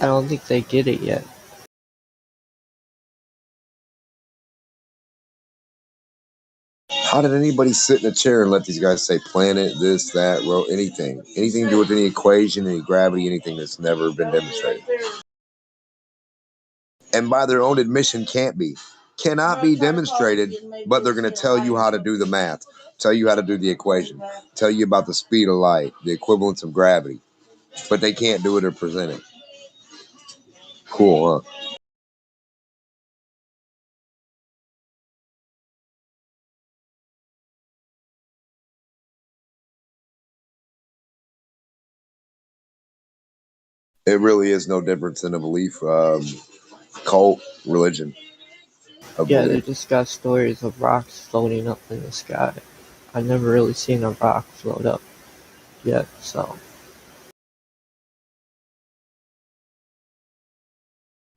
I don't think they get it yet. How did anybody sit in a chair and let these guys say planet, this, that, anything to do with any equation, any gravity, anything that's never been demonstrated? And by their own admission, cannot be demonstrated, but they're going to tell you how to do the math, tell you how to do the equation, tell you about the speed of light, the equivalence of gravity, but they can't do it or present it. Cool, huh? It really is no difference than a belief, cult, religion. Yeah, they just got stories of rocks floating up in the sky. I've never really seen a rock float up yet, so.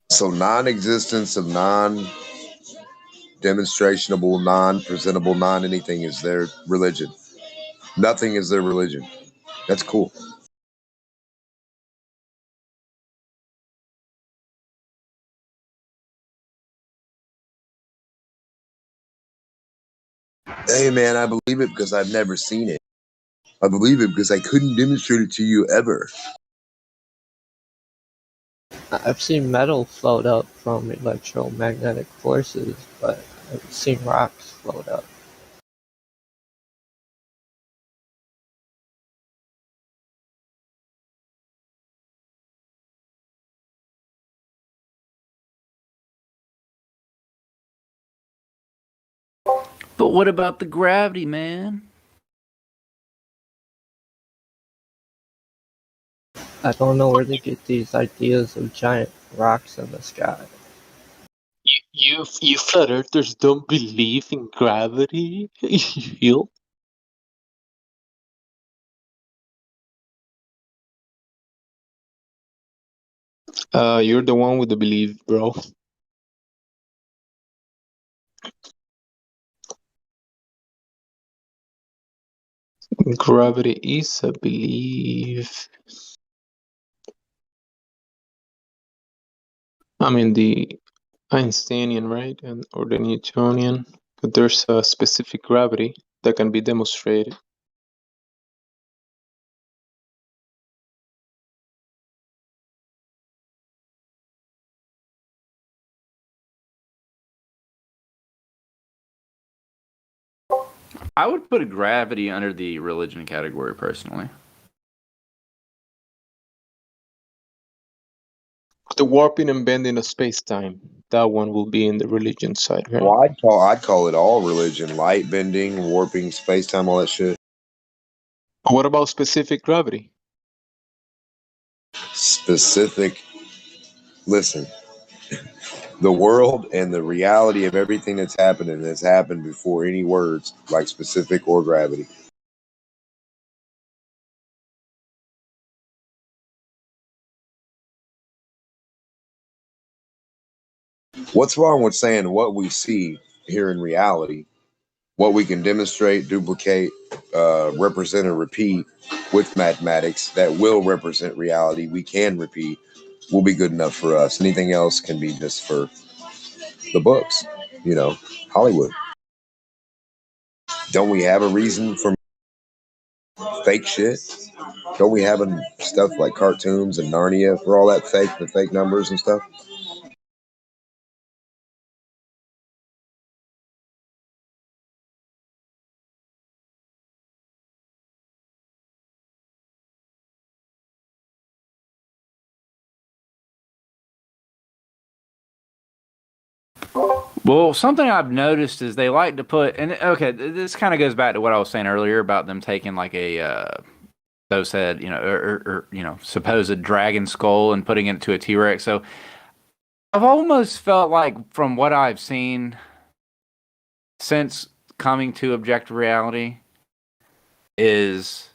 So non-existence of non-demonstrationable, non-presentable, non-anything is their religion. Nothing is their religion. That's cool. Hey man, I believe it because I've never seen it. I believe it because I couldn't demonstrate it to you ever. I've seen metal float up from electromagnetic forces, but I've seen rocks float up. But what about the gravity, man? I don't know where they get these ideas of giant rocks in the sky. You flat earthers don't believe in gravity? You? You're the one with the belief, bro. Gravity is a belief. I mean the Einsteinian, right? Or the Newtonian. But there's a specific gravity that can be demonstrated. I would put gravity under the religion category personally. The warping and bending of space-time. That one will be in the religion side, right? Well, I'd call it all religion. Light bending, warping, space-time, all that shit. What about specific gravity? Specific. Listen, the world and the reality of everything that's happening has happened before any words like specific or gravity. What's wrong with saying what we see here in reality, what we can demonstrate, duplicate, represent, or repeat with mathematics that will represent reality, we can repeat, will be good enough for us. Anything else can be just for the books, Hollywood. Don't we have a reason for fake shit? Don't we have stuff like cartoons and Narnia for all that the fake numbers and stuff? Well, something I've noticed is they like to put, and okay, this kind of goes back to what I was saying earlier about them taking like a, those said, or supposed dragon skull and putting it to a T-Rex. So I've almost felt like from what I've seen since coming to objective reality is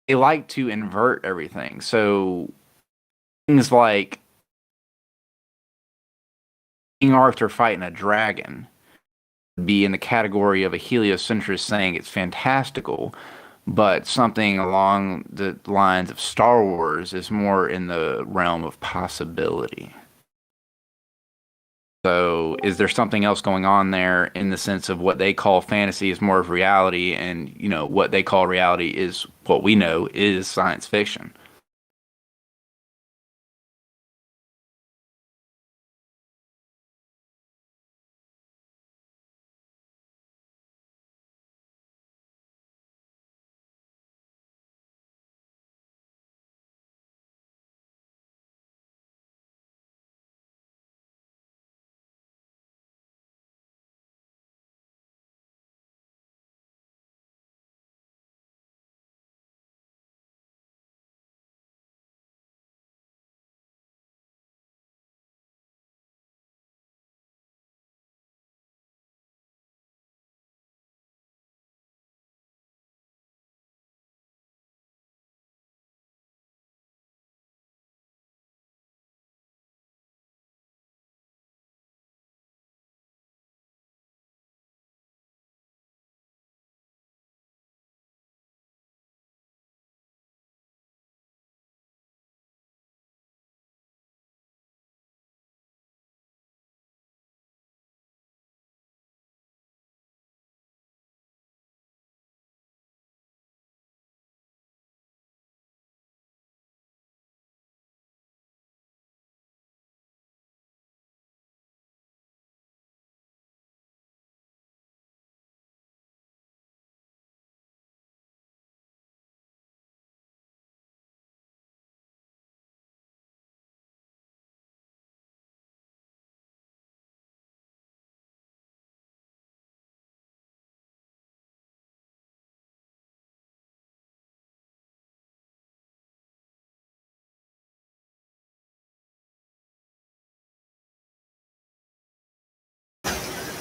they like to invert everything. So things like King Arthur fighting a dragon would be in the category of a heliocentrist saying it's fantastical, but something along the lines of Star Wars is more in the realm of possibility. So, is there something else going on there in the sense of what they call fantasy is more of reality, and what they call reality is what we know is science fiction?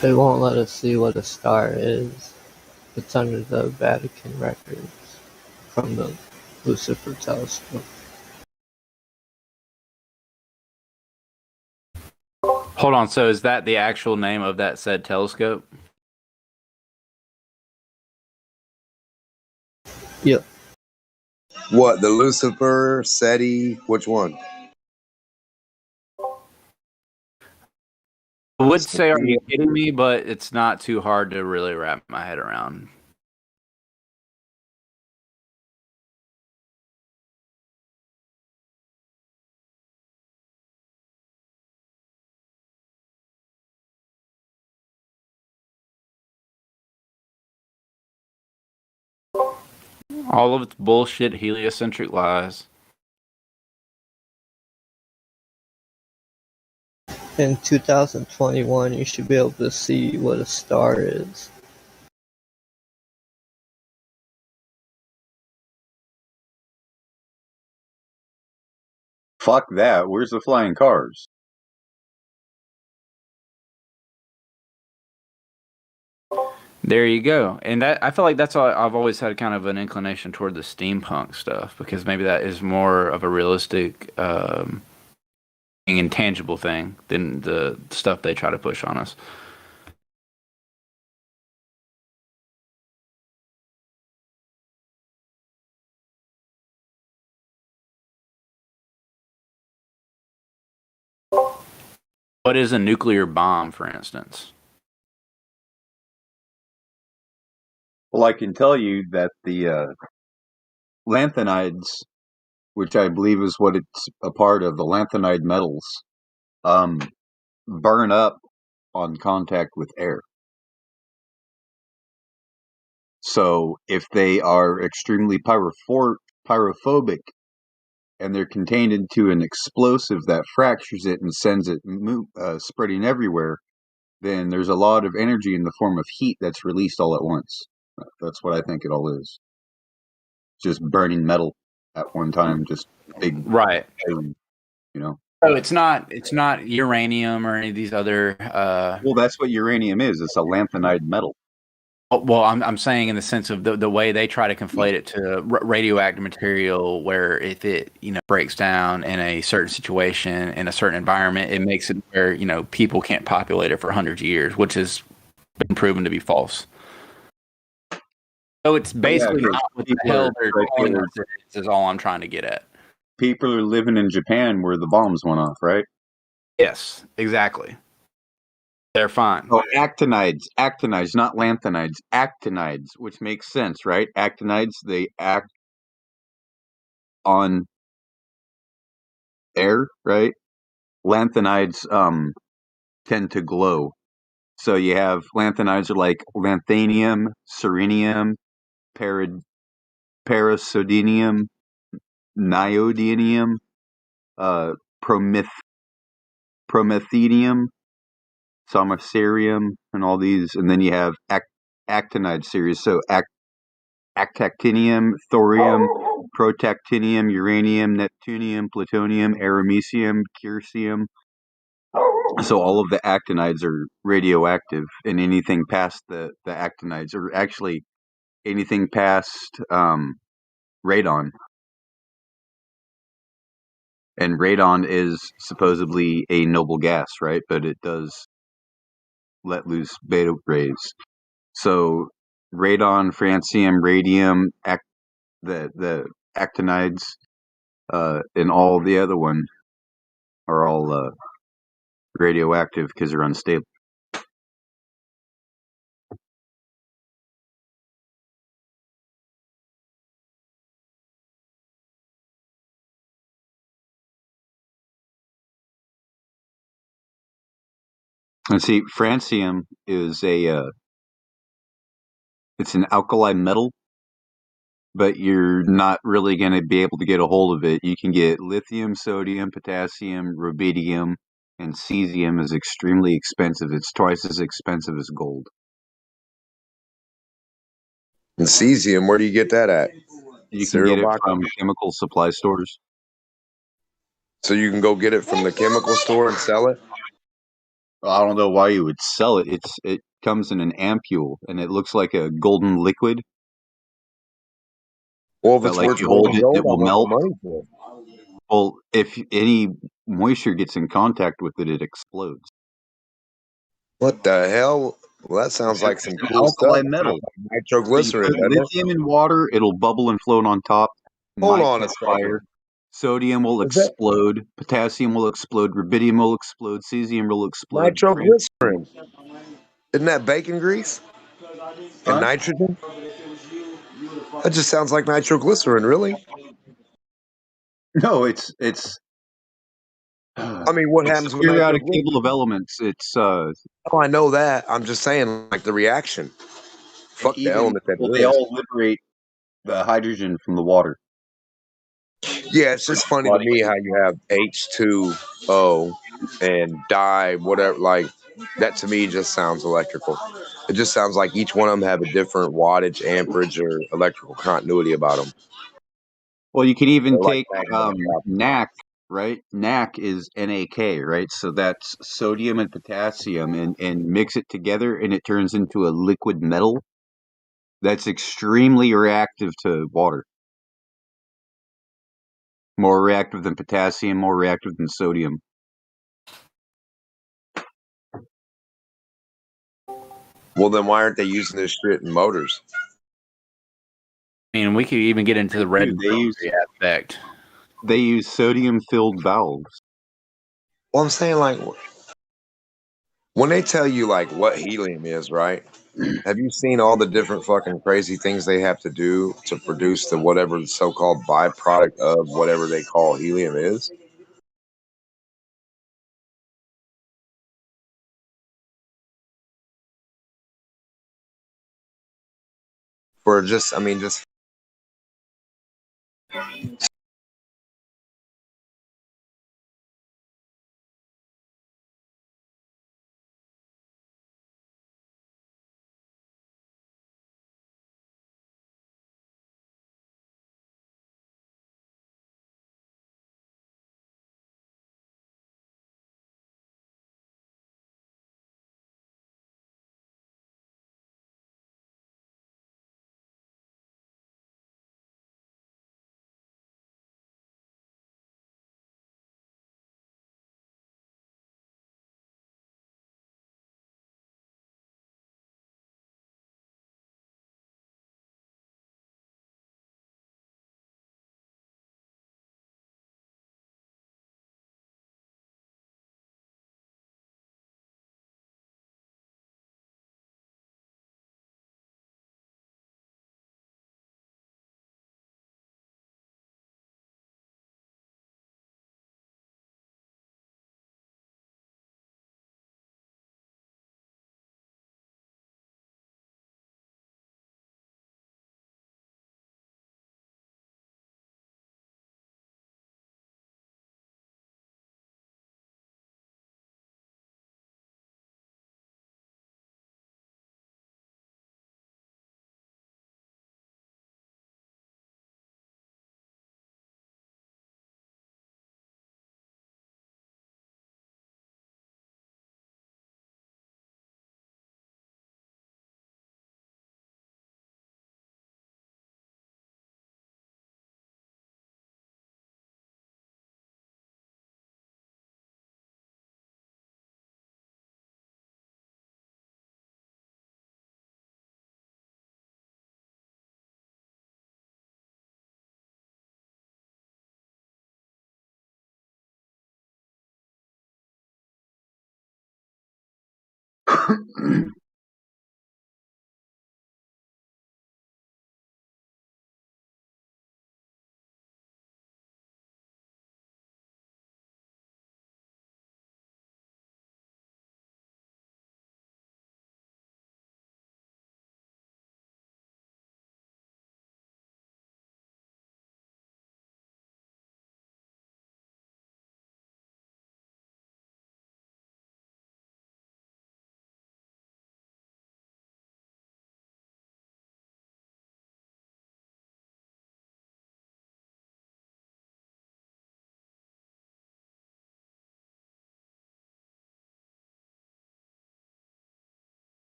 They won't let us see what a star is. It's under the Vatican records from the Lucifer telescope. Hold on, so is that the actual name of that said telescope? Yep. What, the Lucifer, SETI, which one? I would say, are you kidding me? But it's not too hard to really wrap my head around. All of its bullshit heliocentric lies. In 2021, you should be able to see what a star is. Fuck that. Where's the flying cars? There you go. And that, I feel like that's all, I've always had kind of an inclination toward the steampunk stuff, because maybe that is more of a realistic, intangible thing than the stuff they try to push on us. What is a nuclear bomb, for instance? Well, I can tell you that the lanthanides, which I believe is what it's a part of, the lanthanide metals, um, burn up on contact with air. So if they are extremely pyrophobic and they're contained into an explosive that fractures it and sends it spreading everywhere, then there's a lot of energy in the form of heat that's released all at once. That's what I think it all is. Just burning metal at one time, just big, Right. you know. So it's not uranium or any of these other. Well, that's what uranium is. It's a lanthanide metal. Well, I'm saying in the sense of the way they try to conflate it to radioactive material, where if it breaks down in a certain situation in a certain environment, it makes it where people can't populate it for hundreds of years, which has been proven to be false. So it's basically Yeah, not what the people hell are they're right telling there. us it is all I'm trying to get at. People are living in Japan where the bombs went off, right? Yes, exactly. They're fine. Oh, actinides, not lanthanides, actinides, which makes sense, right? Actinides, they act on air, right? Lanthanides tend to glow. So you have lanthanides are like lanthanium, serenium, parad, parasodium, neodymium, uh, prometh, promethenium, samosarium, and all these. And then you have actinide series. So actactinium, thorium, protactinium, uranium, neptunium, plutonium, aramecium, curium. So all of the actinides are radioactive, and anything past the actinides, or actually anything past radon. And radon is supposedly a noble gas, right? But it does let loose beta rays. So radon, francium, radium, the actinides, and all the other one are all radioactive because they're unstable. And see, francium is it's an alkali metal, but you're not really going to be able to get a hold of it. You can get lithium, sodium, potassium, rubidium, and cesium is extremely expensive. It's twice as expensive as gold. And cesium, where do you get that at? You can Cereal get it box? from chemical supply stores. So you can go get it from the chemical store and sell it? I don't know why you would sell it. It comes in an ampule and it looks like a golden liquid Well, if that, it's like, worth you more hold than it, gold, it I will want the melt. money for it. Well, if any moisture gets in contact with it, it explodes. What the hell? Well, that sounds like It's some an cool alkali stuff. metal. Like So you nitroglycerin, put doesn't it? lithium in water, it'll bubble and float on top. Hold Might on a catch fire. second. Sodium will Is that explode. Potassium will explode. Rubidium will explode. Cesium will explode. nitroglycerin? Isn't that bacon grease and Huh? nitrogen? That just sounds like nitroglycerin, really. No, I mean, what it's the happens with periodic table nitroglycerin? of elements. It's Oh, I know that. I'm just saying, like the reaction. and Fuck the even element that well, it they is. all liberate the hydrogen from the water. Yeah, it's So just funny to body me heat. how you have H2O and dye, whatever. Like that to me just sounds electrical. It just sounds like each one of them have a different wattage, amperage, or electrical continuity about them. Well, you can even They're like take magnetic properties. NaC, right? NaC is NaK, right? So that's sodium and potassium, and mix it together, and it turns into a liquid metal that's extremely reactive to water. More reactive than potassium, more reactive than sodium. Well, then why aren't they using this shit in motors? I mean, we could even get into the red Dude, mercury aspect. they use sodium-filled valves. Well, I'm saying like when they tell you like what helium is, right? Have you seen all the different fucking crazy things they have to do to produce the whatever the so-called byproduct of whatever they call helium is? For just, I mean, just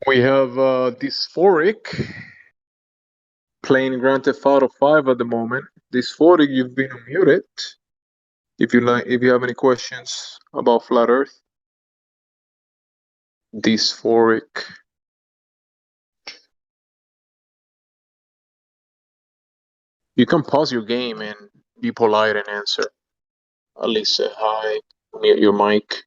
We have Dysphoric playing Grand Theft Auto 5 at the moment. Dysphoric, you've been muted. If you have any questions about Flat Earth. Dysphoric. You can pause your game and be polite and answer. At least say hi, mute your mic.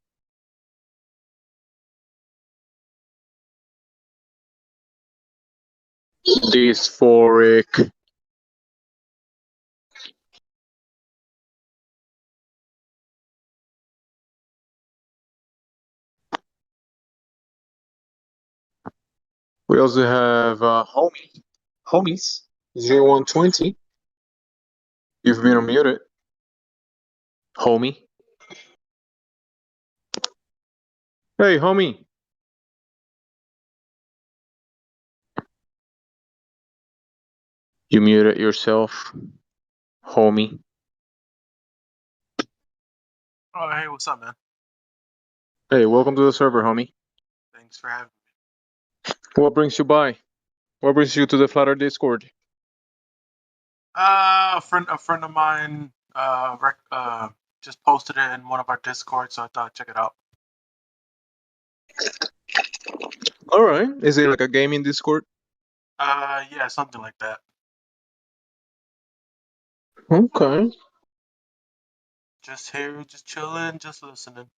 Dysphoric. We also have homies 0120. You've been unmuted, homie. Hey, homie. You muted yourself, homie. Oh, hey, what's up, man? Hey, welcome to the server, homie. Thanks for having me. What brings you by? What brings you to the Flutter Discord? A friend of mine, just posted it in one of our Discords, so I thought I'd check it out. All right. Is it like a gaming Discord? Yeah, something like that. Okay. Just here, just chilling, just listening.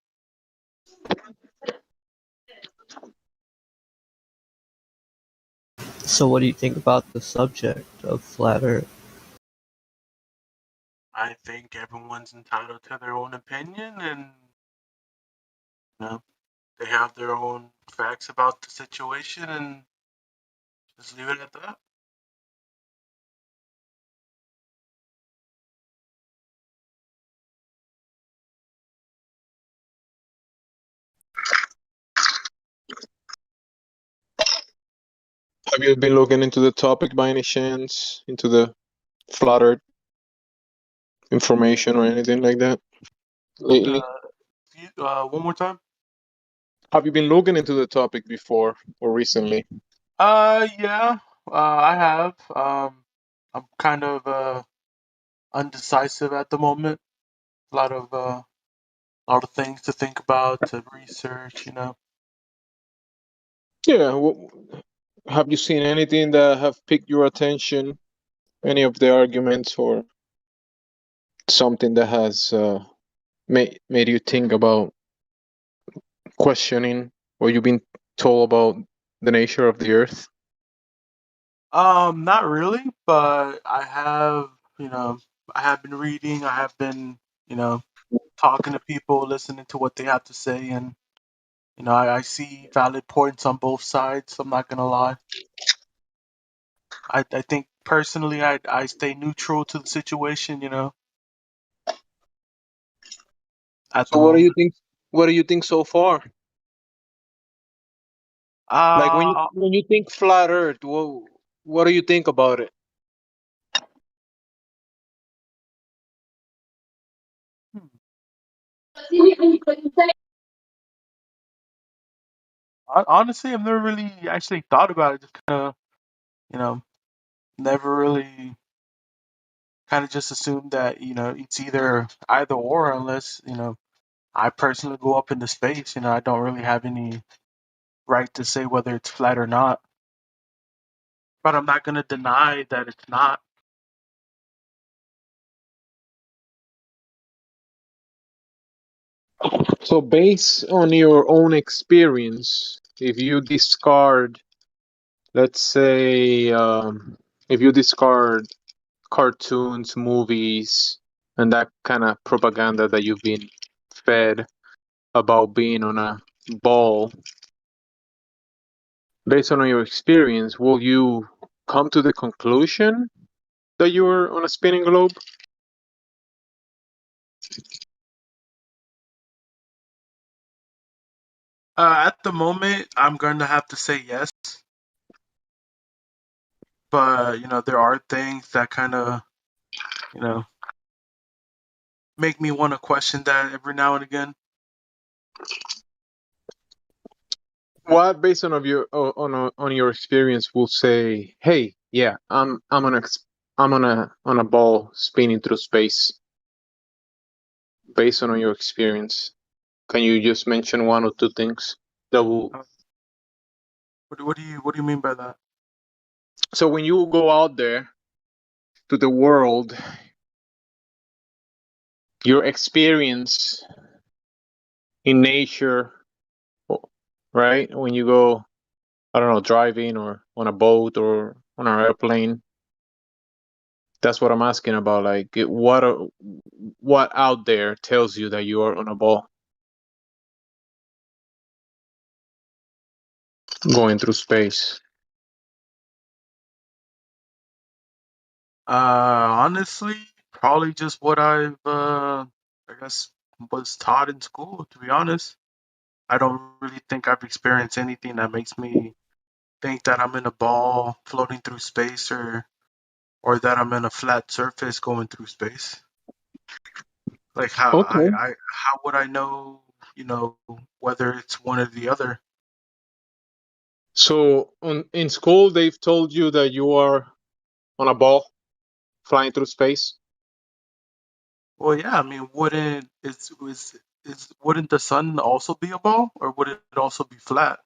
So what do you think about the subject of Flat Earth? I think everyone's entitled to their own opinion, and they have their own facts about the situation, and just leave it at that. Have you been looking into the topic by any chance? Into the Flat Earth information or anything like that lately? One more time. Have you been looking into the topic before or recently? Yeah, I have. I'm kind of undecisive at the moment. A lot of things to think about, to research, Yeah. Have you seen anything that have piqued your attention? Any of the arguments or something that has made you think about questioning what you've been told about the nature of the Earth? Not really, but I have been reading, I have been, talking to people, listening to what they have to say, and I see valid points on both sides. I'm not gonna lie. I think personally, I stay neutral to the situation, at the So what do you moment. think? What do you think so far? Like Uh, when you think flat Earth, what do you think about it? hmm. Honestly, I've never really actually thought about it. Just kind of, you know, never really kind of just assumed that, it's either or, unless, I personally go up into space, I don't really have any right to say whether it's flat or not. But I'm not going to deny that it's not. So based on your own experience, if you discard, let's say, if you discard cartoons, movies, and that kind of propaganda that you've been fed about being on a ball, based on your experience, will you come to the conclusion that you're on a spinning globe? At the moment, I'm going to have to say yes. But, there are things that kind of, you know, make me want to question that every now and again. What, based on your experience, will say, "Hey, yeah, I'm on a ball spinning through space." Based on your experience, can you just mention one or two things that will? Uh, what do you mean by that? So when you go out there to the world, your experience in nature, right? When you go, I don't know, driving or on a boat or on an airplane. That's what I'm asking about. Like, what out there tells you that you are on a ball going through space? Honestly, probably just what I guess, was taught in school. To be honest, I don't really think I've experienced anything that makes me think that I'm in a ball floating through space, or that I'm in a flat surface going through space. Like Okay. how would I know, whether it's one or the other? So in school, they've told you that you are on a ball flying through space. Well, yeah, I mean, wouldn't the sun also be a ball, or would it also be flat?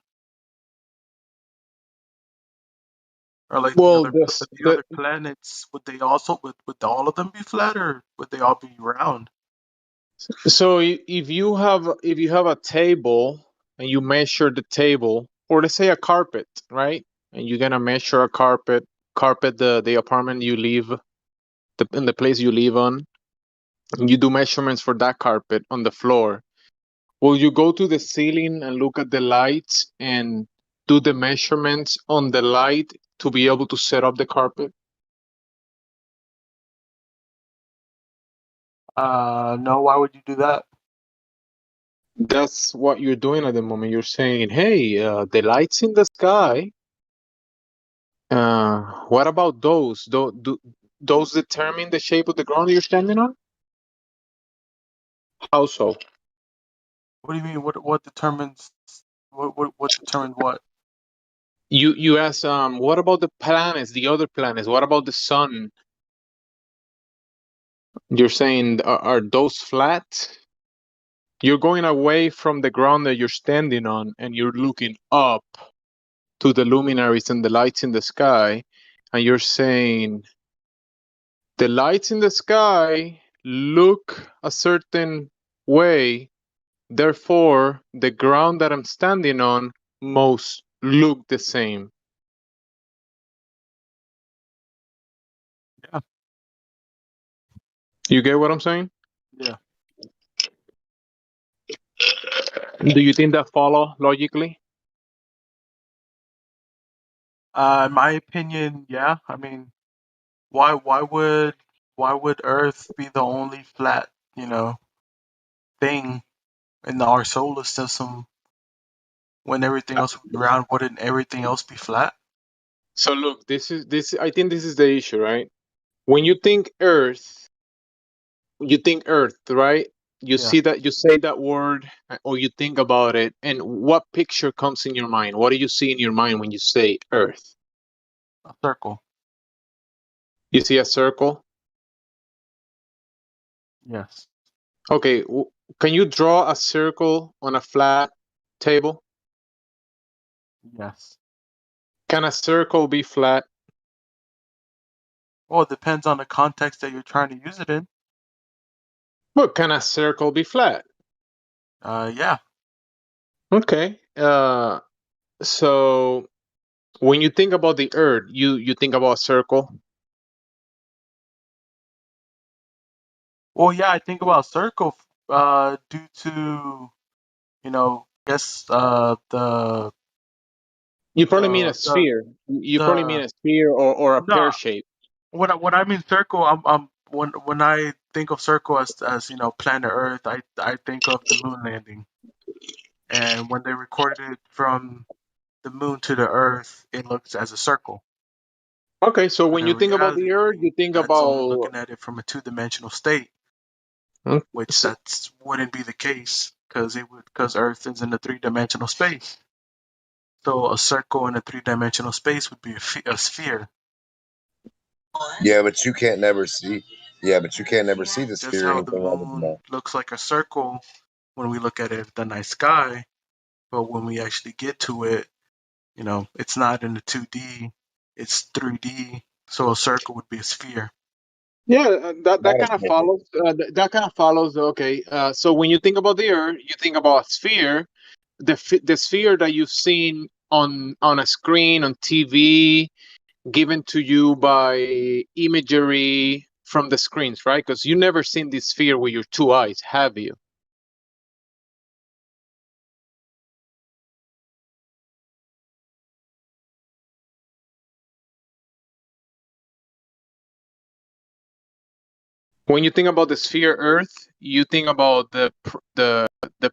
Or like Well, this the other planets, would all of them be flat, or would they all be round? so if you have a table and you measure the table, or let's say a carpet, right? And you're gonna measure a carpet the apartment you live, in the place you live on. And you do measurements for that carpet on the floor. Will you go to the ceiling and look at the lights and do the measurements on the light to be able to set up the carpet? No, why would you do that? That's what you're doing at the moment. You're saying, "Hey, the lights in the sky. What about those? Those determine the shape of the ground you're standing on? How so?" What do you mean? What determines what determines what? You ask, what about the planets, the other planets? What about the sun? You're saying, are those flat? You're going away from the ground that you're standing on, and you're looking up to the luminaries and the lights in the sky, and you're saying, the lights in the sky look a certain way, therefore the ground that I'm standing on must look the same. Yeah, You get what I'm saying? yeah. Do you think that follow logically? In my opinion, yeah. I mean, why would Earth be the only flat, thing in our solar system when everything else would be round? Wouldn't everything else be flat? So look, this I think this is the issue, right? When you think Earth, right? You Yeah, see that, you say that word, or you think about it, and what picture comes in your mind? What do you see in your mind when you say Earth? a circle. You see a circle? Yes, Okay, can you draw a circle on a flat table? yes. Can a circle be flat? Well, it depends on the context that you're trying to use it in. But can a circle be flat? Yeah. Okay. So when you think about the Earth, you think about a circle. Well, yeah, I think about circle, due to, I guess, You probably mean a the the sphere. You probably mean the a sphere or a pear no. shape. When I mean circle, when I think of circle as planet Earth, I think of the moon landing, and when they recorded it from the moon to the Earth, it looks as a circle. Okay, so But when in you think about the Earth, reality, you think that's only about. looking at it from a two-dimensional state, Hmm, which so, that's wouldn't be the case because Earth is in a three-dimensional space. So a circle in a three-dimensional space would be a sphere. Yeah, but you can't never see. Yeah, but you can't never see the Just sphere or how the anything other than that. moon looks like a circle when we look at it at the night sky, but when we actually get to it, it's not in the 2D, it's 3D. So a circle would be a sphere. Yeah, that Not a kind of sphere. follows. That kind of follows. Okay, so when you think about the Earth, you think about a sphere. The sphere that you've seen on a screen on TV, given to you by imagery from the screens, right? Because you never seen this sphere with your two eyes, have you? When you think about the sphere Earth, you think about the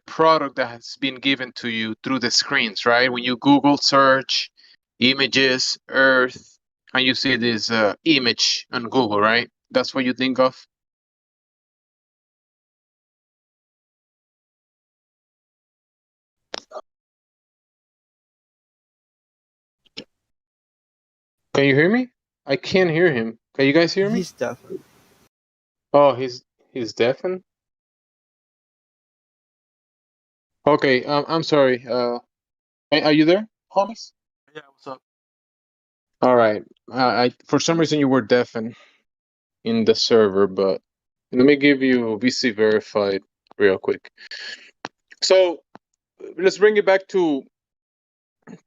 product that has been given to you through the screens, right? When you Google search images Earth, and you see this image on Google, right? That's what you think of. Can you hear me? I can't hear him. Can you guys hear me? He's deaf. Oh, he's deafened. Okay, I'm sorry. Are you there, homies? Yeah, what's up? All right. I for some reason you were deafened in the server, but let me give you VC verified real quick. So let's bring it back to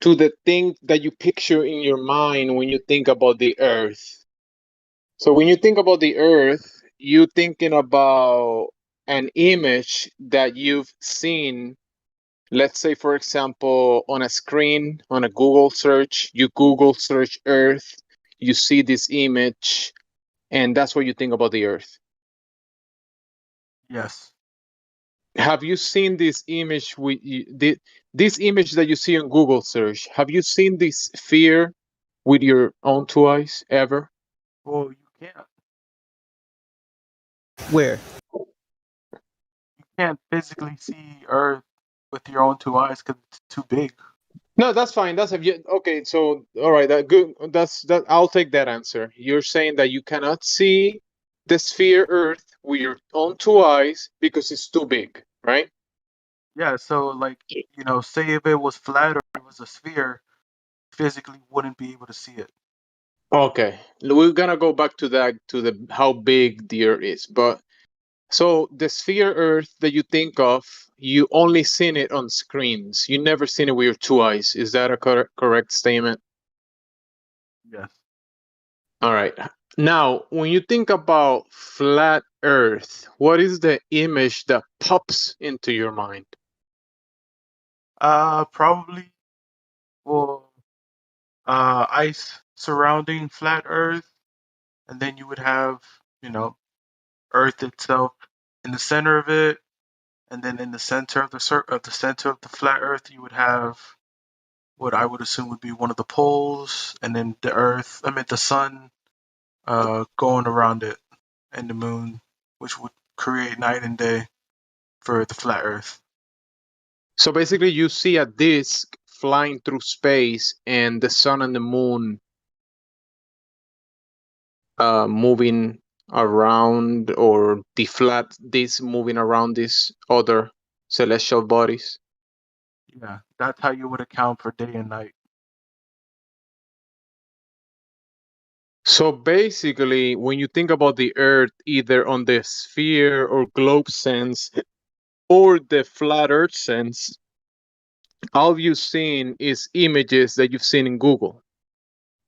the thing that you picture in your mind when you think about the Earth. So when you think about the Earth, you thinking about an image that you've seen. Let's say, for example, on a screen, on a Google search, you Google search Earth, you see this image, and that's what you think about the Earth. Yes. Have you seen this image with this image that you see on Google search? Have you seen this sphere with your own two eyes ever? Well, you can't. Where? You can't physically see Earth with your own two eyes because it's too big. No, that's fine. That's okay. So, all right, that good. That's that. I'll take that answer. You're saying that you cannot see the sphere Earth with your own two eyes because it's too big, right? Yeah, so like, say if it was flat or it was a sphere, physically wouldn't be able to see it. Okay, we're gonna go back to that to the how big the Earth is, but so the sphere Earth that you think of, you only seen it on screens. You never seen it with your two eyes. Is that a correct statement? Yes. All right. Now, when you think about flat Earth, what is the image that pops into your mind? Probably, well, ice surrounding flat Earth, and then you would have, Earth itself in the center of it, and then in the center of the center of the flat Earth, you would have what I would assume would be one of the poles, and then the sun, going around it, and the moon, which would create night and day for the flat Earth. So basically, you see a disk flying through space, and the sun and the moon moving around, or the flat disk moving around these other celestial bodies. Yeah, that's how you would account for day and night. So basically, when you think about the Earth, either on the sphere or globe sense, or the flat Earth sense, all you've seen is images that you've seen in Google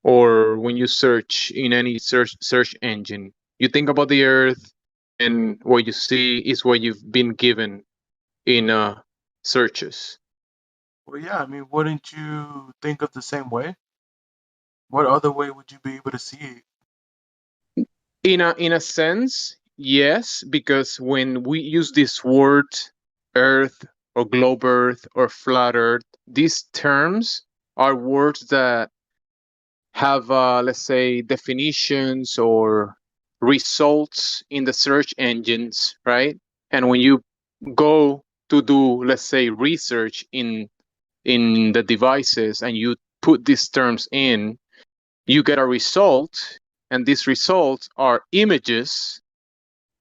or when you search in any search engine. You think about the Earth, and what you see is what you've been given in searches. Well, yeah, I mean, wouldn't you think of the same way? What other way would you be able to see it? In a sense, yes, because when we use this word Earth or globe Earth or flat Earth, these terms are words that have, let's say, definitions or results in the search engines, right? And when you go to do, let's say, research in in the devices and you put these terms in, you get a result, and these results are images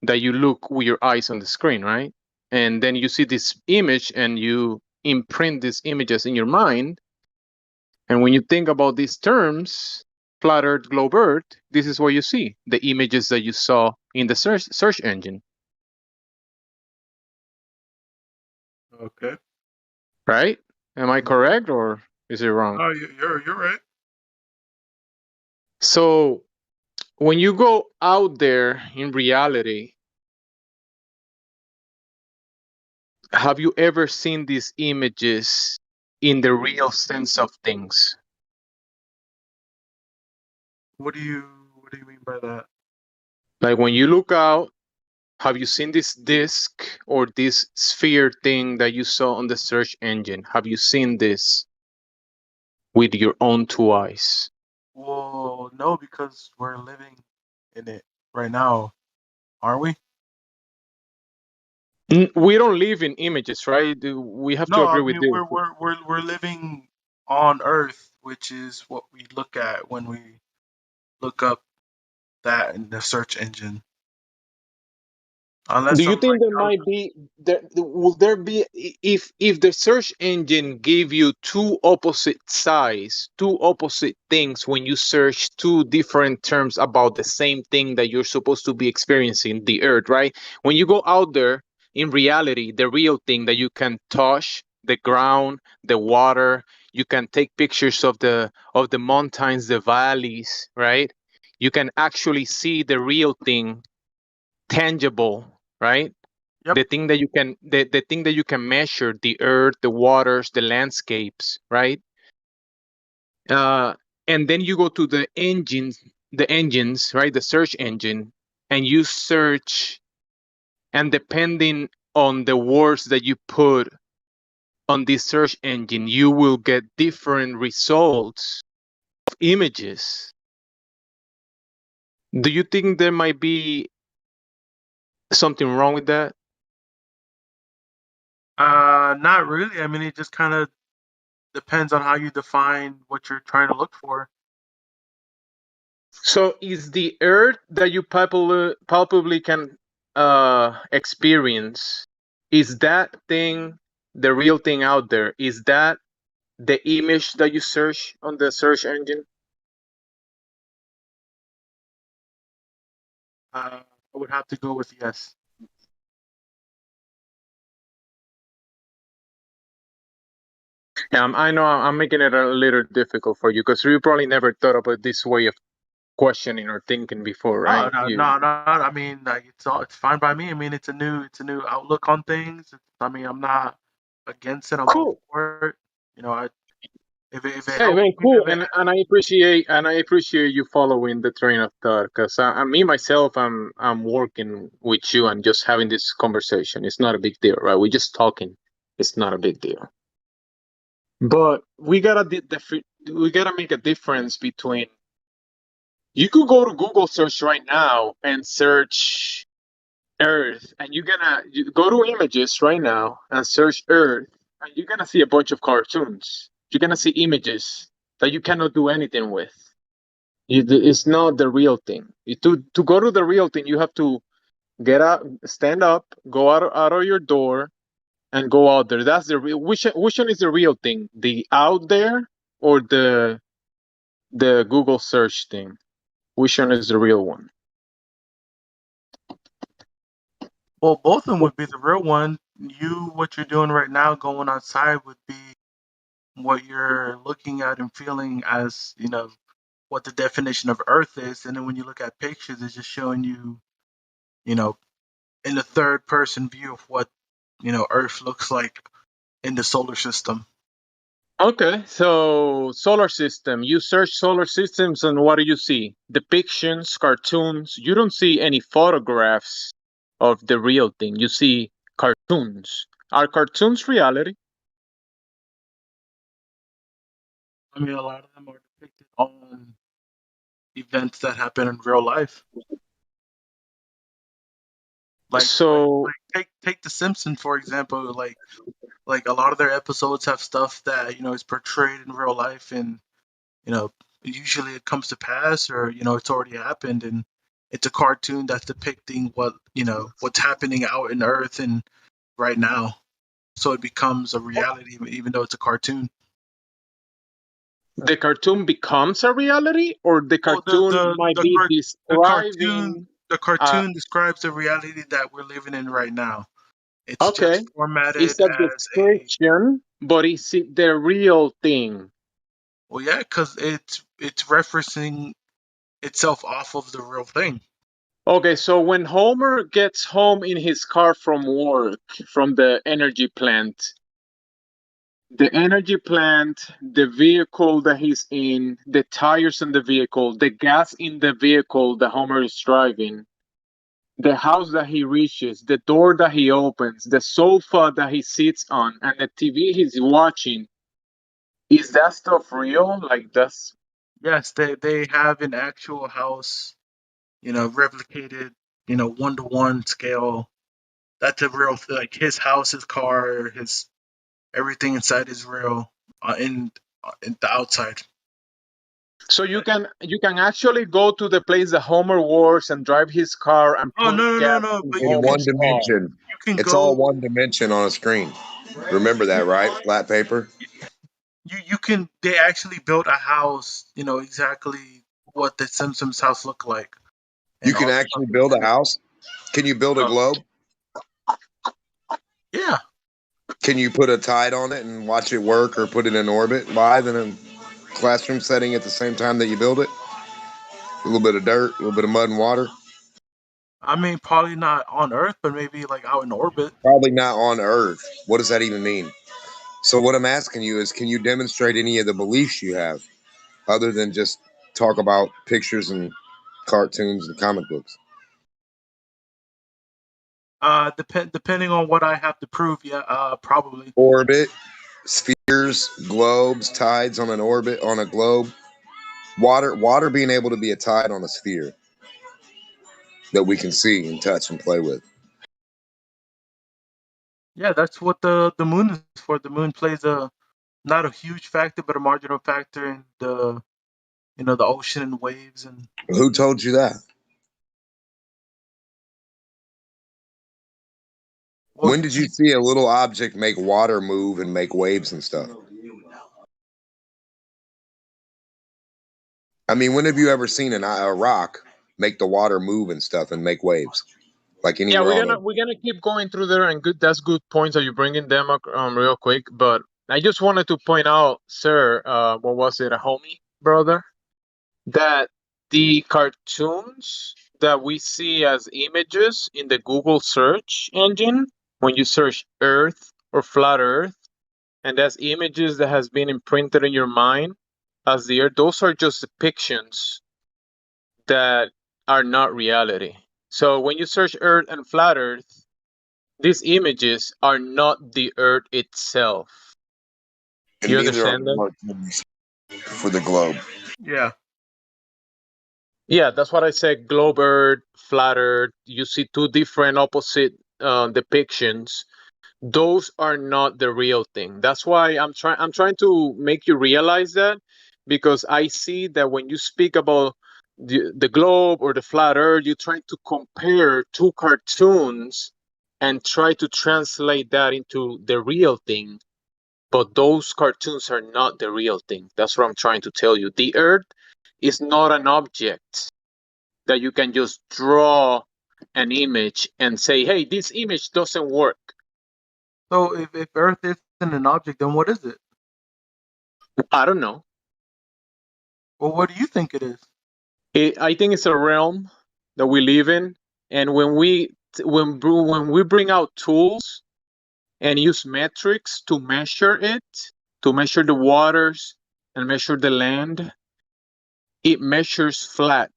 that you look with your eyes on the screen, right? And then you see this image and you imprint these images in your mind. And when you think about these terms, flat Earth, globe Earth, this is what you see, the images that you saw in the search engine. Okay. Right? Am I correct or is it wrong? Oh, you're right. So when you go out there in reality, have you ever seen these images in the real sense of things? What do you mean by that? Like when you look out, have you seen this disc or this sphere thing that you saw on the search engine? Have you seen this with your own two eyes? Well, no, because we're living in it right now, aren't we? We don't live in images, right? We have to No, I agree with mean this. we're living on Earth, which is what we look at when we look up that in the search engine. Do Unless you I'm think like, there might be will there be if the search engine gave you two opposite sides, two opposite things when you search two different terms about the same thing that you're supposed to be experiencing, the earth, right? When you go out there in reality, the real thing that you can touch, the ground, the water, you can take pictures of the mountains, the valleys, right? You can actually see the real thing tangible, right? yep, The thing that you can the thing that you can measure, the earth, the waters, the landscapes, right? uh and then you go to the engines, right, the search engine, and you search, and depending on the words that you put on this search engine, you will get different results of images. Do you think there might be something wrong with that? not really. I mean, it just kind of depends on how you define what you're trying to look for. So is the earth that you palpably can experience, is that thing the real thing out there? Is that the image that you search on the search engine? I would have to go with yes. Yeah, I know I'm making it a little difficult for you because you probably never thought about this way of questioning or thinking before, No, right? no, You no, no. I mean, like it's fine by me. I mean, it's a new outlook on things. I mean, I'm not against it. I'm all cool. for it. You know, if it Hey helps man, me, cool, if it and I appreciate you following the train of thought because me myself I'm working with you and just having this conversation. It's not a big deal, right? We're just talking. It's not a big deal. But we gotta make a difference between. You could go to Google search right now and search Earth, and you go to images right now and search Earth, and you're gonna see a bunch of cartoons. You're gonna see images that you cannot do anything with. It's not the real thing. To go to the real thing, you have to get up, stand up, go out of your door, and go out there. That's the real. Which one is the real thing? The out there or the Google search thing? Which one is the real one? well, both of them would be the real one. What you're doing right now, going outside, would be what you're looking at and feeling as, what the definition of Earth is. And then when you look at pictures, it's just showing you, you know, in the third person view of what, Earth looks like in the solar system. Okay, so solar system. You search solar systems, and what do you see? Depictions, cartoons. You don't see any photographs of the real thing. You see cartoons. Are cartoons reality? I mean, a lot of them are depicted on events that happen in real life. Like So take The Simpsons for example. Like like a lot of their episodes have stuff that is portrayed in real life, and usually it comes to pass, or it's already happened, and it's a cartoon that's depicting what's happening out in Earth and right now. So it becomes a reality, even though it's a cartoon. The cartoon becomes a reality, or the Well, cartoon might be the cartoon describing. the cartoon describes the reality that we're living in right now. It's Okay, just formatted it's a as a description, but is it the real thing? well, yeah, because it's referencing itself off of the real thing. Okay, so when Homer gets home in his car from work, from the energy plant, the vehicle that he's in, the tires in the vehicle, the gas in the vehicle that Homer is driving, the house that he reaches, the door that he opens, the sofa that he sits on, and the TV he's watching, is that stuff real? Like that's Yes, they have an actual house, replicated, 1-to-1 scale. That's a real like his house, his car, his everything inside is real. In the outside. so you can actually go to the place that Homer works and drive his car and Oh, put no, no, no, gas no! in But In one Homer's car. dimension. you can It's all go. one dimension on a screen. Remember that, right? Flat paper. You can. They actually built a house. Exactly what the Simpsons house looked like, You and can all the actually stuff. build a house. Can you build a globe? Yeah, Can you put a tide on it and watch it work, or put it in orbit live in a classroom setting at the same time that you build it? A little bit of dirt, a little bit of mud and water. I mean probably not on Earth, but maybe like out in orbit. Probably not on Earth. What does that even mean? So what I'm asking you is, can you demonstrate any of the beliefs you have, other than just talk about pictures and cartoons and comic books? Depending on what I have to prove, yeah, probably. Orbit, spheres, globes, tides on an orbit, on a globe, water being able to be a tide on a sphere that we can see and touch and play with. Yeah, that's what the moon is for. The moon plays a not a huge factor, but a marginal factor in the ocean and waves and. Who told you that? Well, When did you see a little object make water move and make waves and stuff? I mean, when have you ever seen a rock make the water move and stuff and make waves? Like Yeah, anywhere we're on gonna it? we're gonna keep going through there, and that's good points that you're bringing them up real quick. But I just wanted to point out, sir, what was it, a homie brother, that the cartoons that we see as images in the Google search engine, when you search Earth or flat Earth, and that's images that has been imprinted in your mind as the Earth, those are just depictions that are not reality. So when you search Earth and flat Earth, these images are not the Earth itself. And You neither are understand the that? cartoons for the globe. yeah, Yeah, that's what I said. Globe Earth, flat Earth. You see two different opposite depictions. Those are not the real thing. That's why I'm trying to make you realize that, because I see that when you speak about the globe or the flat Earth, you try to compare two cartoons and try to translate that into the real thing. But those cartoons are not the real thing. That's what I'm trying to tell you. The Earth is not an object that you can just draw an image and say, hey, this image doesn't work. so if Earth isn't an object, then what is it? I don't know. Well, what do you think it is? I think it's a realm that we live in, and when we bring out tools and use metrics to measure it, to measure the waters and measure the land, it measures flat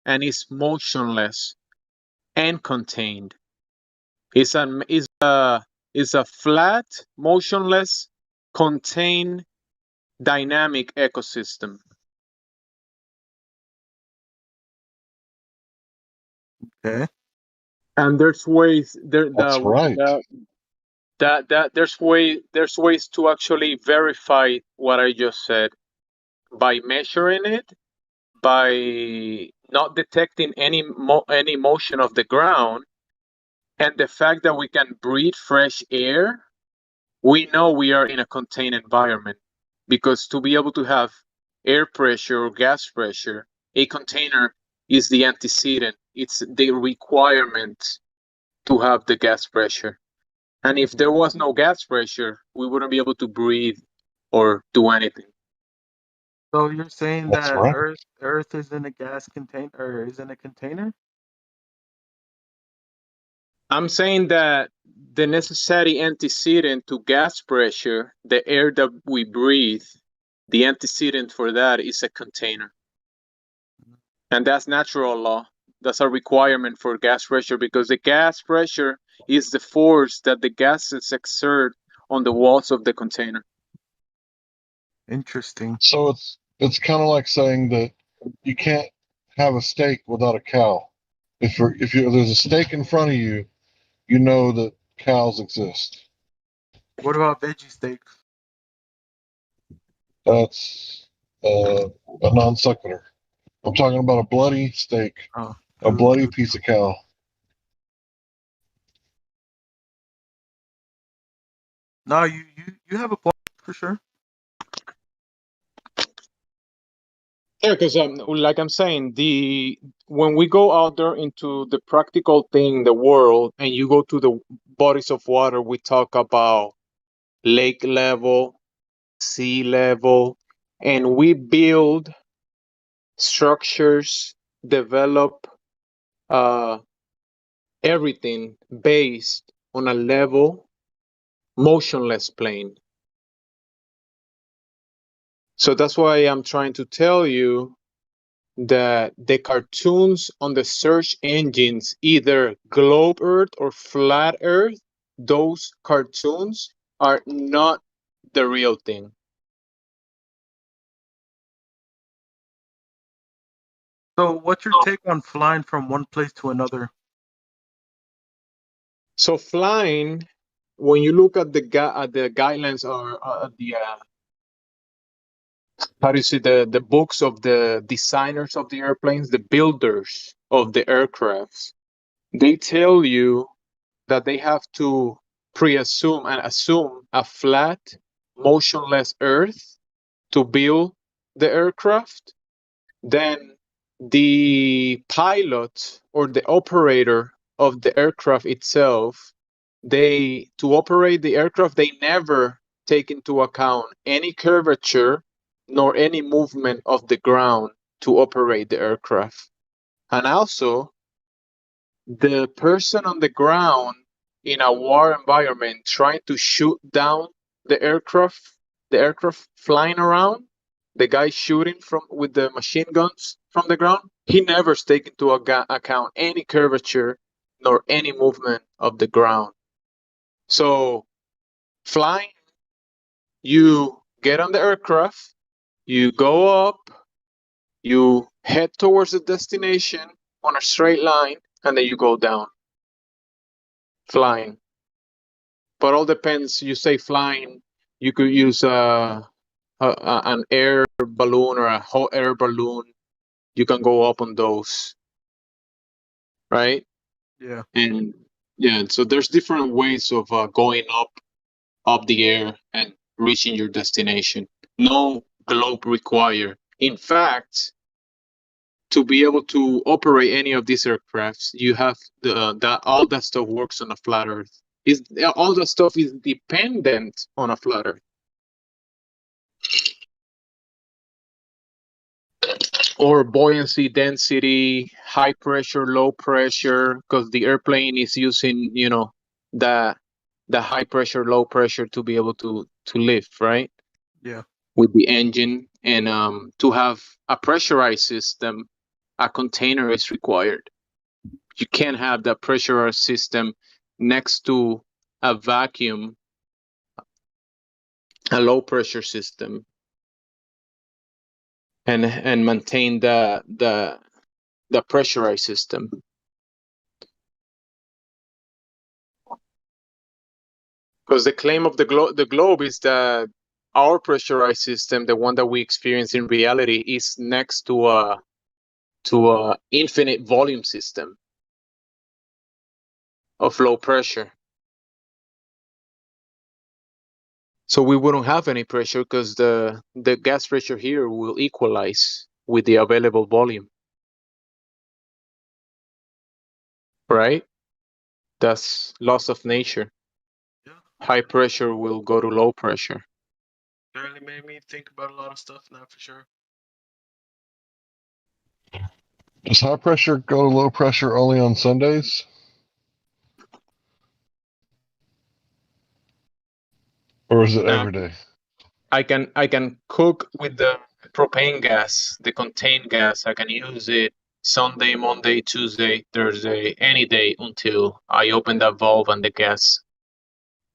and is motionless and contained. It's a flat, motionless, contained, dynamic ecosystem. Okay. And there's ways there That's right. that there's ways to actually verify what I just said by measuring it, by not detecting any motion of the ground, and the fact that we can breathe fresh air. We know we are in a contained environment, because to be able to have air pressure or gas pressure, a container is the antecedent. It's the requirement to have the gas pressure. And if there was no gas pressure, we wouldn't be able to breathe or do anything. So you're saying That's that right. Earth is in a gas container, or is in a container? I'm saying that the necessary antecedent to gas pressure, the air that we breathe, the antecedent for that is a container. And that's natural law. That's a requirement for gas pressure, because the gas pressure is the force that the gases exert on the walls of the container. Interesting. So it's kind of like saying that you can't have a steak without a cow. If there's a steak in front of you, you know that cows exist. What about veggie steaks? That's a non sequitur. I'm talking about a bloody steak, Oh, a true, bloody true. piece of cow. No, you have a point for sure. Yeah, because like I'm saying, when we go out there into the practical thing, the world, and you go to the bodies of water, we talk about lake level, sea level, and we build structures, develop everything based on a level, motionless plane. So that's why I'm trying to tell you that the cartoons on the search engines, either globe Earth or flat Earth, those cartoons are not the real thing. So, what's your take on flying from one place to another? So flying, when you look at the guidelines or the how do you say, the books of the designers of the airplanes, the builders of the aircrafts, they tell you that they have to pre-assume and assume a flat, motionless Earth to build the aircraft. Then the pilot or the operator of the aircraft itself, to operate the aircraft, they never take into account any curvature nor any movement of the ground to operate the aircraft. And also, the person on the ground in a war environment trying to shoot down the aircraft flying around, the guy shooting from with the machine guns from the ground, he never takes into account any curvature nor any movement of the ground. So flying, you get on the aircraft, you go up, you head towards the destination on a straight line, and then you go down flying. But all depends. You say flying, you could use an air balloon or a hot air balloon. You can go up on those, right? Yeah. And yeah, so there's different ways of going up the air and reaching your destination. No globe required. In fact, to be able to operate any of these aircrafts, you have that all that stuff works on a flat Earth. All that stuff is dependent on a flat Earth. Or buoyancy, density, high pressure, low pressure, because the airplane is using, the high pressure, low pressure to be able to lift, right? Yeah. With the engine, and to have a pressurized system, a container is required. You can't have that pressurized system next to a vacuum, a low pressure system, and maintain the pressurized system. Because the claim of the globe is that our pressurized system, the one that we experience in reality, is next to a infinite volume system of low pressure. So we wouldn't have any pressure because the gas pressure here will equalize with the available volume. Right? That's laws of nature. Yeah. High pressure will go to low pressure. Certainly made me think about a lot of stuff now for sure. Does high pressure go to low pressure only on Sundays? Or is it every day? I can cook with the propane gas, the contained gas. I can use it Sunday, Monday, Tuesday, Thursday, any day until I open that valve and the gas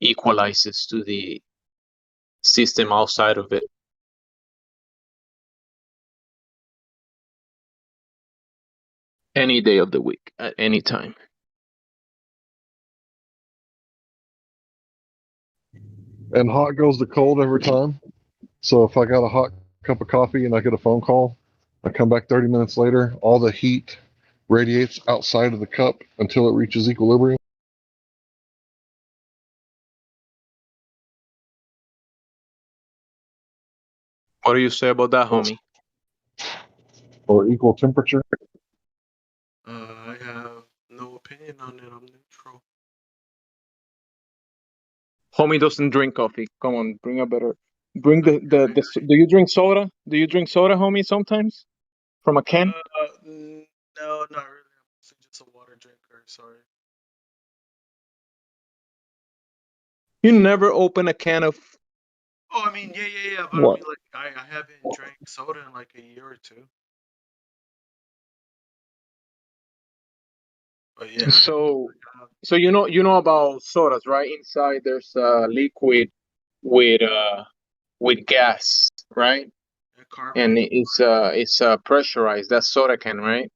equalizes to the system outside of it. Any day of the week, at any time. And hot goes to cold every time. So if I got a hot cup of coffee and I get a phone call, I come back 30 minutes later, all the heat radiates outside of the cup until it reaches equilibrium. What do you say about that, homie? Or equal temperature. I have no opinion on it. I'm neutral. Homie doesn't drink coffee. Come on, bring the do you drink soda? Do you drink soda, homie, sometimes? From a can? No, not really. I'm just a water drinker. Sorry. You never open a can of Oh, I mean, yeah. But what? I mean, like, I haven't drank soda in like a year or two. But yeah. So you know about sodas, right? Inside there's a liquid with gas, right? And carb. And it's pressurized. That's soda can, right?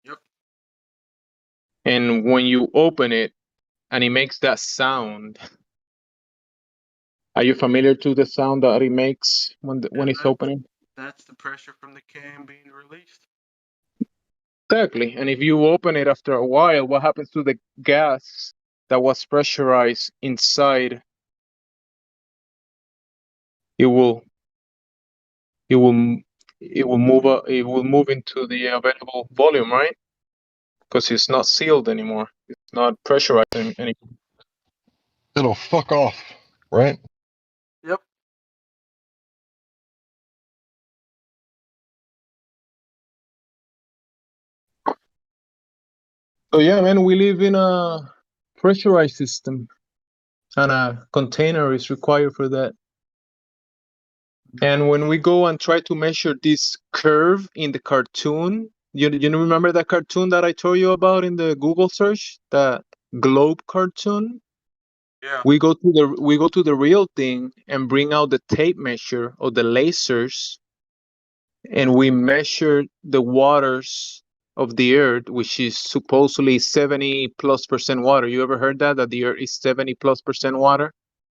Yep. And when you open it and it makes that sound, are you familiar to the sound that it makes when it's opening? That's the pressure from the can being released. Exactly. And if you open it after a while, what happens to the gas that was pressurized inside? It will it will it will move into the available volume, right? Because it's not sealed anymore. It's not pressurized anymore. It'll fuck off, right? Yep. So yeah, man, we live in a pressurized system, and a container is required for that. And when we go and try to measure this curve in the cartoon, you remember that cartoon that I told you about in the Google search, the globe cartoon? Yeah. We go to the real thing and bring out the tape measure or the lasers, and we measure the waters of the earth, which is supposedly 70+% water. You ever heard that the earth is 70+% water?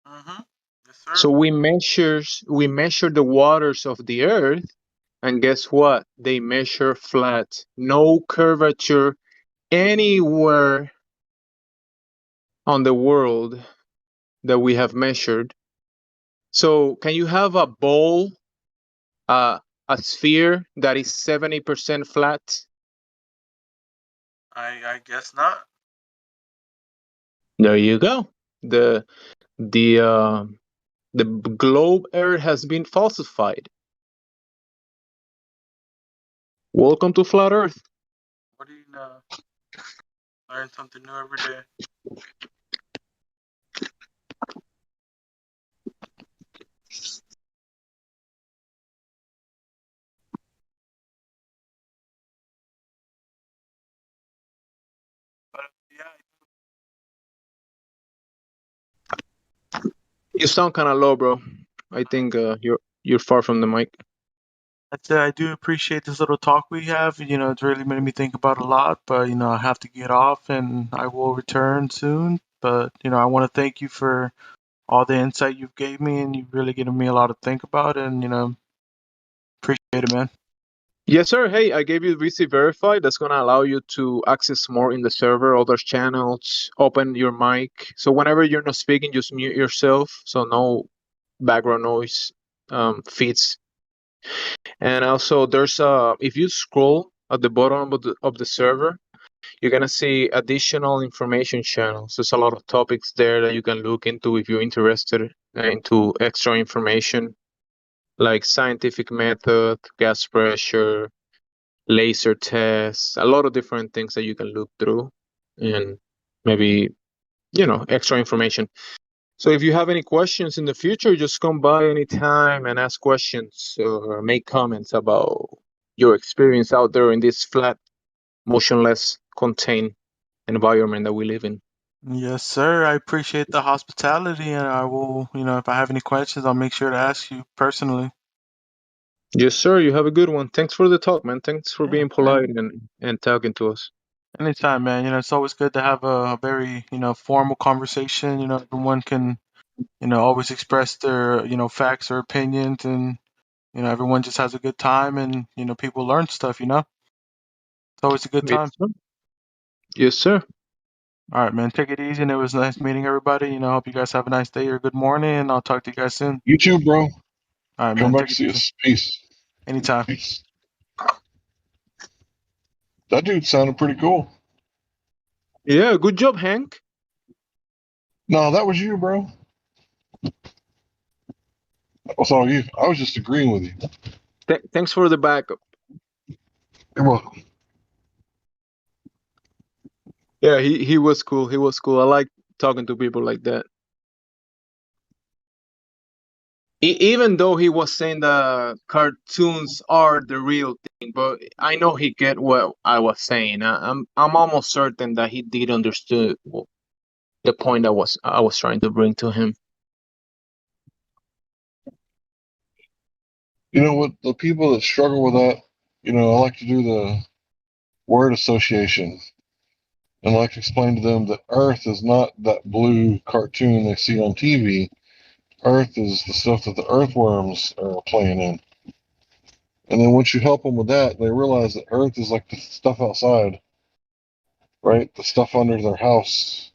Mm-hmm. Yes, sir. So we measure the waters of the earth, and guess what? They measure flat, no curvature anywhere on the world that we have measured. So can you have a ball, a sphere that is 70% flat? I guess not. There you go. The globe Earth has been falsified. Welcome to flat Earth. What do you know? Learn something new every day. But yeah. You sound kind of low, bro. I think you're far from the mic. That's it. I do appreciate this little talk we have. It's really made me think about a lot. But I have to get off, and I will return soon. But I want to thank you for all the insight you've gave me, and you've really given me a lot to think about, and appreciate it, man. Yes, sir. Hey, I gave you VC Verify. That's going to allow you to access more in the server, other channels, open your mic. So whenever you're not speaking, just mute yourself. So no background noise feeds. And also there's if you scroll at the bottom of the server, you're going to see additional information channels. There's a lot of topics there that you can look into if you're interested into extra information like scientific method, gas pressure, laser tests, a lot of different things that you can look through and maybe, extra information. So if you have any questions in the future, just come by anytime and ask questions or make comments about your experience out there in this flat, motionless, contained environment that we live in. Yes, sir. I appreciate the hospitality, and I will, if I have any questions, I'll make sure to ask you personally. Yes, sir. You have a good one. Thanks for the talk, man. Thanks for being polite and talking to us. Anytime, man. It's always good to have a very, formal conversation. Everyone can, always express their, facts or opinions, and everyone just has a good time, and people learn stuff. It's always a good time. Yes, sir. Yes, sir. All right, man. Take it easy, and it was nice meeting everybody. I hope you guys have a nice day or good morning, and I'll talk to you guys soon. You too, bro. All right, Come man. back Take to it see easy. us. Peace. Anytime. Peace. That dude sounded pretty cool. Yeah, good job, Hank. No, that was you, bro. That was all you. I was just agreeing with you. Thanks for the backup. You're welcome. Yeah, he was cool. He was cool. I like talking to people like that. Even though he was saying the cartoons are the real thing, but I know he get what I was saying. I'm almost certain that he did understood the point I was trying to bring to him. You know what? The people that struggle with that, I like to do the word association. And I like to explain to them that Earth is not that blue cartoon they see on TV. Earth is the stuff that the earthworms are playing in. And then once you help them with that, they realize that Earth is like the stuff outside, right? The stuff under their house.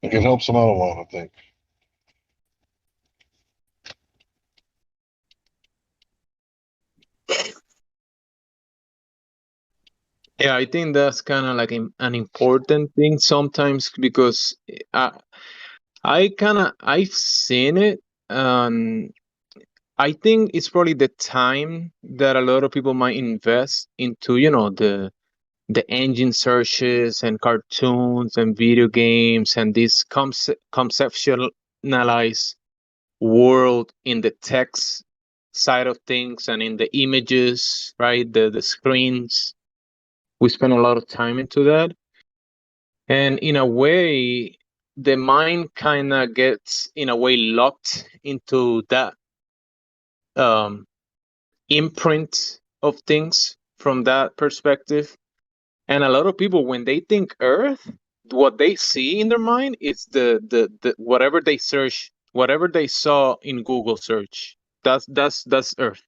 It helps them out a lot, I think. Yeah, I think that's kind of like an important thing sometimes because I've seen it. I think it's probably the time that a lot of people might invest into, the engine searches and cartoons and video games and this conceptualized world in the text side of things and in the images, right? The screens. We spend a lot of time into that. And in a way, the mind kind of gets, in a way, locked into that imprint of things from that perspective. And a lot of people, when they think Earth, what they see in their mind is the whatever they search, whatever they saw in Google search. That's Earth.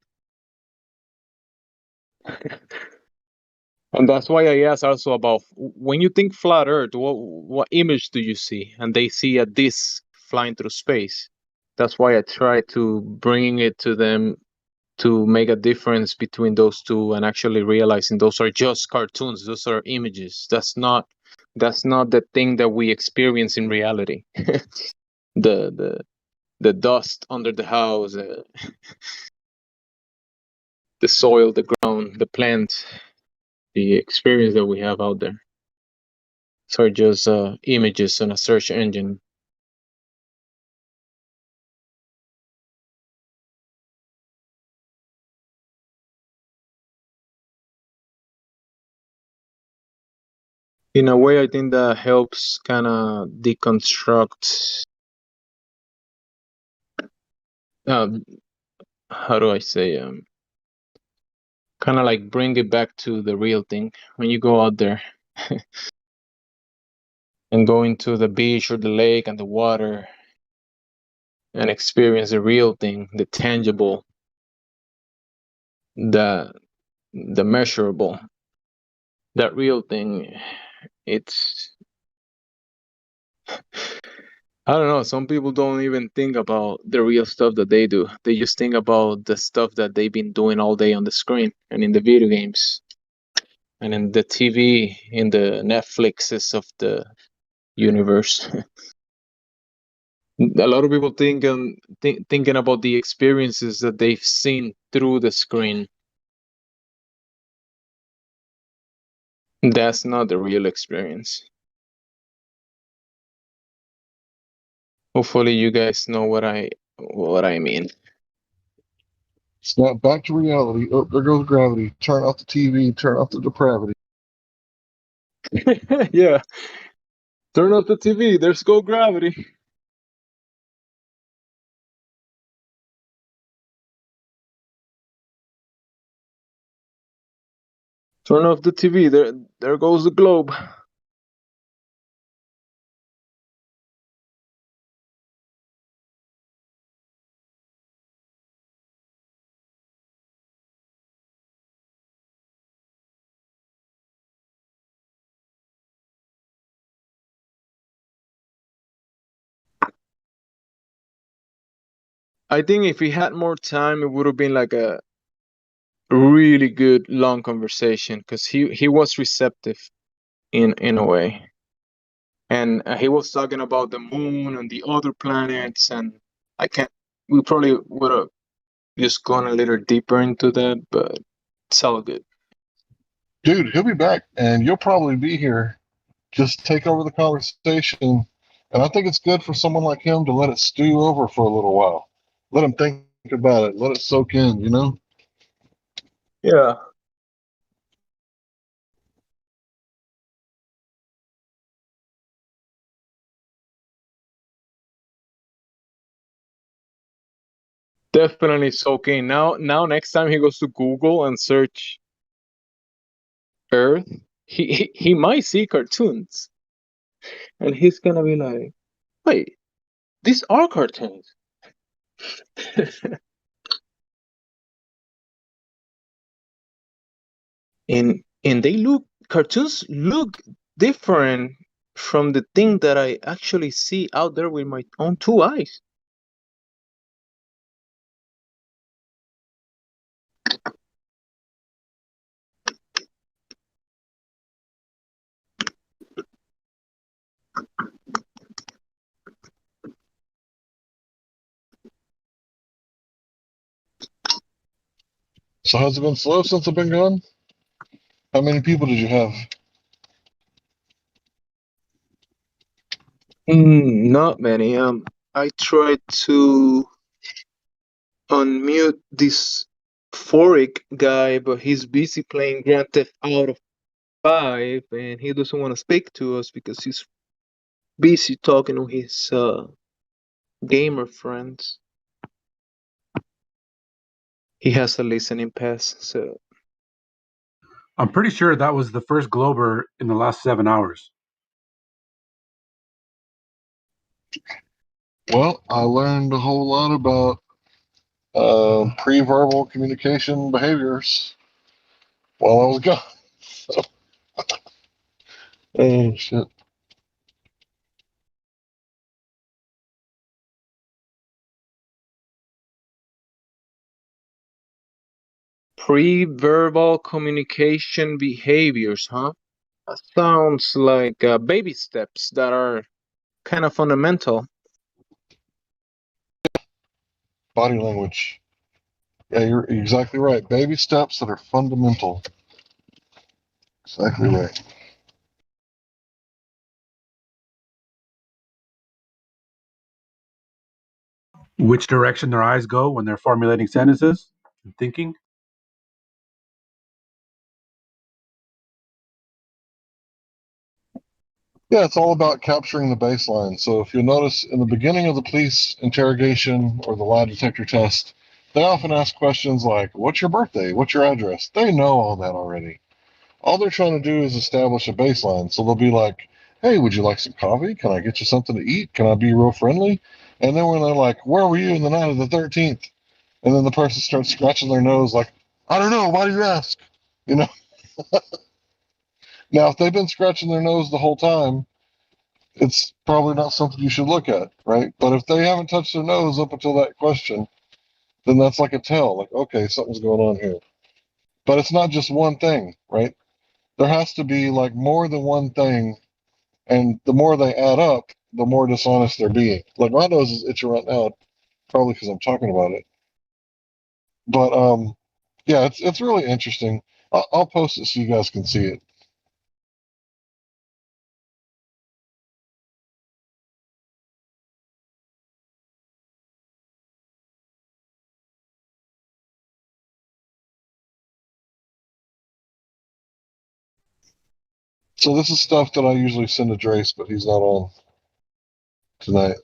And that's why I asked also about when you think flat Earth, what image do you see? And they see a disc flying through space. That's why I try to bring it to them to make a difference between those two and actually realizing those are just cartoons. Those are images. That's not the thing that we experience in reality. The dust under the house, the soil, the ground, the plants, the experience that we have out there. So just images on a search engine. In a way, I think that helps kind of deconstruct. How do I say? Kind of like bring it back to the real thing when you go out there. and going to the beach or the lake and the water and experience the real thing, the tangible, the measurable, that real thing. It's, I don't know, some people don't even think about the real stuff that they do. They just think about the stuff that they've been doing all day on the screen and in the video games and in the TV, in the Netflixes of the universe. A lot of people thinking about the experiences that they've seen through the screen. That's not the real experience. Hopefully you guys know what I mean. Snap back to reality. Oh, there goes gravity. Turn off the TV. Turn off the depravity. Yeah. Turn off the TV. There's go gravity. Turn off the TV. There goes the globe. I think if we had more time, it would have been like a really good long conversation because he was receptive in a way, and he was talking about the moon and the other planets, and I can't. We probably would have just gone a little deeper into that, but it's all good. Dude, he'll be back, and you'll probably be here. Just take over the conversation. And I think it's good for someone like him to let it stew over for a little while. Let him think about it. Let it soak in, you know? Yeah. Definitely soak in. Now next time he goes to Google and search Earth, he might see cartoons. And he's gonna be like, wait, these are cartoons. and cartoons look different from the thing that I actually see out there with my own two eyes. So has it been slow since I've been gone? How many people did you have? Not many. I tried to unmute this Forik guy, but he's busy playing Grand Theft Auto 5, and he doesn't want to speak to us because he's busy talking to his gamer friends. He has a listening pass, so I'm pretty sure that was the first Glober in the last 7 hours. Well, I learned a whole lot about pre-verbal communication behaviors while I was gone. So, oh, shit. pre-verbal communication behaviors, huh? That sounds like baby steps that are kind of fundamental. Body language. Yeah, you're exactly right. Baby steps that are fundamental. Exactly right. Which direction their eyes go when they're formulating sentences and thinking. Yeah, it's all about capturing the baseline. So if you'll notice in the beginning of the police interrogation or the lie detector test, they often ask questions like, what's your birthday? What's your address? They know all that already. All they're trying to do is establish a baseline. So they'll be like, hey, would you like some coffee? Can I get you something to eat? Can I be real friendly? And then when they're like, where were you in the night of the 13th? And then the person starts scratching their nose like, I don't know. Why do you ask? You know, now if they've been scratching their nose the whole time, it's probably not something you should look at, right? But if they haven't touched their nose up until that question, then that's like a tell, like, okay, something's going on here. But it's not just one thing, right? There has to be like more than one thing, and the more they add up, the more dishonest they're being. Like my nose is itching right now, probably because I'm talking about it. But yeah, it's really interesting. I'll post it so you guys can see it. So this is stuff that I usually send to Drace, but he's not on tonight.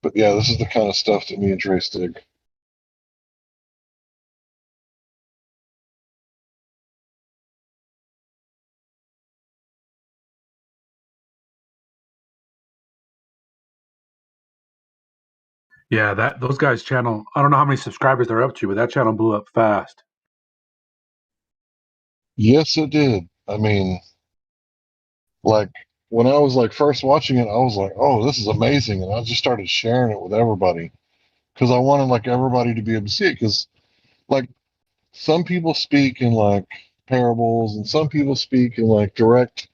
But yeah, this is the kind of stuff that me and Drace dig. Yeah, that those guys' channel. I don't know how many subscribers they're up to, but that channel blew up fast. Yes, it did. I mean, like when I was like first watching it, I was like, "Oh, this is amazing," and I just started sharing it with everybody because I wanted like everybody to be able to see it. Because like some people speak in like parables, and some people speak in like direct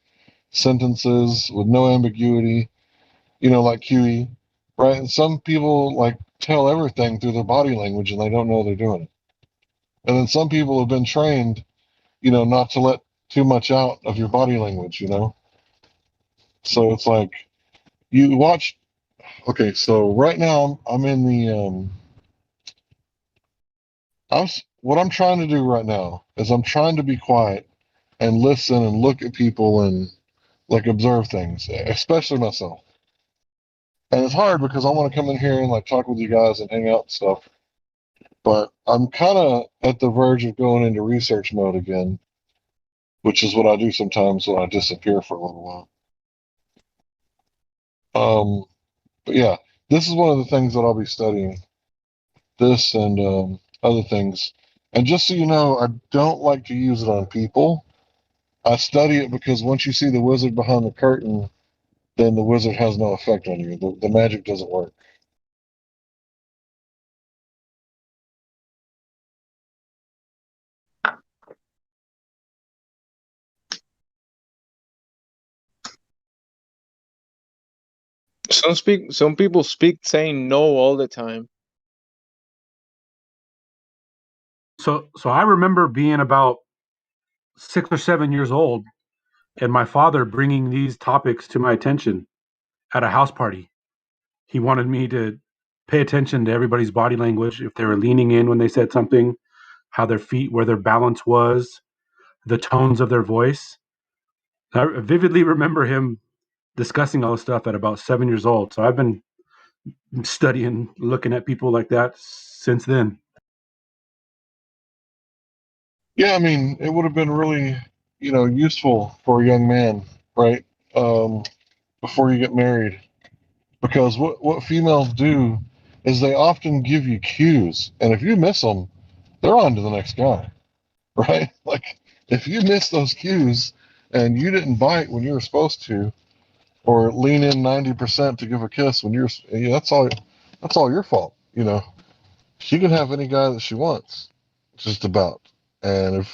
sentences with no ambiguity, like QE, right? And some people like tell everything through their body language, and they don't know they're doing it. And then some people have been trained, not to let too much out of your body language. So it's like you watch. Okay, so right now I'm in the what I'm trying to do right now is I'm trying to be quiet and listen and look at people and like observe things, especially myself. And it's hard because I want to come in here and like talk with you guys and hang out and stuff. But I'm kind of at the verge of going into research mode again, which is what I do sometimes when I disappear for a little while. But yeah, this is one of the things that I'll be studying. This and other things. And just so you know, I don't like to use it on people. I study it because once you see the wizard behind the curtain, then the wizard has no effect on you. The magic doesn't work. Some people speak saying no all the time. So I remember being about 6 or 7 years old, and my father bringing these topics to my attention at a house party. He wanted me to pay attention to everybody's body language, if they were leaning in when they said something, how their feet, where their balance was, the tones of their voice. I vividly remember him discussing all this stuff at about 7 years old. So I've been studying, looking at people like that since then. Yeah, I mean, it would have been really, useful for a young man, right? Um, Before you get married, because what females do is they often give you cues, and if you miss them, they're on to the next guy, right? Like if you miss those cues and you didn't bite when you were supposed to, or lean in 90% to give a kiss when that's all your fault. She can have any guy that she wants, just about. And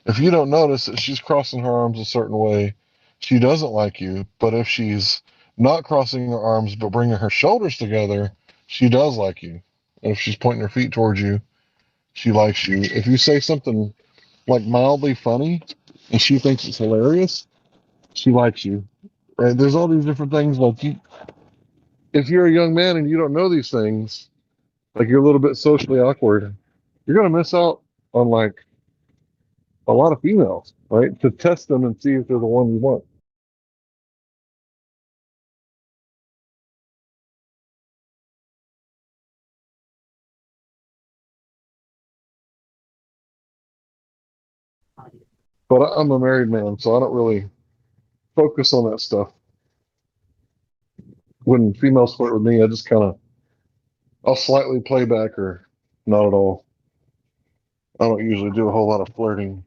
if you don't notice that she's crossing her arms a certain way, she doesn't like you. But if she's not crossing her arms but bringing her shoulders together, she does like you. And if she's pointing her feet towards you, she likes you. If you say something like mildly funny and she thinks it's hilarious, she likes you. Right? There's all these different things. Like if you're a young man and you don't know these things, like you're a little bit socially awkward, you're gonna miss out on like a lot of females, right? To test them and see if they're the one you want. But I'm a married man, so I don't really focus on that stuff. When females flirt with me, I just kind of, I'll slightly play back or not at all. I don't usually do a whole lot of flirting.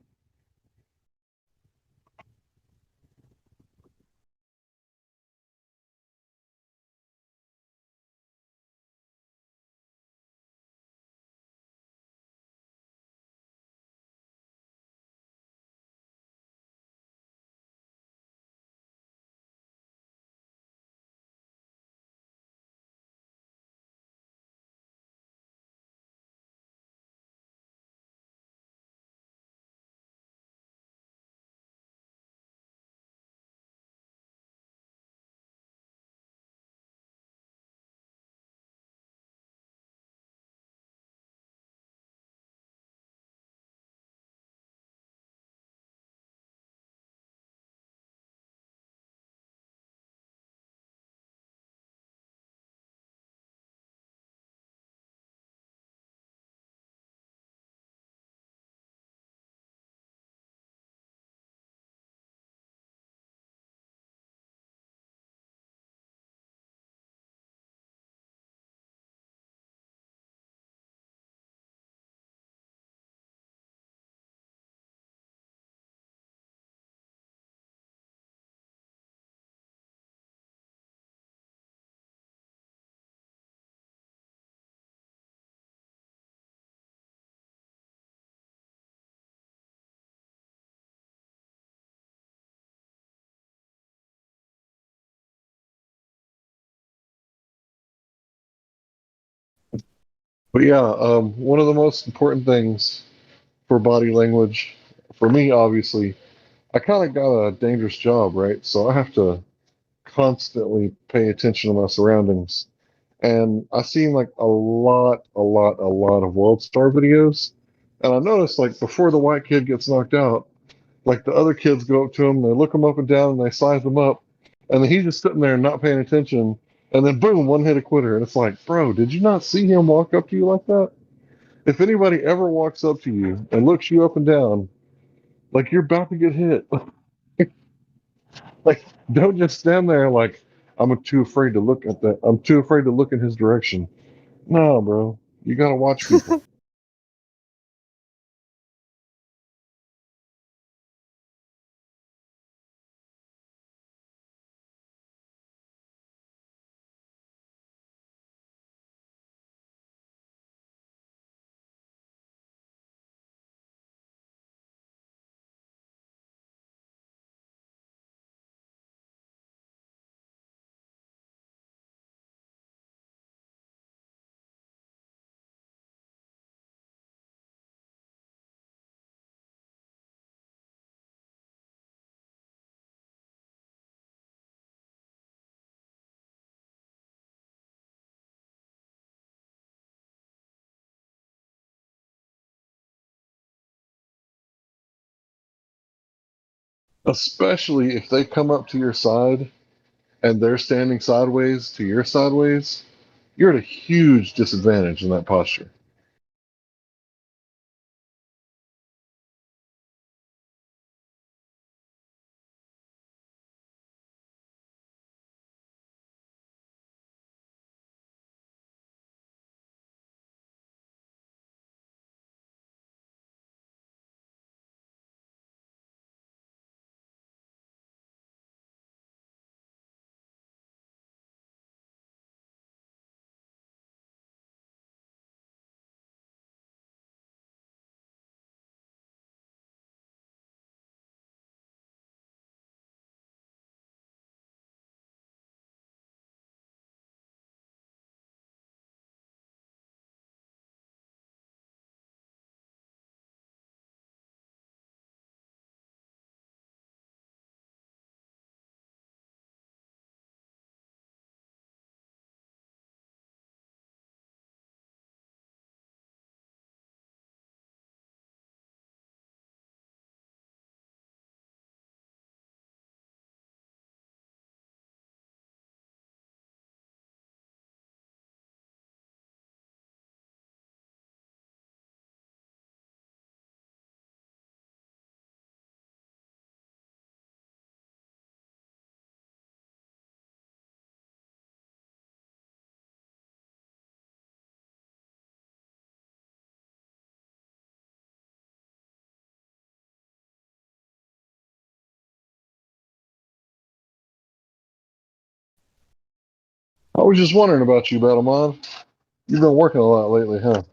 But yeah, one of the most important things for body language, for me, obviously, I kind of got a dangerous job, right? So I have to constantly pay attention to my surroundings. And I seen like a lot of World Star videos. And I noticed like before the white kid gets knocked out, like the other kids go up to him, they look him up and down, and they size him up, and then he's just sitting there not paying attention. And then boom, one hit a quitter. And it's like, bro, did you not see him walk up to you like that? If anybody ever walks up to you and looks you up and down, like you're about to get hit, like don't just stand there like I'm too afraid to look at that. I'm too afraid to look in his direction. No, bro, you gotta watch people. Especially if they come up to your side and they're standing sideways to your sideways, you're at a huge disadvantage in that posture. I was just wondering about you, Battlemon. You've been working a lot lately, huh?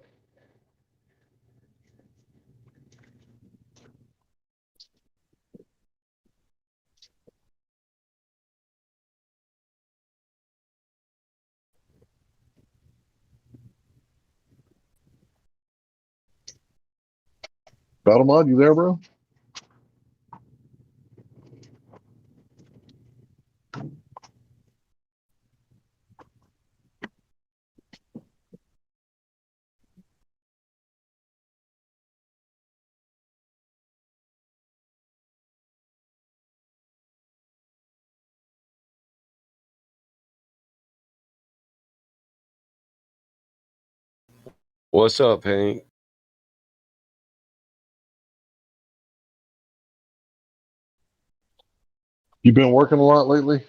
Battlemon, you there, bro? What's up, Hank? You been working a lot lately?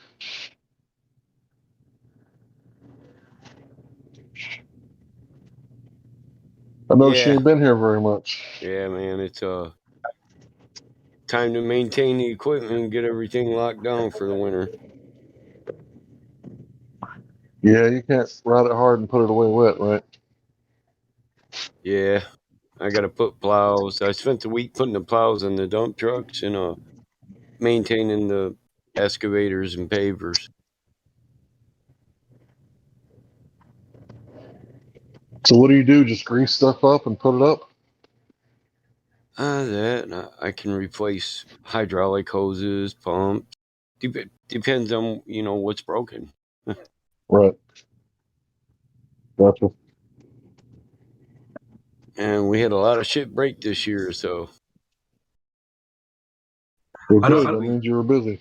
I noticed you Yeah, ain't been here very much. yeah, man. It's time to maintain the equipment and get everything locked down for the winter. Yeah, you can't ride it hard and put it away wet, right? Yeah, I gotta put plows. I spent the week putting the plows in the dump trucks and maintaining the excavators and pavers. So what do? Just grease stuff up and put it up? I can replace hydraulic hoses, pumps. Depends on what's broken. Right. Gotcha. And we had a lot of shit break this year, so Well, I don't, good. I That don't means you were busy.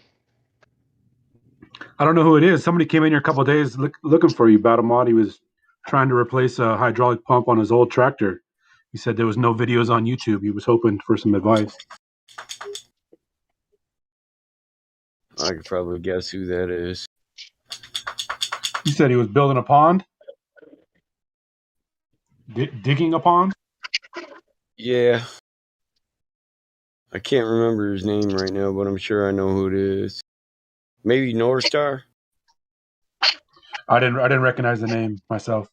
I don't know who it is. Somebody came in here a couple of days looking for you, Battlemod. He was trying to replace a hydraulic pump on his old tractor. He said there was no videos on YouTube. He was hoping for some advice. I could probably guess who that is. He said he was building a pond, digging a pond. Yeah, I can't remember his name right now, but I'm sure I know who it is. Maybe North Star? I didn't recognize the name myself.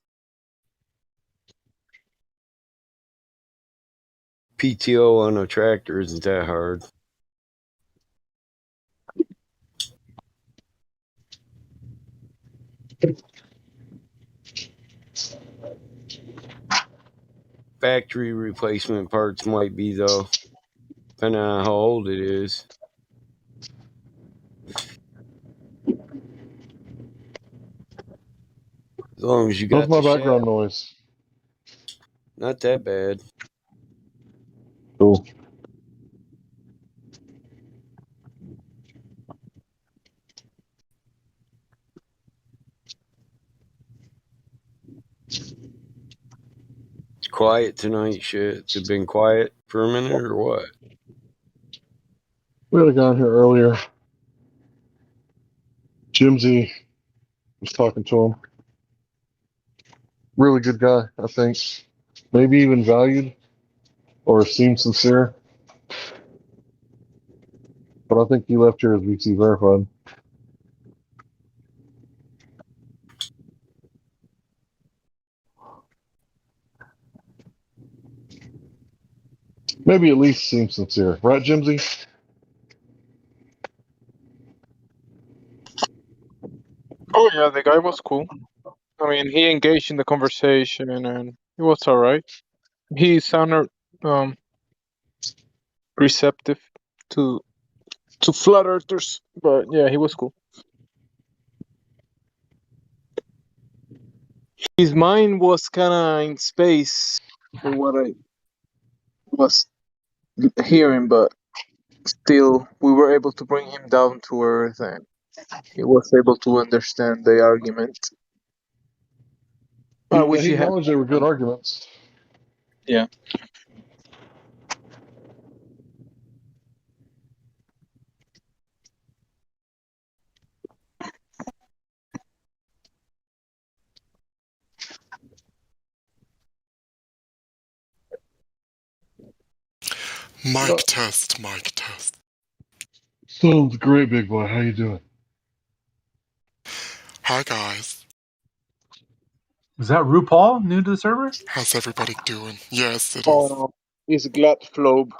PTO on a tractor isn't that hard. Factory replacement parts might be, though, depending on how old it is. As long as you What's got my the background shaft, noise? not that bad. Cool. It's quiet tonight, shit. It's been quiet for a minute or what? We had a guy in here earlier. Jimsy was talking to him. Really good guy, I think. Maybe even valued or seemed sincere. But I think he left here as VC verified. Maybe at least seemed sincere. Right, Jimsy? Oh yeah, the guy was cool. I mean, he engaged in the conversation and it was all right. He sounded receptive to flat earthers, but yeah, he was cool. His mind was kind of in space for what I was hearing, but still, we were able to bring him down to earth, and he was able to understand the argument. I Yeah, wish he he had acknowledged they were more good time. arguments. Yeah. Uh, Mic test, mic test. Sounds great, big boy. How you doing? Hi guys. Is that RuPaul new to the server? How's everybody doing? Yes, it is. Oh no, it's Gladflobe.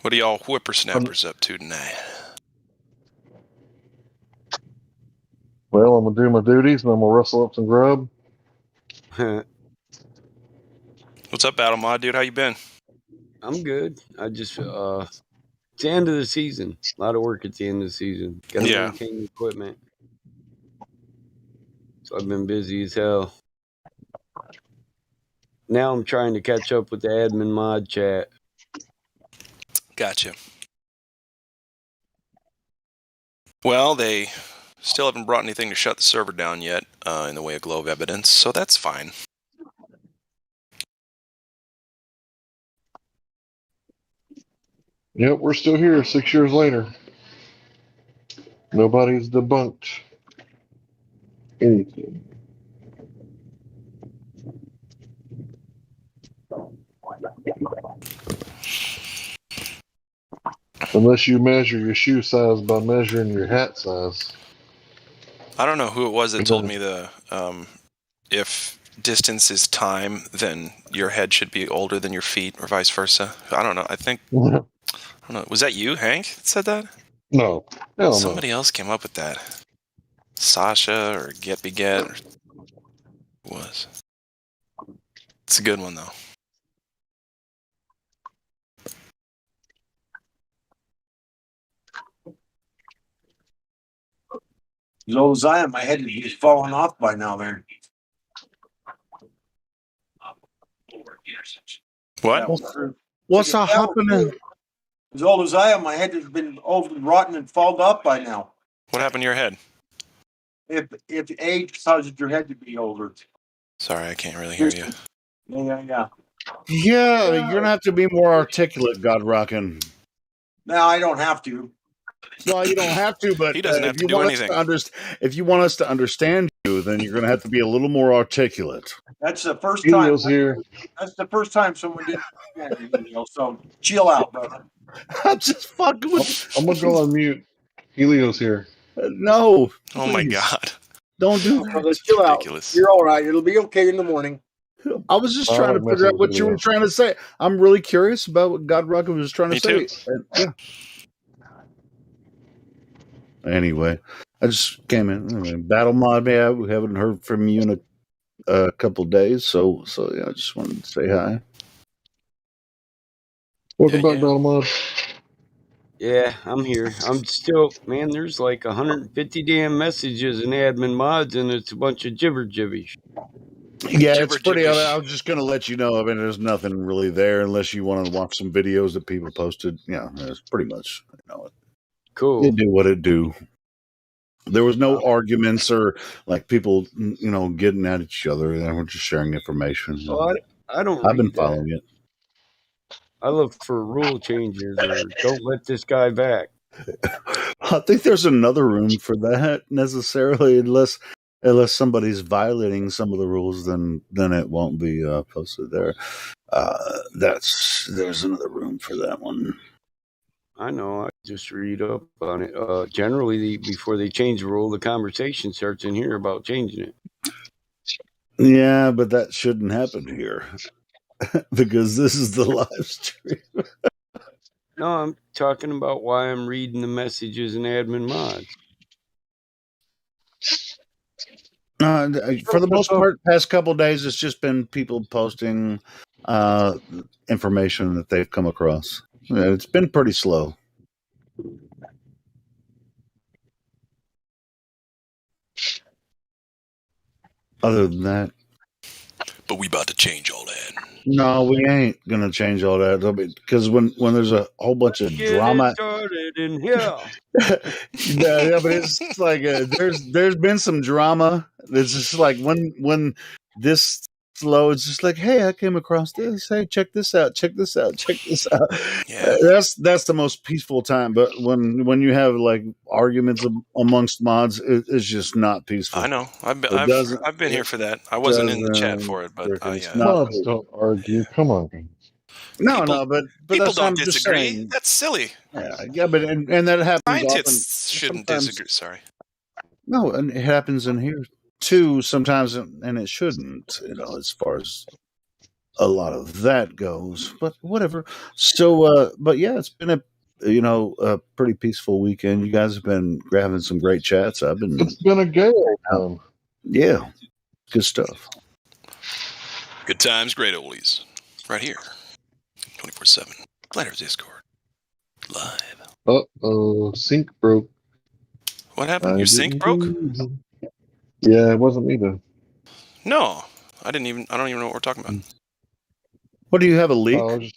What are y'all whippersnappers up to tonight? Well, I'm gonna do my duties, and then we'll rustle up some grub. What's up, Battle Mod, dude? How you been? I'm good. I just it's the end of the season. A lot of work at the end of the season. Got to maintain the equipment. So I've been busy as hell. Now I'm trying to catch up with the admin mod chat. Gotcha. Well, they still haven't brought anything to shut the server down yet in the way of globe evidence, so that's fine. Yep, we're still here 6 years later. Nobody's debunked anything. Unless you measure your shoe size by measuring your hat size. I don't know who it was that told me if distance is time, then your head should be older than your feet, or vice versa. I don't know. I don't know. Was that you, Hank, that said that? No. Hell Somebody else came up with that. Sasha or Get Beget. Or who was? It's a good one, though. Old Zion, my head is falling off by now, man. What? What's happening? As old as I am, my head has been old and rotten and falled off by now. What happened to your head? If age causes your head to be older. Sorry, I can't really hear you. Yeah. Yeah, you're gonna have to be more articulate, God rockin'. No, I don't have to. Well, you don't have to, but he doesn't have if to you do want anything. if you want us to understand you, then you're gonna have to be a little more articulate. That's the first time. That's the first time someone did. So chill out, brother. I'm just fucking with. I'm gonna go on mute. Helio's here. No. Oh my God. Don't do that. Brother, chill out. You're all right. It'll be okay in the morning. I was just trying to figure out what you were trying to say. I'm really curious about what God Rocket was trying to say. Yeah. Anyway, I just came in. Battle Mod, yeah, we haven't heard from you in a couple of days, so yeah, I just wanted to say hi. Welcome back, Battle Mod. Yeah, I'm here. I'm still, man, there's like 150 damn messages in admin mods, and it's a bunch of jibbish. Yeah, it's pretty. I was just going to let you know. I mean, there's nothing really there unless you want to watch some videos that people posted. Yeah, it's pretty much, cool. It do what it do. There was no arguments or like people, getting at each other. They were just sharing information. Well, I don't. I've been following it. I look for rule changes or don't let this guy back. I think there's another room for that necessarily, unless somebody's violating some of the rules, then it won't be posted there. There's another room for that one. I know. I just read up on it. Generally, before they change the rule, the conversation starts in here about changing it. Yeah, but that shouldn't happen here because this is the live stream. No, I'm talking about why I'm reading the messages in admin mods. For the most part, past couple of days, it's just been people posting information that they've come across. It's been pretty slow. Other than that. But we about to change all that. No, we ain't gonna change all that because when there's a whole bunch of drama, started in here. yeah, but it's like there's been some drama. It's just like when this slow, it's just like, hey, I came across this. Hey, check this out. Check this out. Check this out. Yeah. That's the most peaceful time. But when you have like arguments amongst mods, it's just not peaceful. I know. I've been here for that. I wasn't in the chat for it, but mods don't argue. Come on. No, but people that's don't disagree. That's silly. Yeah, but and that happens. Scientists often. shouldn't disagree. Sorry. No, and it happens in here too sometimes, and it shouldn't. As far as a lot of that goes, but whatever. So, but yeah, it's been a pretty peaceful weekend. You guys have been having some great chats. I've been, It's been a gay old time. yeah, good stuff. Good times, great oldies. Right here. 24/7. Players Discord. Live. Uh-oh, sync broke. What happened? Your sync broke? Yeah, it wasn't me though. No. I don't even know what we're talking about. What, do you have a leak?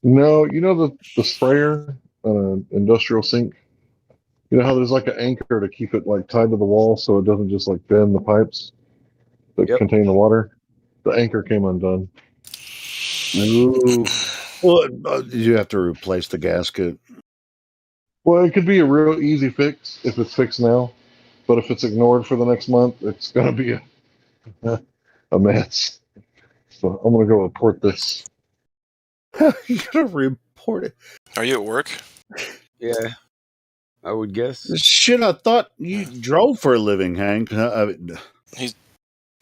No, you know the sprayer, industrial sink. You know how there's like an anchor to keep it like tied to the wall so it doesn't just like bend the pipes that contain the water. The anchor came undone. Ooh. Well, you have to replace the gasket. Well, it could be a real easy fix if it's fixed now, but if it's ignored for the next month, it's gonna be a mess. So I'm gonna go report this. You gotta report it. Are you at work? Yeah, I would guess. Shit, I thought you drove for a living, Hank.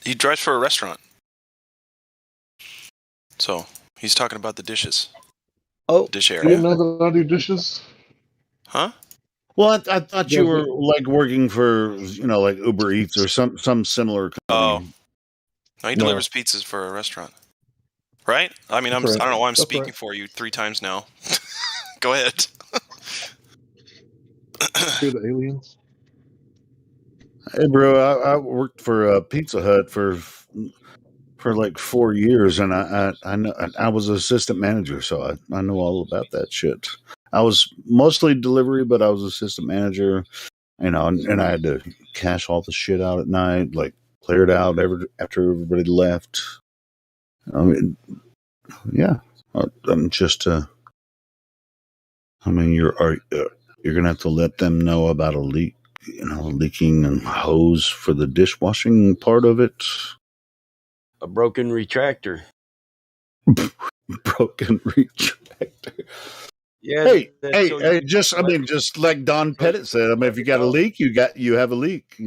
He drives for a restaurant. So he's talking about the dishes. Oh, dish You area. didn't know that I do dishes? Huh? Well, I thought you were like working for, like Uber Eats or some similar company. Oh, no, he delivers pizzas for a restaurant, right? I mean, That's right. I don't know why I'm That's speaking right. for you 3 times now. Go ahead. Hear the aliens? Hey, bro, I worked for Pizza Hut for like 4 years, and I know I was assistant manager, so I know all about that shit. I was mostly delivery, but I was assistant manager, and I had to cash all the shit out at night, like clear it out after everybody left. I mean, yeah, I'm just. I mean, you're gonna have to let them know about a leak, leaking and hose for the dishwashing part of it. A broken retractor. Broken retractor. Yeah. Hey, just like Don Pettit said, I mean, if you got a leak, you have a leak,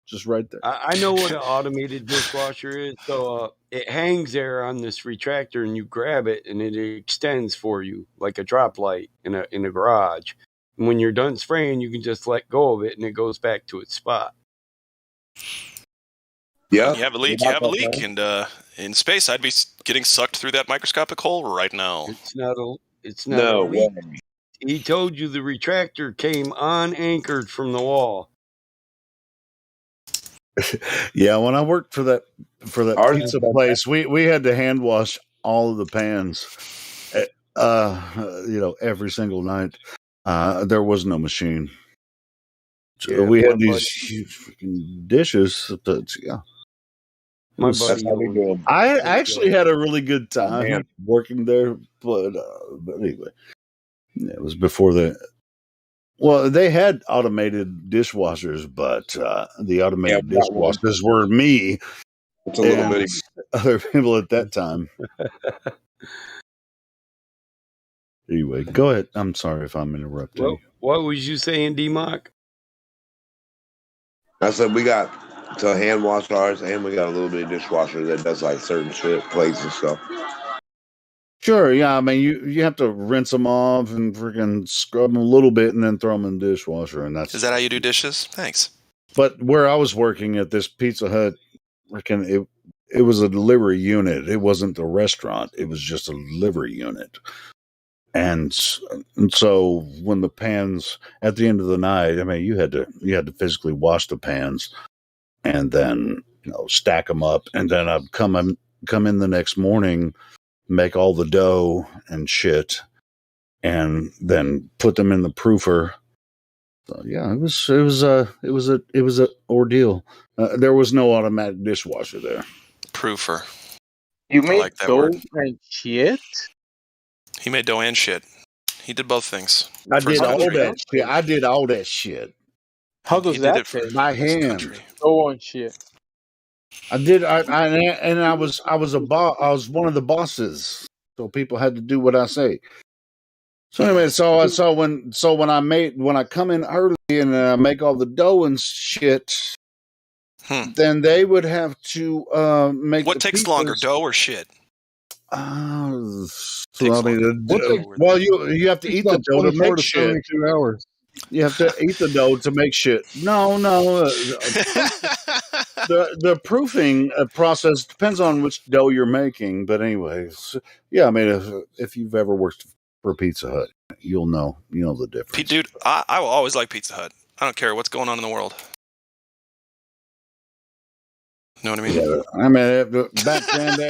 just right there. I know what an automated dishwasher is. So it hangs there on this retractor, and you grab it, and it extends for you like a drop light in a garage. And when you're done spraying, you can just let go of it, and it goes back to its spot. Yeah, you have a leak. And in space, I'd be getting sucked through that microscopic hole right now. It's not a leak. way. He told you the retractor came unanchored from the wall. Yeah, when I worked for that pizza place, we had to hand wash all of the pans, every single night. There was no machine. Yeah, we had these huge freaking dishes. Yeah. My buddy. I actually had a really good time working there, but anyway, it was before well, they had automated dishwashers, but the automated dishwashers were me It's a little and bitty. other people at that time. Anyway, go ahead. I'm sorry if I'm interrupting. Well, what was you saying, D-Mock? I said we got to hand wash ours, and we got a little bitty dishwasher that does like certain shit, plates and stuff. Sure, yeah. I mean, you have to rinse them off and freaking scrub them a little bit, and then throw them in the dishwasher. And Is that how you do dishes? Thanks. But where I was working at this Pizza Hut, freaking it was a delivery unit. It wasn't the restaurant. It was just a delivery unit. And so when the pans at the end of the night, I mean, you had to physically wash the pans, and then stack them up, and then I'd come in the next morning, make all the dough and shit, and then put them in the proofer. So yeah, it was a ordeal. There was no automatic dishwasher there. Proofer. You made like that dough word. and shit? He made dough and shit. He did both things. I did all that shit. How does He did that it for taste? By his hand. country. Dough and shit. I did. I was one of the bosses, so people had to do what I say. So anyway, so when I come in early and make all the dough and shit, then they would have to make what takes longer, dough or shit? You have to eat the about dough to 24 make to shit. 72 hours. You have to eat the dough to make shit. No. The proofing process depends on which dough you're making. But anyways, yeah, I mean, if you've ever worked for Pizza Hut, you'll know the difference. Dude, I will always like Pizza Hut. I don't care what's going on in the world. You know what I mean? Yeah, I mean, back then they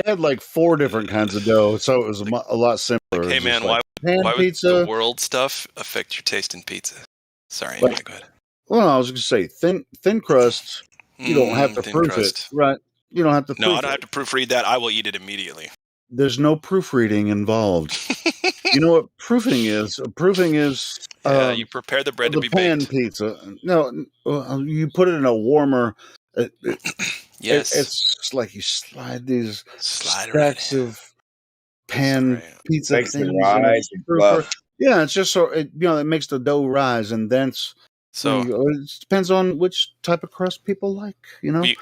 had like 4 different kinds of dough, so it was a lot simpler. Like, hey man, why would the world stuff affect your taste in pizza? Sorry, anyway, go ahead. Well, I was going to say thin crust. You don't have to proof it, right? You don't have to. No, I don't have to proofread that. I will eat it immediately. There's no proofreading involved. You know what proofing is? Proofing is you prepare the bread to be pan baked. Pizza. No, you put it in a warmer. Yes, it's like you slide these stacks of pan pizza makes things. it rise and fluff. Yeah, it's just so it makes the dough rise, and then it depends on which type of crust people like. We you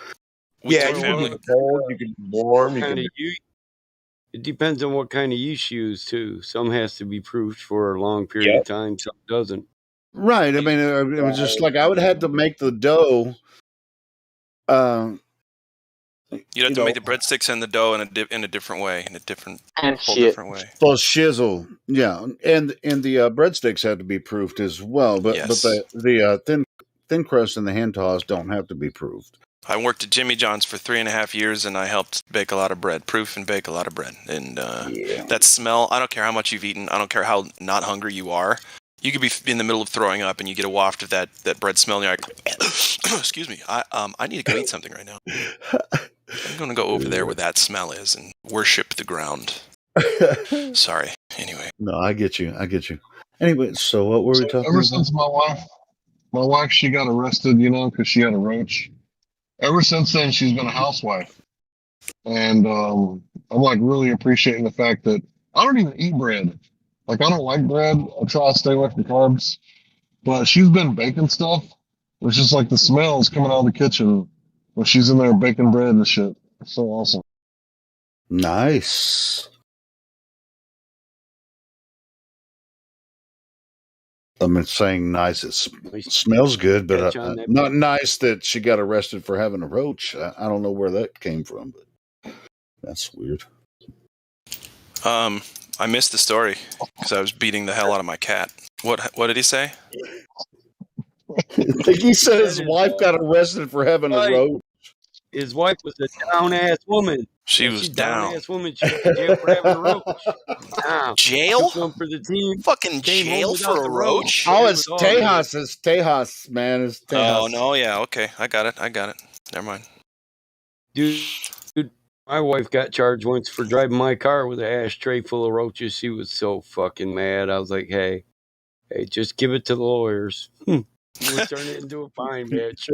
can cold, you can warm, it depends on what kind of yeast you use too. Some has to be proofed for a long period of time, some doesn't. Right. I mean, it was just like I would have to make the dough. You'd have to make the breadsticks and the dough in a different way, different way. Well, shizzle, yeah, and the breadsticks had to be proofed as well. But the thin crust and the hand toss don't have to be proofed. I worked at Jimmy John's for 3.5 years, and I helped bake a lot of bread, proof and bake a lot of bread. And that smell, I don't care how much you've eaten, I don't care how not hungry you are. You could be in the middle of throwing up, and you get a waft of that bread smell, and you're like, excuse me, I need to go eat something right now. I'm going to go over there where that smell is and worship the ground. Sorry. Anyway. No, I get you. Anyway, so what were we talking about? Ever since my wife, she got arrested, because she had a roach. Ever since then, she's been a housewife. And I'm like really appreciating the fact that I don't even eat bread. Like, I don't like bread. I try to stay away from carbs. But she's been baking stuff. It's just like the smells coming out of the kitchen when she's in there baking bread and shit. It's so awesome. Nice. I'm saying nice. It smells good, but not nice that she got arrested for having a roach. I don't know where that came from, but that's weird. I missed the story because I was beating the hell out of my cat. What did he say? I think he said his wife got arrested for having a roach. His wife was a down-ass woman. She was down. Down-ass woman. She went to jail for having a roach. Jail? Took one for the team. Fucking jail for a roach? Oh, it's Tejas. It's Tejas, man. It's Tejas. Oh, no, yeah. Okay, I got it. Never mind. Dude, my wife got charged once for driving my car with an ashtray full of roaches. She was so fucking mad. I was like, hey, just give it to the lawyers. We'll turn it into a fine, bitch.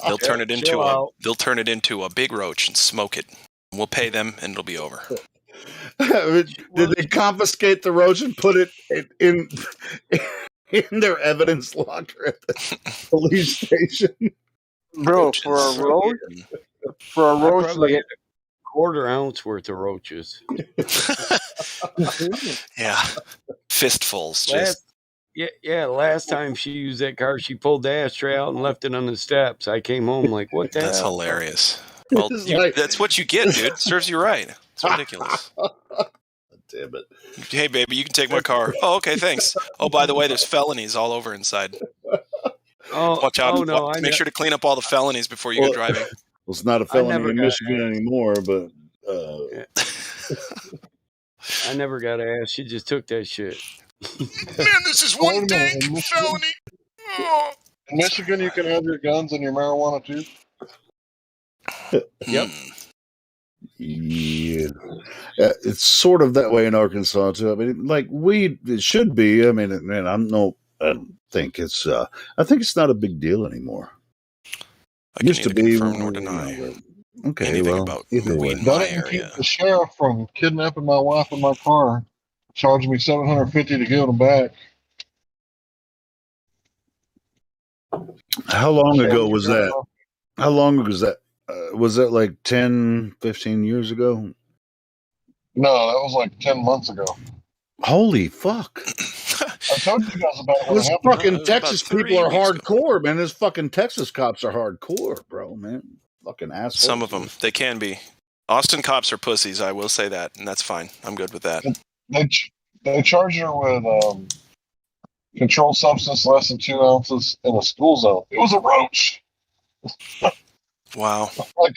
They'll turn it into a big roach and smoke it. We'll pay them, and it'll be over. Did they confiscate the roach and put it in their evidence locker at the police station? Bro, for a roach, like a quarter ounce worth of roaches. Yeah, fistfuls. Last time she used that car, she pulled the ashtray out and left it on the steps. I came home like, what the hell? That's hilarious. Well, that's what you get, dude. Serves you right. It's ridiculous. Damn it. Hey, baby, you can take my car. Oh, okay, thanks. Oh, by the way, there's felonies all over inside. Watch out. Make sure to clean up all the felonies before you go driving. Well, it's not a felony in Michigan anymore, but... I never got asked. She just took that shit. Man, this is one dank felony. Oh. In Michigan, you can have your guns and your marijuana too. Yep. Yeah. It's sort of that way in Arkansas too. I mean, like weed, it should be. I mean, man, I don't think it's. I think it's not a big deal anymore. I used to be. Confirm nor deny. Okay, well, about either way. That didn't keep the sheriff from kidnapping my wife in my car Charged me $750 to give them back. How long ago was So, that? How long was that? Was that like 10, 15 years ago? No, that was like 10 months ago. Holy fuck. I told you guys about it when it This happened. fucking was Texas about 3 people are weeks ago. hardcore, man. This fucking Texas cops are hardcore, bro, man. Fucking assholes. Some of them, they can be. Austin cops are pussies, I will say that, and that's fine. I'm good with that. They charged her with controlled substance less than 2 ounces in a school zone. It was a roach. Wow. Like,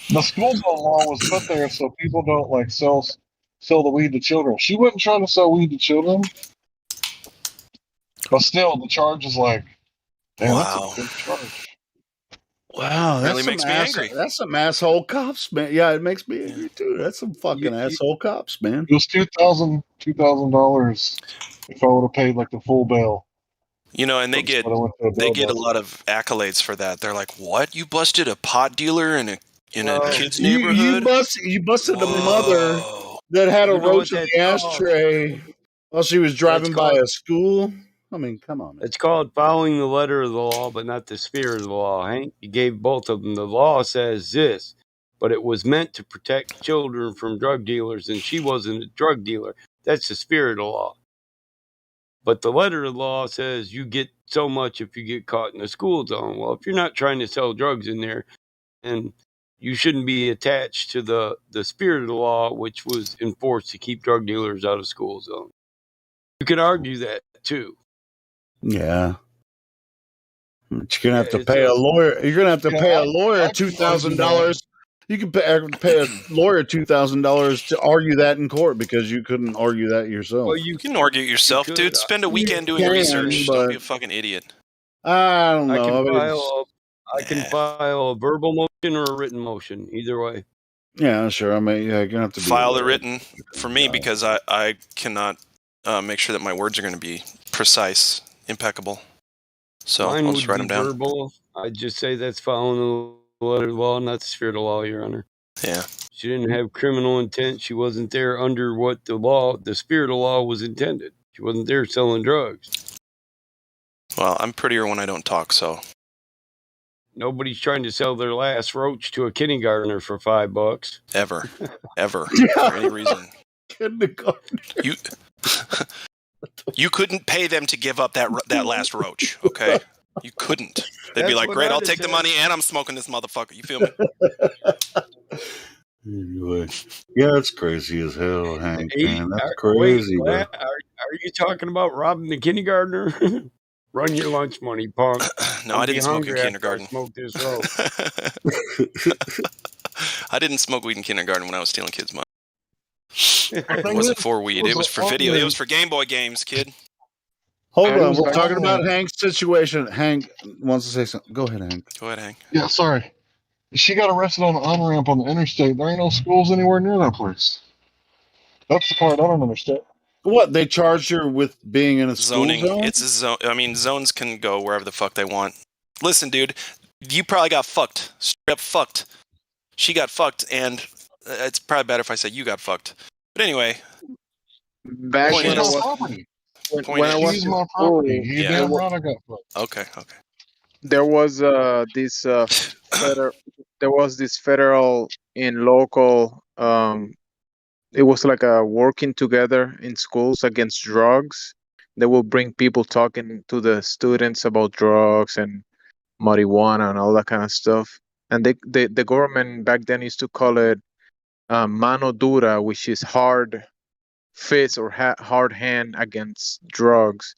the school zone law was put there so people don't like sell the weed to children. She wasn't trying to sell weed to children, but still, the charge is like, damn, that's Wow. a big charge. Wow, Really makes me angry. That's some asshole cops, man. Yeah, it makes me angry too. That's some fucking asshole cops, man. It was $2,000 if I would have paid like the full bail. You know, and they get a lot of accolades for that. They're like, "What? You busted a pot dealer in a kid's neighborhood? You busted a mother that had a roach in the ashtray while she was driving by a school." I mean, come on, man. It's called following the letter of the law, but not the spirit of the law, Hank. You gave both of them. The law says this, but it was meant to protect children from drug dealers, and she wasn't a drug dealer. That's the spirit of the law. But the letter of the law says you get so much if you get caught in a school zone. Well, if you're not trying to sell drugs in there, and you shouldn't be attached to the spirit of the law, which was enforced to keep drug dealers out of school zone. You could argue that too. Yeah. But you're gonna have to pay a lawyer. You're gonna have to pay a lawyer $2,000. You can pay a lawyer $2,000 to argue that in court because you couldn't argue that yourself. Well, you can argue it yourself, dude. Spend a weekend doing research. Don't be a fucking idiot. I don't know. I can file a verbal motion or a written motion, either way. Yeah, sure. I mean, yeah, you're gonna have to file the written for me because I cannot make sure that my words are going to be precise, impeccable. So Mine I'll just write them down. Verbal. I just say that's following the letter of the law, not the spirit of law, Your Honor. Yeah. She didn't have criminal intent. She wasn't there under what the spirit of law was intended. She wasn't there selling drugs. Well, I'm prettier when I don't talk, so. Nobody's trying to sell their last roach to a kindergartner for $5. Ever. For any reason. Kindergartner. You couldn't pay them to give up that last roach, okay? You couldn't. They'd be like, great, I'll take the money and I'm smoking this motherfucker. You feel me? Anyway, yeah, it's crazy as hell, Hank. Man, that's crazy, bro. Are you talking about robbing the kindergartner? Run your lunch money, punk. No, I didn't smoke in kindergarten. Smoke this roach. I didn't smoke weed in kindergarten when I was stealing kids' money. It wasn't for weed. It was for video. It was for Game Boy games, kid. Hold on. We're talking about Hank's situation. Hank wants to say something. Go ahead, Hank. Go ahead, Hank. Yeah, sorry. She got arrested on the on-ramp on the interstate. There ain't no schools anywhere near that place. That's the part I don't understand. What, they charged her with being in a zoning school zone? It's a zone. I mean, zones can go wherever the fuck they want. Listen, dude, you probably got fucked. Straight up fucked. She got fucked, and it's probably better if I say you got fucked. But anyway, back when I was in school, Okay. There was this federal and local. It was like a working together in schools against drugs. They will bring people talking to the students about drugs and marijuana and all that kind of stuff. And the government back then used to call it mano dura, which is hard fist or hard hand against drugs.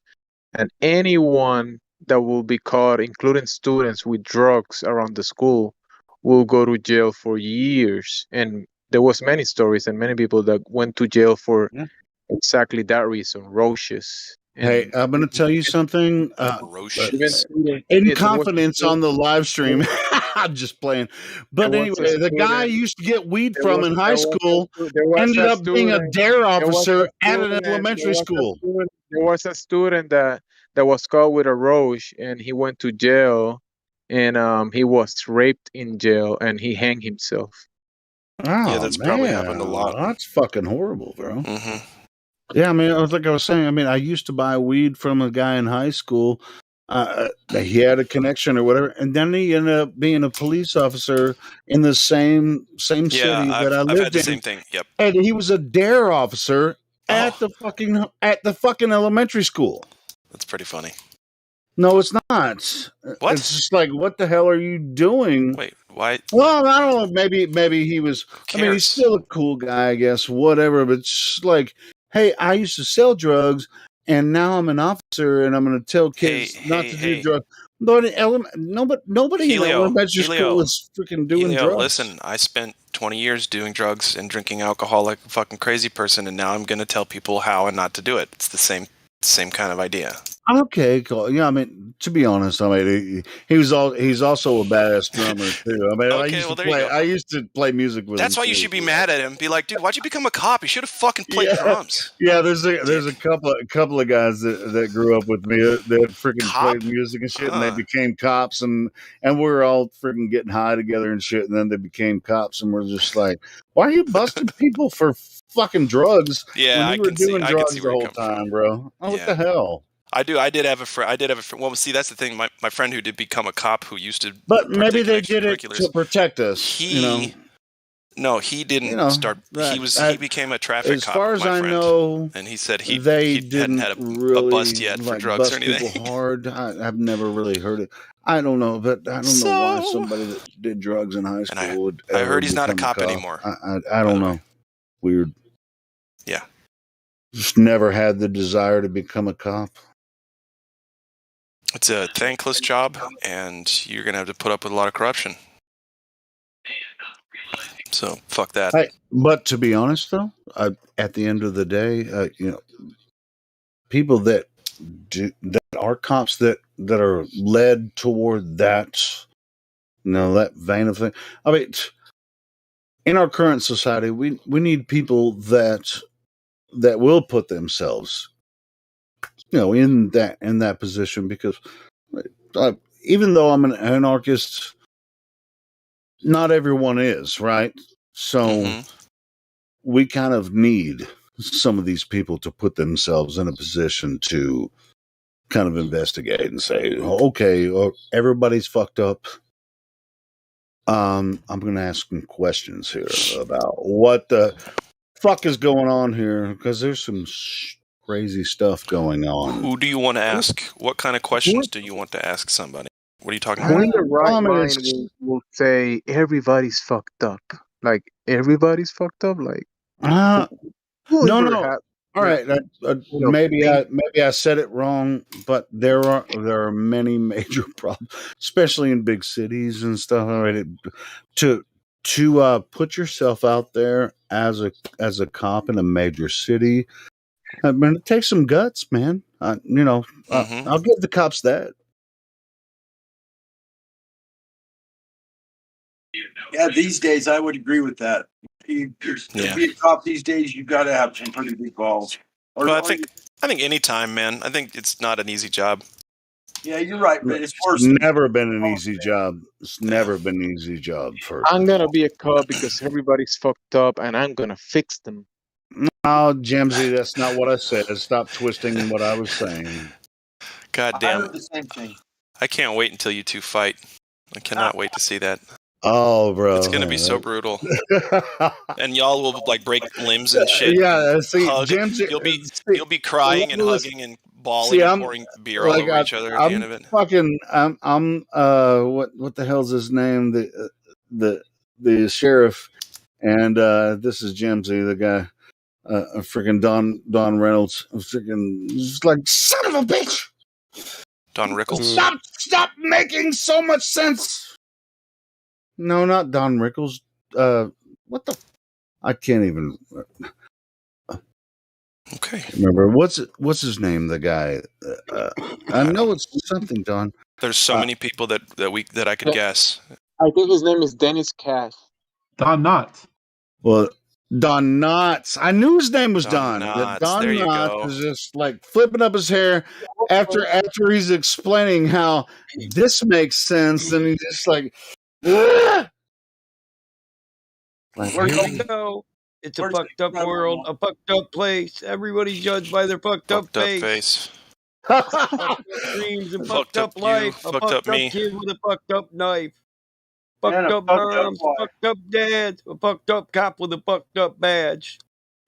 And anyone that will be caught, including students with drugs around the school, will go to jail for years. And there was many stories and many people that went to jail for exactly that reason, roaches. Hey, I'm going to tell you something. In confidence on the live stream. I'm just playing. But anyway, the guy I used to get weed from in high school ended up being a DARE officer at an elementary school. There was a student that was caught with a roach, and he went to jail, and he was raped in jail, and he hanged himself. Oh, yeah, that's man. probably happened a lot. That's fucking horrible, bro. Mm-hmm. Yeah, I mean, like I was saying, I mean, I used to buy weed from a guy in high school. He had a connection or whatever, and then he ended up being a police officer in the same Yeah, city that I I've had lived the in, same thing. Yep. and he was a dare officer at Oh, the fucking elementary school. that's pretty funny. No, it's not. What? It's just like, what the hell are you doing? Wait, why? Well, I don't know. Maybe he was. Who I mean, he's cares? still a cool guy, I guess. Whatever. But it's like, hey, I used to sell drugs, and now I'm an officer, and I'm going to tell kids not to do drugs. Nobody in elementary school is freaking doing drugs. Listen, I spent 20 years doing drugs and drinking alcohol like a fucking crazy person, and now I'm going to tell people how and not to do it. It's the same kind of idea. Okay, cool. Yeah, I mean, to be honest, I mean, he's also a badass drummer too. I mean, Okay, I used to play music with him. That's why you should be mad at him. Be like, dude, why'd you become a cop? You should have fucking played drums. Yeah, there's a couple of guys that grew up with me that freaking played music and shit, and they became cops, and we were all freaking getting high together and shit, and then they became cops, and we're just like, why are you busting people for fucking drugs? Yeah, when you were doing drugs the whole time, bro. Oh, what the hell? I did have a friend. Well, see, that's the thing. My friend who did become a cop, who used to. But maybe they did it to protect us. No, he didn't start. He became a traffic cop. As far as I know, and he said he hadn't had really a bust yet for drugs or anything. People hard. I've never really heard it. I don't know, but I don't know why somebody that did drugs in high school would. I heard he's not a cop anymore. I don't know. Weird. Yeah. Just never had the desire to become a cop. It's a thankless job, and you're going to have to put up with a lot of corruption. So, fuck that. But to be honest, though, at the end of the day, people that are cops that are led toward that, that vein of thing. I mean, in our current society, we need people that will put themselves in that position, because even though I'm an anarchist, not everyone is, right? So we kind of need some of these people to put themselves in a position to kind of investigate and say, okay, everybody's fucked up. I'm going to ask some questions here about what the fuck is going on here, because there's some crazy stuff going on. Who do you want to ask? What kind of questions do you want to ask somebody? What are you talking about? Who in the right mind will say everybody's fucked up? Like, everybody's fucked up? Like, no. All right, maybe I said it wrong, but there are many major problems, especially in big cities and stuff. All right, to put yourself out there as a cop in a major city, I mean, it takes some guts, man. I'll give the cops that. Yeah, these days I would agree with that. To be a cop these days, you got to have some pretty big balls. I think any time, man. I think it's not an easy job. Yeah, you're right, but it's worse. It's never been an easy job. It's never been an easy job. I'm gonna be a cop because everybody's fucked up, and I'm gonna fix them. No, Jamesy, that's not what I said. Stop twisting what I was saying. God damn. I heard the same thing. I can't wait until you two fight. I cannot wait to see that. Oh, bro, it's gonna be so brutal, and y'all will like break limbs and shit. Yeah, see, Jamesy, you'll be crying and hugging and bawling and pouring beer all over each other at the end of it. I'm what the hell's his name? The sheriff, and this is Jamesy, the guy, freaking Don Reynolds, freaking just like son of a bitch. Don Rickles. Stop making so much sense. No, not Don Rickles. What the? I can't even. Okay. Remember what's his name? The guy. I know it's something, Don. There's so many people that I could guess. I think his name is Dennis Cash. Don Knotts. Well, Don Knotts. I knew his name was Don. Knotts. Don there you Knotts go. is just like flipping up his hair after he's explaining how this makes sense, and he's just like. Where you go? It's a fucked up world, a fucked up place. Everybody's judged by their fucked up face. Fucked up dreams and fucked up life. A fucked up me. kid with a fucked up knife. Fucked up moms, fucked up dads, a fucked up cop with a fucked up badge.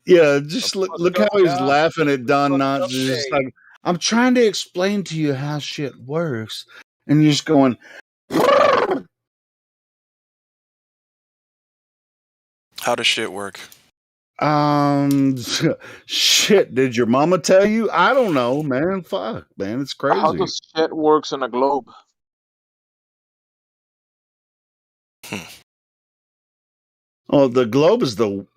Yeah, just look how he's laughing at Don Knotts. Just like, I'm trying to explain to you how shit works, and you're just going. How does shit work? Shit. Did your mama tell you? I don't know, man. Fuck, man, it's crazy. How does shit works on a globe? Oh, the globe is the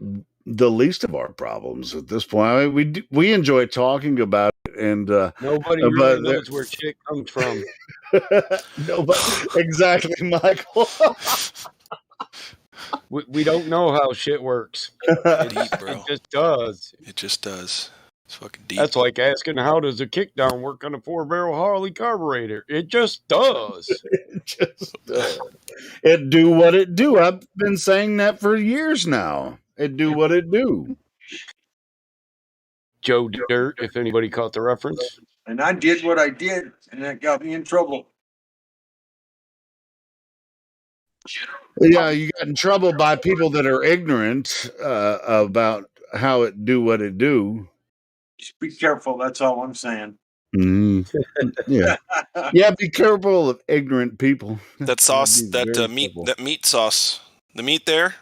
least of our problems at this point. I mean, we enjoy talking about it, and nobody really knows where shit comes from. Nobody, exactly, Michael. we don't know how shit works. Deep, bro. It just does. It just does. It's fucking deep. That's like asking how does a kickdown work on a 4-barrel Harley carburetor? It just does. It just does. It do what it do. I've been saying that for years now. It do what it do. Joe Dirt, if anybody caught the reference. And I did what I did, and that got me in trouble. Yeah, you got in trouble by people that are ignorant about how it do what it do. Just be careful. That's all I'm saying. Yeah, yeah. Be careful of ignorant people. That sauce, that meat sauce, the meat there.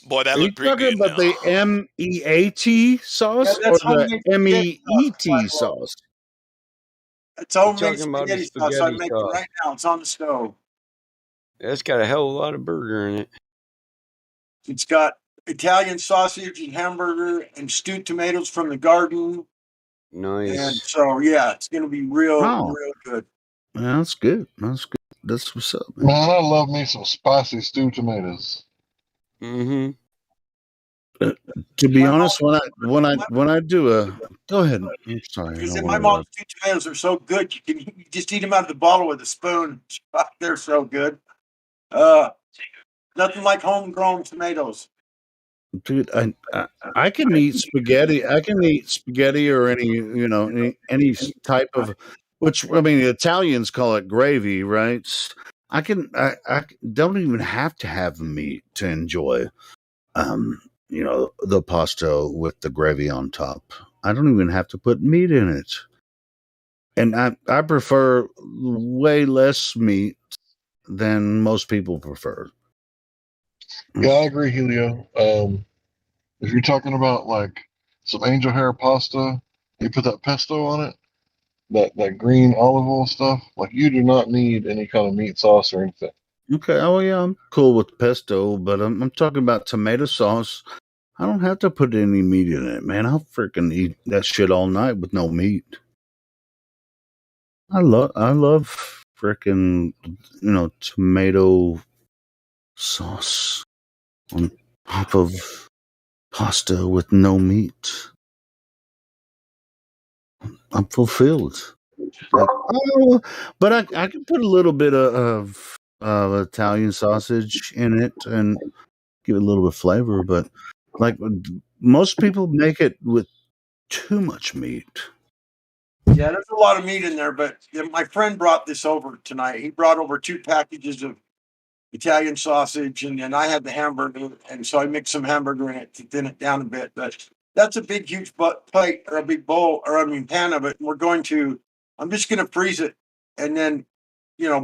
Boy, that looked pretty good. Are you talking about the MEAT sauce or the MEET sauce? It's homemade spaghetti sauce. I'm making right now. It's on the stove. It's got a hell of a lot of burger in it. It's got Italian sausage and hamburger and stewed tomatoes from the garden. Nice. And so, yeah, it's going to be real good. Yeah, that's good. That's good. That's what's up, man. Man, I love me some spicy stewed tomatoes. Mm-hmm. To be honest, when I do go ahead. I'm sorry. Because my mom's stewed tomatoes are so good, you just eat them out of the bottle with a spoon. They're so good. Nothing like homegrown tomatoes. Dude, I can eat spaghetti. I can eat spaghetti or any type of, which I mean, the Italians call it gravy, right? I don't even have to have meat to enjoy, the pasta with the gravy on top. I don't even have to put meat in it, and I prefer way less meat than most people prefer. Yeah, I agree, Helio. If you're talking about like some angel hair pasta, you put that pesto on it, that green olive oil stuff, like you do not need any kind of meat sauce or anything. Okay, oh yeah, I'm cool with pesto, but I'm talking about tomato sauce. I don't have to put any meat in it, man. I'll freaking eat that shit all night with no meat. I love freaking tomato sauce on top of pasta with no meat. I'm fulfilled. But I can put a little bit of Italian sausage in it and give it a little bit of flavor. But like most people make it with too much meat. Yeah, there's a lot of meat in there. But my friend brought this over tonight. He brought over 2 packages of Italian sausage, and then I had the hamburger, and so I mixed some hamburger in it to thin it down a bit. But that's a big, huge plate or a big bowl, or I mean pan of it. And I'm just going to freeze it, and then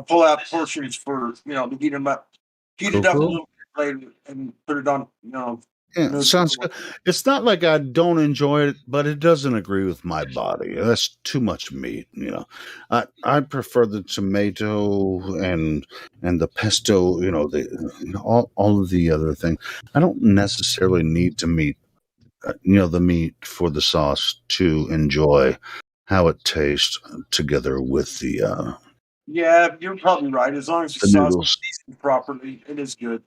pull out portions for to heat them up, heat it up a little bit later, and put it on. Yeah, sounds good. It's not like I don't enjoy it, but it doesn't agree with my body. That's too much meat, I prefer the tomato and the pesto, all of the other things. I don't necessarily need to the meat for the sauce to enjoy how it tastes together with the Yeah, you're probably right. As long as the sauce is seasoned properly, it is good.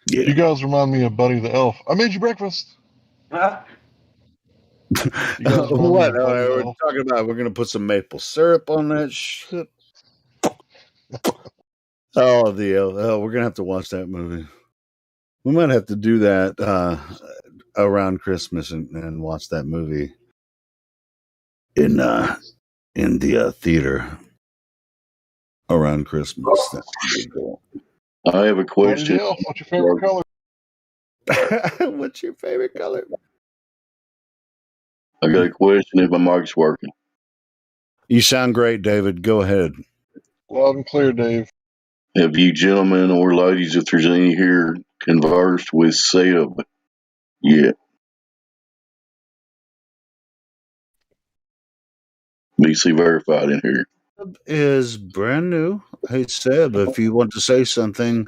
Yeah. You guys remind me of Buddy the Elf. I made you breakfast. Huh? What? We're talking about we're going to put some maple syrup on that shit. We're going to have to watch that movie. We might have to do that around Christmas and watch that movie in the theater around Christmas. That would be cool. I have a question. What's your favorite color? What's your favorite color? I got a question if my mic's working. You sound great, David. Go ahead. Loud and clear, Dave. Have you gentlemen or ladies, if there's any here, conversed with Seb yet? BC verified in here. Is brand new. Hey, Seb, if you want to say something,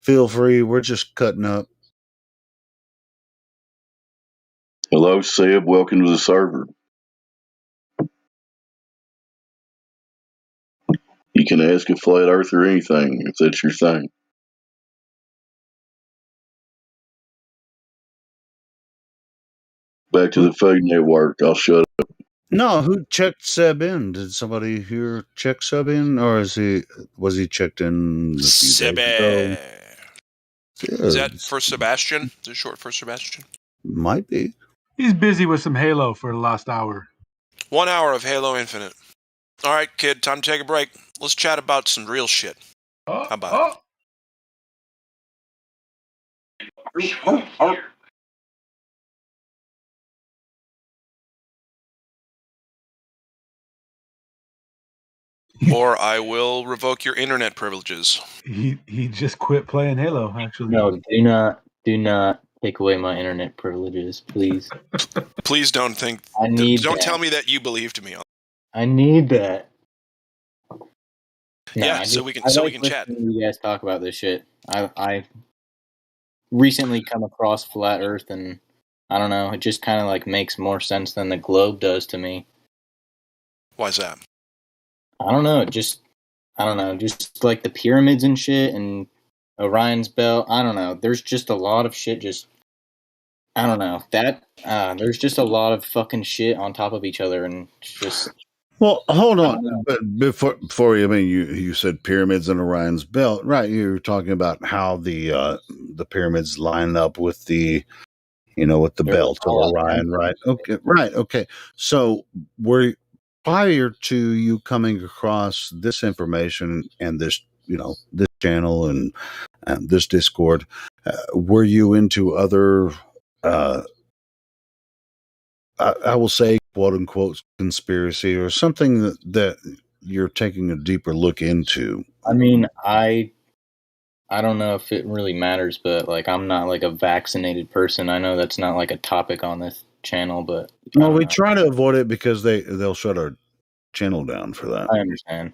feel free. We're just cutting up. Hello, Seb. Welcome to the server. You can ask a flat earth or anything if that's your thing. Back to the Food Network. I'll shut up. No, who checked Seb in? Did somebody here check Seb in, or was he checked in a few days ago? Is that for Sebastian? Is it short for Sebastian? Might be. He's busy with some Halo for the last hour. 1 hour of Halo Infinite. All right, kid, time to take a break. Let's chat about some real shit. How about it? Or I will revoke your internet privileges. He just quit playing Halo, actually. No, do not take away my internet privileges, please. Please don't think. I need. Don't that. tell me that you believed me. I need that. No, yeah, so we can chat. You guys talk about this shit. I've recently come across flat Earth, and I don't know. It just kind of like makes more sense than the globe does to me. Why's that? I don't know. Just like the pyramids and shit, and Orion's belt. I don't know. There's just a lot of shit. I don't know that. There's just a lot of fucking shit on top of each other, and it's just. Well, hold on. But before you, I mean, you said pyramids and Orion's belt, right? You're talking about how the pyramids line up with the, with the belt of Orion, right? Okay, right. Okay. So prior to you coming across this information and this, this channel and this Discord, were you into other? I will say, quote unquote, conspiracy or something that you're taking a deeper look into. I mean, I don't know if it really matters, but like, I'm not like a vaccinated person. I know that's not like a topic on this channel, but well, we try to avoid it because they'll shut our channel down for that. I understand.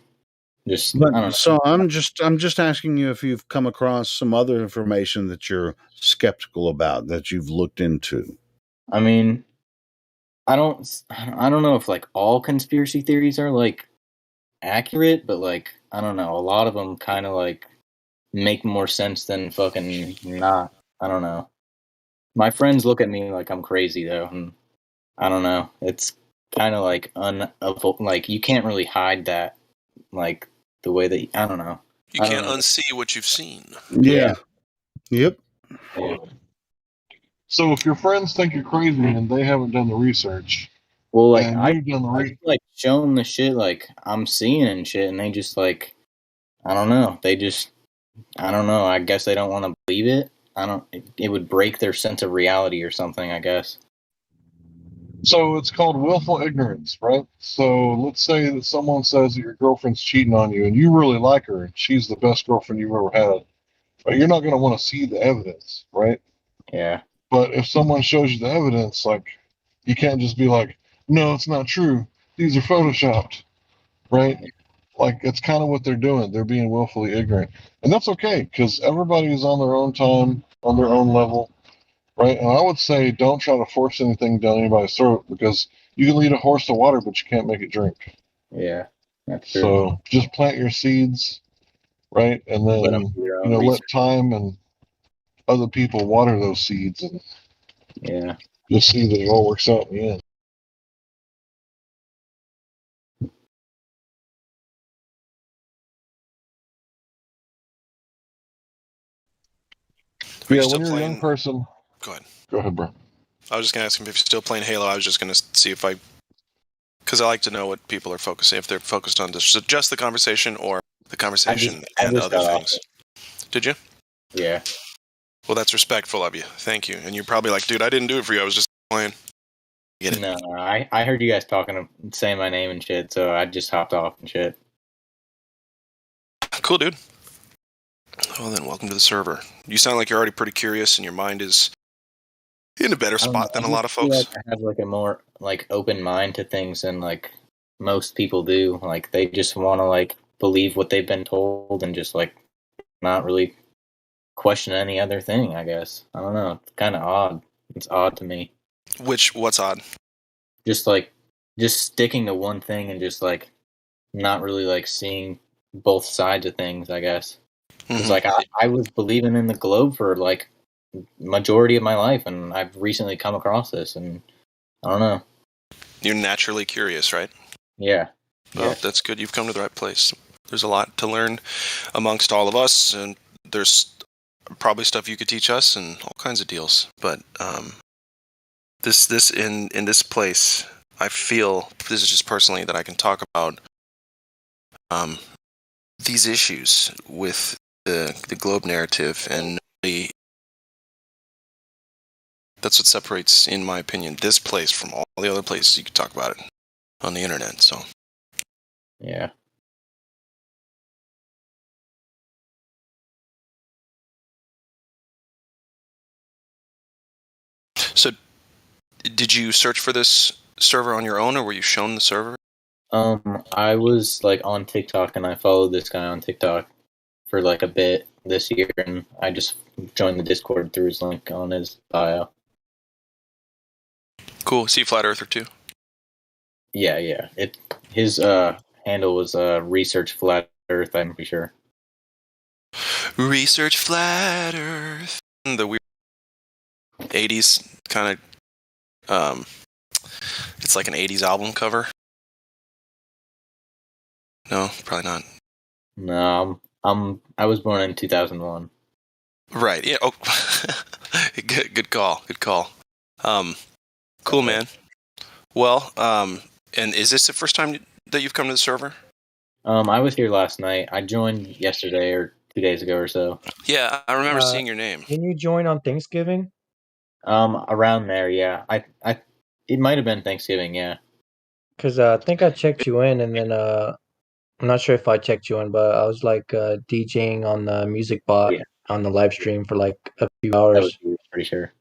I don't know. So I'm just asking you if you've come across some other information that you're skeptical about that you've looked into. I mean, I don't know if like all conspiracy theories are like accurate, but like I don't know, a lot of them kind of like make more sense than fucking not. I don't know. My friends look at me like I'm crazy though, and I don't know. It's kind of like like you can't really hide that, like the way that I don't know. You can't unsee what you've seen. Yeah. Yep. Yeah. So if your friends think you're crazy and they haven't done the research, well, like I've like shown the shit like I'm seeing and shit, and they just like I don't know. They just I don't know. I guess they don't want to believe it. It would break their sense of reality or something, I guess. So it's called willful ignorance, right? So let's say that someone says that your girlfriend's cheating on you and you really like her and she's the best girlfriend you've ever had. But you're not going to want to see the evidence, right? Yeah. But if someone shows you the evidence, like, you can't just be like, no, it's not true. These are photoshopped, right? Like, it's kind of what they're doing. They're being willfully ignorant. And that's okay, because everybody's on their own time, on their own level, right? And I would say don't try to force anything down anybody's throat, because you can lead a horse to water, but you can't make it drink. Yeah, that's true. So just plant your seeds, right? And then, let time and other people water those seeds, and yeah, you'll see that it all works out in the end. Are you Yeah, still when you're a playing? young person. Go ahead. Go ahead, bro. I was just gonna ask him if you're still playing Halo. I was just gonna see if because I like to know what people are focusing. If they're focused on just the conversation or the conversation and other got things. Did you? Yeah. Well, that's respectful of you. Thank you. And you're probably like, dude, I didn't do it for you. I was just playing. Get it? No, I heard you guys talking, saying my name and shit, so I just hopped off and shit. Cool, dude. Well, then, welcome to the server. You sound like you're already pretty curious, and your mind is in a better spot than a lot of folks. Like I have like a more like open mind to things than like most people do. Like they just want to like believe what they've been told and just like not really question any other thing. I guess I don't know. It's kind of odd. It's odd to me. What's odd? Just like just sticking to one thing and just like not really like seeing both sides of things. I guess it's like I was believing in the globe for like majority of my life, and I've recently come across this, and I don't know. You're naturally curious, right? Yeah. Well, that's good. You've come to the right place. There's a lot to learn amongst all of us, and there's probably stuff you could teach us and all kinds of deals. But this in this place, I feel this is just personally that I can talk about these issues with the globe narrative, and that's what separates, in my opinion, this place from all the other places you could talk about it on the internet. So yeah. So, did you search for this server on your own, or were you shown the server? I was like on TikTok, and I followed this guy on TikTok for like a bit this year, and I just joined the Discord through his link on his bio. Cool. See Flat Earther too? Yeah. His handle was Research Flat Earth, I'm pretty sure. Research Flat Earth. The weird 80s kind of it's like an 80s album cover. No, probably not. No, I was born in 2001. Right. Yeah. Oh, good call. Good call. Cool, man. Well, and is this the first time that you've come to the server? I was here last night. I joined yesterday or 2 days ago or so. Yeah, I remember seeing your name. Didn't you join on Thanksgiving? Around there, yeah. It might have been Thanksgiving, yeah. Because I think I checked you in, and then I'm not sure if I checked you in, but I was like DJing on the music bot on the live stream for like a few hours. That was you, pretty sure.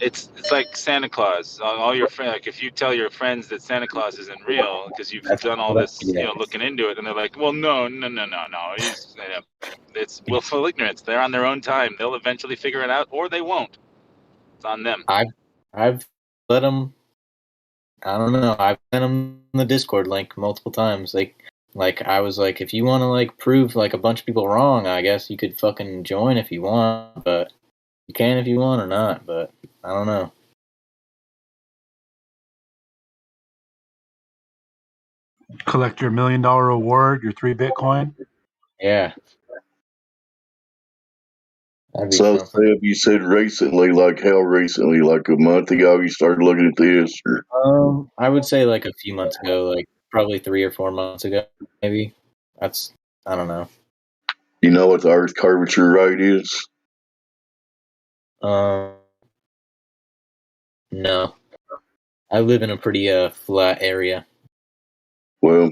It's like Santa Claus. All your friends, like if you tell your friends that Santa Claus isn't real because you've done all this, looking into it, and they're like, "Well, no, it's willful ignorance. They're on their own time. They'll eventually figure it out, or they won't. It's on them." I've let them. I don't know. I've sent them the Discord link multiple times. Like I was like, if you want to like prove like a bunch of people wrong, I guess you could fucking join if you want, but you can if you want or not. But I don't know. Collect your $1 million award, your 3 Bitcoin. Yeah. So, Seb, you said recently, like how recently? Like a month ago, you started looking at this? Or? I would say like a few months ago, like probably 3 or 4 months ago, maybe. I don't know. You know what the Earth curvature rate is? No. I live in a pretty flat area. Well,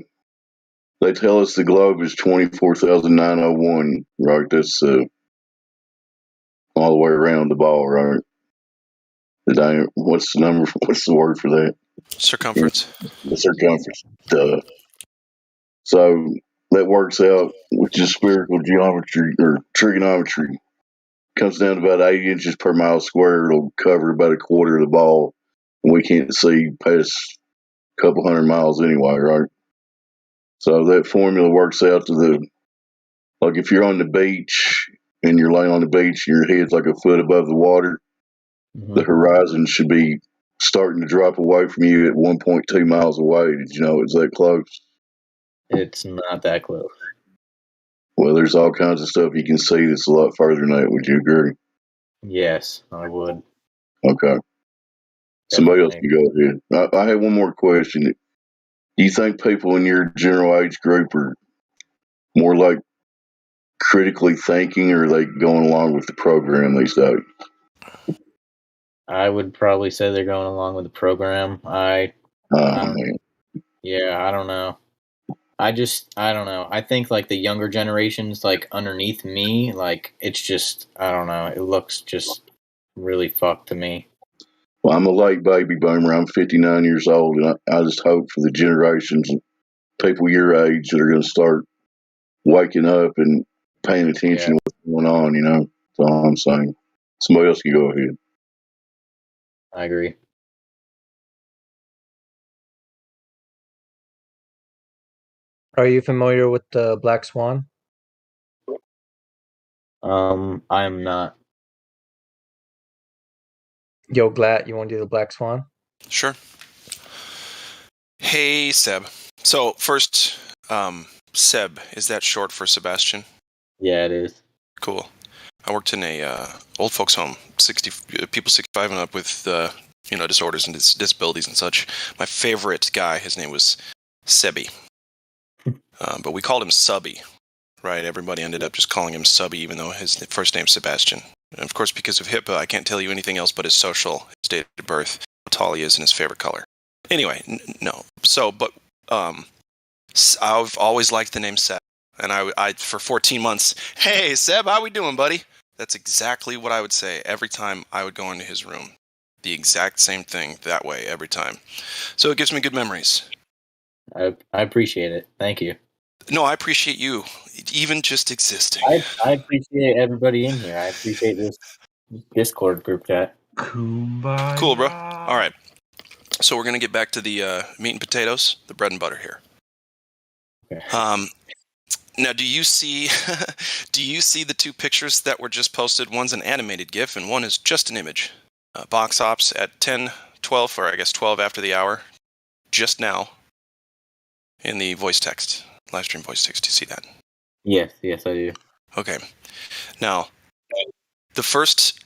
they tell us the globe is 24,901, right? That's all the way around the ball, right? What's the number? What's the word for that? Circumference. The circumference. So that works out with just spherical geometry or trigonometry. Comes down to about 8 inches per mile square. It'll cover about a quarter of the ball. And we can't see past a couple hundred miles anyway, right? So that formula works out to like if you're on the beach and you're laying on the beach and your head's like a foot above the water, the horizon should be starting to drop away from you at 1.2 miles away. Did you know it's that close? It's not that close. Well, there's all kinds of stuff you can see that's a lot farther than that. Would you agree? Yes, I would. Okay. Somebody else Definitely. can go ahead. I have one more question. Do you think people in your general age group are more like critically thinking, or are they going along with the program these days? I would probably say they're going along with the program. I don't. Man. Yeah, I don't know. I don't know. I think like the younger generations, like underneath me, like it's just, I don't know. It looks just really fucked to me. Well, I'm a late baby boomer. I'm 59 years old, and I just hope for the generations of people your age that are going to start waking up and paying attention to what's going on, That's all I'm saying. Somebody else can go ahead. I agree. Are you familiar with the Black Swan? I am not. Yo, Glat, you want to do the Black Swan? Sure. Hey, Seb. So first, Seb, is that short for Sebastian? Yeah, it is. Cool. I worked in a old folks home, people 65 and up with disorders and disabilities and such. My favorite guy, his name was Sebi, but we called him Subby. Right? Everybody ended up just calling him Subby, even though his first name's Sebastian. And of course, because of HIPAA, I can't tell you anything else but his social, his date of birth, how tall he is, and his favorite color. Anyway, no. So, but I've always liked the name Seb. And I for 14 months, hey, Seb, how we doing, buddy? That's exactly what I would say every time I would go into his room. The exact same thing that way every time. So it gives me good memories. I appreciate it. Thank you. No, I appreciate you, even just existing. I appreciate everybody in here. I appreciate this Discord group chat. Kumbaya. Cool, bro. All right. So we're going to get back to the meat and potatoes, the bread and butter here. Okay. Now, do you see the two pictures that were just posted? One's an animated GIF and one is just an image. Box Ops at 10:12, or I guess 12 after the hour, just now, in the voice text, live stream voice text. Do you see that? Yes, I do. Okay. Now, the first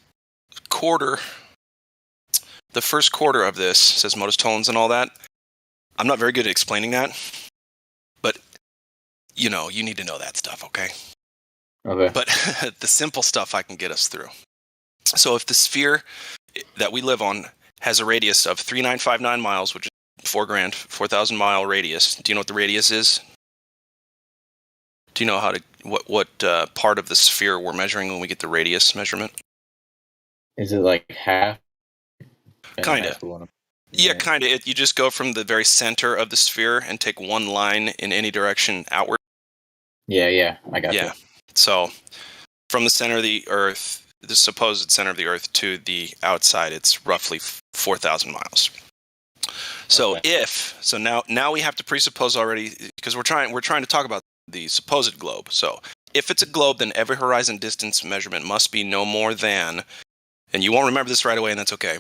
quarter of this says modus tollens and all that. I'm not very good at explaining that, but you need to know that stuff, okay? Okay. But the simple stuff I can get us through. So if the sphere that we live on has a radius of 3959 miles, which is 4,000 mile radius. Do you know what the radius is? Do you know what part of the sphere we're measuring when we get the radius measurement? Is it like half? Kinda. Yeah, kinda. You just go from the very center of the sphere and take one line in any direction outward. Yeah, I got you. So from the center of the Earth, the supposed center of the Earth, to the outside, it's roughly 4,000 miles. So now we have to presuppose already, because we're trying to talk about the supposed globe. So if it's a globe, then every horizon distance measurement must be no more than, and you won't remember this right away, and that's okay,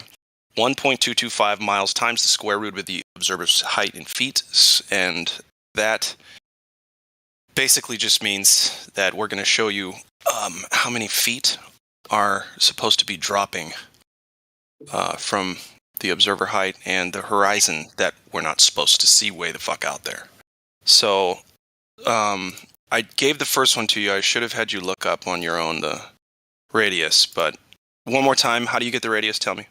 1.225 miles times the square root of the observer's height in feet, and that basically just means that we're going to show you how many feet are supposed to be dropping from the observer height and the horizon that we're not supposed to see way the fuck out there. So I gave the first one to you. I should have had you look up on your own the radius, but one more time, how do you get the radius? Tell me.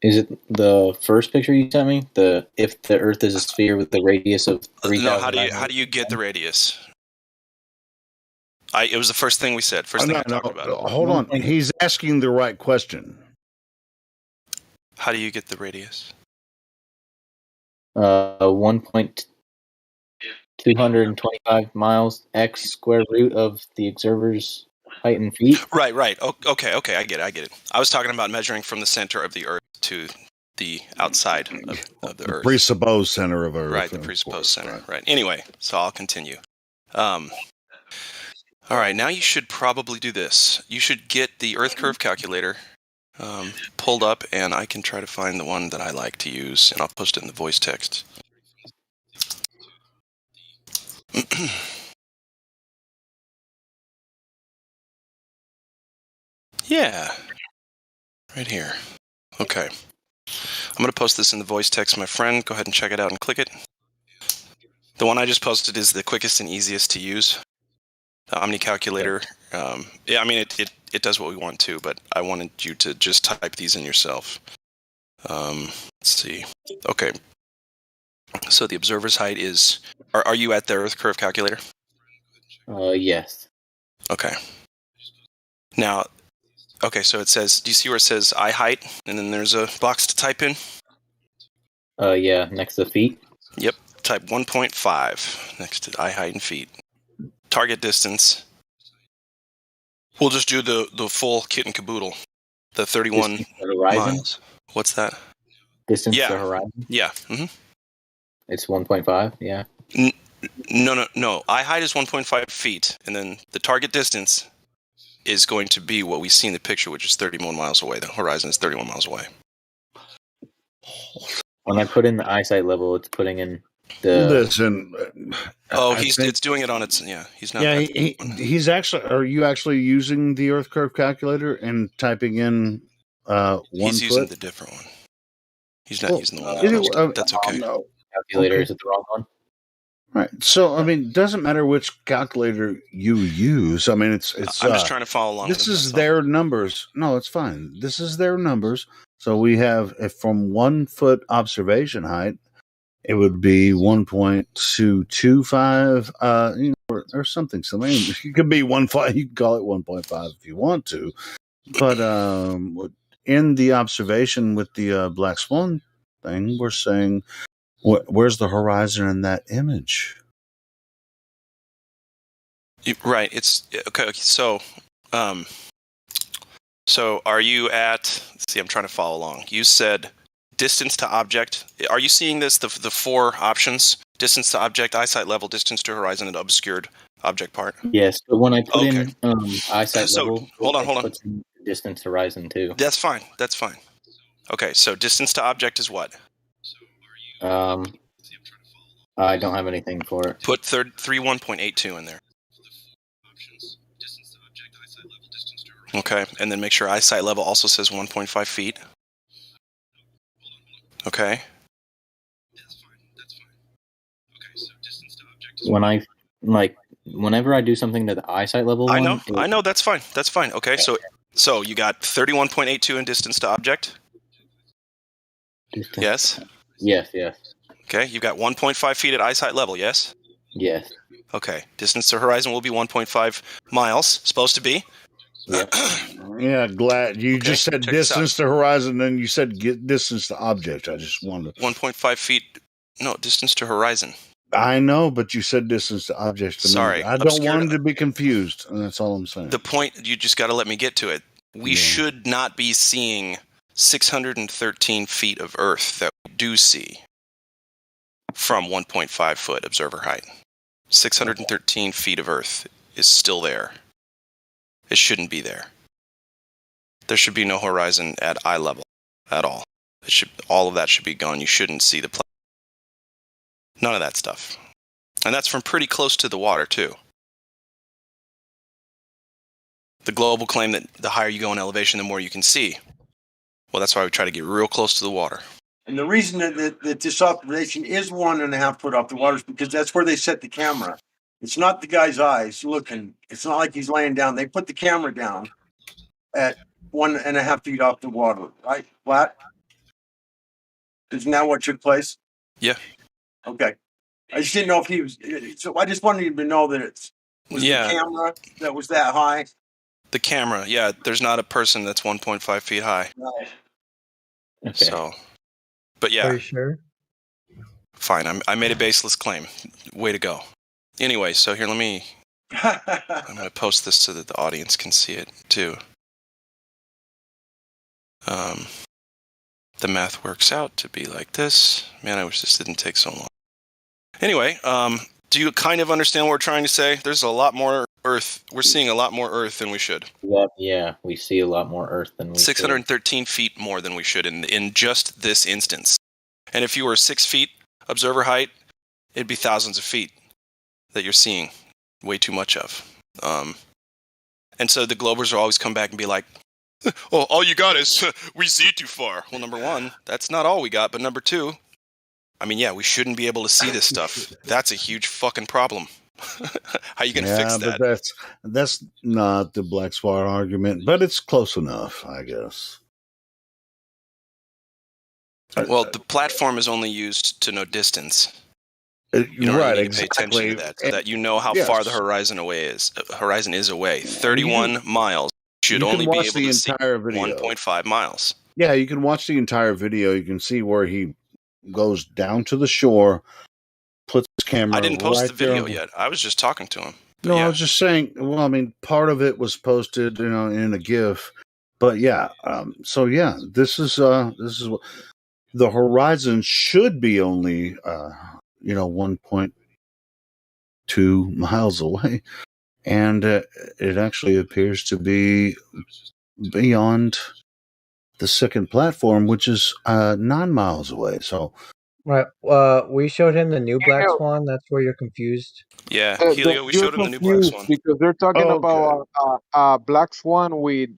Is it the first picture you sent me? If the Earth is a sphere with the radius of 3,000. No, how do you get the radius? It was the first thing we said. First thing I talked about. Hold on. He's asking the right question. How do you get the radius? 1.225 miles x square root of the observer's height in feet. Right. Okay, I get it. I was talking about measuring from the center of the Earth to the outside of the Earth. Presupposed center of Earth. Right, the presupposed center. Right. Anyway, so I'll continue. All right, now you should probably do this. You should get the Earth curve calculator pulled up, and I can try to find the one that I like to use, and I'll post it in the voice text. Yeah, right here. Okay. I'm going to post this in the voice text, my friend. Go ahead and check it out and click it. The one I just posted is the quickest and easiest to use. The Omni Calculator. Yeah, I mean, it does what we want to, but I wanted you to just type these in yourself. Let's see. Okay. So the observer's height is... Are you at the Earth Curve Calculator? Yes. Okay. Now, okay, so it says... Do you see where it says eye height? And then there's a box to type in? Yeah, next to feet. Yep. Type 1.5 next to eye height and feet. Target distance. We'll just do the full kit and caboodle. The 31 miles. What's that? Distance to horizon? Yeah. Mm-hmm. It's 1.5, yeah. No. Eye height is 1.5 feet, and then the target distance is going to be what we see in the picture, which is 31 miles away. The horizon is 31 miles away. When I put in the eyesight level, it's putting in the... Listen. It's doing it on its... Yeah, he's not... Yeah, he's actually... Are you actually using the Earth Curve Calculator and typing in 1 He's foot? using the different one. He's not using the one I posted. That's okay. Calculator, is it the wrong one? Right. So, I mean, it doesn't matter which calculator you use. I mean, it's. I'm just trying to follow along. This is their numbers. No, it's fine. This is their numbers. So we have from 1 foot observation height, it would be 1.225, or something. So I mean, it could be 1.5. You can call it 1.5 if you want to, but in the observation with the black swan thing, we're saying. Where's the horizon in that image? Right. It's okay. So are you at? Let's see, I'm trying to follow along. You said distance to object. Are you seeing this? The 4 options: distance to object, eyesight level, distance to horizon, and obscured object part. Yes, but when I put in eyesight level, hold on. Puts in distance to horizon too. That's fine. Okay, so distance to object is what? I don't have anything for it. Put 31.82 in there. Okay, and then make sure eyesight level also says 1.5 feet. Okay. Whenever I do something to the eyesight level, I know. That's fine. Okay, so you got 31.82 in distance to object. Yes. Yes. Okay, you've got 1.5 feet at eyesight level, yes? Yes. Okay, distance to horizon will be 1.5 miles, supposed to be. Yep. Yeah, glad you just said distance to horizon, then you said distance to object. I just wanted 1.5 feet. No, distance to horizon. I know, but you said distance to object. Sorry, I don't want him to be confused, and that's all I'm saying. The point, you just got to let me get to it. We should not be seeing 613 feet of Earth that we do see from 1.5 foot observer height. 613 feet of Earth is still there. It shouldn't be there. There should be no horizon at eye level at all. All of that should be gone. You shouldn't see the planet. None of that stuff. And that's from pretty close to the water, too. The global claim that the higher you go in elevation, the more you can see. Well, that's why we try to get real close to the water. And the reason that this observation is 1.5 foot off the water is because that's where they set the camera. It's not the guy's eyes looking. It's not like he's laying down. They put the camera down at 1.5 feet off the water, right? Flat? Isn't that what took place? Yeah. Okay. I just didn't know if he was. So I just wanted you to know that it's the camera that was that high. The camera, yeah. There's not a person that's 1.5 feet high. Right. Okay. So, but yeah. Are you sure? Fine. I made a baseless claim. Way to go. Anyway, so here, I'm going to post this so that the audience can see it too. The math works out to be like this. Man, I wish this didn't take so long. Anyway, do you kind of understand what we're trying to say? There's a lot more Earth. We're seeing a lot more Earth than we should. Yeah, we see a lot more Earth than we 613 feet more than we should in just this instance. And if you were 6 feet observer height, it'd be thousands of feet that you're seeing way too much of. And so the Globers will always come back and be like, "Oh, all you got is we see too far." Well, number one, that's not all we got. But number two, I mean, yeah, we shouldn't be able to see this stuff. That's a huge fucking problem. How are you going to fix that? But that's not the black swan argument, but it's close enough, I guess. Well, the platform is only used to know distance. You don't Right, really need to pay attention to that, so that you know how far the horizon is away. 31 miles. Should you can only be watch able the to see entire video. 1.5 miles. Yeah, you can watch the entire video. You can see where he goes down to the shore, puts his camera. I didn't post right the video there. yet. I was just talking to him. But No, yeah. I was just saying. Well, I mean, part of it was posted, in a GIF, but yeah. So yeah, this is what the horizon should be only 1.2 miles away, and it actually appears to be beyond the second platform, which is 9 miles away. So. Right. We showed him the new Black Swan. That's where you're confused. Yeah, Helio, we showed him the new Black Swan. Because they're talking about a black swan with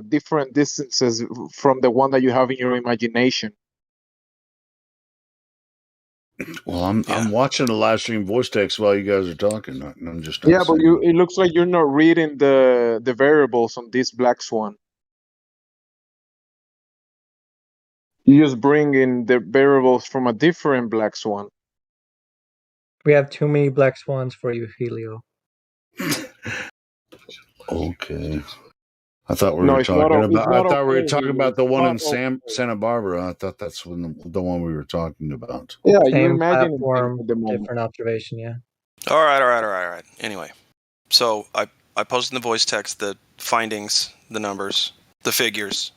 different distances from the one that you have in your imagination. Well, I'm watching the live stream voice text while you guys are talking. I'm just but it looks like you're not reading the variables on this black swan. You just bring in the variables from a different black swan. We have too many black swans for you, Helio. Okay. I thought we were talking about. I thought we were talking about the one in Santa Barbara. I thought that's the one we were talking about. Yeah, Same you imagine platform, different observation. Yeah. All right. Anyway, so I posted in the voice text the findings, the numbers, the figures.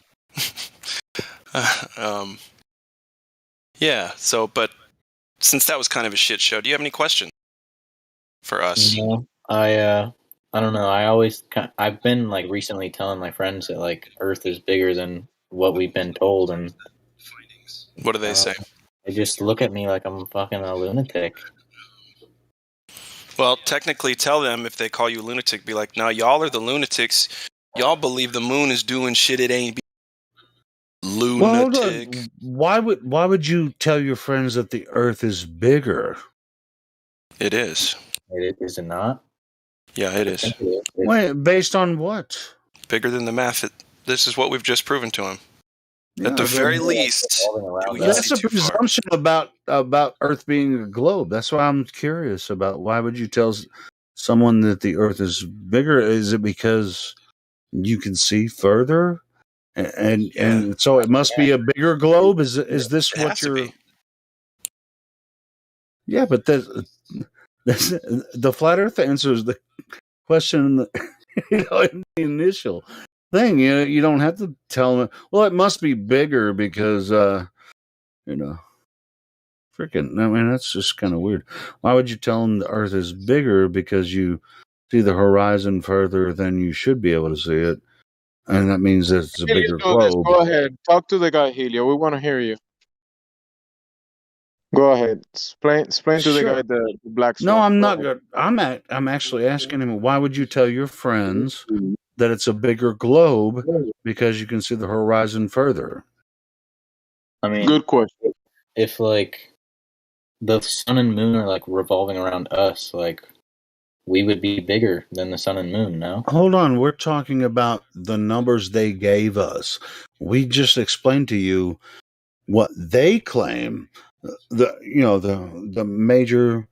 Yeah. So, but since that was kind of a shit show, do you have any questions for us? No, I don't know. I've been like recently telling my friends that like Earth is bigger than what we've been told, and what do they say? They just look at me like I'm fucking a lunatic. Well, technically, tell them if they call you a lunatic, be like, "No, y'all are the lunatics. Y'all believe the moon is doing shit it ain't." Lunatic. Well, why would you tell your friends that the Earth is bigger? It is. Is it not? Yeah, it is. Wait, based on what? Bigger than the math. This is what we've just proven to him. At the very least, that's a presumption about Earth being a globe. That's why I'm curious about. Why would you tell someone that the Earth is bigger? Is it because you can see further, and so it must be a bigger globe? Is this what you're? Yeah, but the flat Earth answers the question in the initial thing. You don't have to tell them. Well, it must be bigger because freaking. I mean, that's just kind of weird. Why would you tell them the Earth is bigger because you see the horizon further than you should be able to see it, and that means that it's a bigger globe? Go ahead, talk to the guy, Helio. We want to hear you. Go ahead. Explain to the guy the black swan. No, I'm not good. I'm actually asking him, why would you tell your friends that it's a bigger globe because you can see the horizon further? I mean, good question. If like the sun and moon are like revolving around us, like we would be bigger than the sun and moon, no? Hold on, we're talking about the numbers they gave us. We just explained to you what they claim. The major,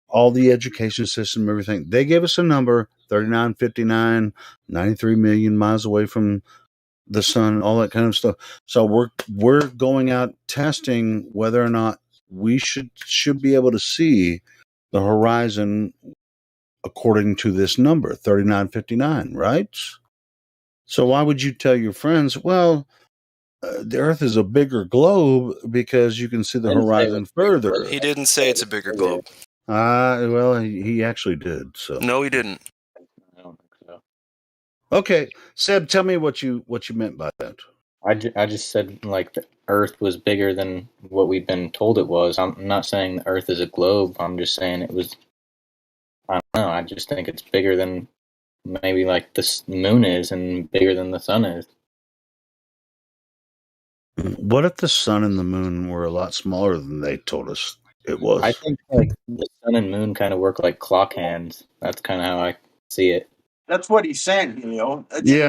all the education system, everything. They gave us a number, 3959, 93 million miles away from the sun, all that kind of stuff. So we're going out testing whether or not we should be able to see the horizon according to this number, 3959, right? So why would you tell your friends, well, the Earth is a bigger globe because you can see the horizon further? He didn't say it's a bigger globe. Well, he actually did. So no, he didn't. Okay, Seb, tell me what you meant by that. I just said like the Earth was bigger than what we've been told it was. I'm not saying the Earth is a globe. I'm just saying it was. I don't know. I just think it's bigger than maybe like the moon is, and bigger than the sun is. What if the sun and the moon were a lot smaller than they told us it was? I think like the sun and moon kind of work like clock hands. That's kind of how I see it. That's what he's saying, Helio. Yeah,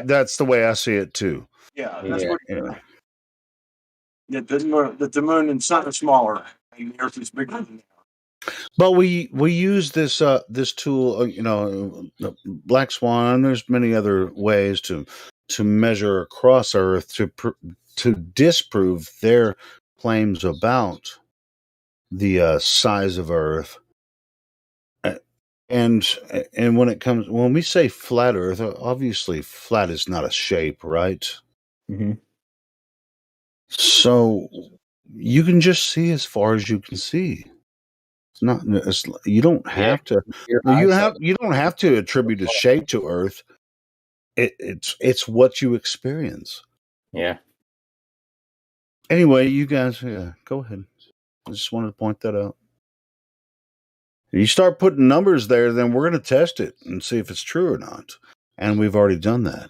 that's the way I see it too. Yeah, that's what. That the moon and sun are smaller, and the Earth is bigger than they are. But we use this this tool, Black Swan. There's many other ways to measure across Earth to disprove their claims about the size of Earth. And when we say flat Earth, obviously flat is not a shape, right? Mm-hmm. So you can just see as far as you can see. It's not. You don't have to. You don't have to attribute a shape to Earth. It's what you experience. Yeah. Anyway, you guys, go ahead. I just wanted to point that out. If you start putting numbers there, then we're going to test it and see if it's true or not. And we've already done that.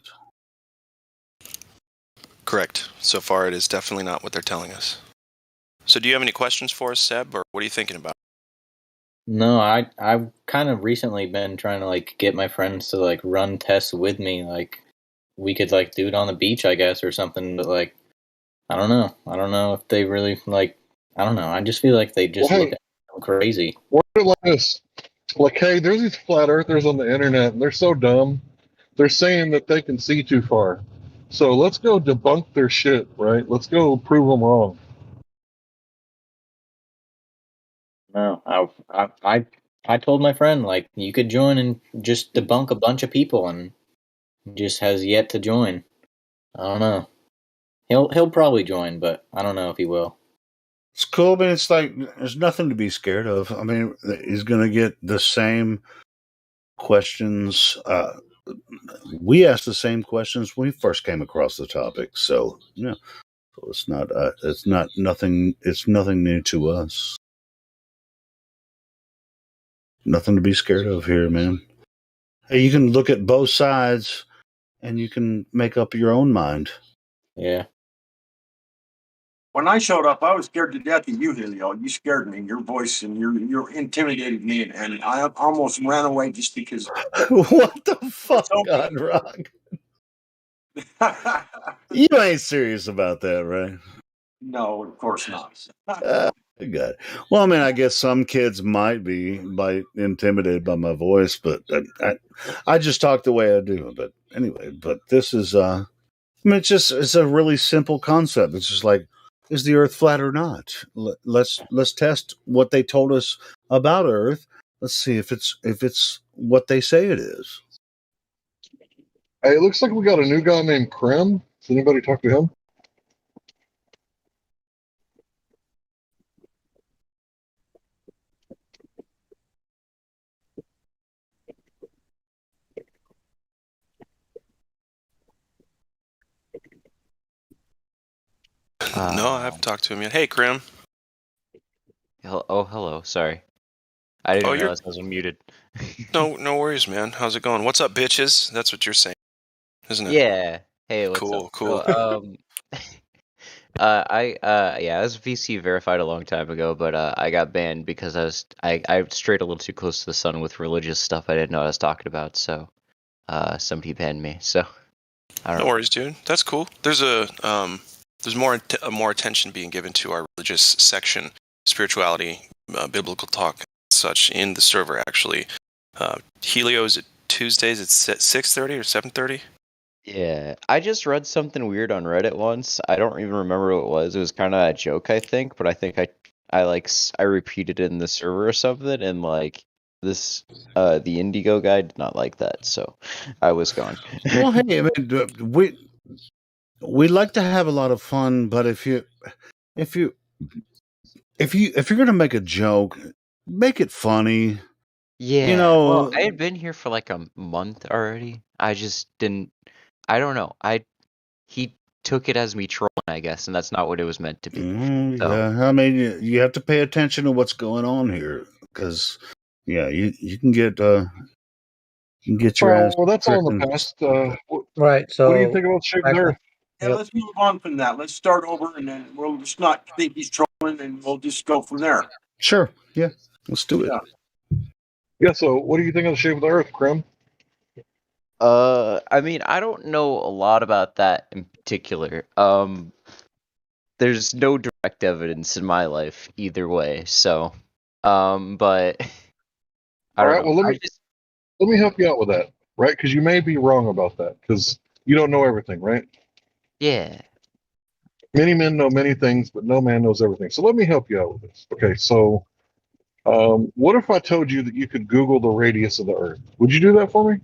Correct. So far, it is definitely not what they're telling us. So do you have any questions for us, Seb, or what are you thinking about? No, I've kind of recently been trying to like get my friends to like run tests with me. Like we could like do it on the beach, I guess, or something. But like, I don't know. I don't know if they really like. I don't know. I just feel like they just look at me crazy. Word it like this: like, hey, there's these flat earthers on the internet, and they're so dumb. They're saying that they can see too far. So let's go debunk their shit, right? Let's go prove them wrong. No, I told my friend like you could join and just debunk a bunch of people, and he just has yet to join. I don't know. He'll probably join, but I don't know if he will. It's cool, but it's like there's nothing to be scared of. I mean, he's going to get the same questions. We asked the same questions when we first came across the topic, so yeah, so it's not nothing. It's nothing new to us. Nothing to be scared of here, man. Hey, you can look at both sides, and you can make up your own mind. Yeah. When I showed up, I was scared to death of you, Helio. You scared me. Your voice and you intimidated me, and I almost ran away just because. What the fuck, God Rock? You ain't serious about that, right? No, of course not. God. Well, I mean, I guess some kids might be intimidated by my voice, but I just talk the way I do. But anyway, but this is I mean, it's a really simple concept. It's just like, is the Earth flat or not? Let's test what they told us about Earth. Let's see if it's what they say it is. Hey, it looks like we got a new guy named Krim. Has anybody talked to him? No, I haven't talked to him yet. Hey, Krim. Oh, hello. Sorry. I didn't realize I was unmuted. No worries, man. How's it going? What's up, bitches? That's what you're saying, isn't it? Yeah. Hey, what's cool, up? Cool. So, I was VC verified a long time ago, but I got banned because I strayed a little too close to the sun with religious stuff I didn't know I was talking about. So, somebody banned me. So, I don't know. No worries, dude. That's cool. There's more attention being given to our religious section, spirituality, biblical talk, and such in the server. Actually, Helio is at Tuesdays at 6:30 or 7:30. Yeah, I just read something weird on Reddit once. I don't even remember what it was. It was kind of a joke, I think, but I think I repeated it in the server or something, and like this, the Indigo guy did not like that, so I was gone. Well, hey, I mean, we like to have a lot of fun, but if you're gonna make a joke, make it funny. Yeah, You know, well, I had been here for like a month already. I just didn't. I don't know. He took it as me trolling, I guess, and that's not what it was meant to be. So. Yeah, I mean, you have to pay attention to what's going on here, because you can get your ass. Well, that's all in the freaking- past. Right. What do you So think about the shape of back the on. Earth? Yeah, Yep. let's move on from that. Let's start over, and then we'll just not think he's trolling, and we'll just go from there. Sure, yeah, let's do it. Yeah. Yeah. So, what do you think of the shape of the Earth, Krim? I mean, I don't know a lot about that in particular. There's no direct evidence in my life either way, so, but I All don't right. know. Well, let me help you out with that, right? Because you may be wrong about that, because you don't know everything, right? Yeah. Many men know many things, but no man knows everything. So let me help you out with this. Okay. So, what if I told you that you could Google the radius of the Earth? Would you do that for me?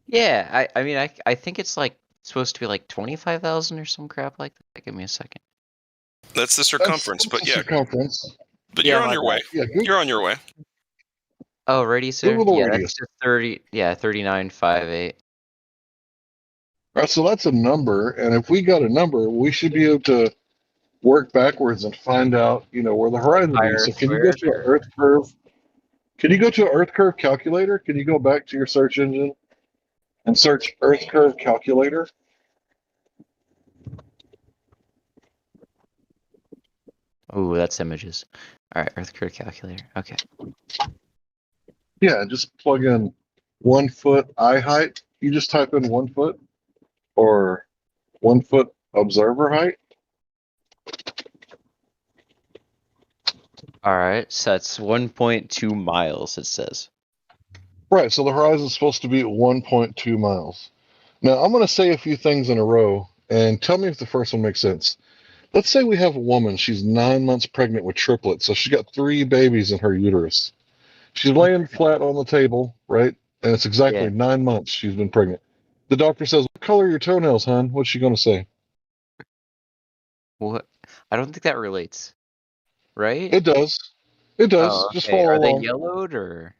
Yeah, I mean, I think it's like supposed to be like 25,000 or some crap like that. Give me a second. That's the circumference, but the yeah. circumference. But Yeah, you're on my your bad. way. Yeah. You're on your way. Oh, radius there? Google the Yeah, radius. that's just 39.58. All right. So that's a number, and if we got a number, we should be able to work backwards and find out, where the horizon Pi would be. So Earth can you go squared, to an or Earth curve? Can you go to an Earth curve calculator? Can you go back to your search engine and search Earth curve calculator? oh, that's images. All right, Earth curve calculator. Okay. Yeah, just plug in 1 foot eye height. You just type in 1 foot or 1 foot observer height. All right, so that's 1.2 miles. It says. Right, so the horizon is supposed to be at 1.2 miles. Now, I'm going to say a few things in a row, and tell me if the first one makes sense. Let's say we have a woman. She's 9 months pregnant with triplets, so she's got 3 babies in her uterus. She's laying flat on the table, right? And it's exactly Yeah. 9 months she's been pregnant. The doctor says, "What color are your toenails, hon?" What's she going to say? What? I don't think that relates, right? It does. It does. Oh, Just okay. follow Are they along. yellowed, or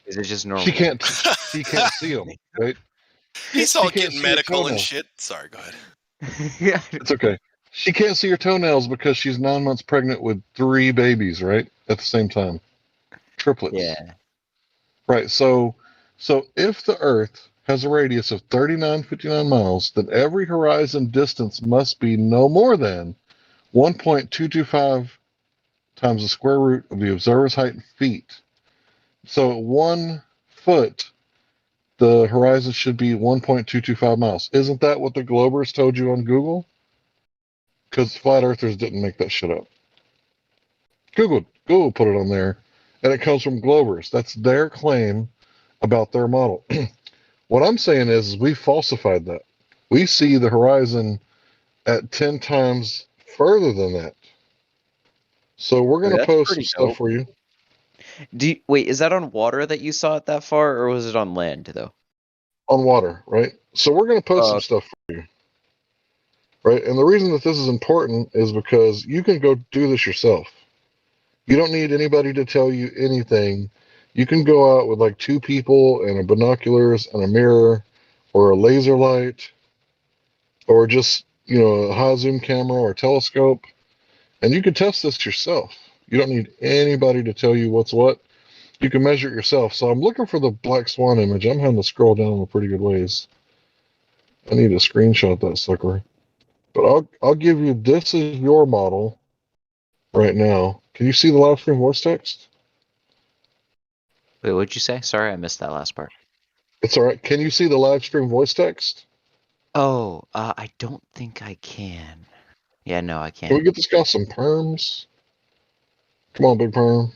is it just normal? She can't see them, right? He's all She can't getting see her medical and toenails. shit. Sorry, go ahead. Yeah. It's okay. She can't see her toenails because she's 9 months pregnant with 3 babies, right? At the same time. Triplets. Yeah. Right. So if the Earth has a radius of 3959 miles, then every horizon distance must be no more than 1.225 times the square root of the observer's height in feet. So at 1 foot, the horizon should be 1.225 miles. Isn't that what the Globers told you on Google? Because flat earthers didn't make that shit up. Google put it on there, and it comes from Globers. That's their claim about their model. What I'm saying is we falsified that. We see the horizon at 10 times further than that. So we're going to That's post some pretty stuff dope. for you. Wait, is that on water that you saw it that far, or was it on land though? On water, right? So we're going to post some stuff for you. Right? And the reason that this is important is because you can go do this yourself. You don't need anybody to tell you anything. You can go out with like 2 people and a binoculars and a mirror or a laser light or just, a high zoom camera or a telescope, and you can test this yourself. You don't need anybody to tell you what's what. You can measure it yourself. So I'm looking for the black swan image. I'm having to scroll down a pretty good ways. I need to screenshot that sucker. But I'll give you, this is your model right now. Can you see the live stream voice text? Wait, what'd you say? Sorry, I missed that last part. It's all right. Can you see the live stream voice text? Oh, I don't think I can. Yeah, no, I Can we can't. get this guy some perms? Come on, big perm.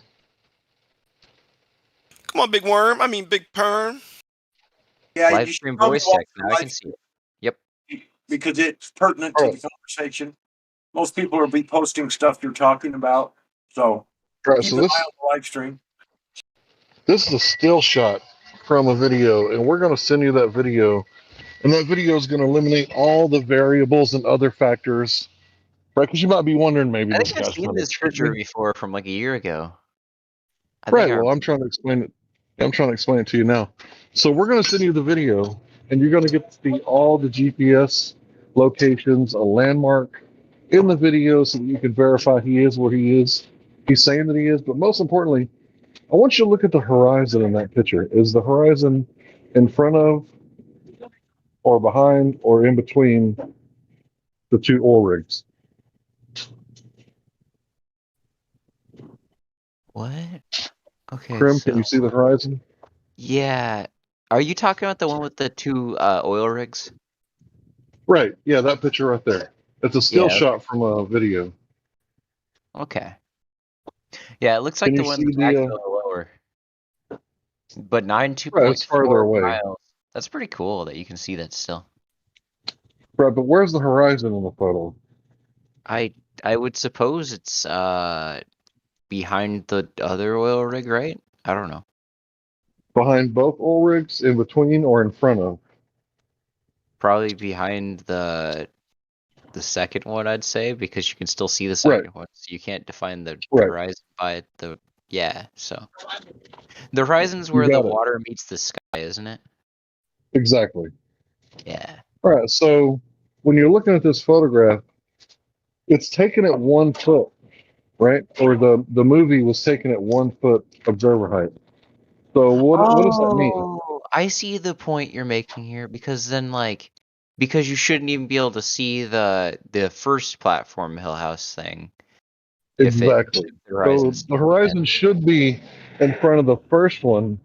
Come on, big worm. I mean, big perm. Yeah, Live you should stream probably voice watch text. the Now I live can see it. Yep. because it's pertinent All to right. the conversation. Most people will be posting stuff you're talking about, so All right. keep So an this eye on the live stream. is a still shot from a video, and we're going to send you that video. And that video is going to eliminate all the variables and other factors, right? Because you might be wondering, maybe I this think I've guy's seen trying to this trick picture me. before from like a year ago. I think Right. I Well, I'm remember. trying to explain it. I'm trying to explain it to you now. So we're going to send you the video, and you're going to get to see all the GPS locations, a landmark in the video, so that you can verify he is where he is. He's saying that he is, but most importantly, I want you to look at the horizon in that picture. Is the horizon in front of, or behind, or in between the two oil rigs? What? Okay, Krim, so can you see the horizon? yeah. Are you talking about the one with the two oil rigs? Right. Yeah, that picture right there. It's a still Yeah. shot from a video. Okay. Yeah, it looks like Can the you one see that's the? actually lower, but Right, it's farther 92.4 away. miles. That's pretty cool that you can see that still. Right, but where's the horizon in the photo? I would suppose it's behind the other oil rig, right? I don't know. Behind both oil rigs, in between, or in front of? Probably behind the second one, I'd say, because you can still see the Right. second one. So you can't define the Right. horizon by the so the horizon's You where the got it. water meets the sky, isn't it? Exactly. Yeah. All right. So when you're looking at this photograph, it's taken at 1 foot, right? Or the movie was taken at 1 foot observer height. So what does that mean? Oh, I see the point you're making here, because then because you shouldn't even be able to see the first platform Hill House thing. Exactly. If the So horizon's the horizon should be in front of the first one,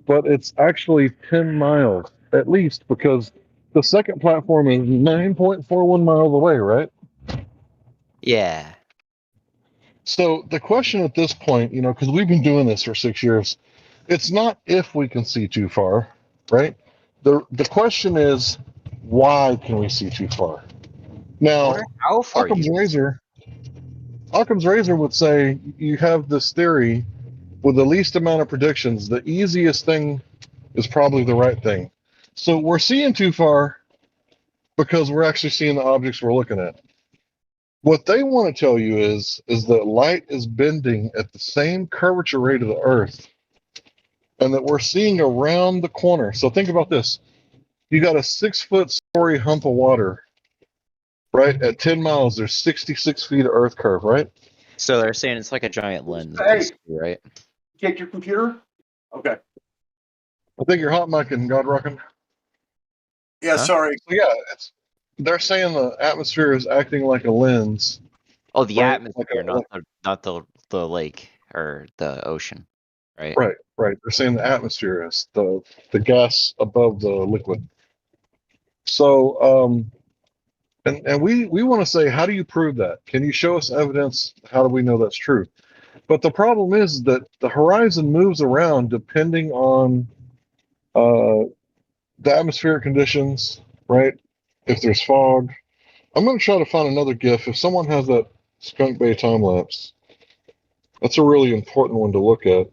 but it's actually 10 miles at least, because the second platform is 9.41 miles away, right? Yeah. So the question at this point, because we've been doing this for 6 years, it's not if we can see too far, right? The question is, why can we see too far? I Now, wonder how far you can see. Occam's razor would say you have this theory with the least amount of predictions. The easiest thing is probably the right thing. So we're seeing too far because we're actually seeing the objects we're looking at. What they want to tell you is that light is bending at the same curvature rate of the Earth, and that we're seeing around the corner. So think about this: you got a 6-foot story hump of water, right? At 10 miles, there's 66 feet of Earth curve, right? So they're saying it's like a giant lens, Hey, basically, right? take your computer. Okay. I think you're hot mic and God rocking. Yeah, Huh? sorry. So yeah, they're saying the atmosphere is acting like a lens. Oh, the Right, atmosphere, not the lake or the ocean, right? right. They're saying the atmosphere is the gas above the liquid. So, and we want to say, how do you prove that? Can you show us evidence? How do we know that's true? But the problem is that the horizon moves around depending on the atmospheric conditions, right? If there's fog, I'm going to try to find another GIF. If someone has that Skunk Bay time lapse, that's a really important one to look at.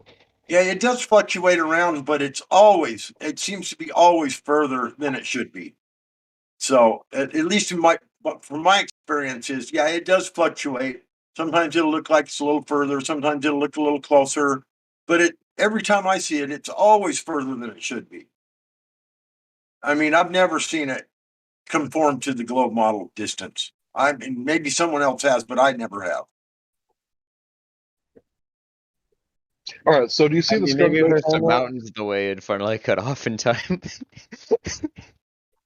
Yeah, it does fluctuate around, but it seems to be always further than it should be. So at least from my experiences, yeah, it does fluctuate. Sometimes it'll look like it's a little further, sometimes it'll look a little closer, but every time I see it, it's always further than it should be. I mean, I've never seen it conform to the globe model distance. I mean, maybe someone else has, but I never have. All right, so do you see the Skunk maybe Bay there's time some lapse? mountains the way it finally cut off in time.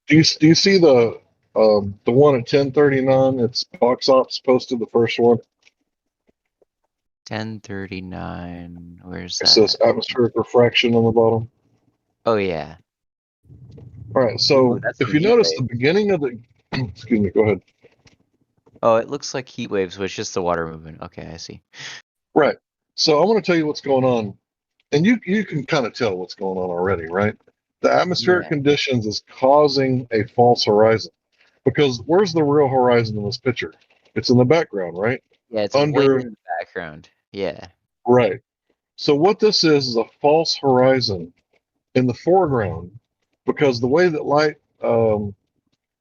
Do you see the one at 10:39? It's box ops posted the first one. 10:39. Where's It says that? atmospheric refraction on the bottom. Oh yeah. All right, so Ooh, that's if some you heat notice the waves. beginning of the, excuse me, go ahead. Oh, it looks like heat waves, but it's just the water movement. Okay, I see. Right. So I want to tell you what's going on, and you can kind of tell what's going on already, right? The atmospheric Yeah. conditions is causing a false horizon, because where's the real horizon in this picture? It's in the background, right? Yeah, it's way Under, in the background. Yeah. right. So what this is a false horizon in the foreground, because the way that light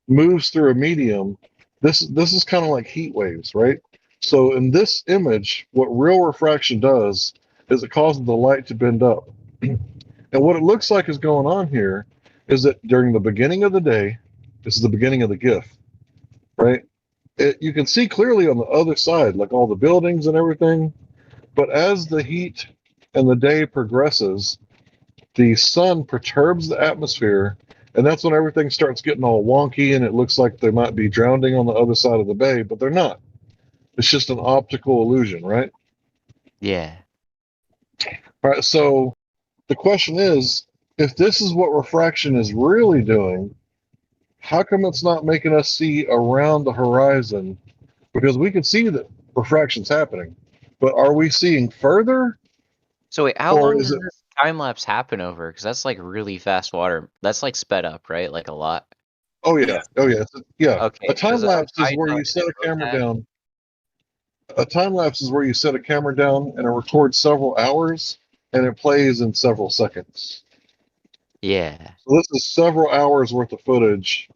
moves through a medium, this is kind of like heat waves, right? So in this image, what real refraction does is it causes the light to bend up. And what it looks like is going on here is that during the beginning of the day, this is the beginning of the GIF, right? You can see clearly on the other side, like all the buildings and everything. But as the heat and the day progresses, the sun perturbs the atmosphere, and that's when everything starts getting all wonky, and it looks like they might be drowning on the other side of the bay, but they're not. It's just an optical illusion, right? Yeah. All right, so the question is, if this is what refraction is really doing, how come it's not making us see around the horizon? Because we can see that refraction's happening, but are we seeing further? So wait, how Or long is does it? this time lapse happen over? Because that's like really fast water. That's like sped up, right? Like a lot. Oh yeah, oh yeah, yeah. Okay, A time because I was lapse is hiding where like you set an a camera tag. down. A time lapse is where you set a camera down and it records several hours and it plays in several seconds. Yeah. So this is several hours worth of footage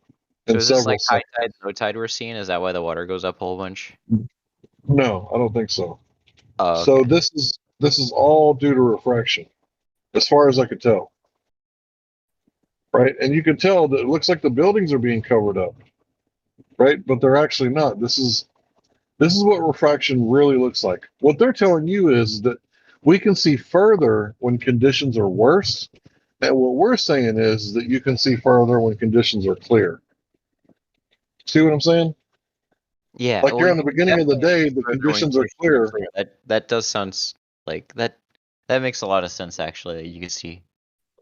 So in is this several like high seconds. tide, low tide we're seeing? Is that why the water goes up a whole bunch? No, I don't think so. Oh, So okay. this is all due to refraction, as far as I could tell. Right? And you can tell that it looks like the buildings are being covered up. Right? But they're actually not. This is what refraction really looks like. What they're telling you is that we can see further when conditions are worse, and what we're saying is that you can see further when conditions are clear. See what I'm saying? Yeah. Like Well, during you the can beginning of the definitely day, see the further when conditions are conditions are clear. clear. That does sound like that. That makes a lot of sense actually. You can see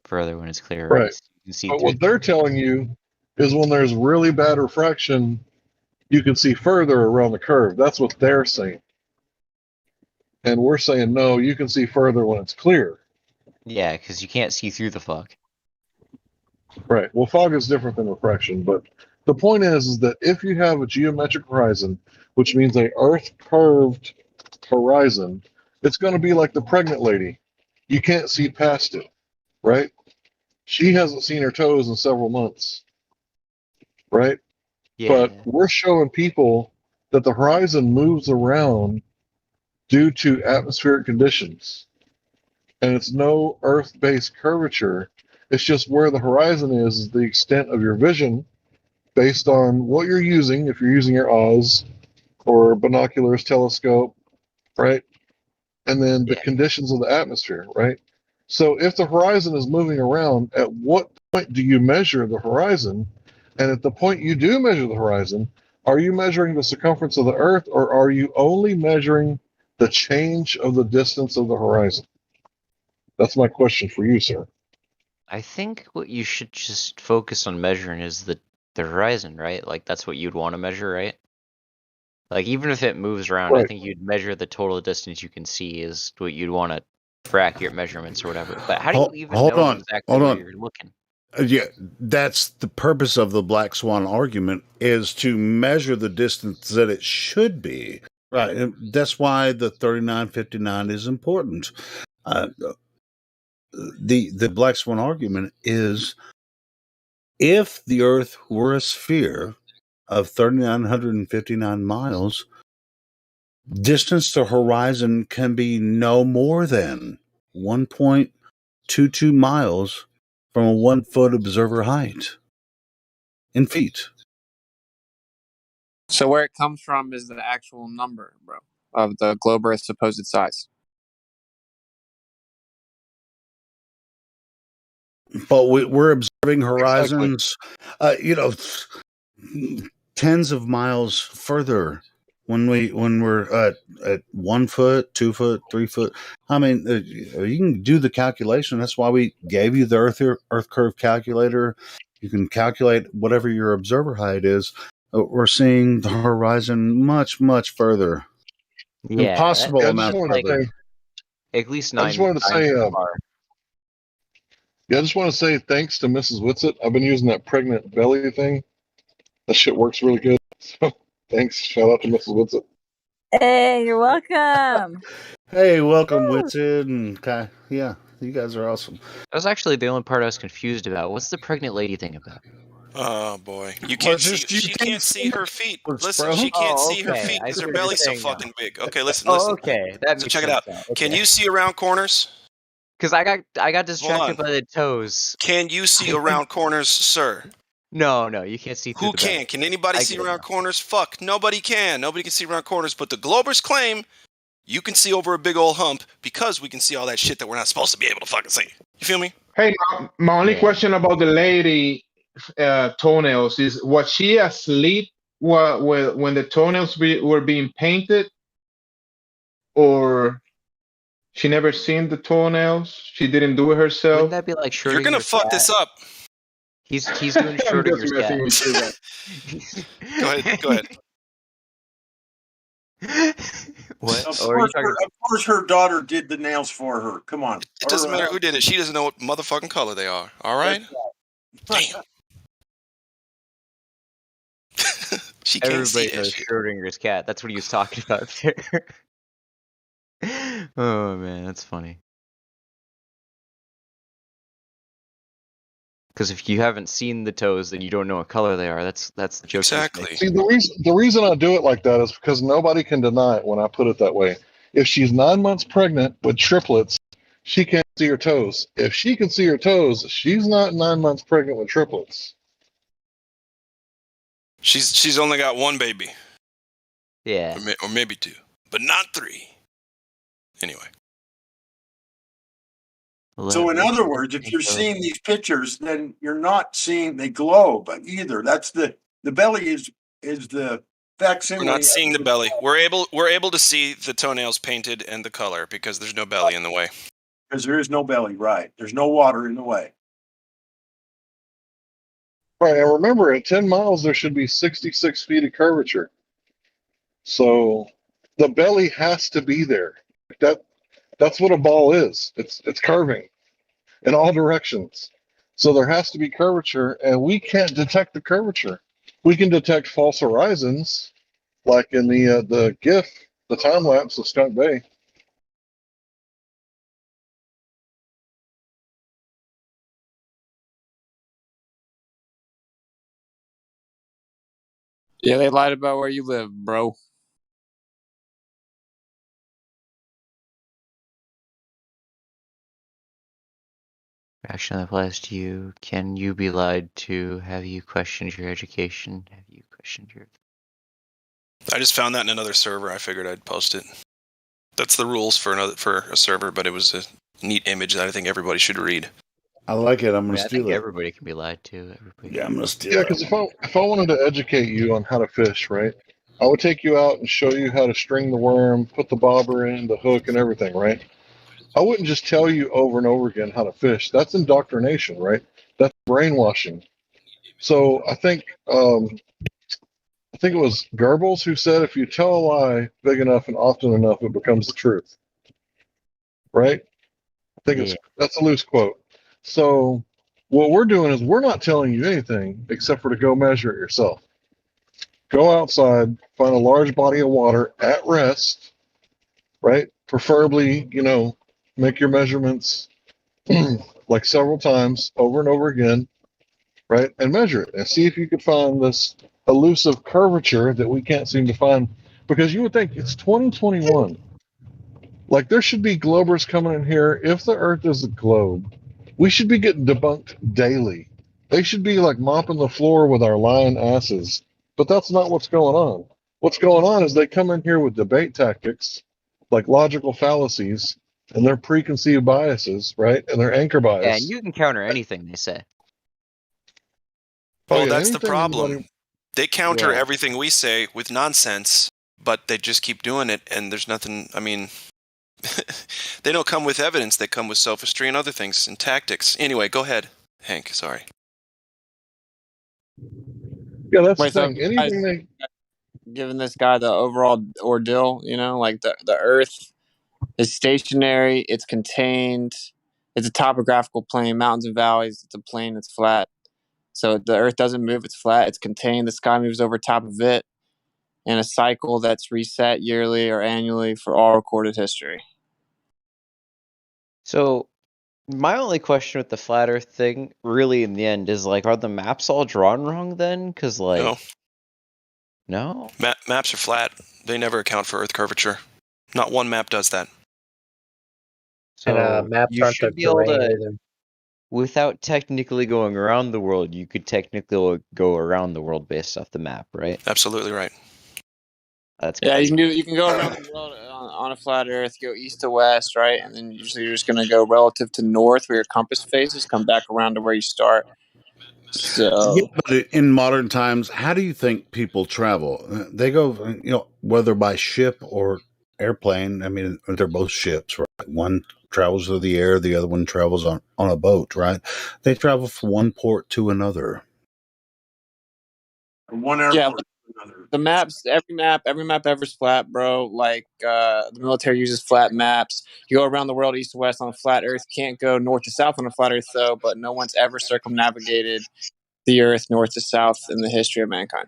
further when it's clear, right? Right. You can see But through. what they're telling you is when there's really bad refraction, you can see further around the curve. That's what they're saying. And we're saying, no, you can see further when it's clear. Yeah, because you can't see through the fog. Right. Well, fog is different than refraction, but the point is that if you have a geometric horizon, which means a Earth curved horizon, it's going to be like the pregnant lady. You can't see past it, right? She hasn't seen her toes in several months, right? But Yeah. we're showing people that the horizon moves around due to atmospheric conditions, and it's no Earth-based curvature. It's just where the horizon is the extent of your vision based on what you're using, if you're using your Oz or binoculars, telescope, right? And then the Yeah. conditions of the atmosphere, right? So if the horizon is moving around, at what point do you measure the horizon? And at the point you do measure the horizon, are you measuring the circumference of the Earth or are you only measuring the change of the distance of the horizon? That's my question for you, sir. I think what you should just focus on measuring is the horizon, right? Like that's what you'd want to measure, right? Like even if it moves around, I Right. think you'd measure the total distance you can see is what you'd want to for accurate measurements or whatever. But how do you even Hold know on, exactly hold where on. you're looking? Yeah, that's the purpose of the black swan argument, is to measure the distance that it should be. Right. And that's why the 3959 is important. The black swan argument is, if the Earth were a sphere of 3,959 miles, distance to horizon can be no more than 1.22 miles from a 1 foot observer height in feet. So where it comes from is the actual number, bro, of the globe Earth's supposed size. But we're observing Exactly. horizons, tens of miles further when we're at 1 foot, 2 foot, 3 foot. I mean, you can do the calculation. That's why we gave you the Earth curve calculator. You can calculate whatever your observer height is. We're seeing the horizon much, much further. Yeah, Impossible Yeah, I just amounts wanted to further. say, at least I just 9 wanted to say, far. yeah, I just want to say thanks to Mrs. Witsit. I've been using that pregnant belly thing. That shit works really good. So thanks. Shout out to Mrs. Witsit. Hey, you're welcome. Hey, welcome, Witsid, and Kai. Yeah, you guys are awesome. That was actually the only part I was confused about. What's the pregnant lady thing about? Oh boy, you Well, can't see. She can't see her feet. Listen, she can't see her feet I because see her what you're belly's so saying now. fucking big. Okay, listen. Oh, okay, that So makes check it sense out. now. Can Okay. you see around corners? Because I got distracted by the toes. Can you see around corners, sir? No, you can't see through Who the belly. can? Can anybody see around corners? Fuck, nobody can. Nobody can see around corners, but the Globers claim you can see over a big old hump because we can see all that shit that we're not supposed to be able to fucking see. You feel me? Hey, my only question about the lady toenails is: was she asleep when the toenails were being painted, or she never seen the toenails? She didn't do it herself. Wouldn't that be like Schrodinger's You're gonna fuck cat? this up. He's doing Schrodinger's cat. Go ahead. What? Of course, her daughter did the nails for her. Come on. It doesn't matter who did it. She doesn't know what motherfucking color they are. All right? Damn. She can't see Everybody knows that shit. Schrodinger's cat. That's what he was talking about there. Oh man, that's funny. Because if you haven't seen the toes, then you don't know what color they are. That's the joke. Exactly. See, the reason I do it like that is because nobody can deny it when I put it that way. If she's 9 months pregnant with triplets, she can't see her toes. If she can see her toes, she's not 9 months pregnant with triplets. She's only got one baby. Yeah. Or maybe two, but not three. Anyway. So in other words, if you're seeing these pictures, then you're not seeing the globe either. That's the belly is the facsimile. We're not seeing the belly. We're able to see the toenails painted and the color because there's no belly in the way. Because there is no belly, right? There's no water in the way. Right, and remember, at 10 miles, there should be 66 feet of curvature. So the belly has to be there. That's what a ball is. It's curving in all directions. So there has to be curvature, and we can't detect the curvature. We can detect false horizons, like in the GIF, the time lapse of Skunk Bay. Yeah, they lied about where you live, bro. Question that applies to you. Can you be lied to? Have you questioned your education? Have you questioned your... I just found that in another server. I figured I'd post it. That's the rules for a server, but it was a neat image that I think everybody should read. I like it. I'm gonna I steal think it. everybody can be lied to. Everybody. Yeah, I'm gonna steal Yeah, it. because if I wanted to educate you on how to fish, right, I would take you out and show you how to string the worm, put the bobber in, the hook, and everything, right? I wouldn't just tell you over and over again how to fish. That's indoctrination, right? That's brainwashing. So I think it was Goebbels who said, if you tell a lie big enough and often enough, it becomes the truth. Right? I think that's a loose quote. So what we're doing is we're not telling you anything except for to go measure it yourself. Go outside, find a large body of water at rest, right? Preferably, make your measurements like several times over and over again, right? And measure it and see if you could find this elusive curvature that we can't seem to find, because you would think it's 2021. Like, there should be globers coming in here. If the earth is a globe, we should be getting debunked daily. They should be like mopping the floor with our lying asses, but that's not what's going on. What's going on is they come in here with debate tactics like logical fallacies and their preconceived biases, right? And their anchor bias. Yeah, and you can counter anything they say. Well, that's the problem. They counter Yeah. everything we say with nonsense, but they just keep doing it, and there's nothing. I mean, they don't come with evidence. They come with sophistry and other things and tactics. Anyway, go ahead, Hank. Sorry. Yeah, that's Wait, the thing. Anything they giving this guy the overall ordeal, like the Earth is stationary, it's contained, it's a topographical plane, mountains and valleys, it's a plane, it's flat. So the Earth doesn't move, it's flat, it's contained, the sky moves over top of it in a cycle that's reset yearly or annually for all recorded history. So my only question with the flat Earth thing, really, in the end, is like, are the maps all drawn wrong then? Because no. Maps are flat. They never account for Earth curvature. Not one map does that. So maps you aren't the should be able terrain to, either. without technically going around the world, you could technically go around the world based off the map, right? Absolutely right. That's Yeah, crazy. you can go around the world on a flat Earth, go east to west, right, and then usually you're just gonna go relative to north where your compass faces, come back around to where you start. So Yeah, but in modern times, how do you think people travel? They go, whether by ship or airplane. I mean, they're both ships, right? One travels through the air, the other one travels on a boat, right? They travel from one port to another. One yeah, airport to another. the maps, every map ever's flat, bro. Like the military uses flat maps. You go around the world east to west on a flat Earth. Can't go north to south on a flat Earth though. But no one's ever circumnavigated the Earth north to south in the history of mankind.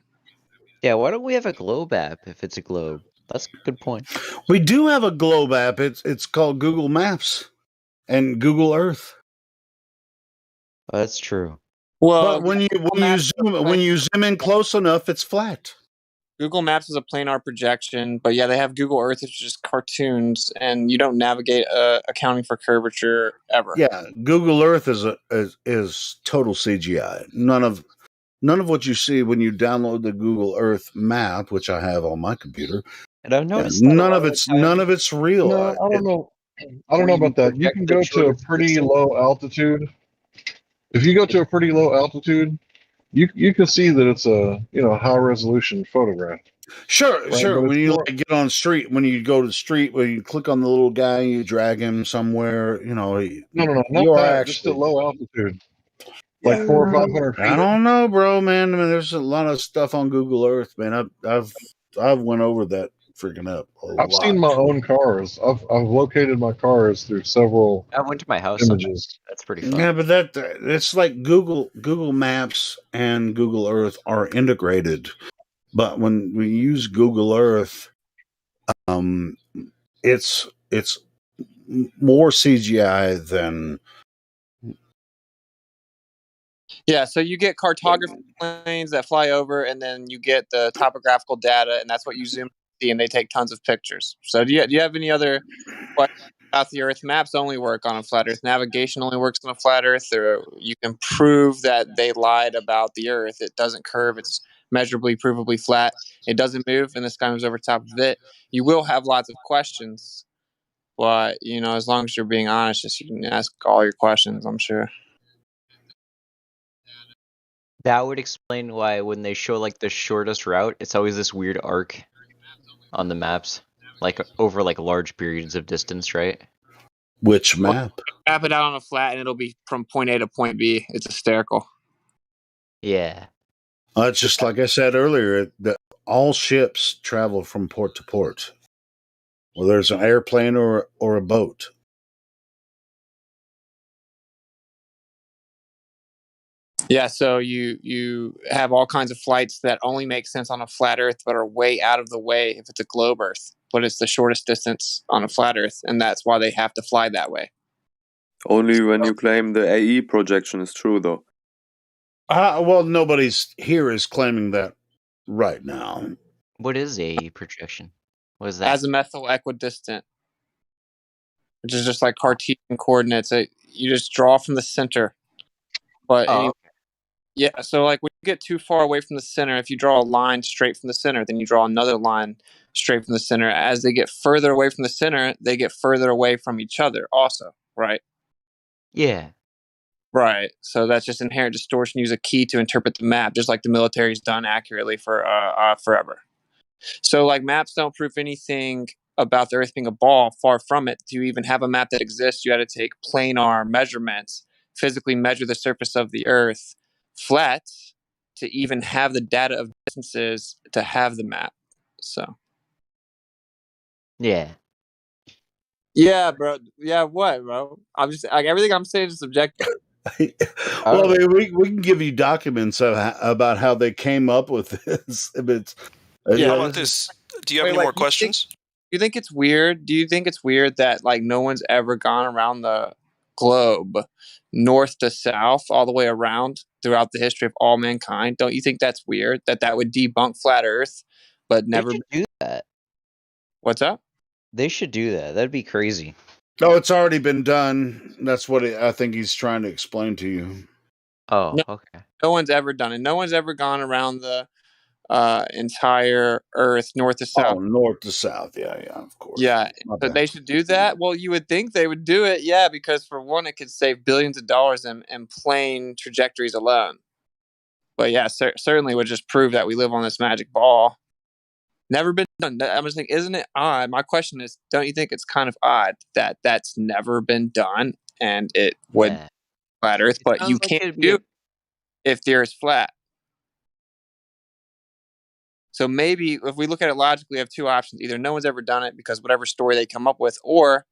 Yeah, why don't we have a globe app if it's a globe? That's a good point. We do have a globe app. It's called Google Maps and Google Earth. Oh, that's true. Well, But when you zoom in close enough, it's flat. Google Maps is a planar projection, but yeah, they have Google Earth, which is just cartoons, and you don't navigate accounting for curvature ever. Yeah, Google Earth is total CGI. None of what you see when you download the Google Earth map, which I have on my computer. And I've noticed none of it's real. No, I don't know. I don't know about that. You can go to a pretty low altitude. If you go to a pretty low altitude, you can see that it's a high resolution photograph. Sure, Right, sure. but When it's you more- get on street, when you go to the street, when you click on the little guy, you drag him somewhere. No, You not are that. Just actually at low altitude, like 400 or 500 feet. I don't know, bro, man. I mean, there's a lot of stuff on Google Earth, man. I've went over that freaking up a I've lot. seen my own cars. I've located my cars through several I went to my house. images. That's pretty fun. Yeah, but it's like Google Maps and Google Earth are integrated. But when we use Google Earth, it's more CGI than. Yeah, so you get cartography planes that fly over, and then you get the topographical data, and that's what you zoom see, and they take tons of pictures. So do you have any other questions about the Earth? Maps only work on a flat Earth. Navigation only works on a flat Earth. Or you can prove that they lied about the Earth. It doesn't curve. It's measurably, provably flat. It doesn't move, and the sky moves over top of it. You will have lots of questions, but as long as you're being honest, you can ask all your questions, I'm sure. That would explain why when they show like the shortest route, it's always this weird arc on the maps, like over like large periods of distance, right? Which map? Map it out on a flat, and it'll be from point A to point B. It's hysterical. Yeah. It's just like I said earlier, that all ships travel from port to port, whether there's an airplane or a boat. Yeah, so you have all kinds of flights that only make sense on a flat Earth, but are way out of the way if it's a globe Earth. But it's the shortest distance on a flat Earth, and that's why they have to fly that way. Only when you claim the AE projection is true, though. Well, nobody's here is claiming that right now. What is AE projection? What is that? Azimuthal equidistant, which is just like Cartesian coordinates. You just draw from the center. But okay. Yeah, so like when you get too far away from the center, if you draw a line straight from the center, then you draw another line straight from the center. As they get further away from the center, they get further away from each other also, right? Yeah. Right. So that's just inherent distortion. Use a key to interpret the map, just like the military's done accurately for forever. So like maps don't prove anything about the Earth being a ball. Far from it. To even have a map that exists, you had to take planar measurements, physically measure the surface of the Earth flat to even have the data of distances to have the map. So. Yeah. Yeah, bro. Yeah, what, bro? I'm just like everything I'm saying is subjective. Well, I mean, we can give you documents about how they came up with this. How about this? Do you have any more questions? Do you think it's weird? Do you think it's weird that like no one's ever gone around the globe, north to south, all the way around throughout the history of all mankind? Don't you think that's weird? That would debunk flat Earth, but never do that. What's up? They should do that. That'd be crazy. No, it's already been done. That's what I think he's trying to explain to you. Oh, No, okay. no one's ever done it. No one's ever gone around the entire Earth, north to south. Oh, north to south. Yeah, of course. Yeah, My but bad. they should do that. Well, you would think they would do it, yeah, because for one, it could save billions of dollars in plane trajectories alone. But yeah, certainly would just prove that we live on this magic ball. Never been done. I'm just thinking, isn't it odd? My question is, don't you think it's kind of odd that that's never been done and it would Yeah. flat Earth, It but sounds you like can't it'd be do a it if the Earth's flat? So maybe if we look at it logically, we have two options. Either no one's ever done it because whatever story they come up with, or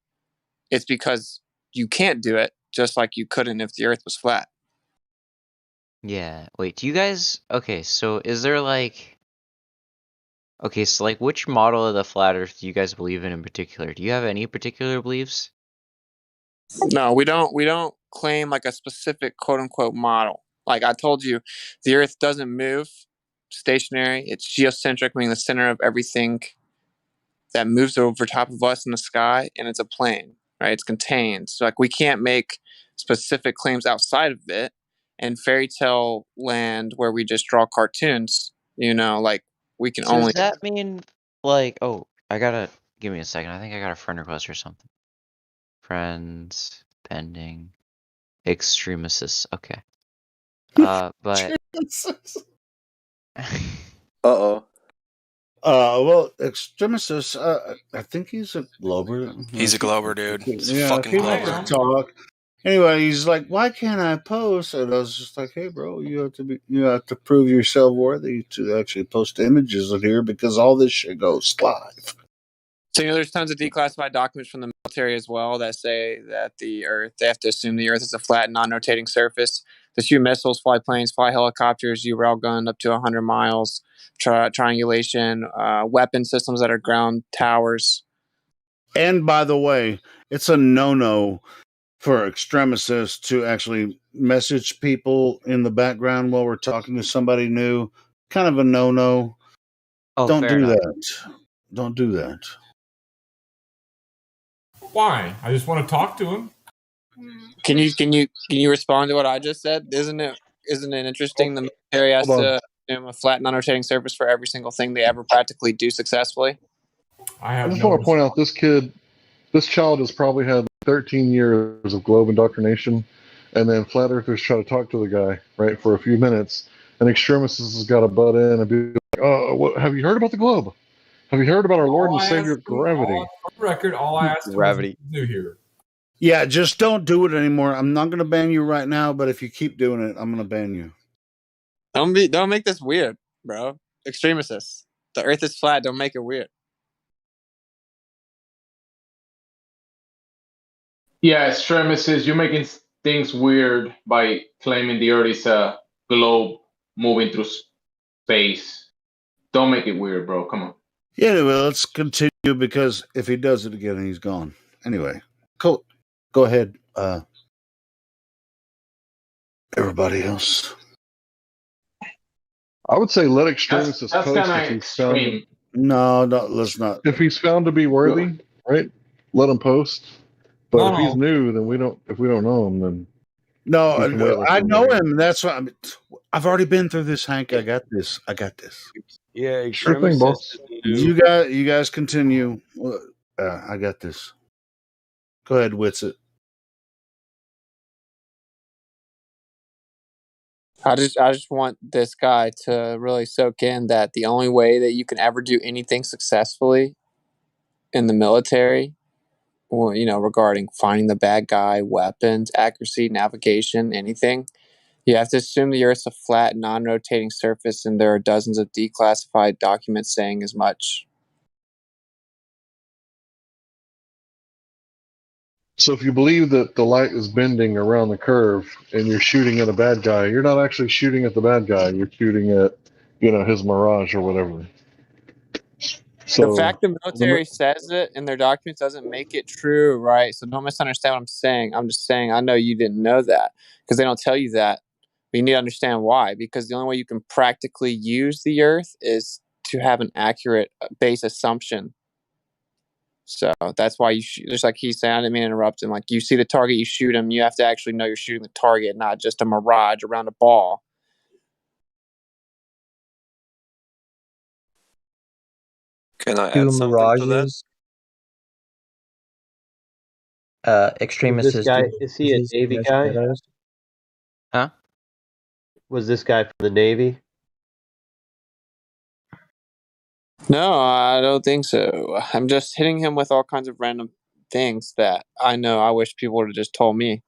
it's because you can't do it just like you couldn't if the Earth was flat. Yeah. Wait, do you guys okay, so is there like okay, so like which model of the flat earth do you guys believe in particular? Do you have any particular beliefs? No, we don't claim like a specific quote unquote model. Like I told you, the Earth doesn't move stationary. It's geocentric, meaning the center of everything that moves over top of us in the sky, and it's a plane, right? It's contained. So like we can't make specific claims outside of it. And fairy tale land where we just draw cartoons, like we can So only. does that mean like oh, I gotta give me a second. I think I got a friend request or something. Friends pending extremists. Okay. But Uh-oh. Well, Extremistus, I think he's a Glober. He's a Glober, dude. He's a Yeah, if fucking he wants Glober. to talk. Anyway, he's like, "Why can't I post?" And I was just like, "Hey, bro, you have to prove yourself worthy to actually post images of here because all this shit goes live." So there's tons of declassified documents from the military as well that say that they have to assume the Earth is a flat, non-rotating surface. They shoot missiles, fly planes, fly helicopters, use railgun up to 100 miles, triangulation, weapon systems that are ground towers. And by the way, it's a no-no for extremists to actually message people in the background while we're talking to somebody new. Kind of a no-no. oh, Don't fair do enough. that. Don't do that. Why? I just want to talk to him. Can you respond to what I just said? Isn't it interesting? The military has Hold on. to assume a flat, non-rotating surface for every single thing they ever practically do successfully. I just want to point out this child has probably had 13 years of globe indoctrination, and then flat earthers try to talk to the guy, right, for a few minutes, and extremists has got to butt in and be like, "Oh, have you heard about the globe? Have you heard about our Lord and Savior gravity?" All I asked him was Gravity. new here. Yeah, just don't do it anymore. I'm not going to ban you right now, but if you keep doing it, I'm going to ban you. Don't make this weird, bro. Extremists. The Earth is flat. Don't make it weird. Yeah, extremists, you're making things weird by claiming the Earth is a globe moving through space. Don't make it weird, bro. Come on. Yeah, anyway, let's continue because if he does it again, he's gone. Anyway, cool. Go ahead, everybody else. I would say let extremists That's post kind of if he's found. extreme. No, let's not. If he's found to be worthy, right? Let him post. But if he's new, then we don't. If we don't know him, then No, we can wait like I we're know waiting. him. That's what I've already been through this, Hank. I got this. Yeah, Sure thing, boss. You guys continue. I got this. Go ahead, Witsit. I just want this guy to really soak in that the only way that you can ever do anything successfully in the military, regarding finding the bad guy, weapons, accuracy, navigation, anything, you have to assume the Earth's a flat, non-rotating surface, and there are dozens of declassified documents saying as much. So if you believe that the light is bending around the curve and you're shooting at a bad guy, you're not actually shooting at the bad guy. You're shooting at, his mirage or whatever. So The fact the military says it in their documents doesn't make it true, right? So don't misunderstand what I'm saying. I'm just saying I know you didn't know that because they don't tell you that. But you need to understand why. Because the only way you can practically use the Earth is to have an accurate base assumption. So that's why just like he's saying, I didn't mean to interrupt him. Like, you see the target, you shoot him. You have to actually know you're shooting the target, not just a mirage around a ball. Can I Two add something to that? mirages. Extremist This guy, is he a Navy guy? Huh? Was this guy from the Navy? No, I don't think so. I'm just hitting him with all kinds of random things that I know I wish people would have just told me.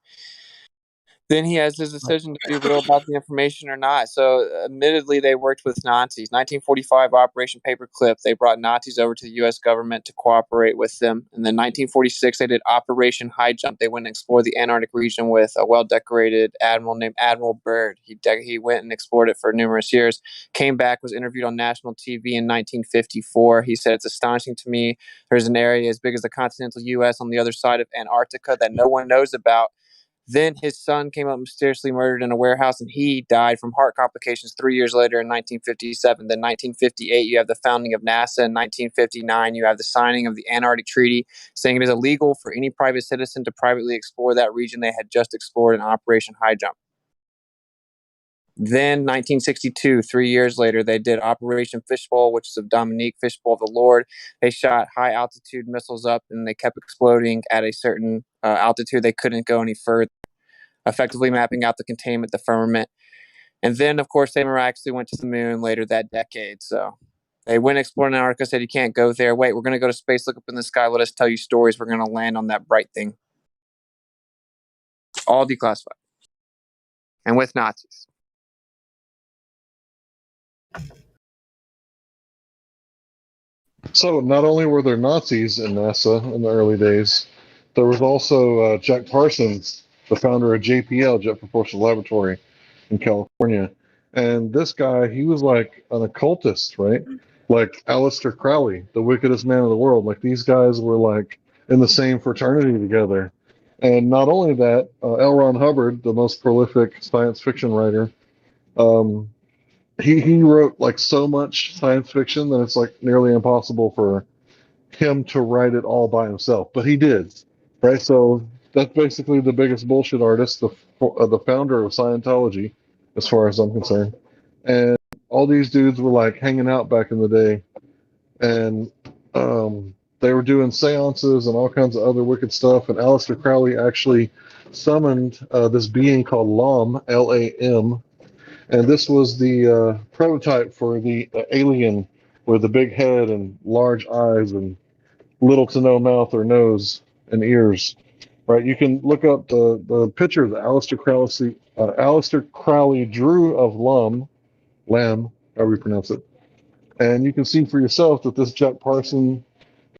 Then he has his decision to be real about the information or not. So, admittedly, they worked with Nazis. 1945, Operation Paperclip, they brought Nazis over to the U.S. government to cooperate with them. And then 1946, they did Operation High Jump. They went and explored the Antarctic region with a well-decorated admiral named Admiral Byrd. He went and explored it for numerous years, came back, was interviewed on national TV in 1954. He said, "It's astonishing to me. There's an area as big as the continental U.S. on the other side of Antarctica that no one knows about." Then his son came up mysteriously murdered in a warehouse, and he died from heart complications 3 years later in 1957. Then 1958, you have the founding of NASA. In 1959, you have the signing of the Antarctic Treaty, saying it is illegal for any private citizen to privately explore that region they had just explored in Operation High Jump. Then 1962, 3 years later, they did Operation Fishbowl, which is of Dominique Fishbowl of the Lord. They shot high altitude missiles up, and they kept exploding at a certain altitude. They couldn't go any further, effectively mapping out the containment, the firmament. And then, of course, they miraculously went to the moon later that decade. So they went exploring Antarctica, said, "You can't go there. Wait, we're going to go to space, look up in the sky, let us tell you stories. We're going to land on that bright thing." All declassified. And with Nazis. So not only were there Nazis in NASA in the early days, there was also Jack Parsons, the founder of JPL, Jet Propulsion Laboratory in California. And this guy, he was like an occultist, right? Like Aleister Crowley, the wickedest man in the world. Like these guys were like in the same fraternity together. And not only that, L. Ron Hubbard, the most prolific science fiction writer, um, he wrote like so much science fiction that it's like nearly impossible for him to write it all by himself, but he did, right? So that's basically the biggest bullshit artist, the founder of Scientology, as far as I'm concerned. And all these dudes were like hanging out back in the day, and they were doing seances and all kinds of other wicked stuff. And Aleister Crowley actually summoned this being called Lam, Lam, and this was the prototype for the alien with the big head and large eyes and little to no mouth or nose and ears. Right? You can look up the picture that Aleister Crowley drew of Lam, however you pronounce it, and you can see for yourself that this Jack Parson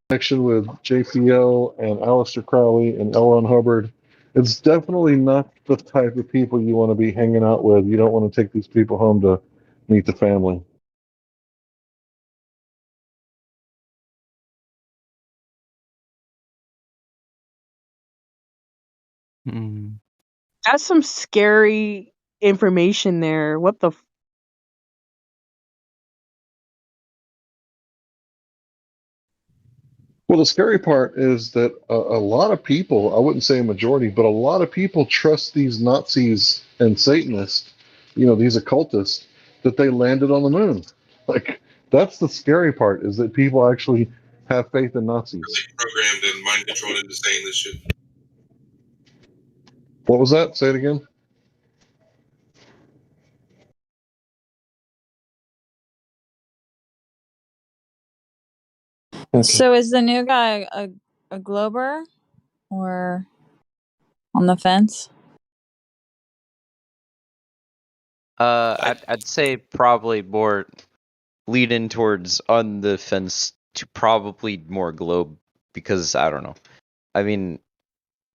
connection with JPL and Aleister Crowley and L. Ron Hubbard, it's definitely not the type of people you want to be hanging out with. You don't want to take these people home to meet the family. That's some scary information there. What the? Well, the scary part is that a lot of people, I wouldn't say a majority, but a lot of people trust these Nazis and Satanists, these occultists, that they landed on the moon. Like, that's the scary part, is that people actually have faith in Nazis. Programmed and mind controlled into saying this shit. What was that? Say it again. So is the new guy a Glober or on the fence? I'd say probably more lead in towards on the fence to probably more globe, because I don't know. I mean,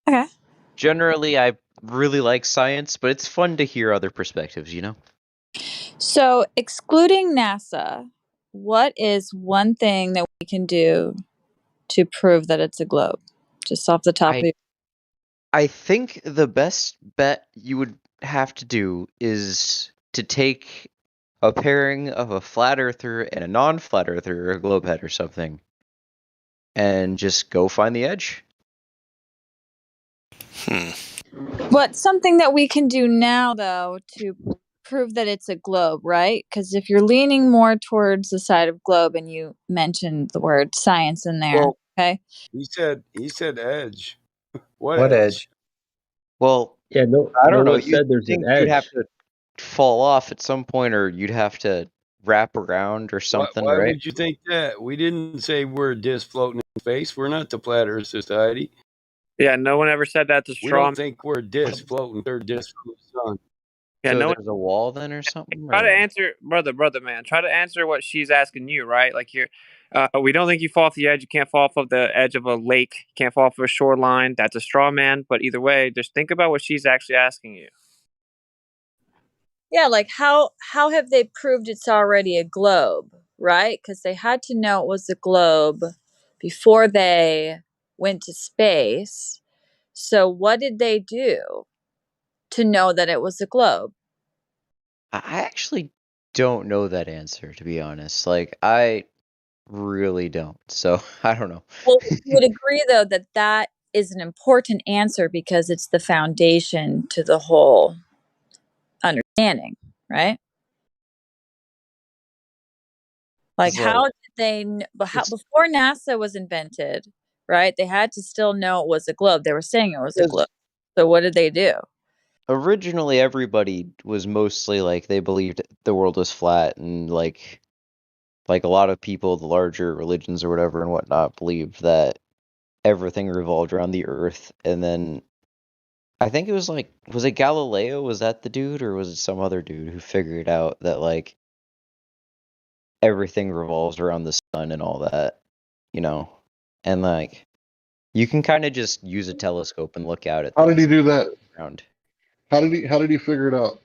Okay. generally I really like science, but it's fun to hear other perspectives, So excluding NASA, what is one thing that we can do to prove that it's a globe? Just off the top of I think the best bet you would have to do is to take a pairing of a flat earther and a non-flat earther, or a globe head or something, and just go find the edge. What's something that we can do now, though, to prove that it's a globe, right? Because if you're leaning more towards the side of globe, and you mentioned the word science in there, Well, okay? he said edge. What What edge? edge? Well, yeah, I no don't know. one You said there's an think you'd have edge. to fall off at some point, or you'd have to wrap around or something, Why right? would you think that? We didn't say we're a disc floating in space. We're not the Flat Earth Society. Yeah, no one ever said that to We straw. don't think we're a disc floating third disc from the sun. Yeah, So no one there's a wall then, or something? try to Or? answer, brother, man. Try to answer what she's asking you, right? Like we don't think you fall off the edge. You can't fall off of the edge of a lake. You can't fall off of a shoreline. That's a straw man. But either way, just think about what she's actually asking you. Yeah, like how have they proved it's already a globe, right? Because they had to know it was a globe before they went to space. So what did they do to know that it was a globe? I actually don't know that answer, to be honest. Like, I really don't. So I don't know. Well, you would agree, though, that that is an important answer because it's the foundation to the whole understanding, right? Like, It's how like did they, before NASA was invented, right? They had to still know it was a globe. They were saying it was a globe. So what did they do? originally everybody was mostly like they believed the world was flat, and like a lot of people, the larger religions or whatever and whatnot, believed that everything revolved around the Earth. And then I think it was like, was it Galileo? Was that the dude, or was it some other dude who figured out that like everything revolves around the sun and all that, you know? And like you can kind of just use a telescope and look out at How did he do that? around. How did he figure it out?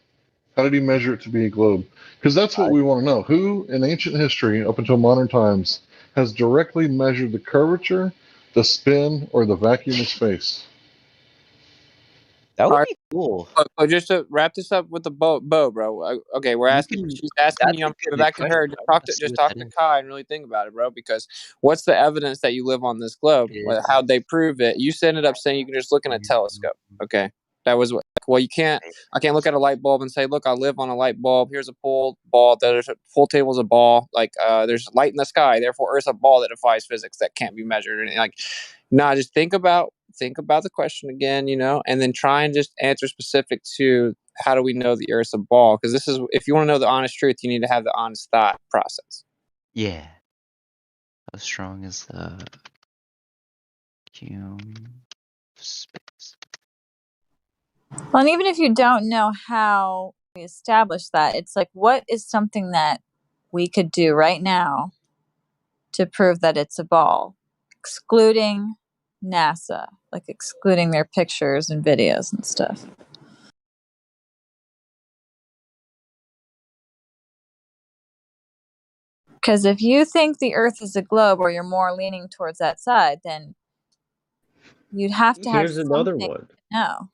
How did he measure it to be a globe? Because that's what we want to know. Who in ancient history up until modern times has directly measured the curvature, the spin, or the vacuum of space? That would All be cool. So just to wrap this up with the bow, bro. Okay, we're asking. She's asking That's you. a I'm good going back to question. her. I want to see Just what talk that to is. Kai and really think about it, bro. Because what's the evidence that you live on this globe? How'd they prove it? You ended up saying you can just look in a telescope. Okay, that was what. Well, you can't. I can't look at a light bulb and say, "Look, I live on a light bulb. Here's a pool ball. There's a pool table is a ball. Like there's light in the sky. Therefore, Earth's a ball that defies physics that can't be measured." And like, nah, just think about the question again, and then try and just answer specific to how do we know the Earth's a ball? Because this is, if you want to know the honest truth, you need to have the honest thought process. Yeah. How strong is the vacuum space? Well, and even if you don't know how we establish that, it's like, what is something that we could do right now to prove that it's a ball, excluding NASA, like excluding their pictures and videos and stuff? Because if you think the Earth is a globe, or you're more leaning towards that side, then you'd have to have Here's another something one. to know.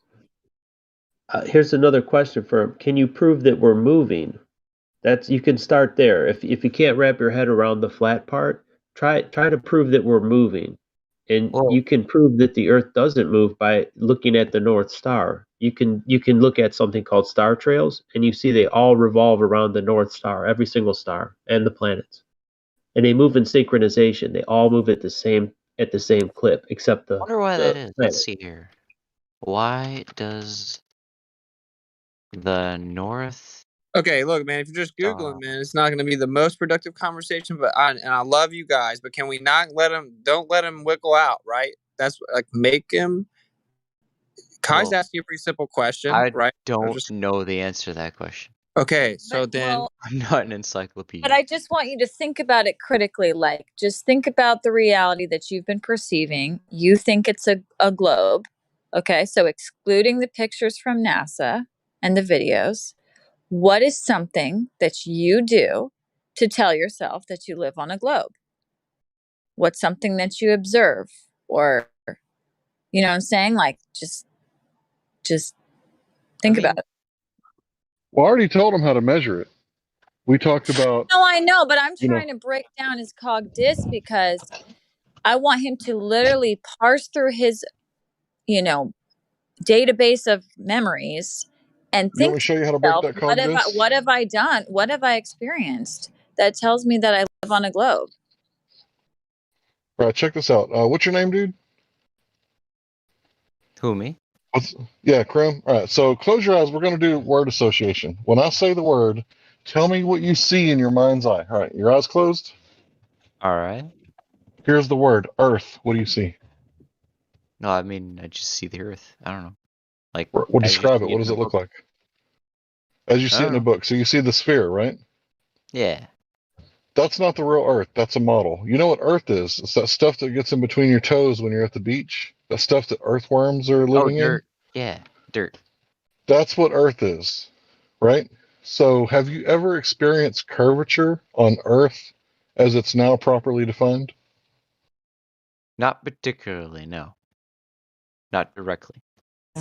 Here's another question for him. Can you prove that we're moving? You can start there. If you can't wrap your head around the flat part, try to prove that we're moving. And you can prove that the Earth doesn't move by looking at the North Star. You can look at something called star trails, and you see they all revolve around the North Star, every single star and the planets. And they move in synchronization. They all move at the same clip, except I wonder why that is. planet. Let's see here. Why does the North? Okay, look, man, if you're just Googling, man, it's not going to be the most productive conversation, and I love you guys, but can we not don't let him wiggle out, right? That's like, make him. Kai's asking you a pretty simple question, I right? don't know the answer to that question. Okay, so then. I'm not an encyclopedia. But I just want you to think about it critically. Like, just think about the reality that you've been perceiving. You think it's a globe. Okay, so excluding the pictures from NASA and the videos, what is something that you do to tell yourself that you live on a globe? What's something that you observe? Or, you know what I'm saying? Like, just think about it. Well, I already told him how to measure it. We talked about. No, I know, but I'm trying to break down his cog disc because I want him to literally parse through his, database of memories and You want me think to to show you how to break himself, that code, what have I done? What have I experienced that tells me that I live on a globe? All right, check this out. What's your name, dude? Who, me? Yeah, Krim. All right, so close your eyes. We're going to do word association. When I say the word, tell me what you see in your mind's eye. All right, your eyes closed. All right. Here's the word, Earth. What do you see? No, I mean, I just see the Earth. I don't know. Like, Well, as you describe it. see What it in does a it look book. like? As you I see it don't in a know. book. So you see the sphere, right? Yeah. That's not the real Earth. That's a model. You know what Earth is? It's that stuff that gets in between your toes when you're at the beach. That stuff that earthworms are Oh, living in. dirt. Yeah, dirt. That's what Earth is, right? So have you ever experienced curvature on Earth as it's now properly defined? Not particularly, no. Not directly.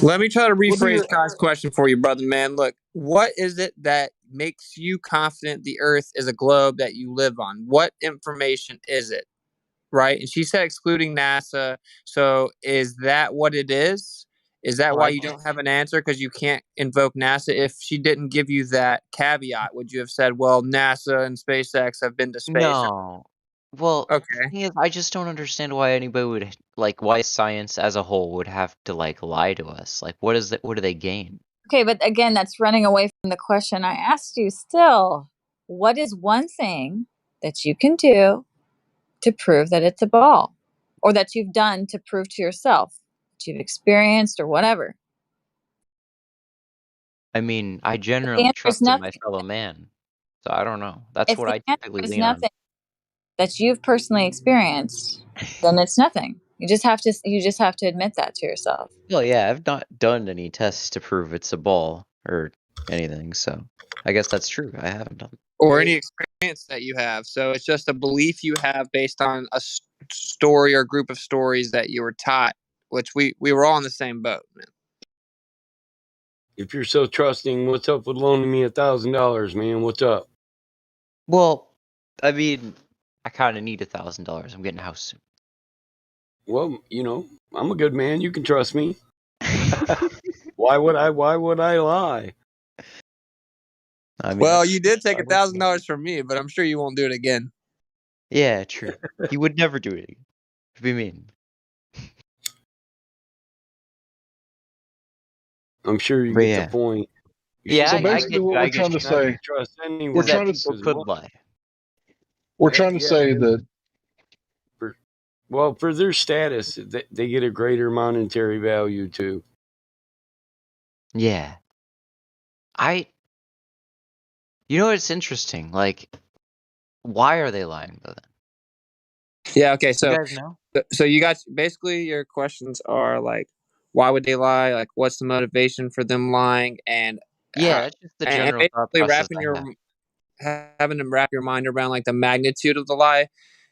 Let me try to What do rephrase your Kai's question for you, brother man. Look, what is it that makes you confident the Earth is a globe that you live on? What information is it? Right? And she said excluding NASA. So is that what it is? Is that Well, why I you just don't have an answer? Because you can't invoke NASA? If she didn't give you that caveat, would you have said, well, NASA and SpaceX have been to space? no. Well, the Okay. thing is, I just don't understand why anybody would why science as a whole would have to lie to us. Like, what is it? What do they gain? Okay, but again, that's running away from the question I asked you still. What is one thing that you can do to prove that it's a ball, or that you've done to prove to yourself that you've experienced or whatever? I mean, I If the generally answer is trust in my nothing, fellow man, so I don't know. That's if what the I answer typically is lean on. nothing that you've personally experienced, then it's nothing. You just have to admit that to yourself. Well, yeah, I've not done any tests to prove it's a ball or anything, so I guess that's true. I haven't done. Or any experience that you have. So it's just a belief you have based on a story or group of stories that you were taught, which we were all in the same boat, man. If you're so trusting, what's up with loaning me $1,000, man? What's up? Well, I mean, I kind of need $1,000. I'm getting a house soon. Well, I'm a good man. You can trust me. Why would I lie? I mean, Well, that's you did take I work for. $1,000 from me, but I'm sure you won't do it again. Yeah, true. He would never do it again. It'd be mean. I'm sure you But get yeah. the point. Yeah, So I basically, get what we're I get trying to you. say, trust anyone. we're Is that trying to people could lie. we're trying to say that For their status, they get a greater monetary value too. Yeah. You know what's interesting? Like, why are they lying though? Then Yeah, okay. you So guys know? you got basically your questions are like, why would they lie? Like, what's the motivation for them lying? And Yeah, how, that's just the and general thought basically process I have. having to wrap your mind around like the magnitude of the lie,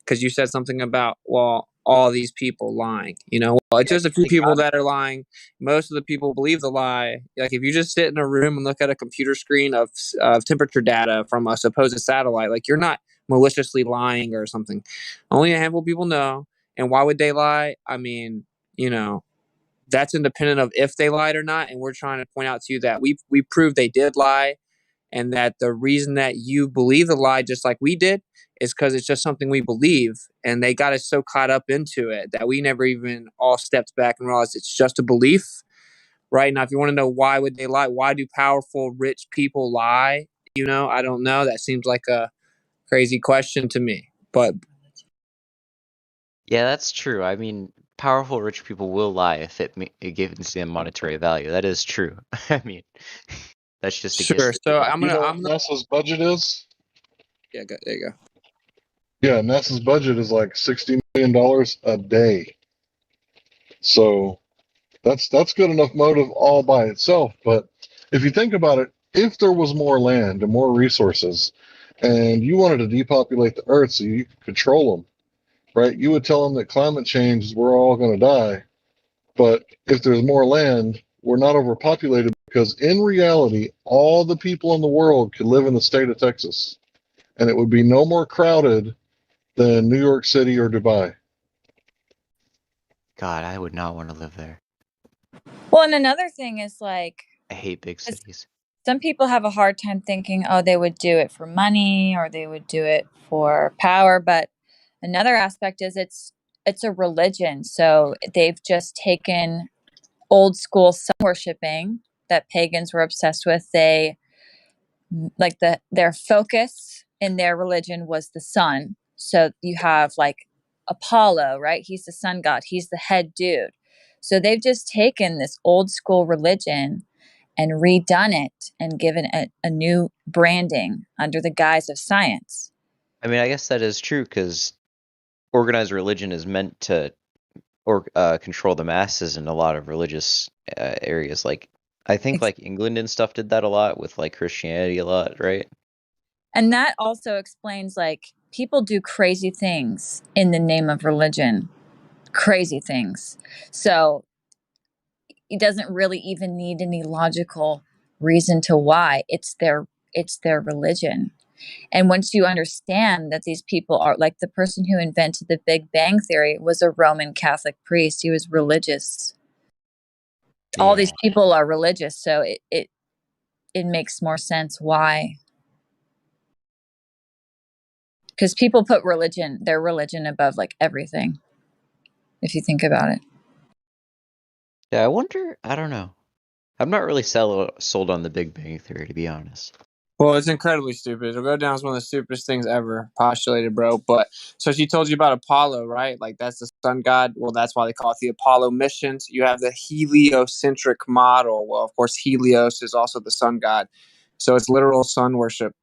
because you said something about, well, all these people lying. Well, it's Yeah, just a few they people got that are lying. Most of the people believe the lie. Like, if you just sit in a room and look at a computer screen of temperature data from a supposed satellite, like, you're not maliciously lying or something. Only a handful of people know. And why would they lie? I mean, that's independent of if they lied or not. And we're trying to point out to you that we proved they did lie, and that the reason that you believe the lie just like we did is because it's just something we believe, and they got us so caught up into it that we never even all stepped back and realized it's just a belief. Right now, if you want to know why would they lie, why do powerful rich people lie, I don't know. That seems like a crazy question to me, but Yeah, that's true. I mean, powerful rich people will lie if it gives them monetary value. That is true. I mean, that's just a given. sure. So i'm you gonna know i'm what gonna NASA's budget is. yeah, there you go. Yeah, NASA's budget is like $60 million a day. So that's good enough motive all by itself. But if you think about it, if there was more land and more resources, and you wanted to depopulate the Earth so you could control them, right? You would tell them that climate change is we're all going to die. But if there's more land, we're not overpopulated because in reality, all the people in the world could live in the state of Texas, and it would be no more crowded than New York City or Dubai. God, I would not want to live there. Well, and another thing is like, I hate big cities. some people have a hard time thinking, oh, they would do it for money or they would do it for power. But another aspect is it's a religion. So they've just taken old school sun worshiping that pagans were obsessed with. They like their focus in their religion was the sun. So you have like Apollo, right? He's the sun god. He's the head dude. So they've just taken this old school religion and redone it and given it a new branding under the guise of science. I mean, I guess that is true because organized religion is meant to control the masses in a lot of religious areas. Like, I think like England and stuff did that a lot with like Christianity a lot, right? And that also explains like people do crazy things in the name of religion. Crazy things. So it doesn't really even need any logical reason to why. It's their religion. And once you understand that these people are like the person who invented the Big Bang Theory was a Roman Catholic priest. He was religious. All these people are religious, so it makes more sense why. Because people put their religion above like everything, if you think about it. Yeah, I wonder. I don't know. I'm not really sold on the Big Bang Theory, to be honest. Well, it's incredibly stupid. It'll go down as one of the stupidest things ever postulated, bro. But so she told you about Apollo, right? Like that's the sun god. Well, that's why they call it the Apollo missions. You have the heliocentric model. Well, of course, Helios is also the sun god, so it's literal sun worship.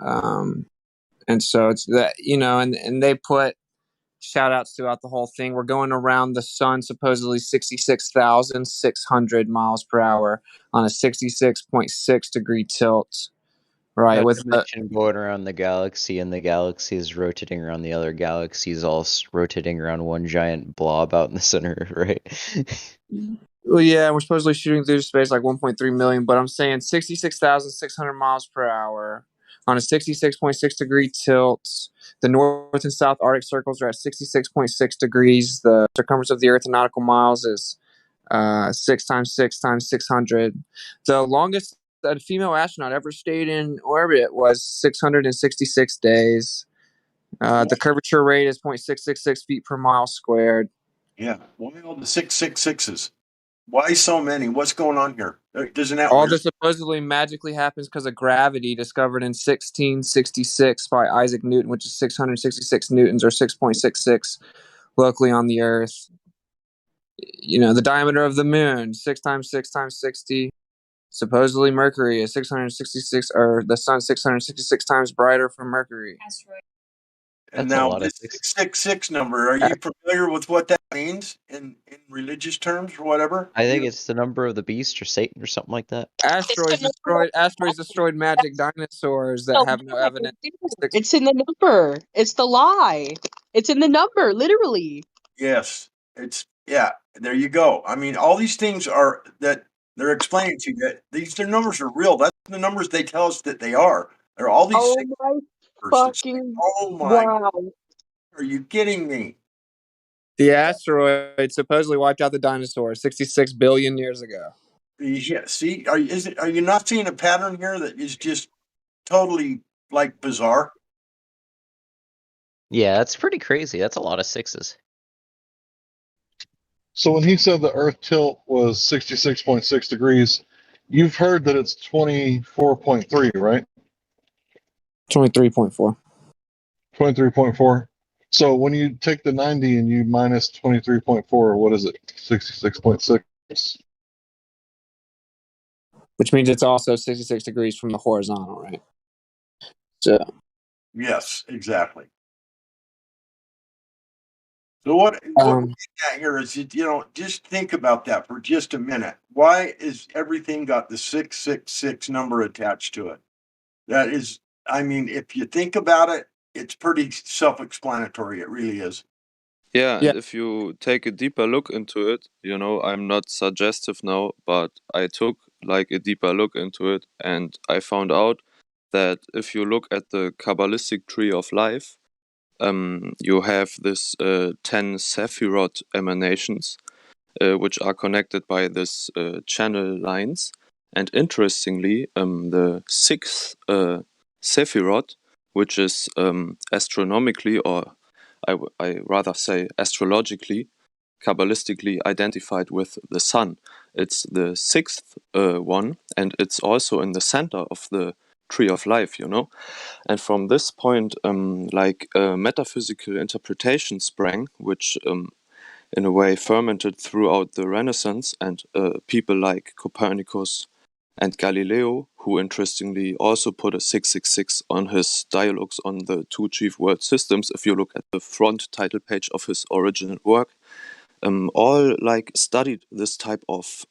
And so it's that, and they put shout outs throughout the whole thing. We're going around the sun supposedly 66,600 miles per hour on a 66.6 degree tilt. Right, Not with to mention going around the galaxy, and the galaxy is rotating around the other galaxies, all rotating around one giant blob out in the center, right? Well, yeah, we're supposedly shooting through space like 1.3 million, but I'm saying 66,600 miles per hour on a 66.6 degree tilt. The North and South Arctic circles are at 66.6 degrees. The circumference of the Earth in nautical miles is 6 times 6 times 600. The longest a female astronaut ever stayed in orbit was 666 days. The curvature rate is 0.666 feet per mile squared. Yeah. Why all the 666s? Why so many? What's going on here? Doesn't that All this supposedly magically happens because of gravity discovered in 1666 by Isaac Newton, which is 666 newtons or 6.66 locally on the Earth. The diameter of the moon, 6 times 6 times 60. Supposedly Mercury is 666, or the sun 666 times brighter from Mercury. And now this 666 number, are you familiar with what that means in religious terms or whatever? I think it's the number of the beast or Satan or something like that. Asteroids destroyed magic dinosaurs that have no evidence. It's in the number. It's the lie. It's in the number, literally. Yes. There you go. I mean, all these things are that they're explaining to you that these numbers are real. That's the numbers they tell us that they are. They're all these wow. Are you kidding me? The asteroid supposedly wiped out the dinosaurs 66 billion years ago. Yeah, see, are you not seeing a pattern here that is just totally like bizarre? Yeah, that's pretty crazy. That's a lot of sixes. So when he said the Earth tilt was 66.6 degrees, you've heard that it's 24.3, right? 23.4. 23.4. So when you take the 90 and you minus 23.4, what is it? 66.6. Which means it's also 66 degrees from the horizontal, right? So. Yes, exactly. So what we're getting at here is, just think about that for just a minute. Why is everything got the 666 number attached to it? That is, I mean, if you think about it, it's pretty self-explanatory. It really is. Yeah, and if you take a deeper look into it, I'm not suggestive now, but I took like a deeper look into it, and I found out that if you look at the Kabbalistic tree of life, you have this 10 Sephiroth emanations, which are connected by this channel lines. And interestingly, the sixth Sephiroth, which is astronomically, or I rather say astrologically, Kabbalistically identified with the sun. It's the sixth one, and it's also in the center of the tree of life, you know. And from this point, metaphysical interpretation sprang, which in a way fermented throughout the Renaissance, and people like Copernicus and Galileo, who interestingly also put a 666 on his dialogues on the two chief world systems. If you look at the front title page of his original work, all like studied this type of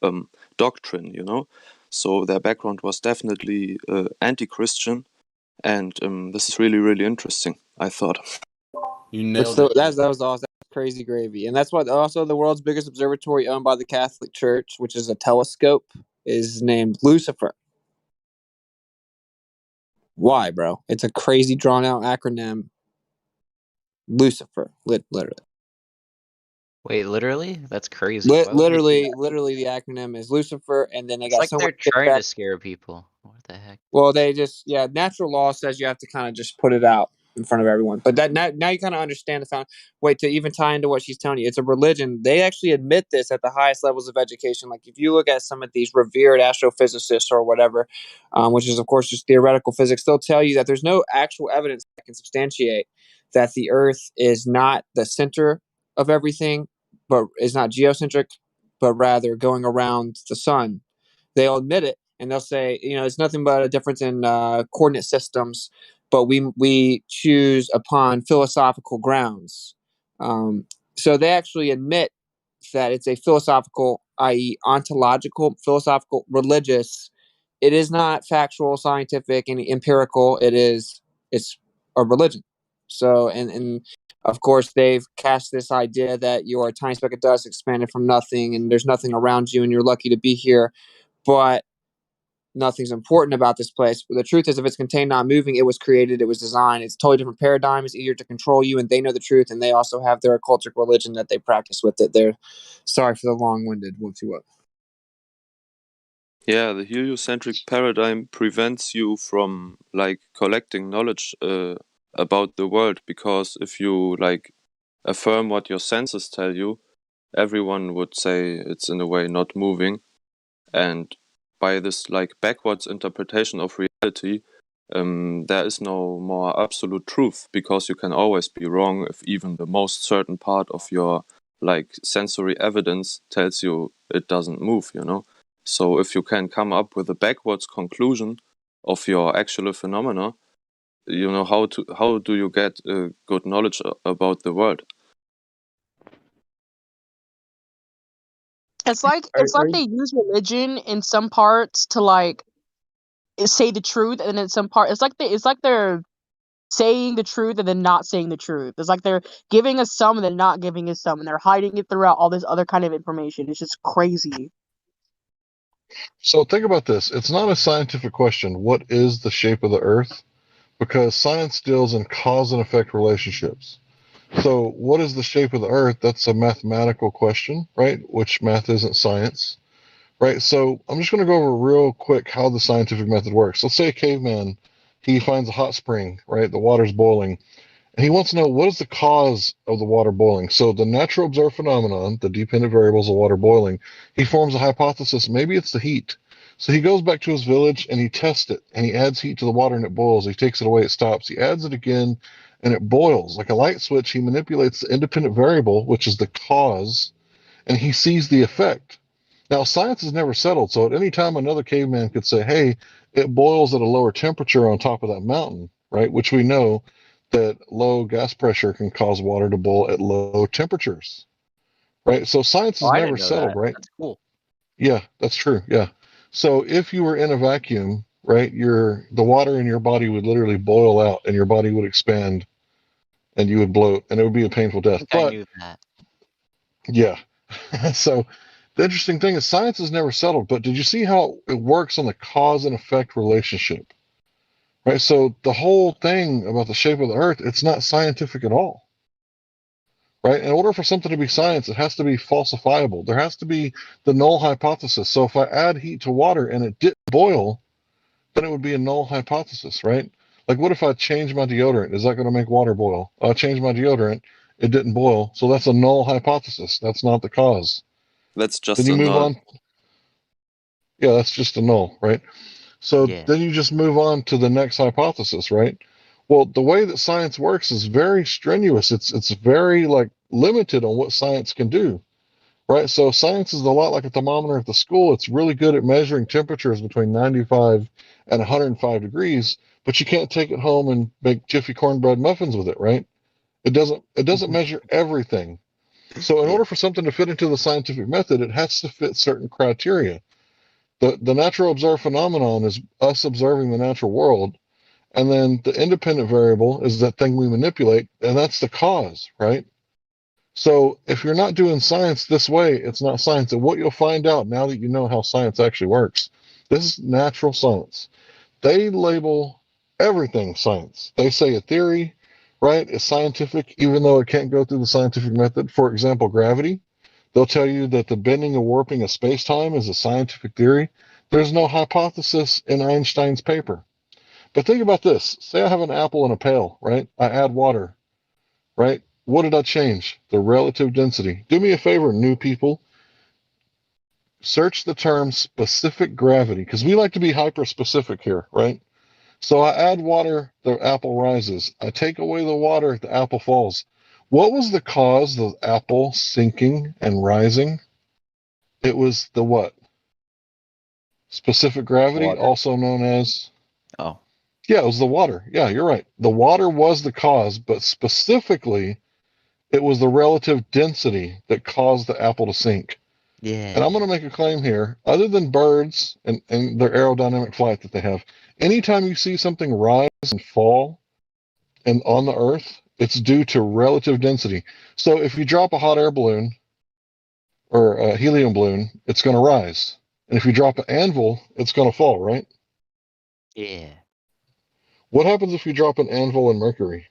doctrine, you know. So their background was definitely anti-Christian, and this is really, really interesting, I thought. You nailed it. That was awesome. That's crazy gravy. And that's what also the world's biggest observatory owned by the Catholic Church, which is a telescope, is named Lucifer. Why, bro? It's a crazy drawn out acronym. Lucifer, literally. Wait, literally? That's crazy. Why would they do Literally, the acronym is Lucifer, and then they It's got like so they're much trying to kickback. scare people. What the heck? Well, they just natural law says you have to kind of just put it out in front of everyone. But that now you kind of understand the found. Wait, to even tie into what she's telling you, it's a religion. They actually admit this at the highest levels of education. Like if you look at some of these revered astrophysicists or whatever, which is of course just theoretical physics, they'll tell you that there's no actual evidence that can substantiate that the Earth is not the center of everything, but is not geocentric, but rather going around the sun. They'll admit it. And they'll say, it's nothing but a difference in coordinate systems, but we choose upon philosophical grounds. So they actually admit that it's a philosophical, i.e., ontological, philosophical, religious. It is not factual, scientific, and empirical. It's a religion. So, and of course, they've cast this idea that you are a tiny speck of dust expanded from nothing, and there's nothing around you, and you're lucky to be here. But nothing's important about this place. But the truth is, if it's contained, not moving, it was created, it was designed. It's a totally different paradigm. It's easier to control you, and they know the truth, and they also have their occultic religion that they practice with it. They're sorry for the long-winded whoop-de-whoop. Yeah, the heliocentric paradigm prevents you from like collecting knowledge about the world, because if you like affirm what your senses tell you, everyone would say it's in a way not moving. And by this like backwards interpretation of reality, there is no more absolute truth, because you can always be wrong if even the most certain part of your like sensory evidence tells you it doesn't move, you know. So if you can come up with a backwards conclusion of your actual phenomena, you know, how do you get good knowledge about the world? It's like they use religion in some parts to like say the truth, and in some part it's like they're saying the truth and then not saying the truth. It's like they're giving us some and then not giving us some, and they're hiding it throughout all this other kind of information. It's just crazy. So think about this. It's not a scientific question. What is the shape of the Earth? Because science deals in cause and effect relationships. So what is the shape of the Earth? That's a mathematical question, right? Which math isn't science, right? So I'm just going to go over real quick how the scientific method works. Let's say a caveman, he finds a hot spring, right? The water's boiling. And he wants to know, what is the cause of the water boiling? So the natural observed phenomenon, the dependent variables of water boiling, he forms a hypothesis. Maybe it's the heat. So he goes back to his village and he tests it, and he adds heat to the water and it boils. He takes it away, it stops. He adds it again and it boils. Like a light switch, he manipulates the independent variable, which is the cause, and he sees the effect. Now, science is never settled, so at any time another caveman could say, hey, it boils at a lower temperature on top of that mountain, right? Which we know that low gas pressure can cause water to boil at low temperatures, right? So science is I never didn't know settled, that. right? That's cool. Yeah, that's true. Yeah. So if you were in a vacuum, right, the water in your body would literally boil out and your body would expand and you would bloat and it would be a painful death. I But knew that. yeah. So the interesting thing is science is never settled, but did you see how it works on the cause and effect relationship? right? So the whole thing about the shape of the Earth, it's not scientific at all, right? In order for something to be science, it has to be falsifiable. There has to be the null hypothesis. So if I add heat to water and it didn't boil, then it would be a null hypothesis, right? Like, what if I change my deodorant? Is that going to make water boil? I change my deodorant, it didn't boil, so that's a null hypothesis. That's not the cause. That's Then just you a move null. on. Yeah, that's just a null, right? So Yeah. then you just move on to the next hypothesis, right? Well, the way that science works is very strenuous. It's very like limited on what science can do, right? So science is a lot like a thermometer at the school. It's really good at measuring temperatures between 95 and 105 degrees, but you can't take it home and make Jiffy cornbread muffins with it, right? It doesn't measure everything. So in Yeah. order for something to fit into the scientific method, it has to fit certain criteria. The natural observed phenomenon is us observing the natural world, and then the independent variable is that thing we manipulate, and that's the cause, right? So if you're not doing science this way, it's not science. And what you'll find out now that you know how science actually works, this is natural science. They label everything science. They say a theory, right, is scientific, even though it can't go through the scientific method. For example, gravity. They'll tell you that the bending and warping of space-time is a scientific theory. There's no hypothesis in Einstein's paper. But think about this. Say I have an apple in a pail, right? I add water, right? What did I change? The relative density. Do me a favor, new people. Search the term specific gravity, because we like to be hyper specific here, right? So I add water, the apple rises. I take away the water, the apple falls. What was the cause of the apple sinking and rising? It was the what? Specific gravity, Water. also known as. Oh. Yeah, it was the water. Yeah, you're right. The water was the cause, but specifically, it was the relative density that caused the apple to sink. Yeah. And I'm going to make a claim here. Other than birds and their aerodynamic flight that they have, anytime you see something rise and fall and on the Earth, it's due to relative density. So if you drop a hot air balloon or a helium balloon, it's going to rise. And if you drop an anvil, it's going to fall, right? Yeah. What happens if you drop an anvil in Mercury?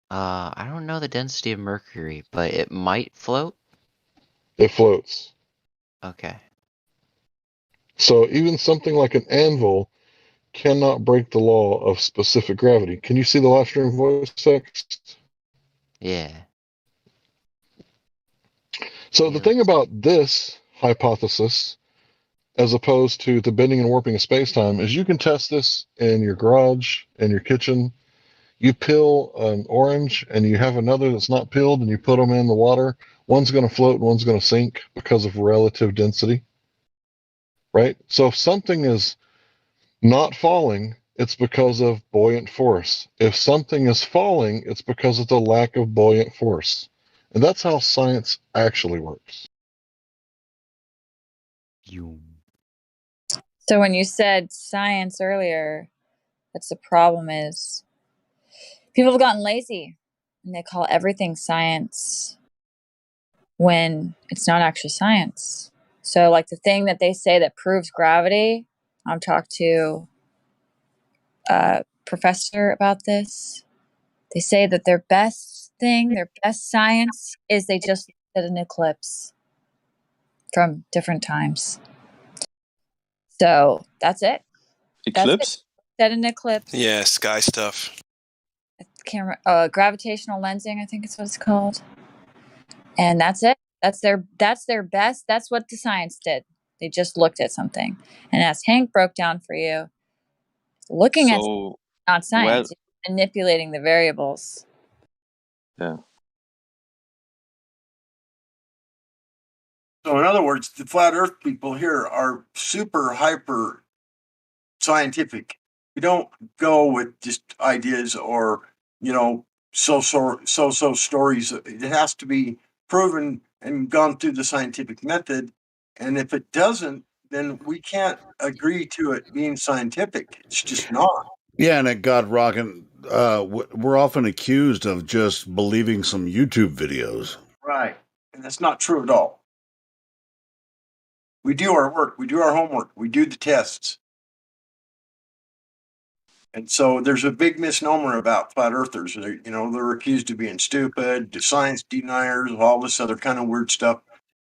I don't know the density of mercury, but it might float. It floats. Okay. So even something like an anvil cannot break the law of specific gravity. Can you see the live stream voice text? Yeah. So the thing about this hypothesis, as opposed to the bending and warping of space-time, is you can test this in your garage, in your kitchen. You peel an orange and you have another that's not peeled and you put them in the water. One's going to float and one's going to sink because of relative density, right? So if something is not falling, it's because of buoyant force. If something is falling, it's because of the lack of buoyant force. And that's how science actually works. So when you said science earlier, that's the problem is people have gotten lazy and they call everything science when it's not actually science. So like the thing that they say that proves gravity, I've talked to a professor about this. They say that their best thing, their best science is they just looked at an eclipse from different times. So that's it. That's it. Eclipse? Set an eclipse. Yeah, sky stuff. Gravitational lensing, I think is what it's called. And that's it. That's their best. That's what the science did. They just looked at something. And as Hank broke down for you, looking at So, not well, science, you're manipulating the variables. yeah. So, in other words, the flat Earth people here are super hyper scientific. We don't go with just ideas or so stories. It has to be proven and gone through the scientific method. And if it doesn't, then we can't agree to it being scientific. It's just not. Yeah, and at God Rockin', we're often accused of just believing some YouTube videos. Right. And that's not true at all. We do our work, we do our homework, we do the tests. And so there's a big misnomer about flat earthers. They're accused of being stupid, science deniers, all this other kind of weird stuff.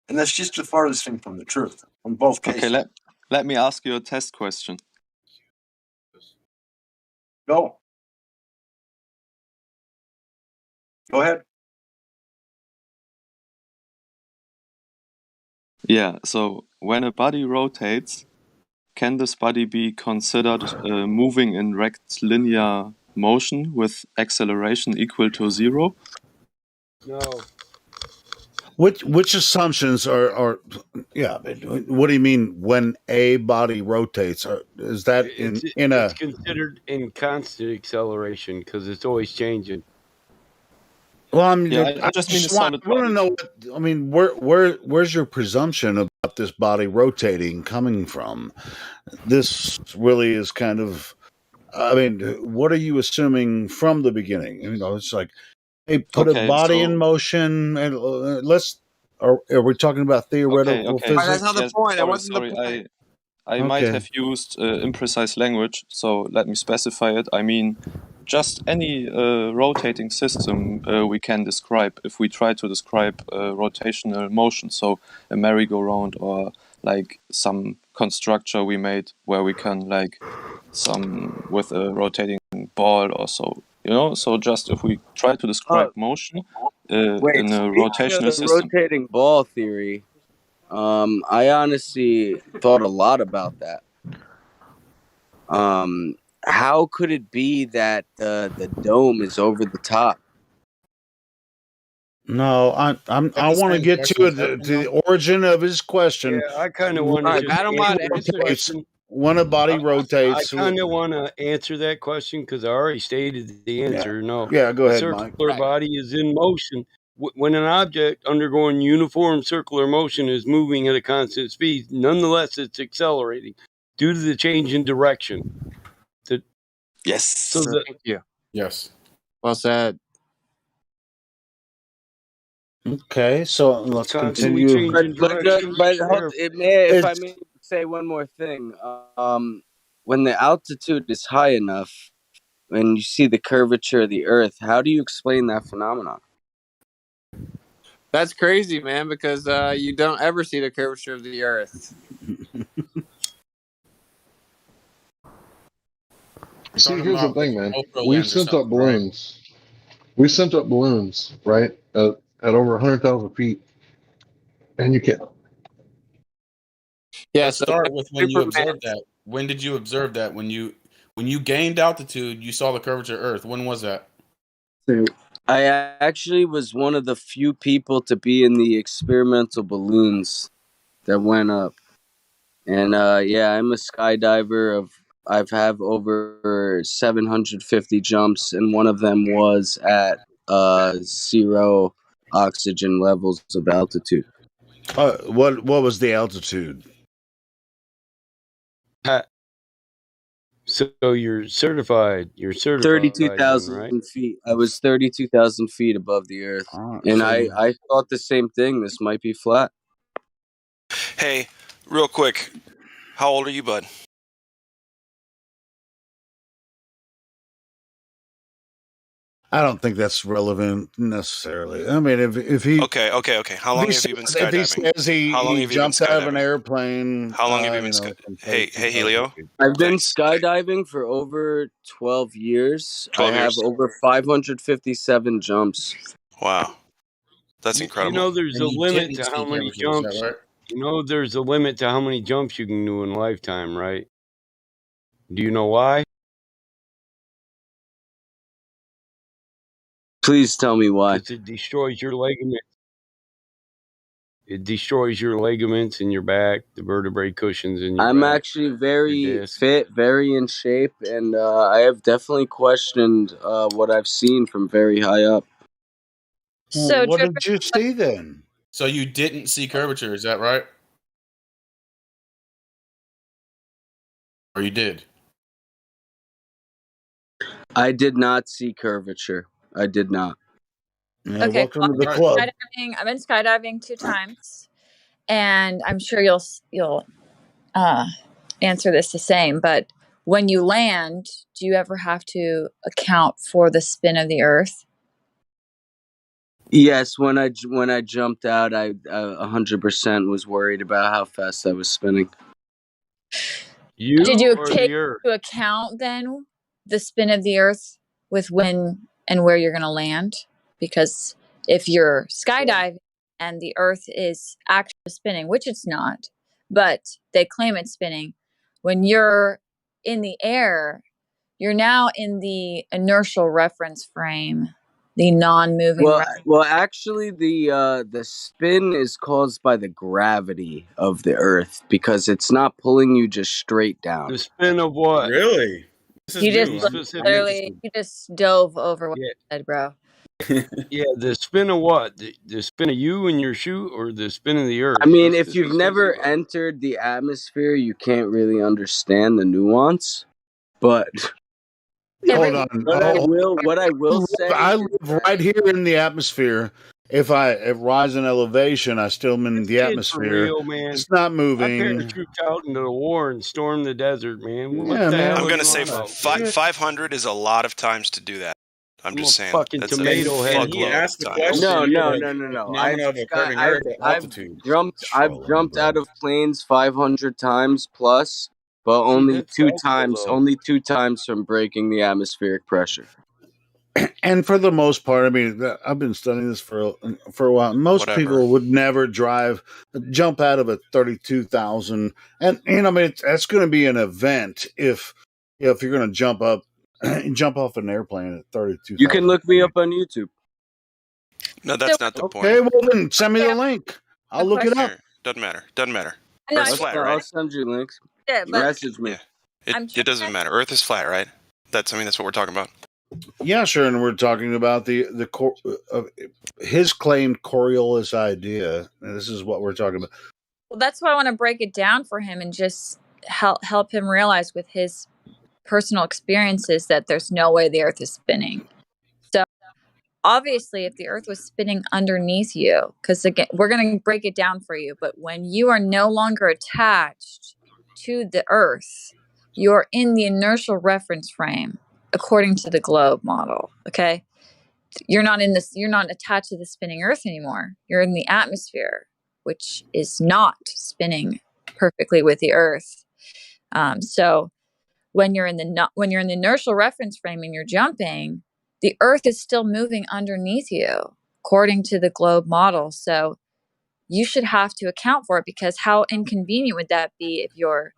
And that's just the farthest thing from the truth in both cases. Okay, let me ask you a test question. Go ahead. Yeah, so when a body rotates, can this body be considered moving in rectilinear motion with acceleration equal to 0? No. Which assumptions are yeah? What do you mean when a body rotates? Is that It's a? considered in constant acceleration because it's always changing. Well, I mean, Yeah, I just mean a want solid to body. know. I mean, where's your presumption about this body rotating coming from? This really is kind of. I mean, what are you assuming from the beginning? It's like, hey, put a Okay, body in so motion, and let's. Are we talking about theoretical okay. That's not the Yes, point. That wasn't the sorry. point. I might Okay. have used imprecise language, so let me specify it. I mean, just any rotating system we can describe if we try to describe rotational motion. So a merry-go-round or like some constructor we made where we can like some with a rotating ball or so. So just if we try to describe motion Wait, in a speaking of rotational the system. rotating ball theory, I honestly thought a lot about that. How could it be that the dome is over the top? No, I want to get to the origin of his question. Yeah, I kind of want to just answer that question. When a body I rotates, kind of want to answer that question because I already stated the answer. No. Yeah, go ahead, A Mike. circular body is in motion. When an object undergoing uniform circular motion is moving at a constant speed, nonetheless, it's accelerating due to the change in direction. Yes. So Thank you. Yes. Well said. Okay, so let's constantly continue. changing direction. If I may say one more thing, when the altitude is high enough and you see the curvature of the Earth, how do you explain that phenomenon? That's crazy, man, because you don't ever see the curvature of the Earth. See, here's the thing, man. GoPro We've lens or sent up something, right? balloons. We sent up balloons, right, at over 100,000 feet, and you can't. Yeah. Let's So start with when you Superman. observed that. When did you observe that? When you gained altitude, you saw the curvature of Earth. When was that? I actually was one of the few people to be in the experimental balloons that went up. And yeah, I'm a skydiver. I've have over 750 jumps, and one of them was at 0 oxygen levels of altitude. What was the altitude? So you're certified. You're certified. 32,000 feet. I was 32,000 feet above the Earth, and I thought the same thing. This might be flat. Hey, real quick, how old are you, bud? I don't think that's relevant necessarily. I mean, if he Okay. How long have you been skydiving? If he says he jumped out of an airplane, how long have you been Hey, Helio. I've been skydiving for over 12 years. 12 I have years. over 557 jumps. Wow, that's incredible. You know, there's a limit to how many jumps. You know, there's a limit to how many jumps you can do in a lifetime, right? Do you know why? Please tell me why. Because it destroys your ligaments. It destroys your ligaments in your back, the vertebrae cushions in your I'm back. actually very fit, very in shape, and I have definitely questioned what I've seen from very high up. So, what did you see then? So you didn't see curvature, is that right? Or you did? I did not see curvature. I did not. Yeah, Okay, welcome to the club. I've been skydiving 2 times, and I'm sure you'll answer this the same. But when you land, do you ever have to account for the spin of the Earth? Yes, when I jumped out, I 100% was worried about how fast I was spinning. Did you or take the Earth? into account then the spin of the Earth with when and where you're going to land? Because if you're skydiving and the Earth is actually spinning, which it's not, but they claim it's spinning, when you're in the air, you're now in the inertial reference frame, the non-moving. Well, actually, the spin is caused by the gravity of the Earth because it's not pulling you just straight down. The spin of what? Really? This is You new. just literally you just dove over what Yeah. you said, bro. Yeah, the spin of what? The spin of you and your shoe, or the spin of the Earth? I mean, Just if you've never entered the atmosphere, you can't really understand the nuance. But Hold on. what I will say, I live right here in the atmosphere. If I rise in elevation, I still am in the kid's for atmosphere. real, man. It's not I moving. paratrooped out into the war and stormed the desert, man. What Yeah, the man. hell I'm are gonna you say on about? 500 is a lot of times to do that. I'm just saying. fucking That's tomato a head. fuckload He asked the of question. times. No. Phenomena of occurring Earth at I've altitude. jumped out of planes 500 times plus, but only that's two helpful, times. though. Only 2 times from breaking the atmospheric pressure. And for the most part, I mean, I've been studying this for a while. Most people would never jump out of a 32,000, and I mean, that's going to be an event if you're going to jump off an airplane at 32,000. You can look me up on YouTube. No, that's not the point. Okay, well then send me the link. I'll look it up. Here, doesn't matter. Doesn't matter. No, Earth's flat, I'll right? send you links. Yeah, but Message me. It doesn't matter. Earth is flat, right? That's what we're talking about. Yeah, sure. And we're talking about his claimed Coriolis idea. And this is what we're talking about. well, that's why I want to break it down for him and just help him realize with his personal experiences that there's no way the Earth is spinning. So obviously, if the Earth was spinning underneath you, because again, we're going to break it down for you, but when you are no longer attached to the Earth, you're in the inertial reference frame according to the globe model. Okay, you're not attached to the spinning Earth anymore. You're in the atmosphere, which is not spinning perfectly with the Earth. So when you're in the inertial reference frame and you're jumping, the Earth is still moving underneath you according to the globe model. So you should have to account for it, because how inconvenient would that be if you're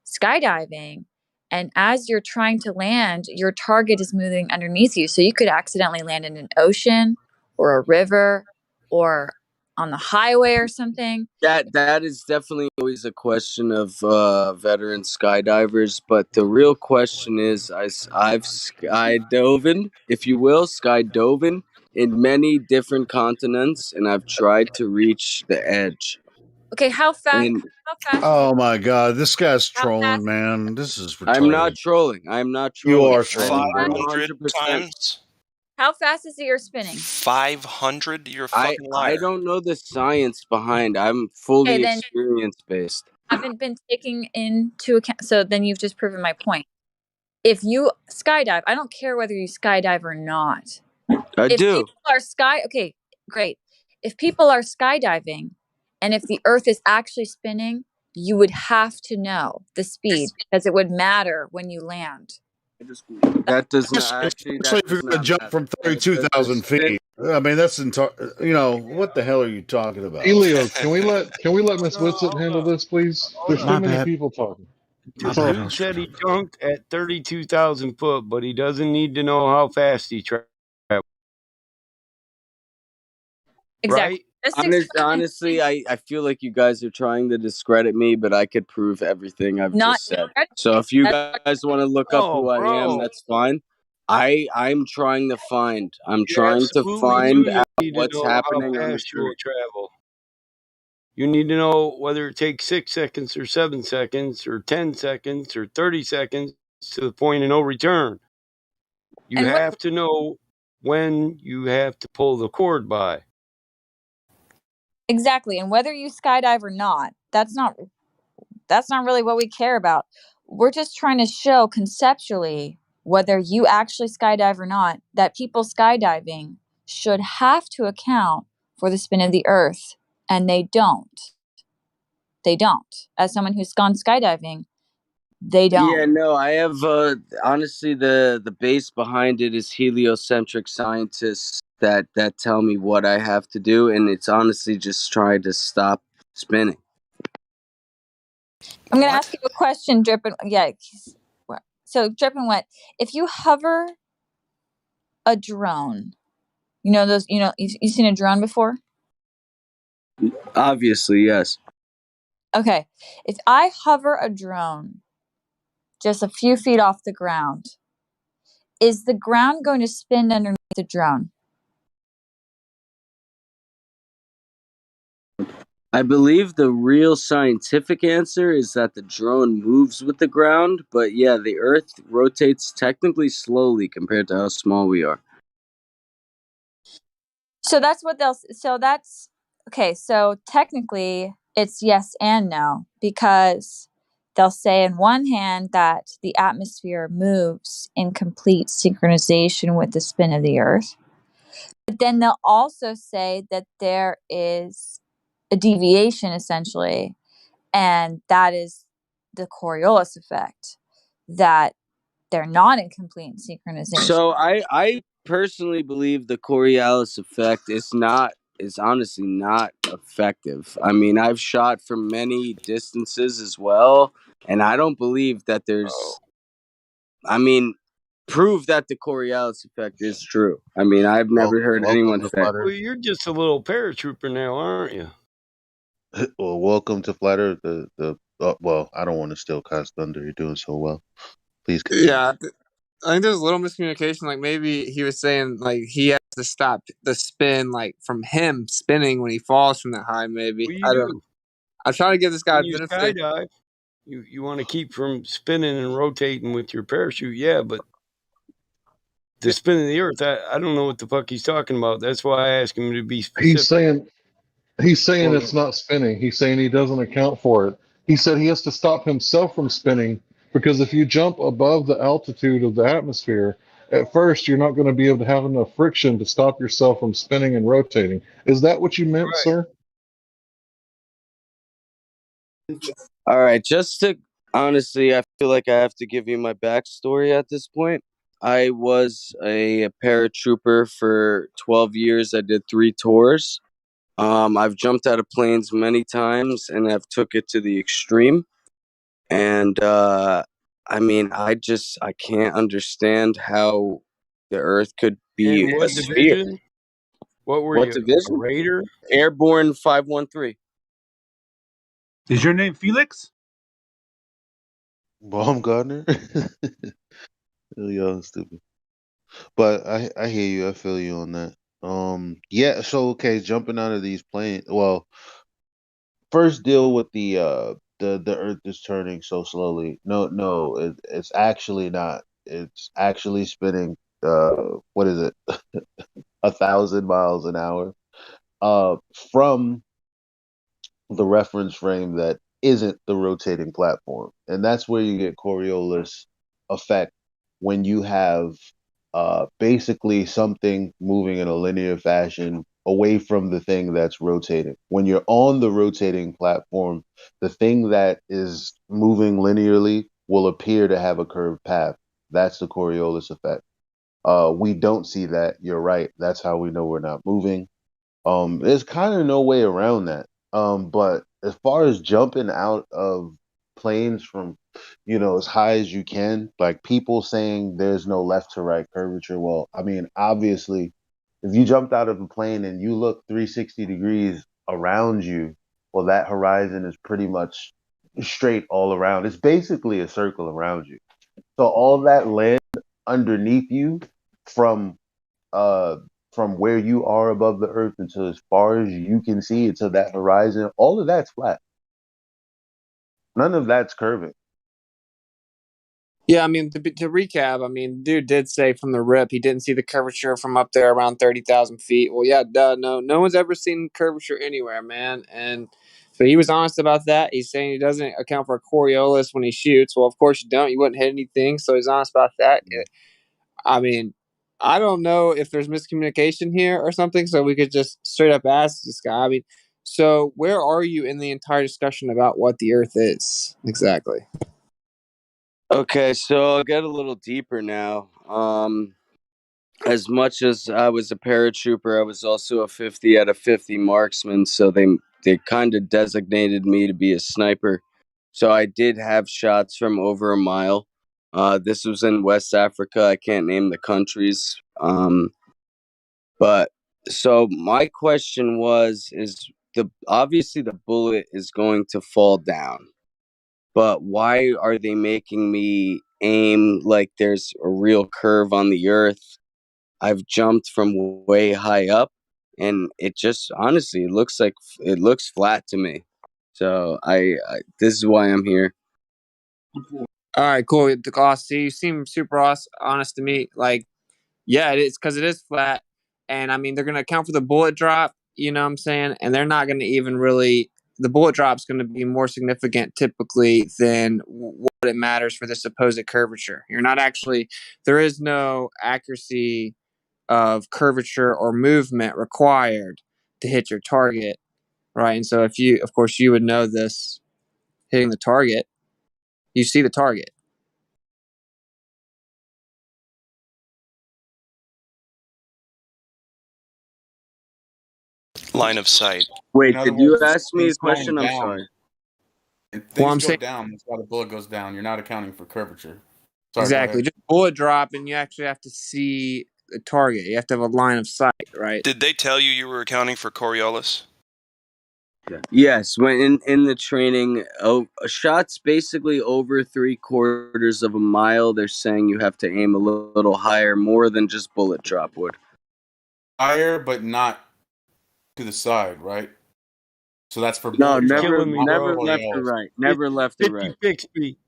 skydiving and as you're trying to land, your target is moving underneath you. So you could accidentally land in an ocean or a river or on the highway or something. That is definitely always a question of veteran skydivers, but the real question is, I've skydoven, if you will, skydoven in many different continents, and I've tried to reach the edge. Okay, how fast? And Oh my God, this guy's trolling, man. This is retarded. I'm not trolling. You are I'm trolling. 500 100%. times? How fast is the Earth spinning? 500? You're a fucking liar. I don't know the science behind. I'm fully Okay, then- experience based. Haven't been taking into account. So then you've just proven my point. If you skydive, I don't care whether you skydive or not. I if do. People are okay, great. If people are skydiving and if the Earth is actually spinning, you would have to know the speed because it would matter when you land. That does not actually. Especially if you're going to jump from 32,000 feet. I mean, that's what the hell are you talking about? Elio, can we let Miss Whitsett handle this, please? There's too many people talking. Dude said he jumped at 32,000 foot, but he doesn't need to know how fast he traveled. Exactly. Right? Honestly, I feel like you guys are trying to discredit me, but I could prove everything I've just said. So if you guys want to look up who I am, that's fine. I'm trying to find. I'm trying to find out what's happening on the street. Travel. You need to know whether it takes 6 seconds or 7 seconds or 10 seconds or 30 seconds to the point of no return. You have to know when you have to pull the cord by. Exactly. And whether you skydive or not, that's not really what we care about. we're just trying to show conceptually, whether you actually skydive or not, that people skydiving should have to account for the spin of the earth, and they don't. They don't. As someone who's gone skydiving, they don't. Yeah, no, I have honestly the base behind it is heliocentric scientists that tell me what I have to do, and it's honestly just trying to stop spinning. I'm going to ask you a question, Drip and yeah. So Drip and Wet, if you hover a drone, you know those, you've seen a drone before? Obviously, yes. Okay, if I hover a drone just a few feet off the ground, is the ground going to spin underneath the drone? I believe the real scientific answer is that the drone moves with the ground, but yeah, the Earth rotates technically slowly compared to how small we are. So that's what okay, so technically it's yes and no, because they'll say in one hand that the atmosphere moves in complete synchronization with the spin of the earth. But then they'll also say that there is a deviation essentially, and that is the Coriolis effect, that they're not in complete synchronization. So I personally believe the Coriolis effect is honestly not effective. I mean, I've shot from many distances as well, and I don't believe that there's prove that the Coriolis effect is true. I mean, I've never heard anyone say. Well, you're just a little paratrooper now, aren't you? Well, welcome to Flat Earth. Well, I don't want to steal Kai's thunder. You're doing so well. Please continue. Yeah, I think there's a little miscommunication. Like maybe he was saying like he has to stop the spin, like from him spinning when he falls from that high. Maybe Well, I you don't. do. I'm trying to give this guy When a you benefit. skydive, you want to keep from spinning and rotating with your parachute, yeah, but the spin of the earth, I don't know what the fuck he's talking about. That's why I asked him to be specific. He's saying it's not spinning. He's saying he doesn't account for it. He said he has to stop himself from spinning because if you jump above the altitude of the atmosphere, at first you're not going to be able to have enough friction to stop yourself from spinning and rotating. Is that what you meant, sir? All right, just to honestly, I feel like I have to give you my backstory at this point. I was a paratrooper for 12 years. I did 3 tours. I've jumped out of planes many times, and I've took it to the extreme. And I mean, I can't understand how the Earth could be And a what sphere. division? What were What you? division? A Raider? Airborne 513. Is your name Felix? Baumgartner? Y'all stupid. But I hear you. I feel you on that. Yeah. So okay, jumping out of these planes. Well, first deal with the Earth is turning so slowly. No, it's actually not. It's actually spinning. What is it? 1,000 miles an hour. From the reference frame that isn't the rotating platform. And that's where you get Coriolis effect when you have basically something moving in a linear fashion away from the thing that's rotating. When you're on the rotating platform, the thing that is moving linearly will appear to have a curved path. That's the Coriolis effect. We don't see that. You're right. That's how we know we're not moving. There's kind of no way around that. But as far as jumping out of planes from, as high as you can, like people saying there's no left to right curvature. Well, I mean, obviously, if you jumped out of a plane and you look 360 degrees around you, well, that horizon is pretty much straight all around. It's basically a circle around you. So all that land underneath you from uh from where you are above the earth until as far as you can see into that horizon, all of that's flat. None of that's curving. Yeah, I mean to recap, I mean, dude did say from the rip he didn't see the curvature from up there around 30,000 feet. Well, yeah, duh, no one's ever seen curvature anywhere, man. And So he was honest about that. He's saying he doesn't account for Coriolis when he shoots. Well, of course you don't. You wouldn't hit anything. So he's honest about that. I mean, I don't know if there's miscommunication here or something. So we could just straight up ask this guy. I mean, so where are you in the entire discussion about what the Earth is exactly? Okay, so I'll get a little deeper now. As much as I was a paratrooper, I was also a 50 out of 50 marksman, so they kind of designated me to be a sniper. So I did have shots from over a mile. This was in West Africa. I can't name the countries. But so my question is obviously the bullet is going to fall down. But why are they making me aim like there's a real curve on the earth? I've jumped from way high up, and it just honestly it looks flat to me. So I this is why I'm here. All right, cool. See, you seem super honest to me. Like, yeah, it is because it is flat, and I mean they're gonna account for the bullet drop. You know what I'm saying? And they're not gonna even really. The bullet drop's going to be more significant typically than what it matters for the supposed curvature. You're not actually. There is no accuracy of curvature or movement required to hit your target, right? And so if you, of course, you would know this hitting the target, you see the target. Line of sight. Wait, In other did you words, if ask me a something's going question? I'm down, sorry. if Well, things I'm go saying down, that's why the bullet goes down. You're not accounting for curvature. Sorry, go exactly, ahead. just bullet drop, and you actually have to see the target. You have to have a line of sight, right? Did they tell you were accounting for Coriolis? Yes, when in the training, shots basically over 3/4 of a mile. They're saying you have to aim a little higher, more than just bullet drop would. Higher, but not to the side, right? So that's for No, bullet You're drop, never, killing me, not for never bro. left or Coriolis. right. Never left or 50 right. 50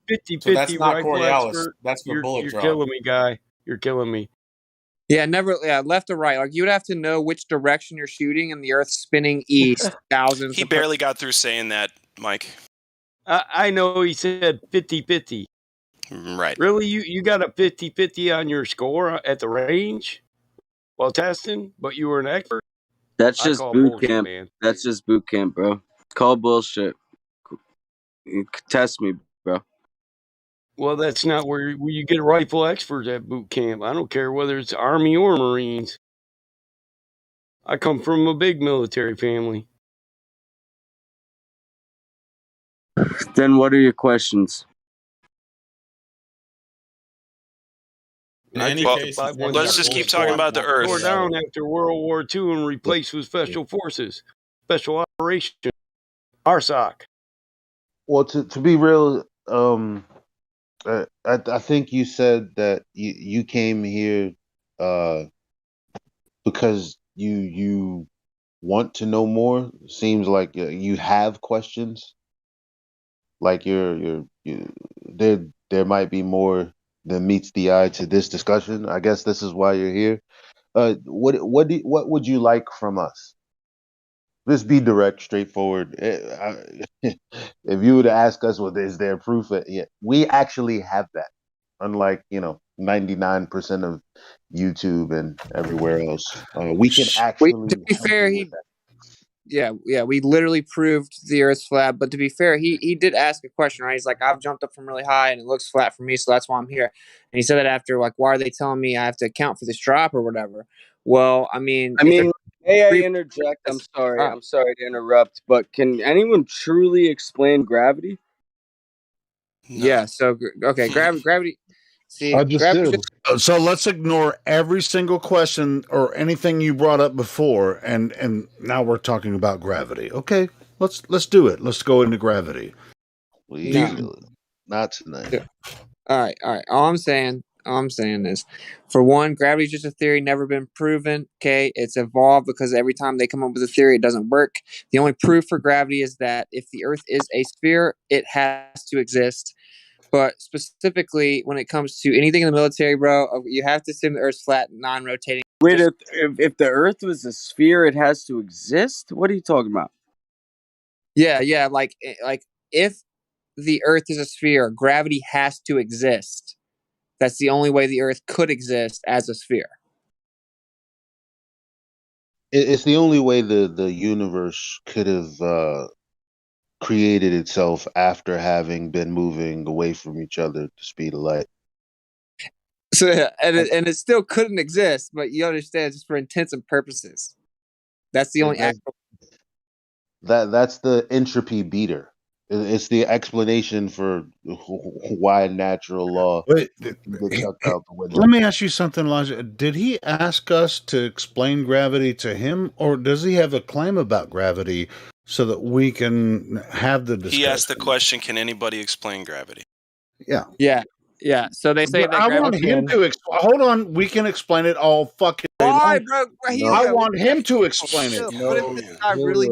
50 So that's 50 not rifle Coriolis. expert. That's for bullet You're drop. killing me, guy. You're killing me. Yeah, never. Yeah, left or right. Like you would have to know which direction you're shooting, and the Earth's spinning east, thousands. He barely got through saying that, Mike. I know he said 50-50. Right. Really? You got a 50-50 on your score at the range while testing, but you were an expert? That's I just call boot bullshit, camp. man. That's just boot camp, bro. Call bullshit. You test me, bro. Well, that's not where you get a rifle expert at boot camp. I don't care whether it's Army or Marines. I come from a big military family. Then what are your questions? In I any think the case, it's all 517 let's that just keep bullet talking drop, about the not Earth. tore down Coriolis. after World War II and replaced with Special Forces, Special Operations, RSOC. Well, to be real, I think you said that you came here uh because you want to know more. Seems like you have questions. Like there might be more than meets the eye to this discussion. I guess this is why you're here. What would you like from us? Just be direct, straightforward. If you were to ask us, well, is there proof? Yeah, we actually have that. Unlike 99% of YouTube and everywhere else, we can To actually be help fair, you with that. we literally proved the Earth's flat. But to be fair, he did ask a question, right? He's like, I've jumped up from really high and it looks flat for me, so that's why I'm here. And he said that after, like, why are they telling me I have to account for this drop or whatever? Well, I mean, if they're May I interject? I'm sorry. I'm sorry to interrupt, but can anyone truly explain gravity? Yeah. So okay, gravity. See, I just gravity. did. So let's ignore every single question or anything you brought up before, and now we're talking about gravity. Okay, let's do it. Let's go into gravity. Not tonight. All right. All I'm saying is, for one, gravity's just a theory, never been proven. Okay, it's evolved because every time they come up with a theory, it doesn't work. The only proof for gravity is that if the Earth is a sphere, it has to exist. But specifically, when it comes to anything in the military, bro, you have to assume the Earth's flat, non-rotating. Wait, if the Earth was a sphere, it has to exist? What are you talking about? Yeah. Like if the Earth is a sphere, gravity has to exist. That's the only way the Earth could exist as a sphere. It's the only way the universe could have created itself after having been moving away from each other at the speed of light. So and it still couldn't exist, but you understand, just for intents and purposes. That's the only actual. That's the entropy beater. It's the explanation for why natural law Wait, get chucked out the window. let me ask you something, Elijah. Did he ask us to explain gravity to him, or does he have a claim about gravity so that we can have the discussion? He asked the question, can anybody explain gravity? Yeah. So they say that I want him to hold on. We can explain it all fucking day Why, long. bro? I want him to explain it. What if this guy really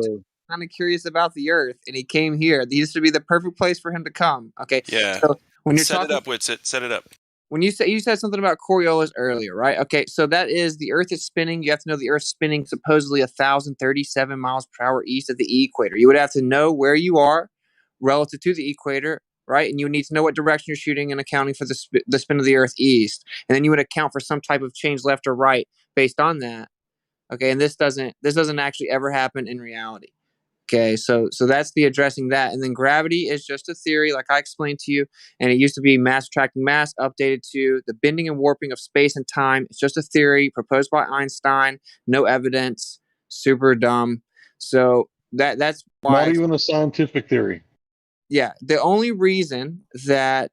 kind of curious about the Earth and he came here? This would be the perfect place for him to come. Okay. Yeah. So when you're set talking, it up, Witsit. Set it up. when you said something about Coriolis earlier, right? Okay, so that is the Earth is spinning. You have to know the Earth's spinning supposedly 1,037 miles per hour east of the equator. You would have to know where you are relative to the equator, right? And you would need to know what direction you're shooting and accounting for the spin of the Earth east. And then you would account for some type of change left or right based on that. Okay, and this doesn't actually ever happen in reality. Okay, so that's the addressing that. And then gravity is just a theory, like I explained to you, and it used to be mass attracting mass, updated to the bending and warping of space and time. It's just a theory proposed by Einstein, no evidence, super dumb. So that's why. Not even a scientific theory. Yeah, the only reason that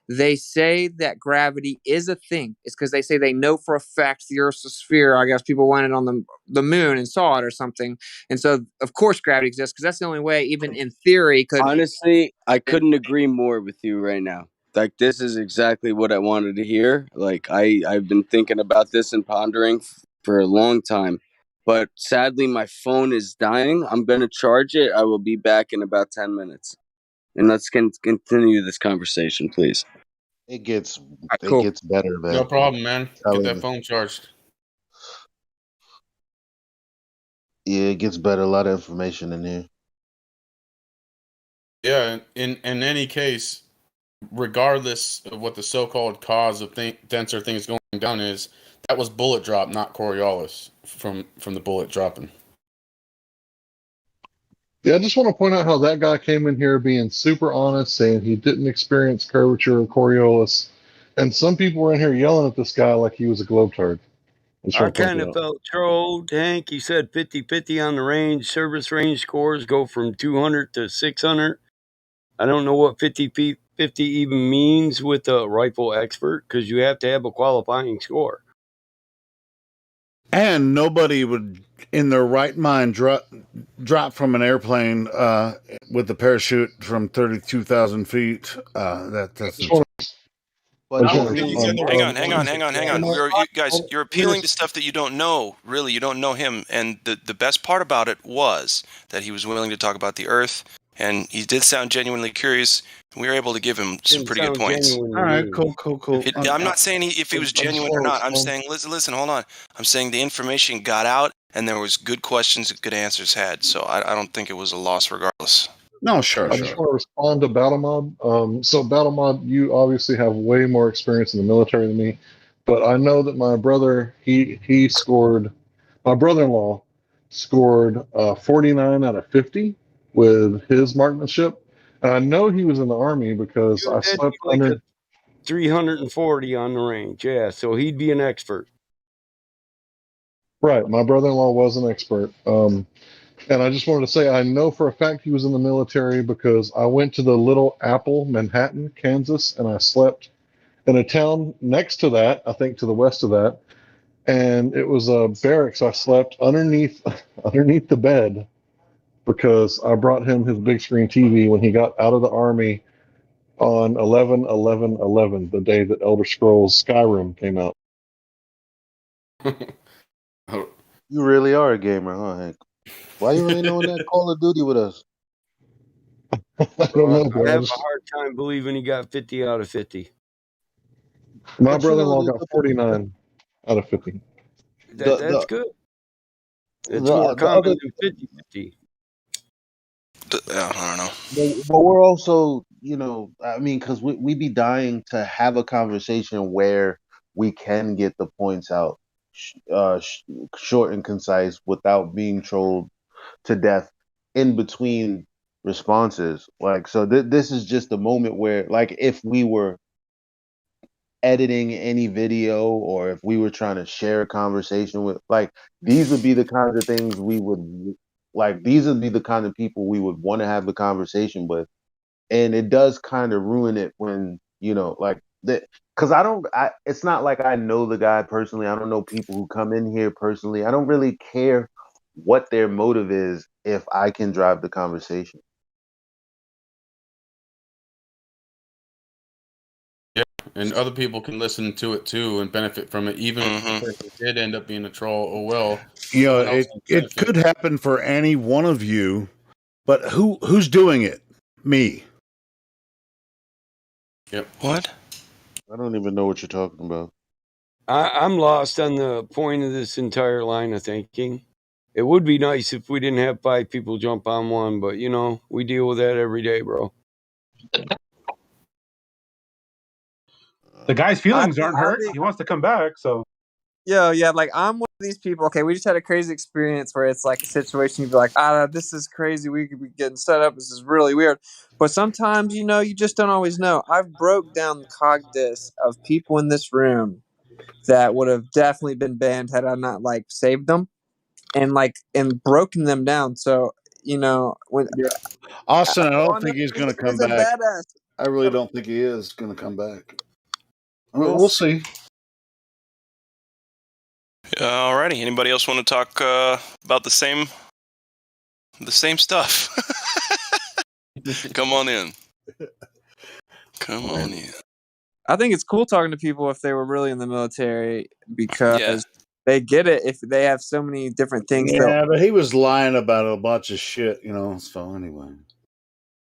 they say that gravity is a thing is because they say they know for a fact the Earth's a sphere. I guess people landed on the moon and saw it or something, and so of course gravity exists because that's the only way, even in theory, could. Honestly, I couldn't agree more with you right now. Like, this is exactly what I wanted to hear. Like, I've been thinking about this and pondering for a long time. But sadly, my phone is dying. I'm going to charge it. I will be back in about 10 minutes. And let's continue this conversation, please. It gets cool. gets better, man. No problem, man. Get Telling that you. phone charged. Yeah, it gets better. A lot of information in here. Yeah, in any case, regardless of what the so-called cause of denser things going down is, that was bullet drop, not Coriolis from the bullet dropping. Yeah, I just want to point out how that guy came in here being super honest, saying he didn't experience curvature or Coriolis. And some people were in here yelling at this guy like he was a globetrot. I kind of felt trolled, Hank. He said 50-50 on the range. Service range scores go from 200 to 600. I don't know what 50-50 even means with a rifle expert, because you have to have a qualifying score. And nobody would, in their right mind, drop from an airplane with a parachute from 32,000 feet. That's. But hang on. You guys, you're appealing to stuff that you don't know. Really, you don't know him. And the best part about it was that he was willing to talk about the Earth, and he did sound genuinely curious. We were able to give him some pretty good points. All right, cool. I'm not saying if he was genuine or not. I'm saying, listen, hold on. I'm saying the information got out, and there was good questions and good answers had. So I don't think it was a loss regardless. No, sure. I just want to respond to BattleMod. So BattleMod, you obviously have way more experience in the military than me, but I know that my brother, he scored, my brother-in-law scored 49 out of 50 with his marksmanship. And I know he was in the Army because I slept Like under 340 on the range, yeah. So he'd be an expert. Right, my brother-in-law was an expert. And I just wanted to say, I know for a fact he was in the military because I went to the Little Apple, Manhattan, Kansas, and I slept in a town next to that, I think to the west of that. And it was a barracks. I slept underneath the bed because I brought him his big screen TV when he got out of the Army on 11/11/11, the day that Elder Scrolls Skyrim came out. You really are a gamer, huh, Hank? Why you ain't on that Call of Duty with us? I don't know, I bro. have a hard time believing he got 50 out of 50. My brother-in-law got 49 out of 50. That's good. It's more common than 50-50. I don't know. But we're also, I mean, because we be dying to have a conversation where we can get the points out short and concise without being trolled to death in between responses. Like, so this is just a moment where, like, if we were editing any video or if we were trying to share a conversation with, like, these would be the kinds of things we would like. These would be the kind of people we would want to have the conversation with, and it does kind of ruin it when like that, because it's not like I know the guy personally. I don't know people who come in here personally. I don't really care what their motive is if I can drive the conversation. Yeah, and other people can listen to it too and benefit from it, even if the person did end up being a troll. Oh well, someone else can it benefit. could happen for any one of you, but who's doing it? Me. Yep. What? I don't even know what you're talking about. I'm lost on the point of this entire line of thinking. It would be nice if we didn't have 5 people jump on one, but we deal with that every day, bro. The guy's feelings aren't hurt. He wants to come back, so. Yeah, like I'm one of these people. Okay, we just had a crazy experience where it's like a situation you'd be like, this is crazy. We could be getting set up. This is really weird. But sometimes, you just don't always know. I've broke down the cognitus of people in this room that would have definitely been banned had I not like saved them and broken them down. So, when Austin, I don't think he's going to come back. Badass. I really don't think he is going to come back. I mean, we'll see. Alrighty. Anybody else want to talk about the same stuff? Come on in. Come on in. I think it's cool talking to people if they were really in the military because they get it if they have so many different things. Yeah, but he was lying about a bunch of shit, so anyway.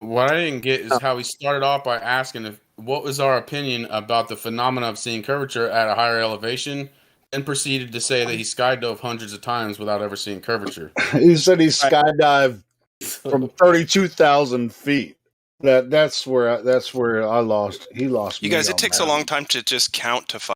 What I didn't get is how he started off by asking what was our opinion about the phenomena of seeing curvature at a higher elevation, and proceeded to say that he skydove hundreds of times without ever seeing curvature. He said he skydived from 32,000 feet. That's where I lost. He lost. You guys, it takes a long time to just count to 5.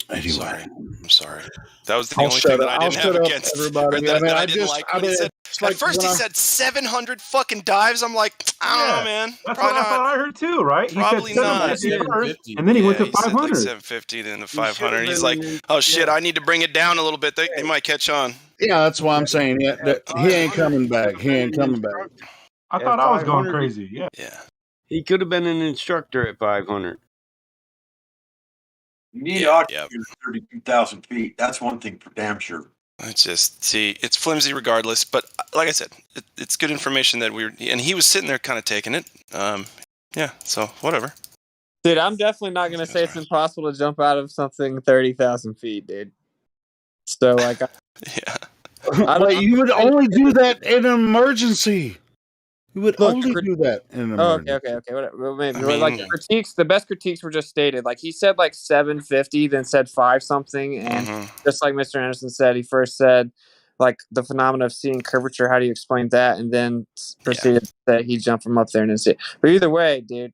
Anyway, I'm sorry. That was the only thing that I didn't have against everybody. that I didn't like. When he said, at first he said 700 fucking dives. I'm like, I don't know, man. That's Probably what I thought I heard too, right? Probably he said not. 750 and then he went to 500. He said like 750, then the 500. He's like, oh shit, I need to bring it down a little bit. They might catch on. Yeah, that's why I'm saying that he ain't coming back. He ain't coming back. I thought I was going crazy. Yeah. He could have been an instructor at 500. You need oxygen at 32,000 feet. That's one thing for damn sure. It's flimsy regardless, but like I said, it's good information that and he was sitting there kind of taking it. So whatever. Dude, I'm definitely not going to say it's impossible to jump out of something 30,000 feet, dude. So, like, But you would only do that in an emergency. You would only do that in an emergency. Okay, whatever. Well, maybe. The best critiques were just stated. Like, he said, 750, then said 5 something. And just like Mr. Anderson said, he first said, the phenomenon of seeing curvature, how do you explain that? And then proceeded to say he jumped from up there and didn't see it. But either way, dude,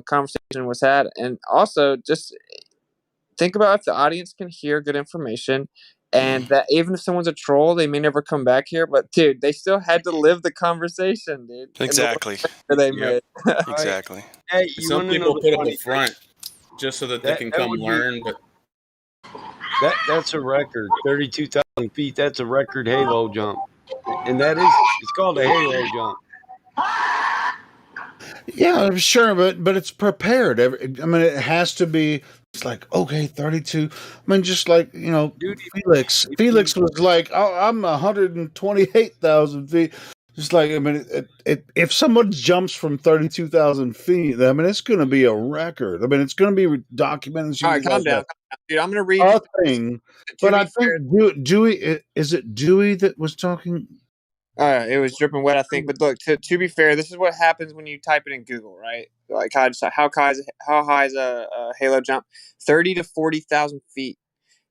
conversation was had. And also, just think about if the audience can hear good information. And that even if someone's a troll, they may never come back here. But dude, they still had to live the conversation, dude. Exactly. They made. Exactly. Hey, some people put up a front just so that they can come learn. But that's a record. 32,000 feet. That's a record halo jump, and it's called a halo jump. Yeah, I'm sure, but it's prepared. I mean, it has to be. It's like, okay, 32. I mean, just like, Felix. Felix was like, oh, I'm 128,000 feet. Just like, I mean, if someone jumps from 32,000 feet, I mean, it's going to be a record. I mean, it's going to be documented. All right, calm down. Dude, I'm going to read a thing. But I think Dewey, is it Dewey that was talking? It was dripping wet, I think. But look, to be fair, this is what happens when you type it in Google, right? Like how high is a halo jump? 30 to 40,000 feet.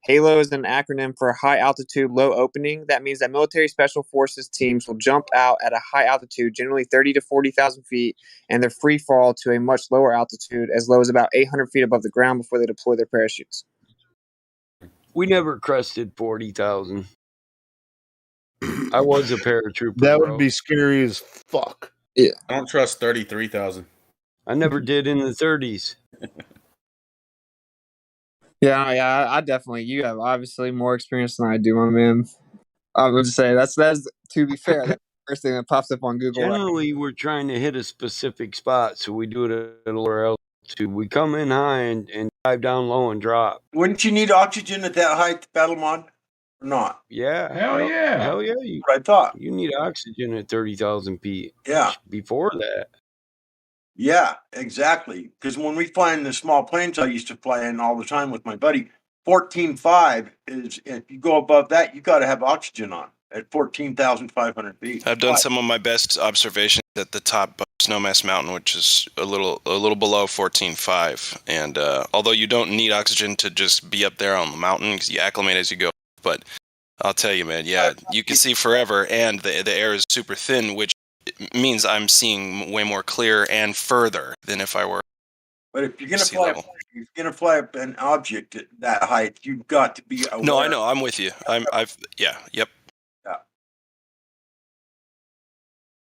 HALO is an acronym for High Altitude Low Opening. That means that military special forces teams will jump out at a high altitude, generally 30 to 40,000 feet, and their free fall to a much lower altitude, as low as about 800 feet above the ground before they deploy their parachutes. We never crested 40,000. I was a paratrooper. That bro. would be scary as fuck. Yeah. I don't trust 33,000. I never did in the 30s. Yeah, I definitely. You have obviously more experience than I do, my man. I would say that's to be fair. That's the first thing that pops up on Google. Generally, we're trying to hit a specific spot, so we do it at a lower altitude. We come in high and dive down low and drop. Wouldn't you need oxygen at that height, Battle Mod? Or not? Yeah. Hell yeah. Hell yeah. What I thought. You need oxygen at 30,000 feet. Yeah. Before that. Yeah, exactly. Because when we fly in the small planes I used to fly in all the time with my buddy, 14.5 is, if you go above that, you got to have oxygen on at 14,500 feet. I've done some of my best observations at the top of Snowmass Mountain, which is a little below 14.5. And although you don't need oxygen to just be up there on the mountain because you acclimate as you go, but I'll tell you, man, yeah, you can see forever, and the air is super thin, which means I'm seeing way more clear and further than if I were. But if you're gonna sea fly, level. if you're gonna fly up an object at that height, you've got to be aware. No, I know, I'm with you. Yep. Yeah.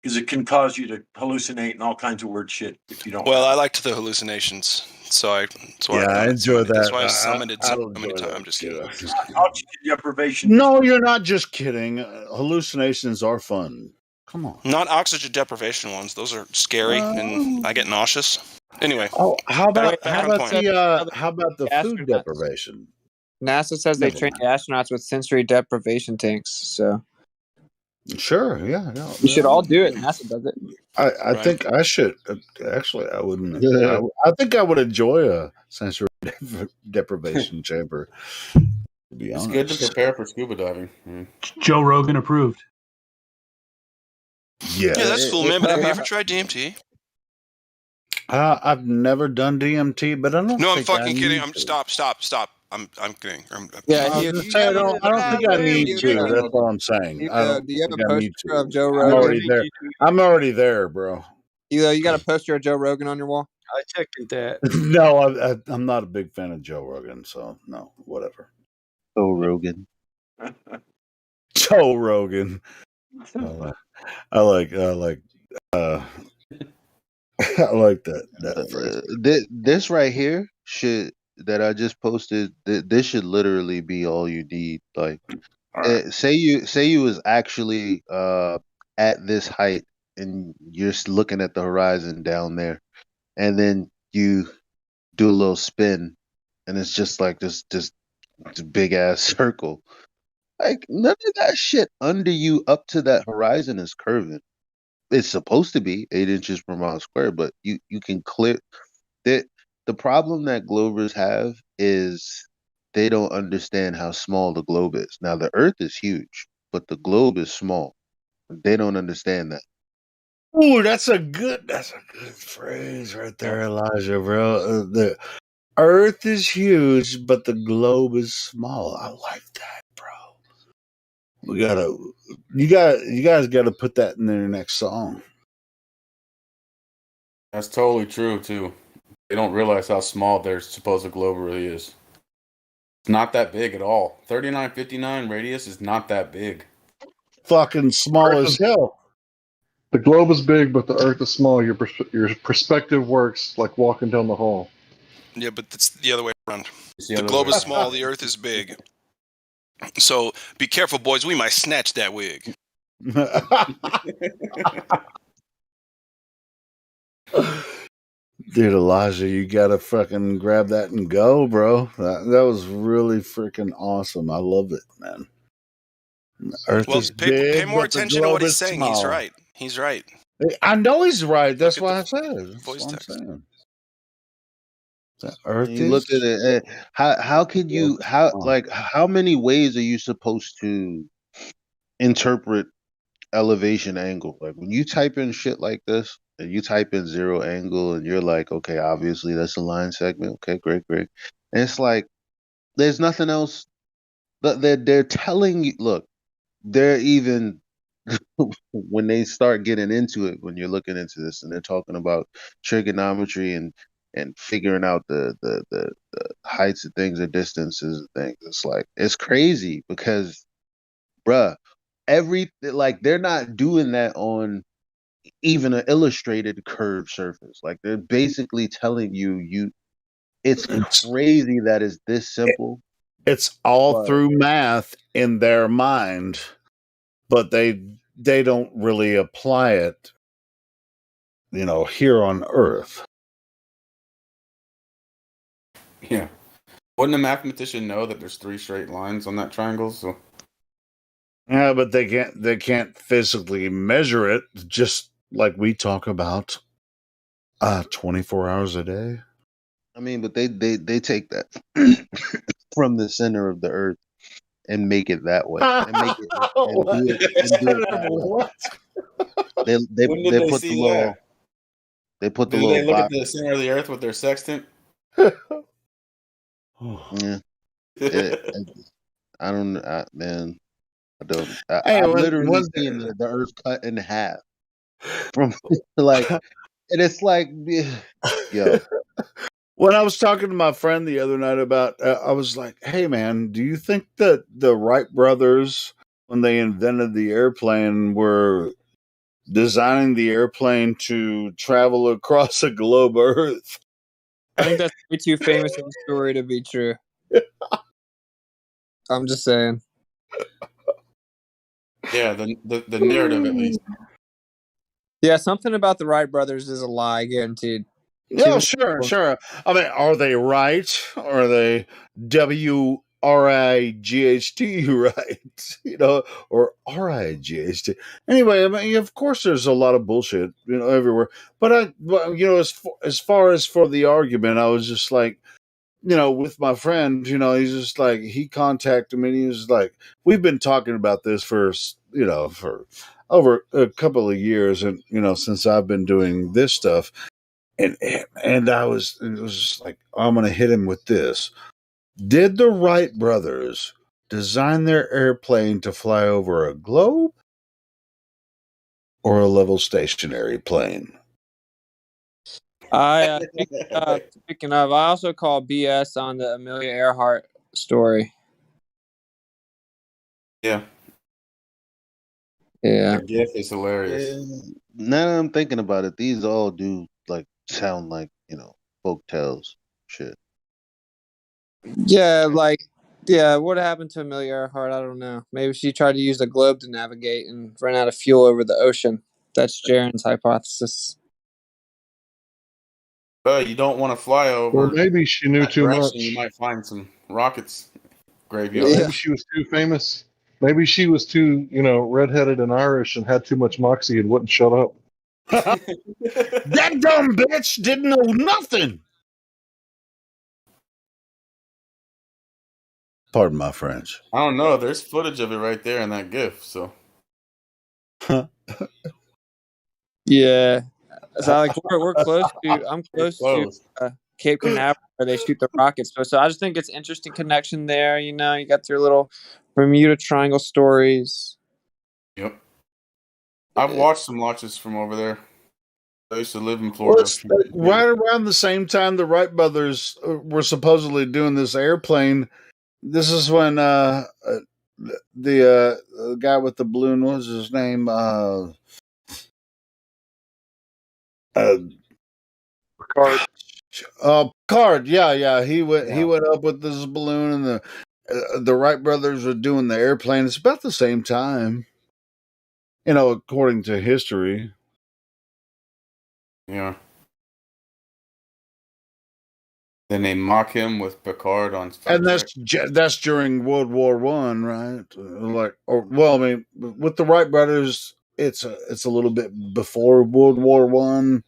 Because it can cause you to hallucinate and all kinds of weird shit if you don't. Well, I liked the hallucinations, so that's why I enjoy that. That's why I summited I so don't many enjoy times. that I'm just kidding. Oxygen deprivation. No, you're not just kidding. Hallucinations are fun. Come on. Not oxygen deprivation ones. Those are scary, and I get nauseous. Anyway. Oh, how about the food deprivation? NASA says they train the astronauts with sensory deprivation tanks. So Sure, yeah. you should all do it. NASA does it. I think I should. Actually, I wouldn't. I think I would enjoy a sensory deprivation chamber. To be It's honest, good to prepare for scuba diving. Joe Rogan approved. Yeah, Yeah, that's cool, man. But have you ever tried DMT? I've never done DMT, but I don't. No, I'm think fucking I kidding. need to. Stop. I'm kidding. Yeah, I don't think I need to. That's all I'm saying. Do I don't you have think a I need poster to. of Joe I'm Rogan? already there. I'm already there, bro. You got a poster of Joe Rogan on your wall? I second that. No, I'm not a big fan of Joe Rogan, so no, whatever. Joe Rogan. Joe Rogan. I like I like that phrase. This right here should that I just posted. This should literally be all you need. Like, say you was actually at this height and you're looking at the horizon down there, and then you do a little spin, and it's just like this big ass circle. Like, none of that shit under you up to that horizon is curving. It's supposed to be 8 inches per mile squared, but you can clear that. The problem that Globers have is they don't understand how small the globe is. Now the Earth is huge, but the globe is small. They don't understand that. Ooh, that's a good phrase right there, Elijah, bro. The Earth is huge, but the globe is small. I like that, bro. You guys gotta put that in their next song. That's totally true too. They don't realize how small their supposed globe really is. It's not that big at all. 3959 radius is not that big. Fucking small as hell. The globe is big, but the Earth is small. Your perspective works like walking down the hall. Yeah, but it's the other way around. the The other globe way is around. small, the Earth is big. So be careful, boys. We might snatch that wig. Dude, Elijah, you gotta fucking grab that and go, bro. That was really freaking awesome. I love it, man. Earth Well, is pay big, more but the attention to what globe he's is saying. small. He's right. He's right. I know he's right. That's Look why I at said it. That's voice what I'm text. saying. The Earth You look is at it. How can you how many ways are you supposed to interpret elevation angle? Like when you type in shit like this and you type in 0 angle and you're like, okay, obviously that's a line segment. Okay, great. And it's like there's nothing else they're telling you. Look, they're even when they start getting into it, when you're looking into this, and they're talking about trigonometry and figuring out the heights of things or distances of things. It's like it's crazy because, bruh, like they're not doing that on even an illustrated curved surface. Like they're basically telling you it's crazy that it's this simple. It's all But through math in their mind, but they don't really apply it, here on Earth. Yeah. Wouldn't a mathematician know that there's 3 straight lines on that triangle? So Yeah, but they can't physically measure it, just like we talk about 24 hours a day. I mean, but they take that from the center of the earth and make it that way, and make it and do it that way. What? when did They they put the see that? Did they look at box. the center of the earth with their sextant? Yeah, I don't, man. I don't. Hey, I've literally one seen the earth cut in half from like, and it's like, yo, when I was talking to my friend the other night about, I was like, "Hey, man, do you think that the Wright brothers, when they invented the airplane, were designing the airplane to travel across the globe Earth?" I think that's way too famous of a story to be true. I'm just saying. Yeah, the narrative at least. Yeah, something about the Wright brothers is a lie, guaranteed. Yeah, sure. I mean, are they right? Are they WRIGHT right? Or RIGHT? Anyway, I mean, of course, there's a lot of bullshit, everywhere. But as far as for the argument, I was just like, with my friend, he's just like, he contacted me and he was like, we've been talking about this for over a couple of years, and since I've been doing this stuff. And it was just like, I'm gonna hit him with this. Did the Wright brothers design their airplane to fly over a globe or a level stationary plane? Speaking of, I also call BS on the Amelia Earhart story. Yeah. Yeah. The GIF is hilarious. now that I'm thinking about it, these all do like sound like folk tales shit. Yeah, what happened to Amelia Earhart? I don't know. Maybe she tried to use the globe to navigate and ran out of fuel over the ocean. That's Jaren's hypothesis. You don't want to fly over. Or maybe she knew that too direction. much. You might find some rockets Maybe graveyards. she was too famous. Maybe she was too, redheaded and Irish and had too much moxie and wouldn't shut up. That dumb bitch didn't know nothing. Pardon my French. I don't know. There's footage of it right there in that GIF. So. Yeah, so like we're close to. I'm close to Cape Canaveral where they shoot the rockets. So I just think it's interesting connection there. You got your little Bermuda Triangle stories. Yep. I've watched some launches from over there. I used to live in Well, Florida. it's right around the same time the Wright brothers were supposedly doing this airplane. This is when the guy with the balloon, what was his name? Picard. Picard. Yeah. He went up with this balloon, and the Wright brothers were doing the airplane. It's about the same time, according to history. Yeah. Then they mock him with Picard on. And that's during World War One, right? I mean, with the Wright brothers, it's a little bit before World War One,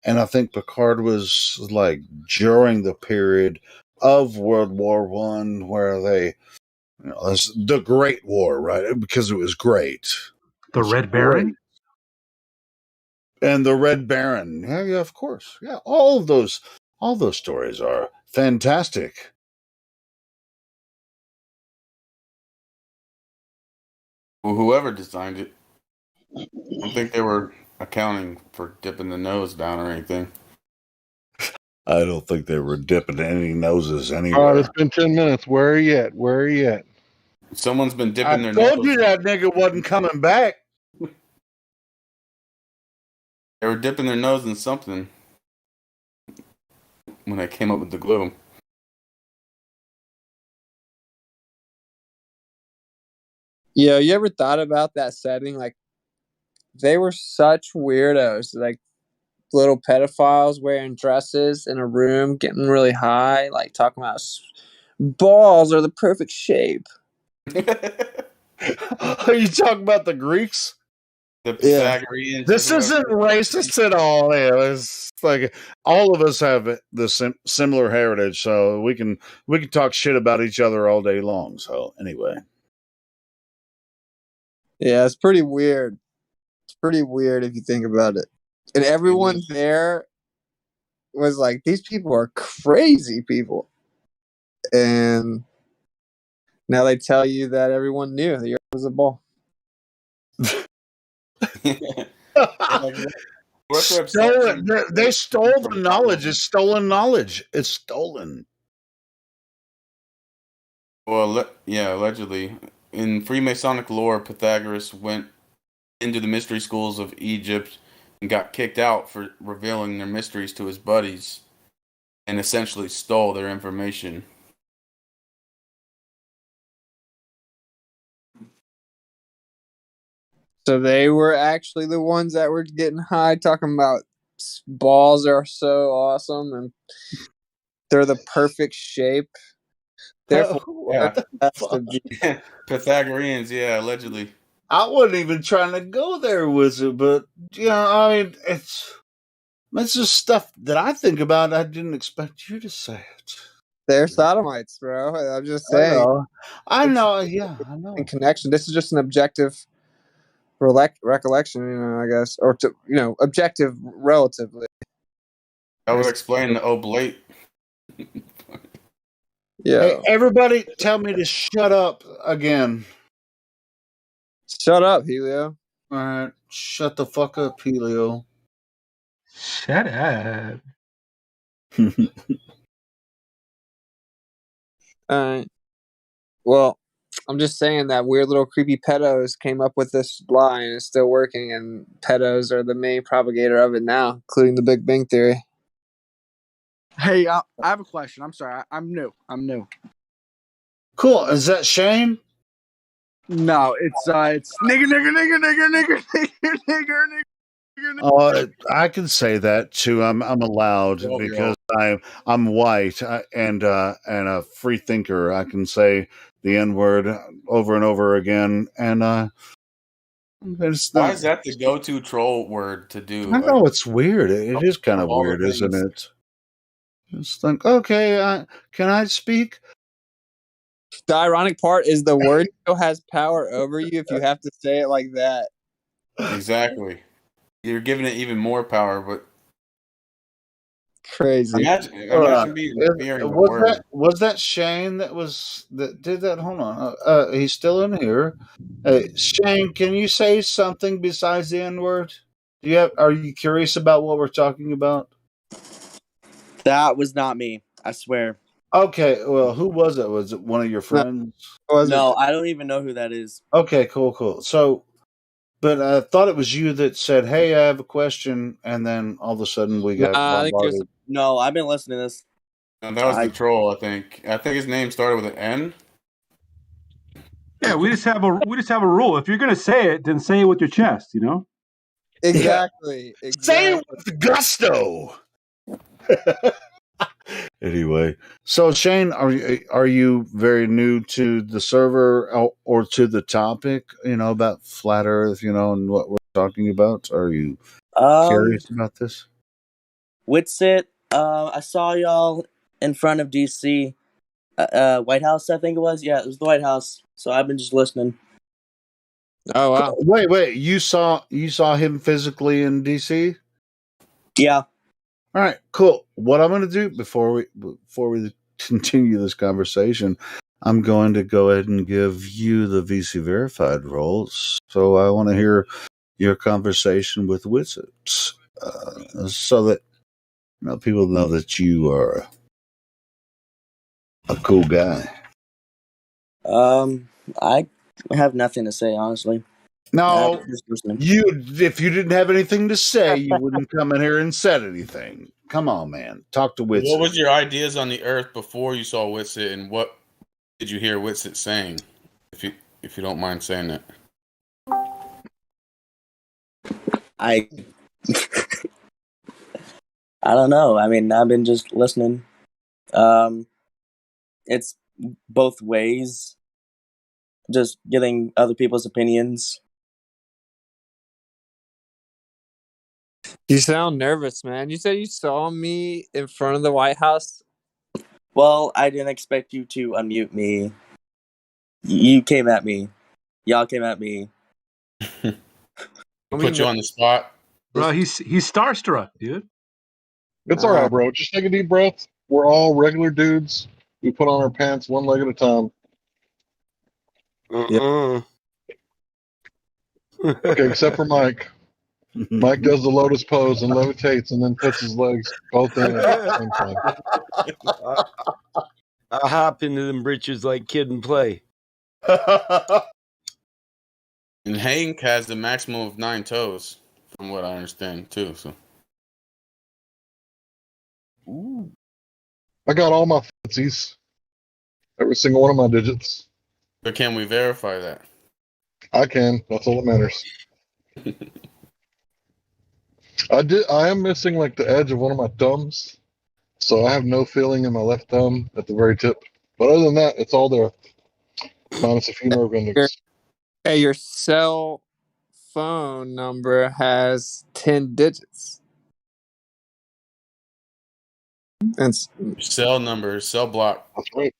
and I think Picard was like during the period of World War One, where they, it's the Great War, right? Because it was great. The Red Baron. And the Red Baron, yeah, of course, yeah. All those stories are fantastic. Well, whoever designed it, I don't think they were accounting for dipping the nose down or anything. I don't think they were dipping any noses All right, anywhere. it's been 10 minutes. Where are you at? Where are you at? Someone's been I dipping their told nose. you that nigga wasn't coming back. They were dipping their nose in something when I came up with the glue. Yeah, you ever thought about that setting? Like, they were such weirdos. Like, little pedophiles wearing dresses in a room, getting really high, like talking about balls are the perfect shape. Are you talking about the Greeks? The Pythagoreans. This isn't racist at all. Yeah, it's like all of us have the similar heritage, so we can talk shit about each other all day long. So anyway, Yeah, it's pretty weird. It's pretty weird if you think about it. And everyone there was like, these people are crazy people. And now they tell you that everyone knew the earth was a ball. stolen. They stole the knowledge. It's stolen knowledge. It's stolen. Well, yeah, allegedly. In Freemasonic lore, Pythagoras went into the mystery schools of Egypt and got kicked out for revealing their mysteries to his buddies and essentially stole their information. So they were actually the ones that were getting high, talking about balls are so awesome and they're the perfect shape. Therefore, Yeah. has to be. Pythagoreans, yeah, allegedly. I wasn't even trying to go there with it, but I mean, it's just stuff that I think about. I didn't expect you to say it. They're sodomites, bro. I'm just saying. I know. Yeah, I know. In connection, this is just an objective recollection, I guess, or objective relatively. That would explain the oblate. Yeah. Hey, everybody, tell me to shut up again. Shut up, Helio. All right, shut the fuck up, Helio. Shut up. Well, I'm just saying that weird little creepy pedos came up with this lie and it's still working, and pedos are the main propagator of it now, including the Big Bang Theory. Hey, I have a question. I'm sorry. I'm new. Cool. Is that Shane? No, it's nigger. I can say that too. I'm allowed because I'm white and a free thinker. I can say the N word over and over again, and it's Why not. is that the go-to troll word to do? I know it's weird. It is kind of all the weird, isn't things. it? It's like, okay, can I speak? The ironic part is the word still has power over you if you have to say it like that. Exactly. You're giving it even more power, but crazy. Imagine being fearing the word. Was that Shane that did that? Hold on. He's still in here. Shane, can you say something besides the N word? Are you curious about what we're talking about? That was not me. I swear. Okay, well, who was it? Was it one of your friends? No, I don't even know who that is. Okay, cool. So, but I thought it was you that said, "Hey, I have a question," and then all of a sudden we got bombarded. No, I've been listening to this. No, that was the troll. I think his name started with an N. Yeah, we just have a rule. If you're gonna say it, then say it with your chest. Exactly. Say it with gusto. Anyway, so Shane, are you very new to the server or to the topic? About flat Earth, and what we're talking about. Are you curious about this? Witsit, I saw y'all in front of DC, White House. I think it was. Yeah, it was the White House. So I've been just listening. Oh wow! Wait! You saw him physically in DC? Yeah. All right, cool. What I'm going to do before we continue this conversation, I'm going to go ahead and give you the VC verified roles. So I want to hear your conversation with Wizards, so that people know that you are a cool guy. I have nothing to say, honestly. No, Just listening. if you didn't have anything to say, you wouldn't come in here and said anything. Come on, man. Talk to Witsit. What was your ideas on the Earth before you saw Witsit, and what did you hear Witsit saying? If you don't mind saying that. I don't know. I mean, I've been just listening. It's both ways. Just getting other people's opinions. You sound nervous, man. You said you saw me in front of the White House. Well, I didn't expect you to unmute me. You came at me. Y'all came at me. Put you on the spot. Bro, he's starstruck, dude. It's all right, bro. Just take a deep breath. We're all regular dudes. We put on our pants one leg at a time. Okay, except for Mike. Mike does the lotus pose and levitates and then puts his legs both in at the same time. I hop into them britches like Kid and Play. And Hank has the maximum of 9 toes, from what I understand too. So. Ooh. I got all my footsies. Every single one of my digits. But can we verify that? I can. That's all that matters. I am missing like the edge of one of my thumbs, so I have no feeling in my left thumb at the very tip. But other than that, it's all there, minus a few nerve endings. Hey, your cell phone number has 10 digits. It's cell number, cell block. That's right.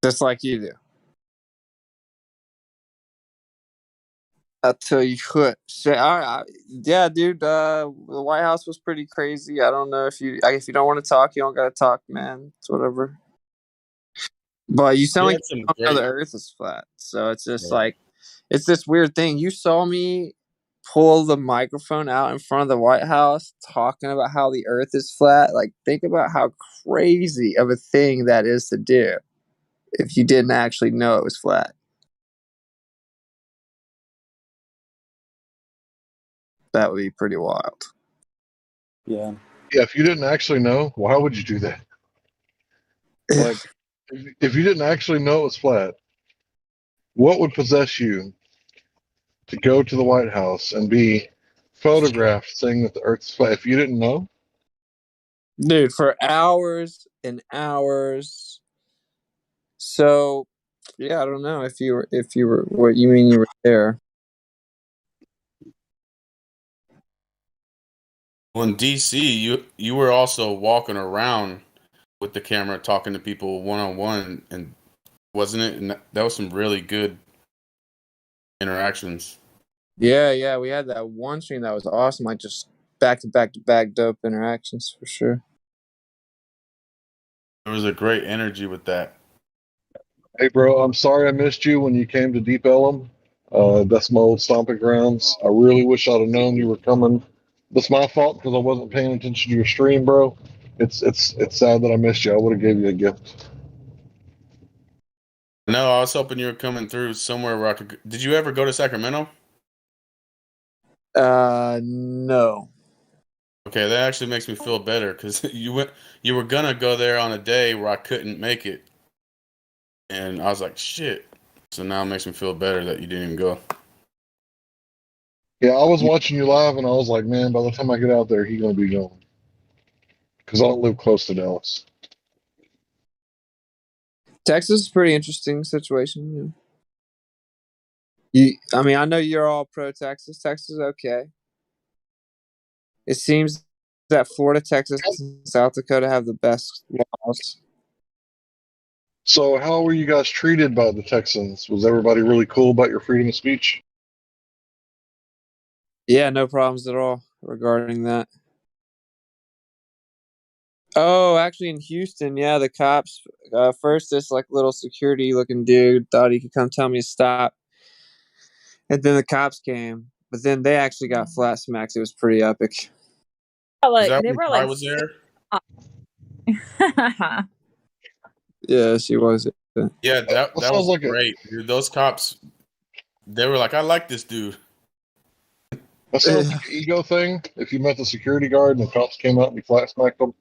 Just like you do. I'll tell you what. Yeah, dude. The White House was pretty crazy. I don't know if you don't want to talk, you don't gotta talk, man. It's whatever. But you sound like you don't know the Earth is flat, so it's just like it's this weird thing. You saw me pull the microphone out in front of the White House talking about how the Earth is flat. Like, think about how crazy of a thing that is to do if you didn't actually know it was flat. That would be pretty wild. Yeah. Yeah, if you didn't actually know, why would you do that? Like, if you didn't actually know it was flat, what would possess you to go to the White House and be photographed saying that the Earth's flat if you didn't know? Dude, for hours and hours. So, yeah, I don't know if you were what you mean you were there. Well, in DC, you were also walking around with the camera, talking to people one on one, and wasn't it? And that was some really good interactions. Yeah, we had that one stream that was awesome. Like just back to back dope interactions for sure. There was a great energy with that. Hey, bro, I'm sorry I missed you when you came to Deep Ellum. That's my old stomping grounds. I really wish I'd have known you were coming. That's my fault because I wasn't paying attention to your stream, bro. It's sad that I missed you. I would have gave you a gift. No, I was hoping you were coming through somewhere where I could. Did you ever go to Sacramento? No. Okay, that actually makes me feel better because you were gonna go there on a day where I couldn't make it, and I was like, shit. So now it makes me feel better that you didn't even go. Yeah, I was watching you live, and I was like, man, by the time I get out there, he's gonna be gone. Because I don't live close to Dallas. Texas is a pretty interesting situation. I mean, I know you're all pro Texas. Texas is okay. It seems that Florida, Texas, and South Dakota have the best laws. So, how were you guys treated by the Texans? Was everybody really cool about your freedom of speech? Yeah, no problems at all regarding that. Oh, actually, in Houston, yeah, the cops. First, this like little security-looking dude thought he could come tell me to stop, and then the cops came. But then they actually got flat smacks. It was pretty epic. Is that They when were Ty like, was there? Yeah, she was. Yeah, that That sounds was like great, dude. Those cops, they were like, I like this dude. that sounds like an ego thing. If you met the security guard and the cops came out and you flat smacked them,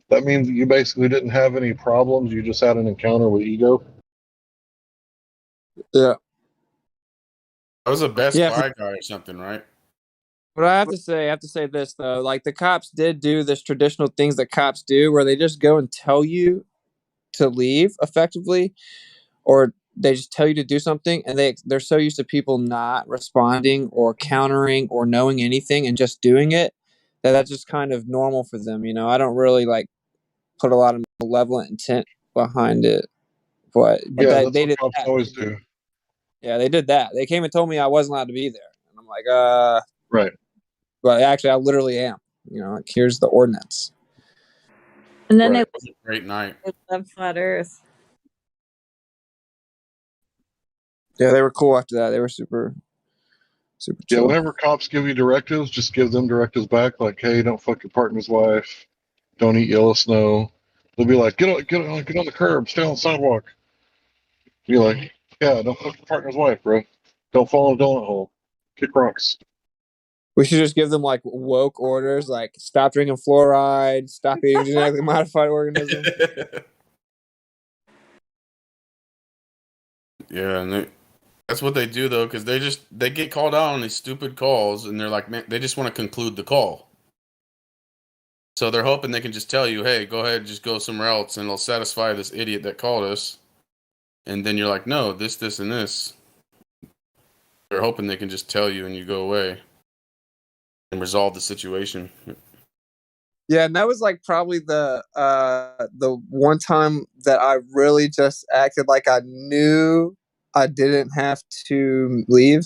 that means that you basically didn't have any problems. You just had an encounter with ego. Yeah. I was a Best Yeah. Buy guy or something, right? But I have to say this though. Like the cops did do this traditional things that cops do, where they just go and tell you to leave, effectively, or they just tell you to do something, and they're so used to people not responding or countering or knowing anything and just doing it that that's just kind of normal for them. You know, I don't really like put a lot of malevolent intent behind it, but Yeah, that that's they what did cops that. always do. Yeah, they did that. They came and told me I wasn't allowed to be there, and I'm like, Right. but actually, I literally am. You know, like, here's the ordinance. and then Right. It was a great night. they love flat Earth. Yeah, they were cool after that. They were super Yeah, chill. whenever cops give you directives, just give them directives back. Like, hey, don't fuck your partner's wife. Don't eat yellow snow. They'll be like, get on the curb, stay on the sidewalk. Be like, yeah, don't fuck your partner's wife, bro. Don't fall in a donut hole. Kick rocks. We should just give them like woke orders, like stop drinking fluoride, stop eating genetically modified organisms. Yeah, and that's what they do though, because they get called out on these stupid calls, and they're like, man, they just want to conclude the call. So they're hoping they can just tell you, hey, go ahead, just go somewhere else, and it'll satisfy this idiot that called us. And then you're like, no, this, and this. They're hoping they can just tell you, and you go away and resolve the situation. Yeah, and that was like probably the one time that I really just acted like I knew I didn't have to leave,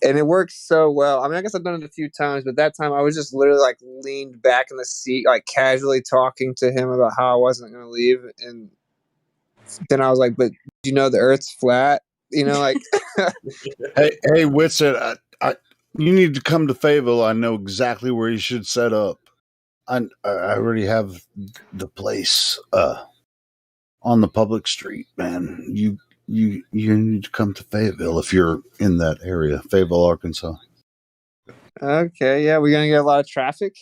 and it worked so well. I mean, I guess I've done it a few times, but that time I was just literally like leaned back in the seat, like casually talking to him about how I wasn't going to leave, and then I was like, "But do you know the Earth's flat?" You know, like. Hey, Whitsett, you need to come to Fayetteville. I know exactly where you should set up. I already have the place on the public street, man. You need to come to Fayetteville if you're in that area, Fayetteville, Arkansas. Okay, yeah, we're gonna get a lot of traffic.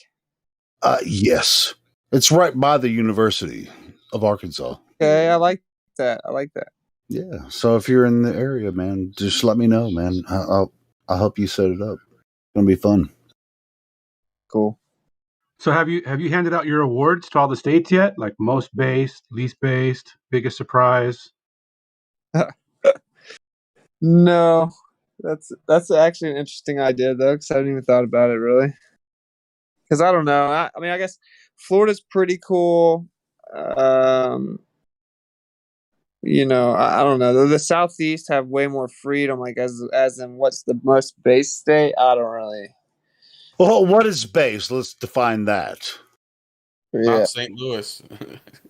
Yes, it's right by the University of Arkansas. Okay, I like that. I like that. Yeah, so if you're in the area, man, just let me know, man. I'll help you set it up. It's gonna be fun. Cool. So have you handed out your awards to all the states yet? Like most based, least based, biggest surprise? No, that's actually an interesting idea though, because I haven't even thought about it really. Because I don't know. I mean, I guess Florida's pretty cool. You know, I don't know. The Southeast have way more freedom. Like as in, what's the most base state? I don't really. Well, what is base? Let's define that. Yeah. Not St. Louis.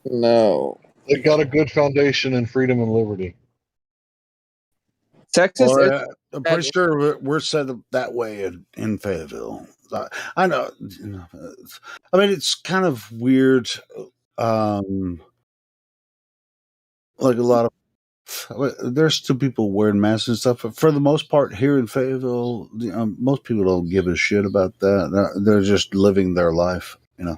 No. They got a good foundation in freedom and liberty. Texas. Well, I'm pretty sure we're set up that way in Fayetteville. I know. I mean, it's kind of weird. Like a lot of there's still people wearing masks and stuff, but for the most part, here in Fayetteville, most people don't give a shit about that. They're just living their life, you know.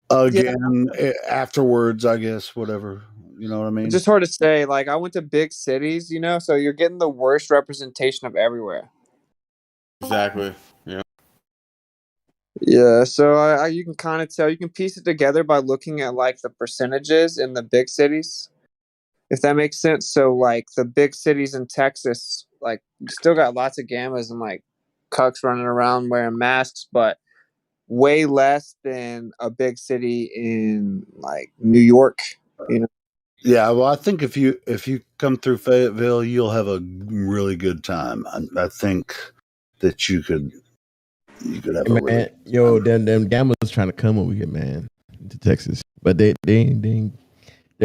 Again, afterwards, I guess, whatever. You know what I mean? It's just hard to say. Like I went to big cities, you know, so you're getting the worst representation of everywhere. Exactly. Yeah. Yeah, so you can kind of tell. You can piece it together by looking at like the percentages in the big cities, if that makes sense. So like the big cities in Texas, like you still got lots of gammas and like cucks running around wearing masks, but way less than a big city in like New York. You know. Yeah, well, I think if you come through Fayetteville, you'll have a really good time. I think that you could You could have a really them gamblers trying to come over here, man, to Texas, but they're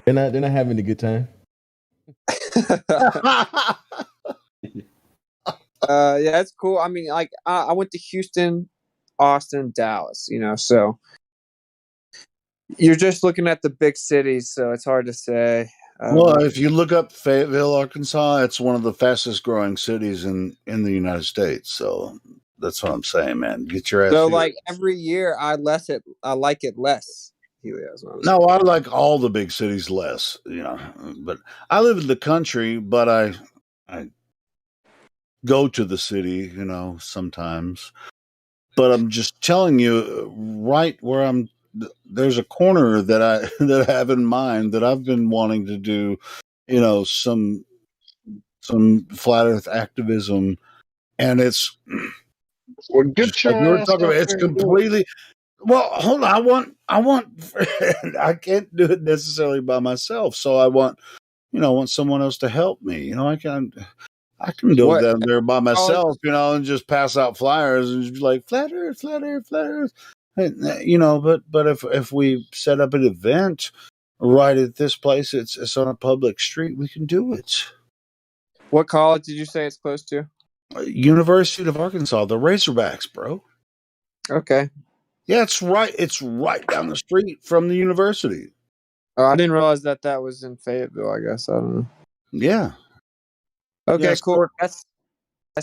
not having a good time. Yeah, it's cool. I mean, like I went to Houston, Austin, Dallas. So you're just looking at the big cities, so it's hard to say. Well, if you look up Fayetteville, Arkansas, it's one of the fastest growing cities in the United States. So that's what I'm saying, man. Get your ass So here. like every year, I like it less. Helio, is what I'm No, I like all the big cities less, but I live in the country, but I go to the city, sometimes. But I'm just telling you, right where there's a corner that I have in mind that I've been wanting to do, some flat Earth activism, and it's Well, just get like your you were ass talking out about. It's there and do it. completely. Well, hold on. I want. I can't do it necessarily by myself, so I want someone else to help me. I can go What down there by college? myself, and just pass out flyers and just be like flat Earth, flat Earth, flat Earth. But if we set up an event right at this place, it's on a public street, we can do it. What college did you say it's close to? University of Arkansas, the Razorbacks, bro. Okay. Yeah, it's right down the street from the university. Oh, I didn't realize that was in Fayetteville. I guess I don't know. Yeah. Okay, Yeah, cool. That's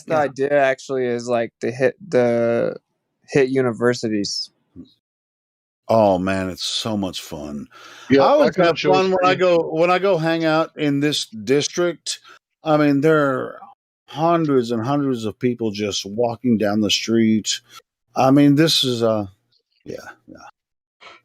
the idea. Actually, is like to hit universities. Oh man, it's so much fun. Yeah, I I always could have have chose fun for when I go hang out in this district. I mean, there are hundreds and hundreds of people just walking down the street. I mean, this is yeah.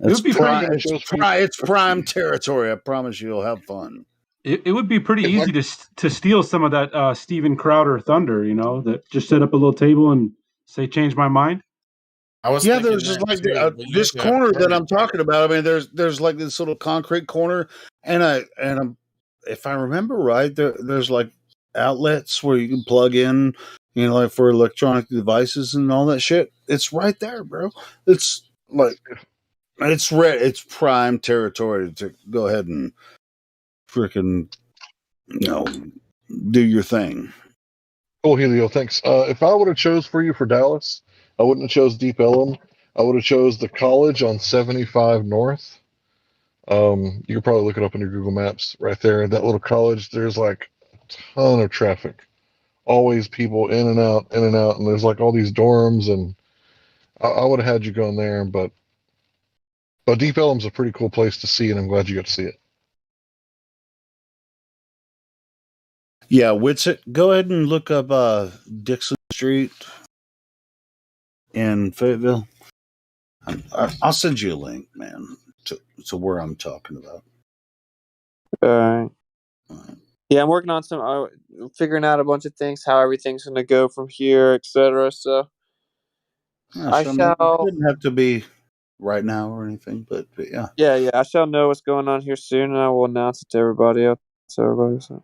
It's would be pretty- it's prime territory. I promise you, you'll have fun. It would be pretty easy to steal some of that Steven Crowder thunder, that just set up a little table and say, change my mind. I was Yeah, thinking there's just that like too, but you this have to have corner that I'm permits. talking about. I mean, there's like this little concrete corner, and I'm, if I remember right, there's like outlets where you can plug in, like for electronic devices and all that shit. It's right there, bro. It's like it's prime territory to go ahead and freaking do your thing. Cool, Helio. Thanks. If I would have chose for you for Dallas, I wouldn't have chose Deep Ellum. I would have chose the college on 75 North. You could probably look it up in your Google Maps. Right there, that little college. There's like a ton of traffic. Always people in and out, and there's like all these dorms, and I would have had you going there, but Deep Ellum's a pretty cool place to see, and I'm glad you got to see it. Yeah, Witsit, go ahead and look up Dixon Street in Fayetteville. I'll send you a link, man, to where I'm talking about. All right. Yeah, I'm working on some figuring out a bunch of things, how everything's going to go from here, etc. So It didn't have to be right now or anything, but yeah. Yeah, I shall know what's going on here soon, and I will announce it to everybody else. So.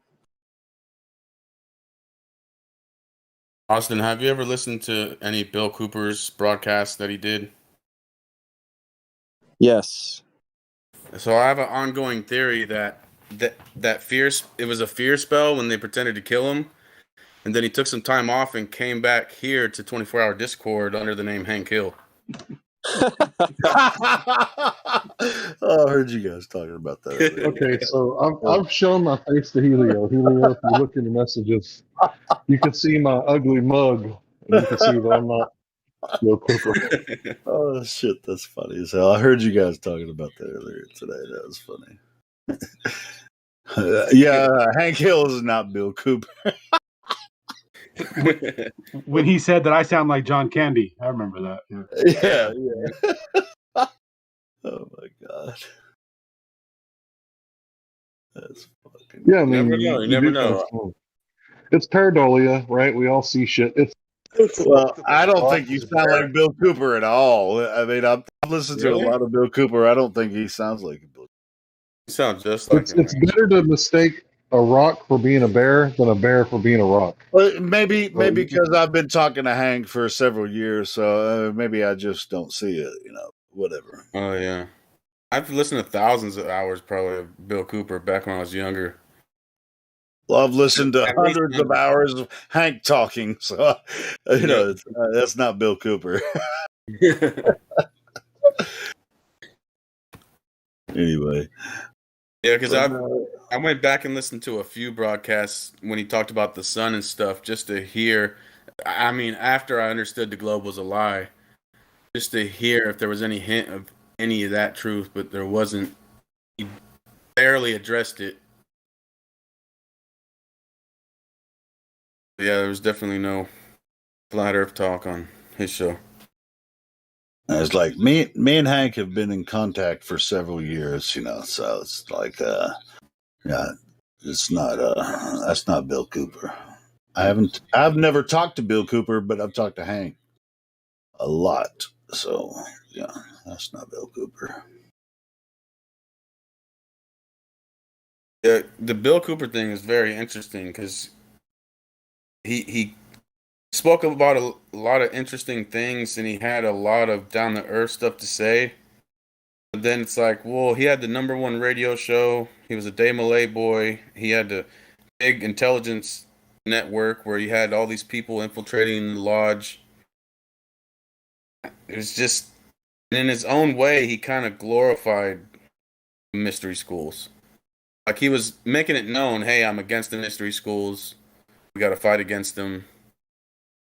Austin, have you ever listened to any Bill Cooper's broadcast that he did? Yes. So I have an ongoing theory that it was a fear spell when they pretended to kill him, and then he took some time off and came back here to 24-hour Discord under the name Hank Hill. Oh, I heard you guys talking about that earlier. Okay, so I've shown my face to Helio. Helio, if you look in the messages, you can see my ugly mug, and you can see that I'm not Bill Cooper. Oh shit, that's funny as hell. I heard you guys talking about that earlier today. That was funny. Yeah, Hank Hill is not Bill Cooper. When he said that I sound like John Candy, I remember that. Yeah. Oh my god. That's fucking. Yeah, I mean, Never know. You never do know. kind of- It's pareidolia, right? We all see shit. Well, I don't think you sound like Bill Cooper at all. I mean, I've listened to a lot of Bill Cooper. I don't think he sounds like Bill. He sounds just like him. It's better to mistake a rock for being a bear than a bear for being a rock. Well, maybe because I've been talking to Hank for several years, so maybe I just don't see it. Whatever. Oh yeah, I've listened to thousands of hours probably of Bill Cooper back when I was younger. Well, I've listened to At least hundreds of hours of Hank talking, so Yep. that's not Bill Cooper. Anyway, Yeah, because I went back and listened to a few broadcasts when he talked about the sun and stuff, just to hear. I mean, after I understood the globe was a lie, just to hear if there was any hint of any of that truth, but there wasn't. He barely addressed it. But yeah, there was definitely no flat Earth talk on his show. it's like me and Hank have been in contact for several years, so it's like, yeah, it's not, that's not Bill Cooper. I've never talked to Bill Cooper, but I've talked to Hank a lot. So yeah, that's not Bill Cooper. Yeah, the Bill Cooper thing is very interesting because he spoke about a lot of interesting things and he had a lot of down to earth stuff to say. But then it's like, well, he had the #1 radio show. He was a Day Malay boy. He had the big intelligence network where he had all these people infiltrating the lodge. It was just, in his own way, he kind of glorified mystery schools. Like he was making it known, hey, I'm against the mystery schools. We got to fight against them.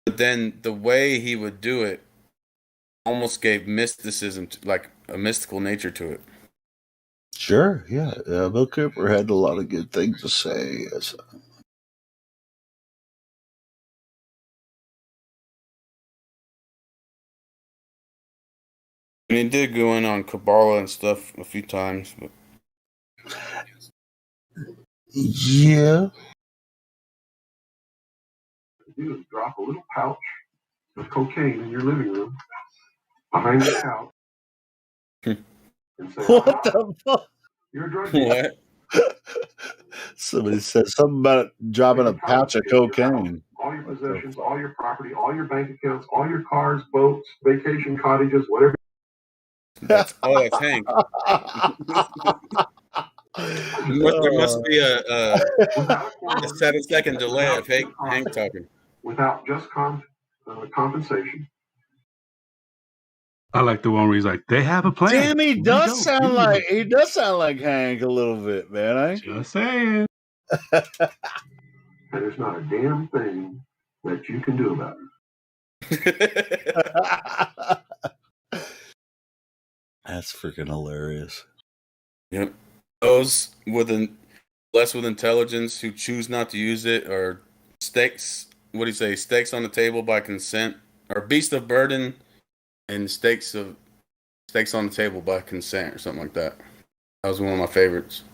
But then the way he would do it almost gave mysticism, like a mystical nature to it. Sure, yeah. Bill Cooper had a lot of good things to say. And he did go in on Kabbalah and stuff a few times, but yeah. Do is drop a little pouch of cocaine in your living room behind the couch and say, What the fuck? You're a drug dealer. What? Somebody said something about dropping a pouch of cocaine. All your possessions, all your property, all your bank accounts, all your cars, boats, vacation cottages, whatever. That's Hank. There must be a 7-second delay of Hank talking. Without just compensation. I like the one where he's like, "They have a plan." Damn, he does sound like Hank a little bit, man. Just saying. And there's not a damn thing that you can do about it. That's freaking hilarious. Yep. Those less with intelligence who choose not to use it are stakes. What do you say? Stakes on the table by consent, or beast of burden, and stakes on the table by consent, or something like that. That was one of my favorites.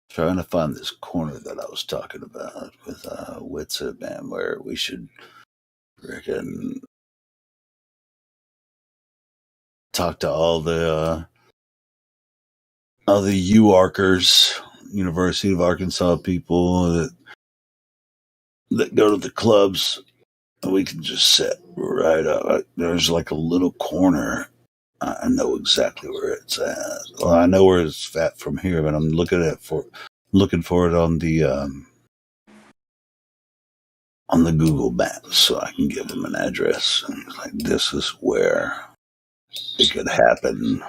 Trying to find this corner that I was talking about with Witsit, man, where we should reckon talk to all the UArkers, University of Arkansas people that go to the clubs, and we can just sit right up. There's like a little corner. I know exactly where it's at. Well, I know where it's at from here, but I'm looking for it on the Google Maps, so I can give them an address. And like, this is where it could happen.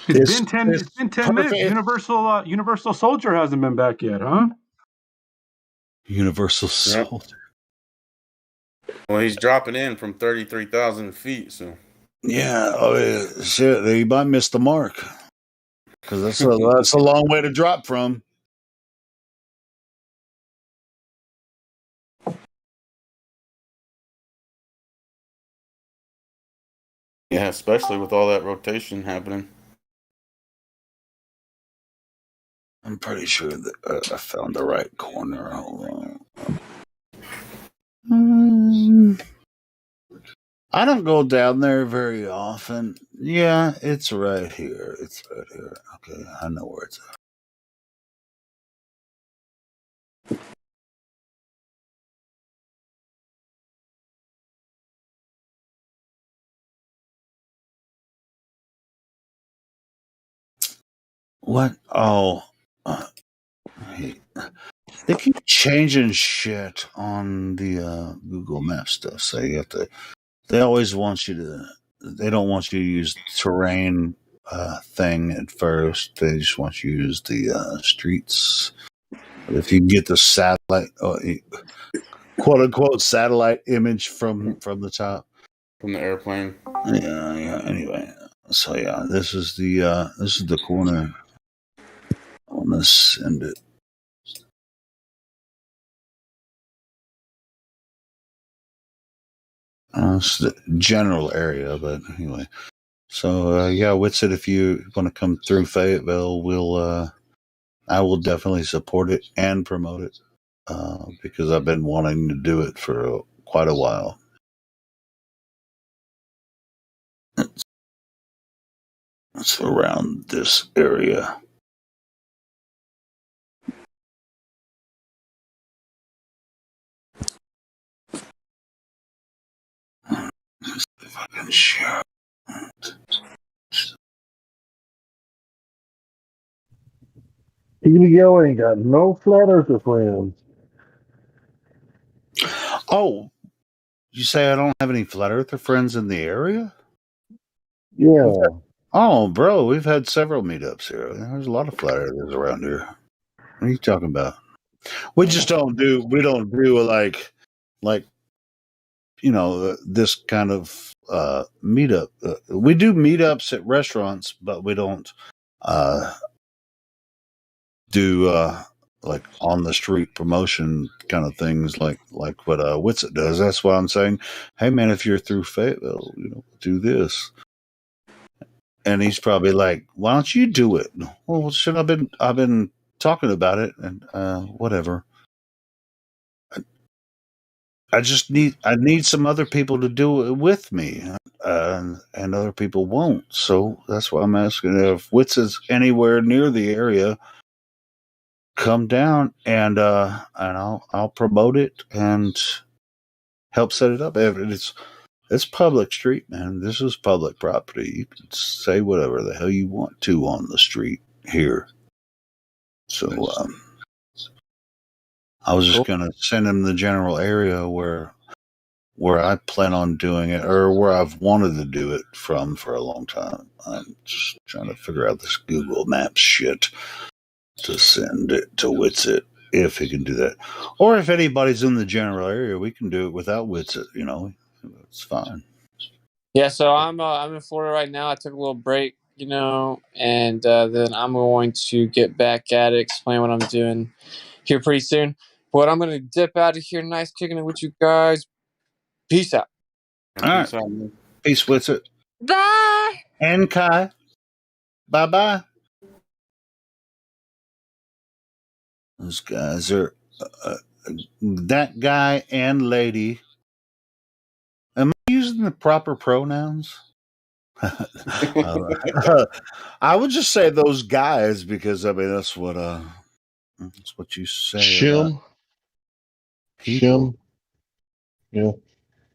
It's been 10 minutes. Universal Soldier hasn't been back yet, huh? Universal Soldier. Well, he's dropping in from 33,000 feet, so. Yeah, shit, he might miss the mark because that's a long way to drop from. Yeah, especially with all that rotation happening. I'm pretty sure that I found the right corner. Hold on. I don't go down there very often. Yeah, it's right here. It's right here. Okay, I know where it's at. What? Oh, hey. They keep changing shit on the Google Maps stuff. So you have to. They always want you to. They don't want you to use terrain thing at first. They just want you to use the streets. But if you get the satellite, quote unquote, satellite image from the top, from the airplane. Yeah. Anyway, so yeah, this is the corner. I want to send it. It's the general area, but anyway. So yeah, Whitset, if you want to come through Fayetteville, I will definitely support it and promote it because I've been wanting to do it for quite a while. It's around this area. If I can share. Helio ain't got no flat earther friends. Oh, you say I don't have any flat earther friends in the area? Yeah. Oh, bro, we've had several meetups here. There's a lot of flat earthers around here. What are you talking about? We just don't do. We don't do like this kind of meetup. We do meetups at restaurants, but we don't do like on the street promotion kind of things like what Whitset does. That's what I'm saying. Hey man, if you're through Fayetteville, do this. And he's probably like, "Why don't you do it?" Well, shit, I've been talking about it, and whatever. I need some other people to do it with me, and other people won't. So that's why I'm asking if Wits is anywhere near the area. Come down and I'll promote it and help set it up. It's public street, man. This is public property. You can say whatever the hell you want to on the street here. So I was just gonna send him the general area where I plan on doing it, or where I've wanted to do it from for a long time. I'm just trying to figure out this Google Maps shit to send it to Whitset if he can do that, or if anybody's in the general area, we can do it without Whitset. It's fine. Yeah, so I'm in Florida right now. I took a little break, and then I'm going to get back at it, explain what I'm doing here pretty soon. But I'm going to dip out of here. Nice kicking it with you guys. Peace out. All right. Peace, Whitset. Bye. And Kai. Bye-bye. Those guys are that guy and lady. Am I using the proper pronouns? I would just say those guys because I mean that's what you say. Shim. People. Shim. Yeah.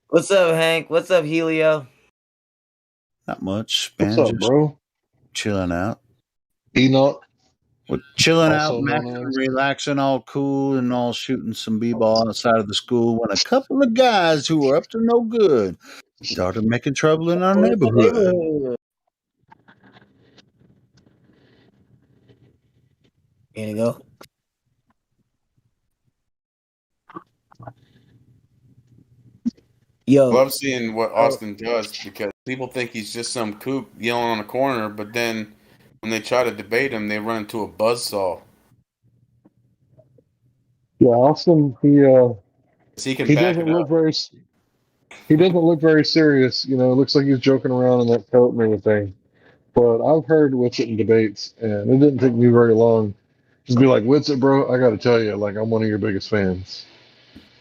What's up, Hank? What's up, Helio? Not much, man. What's up, just bro? chilling out. Enoch. We're chilling out, Also known maxing, as- relaxing, all cool, and all shooting some b-ball outside of the school when a couple of guys who were up to no good started making trouble in our neighborhood. Here you go. Yo, I love seeing what Austin does because people think he's just some kook yelling on a corner, but then when they try to debate him, they run into a buzzsaw. Yeah, Austin. He can He back doesn't it look up. very. He doesn't look very serious. It looks like he's joking around in that coat and everything. But I've heard Witsit in debates, and it didn't take me very long. Just be like, Witsit, bro, I got to tell you, like, I'm one of your biggest fans.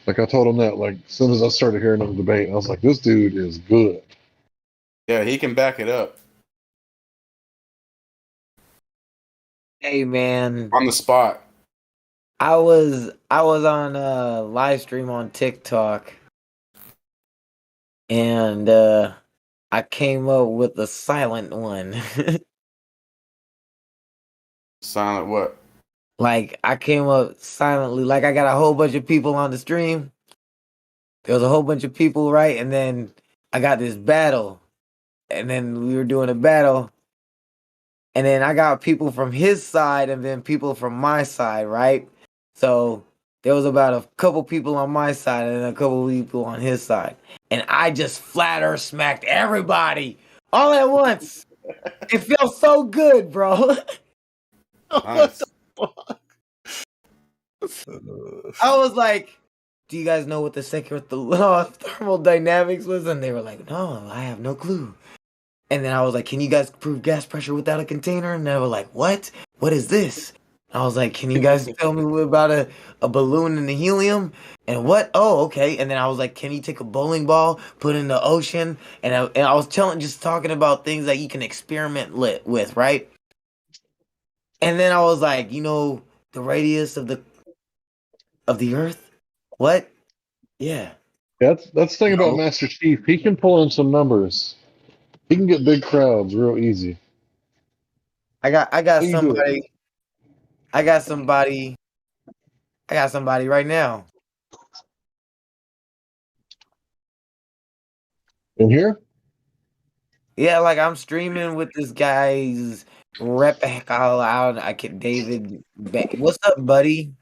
Like I told him that, like as soon as I started hearing him debate, I was like, this dude is good. Yeah, he can back it up Hey man, on the spot. I was on a live stream on TikTok, and I came up with the silent one. Silent what? Like I came up silently. Like I got a whole bunch of people on the stream. There was a whole bunch of people, right? And then I got this battle, and then we were doing a battle, and then I got people from his side, and then people from my side, right? So there was about a couple people on my side and a couple people on his side, and I just flat earth smacked everybody all at once. It felt so good, bro. Nice. I was like, "Do you guys know what the second law of thermodynamics was?" And they were like, "No, I have no clue." And then I was like, "Can you guys prove gas pressure without a container?" And they were like, "What? What is this?" I was like, "Can you guys tell me about a balloon and the helium?" And what? Oh, okay. And then I was like, "Can you take a bowling ball, put it in the ocean?" And I was just talking about things that you can experiment with, right? And then I was like, the radius of the Earth? What? Yeah. That's the thing about No. Master Chief. He can pull in some numbers. He can get big crowds real easy. I got How you do it? somebody. I got somebody. I got somebody right now. In here? Yeah, like I'm streaming with this guy's rep all out. I can David. What's up, buddy?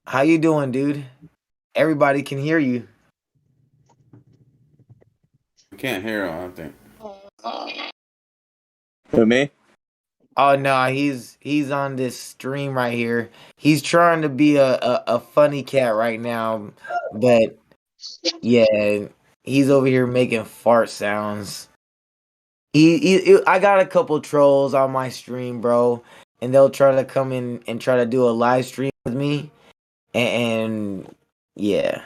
How you doing, dude? Everybody can hear you. We can't hear him, I think. Who, me? Oh no, he's on this stream right here. He's trying to be a funny cat right now, but yeah, he's over here making fart sounds. I got a couple trolls on my stream, bro, and they'll try to come in and try to do a live stream with me, and yeah,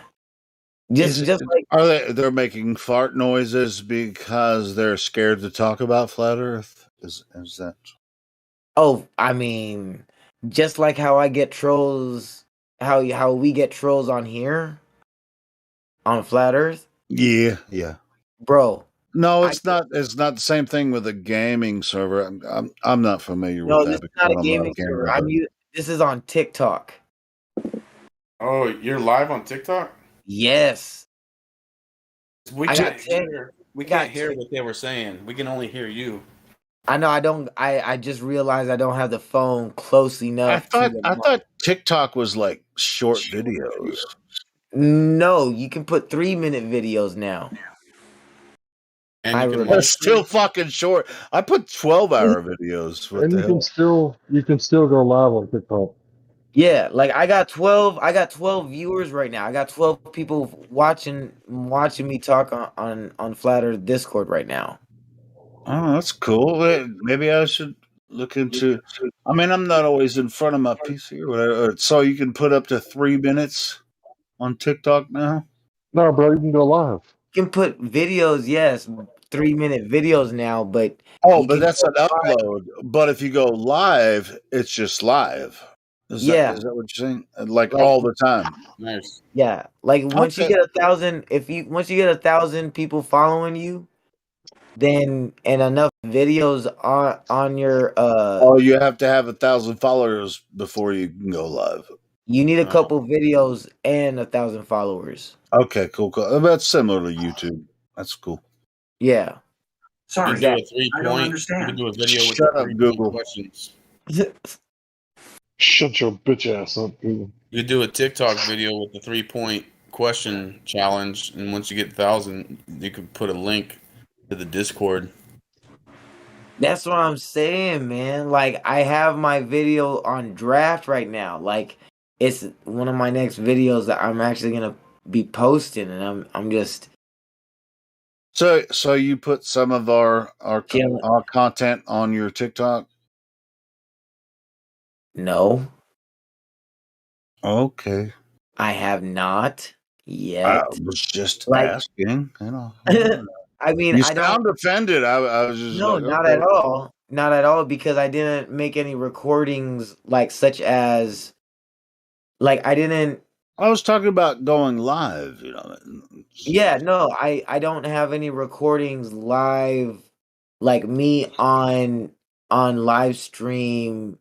Is it, just like are they're making fart noises because they're scared to talk about flat Earth? Is that? I mean, just like how I get trolls, how we get trolls on here on Flat Earth, Yeah. bro. No, I it's not. It's not the same thing with a gaming server. I'm not familiar with No, this that is because not a I'm not a gaming gamer. server. But This is on TikTok. Oh, you're live on TikTok? Yes, We I got can't 10. hear. We I got can't hear 10. what they were saying. We can only hear you. I know I don't. I just realized I don't have the phone close enough to the I mic. thought TikTok was like short videos. No, you can put 3-minute videos now. And I you can live That's released. still fucking short. I put 12-hour videos. What And the you can hell? still go live on TikTok. Yeah, like I got 12. I got 12 viewers right now. I got 12 people watching me talk on Flat Earth Discord right now. Oh, that's cool. Maybe I should look into. I mean, I'm not always in front of my PC or whatever. So you can put up to 3 minutes on TikTok now. No, bro, you can go live. You can put videos, yes, 3-minute videos now, but Oh, you but can that's go an live. upload. But if you go live, it's just live. Yeah, Is that what you're saying? Like like all the time. nice. yeah, like once you Okay. get 1,000, once you get 1,000 people following you, then and enough videos on your Oh, you have to have 1,000 followers before you can go live. you need a couple videos and 1,000 followers. Okay, cool. That's similar to YouTube. That's cool. Yeah, You can do a exactly. 3-point. You can do a video with the Shut up, 3-point Google. questions. Shut your bitch ass up, Google. You do a TikTok video with the 3-point question challenge, and once you get 1,000, you can put a link to the Discord. That's what I'm saying, man. Like I have my video on draft right now. Like it's one of my next videos that I'm actually gonna be posting, and I'm just So you put some of chilling. our content on your TikTok? No, Okay. I have not I yet. was just Like, asking. You know. I mean, You I don't. sound offended. I was just No, like, not okay. at all. Not at all, because I didn't make any recordings like such as like I didn't. I was talking about going live. You know. Yeah, no, I don't have any recordings live, like me on live stream.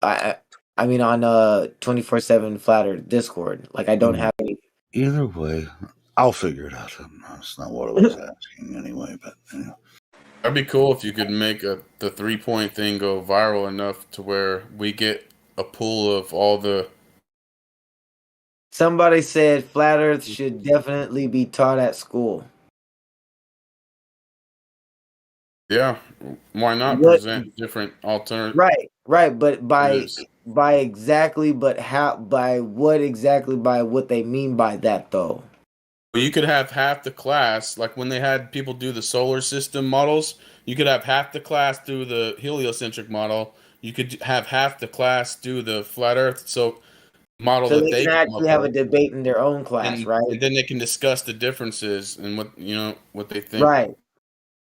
I I mean on 24/7 Flatter Discord. Like I don't have any. Either way, I'll figure it out. That's not what I was asking anyway. But anyway. That'd be cool if you could make the 3-point thing go viral enough to where we get a pool of all the. Somebody said flat Earth should definitely be taught at school. Yeah, why not What? present different alternative? Right, but by exactly, but how, by what exactly, by what they mean by that though. Well, you could have half the class, like when they had people do the solar system models, you could have half the class do the heliocentric model. You could have half the class do the flat Earth model So that they they can come up actually have a with, debate in their own class, right? and then they can discuss the differences and what they think. Right,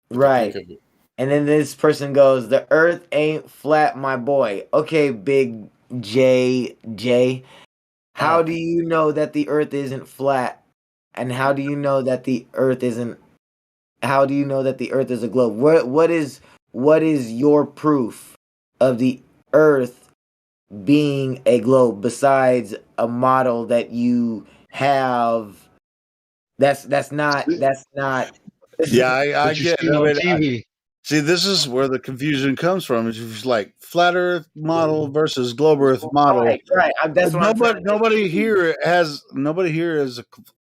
What they think right. of it. And then this person goes, "The Earth ain't flat, my boy." Okay, big J. How do you know that the Earth isn't flat? And how do you know that the Earth isn't? How do you know that the Earth is a globe? What is your proof of the Earth being a globe besides a model that you have? That's not. Yeah, I That you get. seen I on mean, TV. see, this is where the confusion comes from. It's just like flat Earth model versus globe Earth model. Right. That's what I'm trying to Nobody here is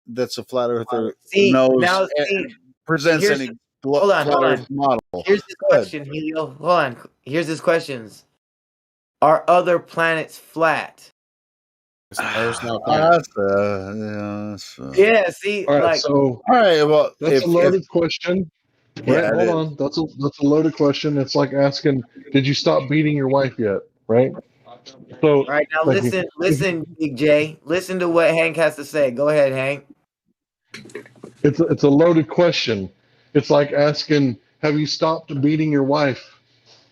that's a flat earther see. knows Now, see. presents Here's any hold on. flat Earth model. Here's the Go ahead. question, Helio. Hold on. Here's his questions. Are other planets flat? Earth's not Yeah. See, All right, like, so all right. Well, that's a loaded question. Right? Yeah, it Hold is. on. That's a loaded question. It's like asking, did you stop beating your wife yet? Right? So, right now, like, listen, Big J. Listen to what Hank has to say. Go ahead, Hank. it's a loaded question. It's like asking, have you stopped beating your wife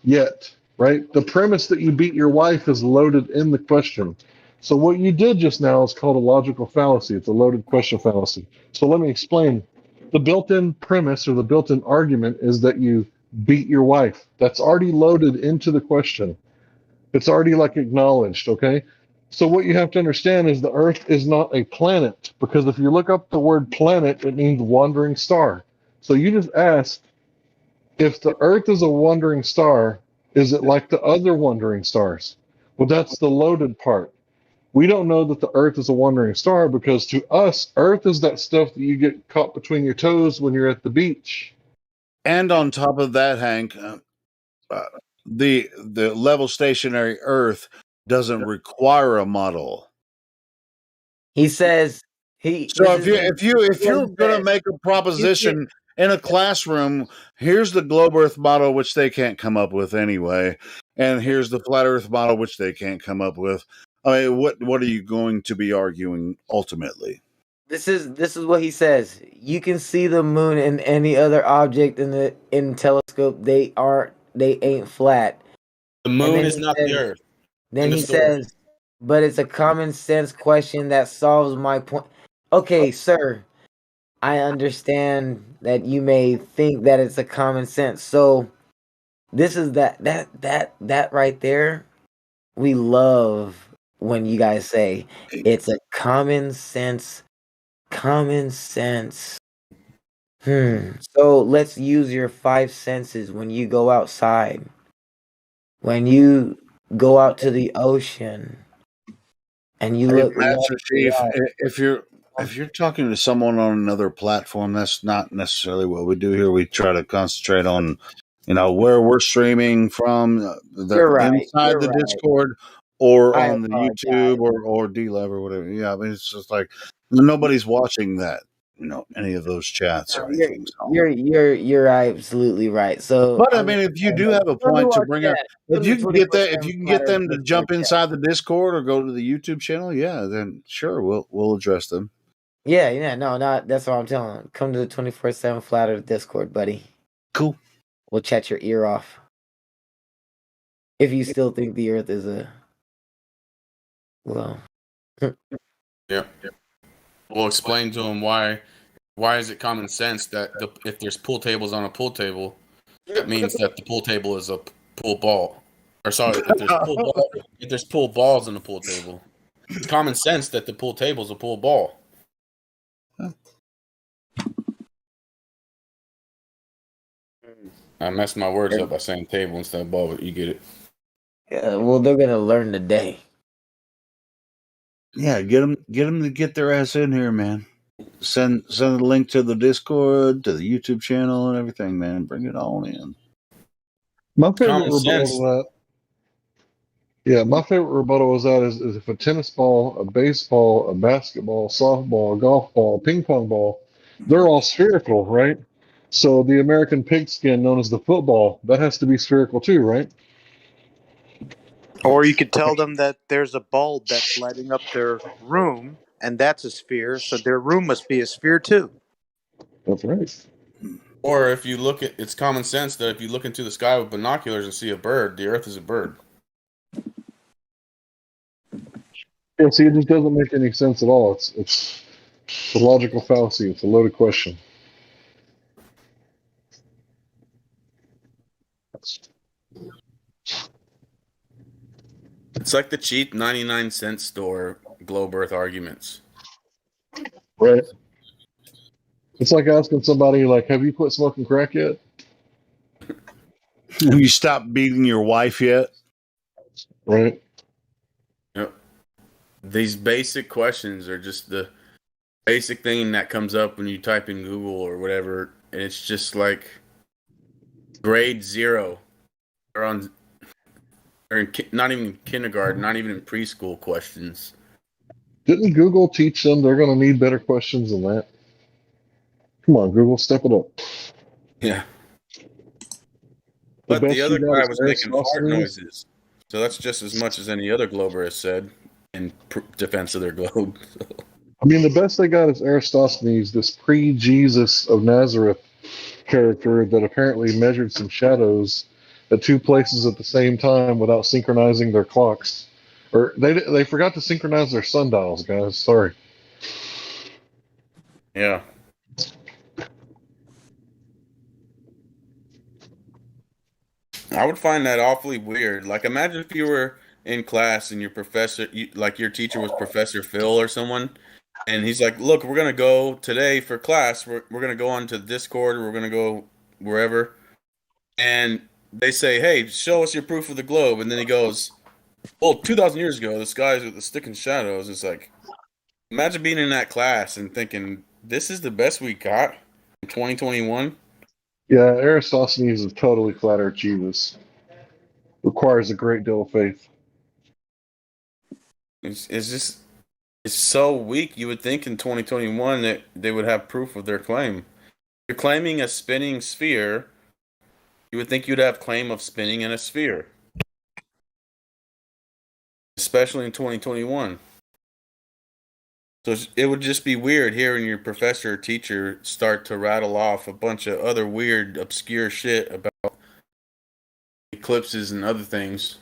yet? Right? The premise that you beat your wife is loaded in the question. So what you did just now is called a logical fallacy. It's a loaded question fallacy. So let me explain. The built-in premise or the built-in argument is that you beat your wife. That's already loaded into the question. It's already like acknowledged, okay? So what you have to understand is the Earth is not a planet, because if you look up the word planet, it means wandering star. So you just asked, if the Earth is a wandering star, is it like the other wandering stars? Well, that's the loaded part. We don't know that the Earth is a wandering star because to us, Earth is that stuff that you get caught between your toes when you're at the beach. And on top of that, Hank, the level stationary Earth doesn't require a model. He says So if you're going to make a proposition in a classroom, here's the globe Earth model, which they can't come up with anyway, and here's the flat Earth model, which they can't come up with. I mean, what are you going to be arguing ultimately? This is what he says. You can see the moon and any other object in telescope. They ain't flat. The moon is not the Earth. Then he says, but it's a common sense question that solves my point. Okay, sir, I understand that you may think that it's a common sense. So this is that right there. We love when you guys say it's a common sense. Common sense. So let's use your 5 senses when you go outside. When you go out to the ocean and you Hey, look Master left to Chief, right. if you're talking to someone on another platform, that's not necessarily what we do here. We try to concentrate on, where we're streaming from, You're right. inside You're the right. Discord or I on the apologize. YouTube or D-Live or whatever. Yeah, I mean, it's just like nobody's watching that. any of those chats or You're anything. So. you're absolutely right. So But I mean, if you do have a go to point to our bring up, chat. Go if to the you can get that, if 24/7 you can Flat get Earth them to Discord jump chat. inside the Discord or go to the YouTube channel, yeah, then sure, we'll address them. Yeah, no, not that's what I'm telling them. Come to the 24/7 Flat Earth Discord, buddy. Cool. We'll chat your ear off. If you still think the Earth is a well, Yeah. We'll explain to them why is it common sense that if there's pool tables on a pool table, that means that the pool table is a pool ball. Or sorry, if there's pool balls in a pool table, it's common sense that the pool table is a pool ball. I messed my words up by saying table instead of ball, but you get it. yeah, well, they're gonna learn today. Yeah, get them to get their ass in here, man. Send a link to the Discord, to the YouTube channel, and everything, man. Bring it all in. My favorite Common rebuttal sense. to that. Yeah, my favorite rebuttal is that is if a tennis ball, a baseball, a basketball, softball, a golf ball, ping pong ball, they're all spherical, right? So the American pigskin, known as the football, that has to be spherical too, right? Or you could tell them that there's a bulb that's lighting up their room, and that's a sphere, so their room must be a sphere too. That's right. Or if you look at, it's common sense that if you look into the sky with binoculars and see a bird, the Earth is a bird. Yeah, see, it just doesn't make any sense at all. It's a logical fallacy. It's a loaded question. It's like the cheap 99-cent store globe Earth arguments. Right. It's like asking somebody, like, have you quit smoking crack yet? Have you stopped beating your wife yet? Right. Yep. These basic questions are just the basic thing that comes up when you type in Google or whatever, and it's just like grade 0 or not even kindergarten, not even in preschool questions. Didn't Google teach them they're going to need better questions than that? Come on, Google, step it up. Yeah. The But the best you other got guy is was making fart Aristophanes. noises. So that's just as much as any other glober has said in defense of their globe. So. I mean, the best they got is Aristophanes, this pre-Jesus of Nazareth character that apparently measured some shadows at two places at the same time without synchronizing their clocks. Or they forgot to synchronize their sundials, guys. Sorry. Yeah. I would find that awfully weird. Like, imagine if you were in class and your professor, like your teacher was Professor Phil or someone, and he's like, "Look, we're gonna go today for class. We're gonna go onto Discord. Or we're gonna go wherever." And they say, "Hey, show us your proof of the globe." And then he goes, "Well, 2,000 years ago, the skies with the stick and shadows." It's like, imagine being in that class and thinking, "This is the best we got in 2021." Yeah, Aristophanes is totally flat earth Jesus. Requires a great deal of faith. It's just it's so weak. You would think in 2021 that they would have proof of their claim. You're claiming a spinning sphere. You would think you'd have claim of spinning in a sphere, especially in 2021. So it would just be weird hearing your professor or teacher start to rattle off a bunch of other weird, obscure shit about eclipses and other things.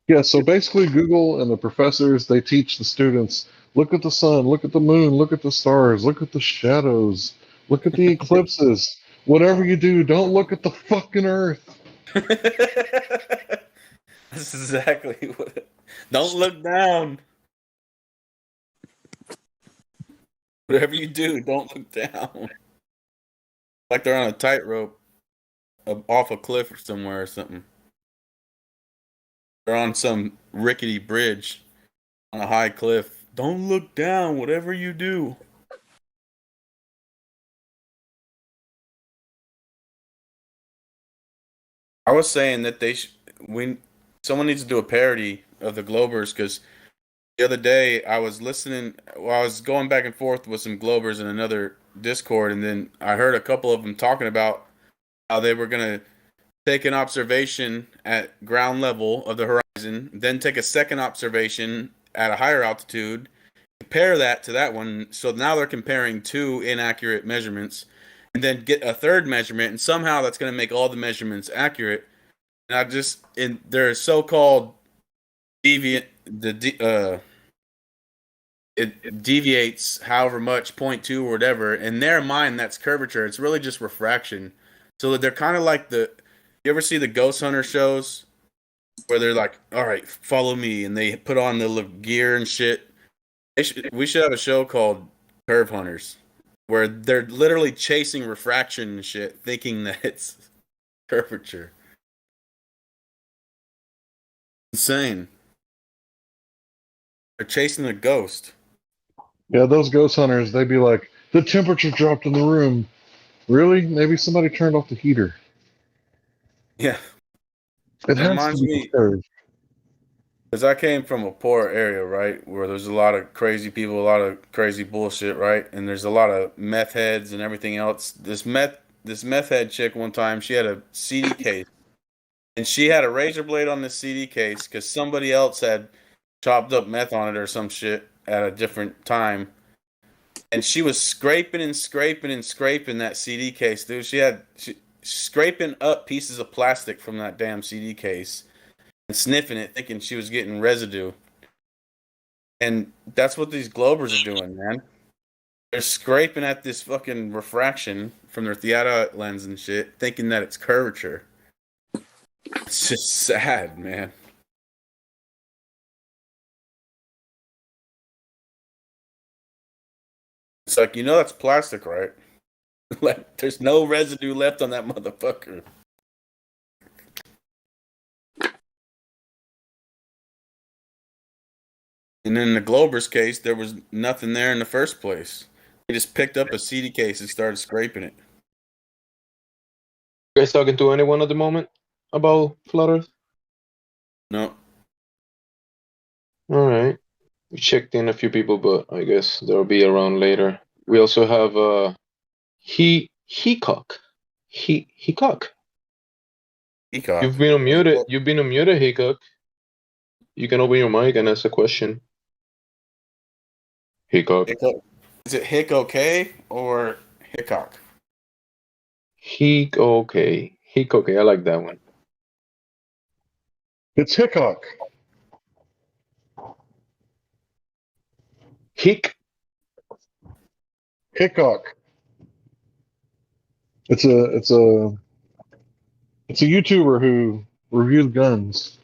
Yeah, so basically Google and the professors, they teach the students, look at the sun, look at the moon, look at the stars, look at the shadows, look at the eclipses. Whatever you do, don't look at the fucking earth. That's exactly what. Don't look down. Whatever you do, don't look down. Like they're on a tightrope off a cliff or somewhere or something. They're on some rickety bridge on a high cliff. Don't look down, whatever you do. I was saying that someone needs to do a parody of the Globers because The other day, I was listening. Well, I was going back and forth with some Globers in another Discord, and then I heard a couple of them talking about how they were gonna take an observation at ground level of the horizon, then take a second observation at a higher altitude, compare that to that one. So now they're comparing two inaccurate measurements, and then get a third measurement, and somehow that's going to make all the measurements accurate. And I just in their so-called deviant it deviates however much 0.2 or whatever. In their mind, that's curvature. It's really just refraction. So they're kind of like the. You ever see the ghost hunter shows where they're like, "All right, follow me," and they put on the gear and shit. We should have a show called Curve Hunters, where they're literally chasing refraction and shit, thinking that it's curvature. Insane. They're chasing a ghost. Yeah, those ghost hunters, they'd be like, the temperature dropped in the room. Really? Maybe somebody turned off the heater. Yeah. It It has to reminds be me, disturbed. because I came from a poor area, right, where there's a lot of crazy people, a lot of crazy bullshit, right, and there's a lot of meth heads and everything else. This meth head chick one time, she had a CD case, and she had a razor blade on the CD case because somebody else had chopped up meth on it or some shit at a different time, and she was scraping and scraping and scraping that CD case, dude. She scraping up pieces of plastic from that damn CD case and sniffing it, thinking she was getting residue. And that's what these Globers are doing, man. They're scraping at this fucking refraction from their theater lens and shit, thinking that it's curvature. It's just sad, man. It's like, that's plastic, right? Like, there's no residue left on that motherfucker. And in the Glober's case, there was nothing there in the first place. They just picked up a CD case and started scraping it. You guys talking to anyone at the moment about flat Earth? No. All right. We checked in a few people, but I guess they'll be around later. We also have Hecock. Hecock. Hecock. You've been unmuted. You've been unmuted, Hecock. You can open your mic and ask a question. Hecock. Is it Hick okay or Hickok? Heek okay. Heek okay. I like that one. It's Hickok. Hick. Hickok. It's a YouTuber who reviews guns.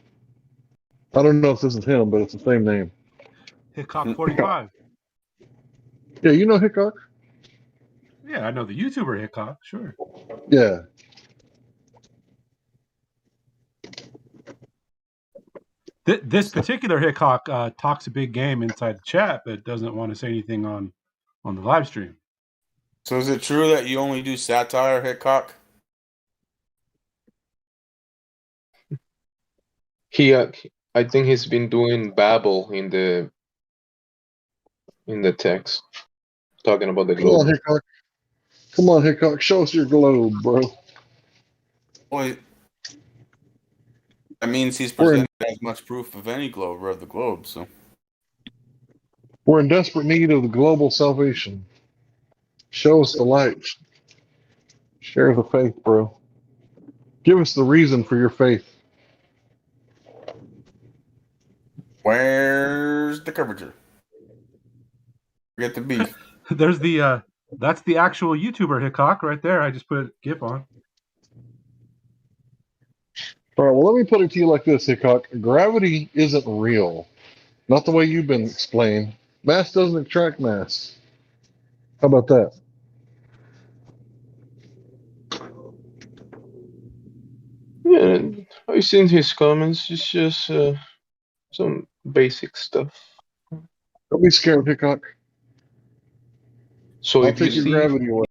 I don't know if this is him, but it's the same name. Hickok 45. Yeah, you know Hickok? Yeah, I know the YouTuber Hickok, sure. Yeah. This particular Hickok talks a big game inside the chat, but doesn't want to say anything on the live stream. So is it true that you only do satire, Hickok? I think he's been doing babble in the text, talking about the Come on, globe. Hickok. Come on, Hickok. Show us your globe, bro. Boy, that means he's presented as much proof of any Glober of the globe. So We're in desperate need of the global salvation. Show us the light. Share the faith, bro. Give us the reason for your faith. where's the curvature? Forget the beef. There's the that's the actual YouTuber Hickok right there. I just put a GIF on. All right, well, let me put it to you like this, Hickok. Gravity isn't real. Not the way you've been explained. Mass doesn't attract mass. How about that? Yeah, I've seen his comments. It's just some basic stuff. Don't be scared, Hickok. So I'll if you take your see gravity away.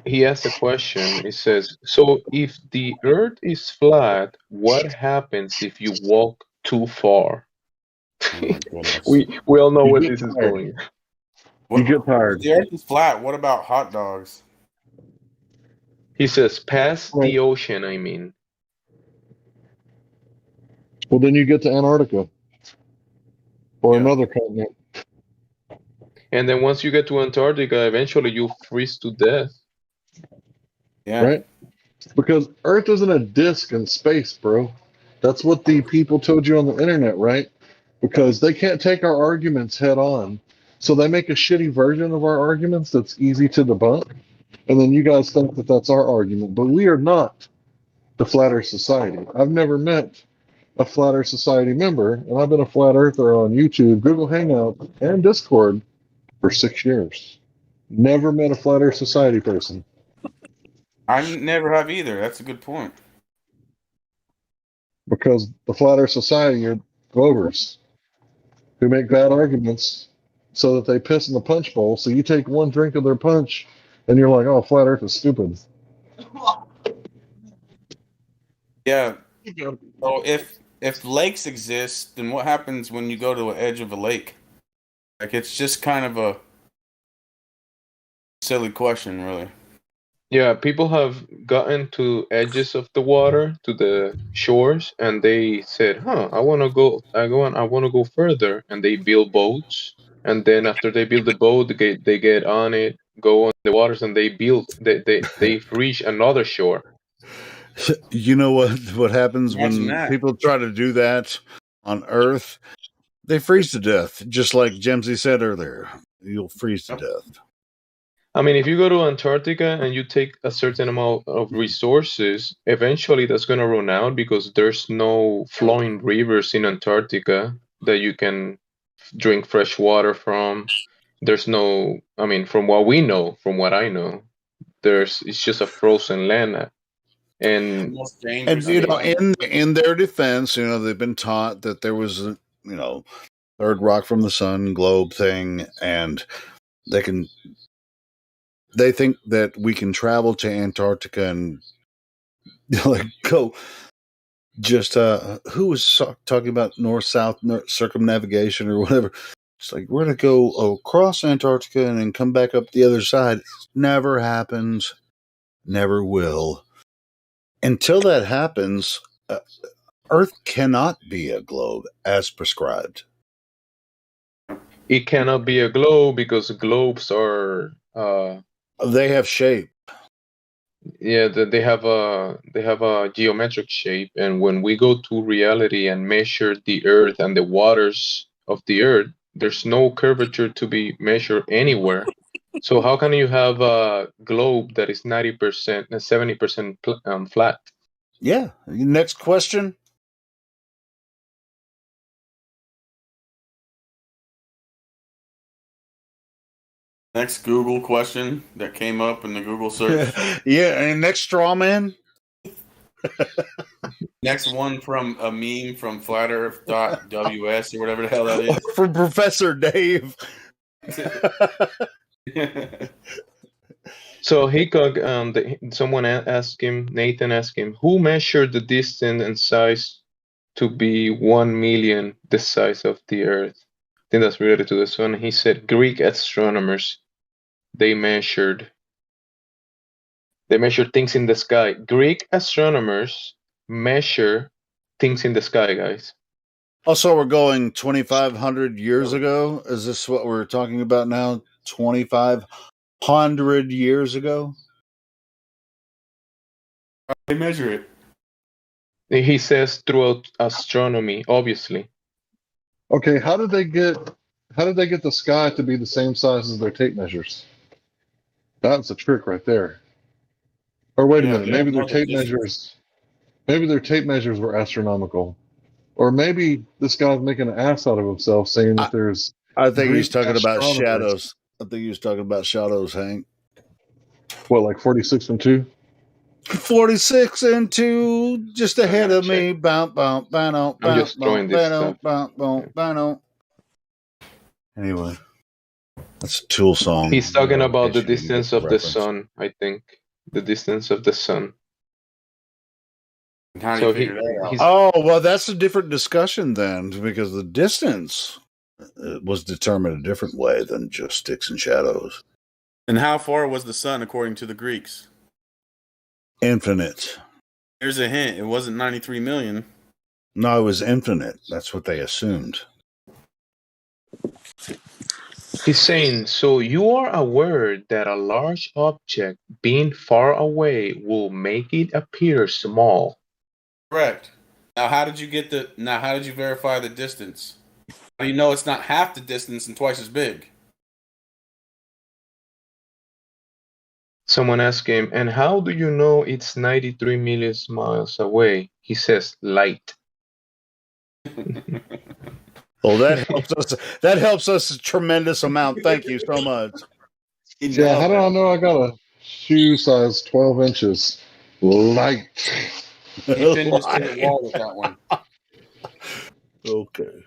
he asked a question. It says, so if the Earth is flat, what happens if you walk too far? We all know You where get this is tired. going. You get tired. The Earth is flat. What about hot dogs? He says, past the ocean, I mean. Well, then you get to Antarctica or another continent. And then once you get to Antarctica, eventually you'll freeze to death. Yeah. Right? Because Earth isn't a disk in space, bro. That's what the people told you on the internet, right? Because they can't take our arguments head on. So they make a shitty version of our arguments that's easy to debunk. And then you guys think that that's our argument. But we are not the Flat Earth Society. I've never met a Flat Earth Society member, and I've been a Flat Earther on YouTube, Google Hangout, and Discord for 6 years. Never met a Flat Earth Society person. I never have either. That's a good point. Because the Flat Earth Society are Glovers who make bad arguments so that they piss in the punch bowl. So you take one drink of their punch and you're like, oh, Flat Earth is stupid. Yeah. So if lakes exist, then what happens when you go to the edge of a lake? Like, it's just kind of a silly question, really. Yeah, people have gotten to edges of the water, to the shores, and they said, I want to go further. And they build boats. And then after they build the boat, they get on it, go on the waters, and they reach another shore. You know what happens Imagine when that. people try to do that on Earth? They freeze to death, just like Jemsy said earlier. You'll freeze to death. I mean, if you go to Antarctica and you take a certain amount of resources, eventually that's going to run out because there's no flowing rivers in Antarctica that you can drink fresh water from. There's no, I mean, from what we know, from what I know, it's just a frozen land. And you know, in their defense, you know, they've been taught that there was a, you know, third rock from the sun globe thing, and they think that we can travel to Antarctica and like go just who was talking about north-south circumnavigation or whatever. It's like we're gonna go across Antarctica and then come back up the other side. Never happens, never will. Until that happens, Earth cannot be a globe as prescribed. It cannot be a globe because globes are they have shape. Yeah, they have a geometric shape, and when we go to reality and measure the Earth and the waters of the Earth, there's no curvature to be measured anywhere. So how can you have a globe that is 90%, 70% flat? Yeah. Next question. Next Google question that came up in the Google search. Yeah, and next straw man. Next one from a meme from flatearth.ws or whatever the hell that is. From Professor Dave. So someone asked him, Nathan asked him, who measured the distance and size to be 1 million the size of the Earth? I think that's related to the sun. He said Greek astronomers. They measured things in the sky. Greek astronomers measure things in the sky, guys. Also, we're going 2,500 years ago. Is this what we're talking about now? 2,500 years ago? They measure it. He says through astronomy, obviously. Okay, how did they get the sky to be the same size as their tape measures? That's a trick right there. Or wait a minute, maybe their tape measures were astronomical. Or maybe this guy's making an ass out of himself saying that there's I think he's Greek talking about astronomers. shadows. I think he was talking about shadows, Hank. What, like 46 and 2? 46 and 2, just ahead of me. Bow, bow, bow, I'm just throwing this stuff. Anyway, that's a Tool song. He's talking about the distance of the sun, I think. The distance of the sun. How do So you figure that out? Oh, well, that's a different discussion then, because the distance was determined a different way than just sticks and shadows. And how far was the sun according to the Greeks? Infinite. Here's a hint. It wasn't 93 million. No, it was infinite. That's what they assumed. He's saying, so you are aware that a large object being far away will make it appear small. Correct. Now, how did you verify the distance? How do you know it's not half the distance and twice as big? Someone asked him, and how do you know it's 93 million miles away? He says, light. Well, that helps us. That helps us a tremendous amount. Thank you so much. Yeah, how do I know I got a shoe size 12 inches? Light. He pinned us to the wall with that one. Okay,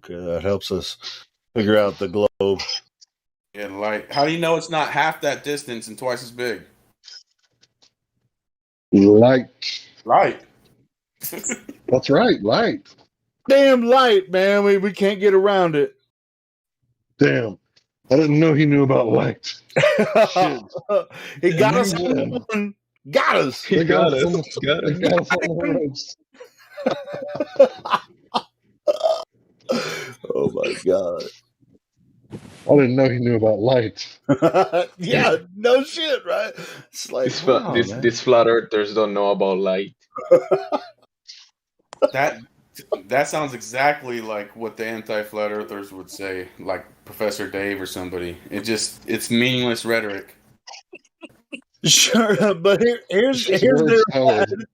that helps us figure out the globe. Yeah, light. How do you know it's not half that distance and twice as big? Light. Light. That's right, light. Damn light, man. We can't get around it. Damn. I didn't know he knew about light. Shit. He got us on the one. Got us. They got us on the ropes. Oh my god. I didn't know he knew about light. Yeah, no shit, right? It's like These flat earthers don't know about light. That sounds exactly like what the anti-flat earthers would say, like Professor Dave or somebody. It's meaningless rhetoric. Sure, but here's their attitude.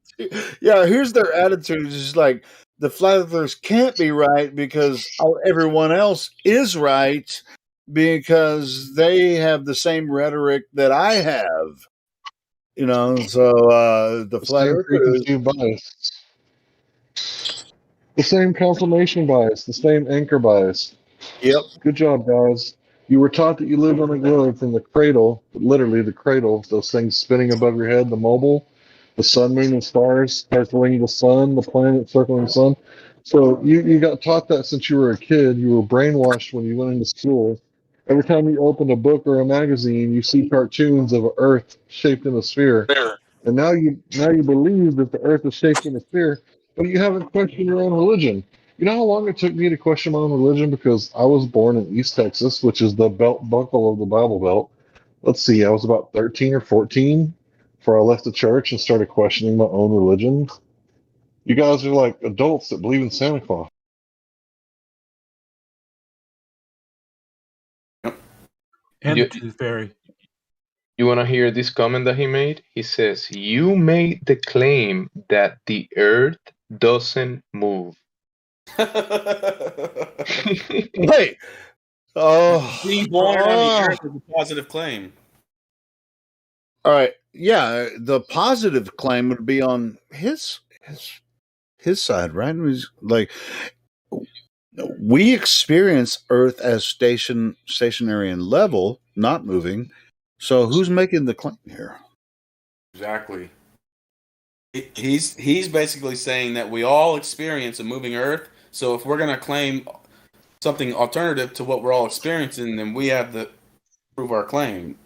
Yeah, here's their attitude. It's just like the flat earthers can't be right because everyone else is right because they have the same rhetoric that I have. You know, so the flat earthers. Bias. The same confirmation bias, the same anchor bias. Yep. Good job, guys. You were taught that you lived on a globe from the cradle, literally the cradle, those things spinning above your head, the mobile, the sun, moon, and stars circling the sun, the planet circling the sun. So you got taught that since you were a kid. You were brainwashed when you went into school. Every time you open a book or a magazine, you see cartoons of an Earth shaped in a sphere. And now you believe that the Earth is shaped in a sphere, but you haven't questioned your own religion. You know how long it took me to question my own religion? Because I was born in East Texas, which is the belt buckle of the Bible Belt. Let's see, I was about 13 or 14 before I left the church and started questioning my own religion. You guys are like adults that believe in Santa Claus. And You- the Tooth Fairy. You want to hear this comment that he made? He says, you made the claim that the earth doesn't move. Wait. Oh. Being born on the earth is a positive claim. All right. Yeah, the positive claim would be on his side, right? It was like we experience Earth as stationary and level, not moving. So who's making the claim here? Exactly. He's basically saying that we all experience a moving Earth. So if we're going to claim something alternative to what we're all experiencing, then we have to prove our claim.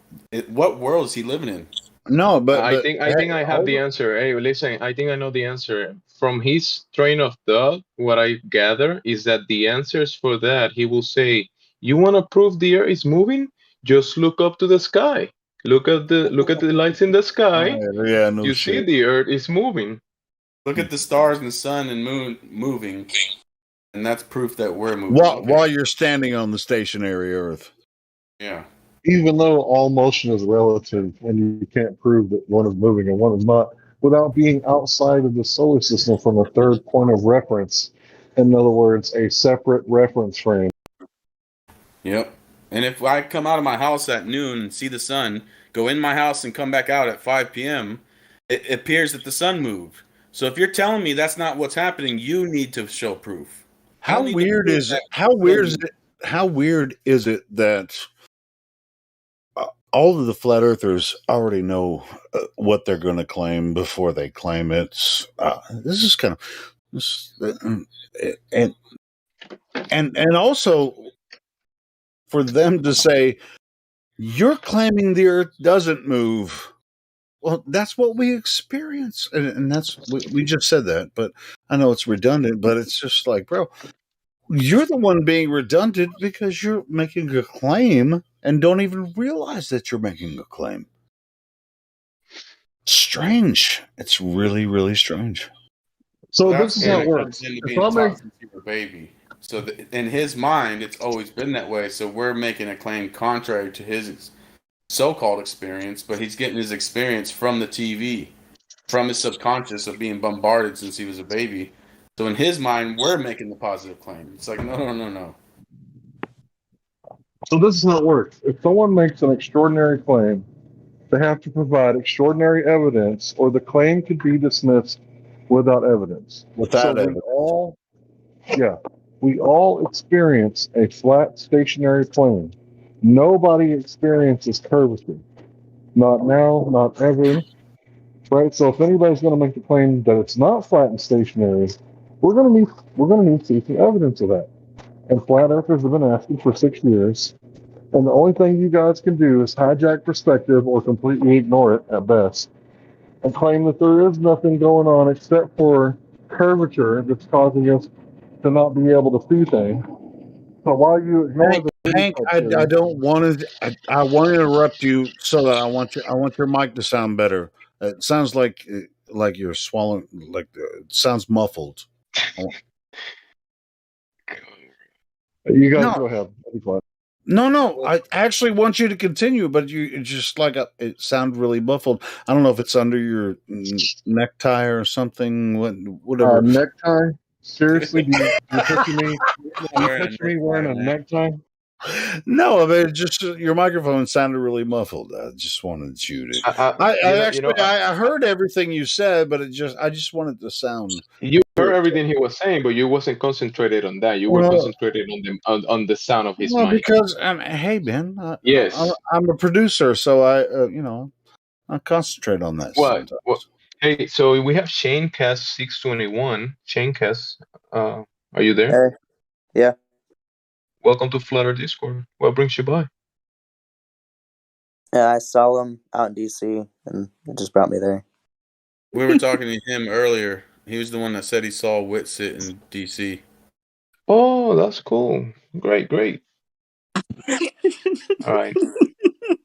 What world is he living in? No, but I think I have the answer. Hey, listen, I think I know the answer. From his train of thought, what I gather is that the answers for that, he will say, you want to prove the earth is moving? Just look up to the sky. Look at the lights in the sky. Yeah, no you shit. see the earth is moving. Look at the stars and the sun and moon moving, and that's proof that we're moving. While you're standing on the stationary Earth. Yeah. Even though all motion is relative and you can't prove that one is moving and one is not, without being outside of the solar system from a third point of reference. In other words, a separate reference frame. Yep. And if I come out of my house at noon and see the sun, go in my house and come back out at 5 p.m., it appears that the sun moved. So if you're telling me that's not what's happening, you need to show proof. How weird is it? How weird is it that all of the flat earthers already know what they're going to claim before they claim it. This is kind of and also for them to say you're claiming the earth doesn't move. Well, that's what we experience, and that's we just said that. But I know it's redundant, but it's just like, bro, you're the one being redundant because you're making a claim and don't even realize that you're making a claim. Strange. It's really, really strange. So That's this is where how it it comes works. into If being I make taught since you were a baby. So in his mind, it's always been that way. So we're making a claim contrary to his so-called experience, but he's getting his experience from the TV, from his subconscious of being bombarded since he was a baby. So in his mind, we're making the positive claim. It's like, no. So this is how it works. If someone makes an extraordinary claim, they have to provide extraordinary evidence, or the claim could be dismissed without evidence. Without So evidence. we all experience a flat stationary plane. Nobody experiences curvature. Not now, not ever. Right? So if anybody's going to make the claim that it's not flat and stationary, we're going to need to see some evidence of that. And flat earthers have been asking for 6 years. And the only thing you guys can do is hijack perspective or completely ignore it at best and claim that there is nothing going on except for curvature that's causing us to not be able to see things. So while you ignore Hank, I don't want to. I want to interrupt you so that I want your mic to sound better. It sounds like you're swallowing. Like it sounds muffled. You guys No. go ahead. I'll be quiet. No. I actually want you to continue, but you just it sounded really muffled. I don't know if it's under your necktie or something. Whatever. Necktie? Seriously, do you picture me? Wearing a necktie? No, I mean, just your microphone sounded really muffled. I just wanted you to. I heard everything you said, but I just wanted to sound. You heard everything he was saying, but you wasn't concentrated on that. You were concentrated on the sound of his mic. Because hey, man, yes, I'm a producer, so I concentrate on that. What? Hey, so we have Shane Cass 621. Shane Cass, are you there? Hey. Yeah. Welcome to Flutter Discord. What brings you by? Yeah, I saw him out in DC, and it just brought me there. We were talking to him earlier. He was the one that said he saw Whitsitt in DC. Oh, that's cool. Great. All right.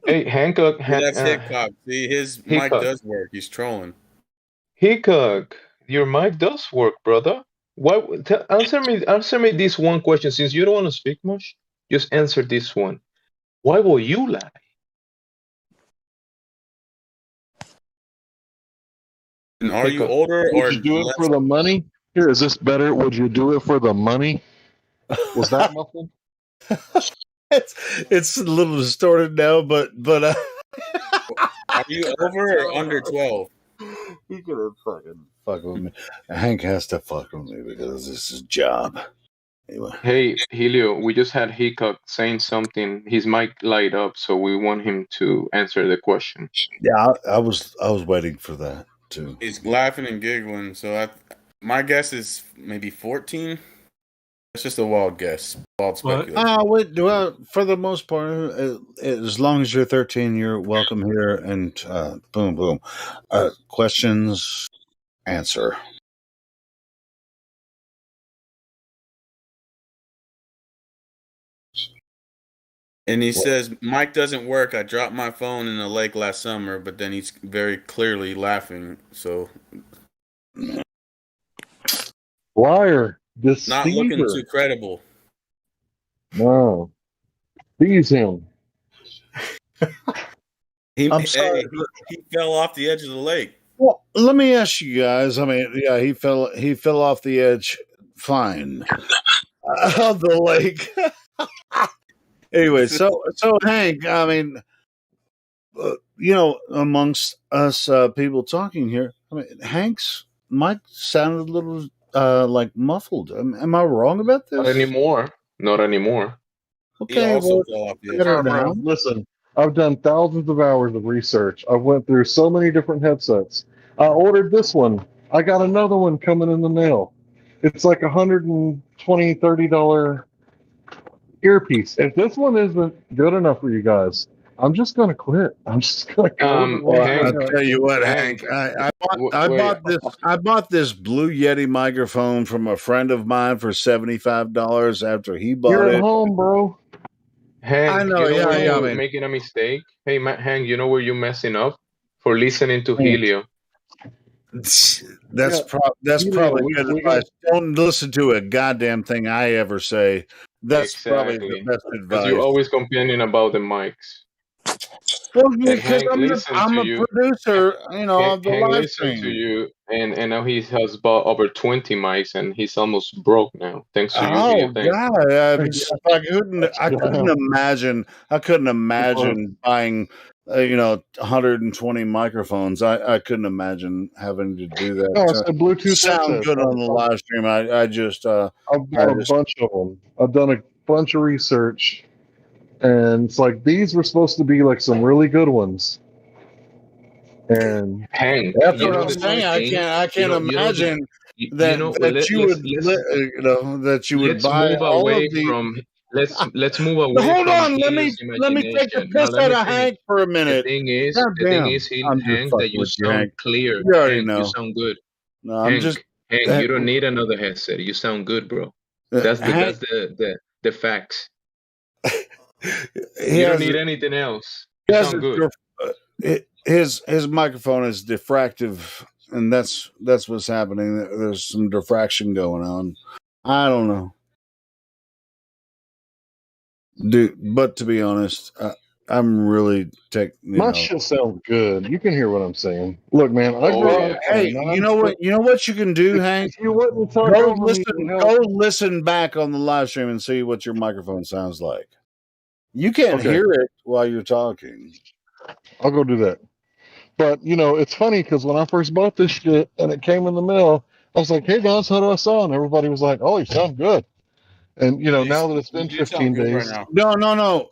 Hey, Hancock. That's Hickok. See, his mic does work. He's trolling. Hickok, your mic does work, brother. Answer me this one question. Since you don't want to speak much, just answer this one. Why will you lie? And are you older or would you do it for the money? Here, is this better? Would you do it for the money? Was that muffled? It's a little distorted now, but are you over or under 12? He could have fuck with me. Hank has to fuck with me because this is his job. Anyway. Hey, Helio, we just had Hickok saying something. His mic light up, so we want him to answer the question. Yeah, I was waiting for that too. He's laughing and giggling. So my guess is maybe 14. That's just a wild guess. Wild speculation. For the most part, as long as you're 13, you're welcome here. And boom. Questions, answer. And he says, Mike doesn't work. I dropped my phone in the lake last summer, but then he's very clearly laughing. So, liar, deceiver. Not looking too credible. No, seize him. I'm sorry. He fell off the edge of the lake. Well, let me ask you guys. I mean, yeah, he fell off the edge. Fine, of the lake. Anyway, so Hank, I mean, amongst us people talking here, I mean, Hank's mic sounded a little like muffled. Am I wrong about this? Not anymore. Okay, he also fell off the edge. Listen, I've done thousands of hours of research. I went through so many different headsets. I ordered this one. I got another one coming in the mail. It's like $120, $30 earpiece. If this one isn't good enough for you guys, I'm just gonna quit. I'm just gonna close the Well, website I'll down. tell you what, Hank. Wait, I bought this Blue Yeti microphone from a friend of mine for $75 after he bought You're at it. home, bro. Hank, I know, you know yeah, where yeah. I you're mean, making a mistake? Hey, Hank, you know where you're messing up? For listening to Helio. that's Yeah, Helio, probably good we advice. got Don't listen to a goddamn thing I ever say. That's probably the Exactly. best Because you're advice. always complaining about the mics. Well, And because Hank listened I'm to a you. producer, you know, of the Hank live listened to stream. you, and now he has bought over 20 mics, and he's almost broke now, thanks to you, Oh Helio. Thanks. God! I that's couldn't imagine. I couldn't imagine buying, 120 microphones. I couldn't imagine having to do that no, I to said Bluetooth sound headsets. good on the live stream. I've bought a bunch of them. I've done a bunch of research, and it's like these were supposed to be like some really good ones. And Hank, that's you what know I'm the funny saying. thing? I You can't know, you know the, imagine you know. Well, that you would that you would let's buy move all away of the. from let's move away Hold from on, Helio's let me take the imagination. Now piss let out me of finish. Hank for a The minute. thing is, God damn, I'm just Hank, that fucking you with you, sound Hank. clear. You already Hank, you know. sound good. No, I'm just Hank, you don't need another headset. You sound good, bro. That's Hank. the facts. He You don't has need anything else. he You has sound good. his microphone is diffractive, and that's what's happening. There's some diffraction going on. I don't know, dude. But to be honest, I'm really my shit sounds good. You can hear what I'm saying. Look, man, I grew up on Hey, a you know what? You know what you can do, Hank. If you wouldn't talk Go over me, it go help. listen back on the live stream and see what your microphone sounds like. You can't Okay. hear it while you're talking. I'll go do that. But it's funny because when I first bought this shit and it came in the mail, I was like, "Hey guys, how do I sound?" Everybody was like, "Oh, you sound good." And now that it's been You sound 15 good right days, now. No.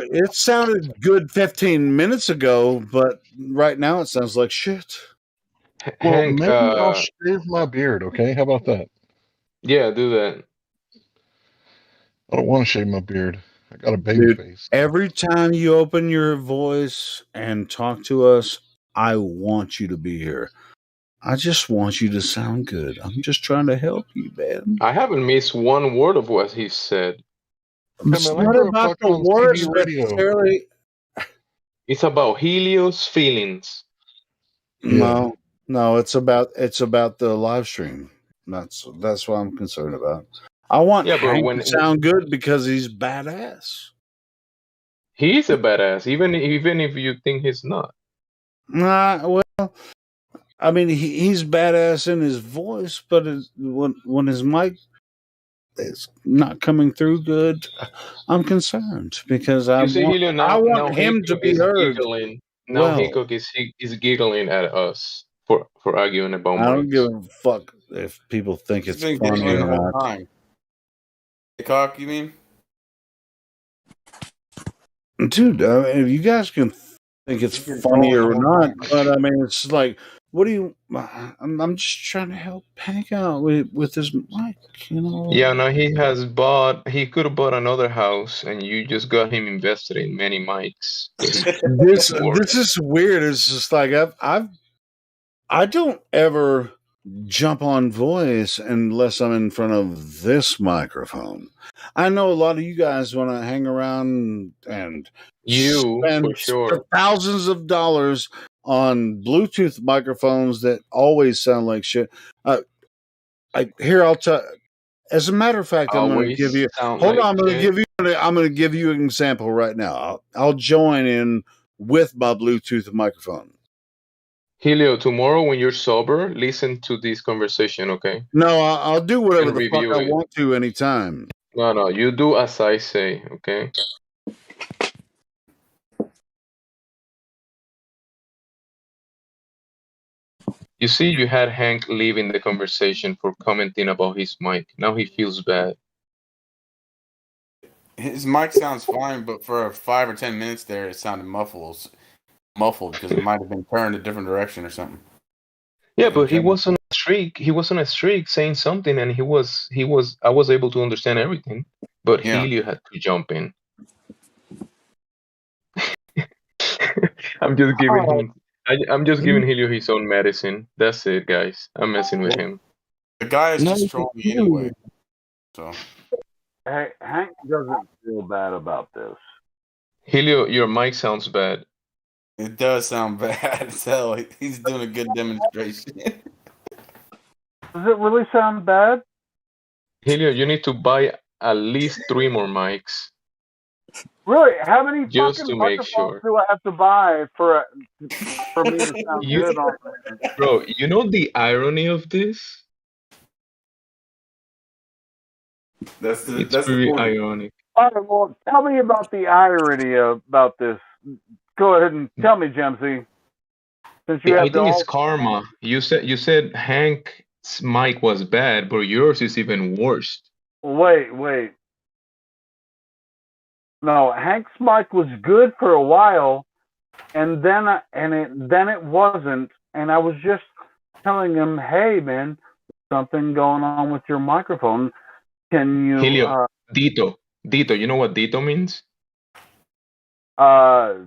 It sounded good 15 minutes ago, but right now it sounds like shit. well, Hank, maybe I'll shave my beard. Okay, how about that? yeah, do that. I don't want to shave my beard. I got a baby Dude, face. every time you open your voice and talk to us, I want you to be here. I just want you to sound good. I'm just trying to help you, man. I haven't missed one word of what he said. It's Hey man, I not grew up about talking the on CB words radio. necessarily. It's about Helio's feelings. Yeah. No, it's about the live stream. That's what I'm concerned about. I want Yeah, bro. Hank to sound good because he's badass. He's a badass, even if you think he's not. Well, I mean, he's badass in his voice, but when his mic is not coming through good, I'm concerned because I You see, Helio, now want him to Hickok be is heard giggling. Now well. Hickok is giggling at us for arguing about I don't give mics. a fuck if people think He's it's been funny giggling or the whole not. time. Cock, you mean? Dude, I mean, you guys can think it's He's been funny trolling the or whole not, time. but I mean, it's like, what do you? I'm just trying to help Hank out with his mic, you know. Yeah, now he could have bought another house, and you just got him invested in many mics. So he This is weird. It's just like I don't ever jump on voice unless I'm in front of this microphone. I know a lot of you guys want to hang around and You, spend for sure. thousands of dollars on Bluetooth microphones that always sound like shit. I'll tell. As a matter of fact, I'm going to give Always you. sound Hold like on, shit. I'm going to give you an example right now. I'll join in with my Bluetooth microphone. Helio, tomorrow when you're sober, listen to this conversation, okay? No, I'll do whatever And the fuck review I it. want to anytime. No, you do as I say, okay? You see, you had Hank leaving the conversation for commenting about his mic. Now he feels bad. His mic sounds fine, but for 5 or 10 minutes there, it sounded muffled because it might have been turned a different direction or something. Yeah, but he was on a streak. He was on a streak saying something, and he was. I was able to understand everything, but Yeah. Helio had to jump in. I'm just giving him. I'm just giving Helio his own medicine. That's it, guys. I'm messing with him. The guy is No, just trolling me anyway. So Hey, Hank doesn't feel bad about this. Helio, your mic sounds bad. it does sound bad as hell. He's doing a good demonstration. Does it really sound bad? Helio, you need to buy at least 3 more mics Really? How many just fucking to make microphones sure. do I have to buy for me to sound You, good on there? bro, you know the irony of this? That's the It's very point. ironic. All right, well, tell me about the irony about this. Go ahead and tell me, Jemsy. Since you I have the think it's all. karma. You said Hank's mic was bad, but yours is even worse. Wait. No, Hank's mic was good for a while, and then it wasn't, and I was just telling him, hey man, something going on with your microphone. Can you Helio, Dito. Dito, you know what Dito means? Dito,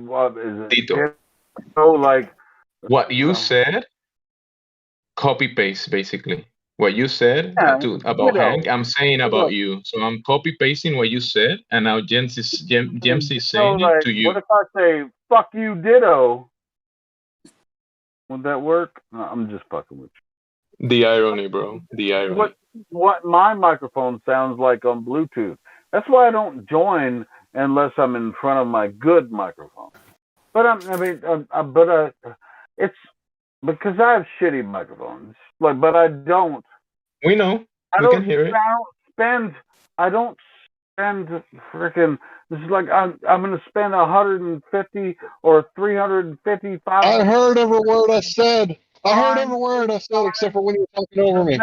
what is it? Dito. Dito, like What you said, copy paste basically. What you said about Hank, I'm saying about you. So I'm copy pasting what you said, and now James is saying it like, to you. what if I say fuck you, Ditto? Would that work? No, I'm just fucking with you. The irony, bro. The irony. What my microphone sounds like on Bluetooth. That's why I don't join unless I'm in front of my good microphone. But it's because I have shitty microphones. But I don't. We know. We can hear it. I don't spend freaking. This is like I'm going to spend 150 or 350. I heard every word I said. I heard every word I said except for when you were talking over me.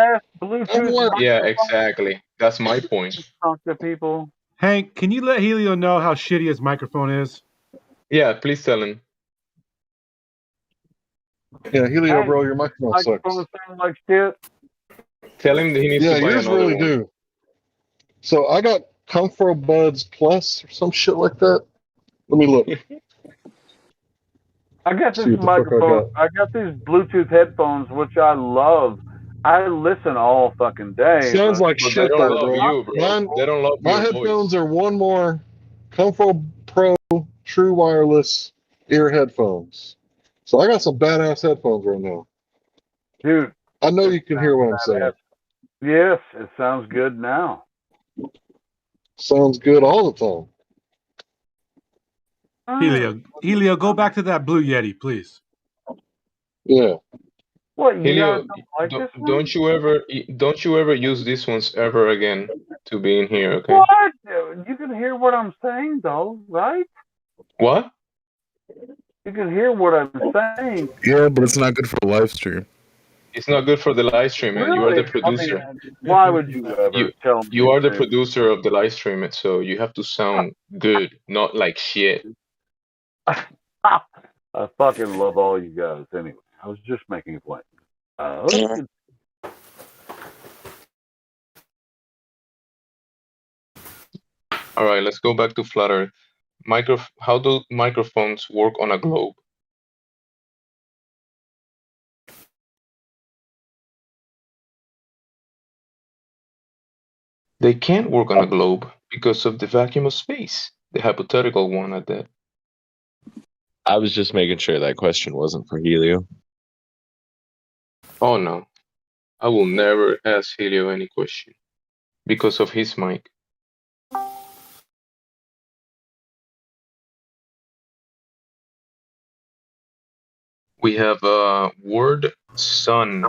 Every word. Yeah, exactly. That's my point. Talk to people. Hank, can you let Helio know how shitty his microphone is? Yeah, please tell him. Yeah, Helio, bro, your microphone sucks. Sound like shit. Tell him that he needs Yeah, to buy yours another really one. do. So I got Comfort Buds Plus or some shit like that. Let me look. I got this See what the fuck I microphone. I got these Bluetooth headphones, which I love. I listen all fucking day. Sounds like But shit they don't though, love bro. you, bro. They don't love My your headphones voice. are one more Comfort Pro True Wireless ear headphones. So I got some badass headphones right now. Dude, I know you can hear what I'm saying. Yes, it sounds good now. Sounds good all the time. Helio, go back to that Blue Yeti, please. Yeah. What, you Helio, guys don't like this one? don't you ever use these ones ever again to be in here, okay? What? You can hear what I'm saying, though, right? What? You can hear what I'm saying. Yeah, but it's not good for a live stream. It's not good for the live stream, man. You are the producer. Why would you ever tell me? You are the producer of the live stream, so you have to sound good, not like shit. I fucking love all you guys anyway. I was just making a point. All right, let's go back to flat Earth. How do microphones work on a globe? They can't work on a globe because of the vacuum of space, the hypothetical one at that. I was just making sure that question wasn't for Helio. Oh no, I will never ask Helio any question because of his mic. We have Word Sun.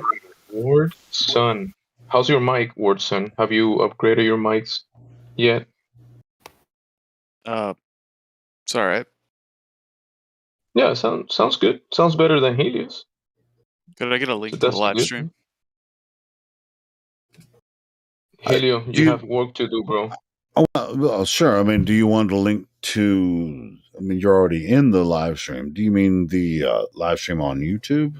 Word Sun. How's your mic, Word Sun? Have you upgraded your mics yet? It's all right. Yeah, sounds good. Sounds better than Helio's. Could I get a link to So the that's live good. stream? Helio, you have work to do, bro. Well, sure. I mean, do you want to link to? I mean, you're already in the live stream. Do you mean the live stream on YouTube?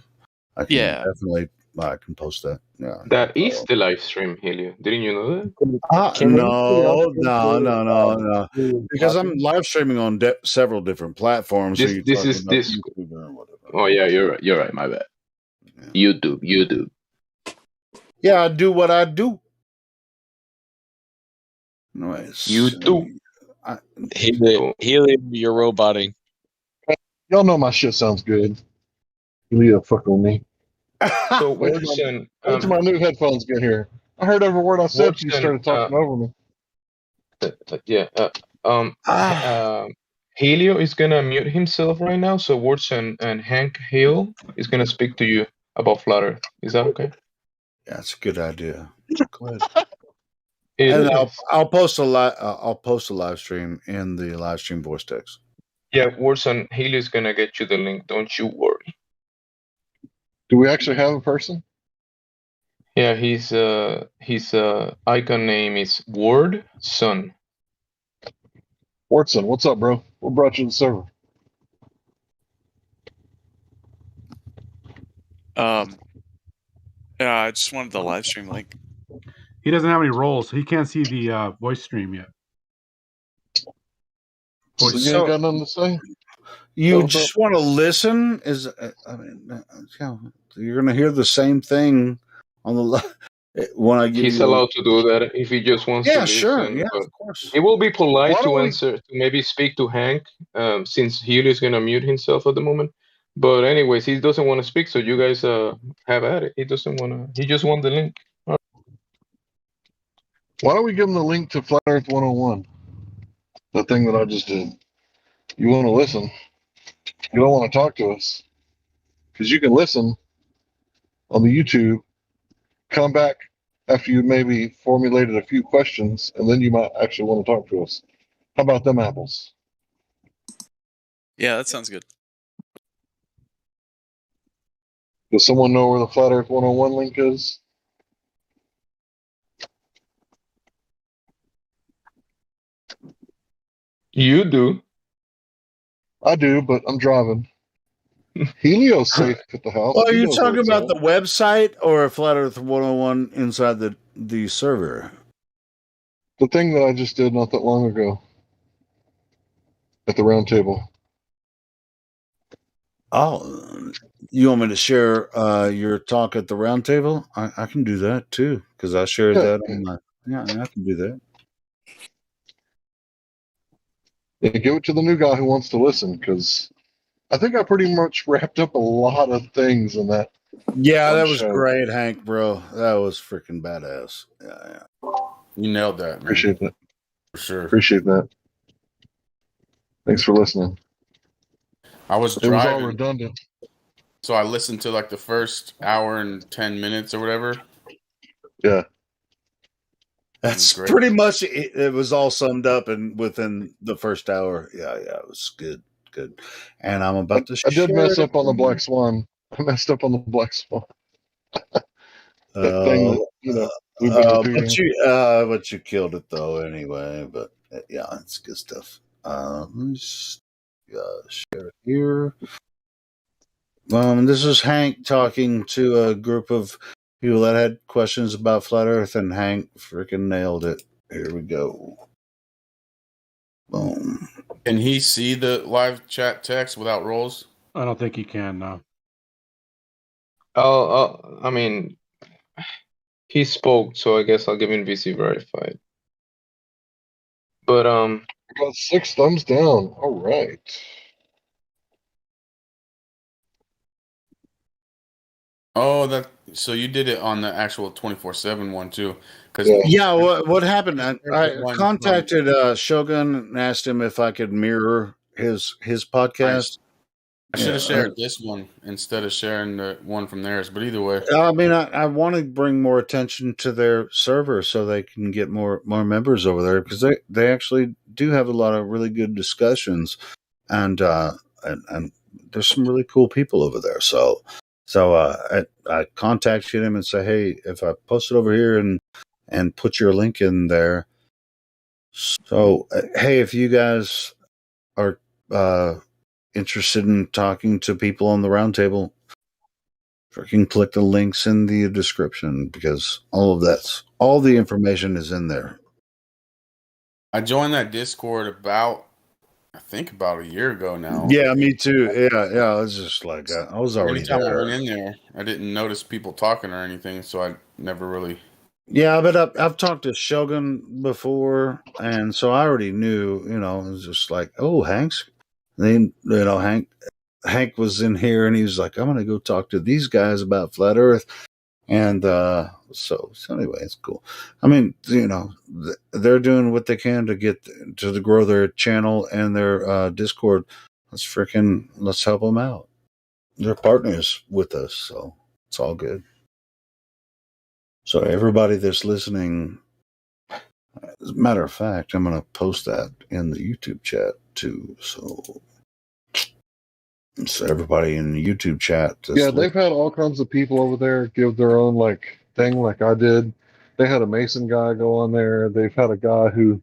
I can definitely. I can post that. Yeah. That is the live stream, Helio. Didn't you know that? No. Because I'm live streaming on several different platforms. So This you're this talking is about this. YouTube or whatever. Oh yeah, you're right. You're right. My bad. YouTube. Yeah, I do what I do. Anyways, YouTube. Helium, you're roboting. Y'all know my shit sounds good. You need to fuck with me. So Wait Watson, till my new headphones get here. I heard every word I said. You started talking over me. Yeah. Helio is gonna mute himself right now. So Watson and Hank Hill is gonna speak to you about Flat Earth. Is that okay? Yeah, it's a good idea. Go ahead. It And is. I'll post a live stream in the live stream voice text. Yeah, Watson, Helio's gonna get you the link. Don't you worry. Do we actually have a person? Yeah, his icon name is Ward Son. Wardson, what's up, bro? What brought you to the server? Yeah, I just wanted the live stream link. He doesn't have any roles, so he can't see the voice stream yet. So you ain't got nothing to say? You just want to listen? I mean, you're going to hear the same thing on the when I give He's you. allowed to do that if he just wants to listen. Sure. Yeah, but of course. He will be polite Why to don't we- answer, to maybe speak to Hank, since Helio is gonna mute himself at the moment. But anyways, he doesn't want to speak, so you guys have at it. He doesn't want to. He just want the link. Why don't we give him the link to Flat Earth 101? The thing that I just did. You want to listen? You don't want to talk to us because you can listen on the YouTube. Come back after you maybe formulated a few questions, and then you might actually want to talk to us. How about them apples? Yeah, that sounds good. Does someone know where the Flat Earth 101 link is? You do. I do, but I'm driving. Helio's safe at the house. Well, are He you knows where talking it's about at. the website or Flat Earth 101 inside the server? The thing that I just did not that long ago at the round table. Oh, you want me to share your talk at the round table? I can do that too because I shared that on my. Yeah, I can do that. Yeah, give it to the new guy who wants to listen because I think I pretty much wrapped up a lot of things in that. Yeah, one that was show. great, Hank, bro. That was freaking badass. Yeah. You nailed that, man. Appreciate that. For sure. Appreciate that. Thanks for listening. I was It was driving. all redundant. So I listened to like the first hour and 10 minutes or whatever. Yeah. That's pretty much it. It was all summed up and within the first hour. Yeah, it was good. And I'm about to I did mess share up on the Black Swan. I messed up on the Black Swan. That thing that, we've been repeating. but you killed it though anyway. But yeah, it's good stuff. Let me just share it here. This is Hank talking to a group of people that had questions about Flat Earth, and Hank freaking nailed it. Here we go. Boom. Can he see the live chat text without roles? I don't think he can. No. I mean, he spoke, so I guess I'll give him VC verified. But I got 6 thumbs down. All right. Oh, so you did it on the actual 24/7 one too? Because yeah, what happened? I contacted Shogun and asked him if I could mirror his podcast. I should have shared this one instead of sharing the one from theirs. But either way, I mean, I want to bring more attention to their server so they can get more members over there because they actually do have a lot of really good discussions, and there's some really cool people over there. So I contacted him and said, hey, if I post it over here and put your link in there, So, hey, if you guys are interested in talking to people on the roundtable, freaking click the links in the description because all the information is in there. I joined that Discord about a year ago now. Yeah, me too. Yeah. I was just like, I was already Anytime I went there. in there, I didn't notice people talking or anything, so I never really. Yeah, but I've talked to Shogun before, and so I already knew. It was just like, oh, Hank's. Then Hank was in here, and he was like, I'm gonna go talk to these guys about flat Earth. And so anyway, it's cool. I mean, they're doing what they can to get to grow their channel and their Discord. Let's help them out. They're partners with us, so it's all good. So everybody that's listening, as a matter of fact, I'm going to post that in the YouTube chat too. So everybody in the YouTube chat. Yeah, they've had all kinds of people over there give their own thing like I did. They had a Mason guy go on there. They've had a guy who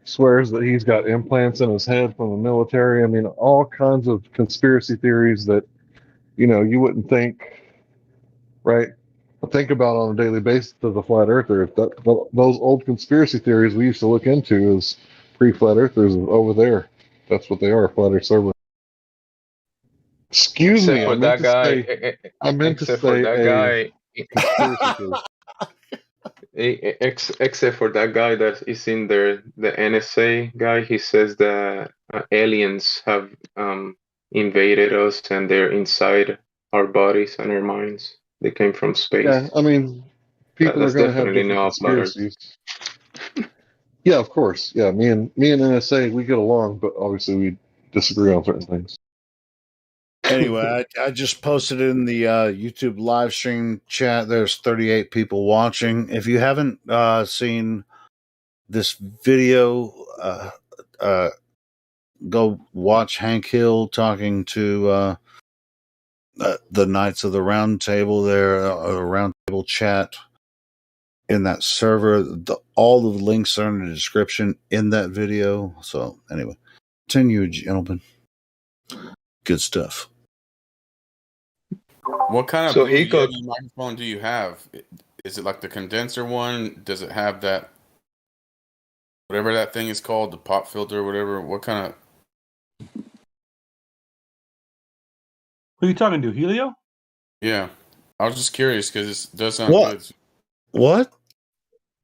swears that he's got implants in his head from the military. I mean, all kinds of conspiracy theories that, you wouldn't think, right? Think about on a daily basis as a flat earther. Those old conspiracy theories we used to look into as pre-flat earthers over there. That's what they are, flat earth server. Excuse Except me, for that guy. I meant to Except for say that a guy. conspiracy theory. Except for that guy that is in there, the NSA guy, he says that aliens have invaded us and they're inside our bodies and our minds. They came from space. Yeah, I mean, people are That's going to have definitely different not flat Earth. conspiracies. Yeah, of course. Yeah, me and NSA, we get along, but obviously we disagree on certain things. Anyway, I just posted in the YouTube live stream chat. There's 38 people watching. If you haven't seen this video, go watch Hank Hill talking to the Knights of the Round Table there, a round table chat in that server. All of the links are in the description in that video. So anyway, continue, gentlemen. Good stuff. What kind of So Blue he got- Yeti microphone do you have? Is it like the condenser one? Does it have that, whatever that thing is called, the pop filter or whatever? What kind of? Who are you talking to, Helio? Yeah, I was just curious because it does sound What? good. What?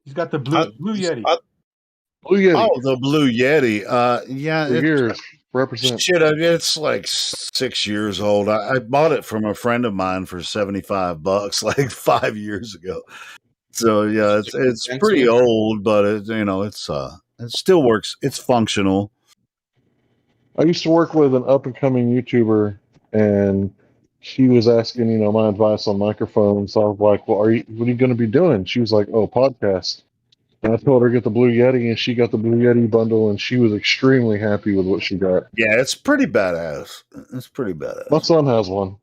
He's got the Blue Yeti. Blue Yeti. Oh, the Blue Yeti. Yeah. For years. Represent. Shit, it's like 6 years old. I bought it from a friend of mine for $75, like 5 years ago. So yeah, it's pretty old, but it still works. It's functional. I used to work with an up and coming YouTuber, and she was asking, my advice on microphones. So I was like, "Well, what are you going to be doing?" She was like, "Oh, podcast." And I told her to get the Blue Yeti, and she got the Blue Yeti bundle, and she was extremely happy with what she got. Yeah, it's pretty badass. It's pretty badass. My son has one.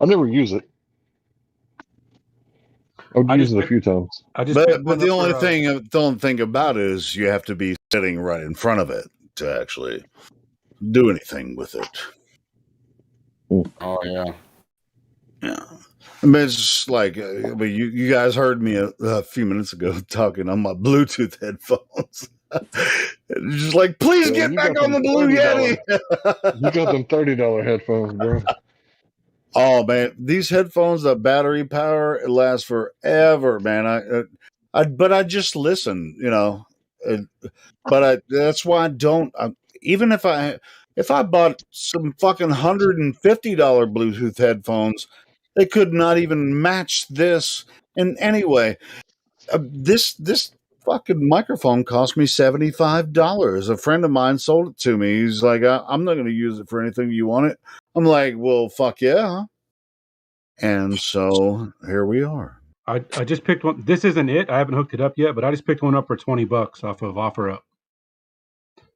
I never use it. I would use it a few times. But the only thing about it is you have to be sitting right in front of it to actually do anything with it. Oh yeah. Yeah. I mean, it's just like, but you guys heard me a few minutes ago talking on my Bluetooth headphones. Just like, please get back on the Blue Yeti. You got them $30 headphones, bro. Oh man, these headphones, the battery power, it lasts forever, man. But I just listen, that's why I don't. Even if I bought some fucking $150 Bluetooth headphones, they could not even match this in any way. This fucking microphone cost me $75. A friend of mine sold it to me. He's like, I'm not going to use it for anything. You want it? I'm like, well, fuck yeah. And so here we are. I just picked one. This isn't it. I haven't hooked it up yet, but I just picked one up for $20 off of OfferUp.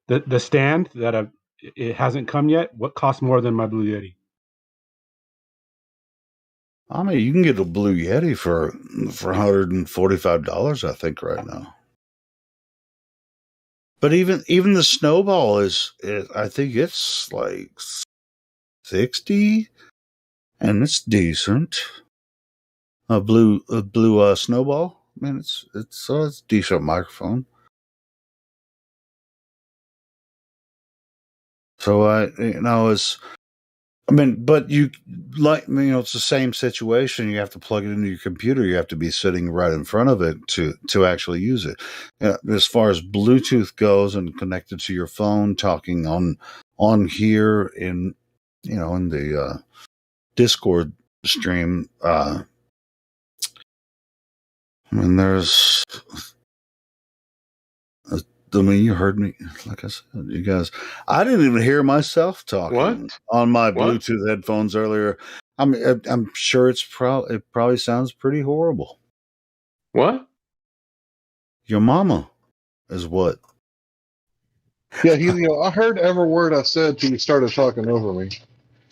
The stand that it hasn't come yet. What costs more than my Blue Yeti? I mean, you can get a Blue Yeti for $145, I think, right now. But even the snowball is I think it's like 60, and it's decent. A blue snowball. Man, it's a decent microphone. So but it's the same situation. You have to plug it into your computer. You have to be sitting right in front of it to actually use it. As far as Bluetooth goes and connected to your phone, talking on here in the Discord stream. There's. You heard me. Like I said, you guys. I didn't even hear myself talking on my Bluetooth headphones earlier. I'm sure it probably sounds pretty horrible. What? Your mama is what? Yeah, I heard every word I said till you started talking over me.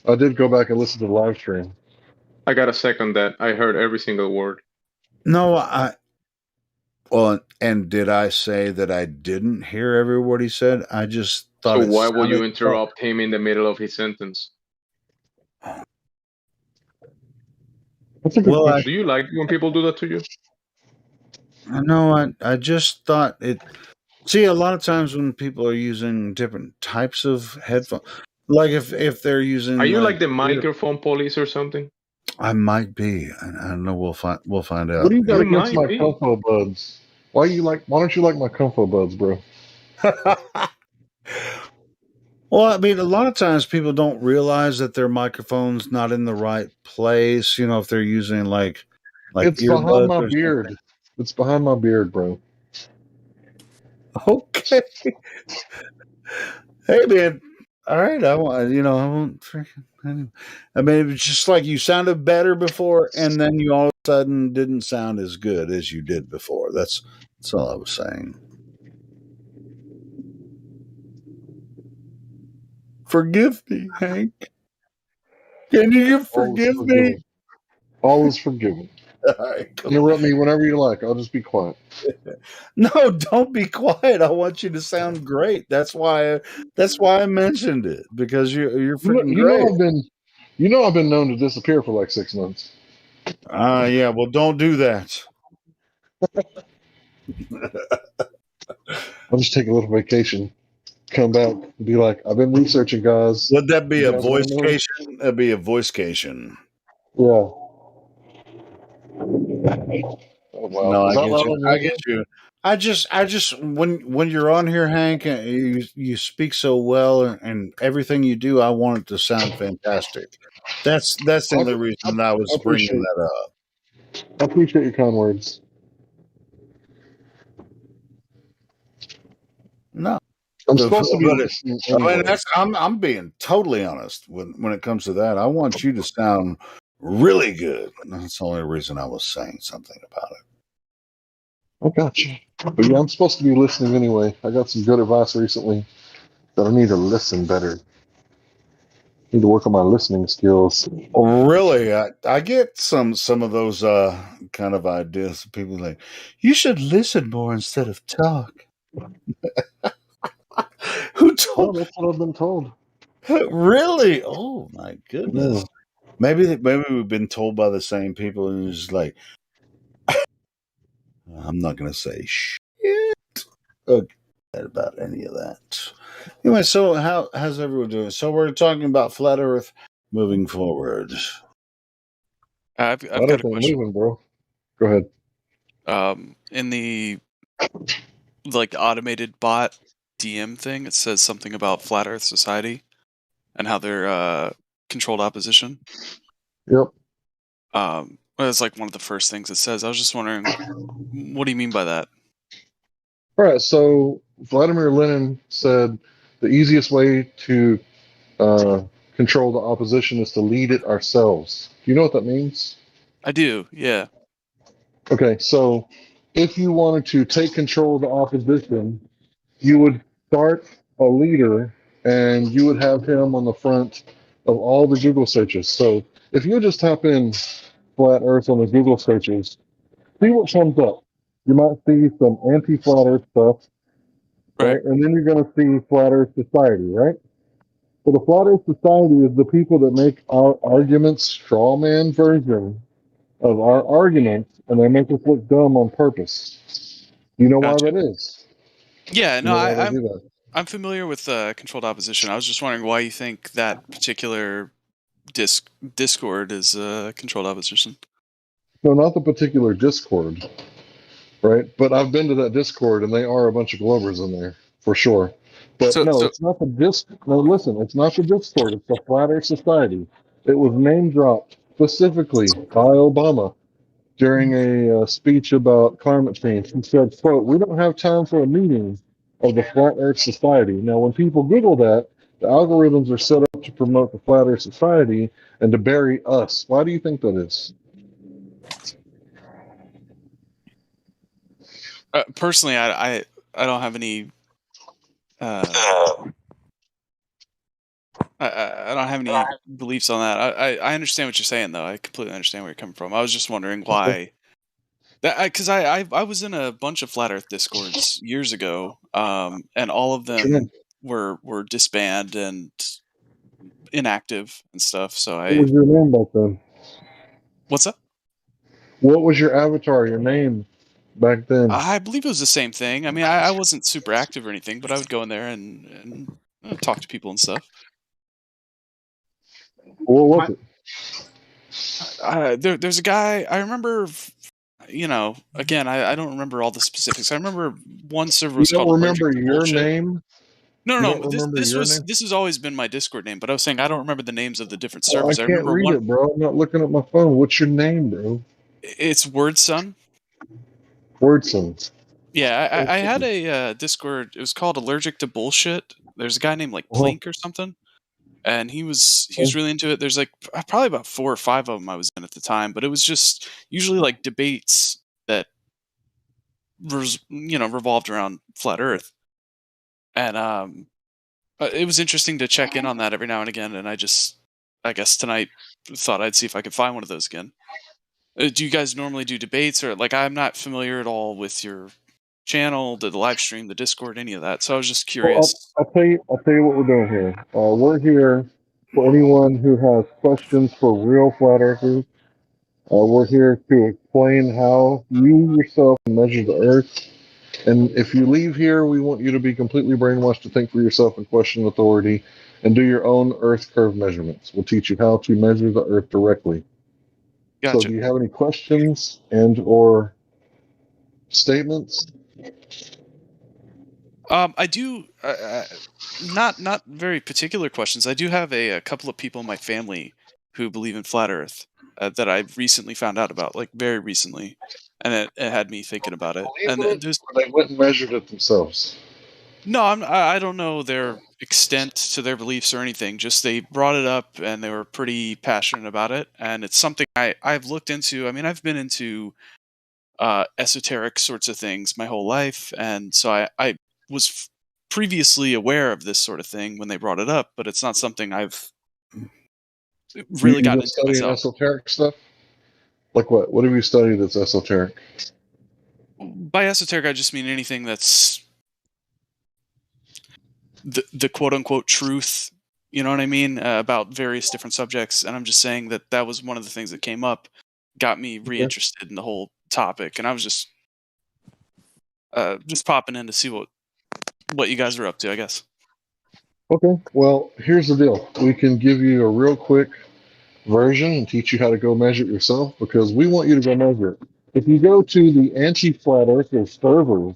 I did go back and listen to the live stream. I got to second that. I heard every single word. No, well, and did I say that I didn't hear every word he said? I just thought. So why would you interrupt him in the middle of his sentence? That's a good question. Do you like when people do that to you? No, I just thought it. See, a lot of times when people are using different types of headphones, like if they're using, Are you like the microphone police or something? I might be. I don't know. We'll find out. What do you got against my Comfo buds? Why don't you like my Comfo buds, bro? Well, a lot of times people don't realize that their microphone's not in the right place. If they're using like it's earbuds behind my or beard. something. It's behind my beard, bro. Okay. Hey, man. All right. I won't freaking. It's just like you sounded better before, and then you all of a sudden didn't sound as good as you did before. That's all I was saying. Forgive me, Hank. Can you forgive me? All is forgiven. All right, interrupt me whenever you like. I'll just be quiet. No, don't be quiet. I want you to sound great. That's why I mentioned it, because you're freaking great. I've been known to disappear for like 6 months. Yeah. Well, don't do that. I'll just take a little vacation, come back, and be like, I've been researching, guys. Would that be You a guys wanna know? voicecation? That'd be a voicecation. Yeah. Oh, wow. No, I get you. I just when you're on here, Hank, you speak so well, and everything you do, I want it to sound fantastic. That's the only reason that I was bringing that up. I appreciate your kind words. No, I'm supposed to be. I'm being totally honest when it comes to that. I want you to sound really good. That's the only reason I was saying something about it. I got you. But yeah, I'm supposed to be listening anyway. I got some good advice recently that I need to listen better. Need to work on my listening skills. Really, I get some of those kind of ideas. People like, you should listen more instead of talk. Who told? That's what I've been told. Really? Oh my goodness. Yeah. Maybe we've been told by the same people, and it's like, I'm not going to say shit about any of that. Anyway, so how's everyone doing? So we're talking about flat Earth moving forward. I've got a question. Moving, bro. Go ahead. In the automated bot DM thing, it says something about Flat Earth Society and how they're controlled opposition. Yep. It's like one of the first things it says. I was just wondering, what do you mean by that? All right. So Vladimir Lenin said the easiest way to control the opposition is to lead it ourselves. Do you know what that means? I do. Yeah. Okay. So if you wanted to take control of the opposition, you would start a leader and you would have him on the front of all the Google searches. So if you just type in flat Earth on the Google searches, see what comes up. You might see some anti-flat Earth stuff. right? And then you're going to see Flat Earth Society, right? So the Flat Earth Society is the people that make our arguments straw man version of our arguments, and they make us look dumb on purpose. You know why Gotcha. that is? Yeah, You no, know why they do that? I'm familiar with controlled opposition. I was just wondering why you think that particular Discord is controlled opposition. No, not the particular Discord, right? But I've been to that Discord, and they are a bunch of Glovers in there for sure. But So, no, so it's not the No, listen, it's not the Discord. It's the Flat Earth Society. It was name dropped specifically by Obama during a speech about climate change. He said, "quote We don't have time for a meeting of the Flat Earth Society." Now, when people Google that, the algorithms are set up to promote the Flat Earth Society and to bury us. Why do you think that is? personally, I don't have any. I don't have any beliefs on that. I understand what you're saying, though. I completely understand where you're coming from. I was just wondering why. Because I was in a bunch of flat Earth discords years ago, and all of them were disbanded and inactive and stuff. So What was your name back then? What's up? What was your avatar, your name back then? I believe it was the same thing. I mean, I wasn't super active or anything, but I would go in there and talk to people and stuff. What was it? There's a guy I remember. Again, I don't remember all the specifics. I remember one server You was don't called remember Allergic to your Bullshit. name? No, You no, don't remember your name? this has always been my Discord name, but I was saying I don't remember the names of the different Oh, I servers. I can't remember read one. it, bro. I'm not looking at my phone. What's your name, bro? It's Wordson. Wordson. Yeah, I had a Discord. It was called Allergic to Bullshit. There's a guy named like Plink or something, and he was really into it. There's like probably about 4 or 5 of them I was in at the time, but it was just usually like debates that revolved around flat Earth, and it was interesting to check in on that every now and again. And I guess tonight thought I'd see if I could find one of those again. Do you guys normally do debates, or like I'm not familiar at all with your channel, the live stream, the Discord, any of that? So I was just curious. Well, I'll tell you what we're doing here. We're here for anyone who has questions for real flat earthers. We're here to explain how you yourself measure the Earth. And if you leave here, we want you to be completely brainwashed to think for yourself and question authority and do your own Earth curve measurements. We'll teach you how to measure the Earth directly. Gotcha. So do you have any questions and or statements? I do not very particular questions. I do have a couple of people in my family who believe in flat Earth that I've recently found out about, like very recently, and it had me thinking about it. And there's They went and measured it themselves. No, I don't know their extent to their beliefs or anything. Just they brought it up and they were pretty passionate about it, and it's something I've looked into. I mean, I've been into esoteric sorts of things my whole life, and so I was previously aware of this sort of thing when they brought it up, but it's not something I've really gotten into studying myself. esoteric stuff? Like what? What have you studied that's esoteric? By esoteric, I just mean anything that's the quote unquote truth. You know what I mean? About various different subjects, and I'm just saying that was one of the things that came up, got me reinterested in the whole topic, and I was just popping in to see what you guys are up to, I guess. Okay, well, here's the deal. We can give you a real quick version and teach you how to go measure it yourself because we want you to go measure it. If you go to the anti-flat earther server,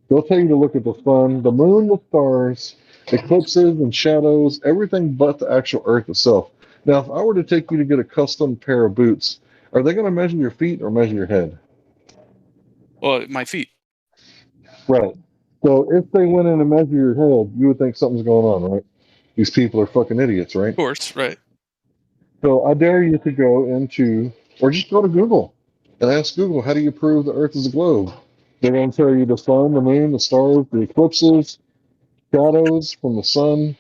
they'll tell you to look at the sun, the moon, the stars, eclipses and shadows, everything but the actual Earth itself. Now, if I were to take you to get a custom pair of boots, are they going to measure your feet or measure your head? Well, my feet. Right. So if they went in and measured your head, you would think something's going on, right? These people are fucking idiots, right? Of course, right. So I dare you to go into, or just go to Google and ask Google, how do you prove the Earth is a globe? They're going to tell you the sun, the moon, the stars, the eclipses, shadows from the sun,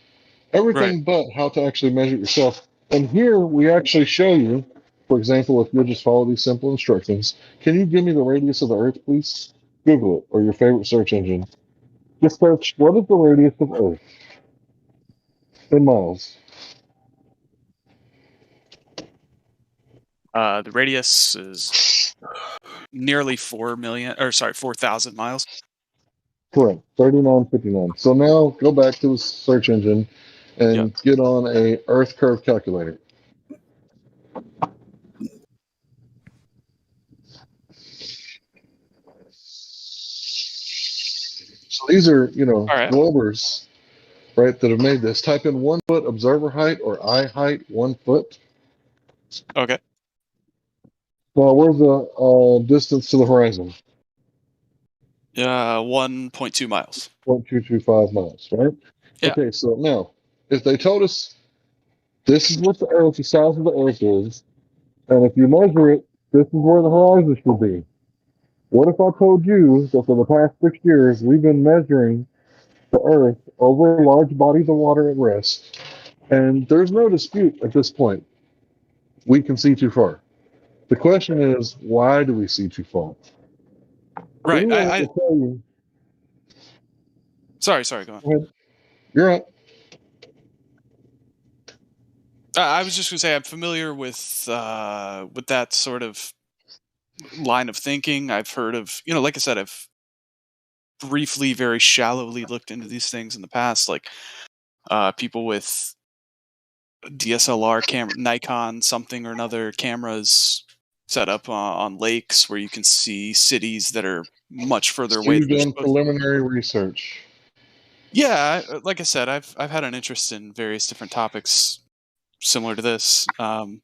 everything but how to actually measure it yourself. And here we actually show you, for example, if you'll just follow these simple instructions. Can you give me the radius of the Earth, please? Google it, or your favorite search engine. Just search, what is the radius of Earth in miles? The radius is nearly 4,000 miles. Correct, 3959. So now go back to the search engine and get on a Earth curve calculator. So these are, globers, right, that have made this. Type in 1 foot observer height or eye height, 1 foot. Okay. Now, where's the distance to the horizon? 1.2 miles. 0.225 miles, right? Yeah. Okay, so now, if they told us this is what the size of the Earth is, and if you measure it, this is where the horizon should be. What if I told you that for the past 6 years, we've been measuring the Earth over large bodies of water at rest, and there's no dispute at this point. We can see too far. The question is, why do we see too far? Right. Anyone will tell you. Sorry, go on. Go ahead. You're right. I was just going to say I'm familiar with that sort of line of thinking. I've heard of, like I said, I've briefly, very shallowly looked into these things in the past, like people with DSLR camera, Nikon something or another cameras set up on lakes where you can see cities that are much further So away you've than they're done supposed to be. preliminary research. Yeah, like I said, I've had an interest in various different topics similar to this. Do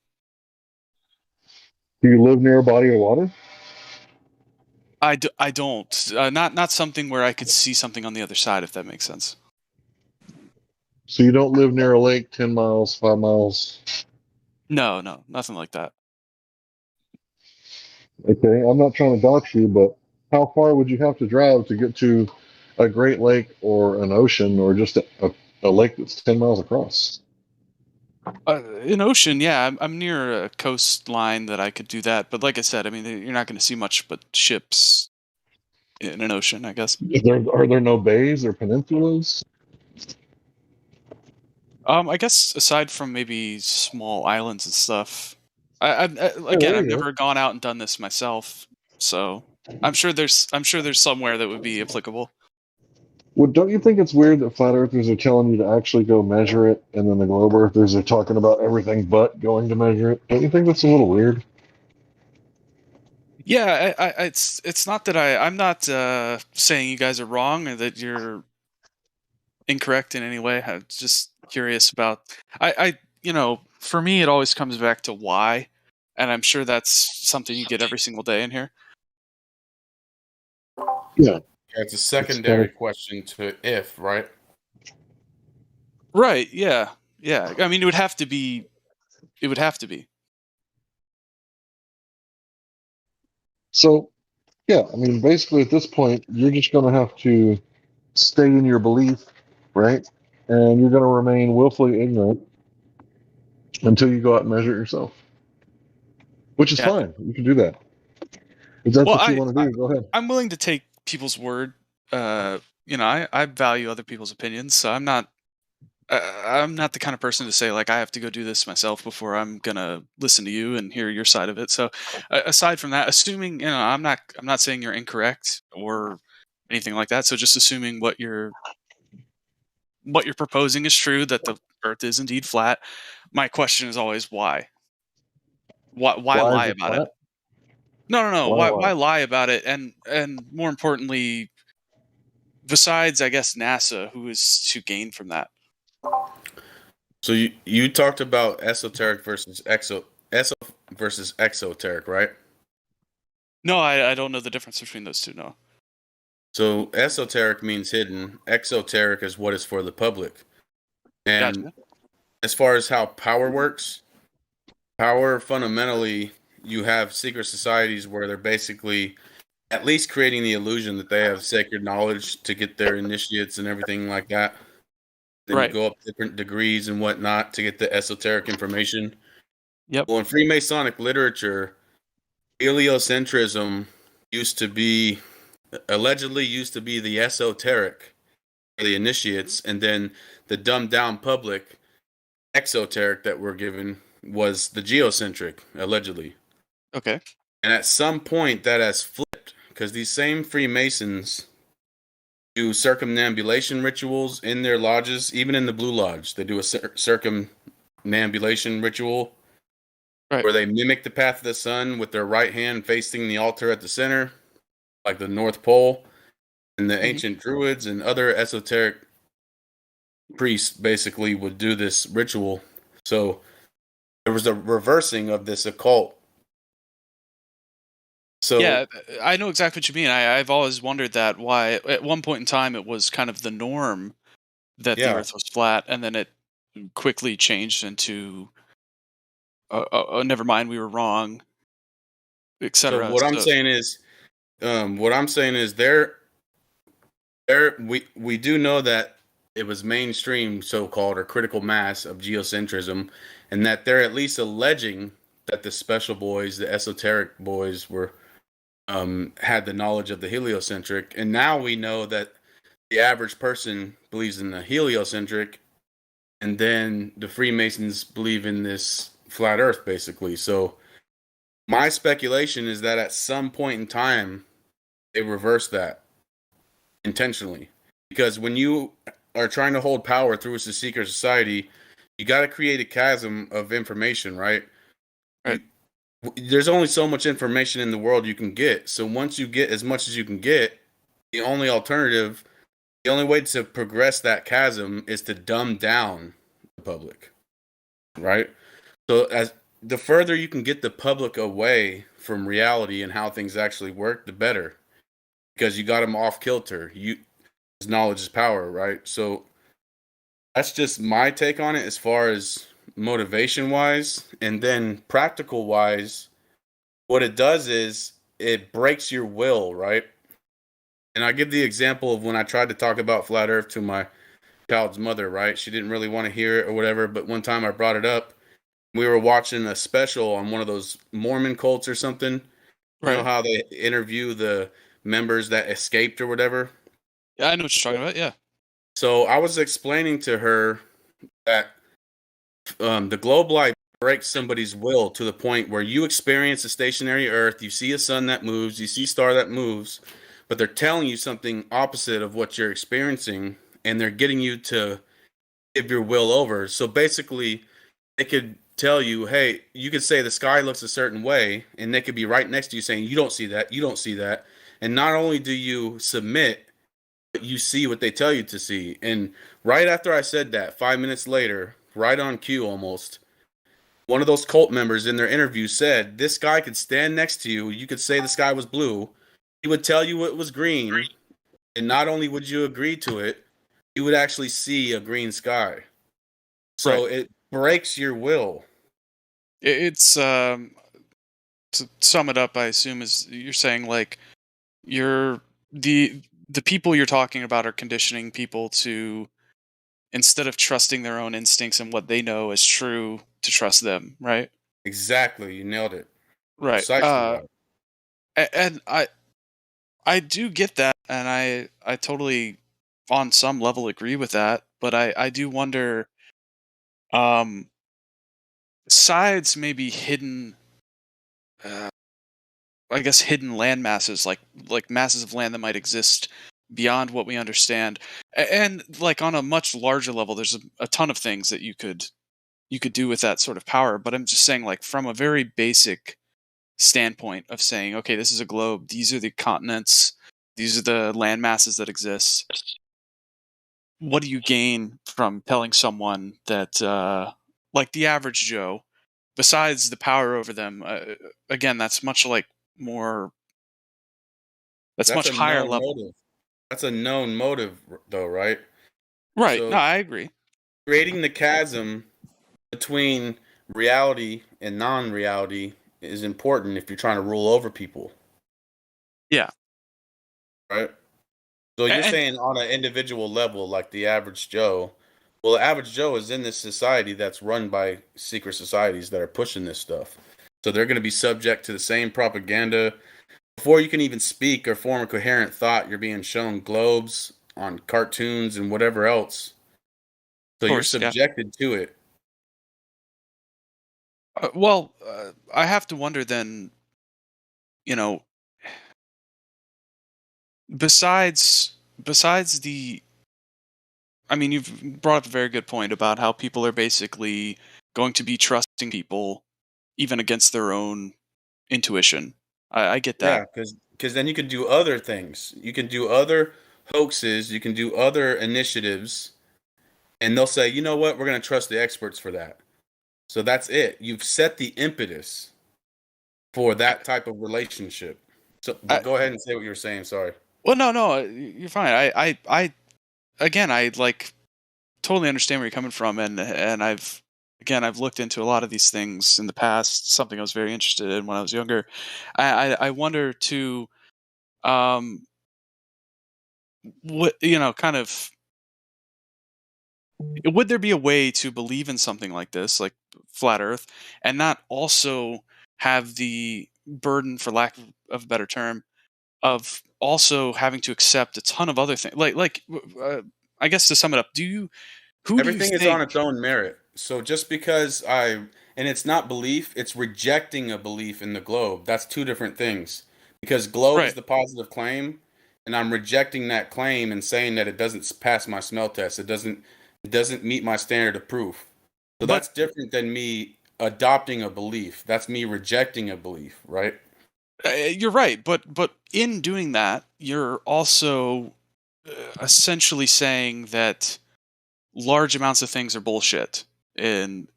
you live near a body of water? I don't. Not something where I could see something on the other side, if that makes sense. So you don't live near a lake 10 miles, 5 miles? No, nothing like that. Okay, I'm not trying to dox you, but how far would you have to drive to get to a Great Lake or an ocean or just a lake that's 10 miles across? An ocean, yeah. I'm near a coastline that I could do that. But like I said, I mean, you're not going to see much but ships in an ocean, I guess. Are there no bays or peninsulas? I guess aside from maybe small islands and stuff, I've there you never gone out and done this myself, so I'm sure there's somewhere that would be applicable. Well, don't you think it's weird that flat earthers are telling you to actually go measure it, and then the globe earthers are talking about everything but going to measure it? Don't you think that's a little weird? Yeah, it's not that I'm not saying you guys are wrong or that you're incorrect in any way. I'm just curious about for me it always comes back to why, and I'm sure that's something you get every single day in here. Yeah. It's a secondary question to if, right? Right, yeah. I mean, it would have to be. So, yeah, I mean, basically at this point, you're just going to have to stay in your belief, right? And you're going to remain willfully ignorant until you go out and measure it yourself, which is fine. You can do that. If that's what you want to do, go ahead. I'm willing to take people's word. I value other people's opinions, so I'm not the kind of person to say like I have to go do this myself before I'm gonna listen to you and hear your side of it. So aside from that, assuming I'm not saying you're incorrect or anything like that. So just assuming what you're proposing is true, that the Earth is indeed flat. My question is always why. Why lie about it? No. Why lie about it? And more importantly, besides, I guess, NASA, who is to gain from that? So you talked about esoteric versus versus exoteric, right? No, I don't know the difference between those two. No. So esoteric means hidden. Exoteric is what is for the public. And as far as how power works, power fundamentally, you have secret societies where they're basically at least creating the illusion that they have sacred knowledge to get their initiates and everything like that. Then you go up different degrees and whatnot to get the esoteric information. Yep. Well, in Freemasonic literature, heliocentrism allegedly used to be the esoteric, the initiates, and then the dumbed down public exoteric that we're given was the geocentric, allegedly. Okay. And at some point that has flipped, because these same Freemasons do circumambulation rituals in their lodges, even in the Blue Lodge. They do a circumambulation ritual where they mimic the path of the sun with their right hand facing the altar at the center, like the North Pole. And the ancient druids and other esoteric priests basically would do this ritual. So there was a reversing of this occult. So yeah, I know exactly what you mean. I've always wondered that why at one point in time it was kind of the norm that the Earth was flat, and then it quickly changed into never mind, we were wrong, etc. So what I'm saying is we do know that it was mainstream so-called or critical mass of geocentrism, and that they're at least alleging that the special boys, the esoteric boys, were had the knowledge of the heliocentric, and now we know that the average person believes in the heliocentric, and then the Freemasons believe in this flat Earth, basically. So my speculation is that at some point in time, they reverse that intentionally, because when you are trying to hold power through a secret society, you got to create a chasm of information, right? There's only so much information in the world you can get. So once you get as much as you can get, the only way to progress that chasm is to dumb down the public, right? So as the further you can get the public away from reality and how things actually work, the better, because you got them off kilter. Knowledge is power, right? So that's just my take on it as far as motivation wise, and then practical wise, what it does is it breaks your will, right? And I give the example of when I tried to talk about flat Earth to my child's mother, right? She didn't really want to hear it or whatever, but one time I brought it up. We were watching a special on one of those Mormon cults or something. You know how they interview the members that escaped or whatever? Yeah, I know what you're talking about, yeah. So I was explaining to her that the globe light breaks somebody's will to the point where you experience a stationary Earth, you see a sun that moves, you see a star that moves, but they're telling you something opposite of what you're experiencing, and they're getting you to give your will over. So basically, they could tell you, hey, you could say the sky looks a certain way, and they could be right next to you saying, you don't see that, you don't see that. And not only do you submit, but you see what they tell you to see. And right after I said that, 5 minutes later, right on cue almost, one of those cult members in their interview said, this guy could stand next to you. You could say the sky was blue. He would tell you it was green. And not only would you agree to it, you would actually see a green sky. So it breaks your will. It's to sum it up, I assume, is you're saying like the people you're talking about are conditioning people to, instead of trusting their own instincts and what they know is true, to trust them, right? Exactly, you nailed it. Right. Precisely right. And I do get that, and I totally on some level agree with that, but I do wonder, besides maybe hidden, I guess hidden land masses, like masses of land that might exist beyond what we understand, and like on a much larger level, there's a ton of things that you could do with that sort of power. But I'm just saying, like from a very basic standpoint of saying, okay, this is a globe, these are the continents, these are the land masses that exist. What do you gain from telling someone that, like the average Joe, besides the power over them, again, that's much like more. That's much higher level. Motive. That's a known motive, though, right? Right. So no, I agree. Creating the chasm between reality and non-reality is important if you're trying to rule over people. Yeah. Right? So you're saying on an individual level, like the average Joe. Well, the average Joe is in this society that's run by secret societies that are pushing this stuff. So they're going to be subject to the same propaganda. Before you can even speak or form a coherent thought, you're being shown globes on cartoons and whatever else. So you're course, yeah. subjected to it. I have to wonder then, you know, besides the, I mean, you've brought up a very good point about how people are basically going to be trusting people even against their own intuition. I get Yeah, that. because then you can do other things. You can do other hoaxes. You can do other initiatives, and they'll say, you know what, we're going to trust the experts for that. So that's it. You've set the impetus for that type of relationship. So, but go ahead and say what you were saying. Sorry. Well, no, you're fine. Again, I like totally understand where you're coming from, and I've looked into a lot of these things in the past. Something I was very interested in when I was younger. I wonder too, what kind of, would there be a way to believe in something like this, like flat Earth, and not also have the burden, for lack of a better term, of also having to accept a ton of other things, I guess to sum it up, who do you Everything is think? on its own merit. So just because and it's not belief, it's rejecting a belief in the globe. That's two different things. Because globe is Right. the positive claim, and I'm rejecting that claim and saying that it doesn't pass my smell test. It doesn't meet my standard of proof. So that's different than me adopting a belief. That's me rejecting a belief, right? You're right, but in doing that, you're also essentially saying that large amounts of things are bullshit in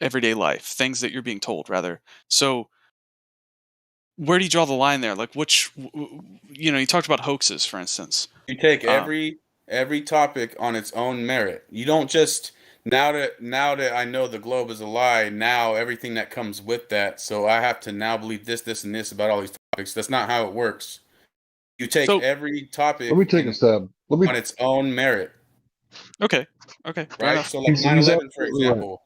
everyday life, things that you're being told, rather. So, where do you draw the line there? Like, you talked about hoaxes, for instance. You take Um, every topic on its own merit. You don't just now that I know the globe is a lie, now everything that comes with that, so I have to now believe this, and this about all these topics. That's not how it works. You take So every Let me topic take a stab. Let me. on its own merit, okay, fair right? enough. So like He's 9/11, for absolutely right. example,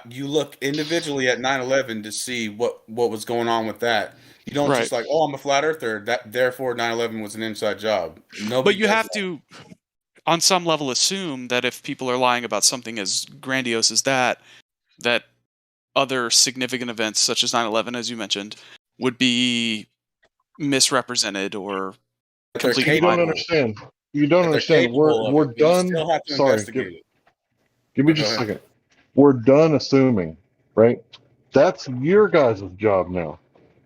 you look individually at 9/11 to see what was going on with that. You don't Right, just like, oh, I'm a flat earther, that therefore 9/11 was an inside job. but Nobody you does have that. to, on some level, assume that if people are lying about something as grandiose as that other significant events, such as 9/11, as you mentioned, would be misrepresented or But they're completely You don't lied capable. about. understand. You don't If they're understand. capable of We're it, but you done. still have to Sorry. investigate it. Give me Go just a ahead. second. We're done assuming, right? That's your guys' job now.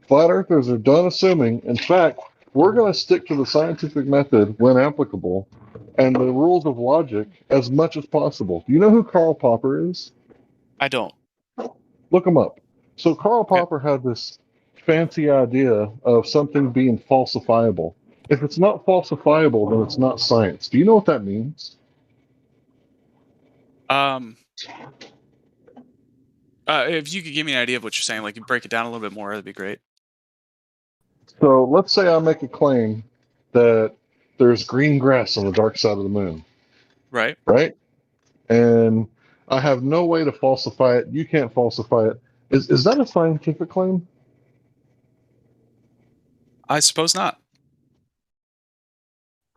Flat earthers are done assuming. In fact, we're going to stick to the scientific method when applicable and the rules of logic as much as possible. Do you know who Karl Popper is? I don't. Look him up. So Karl Okay. Popper had this fancy idea of something being falsifiable. If it's not falsifiable, then it's not science. Do you know what that means? If you could give me an idea of what you're saying, like you break it down a little bit more, that'd be great. So let's say I make a claim that there's green grass on the dark side of the moon, Right. right? And I have no way to falsify it. You can't falsify it. Is that a scientific claim? I suppose not.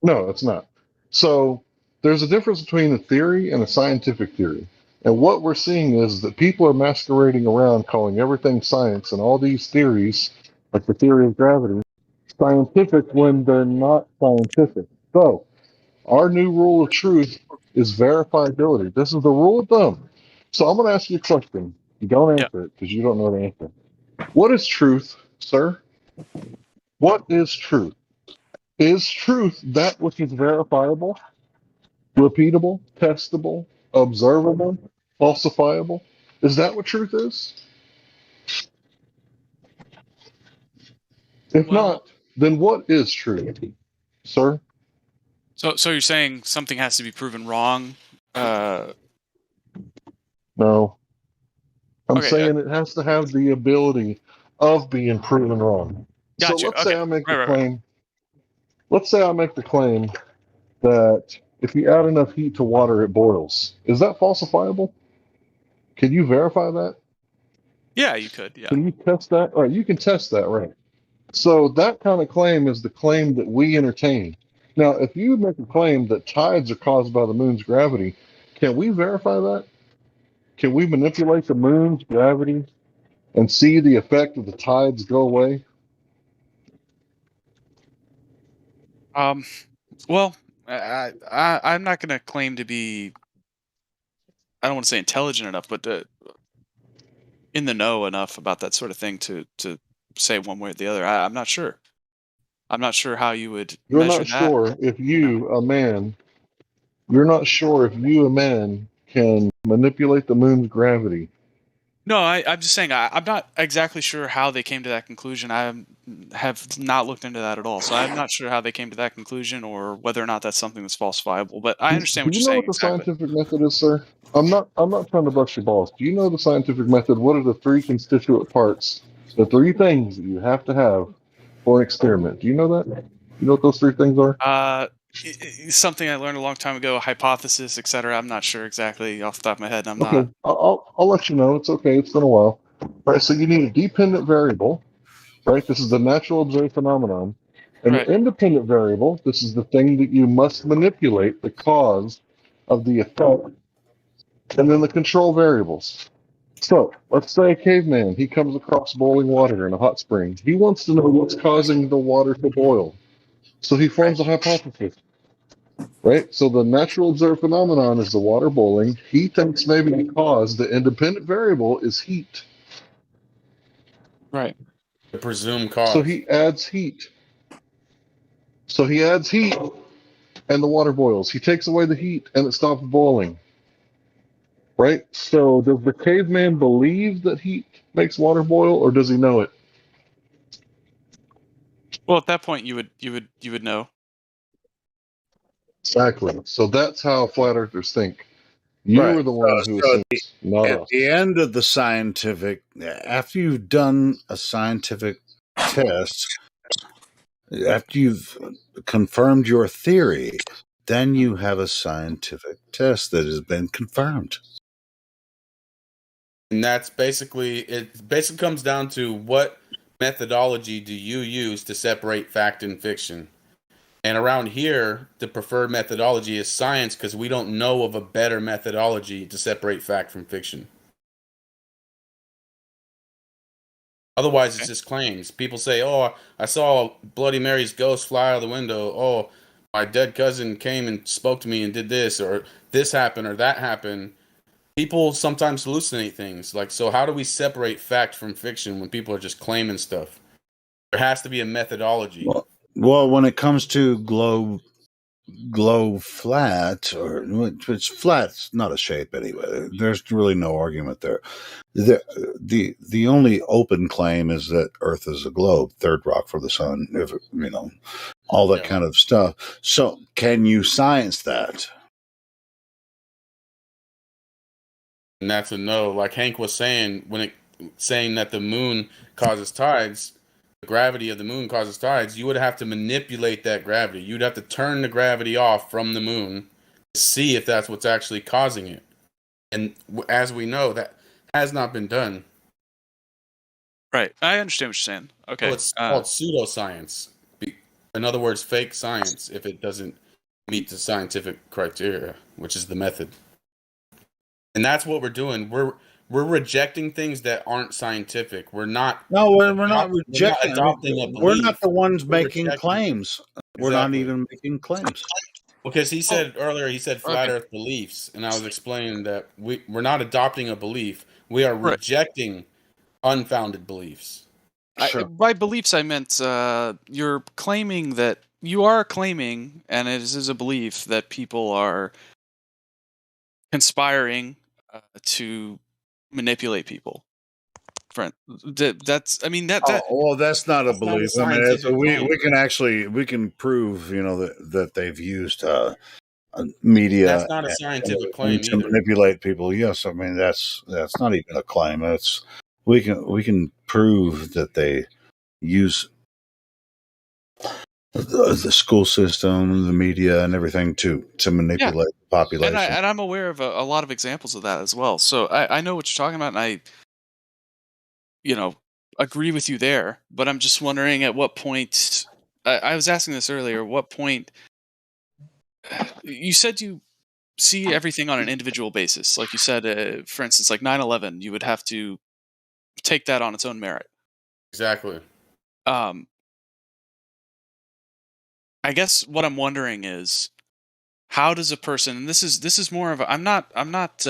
No, it's not. So there's a difference between a theory and a scientific theory. And what we're seeing is that people are masquerading around calling everything science and all these theories, like the theory of gravity, scientific when they're not scientific. So our new rule of truth is verifiability. This is the rule of thumb. So I'm going to ask you a question. You don't Yeah. answer it because you don't know the answer. What is truth, sir? What is truth? Is truth that which is verifiable, repeatable, testable, observable, falsifiable? Is that what truth is? If Well, not, then what is truth, sir? so you're saying something has to be proven wrong? No. I'm Okay. saying it has to have the ability of being proven wrong. So Gotcha. let's say Okay. I make the Right. claim. Let's say I make the claim that if you add enough heat to water, it boils. Is that falsifiable? Can you verify that? Yeah, you could. Yeah. Can you test that? All right, you can test that, right? So that kind of claim is the claim that we entertain. Now, if you make a claim that tides are caused by the moon's gravity, can we verify that? Can we manipulate the moon's gravity and see the effect of the tides go away? Well, I'm not going to claim to be. I don't want to say intelligent enough, but in the know enough about that sort of thing to say one way or the other. I'm not sure. I'm not sure how you would You're measure not that. sure if you, a man, you're not sure if you, a man, can manipulate the moon's gravity. No, I'm just saying I'm not exactly sure how they came to that conclusion. I have not looked into that at all, so I'm not sure how they came to that conclusion or whether or not that's something that's falsifiable. But I understand Do what you you're know saying what the exactly. scientific method is, sir? I'm not trying to bust your balls. Do you know the scientific method? What are the three constituent parts? The three things that you have to have for an experiment. Do you know that? You know what those three things are? Something I learned a long time ago, hypothesis, etc. I'm not sure exactly off the top of my head. I'm Okay, not. I'll let you know. It's okay. It's been a while. All right, so you need a dependent variable, right? This is the natural observed phenomenon. And Right. an independent variable, this is the thing that you must manipulate, the cause of the effect, and then the control variables. So let's say a caveman, he comes across boiling water in a hot spring. He wants to know what's causing the water to boil. So he forms a hypothesis, right? So the natural observed phenomenon is the water boiling. He thinks maybe because the independent variable is heat. Right. The presumed So cause. he adds heat. So he adds heat and the water boils. He takes away the heat and it stops boiling. Right? So does the caveman believe that heat makes water boil or does he know it? Well, at that point, you would know. Exactly. So that's how flat earthers think. You Right. are the one who So assumes, not at us. the end of the scientific, after you've done a scientific test, after you've confirmed your theory, then you have a scientific test that has been confirmed. And that's basically it. Basically comes down to what methodology do you use to separate fact and fiction. And around here, the preferred methodology is science because we don't know of a better methodology to separate fact from fiction. Otherwise, it's just claims. People say, "Oh, I saw Bloody Mary's ghost fly out of the window." "Oh, my dead cousin came and spoke to me and did this," or "this happened," or "that happened." People sometimes hallucinate things. Like, so how do we separate fact from fiction when people are just claiming stuff? There has to be a methodology. Well, when it comes to globe flat, or it's flat, it's not a shape anyway. There's really no argument there. The only open claim is that Earth is a globe, third rock from the sun. If all that kind of stuff. So, can you science that? And that's a no. Like Hank was saying, saying that the moon causes tides, the gravity of the moon causes tides, you would have to manipulate that gravity. You'd have to turn the gravity off from the moon to see if that's what's actually causing it. And as we know, that has not been done. Right. I understand what you're saying. Okay. Well, it's called pseudoscience. In other words, fake science if it doesn't meet the scientific criteria, which is the method. And that's what we're doing. We're rejecting things that aren't scientific. We're not. No, we're not We're not rejecting. adopting a We're not belief. the ones We're making rejecting. claims. We're not Exactly. even making claims. Because he said earlier, he said flat Earth beliefs, and I was explaining that we're not adopting a belief. We are Right. rejecting unfounded beliefs. By beliefs, I meant you're claiming that you are claiming, and it is a belief that people are conspiring to manipulate people. Friend, that's. I mean that. Well, that's not a That's not a belief. I mean, scientific claim. we can prove, that they've used media That's not a scientific claim to either. manipulate people. Yes, I mean that's not even a claim. We can prove that they use the school system, the media, and everything to manipulate the population. And I'm aware of a lot of examples of that as well. So I know what you're talking about, and I agree with you there. But I'm just wondering at what point. I was asking this earlier. What point you said you see everything on an individual basis. Like you said, for instance, like 9/11, you would have to take that on its own merit. Exactly. I guess what I'm wondering is, how does a person? And this is more of a, I'm not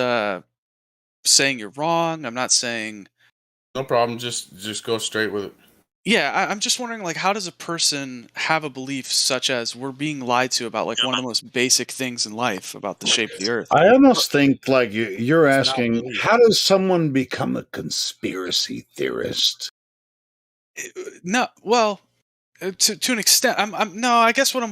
saying you're wrong. I'm not saying. No problem. Just go straight with it. Yeah, I'm just wondering, like, how does a person have a belief such as we're being lied to about like one of the most basic things in life about the shape of the Earth? I almost think like you're It's not asking, belief. how does someone become a conspiracy theorist? No, well, to an extent, I'm no. I guess what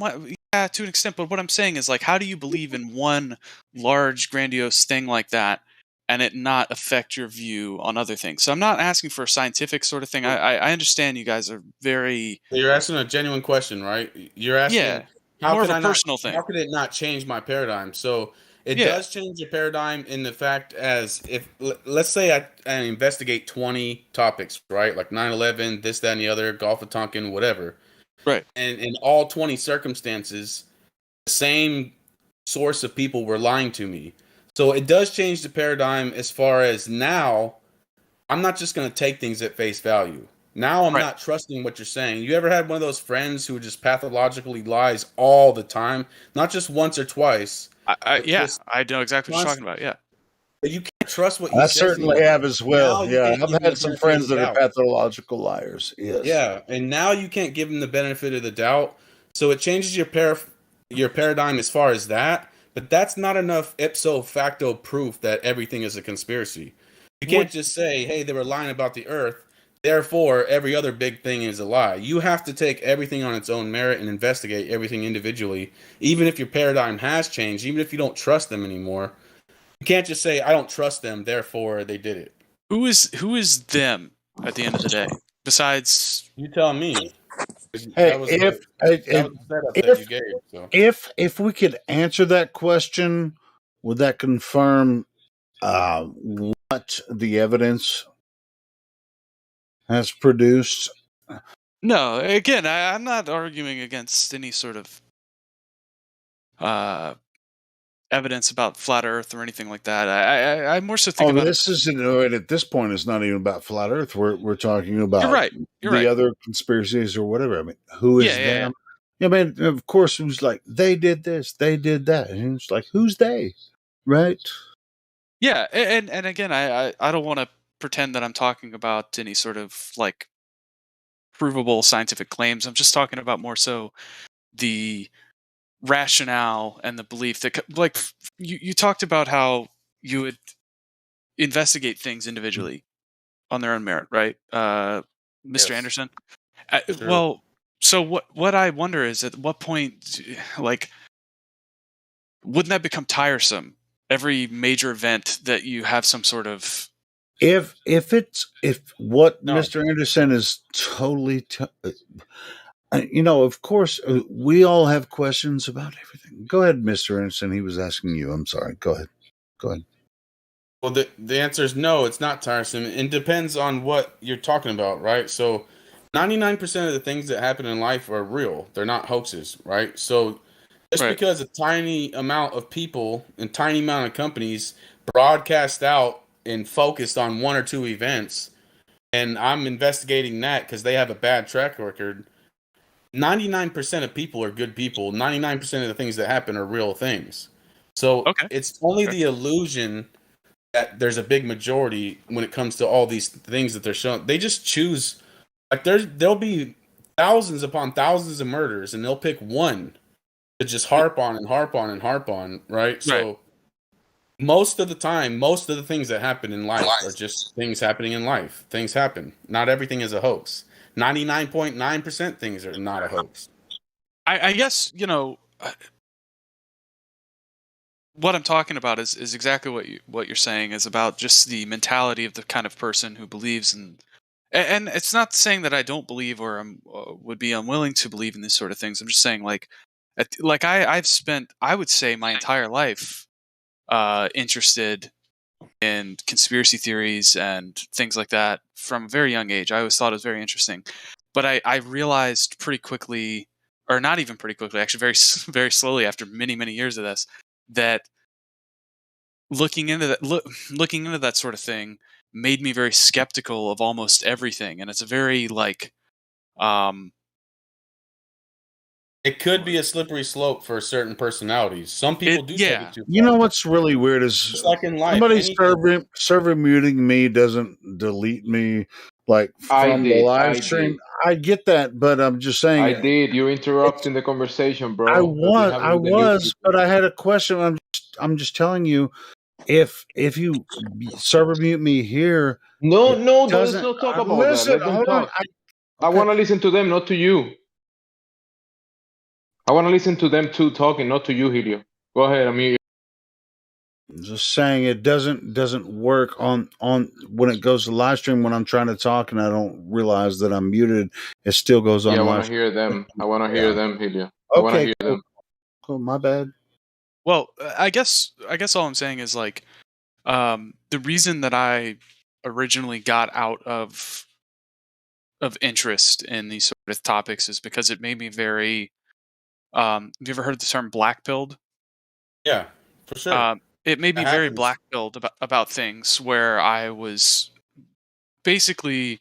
yeah, to an extent. But what I'm saying is, like, how do you believe in one large, grandiose thing like that, and it not affect your view on other things? So I'm not asking for a scientific sort of thing. I understand you guys are very. You're asking a genuine question, right? You're Yeah, asking how more of could a I not? personal thing. How could it not change my paradigm? So it Yeah. does change your paradigm in the fact as if let's say I investigate 20 topics, right? Like 9/11, this, that, and the other, Gulf of Tonkin, whatever. Right. And in all 20 circumstances, the same source of people were lying to me. So it does change the paradigm as far as now, I'm not just going to take things at face value. Now I'm not trusting what you're saying. You ever had one of those friends who just pathologically lies all the time? Not just once or twice. Yeah, I know exactly what you're talking about. Yeah. But you can't trust what he I says certainly anymore. have as well. Now you Yeah, can't I've give him had the some benefit of friends the that are doubt. pathological liars. Yes. Yeah, and now you can't give him the benefit of the doubt. So it changes your paradigm as far as that, but that's not enough ipso facto proof that everything is a conspiracy. You can't just say, "Hey, they were lying about the Earth, therefore every other big thing is a lie." You have to take everything on its own merit and investigate everything individually, even if your paradigm has changed, even if you don't trust them anymore. You can't just say, "I don't trust them, therefore they did it." Who is them at the end of the day? Besides, you tell me. Hey, That was the setup that you gave. So if we could answer that question, would that confirm what the evidence has produced? no, again, I'm not arguing against any sort of evidence about flat Earth or anything like that. I more so think about this isn't at this point. It's not even about flat Earth. We're talking You're about right. You're the right. other conspiracies or whatever. I mean, who is Yeah. them? Yeah, man. Of course, it was like they did this, they did that, and it's like, who's they? Right? Yeah, and again, I don't want to pretend that I'm talking about any sort of like provable scientific claims. I'm just talking about more so the rationale and the belief that, like, you talked about how you would investigate things individually on their own merit, right, Mr. Yes. Anderson? True. Well, so what I wonder is, at what point, like, wouldn't that become tiresome? Every major event that you have some sort of If what No. Mr. Anderson is totally, of course, we all have questions about everything. Go ahead, Mr. Anderson. He was asking you. I'm sorry. Go ahead. Go ahead. Well, the answer is no, it's not tiresome. It depends on what you're talking about, right? So 99% of the things that happen in life are real. They're not hoaxes, right? So just because a tiny amount of people and tiny amount of companies broadcast out and focused on one or two events, and I'm investigating that because they have a bad track record, 99% of people are good people. 99% of the things that happen are real things. So it's only the illusion that there's a big majority when it comes to all these things that they're showing. They just choose, like, there'll be thousands upon thousands of murders, and they'll pick one to just harp on and harp on and harp on, right? So most of the time, most of the things that happen in life are just things happening in life. Things happen. Not everything is a hoax. 99.9% things are not a hoax. I guess, what I'm talking about is exactly what you're saying, is about just the mentality of the kind of person who believes in, and it's not saying that I don't believe or would be unwilling to believe in these sort of things. I'm just saying, like I've spent, I would say, my entire life interested in conspiracy theories and things like that from a very young age. I always thought it was very interesting, but I realized pretty quickly or not even pretty quickly, actually very slowly after many years of this, that looking into that sort of thing made me very skeptical of almost everything, and it's a very like it could be a slippery slope for certain personalities. Some people do take it too far. You know what's really weird is Just like in life, somebody anything. server muting me doesn't delete me like I from the did. live I stream. did. I get that, but I'm just saying I did. You're interrupting the conversation, bro. That we have I with the new was, people. but I had a question. I'm just telling you, if you server mute me here, No, it no, let's doesn't not talk about that. listen. Let them Hold on. talk. I want to listen to them, not to you. I want to listen to them too talking, not to you, Helio. Go ahead, Amigo. Just saying it doesn't work on when it goes to live stream when I'm trying to talk and I don't realize that I'm muted. It still goes Yeah, I on want live to stream. hear them. I want to hear them, Helio. I want to Okay, hear cool. them. Cool. My bad. well, I guess all I'm saying is like the reason that I originally got out of interest in these sort of topics is because it made me very have you ever heard the term black pilled? Yeah, for sure. It made It me very happens. black pilled about things where I was basically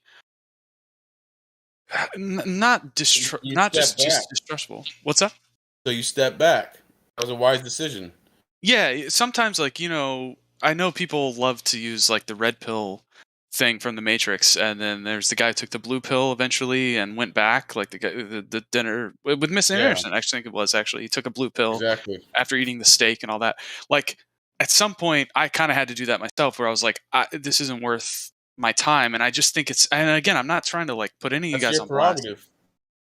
not You not step just back. distrustful. What's that? So you step back. That was a wise decision. Yeah, sometimes like, I know people love to use like the red pill thing from the Matrix, and then there's the guy who took the blue pill eventually and went back, like the guy the dinner with Miss Yeah. Anderson. I actually think it was actually he took a blue pill Exactly. after eating the steak and all that. Like at some point, I kind of had to do that myself, where I was like, this isn't worth my time, and I just think it's. And again, I'm not trying to like put any of you That's guys your on blast. prerogative.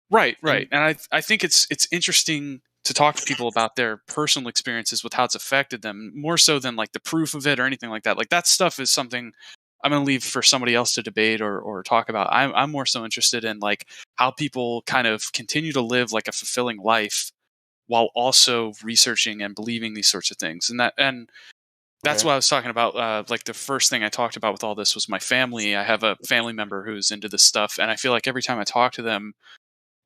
Right. And I think it's interesting to talk to people about their personal experiences with how it's affected them, more so than like the proof of it or anything like that. Like that stuff is something I'm going to leave for somebody else to debate or talk about. I'm more so interested in like how people kind of continue to live like a fulfilling life while also researching and believing these sorts of things. And that's Okay. what I was talking about. Like the first thing I talked about with all this was my family. I have a family member who's into this stuff, and I feel like every time I talk to them,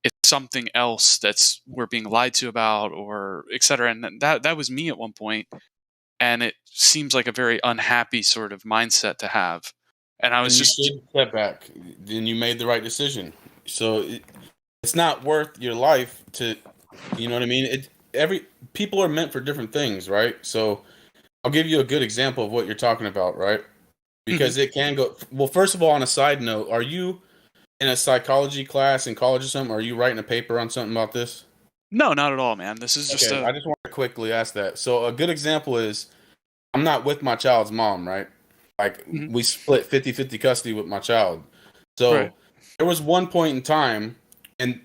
it's something else that's we're being lied to about, or et cetera. And that was me at one point, and it seems like a very unhappy sort of mindset to have. And I was And you just should step back. Then you made the right decision. So it's not worth your life to, you know what I mean? Every people are meant for different things, right? So I'll give you a good example of what you're talking about, right? Because it can go. Well, first of all, on a side note, are you in a psychology class in college or something? Or are you writing a paper on something about this? no, not at all, man. This is just Okay, I just want to quickly ask that. So a good example is I'm not with my child's mom, right? Like we split 50-50 custody with my child. So Right. there was one point in time, and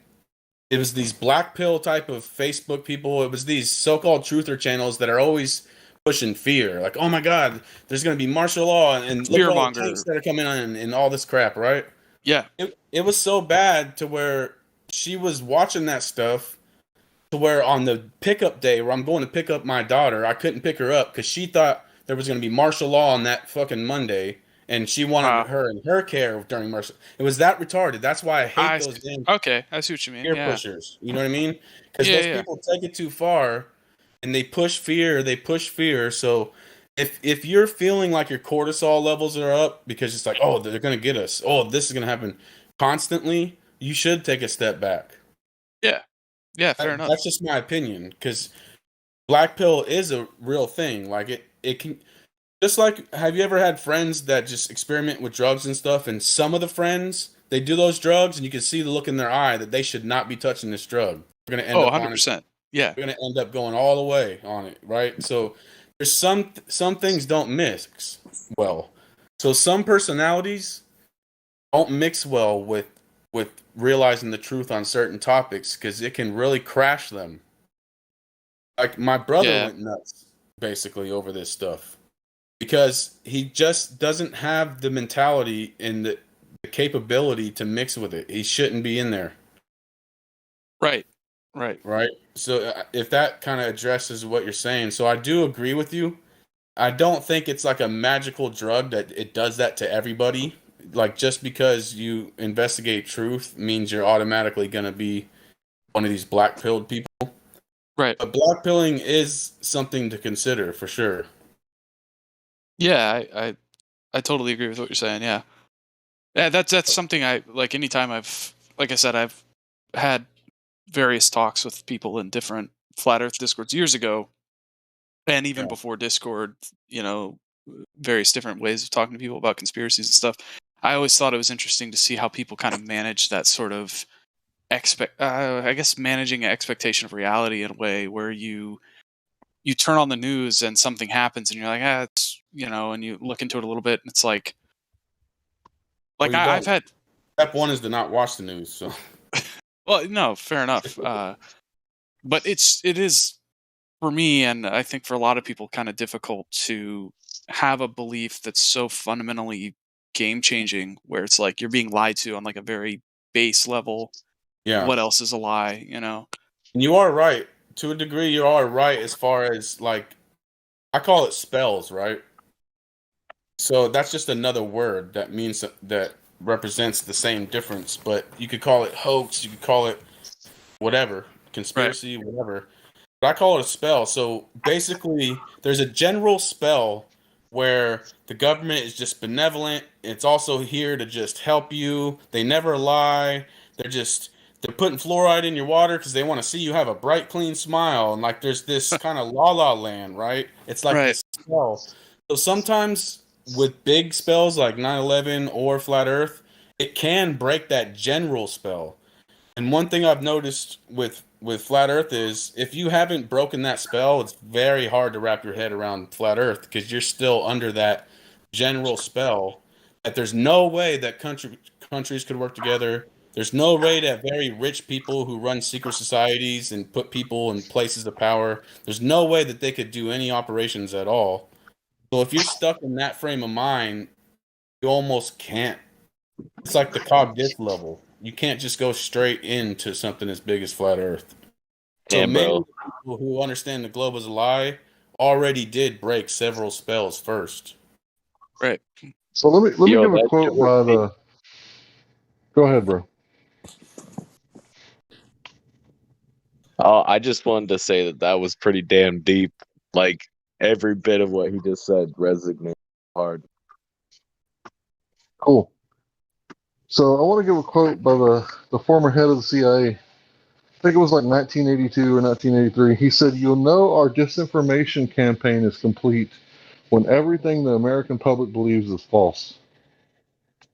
it was these black pill type of Facebook people. It was these so-called truther channels that are always pushing fear. Like, oh my God, there's going to be martial law, and look at all the tanks Fearmonger. that are coming on and all this crap, right? Yeah. It was so bad to where she was watching that stuff to where on the pickup day where I'm going to pick up my daughter, I couldn't pick her up because she thought there was going to be martial law on that fucking Monday, and she wanted her in her care during martial. It was that retarded. That's why I hate those damn Okay, I see what you mean. fear Yeah. pushers. You know what I mean? Because Yeah, those yeah. people take it too far, and they push fear. They push fear. So if you're feeling like your cortisol levels are up because it's like, oh, they're going to get us. Oh, this is going to happen constantly. You should take a step back. Yeah. Yeah, fair enough. That's just my opinion, because black pill is a real thing. Like it can, just like, have you ever had friends that just experiment with drugs and stuff, and some of the friends, they do those drugs and you can see the look in their eye that they should not be touching this drug. They're going to end up on it. 100%. Yeah. They're going to end up going all the way on it, right? So there's some things don't mix well. So some personalities don't mix well with realizing the truth on certain topics, because it can really crash them. Like my brother went nuts basically over this stuff because he just doesn't have the mentality and the capability to mix with it. He shouldn't be in there. Right. So if that kind of addresses what you're saying, so I do agree with you. I don't think it's like a magical drug that it does that to everybody. Like just because you investigate truth means you're automatically going to be one of these black pilled people. Right. But black pilling is something to consider for sure. Yeah, I totally agree with what you're saying. Yeah. Yeah, that's something I like. Anytime like I said, I've had various talks with people in different flat Earth discords years ago, and even before Discord, various different ways of talking to people about conspiracies and stuff. I always thought it was interesting to see how people kind of manage that sort of I guess managing an expectation of reality in a way where you turn on the news and something happens and you're like, it's and you look into it a little bit and it's like Well, you I've don't. had Step one is to not watch the news. So, well, no, fair enough. But it is for me, and I think for a lot of people, kind of difficult to have a belief that's so fundamentally game changing, where it's like you're being lied to on like a very base level. yeah. What else is a lie? You are right. To a degree, you are right as far as like I call it spells, right? So that's just another word that means that represents the same difference, but you could call it hoax, you could call it whatever, conspiracy, whatever. But I call it a spell. So basically, there's a general spell where the government is just benevolent. It's also here to just help you. They never lie. They're putting fluoride in your water because they want to see you have a bright, clean smile. And like there's this kind of la la land, right? It's like this spell. So sometimes with big spells like 9/11 or Flat Earth, it can break that general spell. And one thing I've noticed with Flat Earth is if you haven't broken that spell, it's very hard to wrap your head around Flat Earth because you're still under that general spell that there's no way that countries could work together. There's no way that very rich people who run secret societies and put people in places of power, there's no way that they could do any operations at all. So if you're stuck in that frame of mind, you almost can't. It's like the cognitive level. You can't just go straight into something as big as flat Earth. So Damn, many bro. people who understand the globe is a lie already did break several spells first. Right. So let me Yo, give a that quote by the. Go ahead, bro. Oh, I just wanted to say that was pretty damn deep. Like every bit of what he just said resonated hard. Cool. So I want to give a quote by the former head of the CIA. I think it was like 1982 or 1983. He said, "You'll know our disinformation campaign is complete when everything the American public believes is false."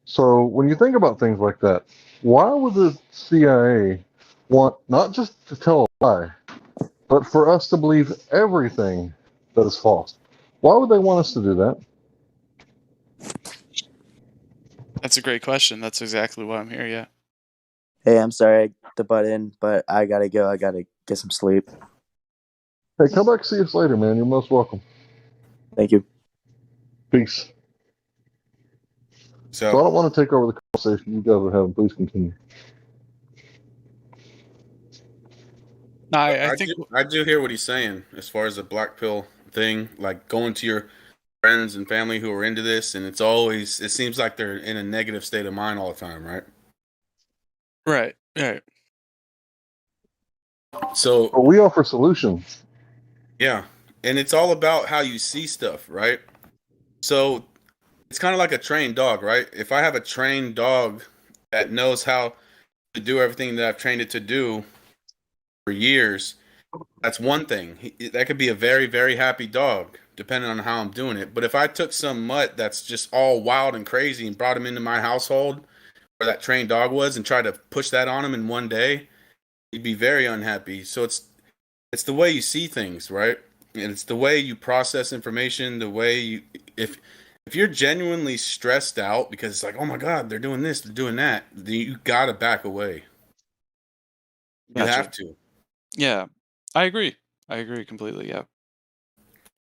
So when you think about things like that, why would the CIA want not just to tell a lie, but for us to believe everything that is false? Why would they want us to do that? That's a great question. That's exactly why I'm here. Yeah. Hey, I'm sorry to butt in, but I gotta go. I gotta get some sleep. Hey, come back and see us later, man. You're most welcome. Thank you. Peace. So I don't want to take over the conversation you guys are having. Please continue. No, I think I do hear what he's saying as far as the black pill thing, like going to your friends and family who are into this, and it seems like they're in a negative state of mind all the time, right? Right. Right. So But we offer solutions. yeah, and it's all about how you see stuff, right? So it's kind of like a trained dog, right? If I have a trained dog that knows how to do everything that I've trained it to do for years, that's one thing. That could be a very, very happy dog, depending on how I'm doing it. But if I took some mutt that's just all wild and crazy and brought him into my household where that trained dog was and tried to push that on him in one day, he'd be very unhappy. So it's the way you see things, right? And it's the way you process information, the way you if you're genuinely stressed out because it's like, oh my God, they're doing this, they're doing that, then you gotta back away. You Gotcha. have to. Yeah, I agree. I agree completely. Yeah.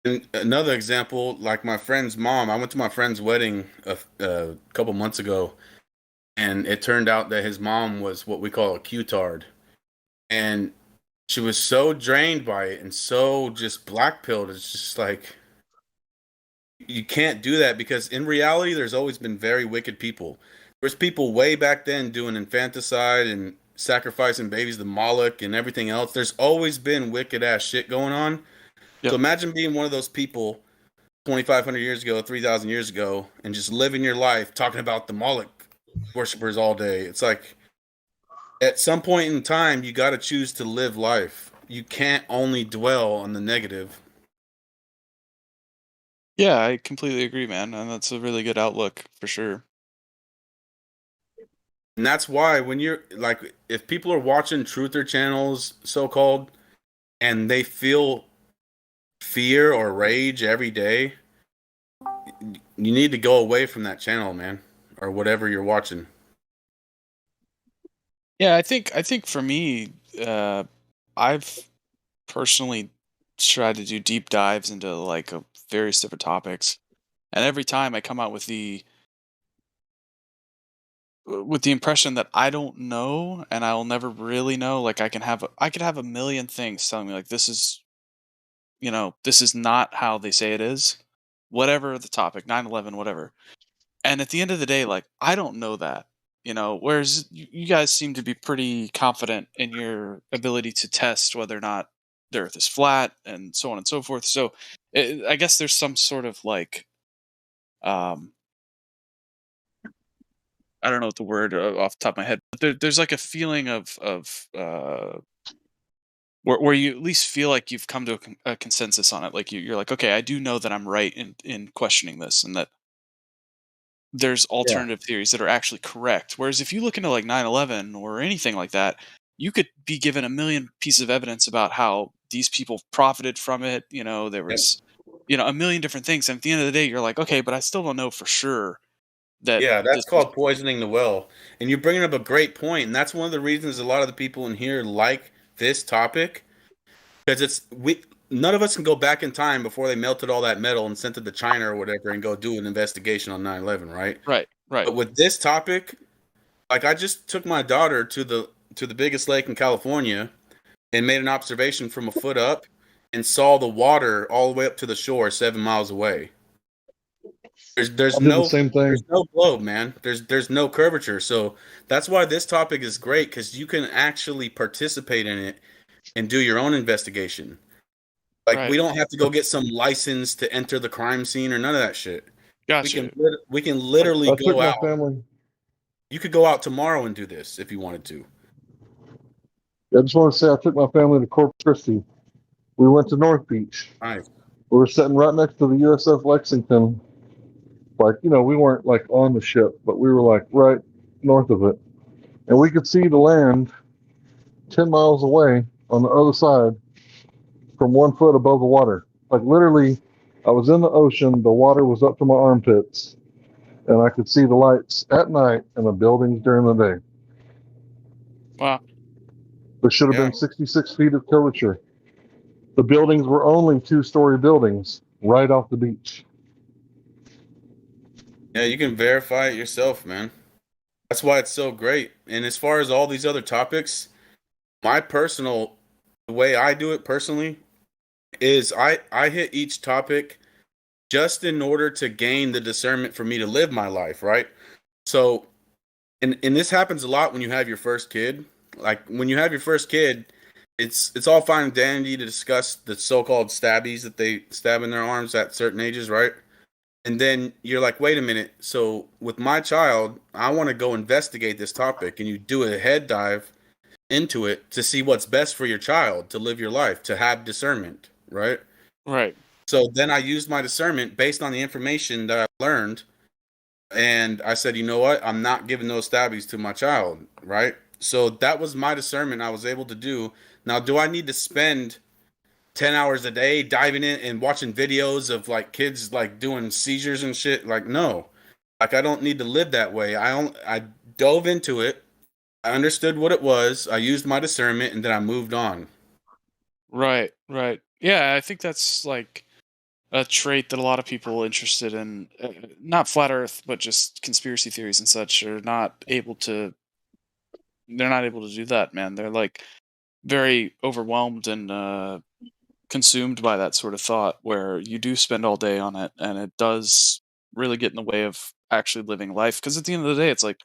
And another example, like my friend's mom, I went to my friend's wedding a couple months ago, and it turned out that his mom was what we call a Q-tard. And she was so drained by it and so just black-pilled. It's just like, you can't do that because in reality, there's always been very wicked people. There's people way back then doing infanticide and sacrificing babies to Moloch and everything else. There's always been wicked ass shit going on. Yep. So imagine being one of those people 2,500 years ago, 3,000 years ago, and just living your life talking about the Moloch worshippers all day. It's like at some point in time, you got to choose to live life. You can't only dwell on the negative. Yeah, I completely agree, man, and that's a really good outlook for sure. And that's why when you're like, if people are watching truther channels, so called, and they feel fear or rage every day, you need to go away from that channel, man, or whatever you're watching. Yeah, I think for me, I've personally tried to do deep dives into like various different topics, and every time I come out with the impression that I don't know and I'll never really know. Like I could have a million things telling me like this is, this is not how they say it is, whatever the topic, 9/11, whatever. And at the end of the day, like I don't know that, whereas you guys seem to be pretty confident in your ability to test whether or not the earth is flat and so on and so forth. So I guess there's some sort of like, I don't know what the word off the top of my head, but there's like a feeling of where you at least feel like you've come to a consensus on it. Like you're like, okay, I do know that I'm right in questioning this, and that there's alternative theories that are actually correct. Whereas if you look into like 9/11 or anything like that, you could be given a million pieces of evidence about how these people profited from it. There was, a million different things. And at the end of the day, you're like, okay, but I still don't know for sure that Yeah, this that's was called poisoning the well. And you're bringing up a great point, and that's one of the reasons a lot of the people in here like this topic, because none of us can go back in time before they melted all that metal and sent it to China or whatever and go do an investigation on 9/11, right? Right. But with this topic, like I just took my daughter to the biggest lake in California and made an observation from a foot up and saw the water all the way up to the shore 7 miles away. There's I did the no same thing. there's no globe, man. There's no curvature. So that's why this topic is great, because you can actually participate in it and do your own investigation. Like we Right. don't have to go get some license to enter the crime scene or none of that shit. Gotcha. We can literally I took go my out. family. You could go out tomorrow and do this if you wanted to. I just want to say I took my family to Corpus Christi. We went to North Beach. Nice. We were sitting right next to the USS Lexington. Like, we weren't like on the ship, but we were like right north of it. And we could see the land 10 miles away on the other side from 1 foot above the water. Like literally, I was in the ocean, the water was up to my armpits, and I could see the lights at night and the buildings during the day. Wow. There should have been 66 feet of curvature. The buildings were only 2-story buildings right off the beach. Yeah, you can verify it yourself, man. That's why it's so great. And as far as all these other topics, the way I do it personally is I hit each topic just in order to gain the discernment for me to live my life, right? So, and this happens a lot when you have your first kid. Like when you have your first kid, it's all fine and dandy to discuss the so-called stabbies that they stab in their arms at certain ages, right? And then you're like, wait a minute. So with my child, I want to go investigate this topic, and you do a head dive into it to see what's best for your child to live your life, to have discernment, right? Right. So then I used my discernment based on the information that I learned, and I said, you know what? I'm not giving those stabbies to my child, right? So that was my discernment I was able to do. Now, do I need to spend 10 hours a day diving in and watching videos of like kids like doing seizures and shit? Like, no. Like, I don't need to live that way. I dove into it. I understood what it was. I used my discernment, and then I moved on. Right. Right. Yeah, I think that's like a trait that a lot of people interested in, not flat Earth, but just conspiracy theories and such, are not able to. They're not able to do that, man. They're like very overwhelmed and consumed by that sort of thought, where you do spend all day on it, and it does really get in the way of actually living life. Because at the end of the day, it's like,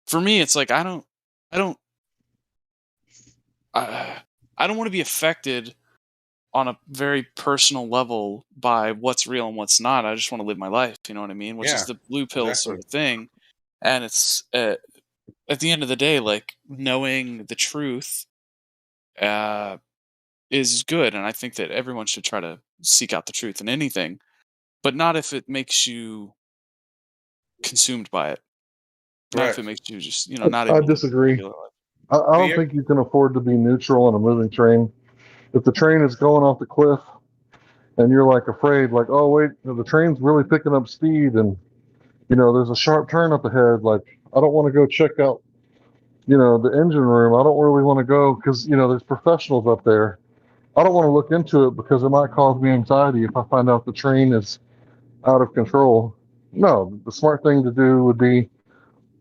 for me, it's like I don't I don't want to be affected on a very personal level by what's real and what's not. I just want to live my life. You know what I mean? Which is Yeah, the blue pill exactly. sort of thing. And it's at the end of the day, like knowing the truth is good, and I think that everyone should try to seek out the truth in anything, but not if it makes you consumed by it. Not if it Correct. makes you just not I able to live a disagree. regular life. I don't think you can afford to be neutral on a moving train. If the train is going off the cliff and you're like afraid, like, oh wait, the train's really picking up speed, and there's a sharp turn up ahead. Like, I don't want to go check out, the engine room. I don't really want to go because there's professionals up there. I don't want to look into it because it might cause me anxiety if I find out the train is out of control. No, the smart thing to do would be,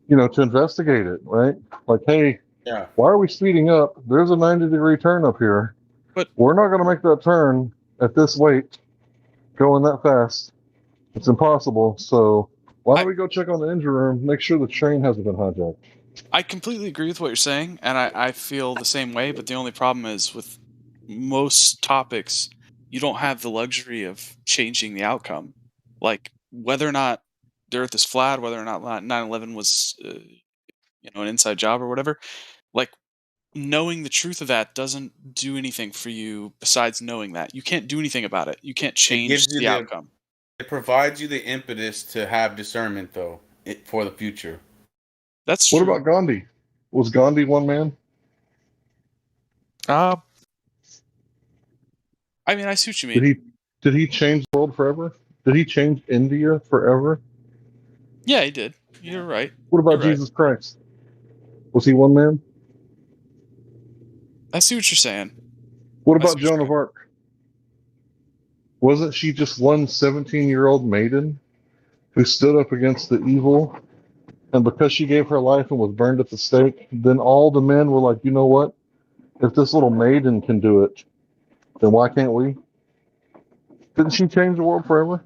to investigate it, right? Like, hey, Yeah. why are we speeding up? There's a 90-degree turn up here. But we're not going to make that turn at this weight going that fast. It's impossible. So why don't we go check on the engine room, make sure the train hasn't been hijacked? I completely agree with what you're saying, and I feel the same way, but the only problem is with most topics, you don't have the luxury of changing the outcome. Like, whether or not the Earth is flat, whether or not 9/11 was, an inside job or whatever, like, knowing the truth of that doesn't do anything for you besides knowing that. You can't do anything about it. You can't It change gives you the outcome. It provides you the impetus to have discernment, though, for the future. That's What true. about Gandhi? Was Gandhi one man? I mean, I see what you mean. Did he change the world forever? Did he change India forever? Yeah, he did. You're right. What about You're right. Jesus Christ? Was he one man? I see what you're saying. What I about see what you're Joan of Arc? Wasn't she just one 17-year-old maiden who stood up against the evil? And because she gave her life and was burned at the stake, then all the men were like, you know what? If this little maiden can do it, then why can't we? Didn't she change the world forever?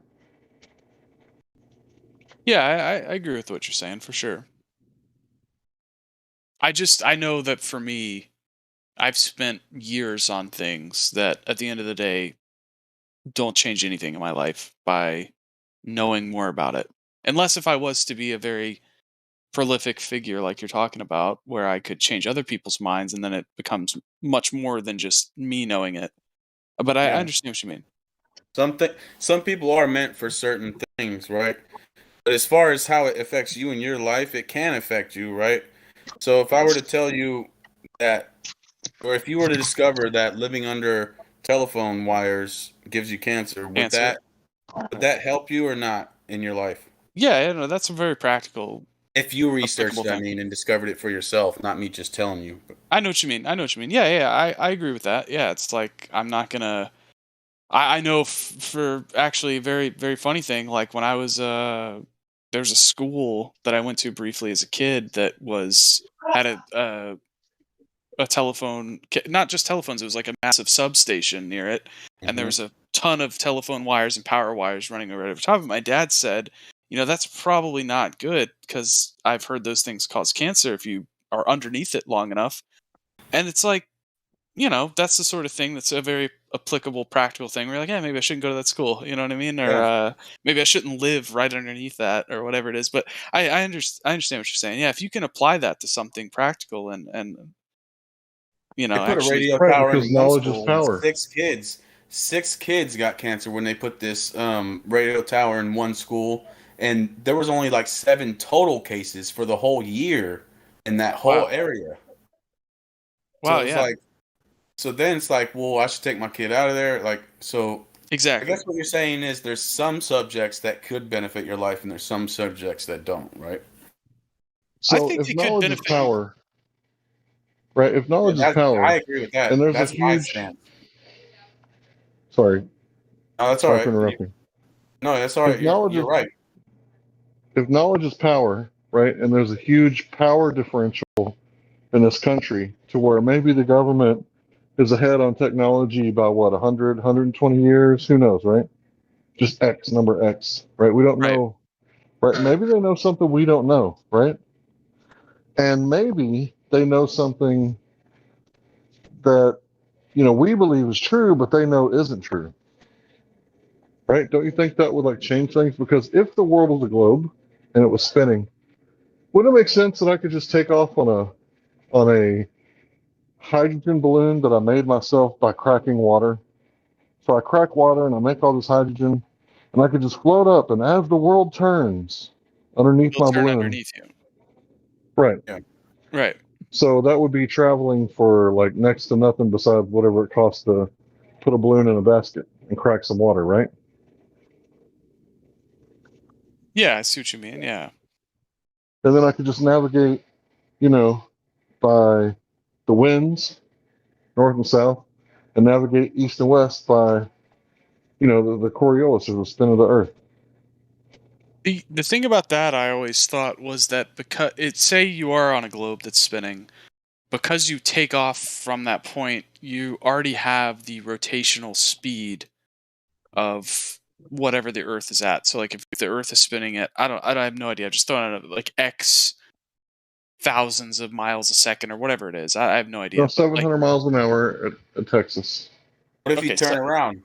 Yeah, I agree with what you're saying for sure. I know that for me, I've spent years on things that at the end of the day don't change anything in my life by knowing more about it. Unless if I was to be a very prolific figure like you're talking about, where I could change other people's minds and then it becomes much more than just me knowing it. But I Yeah. understand what you mean. Some people are meant for certain things, right? But as far as how it affects you in your life, it can affect you, right? So if I were to tell you that, or if you were to discover that living under telephone wires gives you cancer, would Cancer. that help you or not in your life? Yeah, no, that's a very practical. If you researched applicable it, I thing. mean, and discovered it for yourself, not me just telling you. I know what you mean. I know what you mean. Yeah, I agree with that. Yeah, it's like I'm not gonna. I know for actually a very very funny thing. Like when I was there's a school that I went to briefly as a kid that had a telephone, not just telephones. It was like a massive substation near it, and there was a ton of telephone wires and power wires running right over top of it. My dad said, that's probably not good because I've heard those things cause cancer if you are underneath it long enough. And it's like, that's the sort of thing that's a very applicable, practical thing. We're like, yeah, maybe I shouldn't go to that school. You know what I mean? Or maybe I shouldn't live right underneath that, or whatever it is. But I understand what you're saying. Yeah, if you can apply that to something practical and They put a actually, radio Right, tower because in one knowledge is school, and power. six kids got cancer when they put this radio tower in one school, and there was only like 7 total cases for the whole year in that whole area. So Wow, it's yeah. like, so then it's like, well, I should take my kid out of there. Like, so Exactly. I guess what you're saying is there's some subjects that could benefit your life, and there's some subjects that don't, right? So if knowledge is power, right? If knowledge is power, I agree with that. and there's That's a my huge. stance. Sorry. No, that's all Sorry right. for interrupting. No, that's all right. You're right. If knowledge is power, right, and there's a huge power differential in this country to where maybe the government is ahead on technology by what, 100, 120 years? Who knows, right? Just X, number X, right? We don't know, right? Maybe they know something we don't know, right? And maybe they know something that, we believe is true, but they know isn't true. Right? Don't you think that would like change things? Because if the world was a globe and it was spinning, wouldn't it make sense that I could just take off on a hydrogen balloon that I made myself by cracking water? So I crack water and I make all this hydrogen, and I could just float up, and as the world turns underneath It'll my turn balloon, underneath you. right? Yeah. Right. So that would be traveling for like next to nothing besides whatever it costs to put a balloon in a basket and crack some water, right? Yeah, I see what you mean. Yeah. And then I could just navigate, by the winds, north and south, and navigate east and west by, the Coriolis, or the spin of the Earth. The thing about that I always thought was that because say you are on a globe that's spinning, because you take off from that point, you already have the rotational speed of whatever the Earth is at. So like if the Earth is spinning at I have no idea, just throwing out like X thousands of miles a second or whatever it is. I have no idea. No, 700 miles an hour at Texas. What if Okay, you turn so- around?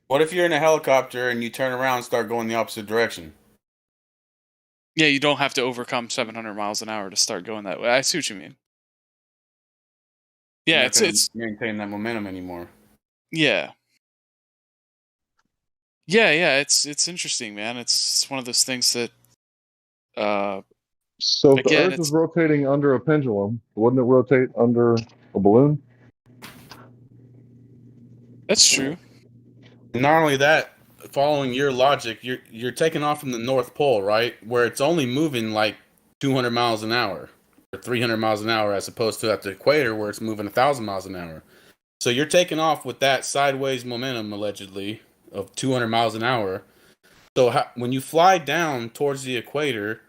What if you're in a helicopter and you turn around and start going the opposite direction? Yeah, you don't have to overcome 700 miles an hour to start going that way. I see what you mean. Yeah, You're not gonna it's maintain that momentum anymore. yeah. Yeah, it's interesting, man. It's one of those things that So if the again, Earth is rotating under a pendulum, wouldn't it rotate under a balloon? That's true. Not only that, following your logic, you're taking off from the North Pole, right? Where it's only moving like 200 miles an hour or 300 miles an hour, as opposed to at the equator where it's moving 1,000 miles an hour. So you're taking off with that sideways momentum, allegedly, of 200 miles an hour. So when you fly down towards the equator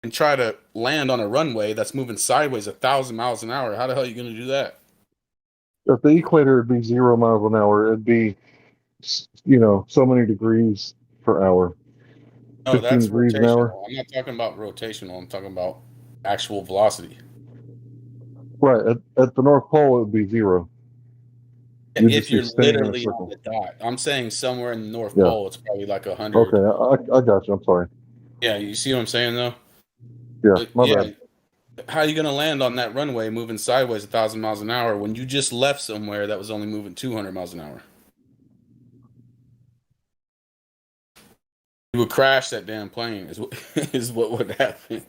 and try to land on a runway that's moving sideways 1,000 miles an hour, how the hell are you going to do that? At the equator, it'd be 0 miles an hour. It'd be, so many degrees per hour. No, 15 that's degrees an hour. rotational. I'm not talking about rotational. I'm talking about actual velocity. Right. At the North Pole, it would be 0. You'd If just be you're spinning in a literally on circle. the dot, I'm saying somewhere in the North Yeah. Pole, it's probably like 100. Okay, I got you. I'm sorry. Yeah, you see what I'm saying, though? Yeah, my bad. How are you going to land on that runway moving sideways 1,000 miles an hour when you just left somewhere that was only moving 200 miles an hour? You would crash that damn plane, is what would happen.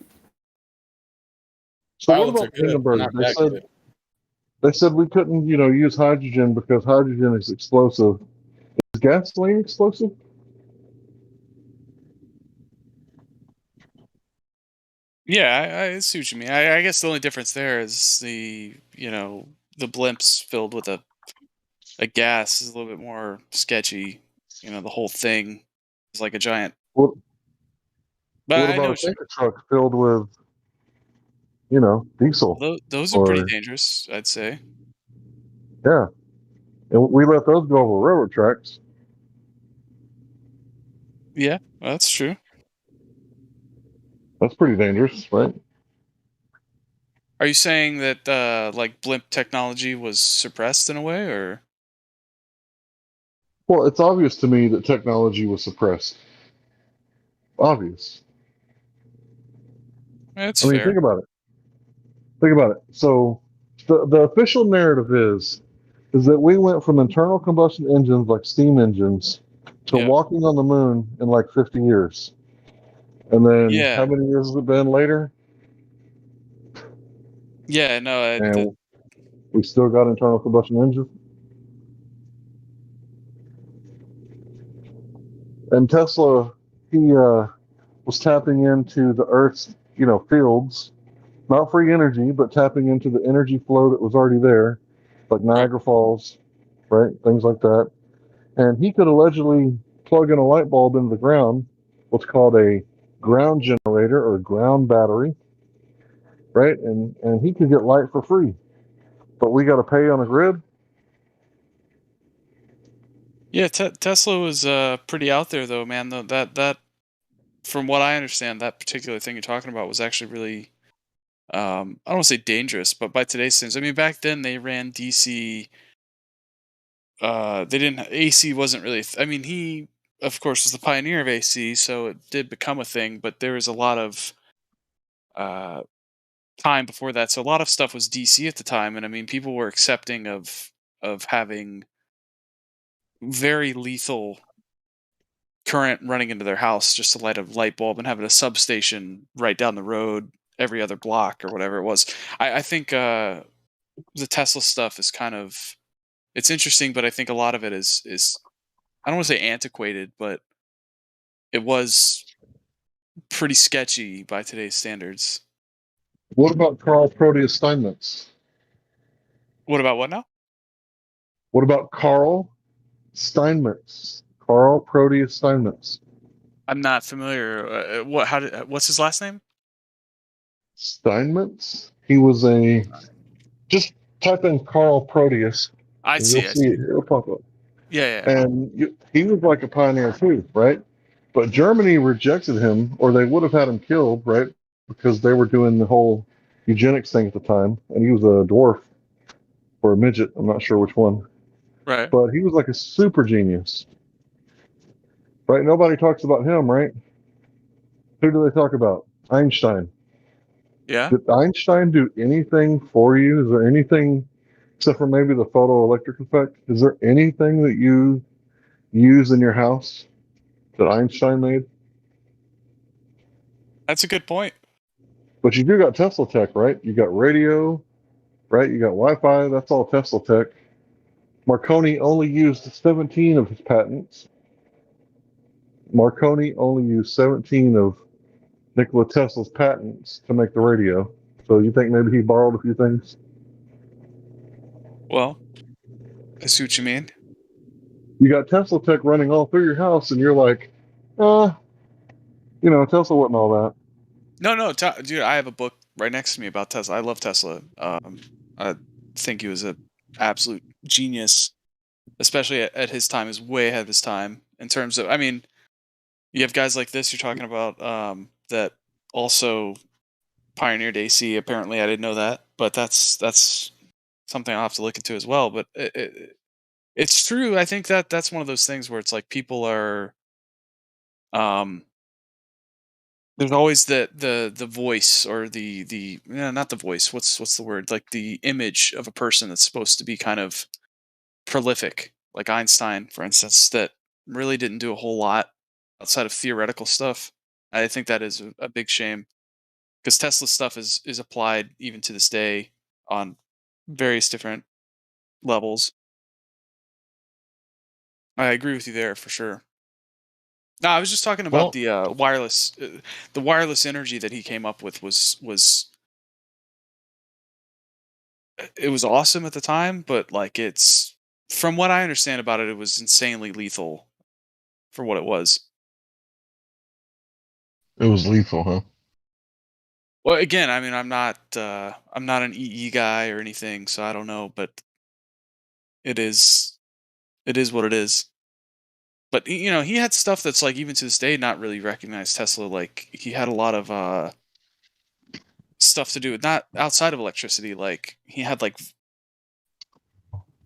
So what Pilots about are good, Hindenburg? not that good. They said we couldn't, use hydrogen because hydrogen is explosive. Is gasoline explosive? Yeah, I see what you mean. I guess the only difference there is the the blimps filled with a gas is a little bit more sketchy. The whole thing is like a giant. What But I about know a tanker truck filled with, diesel? those are pretty Or, dangerous, I'd say. yeah. And we let those go over railroad tracks. Yeah, that's true. That's pretty dangerous, right? Are you saying that like blimp technology was suppressed in a way, or? Well, it's obvious to me that technology was suppressed. Obvious. That's I mean, fair. think about it. Think about it. So the official narrative is that we went from internal combustion engines like steam engines to Yeah. walking on the moon in like 50 years. And then Yeah. how many years has it been later? Yeah, no, And we still got internal combustion engines. And Tesla, he was tapping into the Earth's, fields, not free energy, but tapping into the energy flow that was already there, like Niagara Falls, right? Things like that. And he could allegedly plug in a light bulb into the ground, what's called a ground generator or ground battery, right? And he could get light for free. But we got to pay on a grid. Yeah, Tesla was pretty out there though, man. That from what I understand, that particular thing you're talking about was actually really I don't want to say dangerous, but by today's standards, I mean back then they ran DC. They didn't AC wasn't really. I mean, he of course was the pioneer of AC, so it did become a thing. But there was a lot of uh, time before that, so a lot of stuff was DC at the time, and I mean people were accepting of having very lethal current running into their house just to light a light bulb and having a substation right down the road every other block or whatever it was. I think the Tesla stuff is kind of it's interesting, but I think a lot of it is I don't want to say antiquated, but it was pretty sketchy by today's standards. What about Carl Proteus Steinmetz? What about what now? What about Carl Steinmetz? Carl Proteus Steinmetz. I'm not familiar. What's his last name? Steinmetz? He was a. Just type in Carl Proteus. I And see. you'll see it. It'll pop up. Yeah. And he was like a pioneer too, right? But Germany rejected him, or they would have had him killed, right? Because they were doing the whole eugenics thing at the time, and he was a dwarf or a midget. I'm not sure which one. Right. But he was like a super genius, right? Nobody talks about him, right? Who do they talk about? Einstein. Yeah. Did Einstein do anything for you? Is there anything, except for maybe the photoelectric effect? Is there anything that you use in your house that Einstein made? That's a good point. But you do got Tesla tech, right? You got radio, right? You got Wi-Fi. That's all Tesla tech. Marconi only used 17 of his patents. Marconi only used 17 of Nikola Tesla's patents to make the radio. So you think maybe he borrowed a few things? Well, I see what you mean. You got Tesla tech running all through your house, and you're like, Tesla wasn't all that. No, dude, I have a book right next to me about Tesla. I love Tesla. I think he was an absolute genius, especially at his time. Is way ahead of his time in terms of. I mean, you have guys like this you're talking about that also pioneered AC. Apparently, I didn't know that, but that's something I'll have to look into as well. But it's true. I think that's one of those things where it's like people are. There's always the voice or not the voice. What's the word? Like the image of a person that's supposed to be kind of prolific, like Einstein, for instance, that really didn't do a whole lot outside of theoretical stuff. I think that is a big shame because Tesla stuff is applied even to this day on various different levels. I agree with you there for sure. No, I was just talking about the wireless energy that he came up with was it was awesome at the time, but like it's from what I understand about it, it was insanely lethal for what it was. It was lethal, huh? Well, again, I mean, I'm not an EE guy or anything, so I don't know, but it is what it is. But he had stuff that's like even to this day not really recognized Tesla. Like he had a lot of stuff to do with not outside of electricity. Like he had like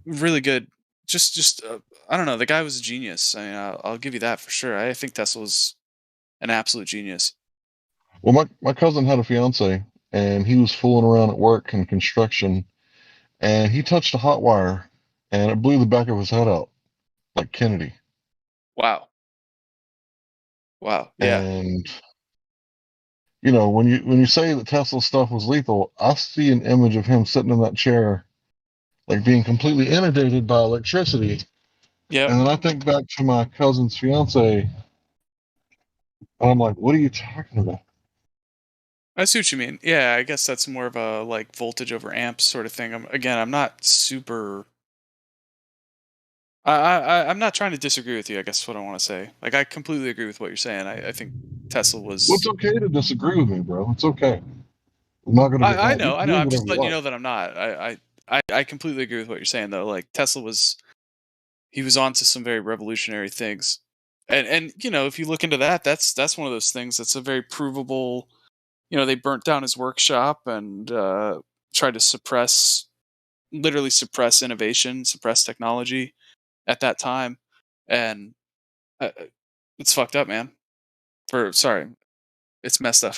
really good. Just I don't know. The guy was a genius. I mean, I'll give you that for sure. I think Tesla was an absolute genius. Well, my cousin had a fiance, and he was fooling around at work in construction, and he touched a hot wire, and it blew the back of his head out, like Kennedy. Wow. Yeah. And when you say that Tesla stuff was lethal, I see an image of him sitting in that chair, like being completely inundated by electricity. Yeah. And then I think back to my cousin's fiance, and I'm like, what are you talking about? I see what you mean. Yeah, I guess that's more of a like voltage over amps sort of thing. I'm not super. I'm not trying to disagree with you. I guess is what I want to say. Like, I completely agree with what you're saying. I think Tesla was. Well, it's okay to disagree with me, bro. It's okay. I'm not gonna get mad. I know. You I'm do just whatever letting you like. know that I'm not. I completely agree with what you're saying though. Like Tesla he was onto some very revolutionary things, and if you look into that, that's one of those things that's a very provable. they burnt down his workshop and tried to literally suppress innovation, suppress technology at that time, and it's fucked up, man. Sorry, it's messed up.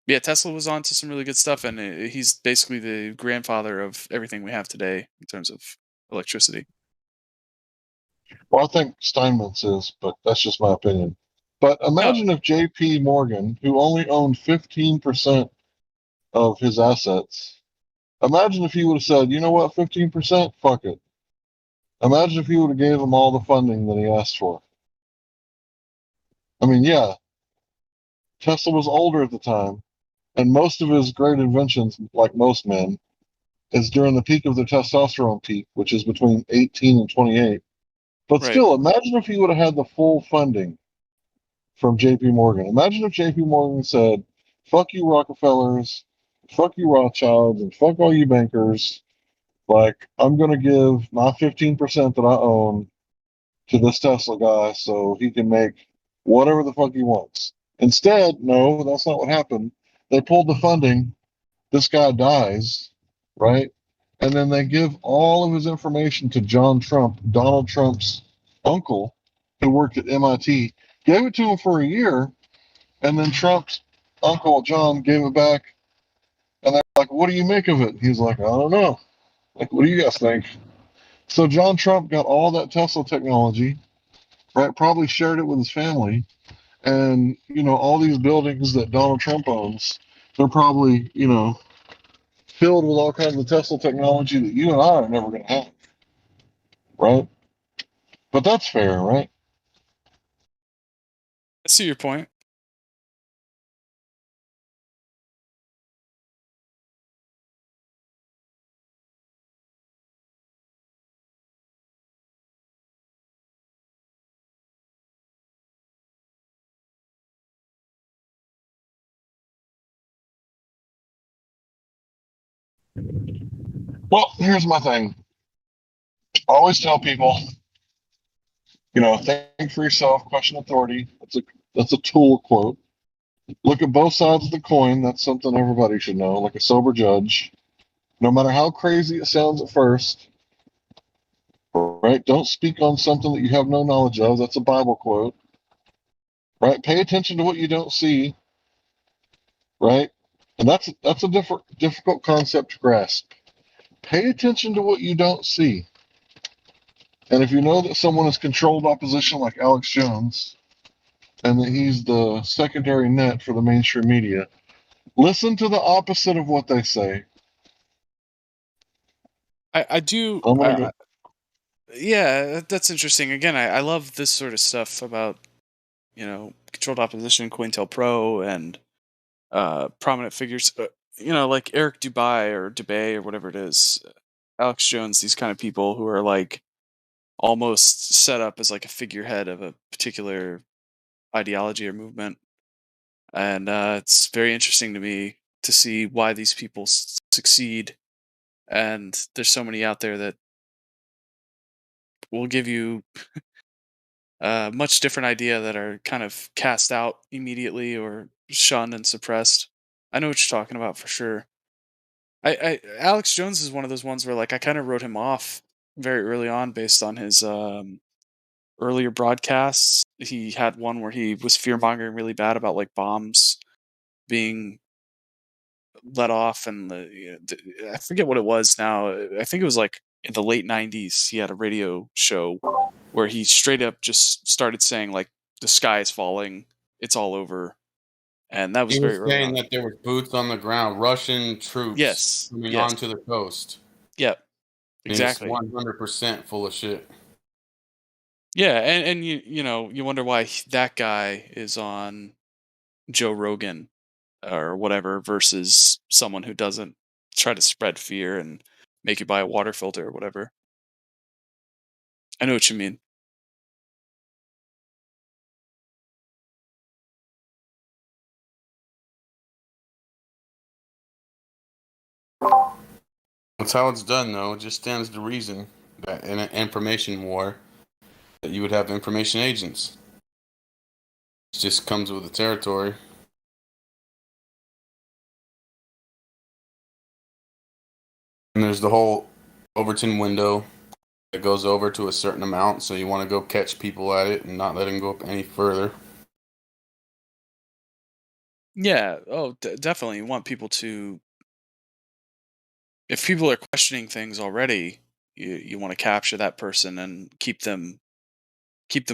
Yeah, Tesla was on to some really good stuff, and he's basically the grandfather of everything we have today in terms of electricity. Well, I think Steinmetz is, but that's just my opinion. But imagine if J.P. Morgan, who only owned 15% of his assets, imagine if he would have said, you know what, 15%? Fuck it. Imagine if he would have gave him all the funding that he asked for. I mean, yeah, Tesla was older at the time, and most of his great inventions, like most men, is during the peak of their testosterone peak, which is between 18 and 28. But Right. still, imagine if he would have had the full funding from JP Morgan. Imagine if JP Morgan said, fuck you Rockefellers, fuck you Rothschilds, and fuck all you bankers. Like, I'm going to give my 15% that I own to this Tesla guy so he can make whatever the fuck he wants. Instead, no, that's not what happened. They pulled the funding. This guy dies, right? And then they give all of his information to John Trump, Donald Trump's uncle, who worked at MIT. Gave it to him for a year, and then Trump's uncle John gave it back. And they're like, "What do you make of it?" He's like, "I don't know. Like, what do you guys think?" So John Trump got all that Tesla technology, right? Probably shared it with his family, and all these buildings that Donald Trump owns, they're probably filled with all kinds of Tesla technology that you and I are never going to have, right? But that's fair, right? I see your point. Well, here's my thing. I always tell people, think for yourself, question authority. That's a Tool quote. Look at both sides of the coin. That's something everybody should know, like a sober judge. No matter how crazy it sounds at first, right? Don't speak on something that you have no knowledge of. That's a Bible quote, right? Pay attention to what you don't see, right? And that's a difficult concept to grasp. Pay attention to what you don't see. And if you know that someone is controlled opposition like Alex Jones, and that he's the secondary net for the mainstream media, listen to the opposite of what they say. I do. I'm gonna go. Yeah, that's interesting. Again, I love this sort of stuff about controlled opposition, COINTELPRO, and prominent figures. Like Eric Dubay or whatever it is, Alex Jones. These kind of people who are like almost set up as like a figurehead of a particular ideology or movement, and it's very interesting to me to see why these people succeed. And there's so many out there that will give you a much different idea that are kind of cast out immediately or shunned and suppressed. I know what you're talking about for sure. Alex Jones is one of those ones where like I kind of wrote him off very early on based on his earlier broadcasts. He had one where he was fear mongering really bad about like bombs being let off, and I forget what it was now. I think it was like in the late '90s. He had a radio show where he straight up just started saying like the sky is falling, it's all over, and that was He very was early saying on. that there were boots on the ground, Russian troops coming Yes. onto the coast. Yep. And he was Exactly. 100% full of shit. Yeah, and you wonder why that guy is on Joe Rogan or whatever versus someone who doesn't try to spread fear and make you buy a water filter or whatever. I know what you mean. That's how it's done, though. It just stands to reason that in an information war, that you would have information agents. It just comes with the territory. And there's the whole Overton window that goes over to a certain amount, so you want to go catch people at it and not let them go up any further. Yeah. Oh, definitely. You want people to. If people are questioning things already, you want to capture that person and keep them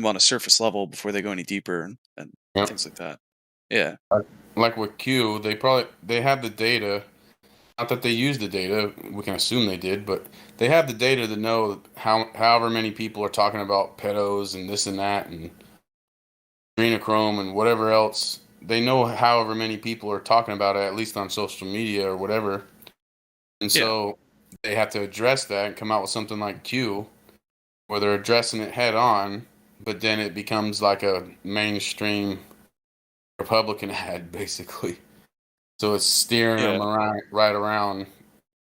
on a surface level before they go any deeper and Yep. things like that. Yeah. Like with Q, they have the data. Not that they use the data, we can assume they did, but they have the data to know however many people are talking about pedos and this and that and adrenochrome and whatever else. They know however many people are talking about it, at least on social media or whatever. And so they have to address that and come out with something like Q, where they're addressing it head on, but then it becomes like a mainstream Republican ad, basically. So it's steering them right around.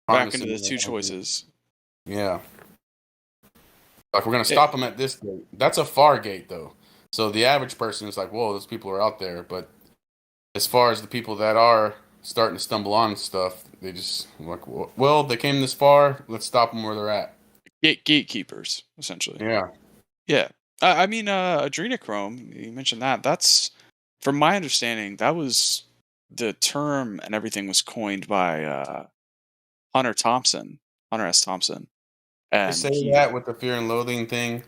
Back into the two choices. Yeah. Like, we're going to stop them at this gate. That's a far gate, though. So the average person is like, whoa, those people are out there. But as far as the people that are starting to stumble on stuff, they just like, well, they came this far. Let's stop them where they're at. Gatekeepers, essentially. Yeah. Yeah. I mean, adrenochrome, you mentioned that. That's, from my understanding, that was the term and everything was coined by Hunter S. Thompson. I And say that with the fear and loathing thing.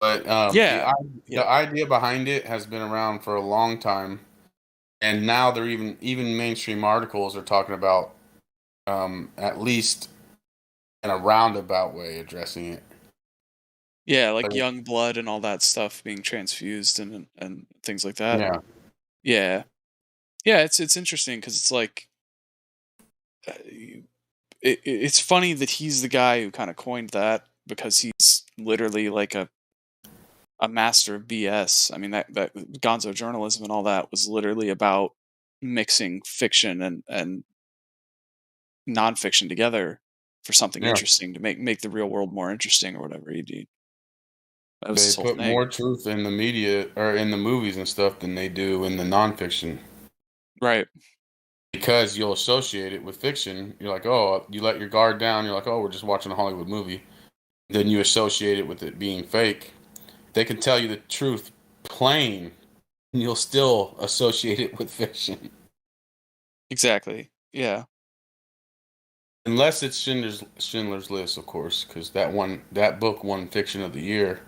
But the idea behind it has been around for a long time. And now they're even mainstream articles are talking about at least in a roundabout way addressing it. Yeah, like young blood and all that stuff being transfused and things like that. Yeah. Yeah. Yeah, it's interesting because it's like it's funny that he's the guy who kind of coined that because he's literally like a master of BS. I mean, that gonzo journalism and all that was literally about mixing fiction and nonfiction together for something interesting to make the real world more interesting or whatever he did. That was his They whole put thing. more truth in the media or in the movies and stuff than they do in the nonfiction. Right. Because you'll associate it with fiction. You're like, oh, you let your guard down. You're like, oh, we're just watching a Hollywood movie. Then you associate it with it being fake. They can tell you the truth plain, and you'll still associate it with fiction. Exactly. Yeah. Unless it's Schindler's List, of course, because that book won Fiction of the Year.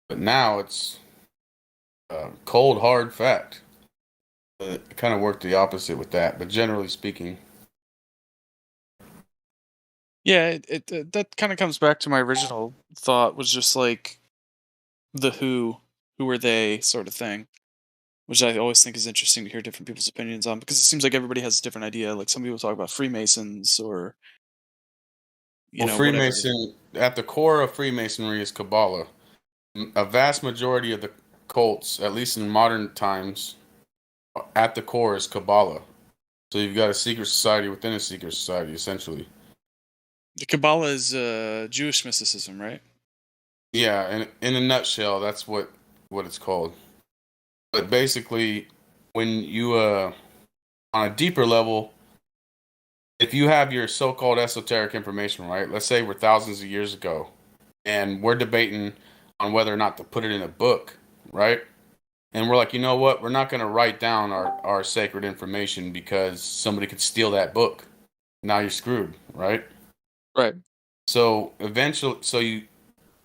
But now it's cold, hard fact. It kind of worked the opposite with that, but generally speaking. Yeah, that kind of comes back to my original thought, was just like the who are they sort of thing, which I always think is interesting to hear different people's opinions on, because it seems like everybody has a different idea. Like some people talk about Freemasons or Freemason, at the core of Freemasonry is Kabbalah. A vast majority of the cults, at least in modern times, at the core is Kabbalah. So you've got a secret society within a secret society, essentially. The Kabbalah is Jewish mysticism, right? Yeah, and in a nutshell, that's what it's called. But basically, when you on a deeper level, if you have your so-called esoteric information, right? Let's say we're thousands of years ago, and we're debating on whether or not to put it in a book, right? And we're like, you know what? We're not going to write down our sacred information because somebody could steal that book. Now you're screwed, right? Right. So eventually,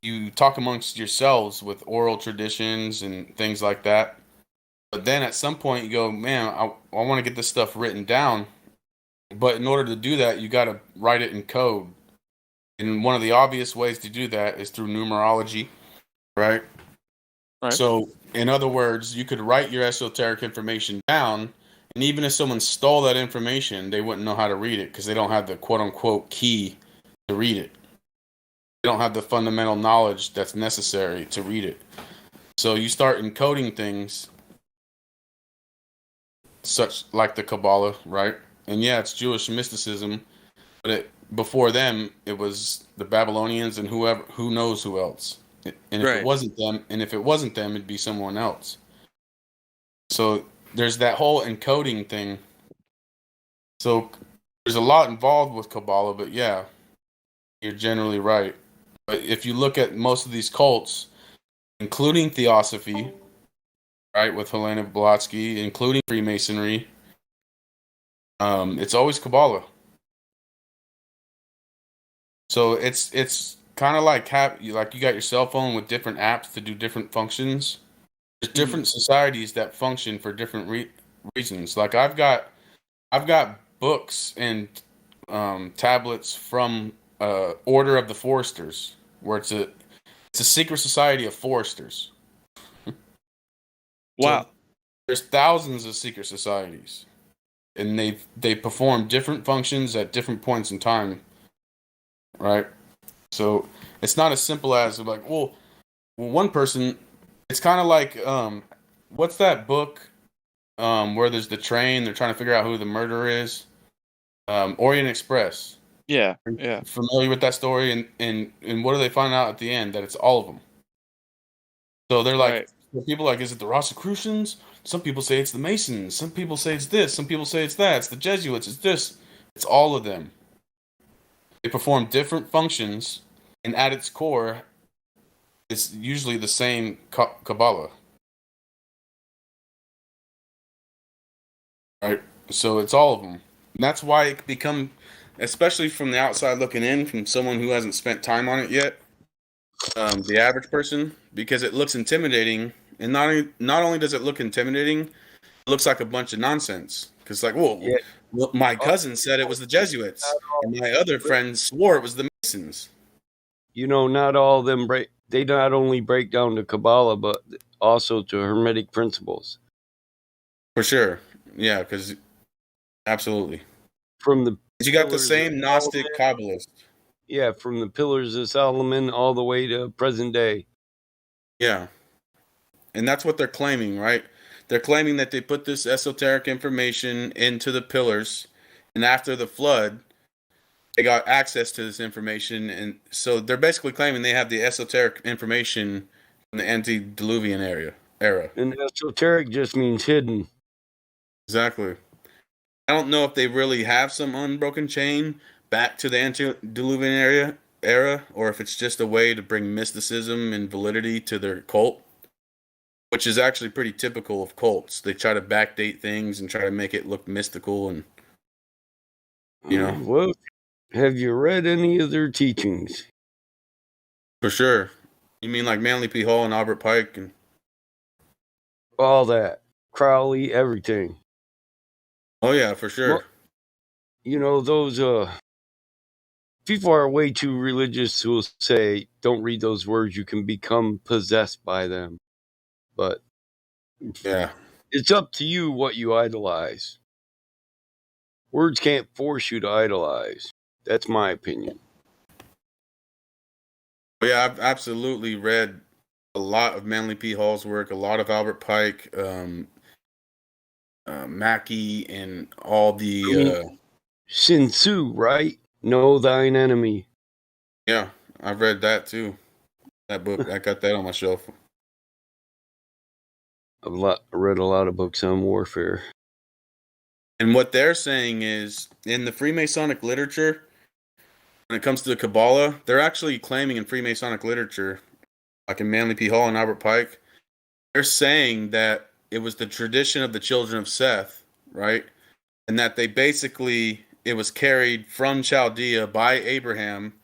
you talk amongst yourselves with oral traditions and things like that. But then at some point you go, man, I want to get this stuff written down. But in order to do that, you got to write it in code. And one of the obvious ways to do that is through numerology, right? Right. So, in other words, you could write your esoteric information down, and even if someone stole that information, they wouldn't know how to read it because they don't have the quote-unquote key to read it. They don't have the fundamental knowledge that's necessary to read it. So you start encoding things such like the Kabbalah, right? And yeah, it's Jewish mysticism, but before them, it was the Babylonians and who knows who else. And if it wasn't them, it'd be someone else. So there's that whole encoding thing. So there's a lot involved with Kabbalah, but yeah, you're generally right. But if you look at most of these cults, including Theosophy, right, with Helena Blavatsky, including Freemasonry, it's always Kabbalah. So it's kind of like you got your cell phone with different apps to do different functions. There's different societies that function for different reasons. Like I've got books and tablets from Order of the Foresters, where it's a secret society of foresters. Wow. So there's thousands of secret societies, and they perform different functions at different points in time, right? So it's not as simple as like, well one person. It's kind of like what's that book where there's the train? They're trying to figure out who the murderer is. Orient Express. Yeah, yeah. Familiar with that story? And what do they find out at the end? That it's all of them. So they're like, people are like, is it the Rosicrucians? Some people say it's the Masons. Some people say it's this. Some people say it's that. It's the Jesuits. It's this. It's all of them. They perform different functions, and at its core, it's usually the same Kabbalah. Right? So it's all of them. And that's why it become, especially from the outside looking in, from someone who hasn't spent time on it yet, the average person, because it looks intimidating. And not only does it look intimidating, it looks like a bunch of nonsense. Because like, whoa, my cousin said it was the Jesuits, and my other friends swore it was the Masons. You know, not all of them they not only break down to Kabbalah, but also to Hermetic principles. For sure. Yeah, because absolutely. From the you got the same Gnostic Kabbalists. Yeah, from the Pillars of Solomon all the way to present day. Yeah. And that's what they're claiming, right? They're claiming that they put this esoteric information into the pillars, and after the flood, they got access to this information, and so they're basically claiming they have the esoteric information from the antediluvian era. And esoteric just means hidden. Exactly. I don't know if they really have some unbroken chain back to the antediluvian era, or if it's just a way to bring mysticism and validity to their cult, which is actually pretty typical of cults. They try to backdate things and try to make it look mystical, and Well, have you read any of their teachings? For sure. You mean like Manly P. Hall and Albert Pike and all that, Crowley, everything. Oh yeah, for sure. Well, you know, those people are way too religious who will say, don't read those words, you can become possessed by them. But yeah, it's up to you what you idolize. Words can't force you to idolize. That's my opinion. Yeah, I've absolutely read a lot of Manly P. Hall's work, a lot of Albert Pike, Mackey, and all the Sun Tzu, right? Know thine enemy. Yeah, I've read that too. That book, I got that on my shelf. I read a lot of books on warfare. And what they're saying is, in the Freemasonic literature, when it comes to the Kabbalah, they're actually claiming in Freemasonic literature, like in Manly P. Hall and Albert Pike, they're saying that it was the tradition of the children of Seth, right? And that it was carried from Chaldea by Abraham,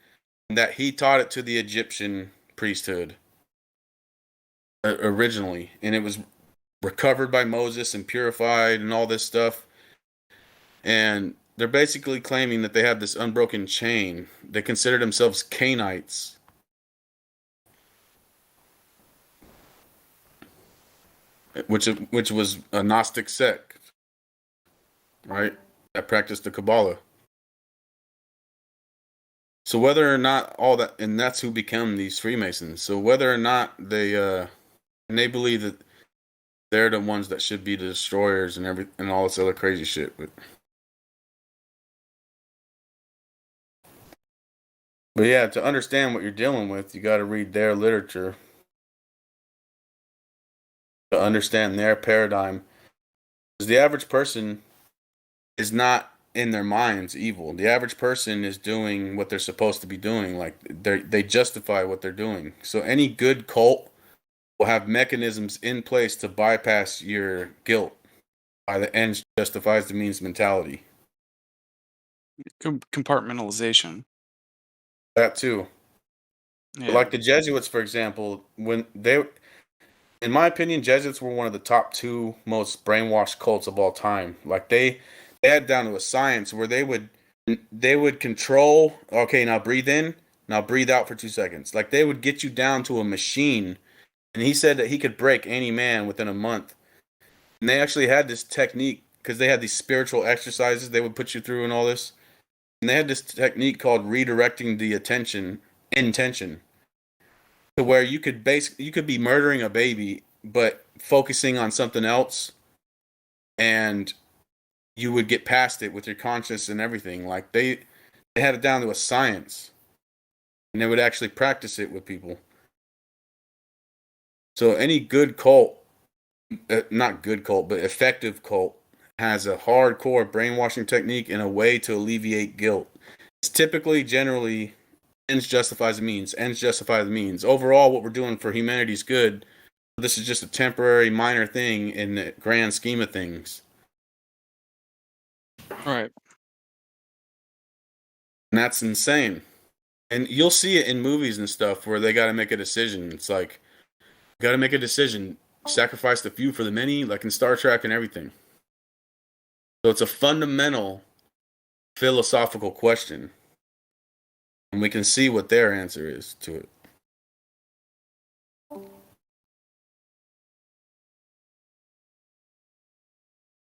and that he taught it to the Egyptian priesthood originally. And it was recovered by Moses and purified and all this stuff. And they're basically claiming that they have this unbroken chain. They consider themselves Cainites. Which was a Gnostic sect, right? That practiced the Kabbalah. So whether or not all that, and that's who become these Freemasons. So whether or not they believe that they're the ones that should be the destroyers and all this other crazy shit, but yeah, to understand what you're dealing with, you got to read their literature to understand their paradigm Because the average person is not in their minds evil. The average person is doing what they're supposed to be doing. Like they justify what they're doing. So any good cult will have mechanisms in place to bypass your guilt by the ends justifies the means mentality. Compartmentalization. That too. Yeah. Like the Jesuits, for example, when they, in my opinion, Jesuits were one of the top 2 most brainwashed cults of all time. Like they had down to a science where they would control. Okay, now breathe in, now breathe out for 2 seconds. Like they would get you down to a machine, and he said that he could break any man within a month. And they actually had this technique because they had these spiritual exercises they would put you through and all this. And they had this technique called redirecting the intention, to where you could be murdering a baby but focusing on something else, and you would get past it with your conscience and everything. Like they had it down to a science, and they would actually practice it with people. So any good cult, not good cult, but effective cult, has a hardcore brainwashing technique and a way to alleviate guilt. It's typically, generally, ends justifies the means. Ends justify the means. Overall, what we're doing for humanity's good. This is just a temporary, minor thing in the grand scheme of things. Right. And that's insane. And you'll see it in movies and stuff where they got to make a decision. It's like, got to make a decision. Sacrifice the few for the many, like in Star Trek and everything. So it's a fundamental philosophical question. And we can see what their answer is to it.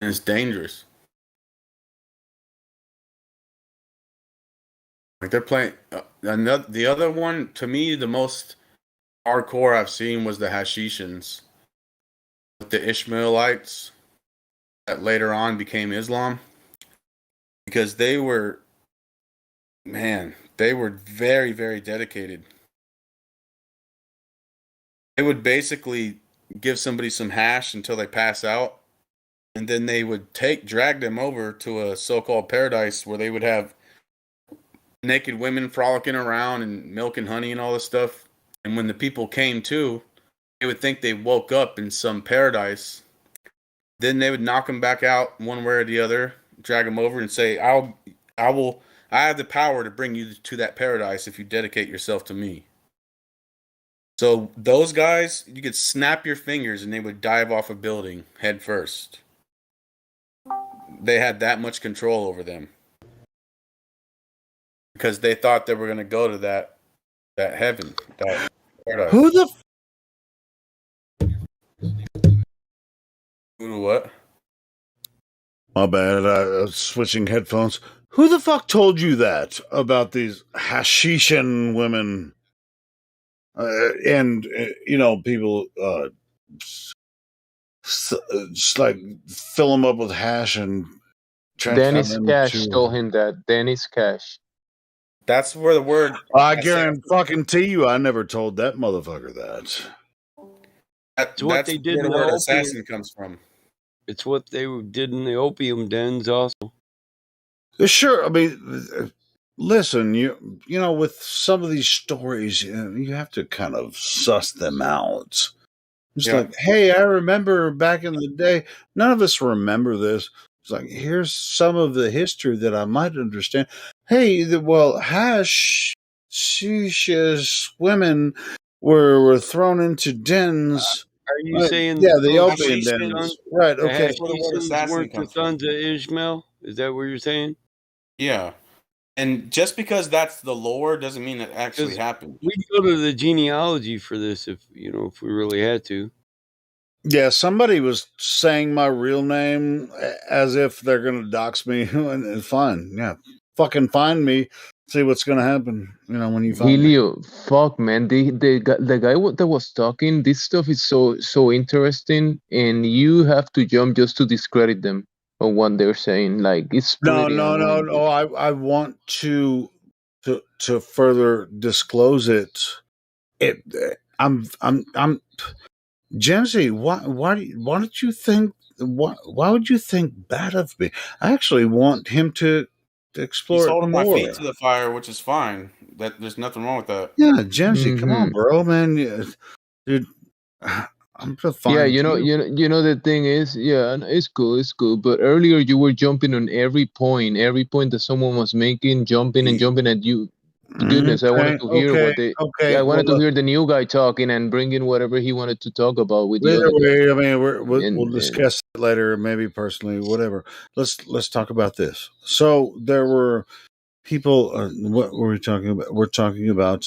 And it's dangerous. Like they're playing the other one, to me, the most hardcore I've seen was the Hashishans, with the Ishmaelites that later on became Islam, because they were very, very dedicated. They would basically give somebody some hash until they pass out, and then they would drag them over to a so-called paradise where they would have naked women frolicking around and milk and honey and all this stuff. And when the people came to, they would think they woke up in some paradise. Then they would knock them back out one way or the other, drag them over and say, I have the power to bring you to that paradise if you dedicate yourself to me. So those guys, you could snap your fingers and they would dive off a building head first. They had that much control over them, because they thought they were going to go to that heaven, that paradise. Who the what? My bad. I was switching headphones. Who the fuck told you that about these Hashishan women? And people just like fill them up with hash and transfer Dennis them Cash to. told him that. Dennis Cash. That's where the word. I guarantee you, I never told that motherfucker that. It's what they did where in the the word opium. assassin comes from. It's what they did in the opium dens also. Sure, I mean, listen, you know, with some of these stories, you have to kind of suss them out. It's like, hey, I remember back in the day. None of us remember this. It's like, here's some of the history that I might understand. Hey, Hashish's women were thrown into dens. Are you saying the those opium Hashishans- dens? Right, the okay. Hashishans weren't the sons of Ishmael? Is that what you're saying? Yeah. And just because that's the lore doesn't mean it actually happened. We can go to the genealogy for this if we really had to. Yeah, somebody was saying my real name as if they're going to dox me. And fine, yeah, fucking find me. See what's going to happen. When you find me. Helio, fuck man, the guy that was talking, this stuff is so interesting, and you have to jump just to discredit them on what they're saying. Like it's pretty annoying. No. I want to further disclose it. I'm Jamesy. Why don't you think why would you think bad of me? I actually want him to He's explore it holding my feet more. to the fire, which is fine. There's nothing wrong with that. Yeah, Jamesy, come on, Mhm. bro, man, yeah, dude. I'm just Yeah, fine with you. you know the thing is, yeah, and it's cool. But earlier you were jumping on every point that someone was making, jumping at you. Goodness, I wanted to hear Okay. I Well, wanted to look, hear the new guy talking and bringing whatever he wanted to talk about with the either other guy. way, I mean, we'll And discuss it later, maybe personally, whatever. Let's talk about this. So there were people. What were we talking about? We're talking about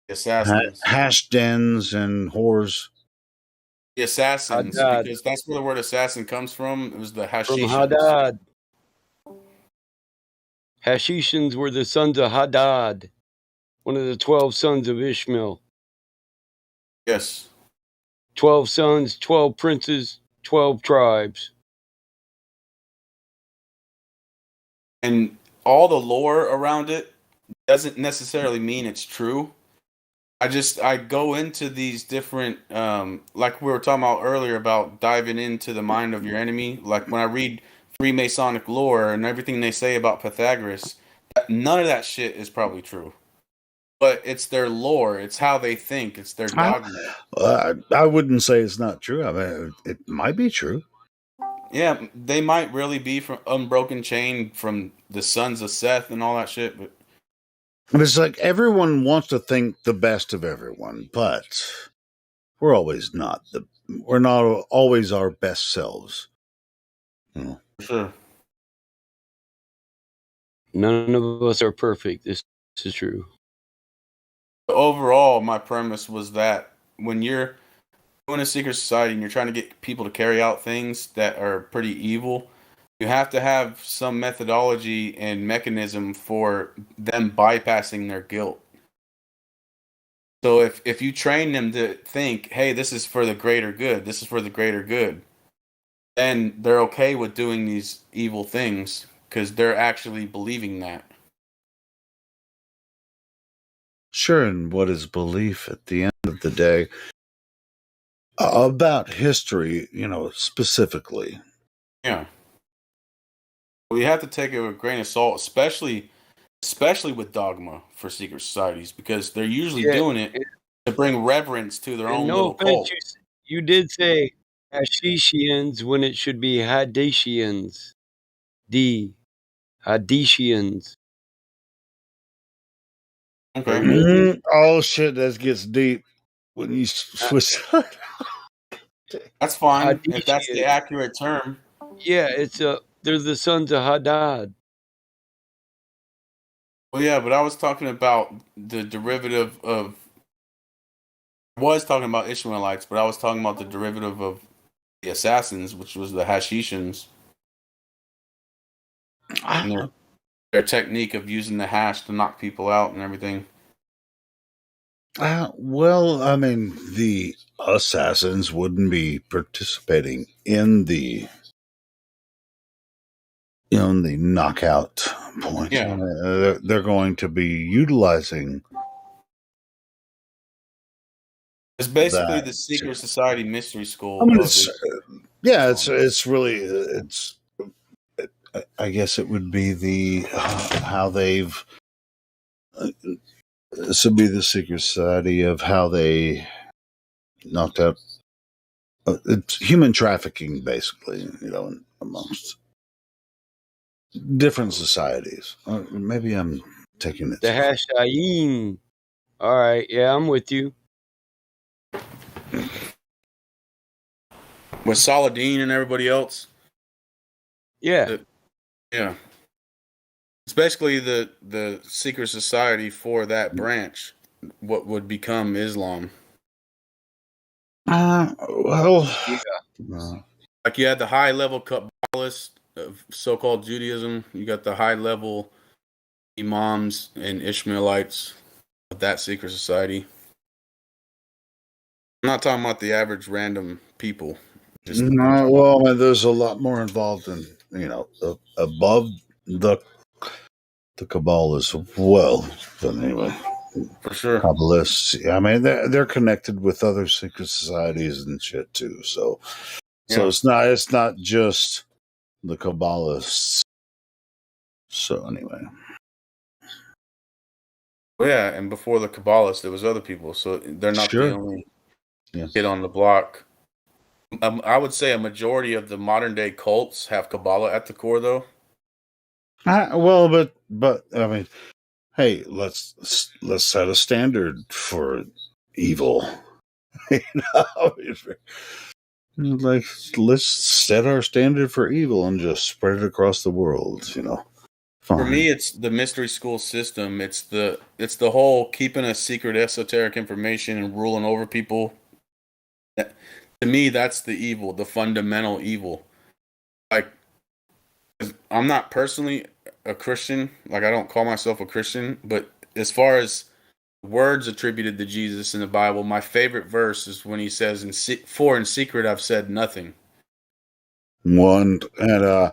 Assassins. hash dens and whores. The assassins, Hadad. because that's where the word assassin comes from. It was the From Hashishans. Hadad. Hashishans were the sons of Hadad, one of the 12 sons of Ishmael. Yes. 12 sons, 12 princes, 12 tribes. And all the lore around it doesn't necessarily mean it's true. I go into these different like we were talking about earlier about diving into the mind of your enemy. Like when I read Freemasonic lore and everything they say about Pythagoras, none of that shit is probably true. But it's their lore, it's how they think, it's their dogma. I wouldn't say it's not true. I mean, it might be true. Yeah, they might really be from unbroken chain from the sons of Seth and all that shit, but It's like everyone wants to think the best of everyone, but we're not always our best selves. for sure. None of us are perfect. This is true. Overall, my premise was that when you're doing a secret society and you're trying to get people to carry out things that are pretty evil, you have to have some methodology and mechanism for them bypassing their guilt. So if you train them to think, hey, this is for the greater good, this is for the greater good, then they're okay with doing these evil things because they're actually believing that. Sure, and what is belief at the end of the day about history, specifically? Yeah. We have to take it with a grain of salt, especially with dogma for secret societies, because they're usually Yeah, doing it to bring reverence to their and own no little offense, cult. you did say Hashishians when it should be Hadeshians. Hadeshians. Okay. Oh shit, that gets deep when you switch. That's fine if that's the Hadeshians. accurate term. Yeah, they're the sons of Hadad. Well, yeah, but I was talking about the derivative of. I was talking about Ishmaelites, but I was talking about the derivative of the assassins, which was the Hashishans, and their technique of using the hash to knock people out and everything. Well, I mean, the assassins wouldn't be participating in the the knockout point. Yeah. They're going to be utilizing. It's basically that the secret society mystery school. I mean, of it's really I guess it would be the how they've. This would be the secret society of how they knocked out. It's human trafficking, basically, amongst different societies. Maybe I'm taking it. The Hashayim. All right, yeah, I'm with you. with Saladin and everybody else. Yeah. Yeah. It's basically the secret society for that branch, what would become Islam. Well, like you had the high level Kabbalists of so-called Judaism. You got the high level Imams and Ishmaelites of that secret society. I'm not talking about the average random people. No, well, I mean, there's a lot more involved in above the Kabbalah as well. But anyway, for sure, Kabbalists. I mean, they're connected with other secret societies and shit too. So So Yeah. it's not just the Kabbalists. So anyway. Well, yeah, and before the Kabbalists, there was other people, so they're not the Sure. only Yeah. kid on the block. I would say a majority of the modern day cults have Kabbalah at the core, though. Well, but I mean, hey, let's set a standard for evil. You know? Like, let's set our standard for evil and just spread it across the world. You know. For Fine. me, it's the mystery school system. It's the whole keeping a secret esoteric information and ruling over people. That, to me, that's the evil, the fundamental evil. Like, 'cause I'm not personally a Christian. Like, I don't call myself a Christian, but as far as words attributed to Jesus in the Bible, my favorite verse is when he says, "For in secret I've said nothing." One and I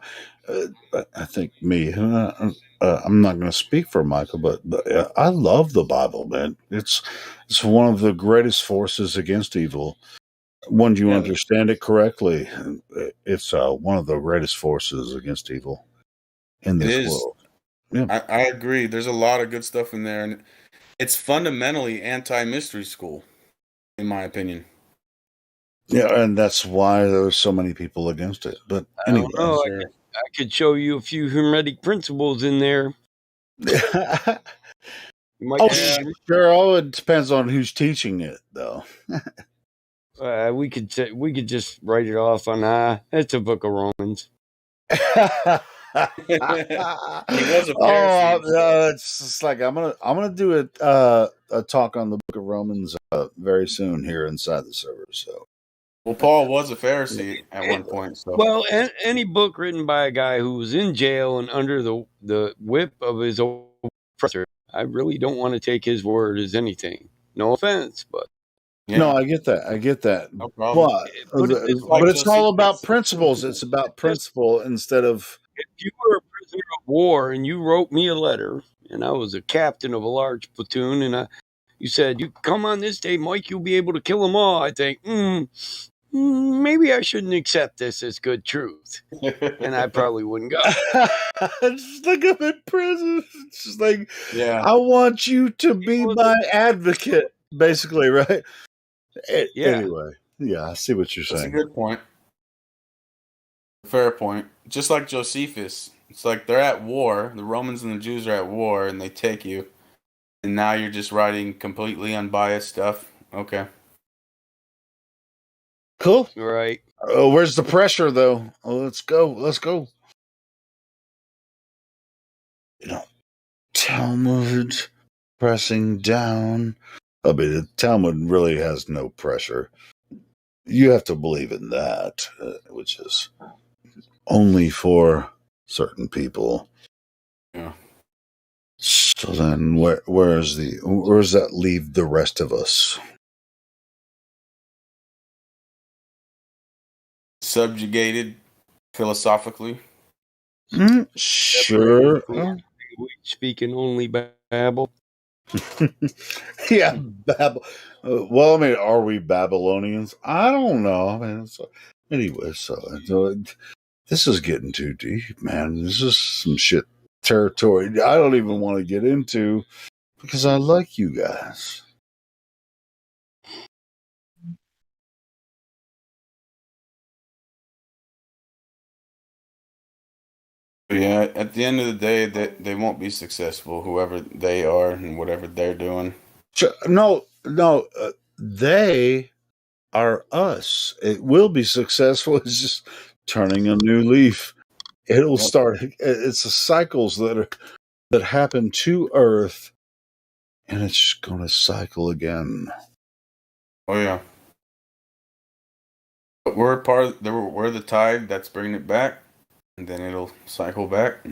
think me. I'm not going to speak for Michael, but I love the Bible, man. It's one of the greatest forces against evil. When you Yeah. understand it correctly, it's one of the greatest forces against evil in It this is. world. Yeah. I agree. There's a lot of good stuff in there, and it's fundamentally anti-mystery school, in my opinion. Yeah, and that's why there's so many people against it. But I anyway, don't know. I could show you a few Hermetic principles in there. You might oh change your sure. Oh, it depends on who's teaching it, though. we could just write it off on it's a book of Romans. He was a Oh, Pharisee. it's just like I'm gonna do a talk on the Book of Romans very soon here inside the server. So, Well, Paul was a Pharisee at one point. So, Well, any book written by a guy who was in jail and under the whip of his oppressor, I really don't want to take his word as anything. No offense, but no, I get that. I get that. No problem. Put it this But way. it's all about principles. It's about principle instead of. If you were a prisoner of war and you wrote me a letter, and I was a captain of a large platoon, and you said, "You come on this day, Mike, you'll be able to kill them all," I think, maybe I shouldn't accept this as good truth, and I probably wouldn't go. Just like I'm in prison. It's just like, yeah, I want you to be my advocate, basically, right? Yeah. Anyway, yeah, I see what you're that's a saying. good point. Fair point. Just like Josephus, it's like they're at war. The Romans and the Jews are at war, and they take you, and now you're just writing completely unbiased stuff. Okay. Cool. Right. Oh, where's the pressure, though? Oh, let's go. Let's go. You know, Talmud pressing down. I mean, the Talmud really has no pressure. You have to believe in that, which is only for certain people. Yeah. So then, where does that leave the rest of us? Subjugated philosophically. Sure. Speaking only Babel. Yeah, well, I mean, are we Babylonians? I don't know. I mean, anyway, so this is getting too deep, man. This is some shit territory I don't even want to get into because I like you guys. Yeah, at the end of the day, they won't be successful, whoever they are and whatever they're doing. No, they are us. It will be successful. It's just turning a new leaf. It'll start. It's the cycles that happen to Earth, and it's just going to cycle again. Oh yeah, but we're we're the tide that's bringing it back, and then it'll cycle back.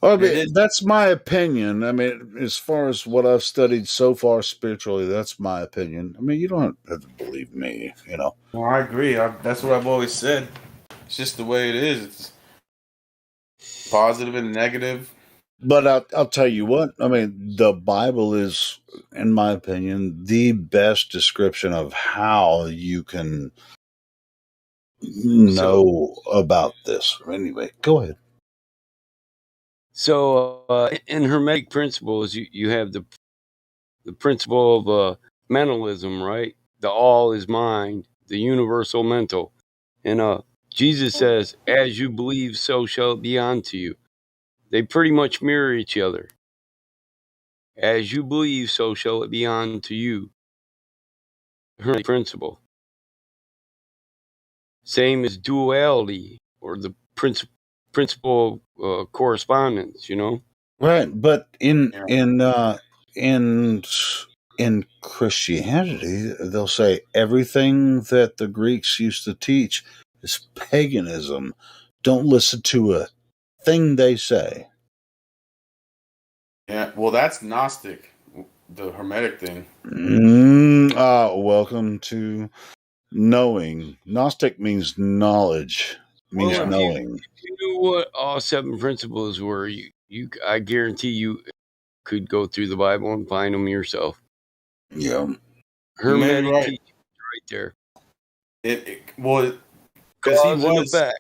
Well, I mean, that's my opinion. I mean, as far as what I've studied so far spiritually, that's my opinion. I mean, you don't have to believe me, you know. Well, I agree. That's what I've always said. It's just the way it is. It's positive and negative. But I'll tell you what. I mean, the Bible is, in my opinion, the best description of how you can know about this. Anyway, go ahead. So in Hermetic principles, you have the principle of mentalism, right? The all is mind, the universal mental. And Jesus says, as you believe, so shall it be unto you. They pretty much mirror each other. As you believe, so shall it be unto you. Hermetic principle. Same as duality or the principle of correspondence, you know? Right, but in Christianity, they'll say everything that the Greeks used to teach is paganism. Don't listen to a thing they say. Yeah, well, that's Gnostic, the Hermetic thing. Welcome to knowing. Gnostic means knowledge, means Well, knowing. if you knew what all 7 principles were, I guarantee you could go through the Bible and find them yourself. Yeah. Hermetic Maybe right. teaching right there. Well, because Cause and effect.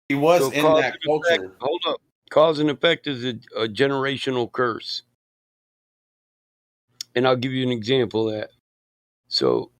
He was So in cause that and culture. effect, hold up. Cause and effect is a generational curse. And I'll give you an example of that. So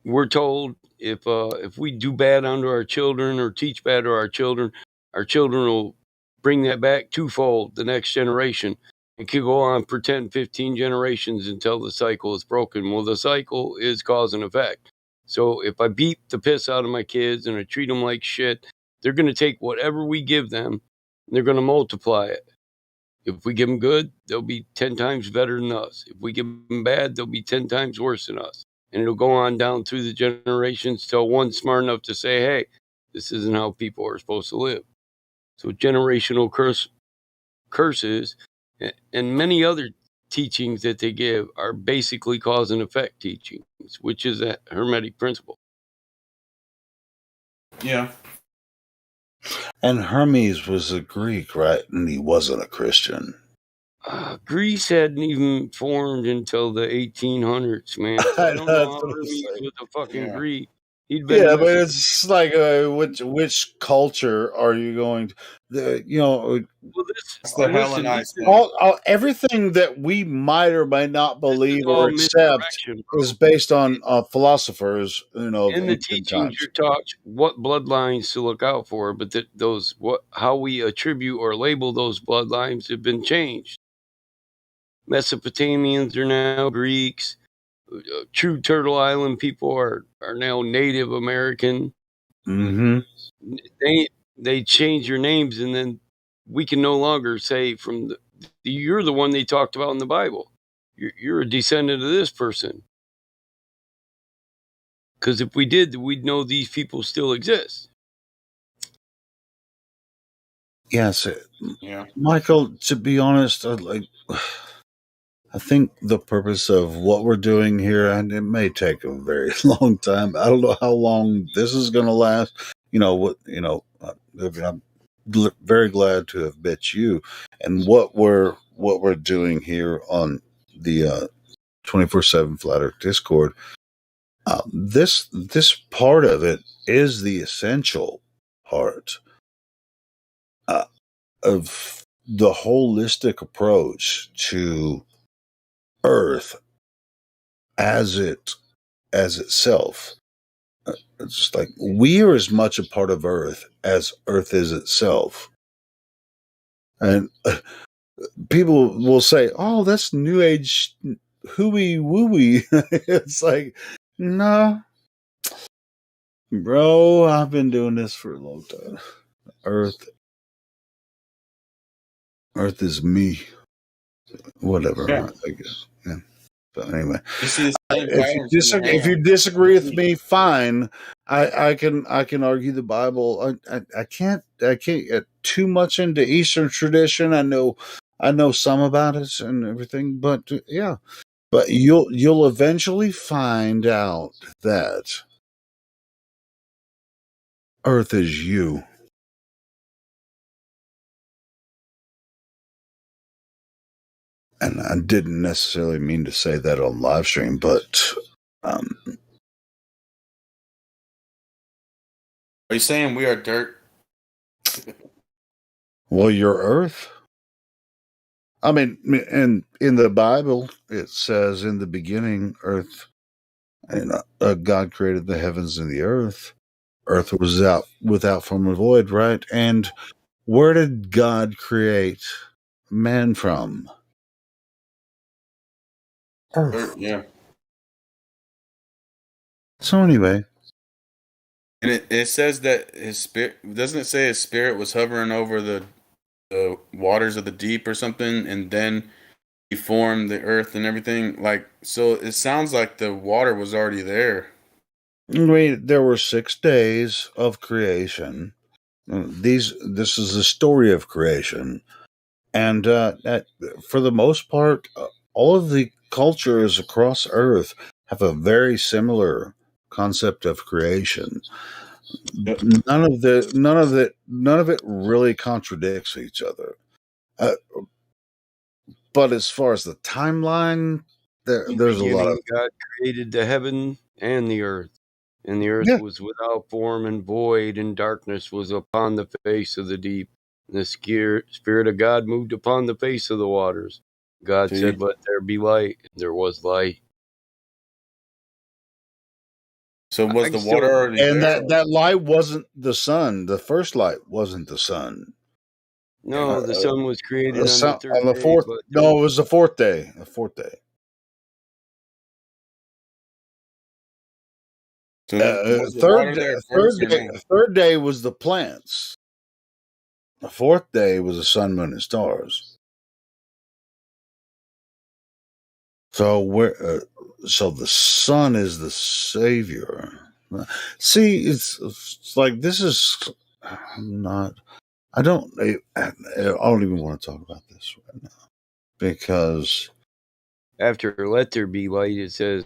we're told if we do bad unto our children or teach bad to our children will bring that back twofold the next generation. It could go on for 10, 15 generations until the cycle is broken. Well, the cycle is cause and effect. So if I beat the piss out of my kids and I treat them like shit, they're going to take whatever we give them and they're going to multiply it. If we give them good, they'll be 10 times better than us. If we give them bad, they'll be 10 times worse than us. And it'll go on down through the generations till one's smart enough to say, hey, this isn't how people are supposed to live. So generational curses and many other teachings that they give are basically cause and effect teachings, which is a Hermetic principle. Yeah. And Hermes was a Greek, right? And he wasn't a Christian. Greece hadn't even formed until the 1800s, man. So I don't know how Hermes was a fucking Greek. He'd been Yeah, but it's like which culture are you going to? Well, Everything that we might or might not believe or all accept misdirection, is based on philosophers, of in the ancient teachings times. you're taught what bloodlines to look out for, but how we attribute or label those bloodlines have been changed. Mesopotamians are now Greeks. True Turtle Island people are now Native American. Mm-hmm. They change your names, and then we can no longer say you're the one they talked about in the Bible. You're a descendant of this person. Because if we did, we'd know these people still exist. Yes, Yeah. Michael. To be honest, I think the purpose of what we're doing here, and it may take a very long time. I don't know how long this is going to last. I'm very glad to have met you, and what we're doing here on the 24/7 Flat Earth Discord. This part of it is the essential part of the holistic approach to Earth as itself. It's just like we are as much a part of Earth as Earth is itself. And people will say, "Oh, that's New Age hooey wooey." It's like, no, bro. I've been doing this for a long time. Earth is me. Whatever. Yeah. I guess. Yeah. But anyway, You see the same if you disagree with me, fine. I can argue the Bible. I can't get too much into Eastern tradition. I know some about it and everything, but yeah. But you'll eventually find out that Earth is you. And I didn't necessarily mean to say that on live stream, but Are you saying we are dirt? Well, your earth. I mean, and in the Bible, it says, "In the beginning, earth, and God created the heavens and the earth. Earth was out without form or void, right? And where did God create man from? Dirt, yeah. So anyway, And it says that his spirit, doesn't it say his spirit was hovering over the waters of the deep or something, and then he formed the earth and everything? Like, so it sounds like the water was already there. there were 6 days of creation. This is the story of creation, and for the most part, all of the cultures across Earth have a very similar concept of creation. None of it really contradicts each other. Uh, but as far as the timeline, In the there's a lot of beginning, God created the heaven and the earth. And the earth yeah. was without form and void, and darkness was upon the face of the deep. And the Spirit of God moved upon the face of the waters. God See? said, "Let there be light," and there was light. So was I the still, water already And there? that light wasn't the sun. The first light wasn't the sun. no, the sun was created on the third On the day, fourth, but no, it was the fourth day. The fourth day. So was the water there first or no? Third day was the plants. The fourth day was the sun, moon, and stars. So so the sun is the savior. See, it's like this is not. I don't even want to talk about this right now because after "let there be light," it says,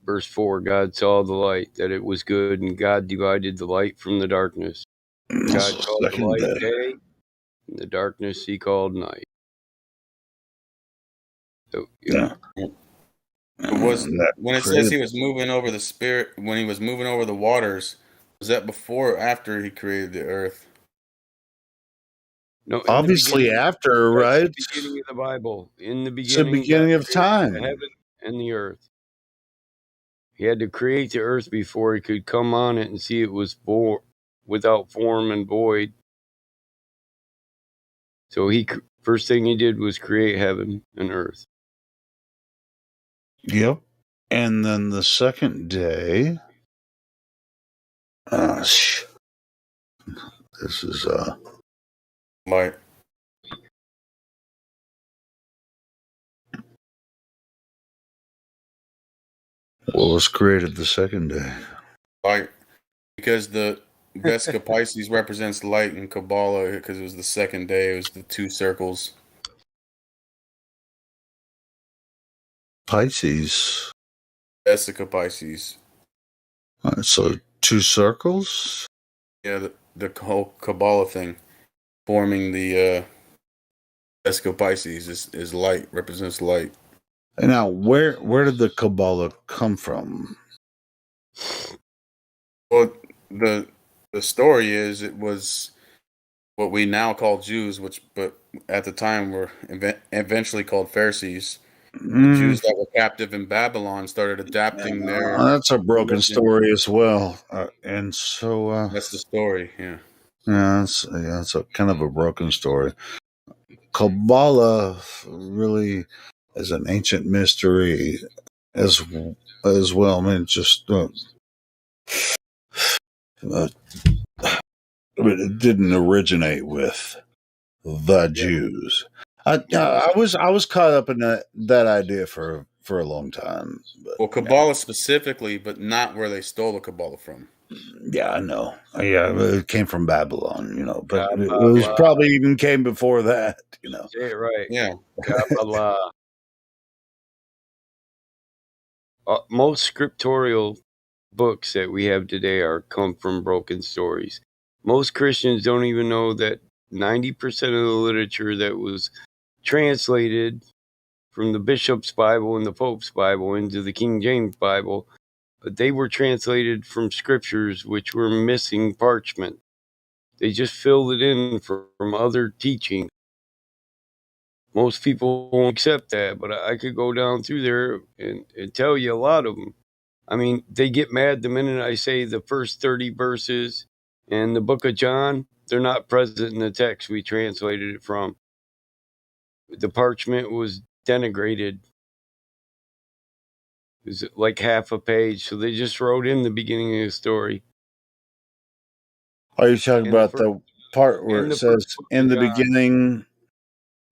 verse 4, God saw the light, that it was good, and God divided the light from the darkness. that's God the called the second light day. day, and the darkness he called night. So, Yeah. It was That when it says created he was moving over the spirit, when he was moving over the waters, was that before or after he created the earth? no, in the obviously beginning, after, that's right? the beginning of the Bible. In the It's the beginning, God beginning of created the time. heaven and the earth. He had to create the earth before he could come on it and see it was without form and void. So first thing he did was create heaven and earth. Yep. And then the second day, this is Light. what was created the second day. Light. Because the Vesica Pisces represents light in Kabbalah because it was the second day, it was the two circles. Pisces. Vesica Pisces. So 2 circles. Yeah, the whole Kabbalah thing forming the Vesica Pisces is light, represents light. And now, where did the Kabbalah come from? Well, the story is it was what we now call Jews, but at the time were eventually called Pharisees. The Jews that were captive in Babylon started adapting their That's a broken religion. story as well, and so That's the story. Yeah. it's a kind of a broken story. Kabbalah really is an ancient mystery as well. I mean, just it didn't originate with the Jews. I was caught up in that idea for a long time. But, Well, Kabbalah specifically, but not where they stole the Kabbalah from. yeah, I know. Yeah, it came from Babylon, but it was Kabbalah. probably even came before that, Say it right. Yeah. Kabbalah. Most scriptural books that we have today come from broken stories. Most Christians don't even know that 90% of the literature that was translated from the Bishop's Bible and the Pope's Bible into the King James Bible but they were translated from scriptures which were missing parchment. They just filled it in from other teachings. Most people won't accept that, but I could go down through there and tell you a lot of them. I mean, they get mad the minute I say the first 30 verses in the book of John, they're not present in the text we translated it from. The parchment was denigrated. It was like half a page, so they just wrote in the beginning of the story. Are you talking In the about first, the part where in it the says, first book in of the John, beginning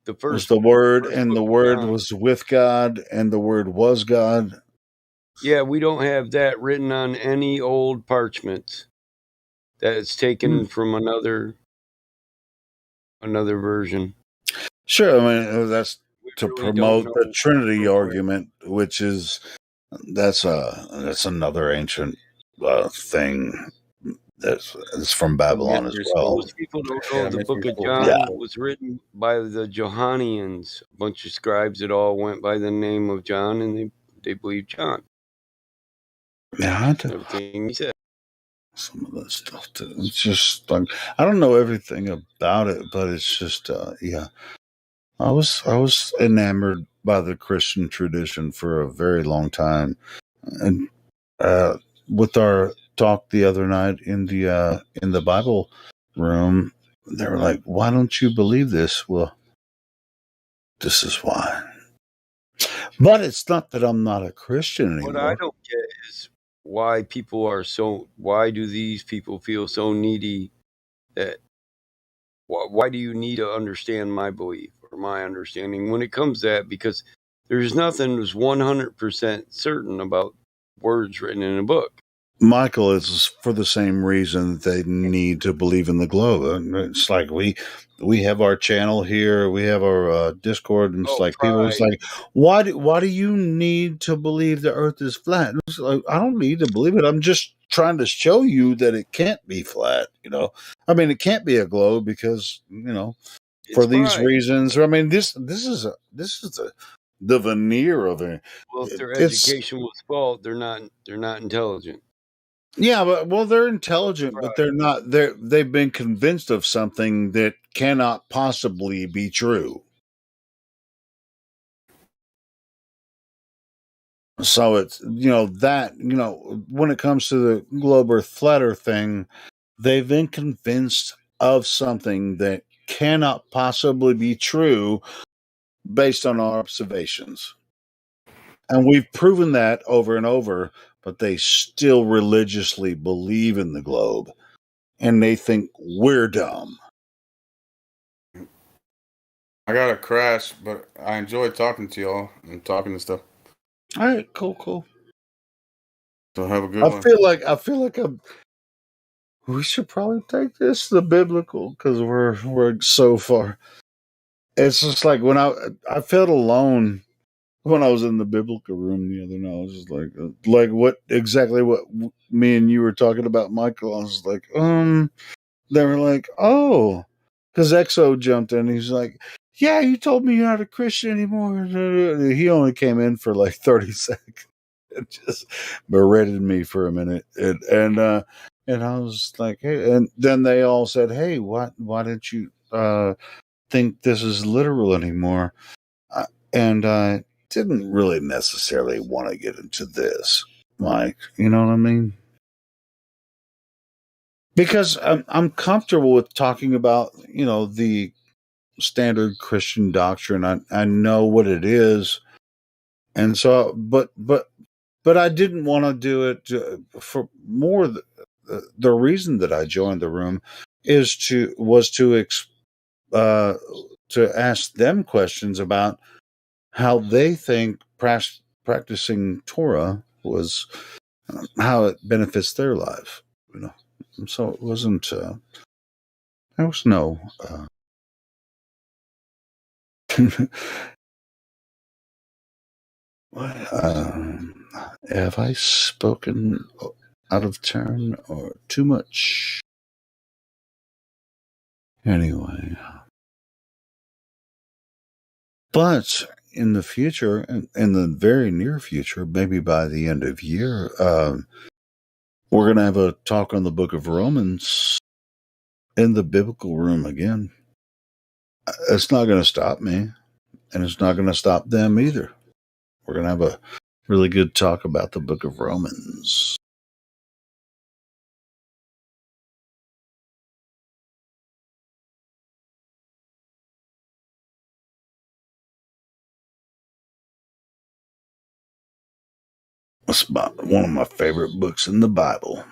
the was first the Word, first and book the of Word John. was with God, and the Word was God? Yeah, we don't have that written on any old parchments. That's taken from another version. Sure, I mean that's to Really don't promote the know Trinity from where. argument, which is that's another ancient thing that's from Yeah, Babylon as well. most people don't Yeah, know the making book of full John Yeah, gospel. was written by the Johannians, a bunch of scribes that all went by the name of John, and they believed John. yeah. Everything he said. Some of that stuff too. It's just like I don't know everything about it, but it's just yeah. I was enamored by the Christian tradition for a very long time, and uh, with our talk the other night in the Bible room, they were like, "Why don't you believe this?" Well, this is why. But it's not that I'm not a Christian What I anymore. don't get is why do these people feel so needy that why do you need to understand my belief or my understanding when it comes to that? Because there's nothing that's 100% certain about words written in a book. Michael, is for the same reason they need to believe in the globe. And it's like we have our channel here, we have our Discord, and it's like people. It's Pride. like, why do you need to believe the Earth is flat? It's like, I don't need to believe it. I'm just trying to show you that it can't be flat. I mean, it can't be a globe because for It's these pride. reasons. I mean, this is the veneer of it. Well, if their It's education was fault, they're not intelligent. Yeah, but they're So it's intelligent, but pride. they're not. They've been convinced of something that cannot possibly be true. So it's that when it comes to the globe Earth flatter thing, they've been convinced of something that cannot possibly be true based on our observations, and we've proven that over and over. But they still religiously believe in the globe, and they think we're dumb. I got to crash, but I enjoyed talking to y'all and talking and stuff. All right, cool. So have a good I one. feel like we should probably take this to the biblical because we're so far. It's just like when I felt alone when I was in the biblical room the other night. I was just like what exactly what me and you were talking about, Michael. I was like, they were like, oh, because EXO jumped in. He's like, yeah, you told me you're not a Christian anymore. He only came in for like 30 seconds. It just berated me for a minute, and I was like, hey, and then they all said, hey, why didn't you think this is literal anymore? And I didn't really necessarily want to get into this, Mike. You know what I mean? Because I'm comfortable with talking about the standard Christian doctrine. I know what it is, and so but I didn't want to do it for more. The reason that I joined the room was to ask them questions about how they think practicing Torah was how it benefits their life. And so it wasn't. There was no. Have I spoken out of turn or too much? Anyway. But, in the future, in the very near future, maybe by the end of year, we're going to have a talk on the book of Romans in the biblical room again. It's not going to stop me, and it's not going to stop them either. We're going to have a really good talk about the book of Romans. It's one of my favorite books in the Bible.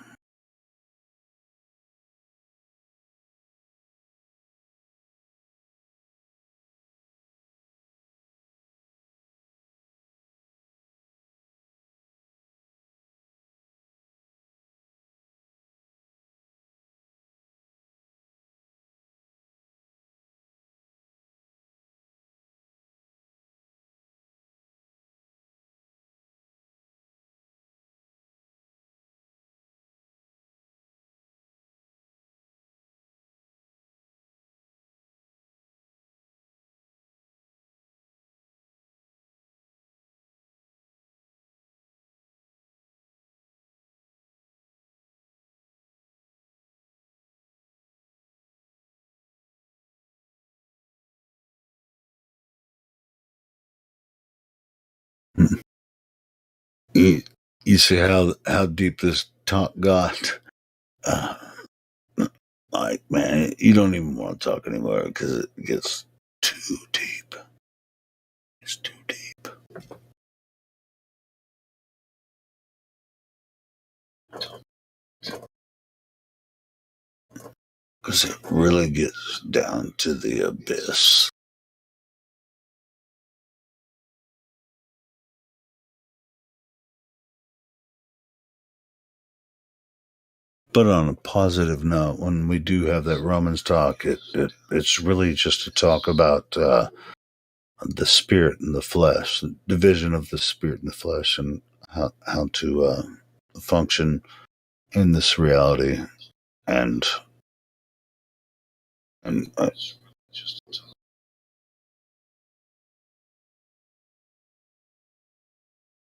You see how deep this talk got? Like, man, you don't even want to talk anymore because it gets too deep. It's too deep. Because it really gets down to the abyss. But on a positive note, when we do have that Romans talk, it's really just to talk about the spirit and the flesh, the division of the spirit and the flesh, and how to function in this reality, and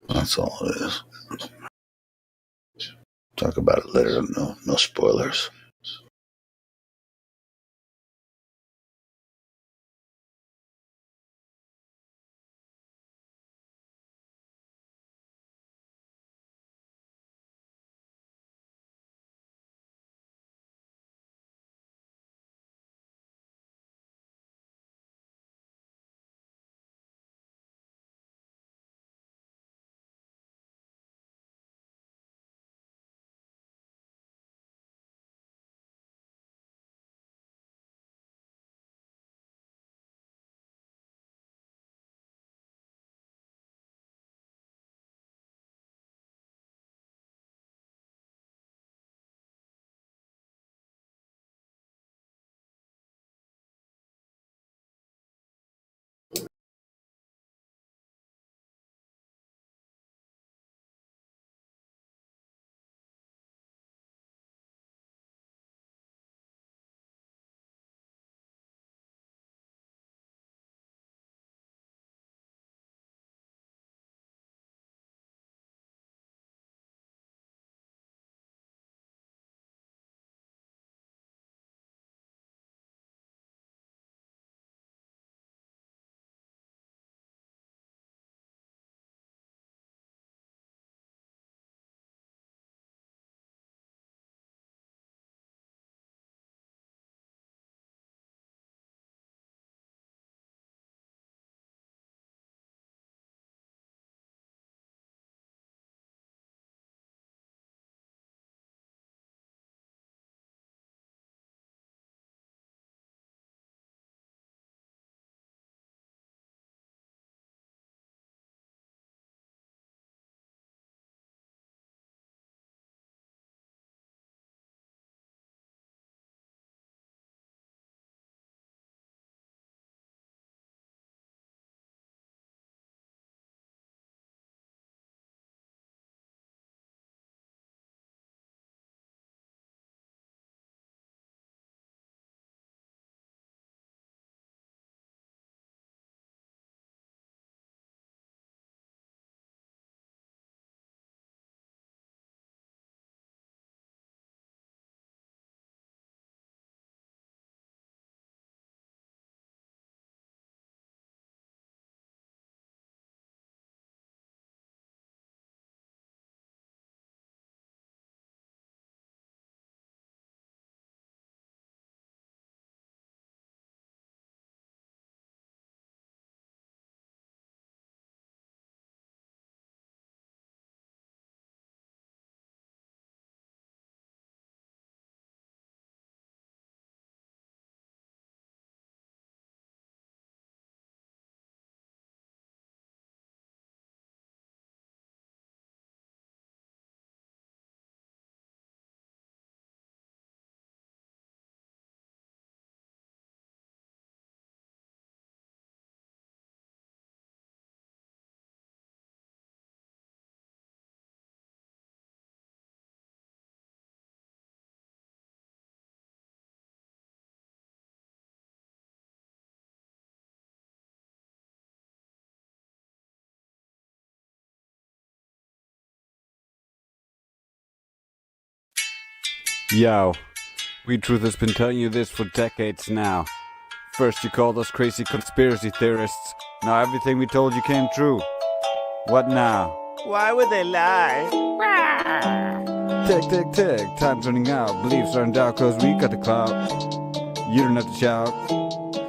that's all it is. Talk about it later. No spoilers. Yo, We Truth has been telling you this for decades now. First you called us crazy conspiracy theorists. Now everything we told you came true. What now? Why would they lie? Tick, tick, tick, time's running out. Beliefs aren't out cause we got the clout. You don't have to shout.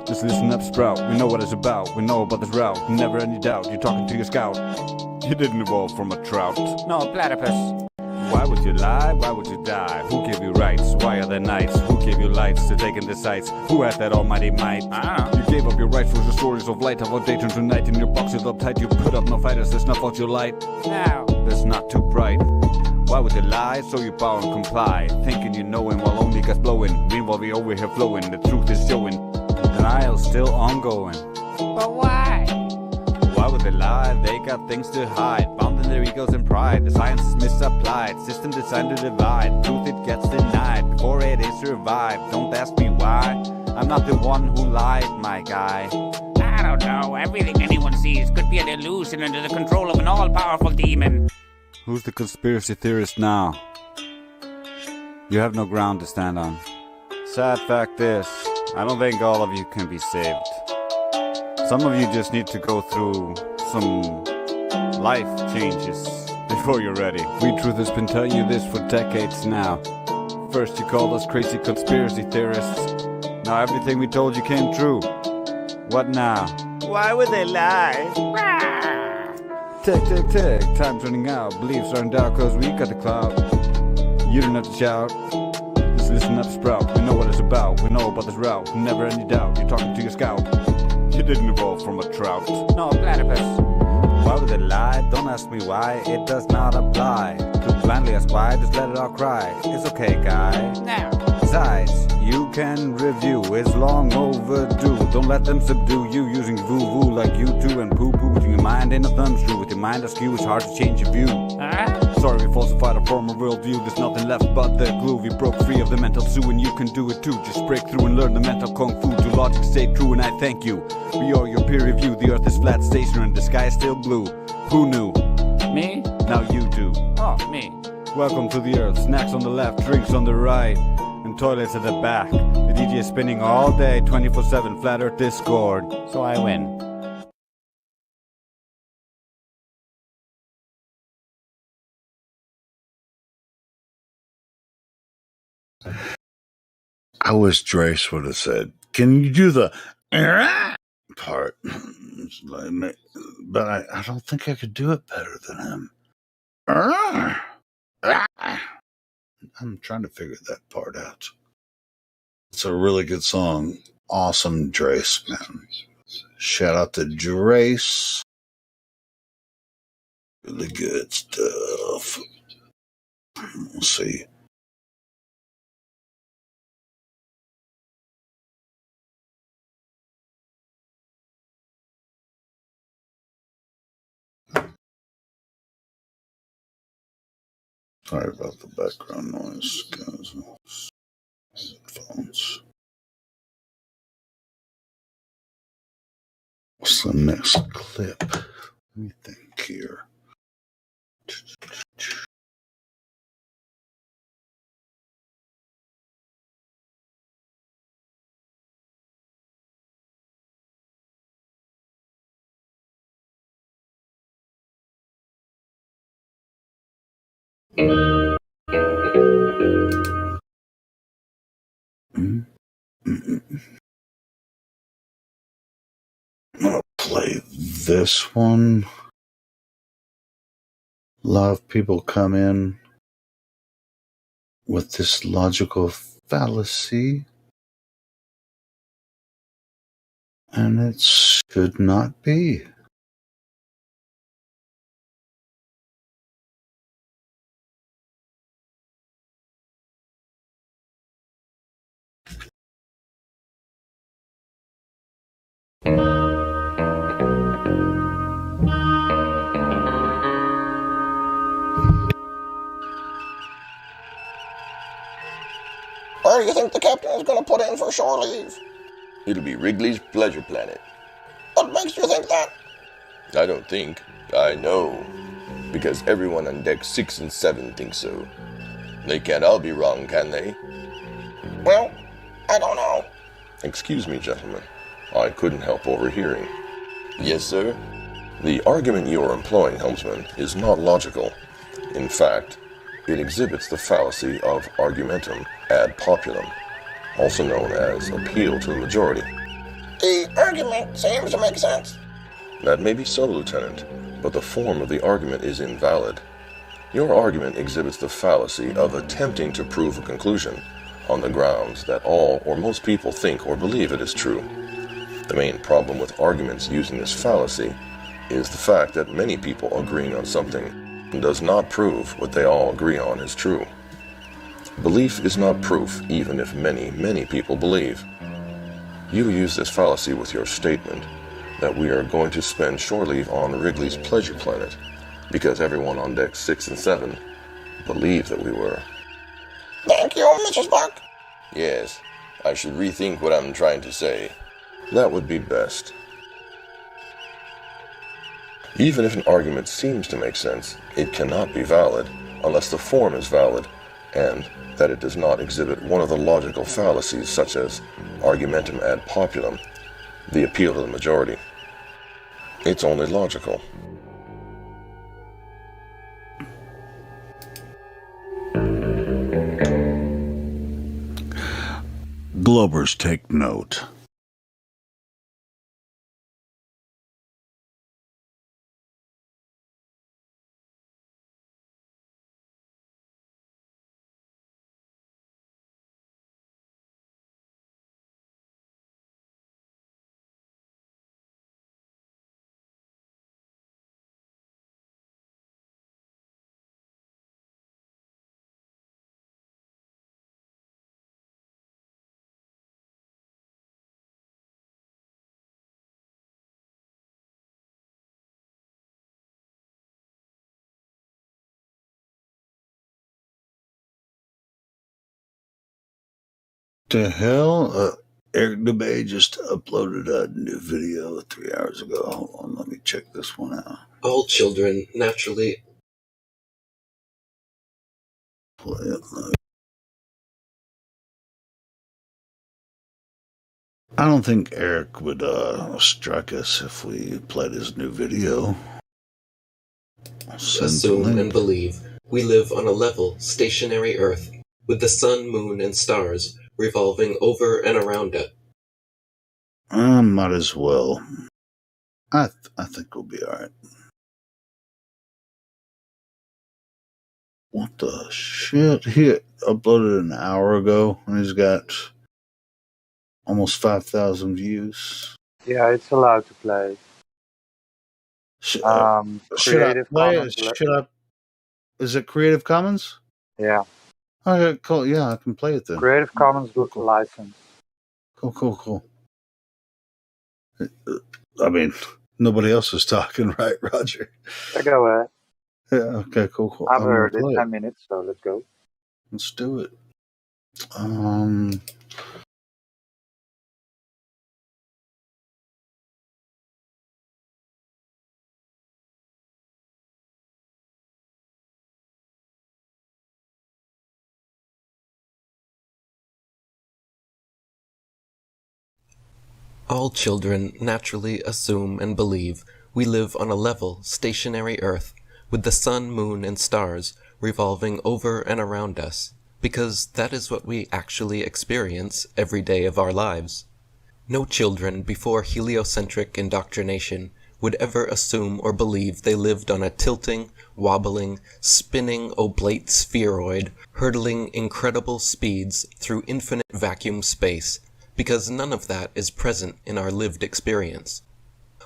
Just listen up, sprout. We know what it's about. We know about this route. Never any doubt. You're talking to your scout. You didn't evolve from a trout. No, platypus. Why would you lie? Why would you die? Who gave you rights? Why are there nights? Who gave you lights to take in the sights? Who had that almighty might? You gave up your rights for the stories of light. How about daytime tonight? In your box it up tight. You put up no fighters to snuff out your light. No. That's not too bright. Why would you lie? So you bow and comply. Thinking you know him while only gas blowing. Meanwhile we over here flowing. The truth is showing. Denial's still ongoing. But why? Why would they lie? They got things to hide. Bound in their egos and pride. The science is misapplied. System designed to divide. Truth it gets denied before it is survived. Don't ask me why. I'm not the one who lied, my guy. I don't know. Everything anyone sees could be an illusion under the control of an all-powerful demon. Who's the conspiracy theorist now? You have no ground to stand on. Sad fact is, I don't think all of you can be saved. Some of you just need to go through some life changes before you're ready. We Truth has been telling you this for decades now. First you called us crazy conspiracy theorists. Now everything we told you came true. What now? Why would they lie? Tick, tick, tick, time's running out. Beliefs aren't out cause we got the clout. You don't have to shout. Just listen up, sprout. We know what it's about. We know about this route. Never any doubt. You're talking to your scout. You didn't evolve from a trout. No, platypus. Why would they lie? Don't ask me why. It does not apply. To blindly ask why, just let it all cry. It's okay, guy. No. Besides, you can review. It's long overdue. Don't let them subdue you using voo-voo like you do and poo-poo. With your mind ain't a thumbscrew. With your mind askew, it's hard to change your view. Sorry we falsified our former worldview. There's nothing left but the glue. We broke free of the mental zoo and you can do it too. Just break through and learn the mental kung fu. To logic stay true and I thank you. We are your peer review. The earth is flat, stationary and the sky is still blue. Who knew? Me? Now you do. Oh, me. Welcome to the earth. Snacks on the left, drinks on the right, and toilets at the back. The DJ is spinning all day, 24/7, flat earth Discord. So I win. I wish Drace would have said, "Can you do the part?" But I don't think I could do it better than him. I'm trying to figure that part out. It's a really good song. Awesome, Drace, man. Shout out to Drace. Really good stuff. Let's see. Sorry about the background noise, guys. Headphones. What's the next clip? Let me think here. I'm gonna play this one. A lot of people come in with this logical fallacy, and it should not be. Where do you think the captain is going to put in for shore leave? It'll be Wrigley's Pleasure Planet. What makes you think that? I don't think. I know. Because everyone on deck 6 and 7 thinks so. They can't all be wrong, can they? Well, I don't know. Excuse me, gentlemen. I couldn't help overhearing. Yes, sir? The argument you are employing, helmsman, is not logical. In fact, it exhibits the fallacy of argumentum ad populum, also known as appeal to the majority. The argument seems to make sense. That may be so, Lieutenant, but the form of the argument is invalid. Your argument exhibits the fallacy of attempting to prove a conclusion on the grounds that all or most people think or believe it is true. The main problem with arguments using this fallacy is the fact that many people agreeing on something does not prove what they all agree on is true. Belief is not proof even if many people believe. You use this fallacy with your statement that we are going to spend shore leave on Wrigley's Pleasure Planet because everyone on decks 6 and 7 believed that we were. Thank you, Mrs. Buck. Yes, I should rethink what I'm trying to say. That would be best. Even if an argument seems to make sense, it cannot be valid unless the form is valid and that it does not exhibit one of the logical fallacies such as argumentum ad populum, the appeal to the majority. It's only logical. Globers, take note. The hell? Eric DeBay just uploaded a new video 3 hours ago. Hold on, let me check this one out. All children naturally. Play it. I don't think Eric would strike us if we played his new video. Assume and believe we live on a level, stationary Earth, with the sun, moon, and stars revolving over and around it. Might as well. I think we'll be alright. What the shit? He uploaded an hour ago and he's got almost 5,000 views. Yeah, it's allowed to play. Should I Creative play Commons. it? Is it Creative Commons? Yeah. Okay, cool. Yeah, I can play it then. Creative Commons license. Cool. I mean, nobody else is talking, right, Roger? Yeah, go ahead. Yeah, okay, cool. I've I'm heard gonna it. play 10 minutes, so let's go. Let's do it. All children naturally assume and believe we live on a level, stationary Earth, with the sun, moon, and stars revolving over and around us, because that is what we actually experience every day of our lives. No children before heliocentric indoctrination would ever assume or believe they lived on a tilting, wobbling, spinning oblate spheroid, hurtling incredible speeds through infinite vacuum space, because none of that is present in our lived experience.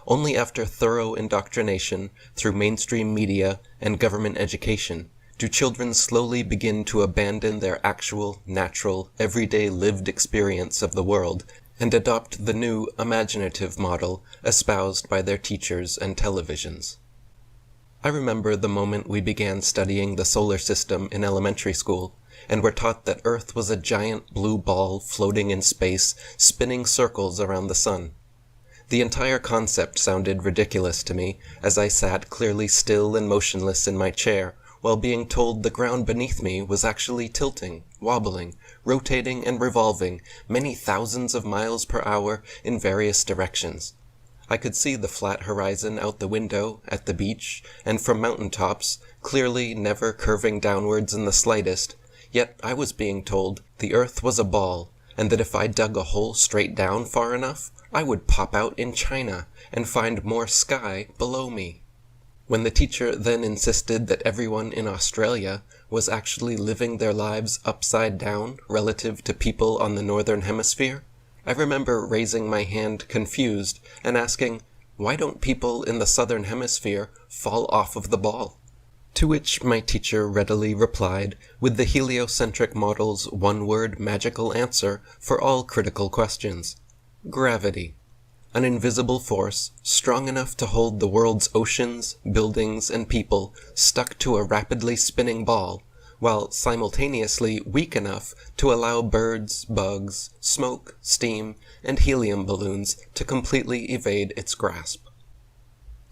Only after thorough indoctrination through mainstream media and government education do children slowly begin to abandon their actual, natural, everyday lived experience of the world and adopt the new imaginative model espoused by their teachers and televisions. I remember the moment we began studying the solar system in elementary school, and were taught that Earth was a giant blue ball floating in space, spinning circles around the sun. The entire concept sounded ridiculous to me as I sat clearly still and motionless in my chair, while being told the ground beneath me was actually tilting, wobbling, rotating, and revolving many thousands of miles per hour in various directions. I could see the flat horizon out the window, at the beach, and from mountain tops, clearly never curving downwards in the slightest, yet I was being told the earth was a ball, and that if I dug a hole straight down far enough, I would pop out in China and find more sky below me. When the teacher then insisted that everyone in Australia was actually living their lives upside down relative to people on the northern hemisphere, I remember raising my hand confused and asking, why don't people in the southern hemisphere fall off of the ball? To which my teacher readily replied with the heliocentric model's one-word magical answer for all critical questions: gravity. An invisible force, strong enough to hold the world's oceans, buildings, and people stuck to a rapidly spinning ball, while simultaneously weak enough to allow birds, bugs, smoke, steam, and helium balloons to completely evade its grasp.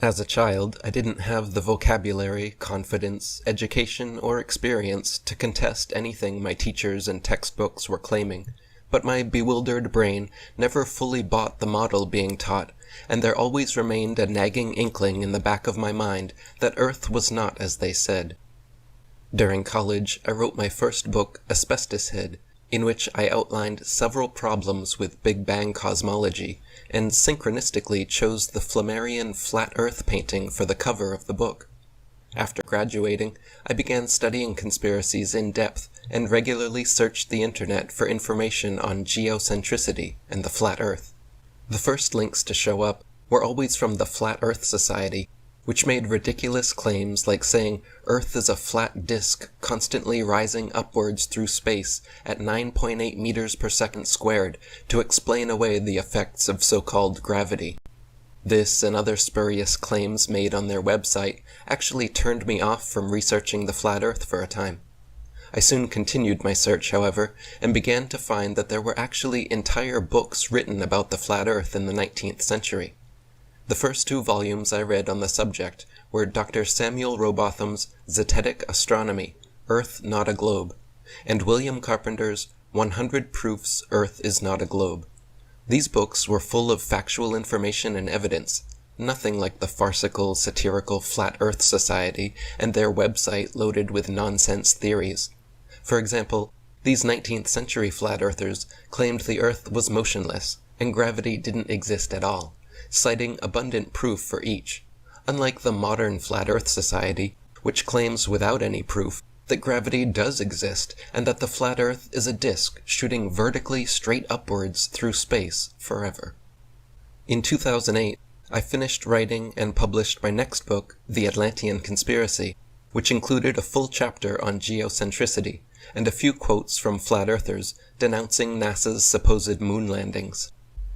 As a child, I didn't have the vocabulary, confidence, education, or experience to contest anything my teachers and textbooks were claiming, but my bewildered brain never fully bought the model being taught, and there always remained a nagging inkling in the back of my mind that Earth was not as they said. During college, I wrote my first book, Asbestos Head, in which I outlined several problems with Big Bang cosmology, and synchronistically chose the Flammarion flat Earth painting for the cover of the book. After graduating, I began studying conspiracies in depth and regularly searched the internet for information on geocentricity and the flat Earth. The first links to show up were always from the Flat Earth Society, which made ridiculous claims like saying Earth is a flat disk constantly rising upwards through space at 9.8 meters per second squared to explain away the effects of so-called gravity. This and other spurious claims made on their website actually turned me off from researching the flat Earth for a time. I soon continued my search, however, and began to find that there were actually entire books written about the flat Earth in the 19th century. The first 2 volumes I read on the subject were Dr. Samuel Rowbotham's Zetetic Astronomy, Earth Not a Globe, and William Carpenter's 100 Proofs Earth is Not a Globe. These books were full of factual information and evidence, nothing like the farcical, satirical Flat Earth Society and their website loaded with nonsense theories. For example, these 19th century flat earthers claimed the Earth was motionless and gravity didn't exist at all, citing abundant proof for each, unlike the modern Flat Earth Society, which claims without any proof that gravity does exist and that the flat Earth is a disk shooting vertically straight upwards through space forever. In 2008, I finished writing and published my next book, The Atlantean Conspiracy, which included a full chapter on geocentricity and a few quotes from flat earthers denouncing NASA's supposed moon landings.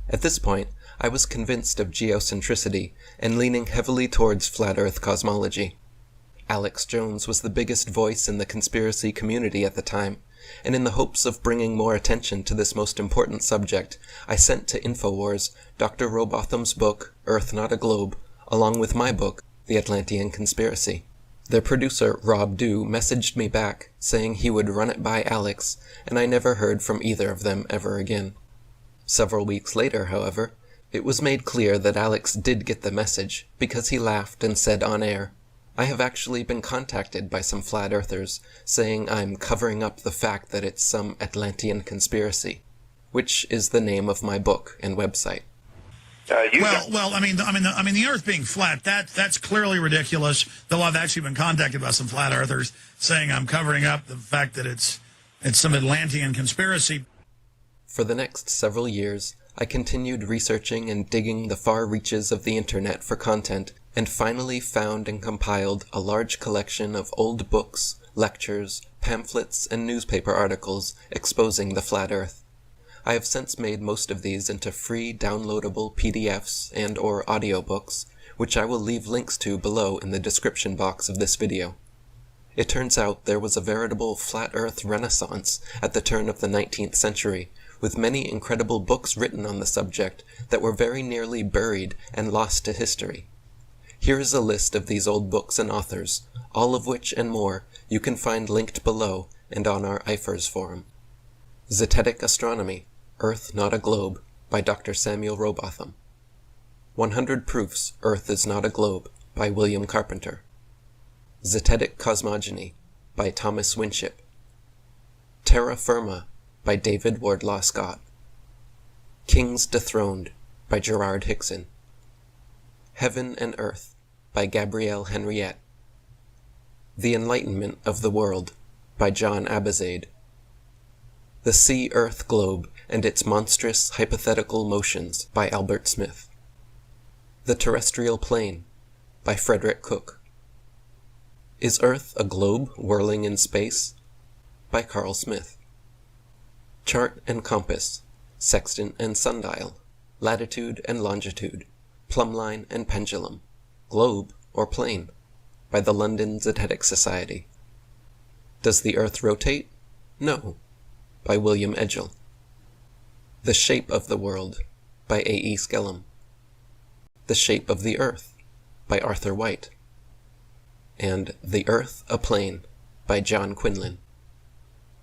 At this point, I was convinced of geocentricity and leaning heavily towards flat Earth cosmology. Alex Jones was the biggest voice in the conspiracy community at the time, and in the hopes of bringing more attention to this most important subject, I sent to InfoWars Dr. Rowbotham's book, Earth Not a Globe, along with my book, The Atlantean Conspiracy. Their producer, Rob Dew, messaged me back, saying he would run it by Alex, and I never heard from either of them ever again. Several weeks later, however, it was made clear that Alex did get the message, because he laughed and said on air, "I have actually been contacted by some flat earthers saying I'm covering up the fact that it's some Atlantean conspiracy," which is the name of my book and website. The Earth being flat, that's clearly ridiculous. Though I've actually been contacted by some flat earthers saying I'm covering up the fact that it's some Atlantean conspiracy. For the next several years, I continued researching and digging the far reaches of the internet for content, and finally found and compiled a large collection of old books, lectures, pamphlets, and newspaper articles exposing the flat Earth. I have since made most of these into free downloadable PDFs and/or audiobooks, which I will leave links to below in the description box of this video. It turns out there was a veritable flat Earth renaissance at the turn of the 19th century, with many incredible books written on the subject that were very nearly buried and lost to history. Here is a list of these old books and authors, all of which and more you can find linked below and on our IFERS forum. Zetetic Astronomy, Earth Not a Globe, by Dr. Samuel Robotham. 100 Proofs Earth is Not a Globe, by William Carpenter. Zetetic Cosmogony, by Thomas Winship. Terra Firma, by David Wardlaw Scott. Kings Dethroned, by Gerard Hickson. Heaven and Earth, by Gabrielle Henriette. The Enlightenment of the World, by John Abizade. The Sea-Earth Globe and Its Monstrous Hypothetical Motions, by Albert Smith. The Terrestrial Plane, by Frederick Cook. Is Earth a Globe Whirling in Space? By Carl Smith. Chart and Compass, Sextant and Sundial, Latitude and Longitude, Plumbline and Pendulum, Globe or Plane, by the London Zetetic Society. Does the Earth rotate? No, by William Edgell. The Shape of the World, by A. E. Skellum. The Shape of the Earth, by Arthur White. And The Earth a Plane, by John Quinlan.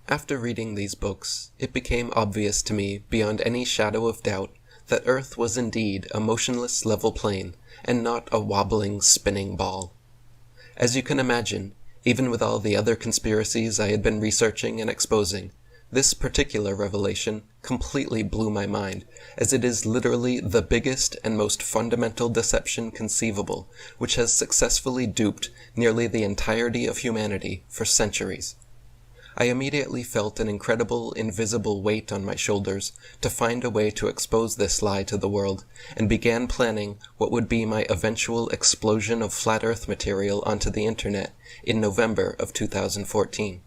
After reading these books, it became obvious to me beyond any shadow of doubt that Earth was indeed a motionless level plane and not a wobbling, spinning ball. As you can imagine, even with all the other conspiracies I had been researching and exposing, this particular revelation completely blew my mind, as it is literally the biggest and most fundamental deception conceivable, which has successfully duped nearly the entirety of humanity for centuries. I immediately felt an incredible, invisible weight on my shoulders to find a way to expose this lie to the world, and began planning what would be my eventual explosion of flat earth material onto the internet in November of 2014.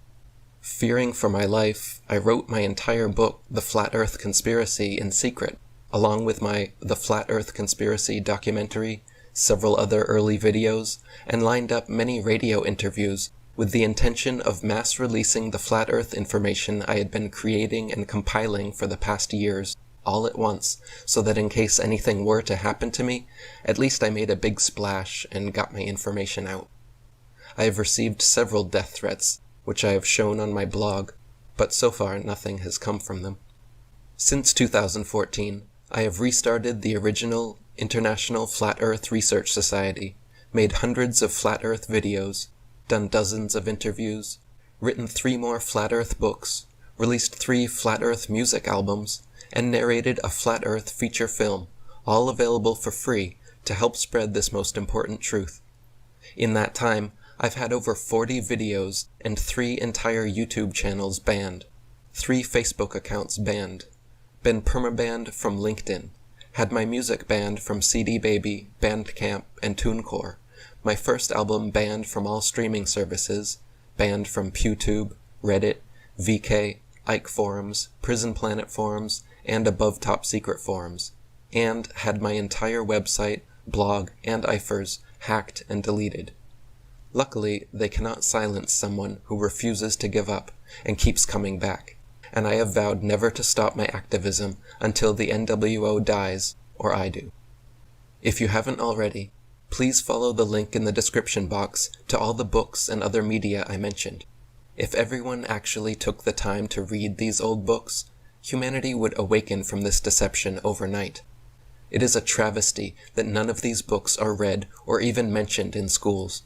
Fearing for my life, I wrote my entire book, The Flat Earth Conspiracy, in secret, along with my The Flat Earth Conspiracy documentary, several other early videos, and lined up many radio interviews with the intention of mass releasing the flat earth information I had been creating and compiling for the past years, all at once, so that in case anything were to happen to me, at least I made a big splash and got my information out. I have received several death threats, which I have shown on my blog, but so far nothing has come from them. Since 2014, I have restarted the original International Flat Earth Research Society, made hundreds of flat earth videos, done dozens of interviews, written 3 more Flat Earth books, released 3 Flat Earth music albums, and narrated a Flat Earth feature film, all available for free to help spread this most important truth. In that time, I've had over 40 videos and 3 entire YouTube channels banned, 3 Facebook accounts banned, been permabanned from LinkedIn, had my music banned from CD Baby, Bandcamp, and TuneCore, my first album banned from all streaming services, banned from PewTube, Reddit, VK, Ike forums, Prison Planet forums, and Above Top Secret forums, and had my entire website, blog, and IFERS hacked and deleted. Luckily, they cannot silence someone who refuses to give up and keeps coming back, and I have vowed never to stop my activism until the NWO dies, or I do. If you haven't already, please follow the link in the description box to all the books and other media I mentioned. If everyone actually took the time to read these old books, humanity would awaken from this deception overnight. It is a travesty that none of these books are read or even mentioned in schools.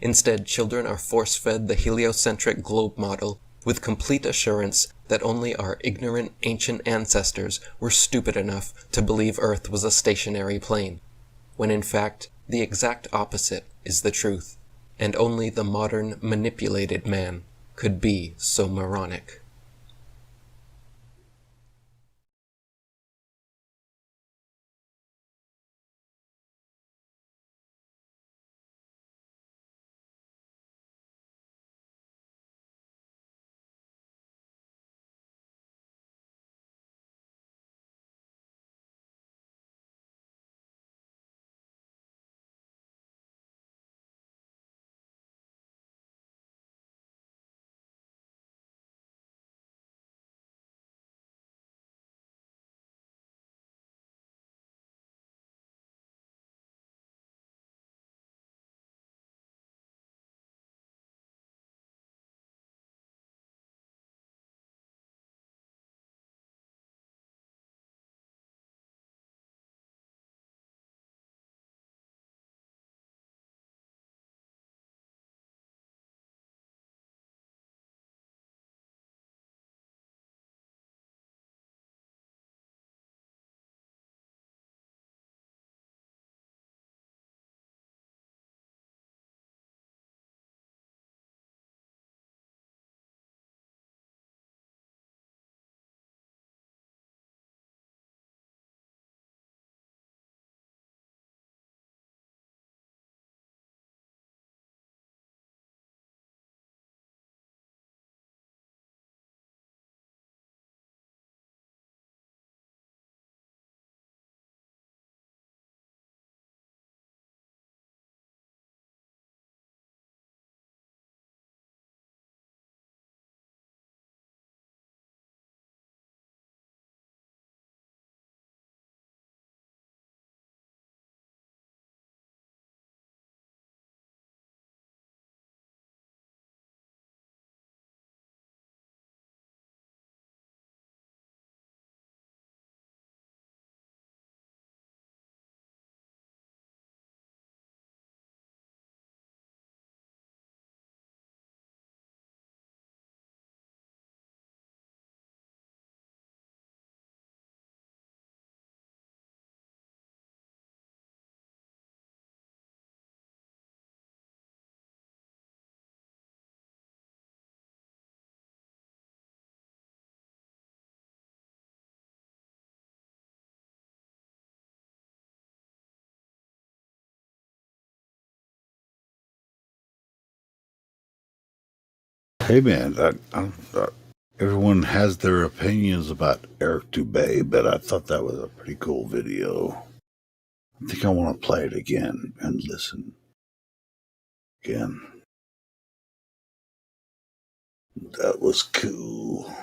Instead, children are force-fed the heliocentric globe model with complete assurance that only our ignorant ancient ancestors were stupid enough to believe Earth was a stationary plane, when in fact, the exact opposite is the truth, and only the modern, manipulated man could be so moronic. Hey man, everyone has their opinions about Eric Dubay, but I thought that was a pretty cool video. I think I want to play it again and listen again. That was cool.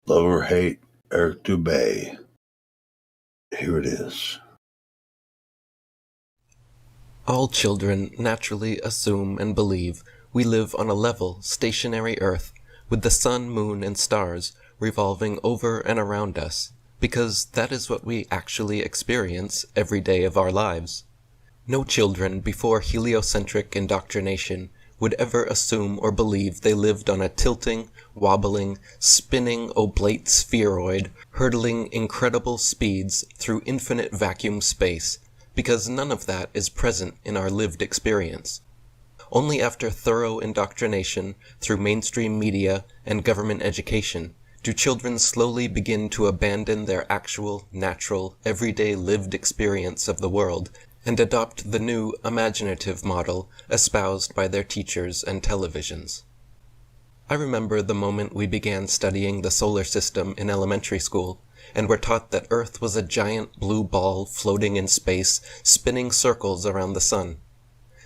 Love or hate Eric Dubay. Here it is. All children naturally assume and believe we live on a level, stationary Earth, with the sun, moon, and stars revolving over and around us, because that is what we actually experience every day of our lives. No children before heliocentric indoctrination would ever assume or believe they lived on a tilting, wobbling, spinning oblate spheroid, hurtling incredible speeds through infinite vacuum space, because none of that is present in our lived experience. Only after thorough indoctrination through mainstream media and government education do children slowly begin to abandon their actual, natural, everyday lived experience of the world and adopt the new imaginative model espoused by their teachers and televisions. I remember the moment we began studying the solar system in elementary school, and were taught that Earth was a giant blue ball floating in space, spinning circles around the sun.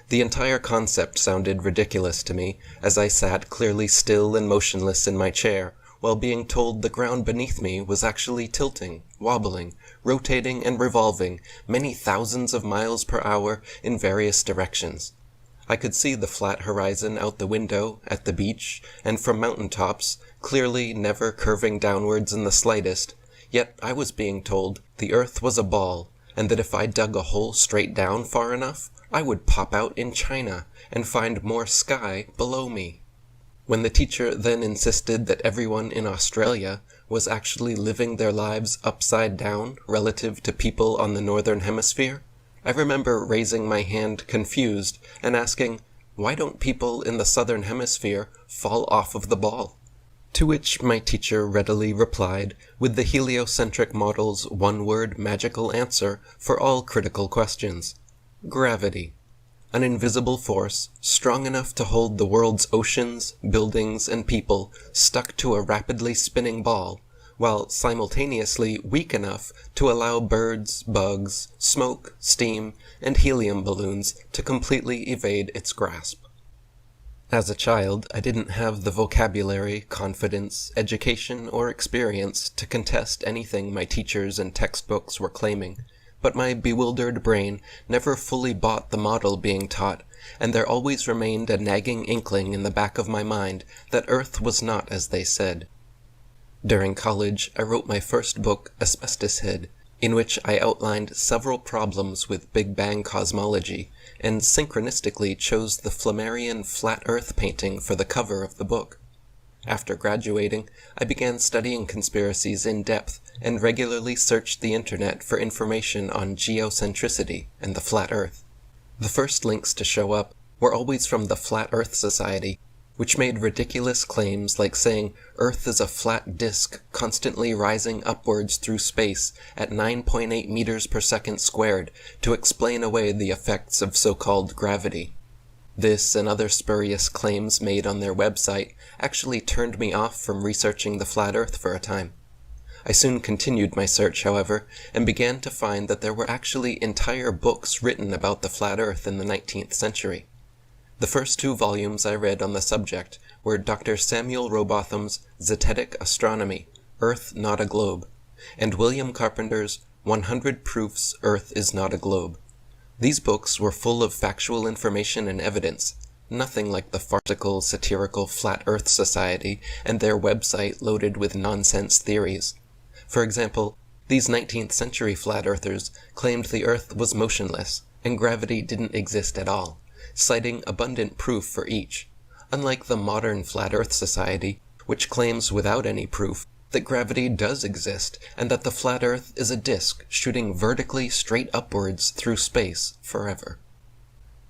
The entire concept sounded ridiculous to me as I sat clearly still and motionless in my chair, while being told the ground beneath me was actually tilting, wobbling, rotating and revolving many thousands of miles per hour in various directions. I could see the flat horizon out the window, at the beach, and from mountain tops, clearly never curving downwards in the slightest, yet I was being told the Earth was a ball, and that if I dug a hole straight down far enough, I would pop out in China and find more sky below me. When the teacher then insisted that everyone in Australia was actually living their lives upside down relative to people on the Northern Hemisphere, I remember raising my hand confused and asking, why don't people in the Southern Hemisphere fall off of the ball? To which my teacher readily replied with the heliocentric model's one-word magical answer for all critical questions: gravity. An invisible force, strong enough to hold the world's oceans, buildings, and people stuck to a rapidly spinning ball, while simultaneously weak enough to allow birds, bugs, smoke, steam, and helium balloons to completely evade its grasp. As a child, I didn't have the vocabulary, confidence, education, or experience to contest anything my teachers and textbooks were claiming, But my bewildered brain never fully bought the model being taught, and there always remained a nagging inkling in the back of my mind that Earth was not as they said. During college, I wrote my first book, Asbestos Head, in which I outlined several problems with Big Bang cosmology, and synchronistically chose the Flammarion flat Earth painting for the cover of the book. After graduating, I began studying conspiracies in depth and regularly searched the internet for information on geocentricity and the flat Earth. The first links to show up were always from the Flat Earth Society, which made ridiculous claims like saying Earth is a flat disk constantly rising upwards through space at 9.8 meters per second squared to explain away the effects of so-called gravity. This and other spurious claims made on their website actually turned me off from researching the flat Earth for a time. I soon continued my search, however, and began to find that there were actually entire books written about the flat Earth in the 19th century. The first 2 volumes I read on the subject were Dr. Samuel Rowbotham's Zetetic Astronomy, Earth Not a Globe, and William Carpenter's 100 Proofs Earth is Not a Globe. These books were full of factual information and evidence, nothing like the farcical, satirical Flat Earth Society and their website loaded with nonsense theories. For example, these 19th century flat earthers claimed the Earth was motionless and gravity didn't exist at all, citing abundant proof for each, unlike the modern Flat Earth Society, which claims without any proof that gravity does exist and that the flat Earth is a disk shooting vertically straight upwards through space forever.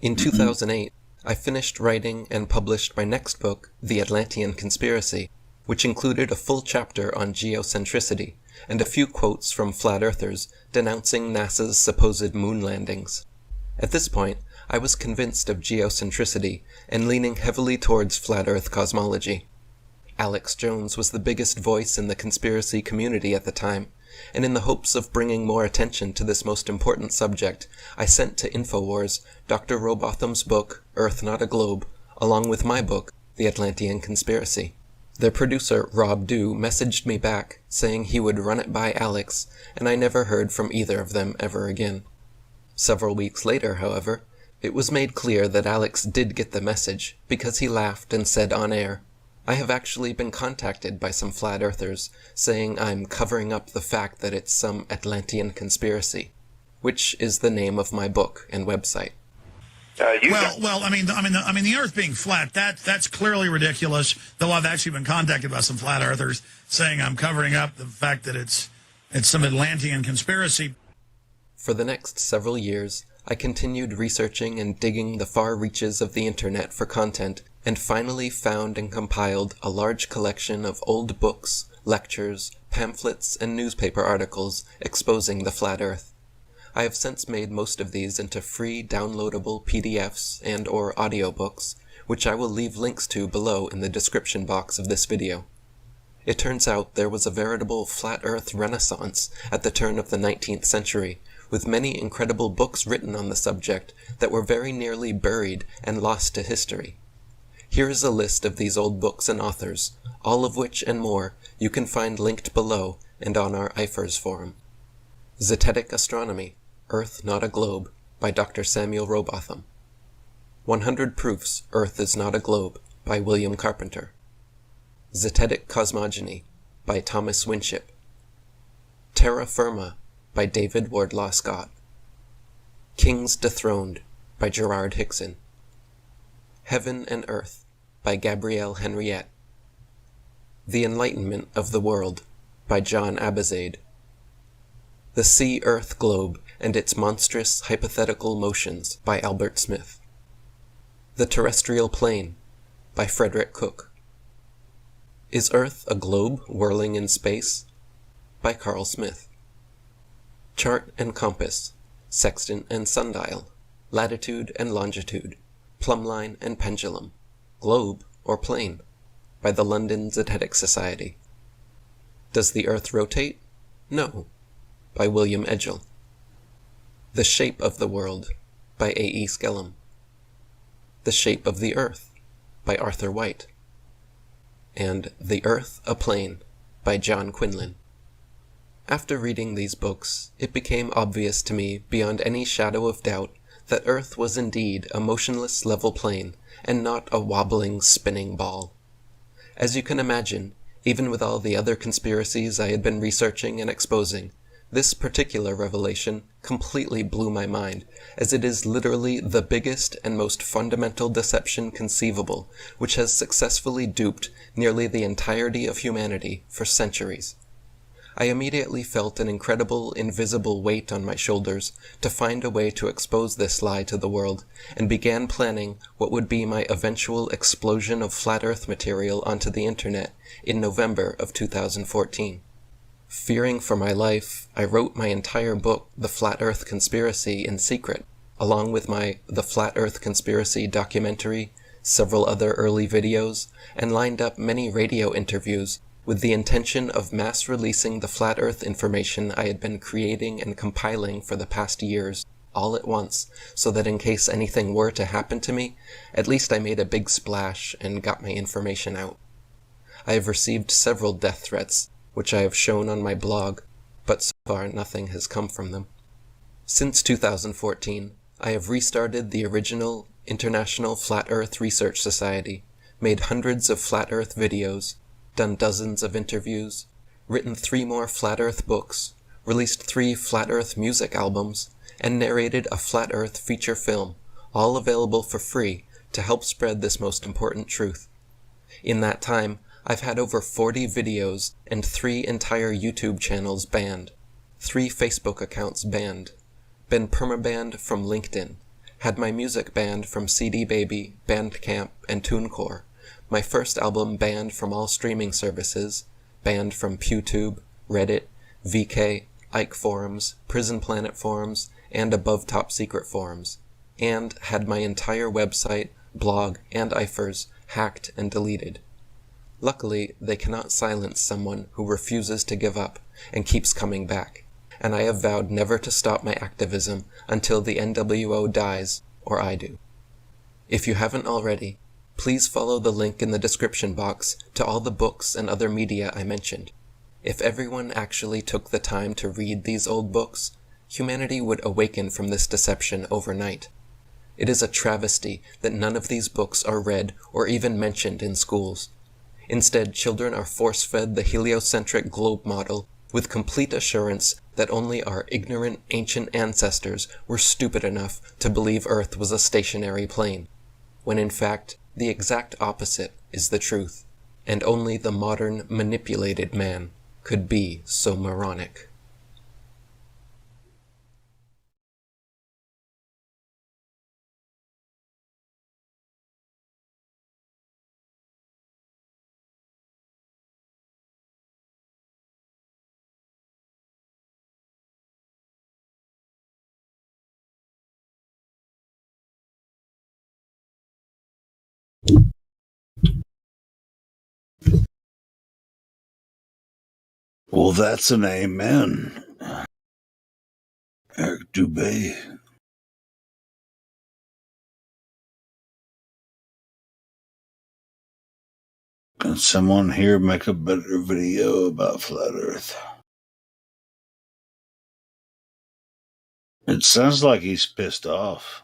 In 2008, I finished writing and published my next book, The Atlantean Conspiracy, which included a full chapter on geocentricity and a few quotes from flat earthers denouncing NASA's supposed moon landings. At this point, I was convinced of geocentricity and leaning heavily towards flat Earth cosmology. Alex Jones was the biggest voice in the conspiracy community at the time, and in the hopes of bringing more attention to this most important subject, I sent to InfoWars Dr. Rowbotham's book, Earth Not a Globe, along with my book, The Atlantean Conspiracy. Their producer, Rob Dew, messaged me back, saying he would run it by Alex, and I never heard from either of them ever again. Several weeks later, however, it was made clear that Alex did get the message, because he laughed and said on air, "I have actually been contacted by some flat earthers, saying I'm covering up the fact that it's some Atlantean conspiracy," which is the name of my book and website. Well, I mean, the Earth being flat, that's clearly ridiculous. Though I've actually been contacted by some flat earthers saying I'm covering up the fact that it's some Atlantean conspiracy. For the next several years, I continued researching and digging the far reaches of the internet for content, and finally found and compiled a large collection of old books, lectures, pamphlets, and newspaper articles exposing the flat Earth. I have since made most of these into free downloadable PDFs and or audiobooks, which I will leave links to below in the description box of this video. It turns out there was a veritable flat Earth renaissance at the turn of the 19th century, with many incredible books written on the subject that were very nearly buried and lost to history. Here is a list of these old books and authors, all of which and more you can find linked below and on our IFERS forum. Zetetic Astronomy, Earth Not a Globe, by Dr. Samuel Rowbotham. 100 Proofs Earth is Not a Globe, by William Carpenter. Zetetic Cosmogony, by Thomas Winship. Terra Firma, by David Wardlaw Scott. Kings Dethroned, by Gerard Hickson. Heaven and Earth, by Gabrielle Henriette. The Enlightenment of the World, by John Abizade. The Sea-Earth Globe and Its Monstrous Hypothetical Motions, by Albert Smith. The Terrestrial Plane, by Frederick Cook. Is Earth a Globe Whirling in Space? By Carl Smith. Chart and Compass, Sextant and Sundial, Latitude and Longitude, Plumbline and Pendulum, Globe or Plane, by the London Zetetic Society. Does the Earth rotate? No, by William Edgell. The Shape of the World, by A.E. Skellum. The Shape of the Earth, by Arthur White. And The Earth a Plane, by John Quinlan. After reading these books, it became obvious to me beyond any shadow of doubt that Earth was indeed a motionless level plane and not a wobbling, spinning ball. As you can imagine, even with all the other conspiracies I had been researching and exposing, this particular revelation completely blew my mind, as it is literally the biggest and most fundamental deception conceivable, which has successfully duped nearly the entirety of humanity for centuries. I immediately felt an incredible, invisible weight on my shoulders to find a way to expose this lie to the world, and began planning what would be my eventual explosion of flat earth material onto the internet in November of 2014. Fearing for my life, I wrote my entire book, The Flat Earth Conspiracy, in secret, along with my The Flat Earth Conspiracy documentary, several other early videos, and lined up many radio interviews with the intention of mass releasing the flat earth information I had been creating and compiling for the past years, all at once, so that in case anything were to happen to me, at least I made a big splash and got my information out. I have received several death threats, which I have shown on my blog, but so far nothing has come from them. Since 2014, I have restarted the original International Flat Earth Research Society, made hundreds of flat earth videos, done dozens of interviews, written 3 more flat earth books, released 3 flat earth music albums, and narrated a flat earth feature film, all available for free to help spread this most important truth. In that time, I've had over 40 videos and 3 entire YouTube channels banned, 3 Facebook accounts banned, been permabanned from LinkedIn, had my music banned from CD Baby, Bandcamp, and TuneCore, my first album banned from all streaming services, banned from PewTube, Reddit, VK, Ike forums, Prison Planet forums, and Above Top Secret forums, and had my entire website, blog, and IFers hacked and deleted. Luckily, they cannot silence someone who refuses to give up and keeps coming back, and I have vowed never to stop my activism until the NWO dies, or I do. If you haven't already, please follow the link in the description box to all the books and other media I mentioned. If everyone actually took the time to read these old books, humanity would awaken from this deception overnight. It is a travesty that none of these books are read or even mentioned in schools. Instead, children are force-fed the heliocentric globe model with complete assurance that only our ignorant ancient ancestors were stupid enough to believe Earth was a stationary plane, when in fact, the exact opposite is the truth, and only the modern, manipulated man could be so moronic. Well, that's an amen. Eric Dubé. Can someone here make a better video about Flat Earth? It sounds like he's pissed off.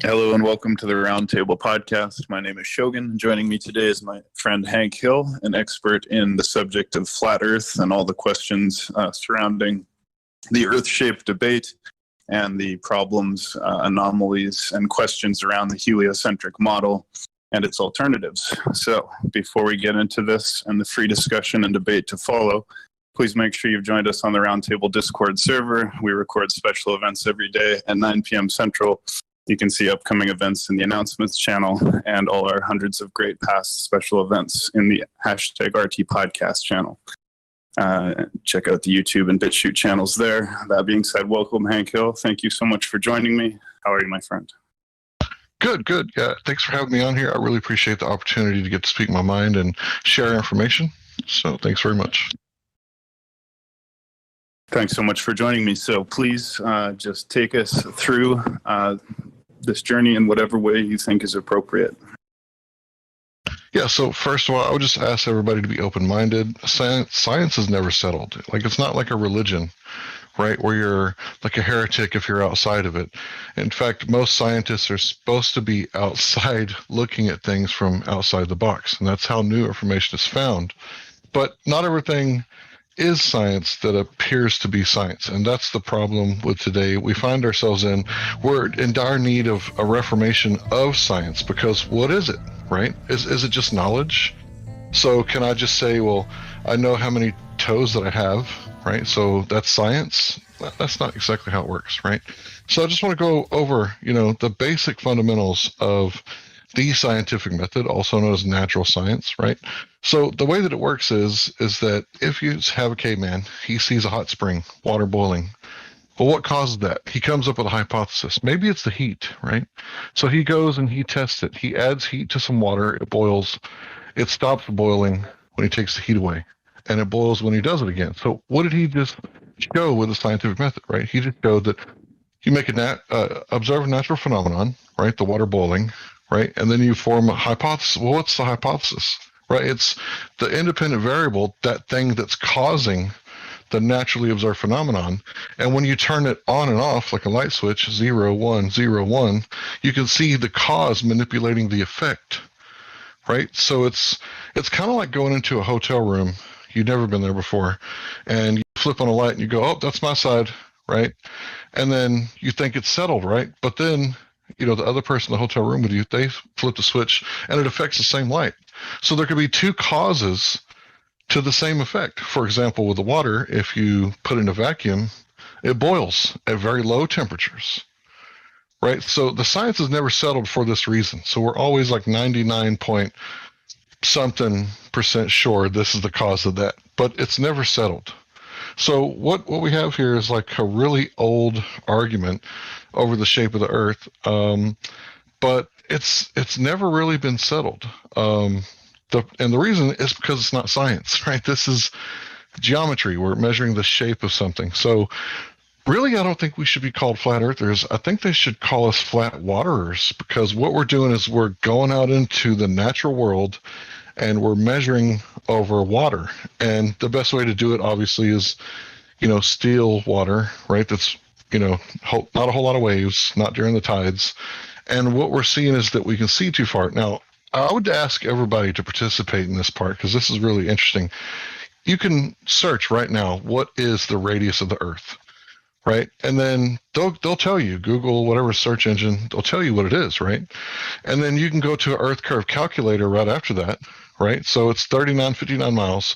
Hello and welcome to the Roundtable Podcast. My name is Shogun. Joining me today is my friend Hank Hill, an expert in the subject of flat Earth and all the questions surrounding the Earth-shaped debate and the problems, anomalies, and questions around the heliocentric model and its alternatives. So before we get into this and the free discussion and debate to follow, please make sure you've joined us on the Roundtable Discord server. We record special events every day at 9 p.m. Central. You can see upcoming events in the announcements channel and all our hundreds of great past special events in the #RT podcast channel. Check out the YouTube and BitChute channels there. That being said, welcome Hank Hill. Thank you so much for joining me. How are you, my friend? Good. Yeah, thanks for having me on here. I really appreciate the opportunity to get to speak my mind and share information. So thanks very much. Thanks so much for joining me. So please just take us through this journey in whatever way you think is appropriate. Yeah, so first of all, I would just ask everybody to be open-minded. Science is never settled. Like, it's not like a religion, right, where you're like a heretic if you're outside of it. In fact, most scientists are supposed to be outside looking at things from outside the box, and that's how new information is found. But not everything is science that appears to be science, and that's the problem with today. We find ourselves we're in dire need of a reformation of science, because what is it, right? Is it just knowledge? So can I just say, well, I know how many toes that I have, right? So that's science? That's not exactly how it works, right? So I just want to go over, the basic fundamentals of the scientific method, also known as natural science, right? So the way that it works is that if you have a caveman, he sees a hot spring, water boiling. Well, what causes that? He comes up with a hypothesis. Maybe it's the heat, right? So he goes and he tests it. He adds heat to some water. It boils. It stops boiling when he takes the heat away, and it boils when he does it again. So what did he just show with the scientific method, right? He just showed that you make observe a natural phenomenon, right? The water boiling, right? And then you form a hypothesis. Well, what's the hypothesis, right? It's the independent variable, that thing that's causing the naturally observed phenomenon. And when you turn it on and off like a light switch, 0, 1, 0, 1, you can see the cause manipulating the effect, right? So it's kind of like going into a hotel room. You've never been there before, and you flip on a light and you go, oh, that's my side, right? And then you think it's settled, right? But then, the other person in the hotel room with you, they flip the switch and it affects the same light. So there could be two causes to the same effect. For example, with the water, if you put it in a vacuum, it boils at very low temperatures, right? So the science is never settled for this reason. So we're always like 99 point something percent sure this is the cause of that, but it's never settled. So what we have here is like a really old argument over the shape of the Earth, but it's never really been settled. And the reason is because it's not science, right? This is geometry. We're measuring the shape of something. So really, I don't think we should be called flat earthers. I think they should call us flat waterers, because what we're doing is we're going out into the natural world and we're measuring over water. And the best way to do it, obviously, is, still water, right? That's, not a whole lot of waves, not during the tides. And what we're seeing is that we can see too far. Now, I would ask everybody to participate in this part, because this is really interesting. You can search right now, what is the radius of the Earth, right? And then they'll tell you, Google, whatever search engine, they'll tell you what it is, right? And then you can go to an Earth curve calculator right after that, right? So it's 3959 miles.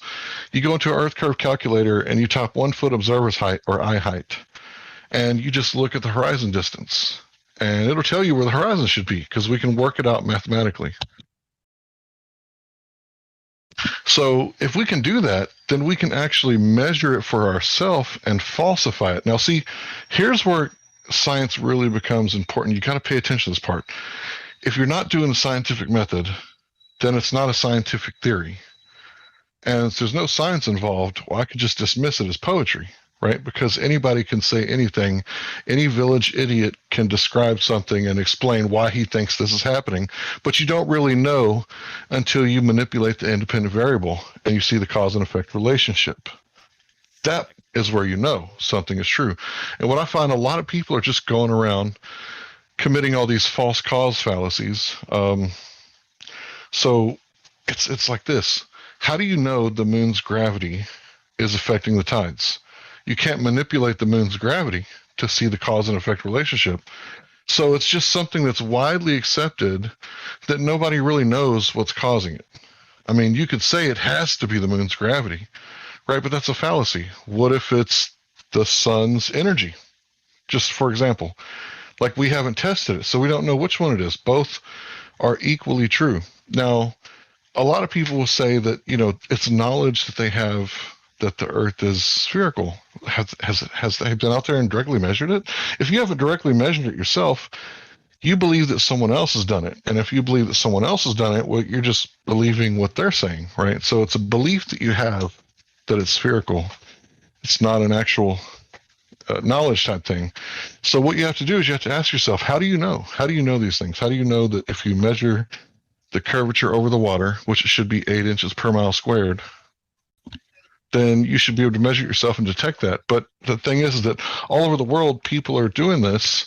You go into an Earth curve calculator and you type 1 foot observer's height, or eye height, and you just look at the horizon distance, and it'll tell you where the horizon should be, because we can work it out mathematically. So if we can do that, then we can actually measure it for ourselves and falsify it. Now, see, here's where science really becomes important. You got to pay attention to this part. If you're not doing the scientific method, then it's not a scientific theory. And if there's no science involved, well, I could just dismiss it as poetry, right? Because anybody can say anything. Any village idiot can describe something and explain why he thinks this is happening, but you don't really know until you manipulate the independent variable and you see the cause and effect relationship. That is where you know something is true. And what I find, a lot of people are just going around committing all these false cause fallacies. So it's like this. How do you know the moon's gravity is affecting the tides? You can't manipulate the moon's gravity to see the cause and effect relationship. So it's just something that's widely accepted that nobody really knows what's causing it. I mean, you could say it has to be the moon's gravity, right? But that's a fallacy. What if it's the sun's energy? Just for example, like we haven't tested it, so we don't know which one it is. Both are equally true. Now, a lot of people will say that, it's knowledge that they have that the Earth is spherical. Has they been out there and directly measured it? If you haven't directly measured it yourself, you believe that someone else has done it. And if you believe that someone else has done it, well, you're just believing what they're saying, right? So it's a belief that you have that it's spherical. It's not an actual knowledge type thing. So what you have to do is you have to ask yourself, how do you know? How do you know these things? How do you know that if you measure the curvature over the water, which it should be 8 inches per mile squared, then you should be able to measure yourself and detect that. But the thing is that all over the world, people are doing this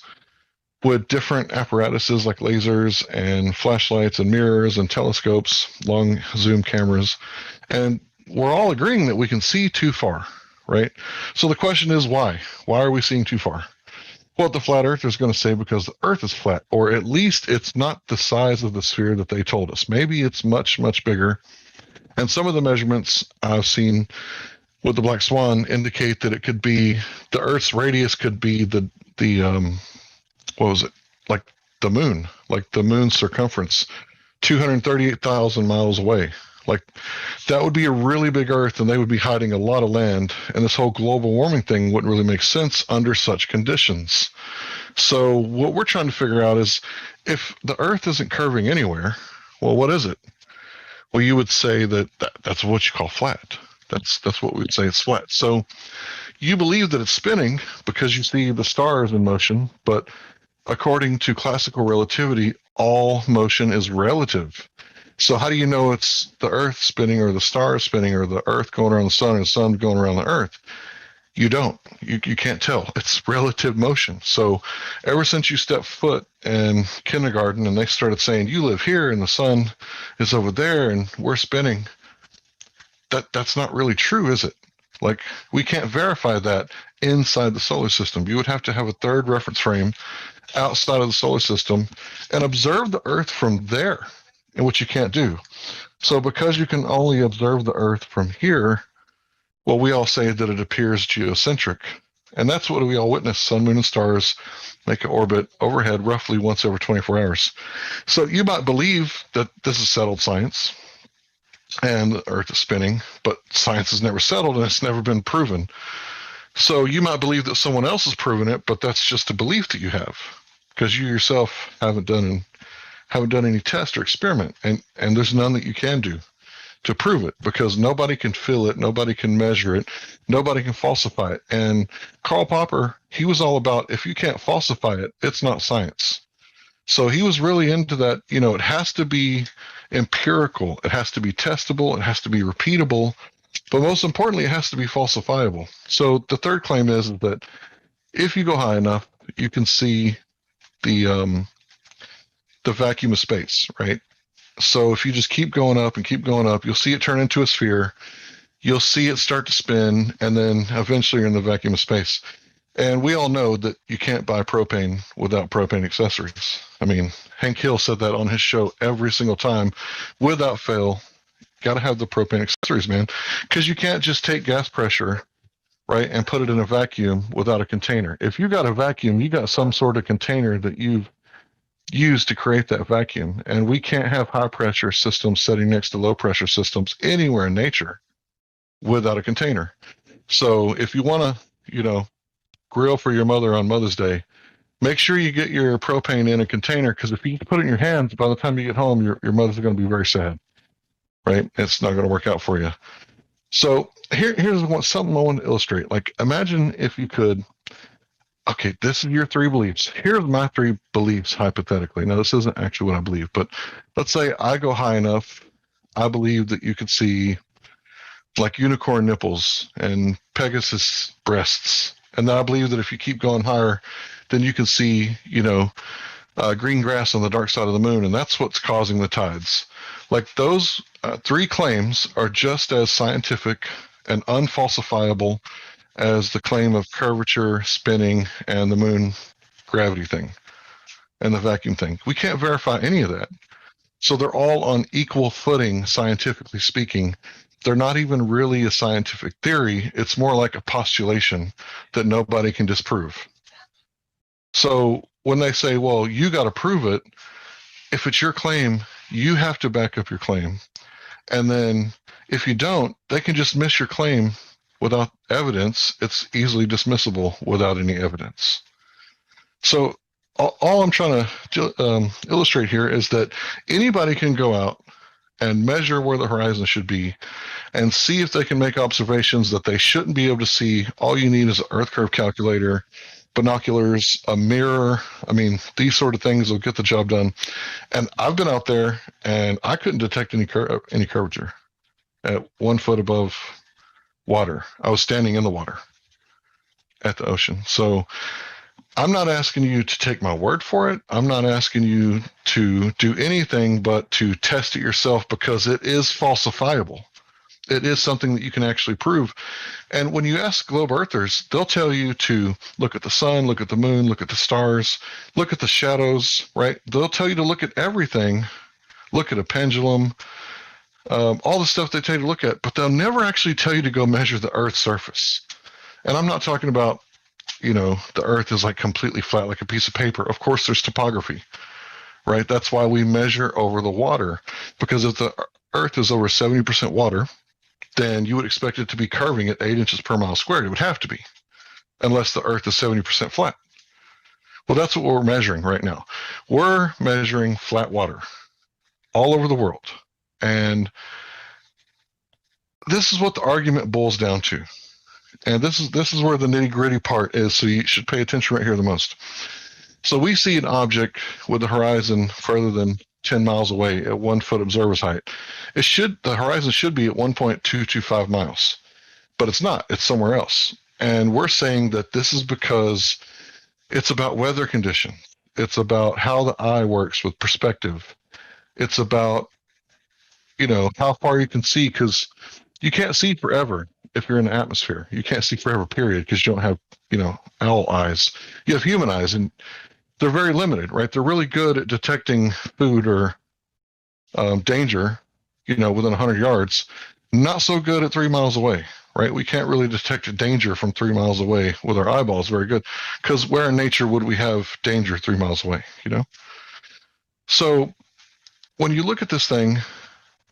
with different apparatuses like lasers and flashlights and mirrors and telescopes, long zoom cameras. And we're all agreeing that we can see too far, right? So the question is why? Why are we seeing too far? Well, the flat earther is going to say because the Earth is flat, or at least it's not the size of the sphere that they told us. Maybe it's much, much bigger. And some of the measurements I've seen with the Black Swan indicate that it could be, the Earth's radius could be the what was it? Like the moon's circumference, 238,000 miles away. Like that would be a really big Earth, and they would be hiding a lot of land, and this whole global warming thing wouldn't really make sense under such conditions. So what we're trying to figure out is if the Earth isn't curving anywhere, well, what is it? Well, you would say that's what you call flat. That's what we'd say it's flat. So you believe that it's spinning because you see the stars in motion, but according to classical relativity, all motion is relative. So how do you know it's the Earth spinning or the stars spinning or the Earth going around the sun and the sun going around the Earth? You don't. You can't tell. It's relative motion. So ever since you stepped foot in kindergarten and they started saying, you live here and the sun is over there and we're spinning, that's not really true, is it? Like, we can't verify that inside the solar system. You would have to have a third reference frame outside of the solar system and observe the Earth from there, and which you can't do. So because you can only observe the Earth from here, well, we all say that it appears geocentric. And that's what we all witness. Sun, moon, and stars make an orbit overhead roughly once every 24 hours. So you might believe that this is settled science and the Earth is spinning, but science has never settled and it's never been proven. So you might believe that someone else has proven it, but that's just a belief that you have because you yourself haven't done any test or experiment, and there's none that you can do to prove it because nobody can feel it, nobody can measure it, nobody can falsify it. And Karl Popper, he was all about if you can't falsify it, it's not science. So he was really into that, it has to be empirical, it has to be testable, it has to be repeatable, but most importantly, it has to be falsifiable. So the third claim is that if you go high enough, you can see the vacuum of space, right? So if you just keep going up and keep going up, you'll see it turn into a sphere. You'll see it start to spin, and then eventually you're in the vacuum of space. And we all know that you can't buy propane without propane accessories. I mean, Hank Hill said that on his show every single time, without fail. Got to have the propane accessories, man, because you can't just take gas pressure, right, and put it in a vacuum without a container. If you got a vacuum, you got some sort of container that you've used to create that vacuum. And we can't have high pressure systems sitting next to low pressure systems anywhere in nature without a container. So if you want to, grill for your mother on Mother's Day, make sure you get your propane in a container, because if you put it in your hands, by the time you get home, your mother's going to be very sad, right? It's not going to work out for you. So here's something I want to illustrate. Like, imagine if you could, okay, this is your three beliefs. Here's my three beliefs, hypothetically. Now, this isn't actually what I believe, but let's say I go high enough. I believe that you could see like unicorn nipples and Pegasus breasts. And then I believe that if you keep going higher, then you can see, green grass on the dark side of the moon, and that's what's causing the tides. Like those three claims are just as scientific and unfalsifiable as the claim of curvature, spinning, and the moon gravity thing and the vacuum thing. We can't verify any of that. So they're all on equal footing, scientifically speaking. They're not even really a scientific theory. It's more like a postulation that nobody can disprove. So when they say, well, you got to prove it, if it's your claim, you have to back up your claim. And then if you don't, they can just miss your claim without evidence. It's easily dismissible without any evidence. So all I'm trying to illustrate here is that anybody can go out and measure where the horizon should be and see if they can make observations that they shouldn't be able to see. All you need is an Earth curve calculator, binoculars, a mirror. I mean, these sort of things will get the job done. And I've been out there and I couldn't detect any curvature at 1 foot above water. I was standing in the water at the ocean. So I'm not asking you to take my word for it. I'm not asking you to do anything but to test it yourself, because it is falsifiable. It is something that you can actually prove. And when you ask globe earthers, they'll tell you to look at the sun, look at the moon, look at the stars, look at the shadows, right? They'll tell you to look at everything, look at a pendulum, all the stuff they tell you to look at, but they'll never actually tell you to go measure the Earth's surface. And I'm not talking about, the Earth is like completely flat, like a piece of paper. Of course, there's topography, right? That's why we measure over the water, because if the Earth is over 70% water, then you would expect it to be curving at 8 inches per mile squared. It would have to be, unless the Earth is 70% flat. Well, that's what we're measuring right now. We're measuring flat water all over the world. And this is what the argument boils down to. And this is where the nitty-gritty part is, so you should pay attention right here the most. So we see an object with the horizon further than 10 miles away at 1 foot observer's height. The horizon should be at 1.225 miles, but it's not. It's somewhere else. And we're saying that this is because it's about weather condition. It's about how the eye works with perspective. It's about, how far you can see, because you can't see forever if you're in the atmosphere. You can't see forever, period, because you don't have, owl eyes. You have human eyes, and they're very limited, right? They're really good at detecting food or danger, within 100 yards. Not so good at 3 miles away, right? We can't really detect danger from 3 miles away with our eyeballs very good, because where in nature would we have danger 3 miles away, So when you look at this thing,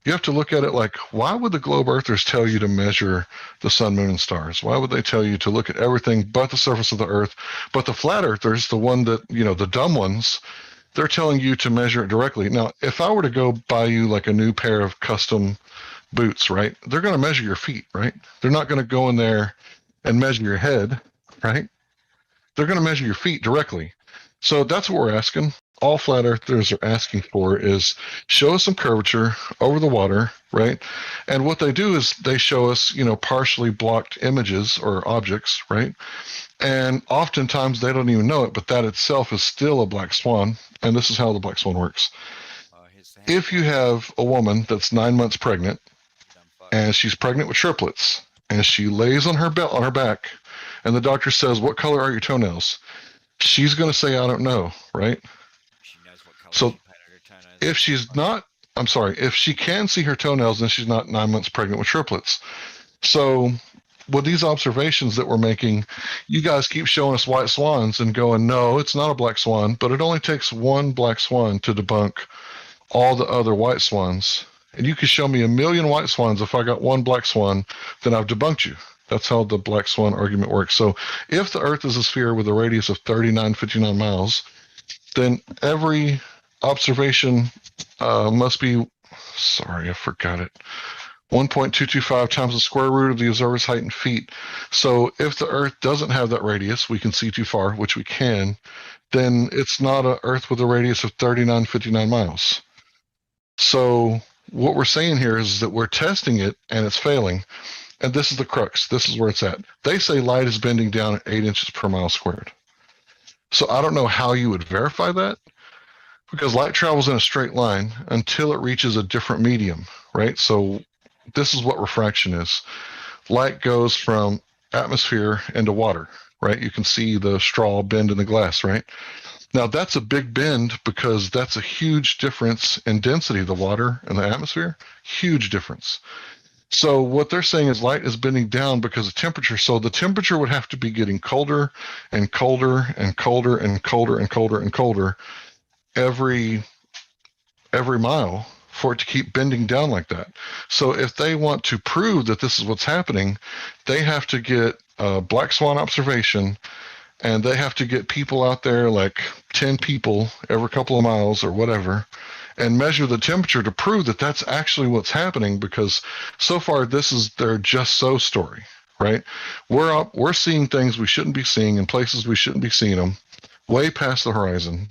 you have to look at it like, why would the globe earthers tell you to measure the sun, moon, and stars? Why would they tell you to look at everything but the surface of the Earth? But the flat earthers, the one that, the dumb ones, they're telling you to measure it directly. Now, if I were to go buy you like a new pair of custom boots, right? They're going to measure your feet, right? They're not going to go in there and measure your head, right? They're going to measure your feet directly. So that's what we're asking. All flat earthers are asking for is show us some curvature over the water, right? And what they do is they show us, partially blocked images or objects, right? And oftentimes they don't even know it, but that itself is still a black swan. And this is how the black swan works. If you have a woman that's 9 months pregnant, and she's pregnant with triplets, and she lays on her back, and the doctor says, "What color are your toenails?" She's going to say, "I don't know," right? So if if she can see her toenails, then she's not 9 months pregnant with triplets. So with these observations that we're making, you guys keep showing us white swans and going, no, it's not a black swan, but it only takes one black swan to debunk all the other white swans. And you could show me 1 million white swans. If I got one black swan, then I've debunked you. That's how the black swan argument works. So if the Earth is a sphere with a radius of 3959 miles, then every observation must be, sorry, I forgot it, 1.225 times the square root of the observer's height in feet. So if the Earth doesn't have that radius, we can see too far, which we can, then it's not an Earth with a radius of 3959 miles. So what we're saying here is that we're testing it and it's failing. And this is the crux. This is where it's at. They say light is bending down at 8 inches per mile squared. So I don't know how you would verify that, Because light travels in a straight line until it reaches a different medium, right? So this is what refraction is. Light goes from atmosphere into water, right? You can see the straw bend in the glass, right? Now that's a big bend because that's a huge difference in density of the water and the atmosphere. Huge difference. So what they're saying is light is bending down because of temperature. So the temperature would have to be getting colder and colder and colder and colder and colder and colder every mile for it to keep bending down like that. So if they want to prove that this is what's happening, they have to get a black swan observation, and they have to get people out there, like 10 people every couple of miles or whatever, and measure the temperature to prove that that's actually what's happening, because so far this is their just so story, right? We're seeing things we shouldn't be seeing in places we shouldn't be seeing them, way past the horizon.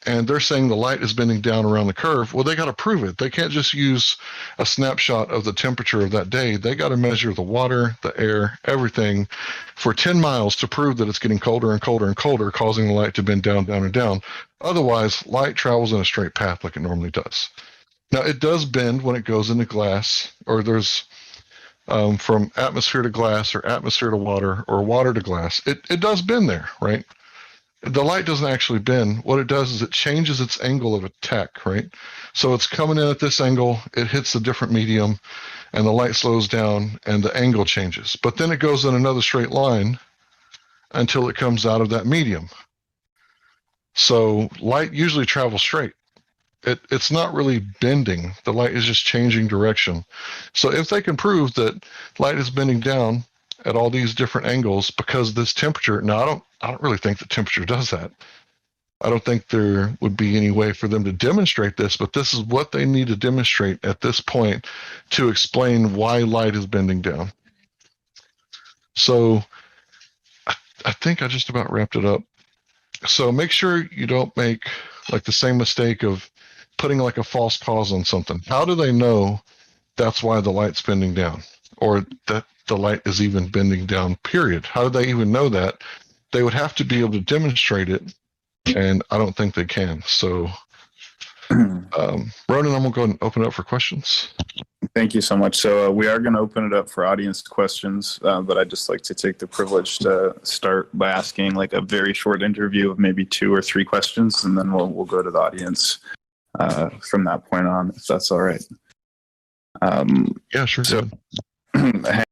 And they're saying the light is bending down around the curve. Well, they got to prove it. They can't just use a snapshot of the temperature of that day. They got to measure the water, the air, everything for 10 miles to prove that it's getting colder and colder and colder, causing the light to bend down, down, and down. Otherwise, light travels in a straight path like it normally does. Now, it does bend when it goes into glass, or there's from atmosphere to glass, or atmosphere to water, or water to glass. It does bend there, right? The light doesn't actually bend. What it does is it changes its angle of attack, right? So it's coming in at this angle, it hits a different medium, and the light slows down, and the angle changes. But then it goes in another straight line until it comes out of that medium. So light usually travels straight. It's not really bending. The light is just changing direction. So if they can prove that light is bending down at all these different angles because this temperature, now I don't really think the temperature does that. I don't think there would be any way for them to demonstrate this, but this is what they need to demonstrate at this point to explain why light is bending down. So I think I just about wrapped it up. So make sure you don't make like the same mistake of putting like a false cause on something. How do they know that's why the light's bending down, or that the light is even bending down, period? How do they even know that? They would have to be able to demonstrate it, and I don't think they can. So, Ronan, I'm going to go ahead and open it up for questions. Thank you so much. So we are going to open it up for audience questions, but I'd just like to take the privilege to start by asking like a very short interview of maybe 2 or 3 questions, and then we'll go to the audience from that point on, if that's all right. Yeah, sure. So, Hank,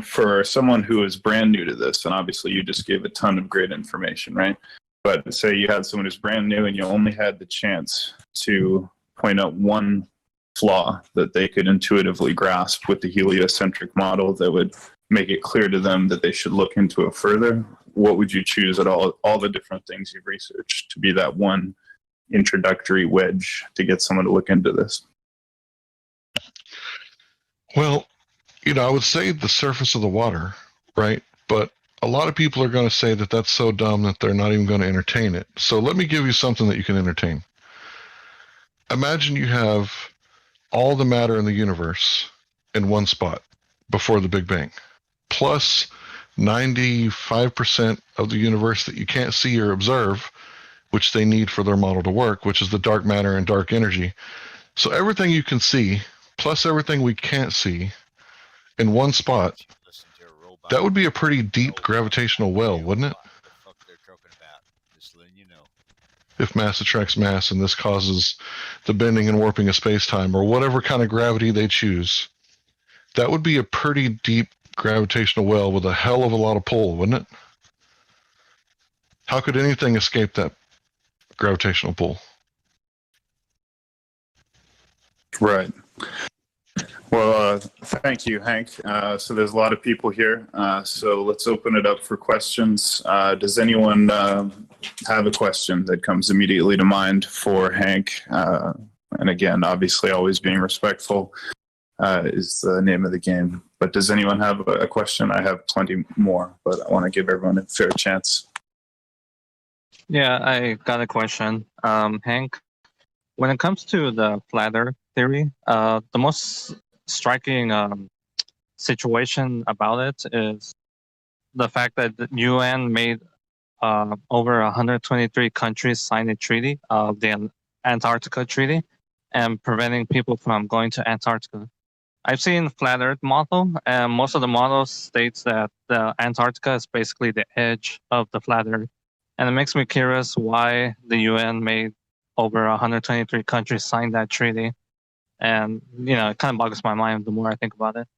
for someone who is brand new to this, and obviously you just gave a ton of great information, right? But say you had someone who's brand new and you only had the chance to point out one flaw that they could intuitively grasp with the heliocentric model that would make it clear to them that they should look into it further. What would you choose at all the different things you've researched to be that one introductory wedge to get someone to look into this? Well, I would say the surface of the water, right? But a lot of people are going to say that that's so dumb that they're not even going to entertain it. So let me give you something that you can entertain. Imagine you have all the matter in the universe in one spot before the Big Bang, plus 95% of the universe that you can't see or observe, which they need for their model to work, which is the dark matter and dark energy. So everything you can see, plus everything we can't see in one spot, that would be a pretty deep gravitational well, wouldn't it? If mass attracts mass and this causes the bending and warping of space-time, or whatever kind of gravity they choose, that would be a pretty deep gravitational well with a hell of a lot of pull, wouldn't it? How could anything escape that gravitational pull? Right. Well, thank you, Hank. So there's a lot of people here. So let's open it up for questions. Does anyone have a question that comes immediately to mind for Hank? And again, obviously always being respectful is the name of the game. But does anyone have a question? I have plenty more, but I want to give everyone a fair chance. Yeah, I got a question. Hank, when it comes to the flat Earth theory, the most striking situation about it is the fact that the UN made over 123 countries signed a treaty, the Antarctica Treaty, and preventing people from going to Antarctica. I've seen flat Earth model, and most of the models states that the Antarctica is basically the edge of the flat Earth, and it makes me curious why the UN made over 123 countries sign that treaty, and it kind of boggles my mind the more I think about it.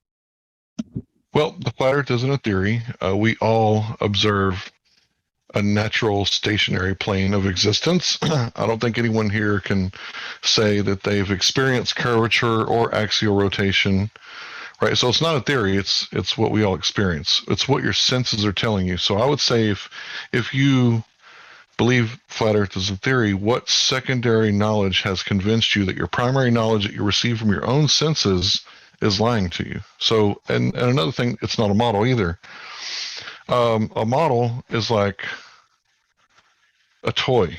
Well, the flat Earth isn't a theory. We all observe a natural stationary plane of existence. I don't think anyone here can say that they've experienced curvature or axial rotation, right? So it's not a theory. It's what we all experience. It's what your senses are telling you. So I would say if you believe flat Earth is a theory, what secondary knowledge has convinced you that your primary knowledge that you receive from your own senses is lying to you? So, and another thing, it's not a model either. A model is like a toy,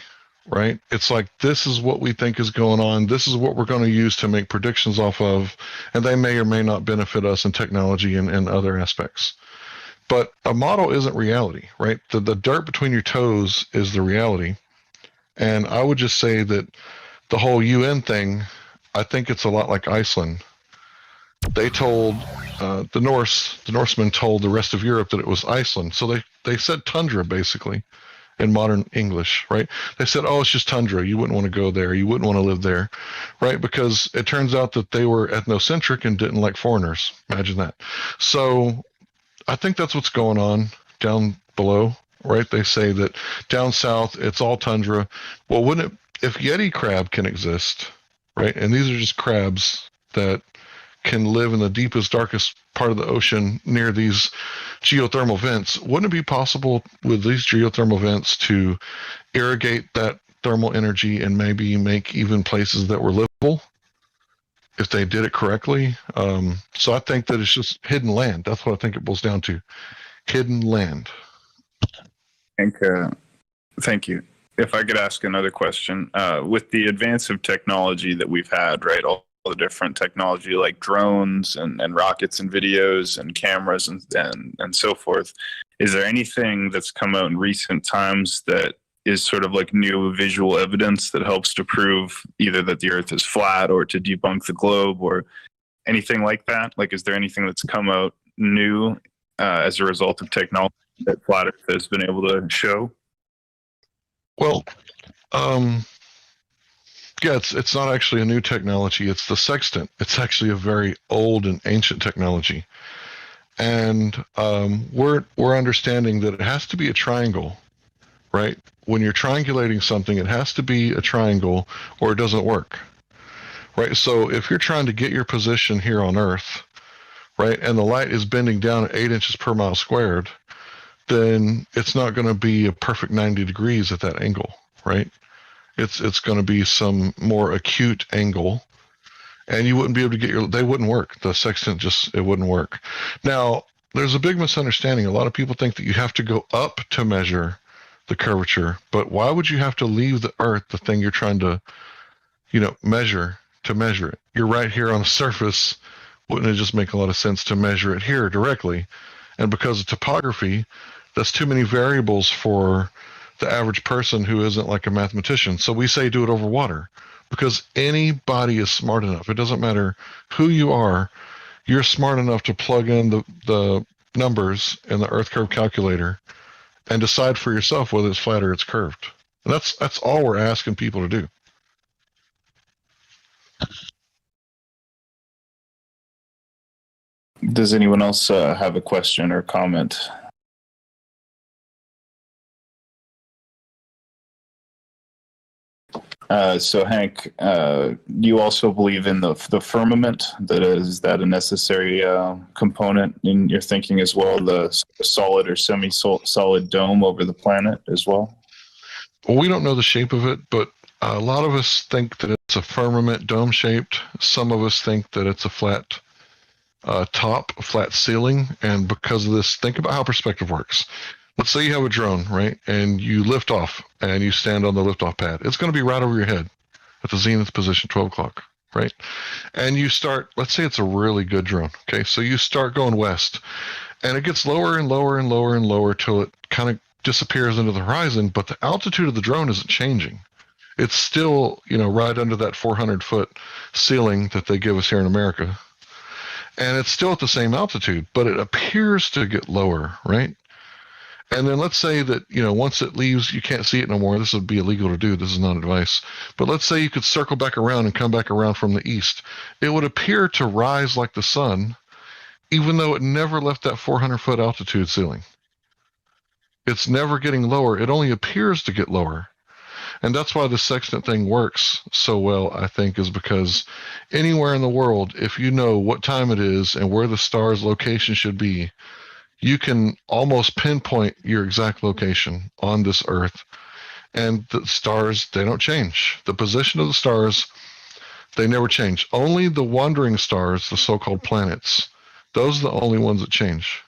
right? It's like, this is what we think is going on. This is what we're going to use to make predictions off of, and they may or may not benefit us in technology and other aspects. But a model isn't reality, right? The dirt between your toes is the reality. And I would just say that the whole UN thing, I think it's a lot like Iceland. They told the Norsemen told the rest of Europe that it was Iceland. So they said tundra, basically, in modern English, right? They said, oh, it's just tundra. You wouldn't want to go there. You wouldn't want to live there, right? Because it turns out that they were ethnocentric and didn't like foreigners. Imagine that. So I think that's what's going on down below, right? They say that down south, it's all tundra. Well, wouldn't it, if Yeti crab can exist, right? And these are just crabs that can live in the deepest, darkest part of the ocean near these geothermal vents. Wouldn't it be possible with these geothermal vents to irrigate that thermal energy and maybe make even places that were livable if they did it correctly? So I think that it's just hidden land. That's what I think it boils down to. Hidden land. Thank you. If I could ask another question, with the advance of technology that we've had, right, all the different technology like drones and rockets and videos and cameras and so forth, is there anything that's come out in recent times that is sort of like new visual evidence that helps to prove either that the Earth is flat or to debunk the globe or anything like that? Like, is there anything that's come out new as a result of technology that flat Earth has been able to show? Well, yeah, it's not actually a new technology. It's the sextant. It's actually a very old and ancient technology. And we're understanding that it has to be a triangle, right? When you're triangulating something, it has to be a triangle or it doesn't work, right? So if you're trying to get your position here on Earth, right, and the light is bending down at 8 inches per mile squared, then it's not going to be a perfect 90 degrees at that angle, right? It's going to be some more acute angle, and you wouldn't be able to they wouldn't work. The sextant it wouldn't work. Now, there's a big misunderstanding. A lot of people think that you have to go up to measure the curvature, but why would you have to leave the Earth, the thing you're trying to, measure, to measure it? You're right here on the surface. Wouldn't it just make a lot of sense to measure it here directly? And because of topography, that's too many variables for the average person who isn't like a mathematician. So we say do it over water, because anybody is smart enough. It doesn't matter who you are. You're smart enough to plug in the numbers in the Earth curve calculator and decide for yourself whether it's flat or it's curved. And that's all we're asking people to do. Does anyone else have a question or comment? So Hank, you also believe in the firmament. Is that a necessary component in your thinking as well? The solid or semi-solid dome over the planet as well? Well, we don't know the shape of it, but a lot of us think that it's a firmament dome-shaped. Some of us think that it's a flat top, a flat ceiling. And because of this, think about how perspective works. Let's say you have a drone, right? And you lift off and you stand on the liftoff pad. It's going to be right over your head at the zenith position, 12 o'clock, right? And you start, let's say it's a really good drone. Okay. So you start going west and it gets lower and lower and lower and lower till it kind of disappears into the horizon, but the altitude of the drone isn't changing. It's still, right under that 400-foot ceiling that they give us here in America. And it's still at the same altitude, but it appears to get lower, right? And then let's say that, once it leaves, you can't see it no more. This would be illegal to do. This is not advice. But let's say you could circle back around and come back around from the east. It would appear to rise like the sun, even though it never left that 400-foot altitude ceiling. It's never getting lower. It only appears to get lower. And that's why the sextant thing works so well, I think, is because anywhere in the world, if you know what time it is and where the star's location should be, you can almost pinpoint your exact location on this Earth. And the stars, they don't change. The position of the stars, they never change. Only the wandering stars, the so-called planets, those are the only ones that change.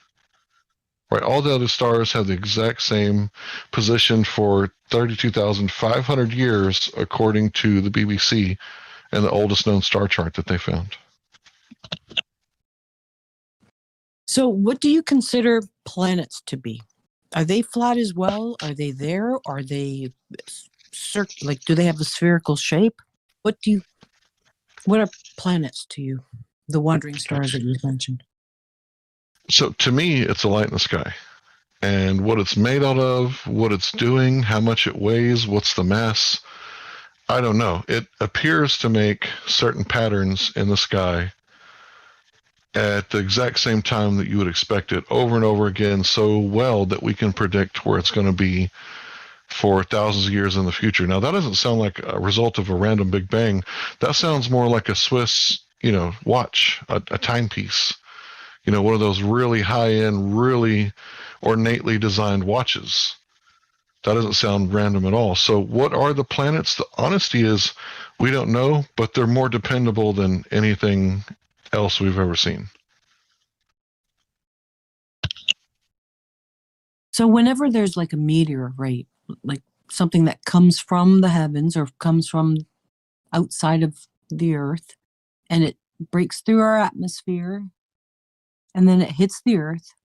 Right, all the other stars have the exact same position for 32,500 years, according to the BBC and the oldest known star chart that they found. So what do you consider planets to be? Are they flat as well? Are they there? Are they do they have a spherical shape? What are planets to you? The wandering stars that you mentioned. So to me, it's a light in the sky. And what it's made out of, what it's doing, how much it weighs, what's the mass, I don't know. It appears to make certain patterns in the sky at the exact same time that you would expect it, over and over again, so well that we can predict where it's going to be for thousands of years in the future. Now, that doesn't sound like a result of a random Big Bang. That sounds more like a Swiss, watch, a timepiece. One of those really high-end, really ornately designed watches. That doesn't sound random at all. So what are the planets? The honesty is we don't know, but they're more dependable than anything else we've ever seen. So whenever there's like a meteor, right, like something that comes from the heavens or comes from outside of the Earth, and it breaks through our atmosphere, and then it hits the Earth,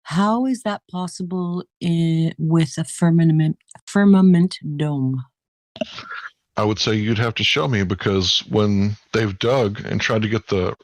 how is that possible with a firmament dome? I would say you'd have to show me, because when they've dug and tried to get the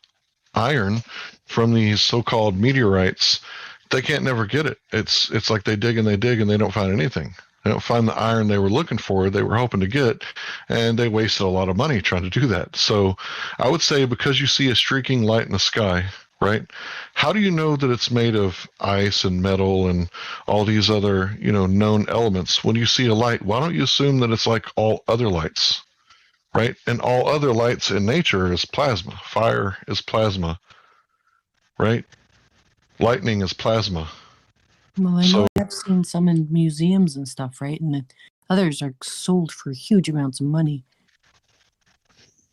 iron from these so-called meteorites, they can't never get it. It's like they dig and they don't find anything. They don't find the iron they were looking for, they were hoping to get, and they wasted a lot of money trying to do that. So I would say, because you see a streaking light in the sky, right? How do you know that it's made of ice and metal and all these other, known elements? When you see a light, why don't you assume that it's like all other lights, right? And all other lights in nature is plasma. Fire is plasma, right? Lightning is plasma. Well, I know I've seen some in museums and stuff, right? And others are sold for huge amounts of money.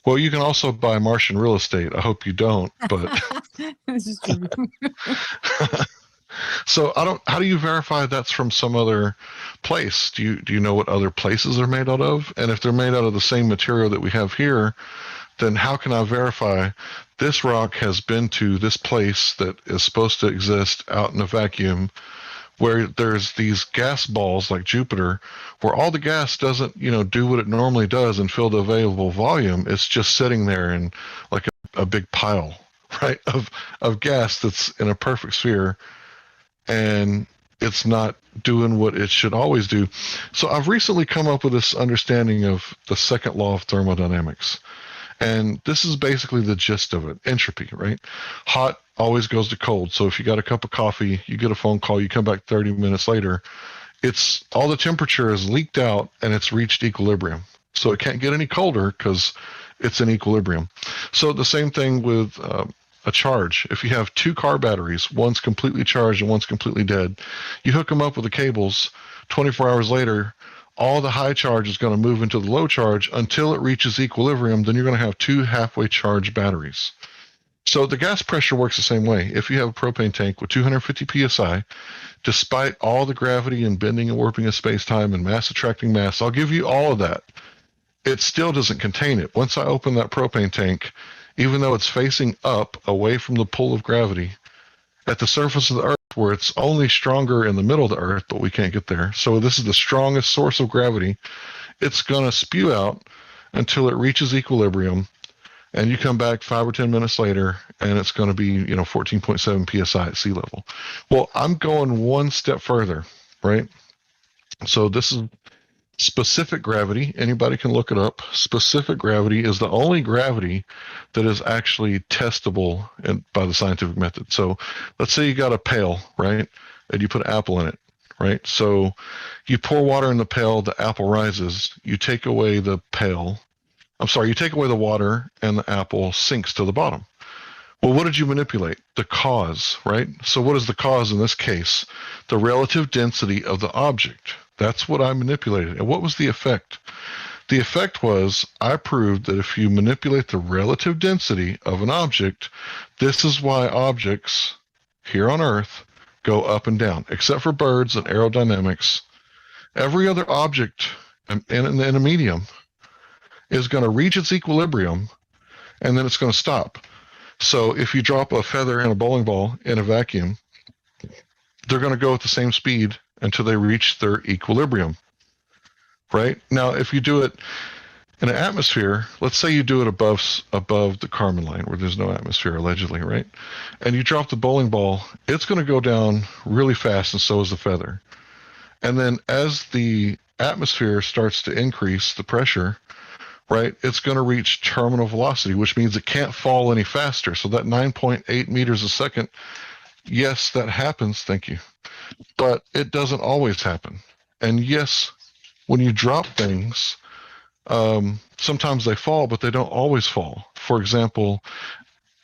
Well, you can also buy Martian real estate. I hope you don't, but This is true. so how do you verify that's from some other place? Do you know what other places are made out of? And if they're made out of the same material that we have here, then how can I verify this rock has been to this place that is supposed to exist out in a vacuum, where there's these gas balls like Jupiter, where all the gas doesn't, do what it normally does and fill the available volume. It's just sitting there in like a big pile, right, of gas that's in a perfect sphere, and it's not doing what it should always do. So I've recently come up with this understanding of the second law of thermodynamics. And this is basically the gist of it. Entropy, right? Hot always goes to cold. So if you got a cup of coffee, you get a phone call, you come back 30 minutes later, it's all the temperature is leaked out and it's reached equilibrium. So it can't get any colder because it's in equilibrium. So the same thing with a charge. If you have two car batteries, one's completely charged and one's completely dead, you hook them up with the cables, 24 hours later, all the high charge is going to move into the low charge until it reaches equilibrium. Then you're going to have two halfway charged batteries. So the gas pressure works the same way. If you have a propane tank with 250 psi, despite all the gravity and bending and warping of space-time and mass attracting mass, I'll give you all of that, it still doesn't contain it. Once I open that propane tank, even though it's facing up away from the pull of gravity, at the surface of the Earth, where it's only stronger in the middle of the Earth, but we can't get there. So this is the strongest source of gravity. It's going to spew out until it reaches equilibrium, and you come back 5 or 10 minutes later, and it's going to be 14.7 psi at sea level. Well, I'm going one step further, right? So this is specific gravity. Anybody can look it up. Specific gravity is the only gravity that is actually testable by the scientific method. So let's say you got a pail, right? And you put an apple in it, right? So you pour water in the pail, the apple rises. You take away the pail. You take away the water, and the apple sinks to the bottom. Well, what did you manipulate? The cause, right? So what is the cause in this case? The relative density of the object. That's what I manipulated. And what was the effect? The effect was I proved that if you manipulate the relative density of an object, this is why objects here on Earth go up and down, except for birds and aerodynamics. Every other object in a medium is going to reach its equilibrium, and then it's going to stop. So if you drop a feather and a bowling ball in a vacuum, they're going to go at the same speed until they reach their equilibrium, right? Now, if you do it in an atmosphere, let's say you do it above the Kármán line where there's no atmosphere, allegedly, right? And you drop the bowling ball, it's going to go down really fast, and so is the feather. And then as the atmosphere starts to increase the pressure, right, it's going to reach terminal velocity, which means it can't fall any faster. So that 9.8 meters a second, yes, that happens, thank you. But it doesn't always happen. And yes, when you drop things, sometimes they fall, but they don't always fall. For example,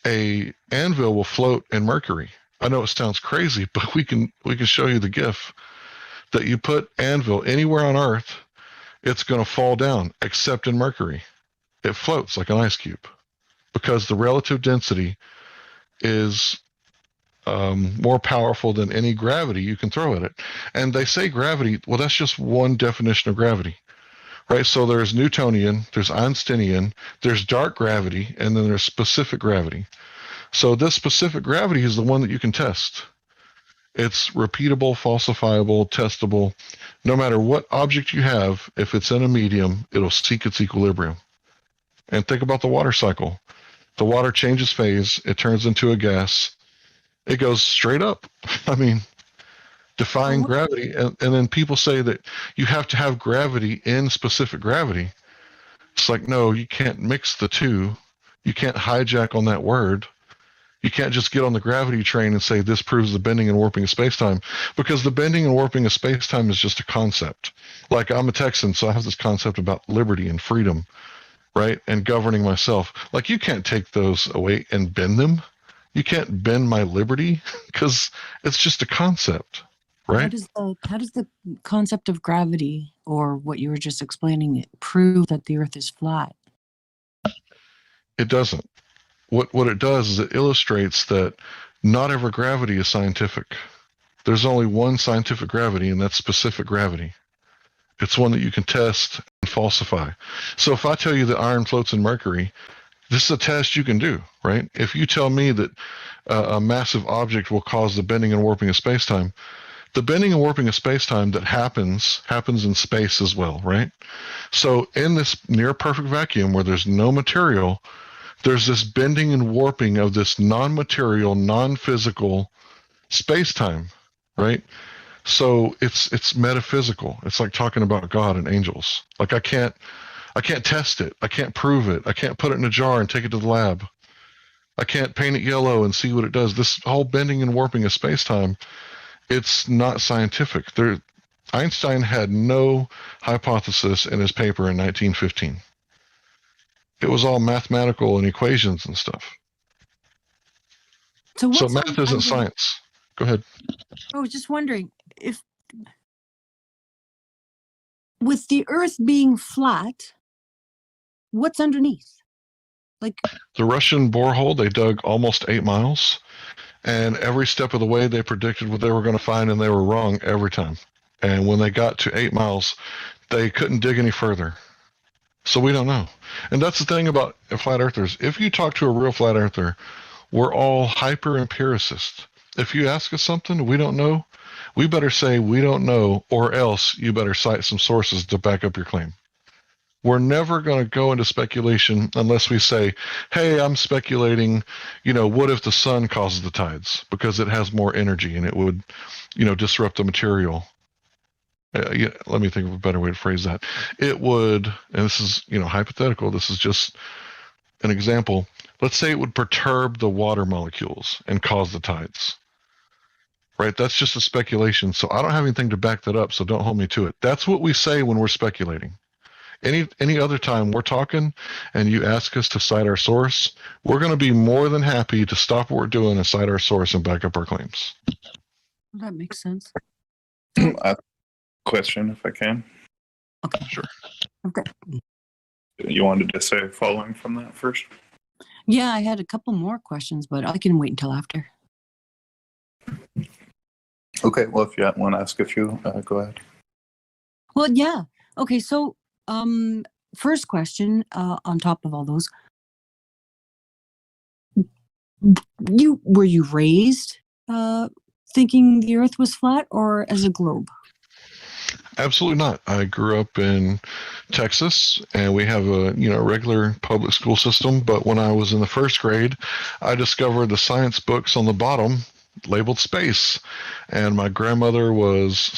a anvil will float in mercury. I know it sounds crazy, but we can show you the GIF that you put anvil anywhere on Earth, it's going to fall down, except in mercury. It floats like an ice cube because the relative density is more powerful than any gravity you can throw at it. And they say gravity, well, that's just one definition of gravity, right? So there's Newtonian, there's Einsteinian, there's dark gravity, and then there's specific gravity. So this specific gravity is the one that you can test. It's repeatable, falsifiable, testable. No matter what object you have, if it's in a medium, it'll seek its equilibrium. And think about the water cycle. The water changes phase, it turns into a gas, it goes straight up. I mean, defying gravity. And then people say that you have to have gravity in specific gravity. It's like, no, you can't mix the two. You can't hijack on that word. You can't just get on the gravity train and say this proves the bending and warping of space-time, because the bending and warping of space-time is just a concept. Like, I'm a Texan, so I have this concept about liberty and freedom, right? And governing myself. Like, you can't take those away and bend them. You can't bend my liberty because it's just a concept, right? How does the concept of gravity, or what you were just explaining, prove that the Earth is flat? It doesn't. What it does is it illustrates that not every gravity is scientific. There's only one scientific gravity, and that's specific gravity. It's one that you can test and falsify. So if I tell you that iron floats in mercury, this is a test you can do, right? If you tell me that a massive object will cause the bending and warping of space-time, the bending and warping of space-time that happens in space as well, right? So in this near-perfect vacuum where there's no material, there's this bending and warping of this non-material, non-physical space-time, right? So it's metaphysical. It's like talking about God and angels. Like I can't test it. I can't prove it. I can't put it in a jar and take it to the lab. I can't paint it yellow and see what it does. This whole bending and warping of space-time, it's not scientific. Einstein had no hypothesis in his paper in 1915. It was all mathematical and equations and stuff. So math isn't science. Go ahead. I was just wondering if, with the Earth being flat, what's underneath? Like the Russian borehole, they dug almost 8 miles, and every step of the way they predicted what they were going to find, and they were wrong every time. And when they got to 8 miles, they couldn't dig any further. So we don't know. And that's the thing about flat earthers. If you talk to a real flat earther, we're all hyper empiricists. if you ask us something we don't know, we better say we don't know, or else you better cite some sources to back up your claim. We're never going to go into speculation unless we say, hey, I'm speculating, what if the sun causes the tides because it has more energy and it would, disrupt the material. Let me think of a better way to phrase that. It would, and this is, hypothetical, this is just an example. Let's say it would perturb the water molecules and cause the tides. Right? That's just a speculation. So I don't have anything to back that up, so don't hold me to it. That's what we say when we're speculating. Any other time we're talking and you ask us to cite our source, we're going to be more than happy to stop what we're doing and cite our source and back up our claims. That makes sense. Question, if I can. Okay. Sure. Okay. You wanted to say following from that first? Yeah, I had a couple more questions, but I can wait until after. Okay, well, if you want to ask a few, go ahead. Well, yeah. Okay, so first question on top of all those. Were you raised thinking the earth was flat or as a globe? Absolutely not. I grew up in Texas, and we have a regular public school system. But when I was in the first grade, I discovered the science books on the bottom labeled space. And my grandmother's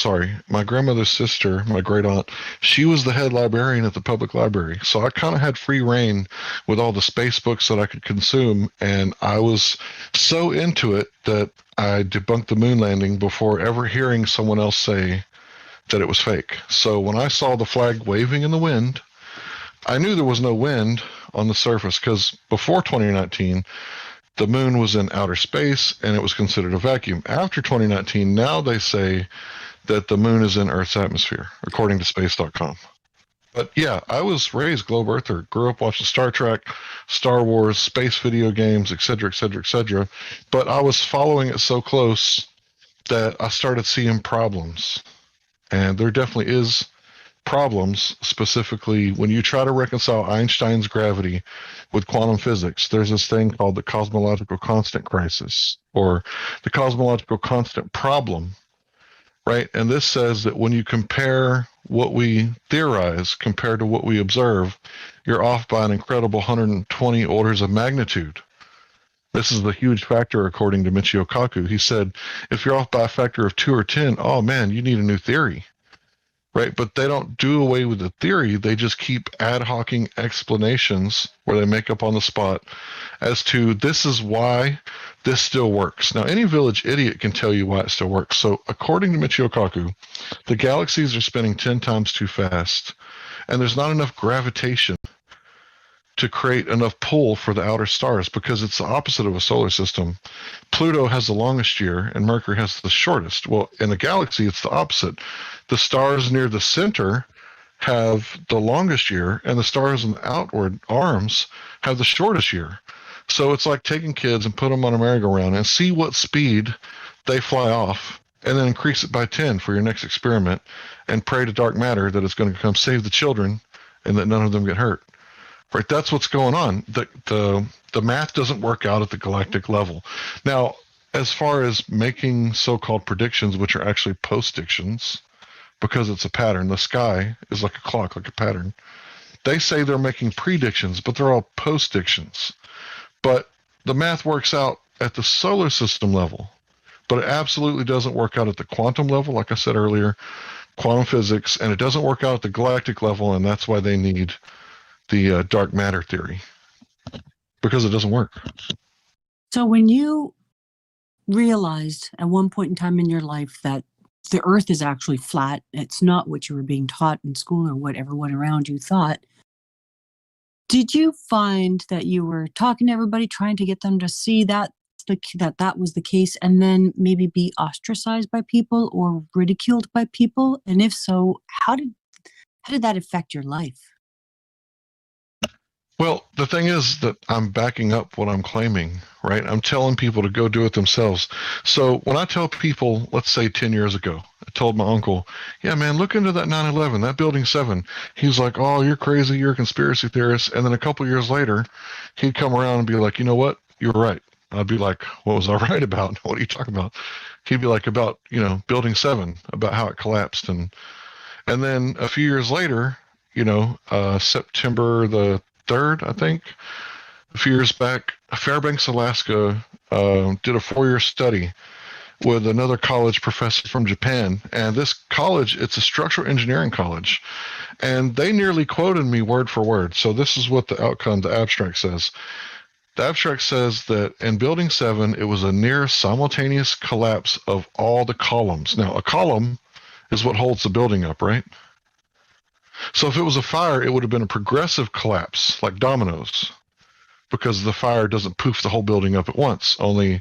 sister, my great aunt, she was the head librarian at the public library. So I kind of had free reign with all the space books that I could consume. And I was so into it that I debunked the moon landing before ever hearing someone else say that it was fake. So when I saw the flag waving in the wind, I knew there was no wind on the surface because before 2019, the moon was in outer space and it was considered a vacuum. After 2019, now they say that the moon is in Earth's atmosphere, according to space.com. But yeah, I was raised globe earther, grew up watching Star Trek, Star Wars, space video games, etc., etc., etc. But I was following it so close that I started seeing problems. And there definitely is problems, specifically when you try to reconcile Einstein's gravity with quantum physics. There's this thing called the cosmological constant crisis, or the cosmological constant problem, right? And this says that when you compare what we theorize compared to what we observe, you're off by an incredible 120 orders of magnitude. This is the huge factor, according to Michio Kaku. He said, if you're off by a factor of 2 or 10, oh man, you need a new theory, right? But they don't do away with the theory. They just keep ad hocing explanations where they make up on the spot as to this is why this still works. Now, any village idiot can tell you why it still works. So according to Michio Kaku, the galaxies are spinning 10 times too fast, and there's not enough gravitation to create enough pull for the outer stars because it's the opposite of a solar system. Pluto has the longest year and Mercury has the shortest. Well, in a galaxy, it's the opposite. The stars near the center have the longest year and the stars in the outward arms have the shortest year. So it's like taking kids and put them on a merry-go-round and see what speed they fly off and then increase it by 10 for your next experiment and pray to dark matter that it's going to come save the children and that none of them get hurt. Right, that's what's going on. The math doesn't work out at the galactic level. Now, as far as making so-called predictions, which are actually postdictions, because it's a pattern, the sky is like a clock, like a pattern. They say they're making predictions, but they're all postdictions. But the math works out at the solar system level, but it absolutely doesn't work out at the quantum level, like I said earlier, quantum physics, and it doesn't work out at the galactic level, and that's why they need the dark matter theory, because it doesn't work. So when you realized at one point in time in your life that the earth is actually flat, it's not what you were being taught in school or what everyone around you thought, did you find that you were talking to everybody, trying to get them to see that was the case, and then maybe be ostracized by people or ridiculed by people? And if so, how did that affect your life? Well, the thing is that I'm backing up what I'm claiming, right? I'm telling people to go do it themselves. So when I tell people, let's say 10 years ago, I told my uncle, yeah, man, look into that 9/11, that building 7. He's like, oh, you're crazy, you're a conspiracy theorist. And then a couple years later, he'd come around and be like, you know what? You're right. I'd be like, what was I right about? What are you talking about? He'd be like, about, building 7, about how it collapsed. And then a few years later, September the 3rd, I think, a few years back, Fairbanks, Alaska, did a 4-year study with another college professor from Japan. And this college, it's a structural engineering college. And they nearly quoted me word for word. So this is what the abstract says. The abstract says that in Building 7, it was a near simultaneous collapse of all the columns. Now, a column is what holds the building up, right? So if it was a fire, it would have been a progressive collapse, like dominoes, because the fire doesn't poof the whole building up at once. Only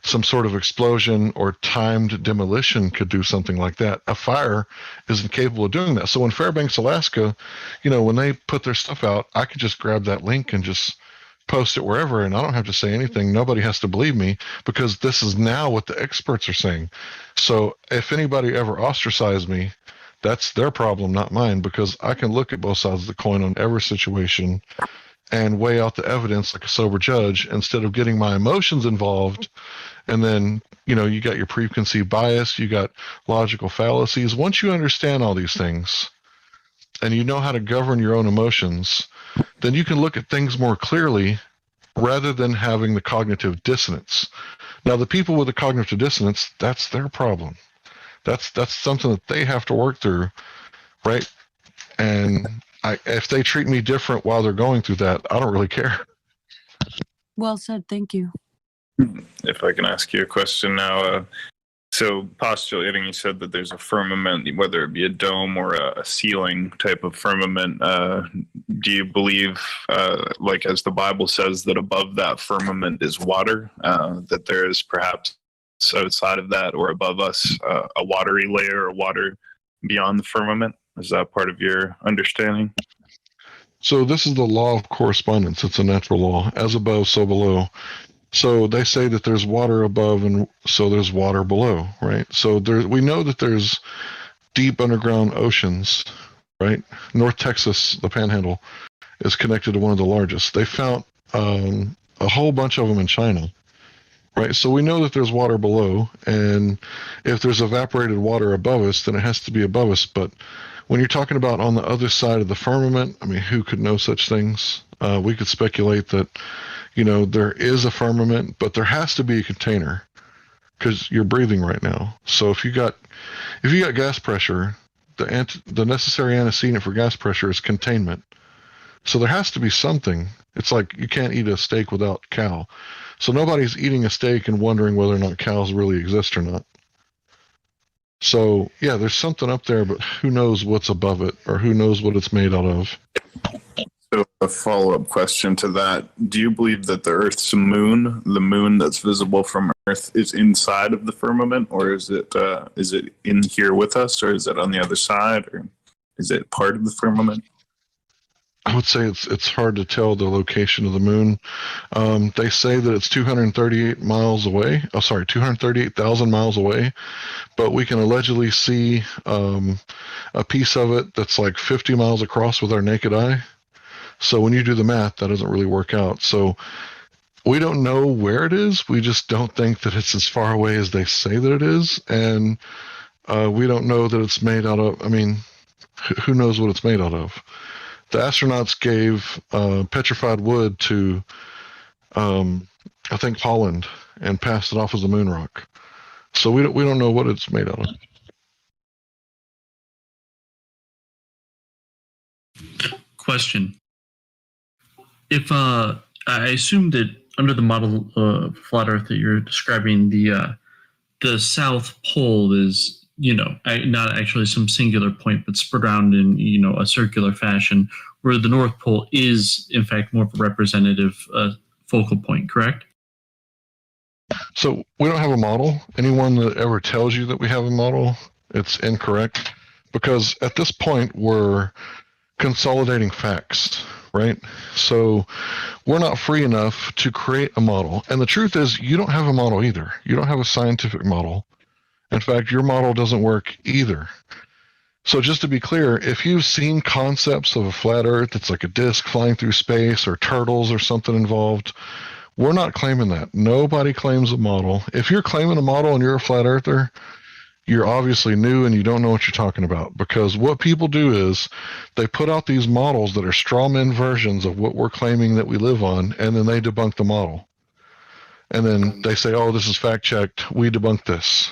some sort of explosion or timed demolition could do something like that. A fire isn't capable of doing that. So in Fairbanks, Alaska, when they put their stuff out, I could just grab that link and just post it wherever, and I don't have to say anything. Nobody has to believe me, because this is now what the experts are saying. So if anybody ever ostracized me, that's their problem, not mine, because I can look at both sides of the coin on every situation and weigh out the evidence like a sober judge, instead of getting my emotions involved. And then, you got your preconceived bias, you got logical fallacies. Once you understand all these things and you know how to govern your own emotions, then you can look at things more clearly rather than having the cognitive dissonance. Now, the people with the cognitive dissonance, that's their problem. That's something that they have to work through, right? And if they treat me different while they're going through that, I don't really care. Well said. Thank you. If I can ask you a question now. So postulating, you said that there's a firmament, whether it be a dome or a ceiling type of firmament. Do you believe, like as the Bible says, that above that firmament is water, that there is perhaps outside of that or above us a watery layer or water beyond the firmament? Is that part of your understanding? So this is the law of correspondence. It's a natural law. As above, so below. So they say that there's water above, and so there's water below, right? So we know that there's deep underground oceans, right? North Texas, the Panhandle, is connected to one of the largest. They found a whole bunch of them in China, right? So we know that there's water below, and if there's evaporated water above us, then it has to be above us. But when you're talking about on the other side of the firmament, I mean, who could know such things? We could speculate that, there is a firmament, but there has to be a container, because you're breathing right now. So if you got gas pressure, the necessary antecedent for gas pressure is containment. So there has to be something. It's like you can't eat a steak without cow. So nobody's eating a steak and wondering whether or not cows really exist or not. So yeah, there's something up there, but who knows what's above it, or who knows what it's made out of. So a follow-up question to that: do you believe that the Earth's moon, the moon that's visible from Earth, is inside of the firmament, or is it in here with us, or is it on the other side, or is it part of the firmament? I would say it's hard to tell the location of the moon. They say that it's 238 miles away. 238,000 miles away, but we can allegedly see a piece of it that's like 50 miles across with our naked eye. So when you do the math, that doesn't really work out. So we don't know where it is. We just don't think that it's as far away as they say that it is. And we don't know that it's made out of, who knows what it's made out of? The astronauts gave petrified wood to, I think, Holland, and passed it off as a moon rock. So we don't know what it's made out of. Question. If I assume that under the model of flat Earth that you're describing, the South Pole is, not actually some singular point, but spread around in, a circular fashion, where the North Pole is, in fact, more of a representative focal point, correct? So we don't have a model. Anyone that ever tells you that we have a model, it's incorrect, because at this point we're consolidating facts, right? So we're not free enough to create a model. And the truth is, you don't have a model either. You don't have a scientific model. In fact, your model doesn't work either. So just to be clear, if you've seen concepts of a flat Earth, it's like a disk flying through space, or turtles or something involved, We're not claiming that. Nobody claims a model. If you're claiming a model and you're a flat earther, you're obviously new and you don't know what you're talking about, because what people do is they put out these models that are straw man versions of what we're claiming that we live on, and then they debunk the model. And then they say, oh, this is fact checked. We debunked this.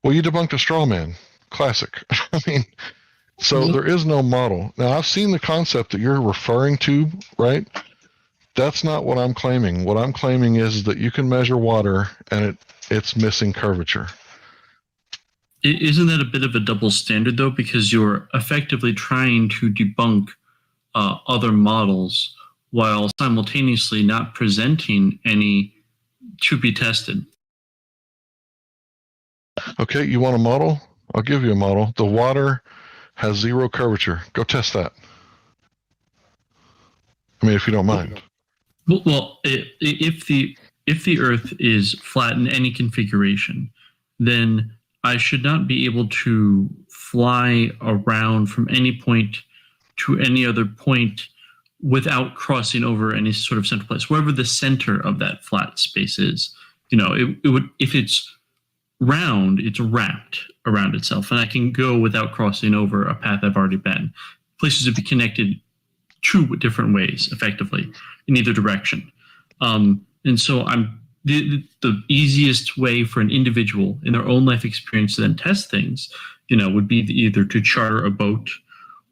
Well, you debunked a straw man. Classic. I mean, so there is no model. Now, I've seen the concept that you're referring to, right? That's not what I'm claiming. What I'm claiming is that you can measure water and it's missing curvature. Isn't that a bit of a double standard, though? Because you're effectively trying to debunk other models while simultaneously not presenting any to be tested. Okay, you want a model? I'll give you a model. The water has zero curvature. Go test that. I mean, if you don't mind. Well, if the Earth is flat in any configuration, then I should not be able to fly around from any point to any other point without crossing over any sort of central place, wherever the center of that flat space is. You know, it would, if it's round, it's wrapped around itself, and I can go without crossing over a path I've already been. Places would be connected two different ways, effectively, in either direction. And so the easiest way for an individual in their own life experience to then test things, you know, would be either to charter a boat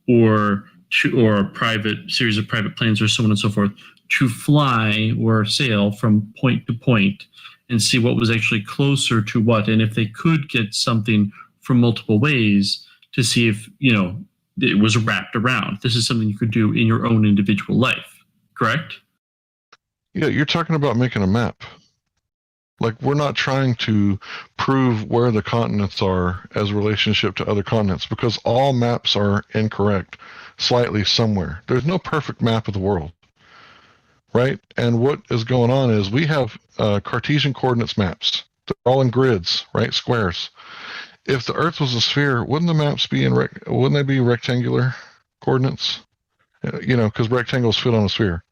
or a private series of private planes or so on and so forth, to fly or sail from point to point and see what was actually closer to what, and if they could get something from multiple ways to see if, you know, it was wrapped around. This is something you could do in your own individual life, correct? Yeah, you're talking about making a map. Like, we're not trying to prove where the continents are as a relationship to other continents, because all maps are incorrect slightly somewhere. There's no perfect map of the world, right? And what is going on is we have Cartesian coordinates maps. They're all in grids, right? Squares. If the Earth was a sphere, wouldn't the maps be wouldn't they be rectangular coordinates? You know, because rectangles fit on a sphere,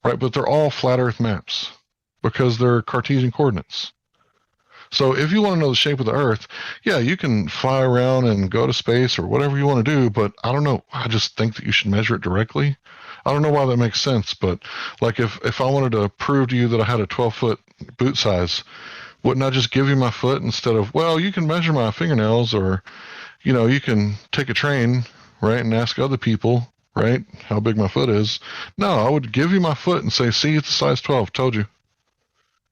right? But they're all flat Earth maps because they're Cartesian coordinates. So if you want to know the shape of the Earth, yeah, you can fly around and go to space or whatever you want to do, but I don't know. I just think that you should measure it directly. I don't know why that makes sense, but like if I wanted to prove to you that I had a 12-foot boot size, wouldn't I just give you my foot instead of, well, you can measure my fingernails, or, you know, you can take a train, right, and ask other people, right, how big my foot is. No, I would give you my foot and say, see, it's a size 12, told you.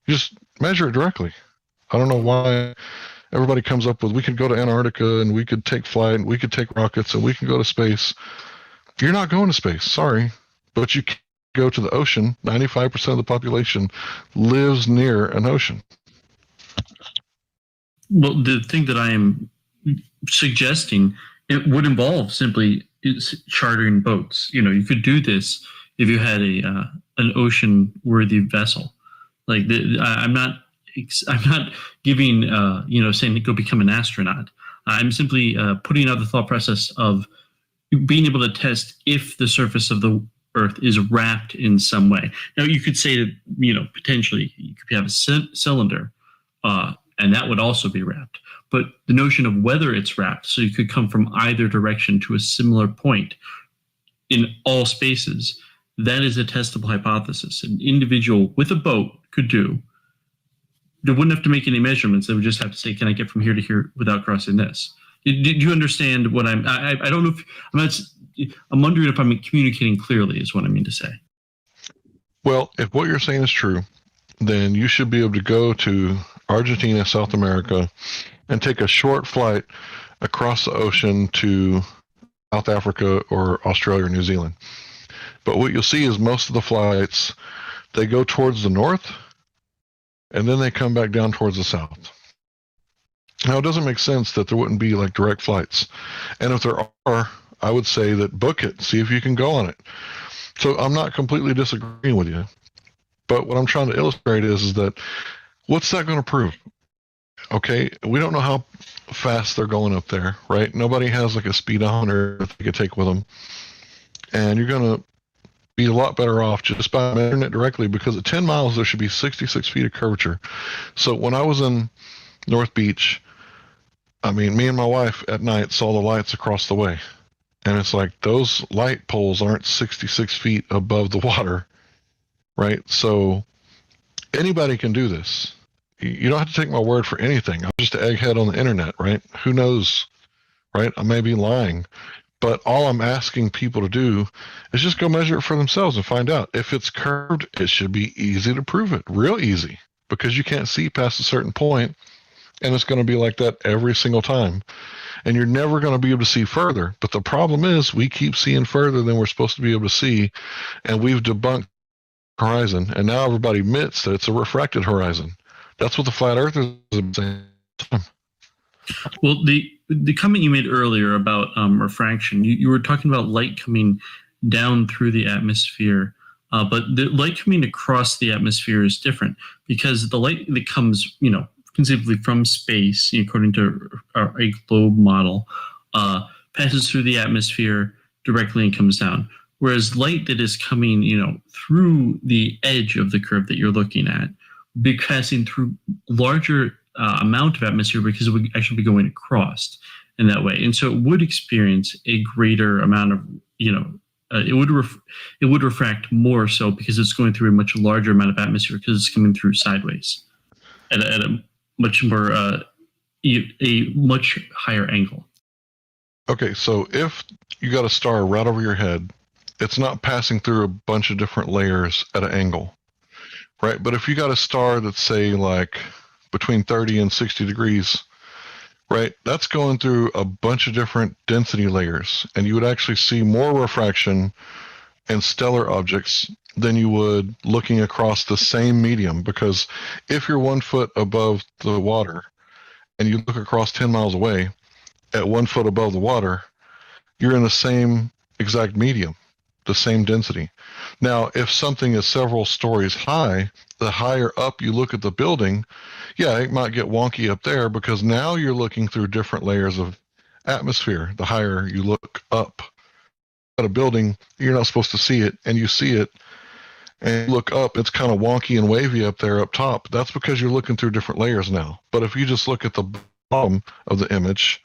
Just measure it directly. I don't know why everybody comes up with, we could go to Antarctica and we could take flight and we could take rockets and we can go to space. You're not going to space, sorry, but you can go to the ocean. 95% of the population lives near an ocean. Well, the thing that I am suggesting, it would involve simply chartering boats. You know, you could do this if you had an ocean-worthy vessel. Like I'm not giving you know, saying go become an astronaut. I'm simply putting out the thought process of being able to test if the surface of the Earth is wrapped in some way. Now, you could say that, you know, potentially you could have a cylinder, and that would also be wrapped. But the notion of whether it's wrapped, so you could come from either direction to a similar point in all spaces, that is a testable hypothesis. An individual with a boat could do. They wouldn't have to make any measurements. They would just have to say, can I get from here to here without crossing this? Did you understand what I don't know if I'm wondering if I'm communicating clearly is what I mean to say. Well, if what you're saying is true, then you should be able to go to Argentina, South America, and take a short flight across the ocean to South Africa or Australia or New Zealand. But what you'll see is most of the flights, they go towards the north, and then they come back down towards the south. Now, it doesn't make sense that there wouldn't be like direct flights. And if there are, I would say that book it, see if you can go on it. So I'm not completely disagreeing with you. But what I'm trying to illustrate is that what's that going to prove? Okay, we don't know how fast they're going up there, right? Nobody has like a speedometer that they could take with them. And you're going to be a lot better off just by measuring it directly, because at 10 miles there should be 66 feet of curvature. So when I was in North Beach, I mean, me and my wife at night saw the lights across the way. And it's like those light poles aren't 66 feet above the water, right? So anybody can do this. You don't have to take my word for anything. I'm just an egghead on the internet, right? Who knows, right? I may be lying. But all I'm asking people to do is just go measure it for themselves and find out. If it's curved, it should be easy to prove it, real easy, because you can't see past a certain point, and it's going to be like that every single time. And you're never going to be able to see further. But the problem is we keep seeing further than we're supposed to be able to see, and we've debunked horizon, and now everybody admits that it's a refracted horizon. That's what the flat earthers have been saying. Well, the comment you made earlier about refraction, you were talking about light coming down through the atmosphere, but the light coming across the atmosphere is different, because the light that comes, conceivably from space, according to a globe model, passes through the atmosphere directly and comes down. Whereas light that is coming, through the edge of the curve that you're looking at, be passing through larger amount of atmosphere, because it would actually be going across in that way, and so it would experience a greater amount of, it would refract more so because it's going through a much larger amount of atmosphere, because it's coming through sideways at a much more a much higher angle. Okay, so if you got a star right over your head, it's not passing through a bunch of different layers at an angle, right? But if you got a star that's, say, like between 30 and 60 degrees, right, that's going through a bunch of different density layers, and you would actually see more refraction in stellar objects than you would looking across the same medium, because if you're 1 foot above the water and you look across 10 miles away at 1 foot above the water, you're in the same exact medium, the same density. Now, if something is several stories high, the higher up you look at the building, yeah, it might get wonky up there, because now you're looking through different layers of atmosphere. The higher you look up at a building, you're not supposed to see it, and you see it, and you look up, it's kind of wonky and wavy up there up top. That's because you're looking through different layers now. But if you just look at the bottom of the image,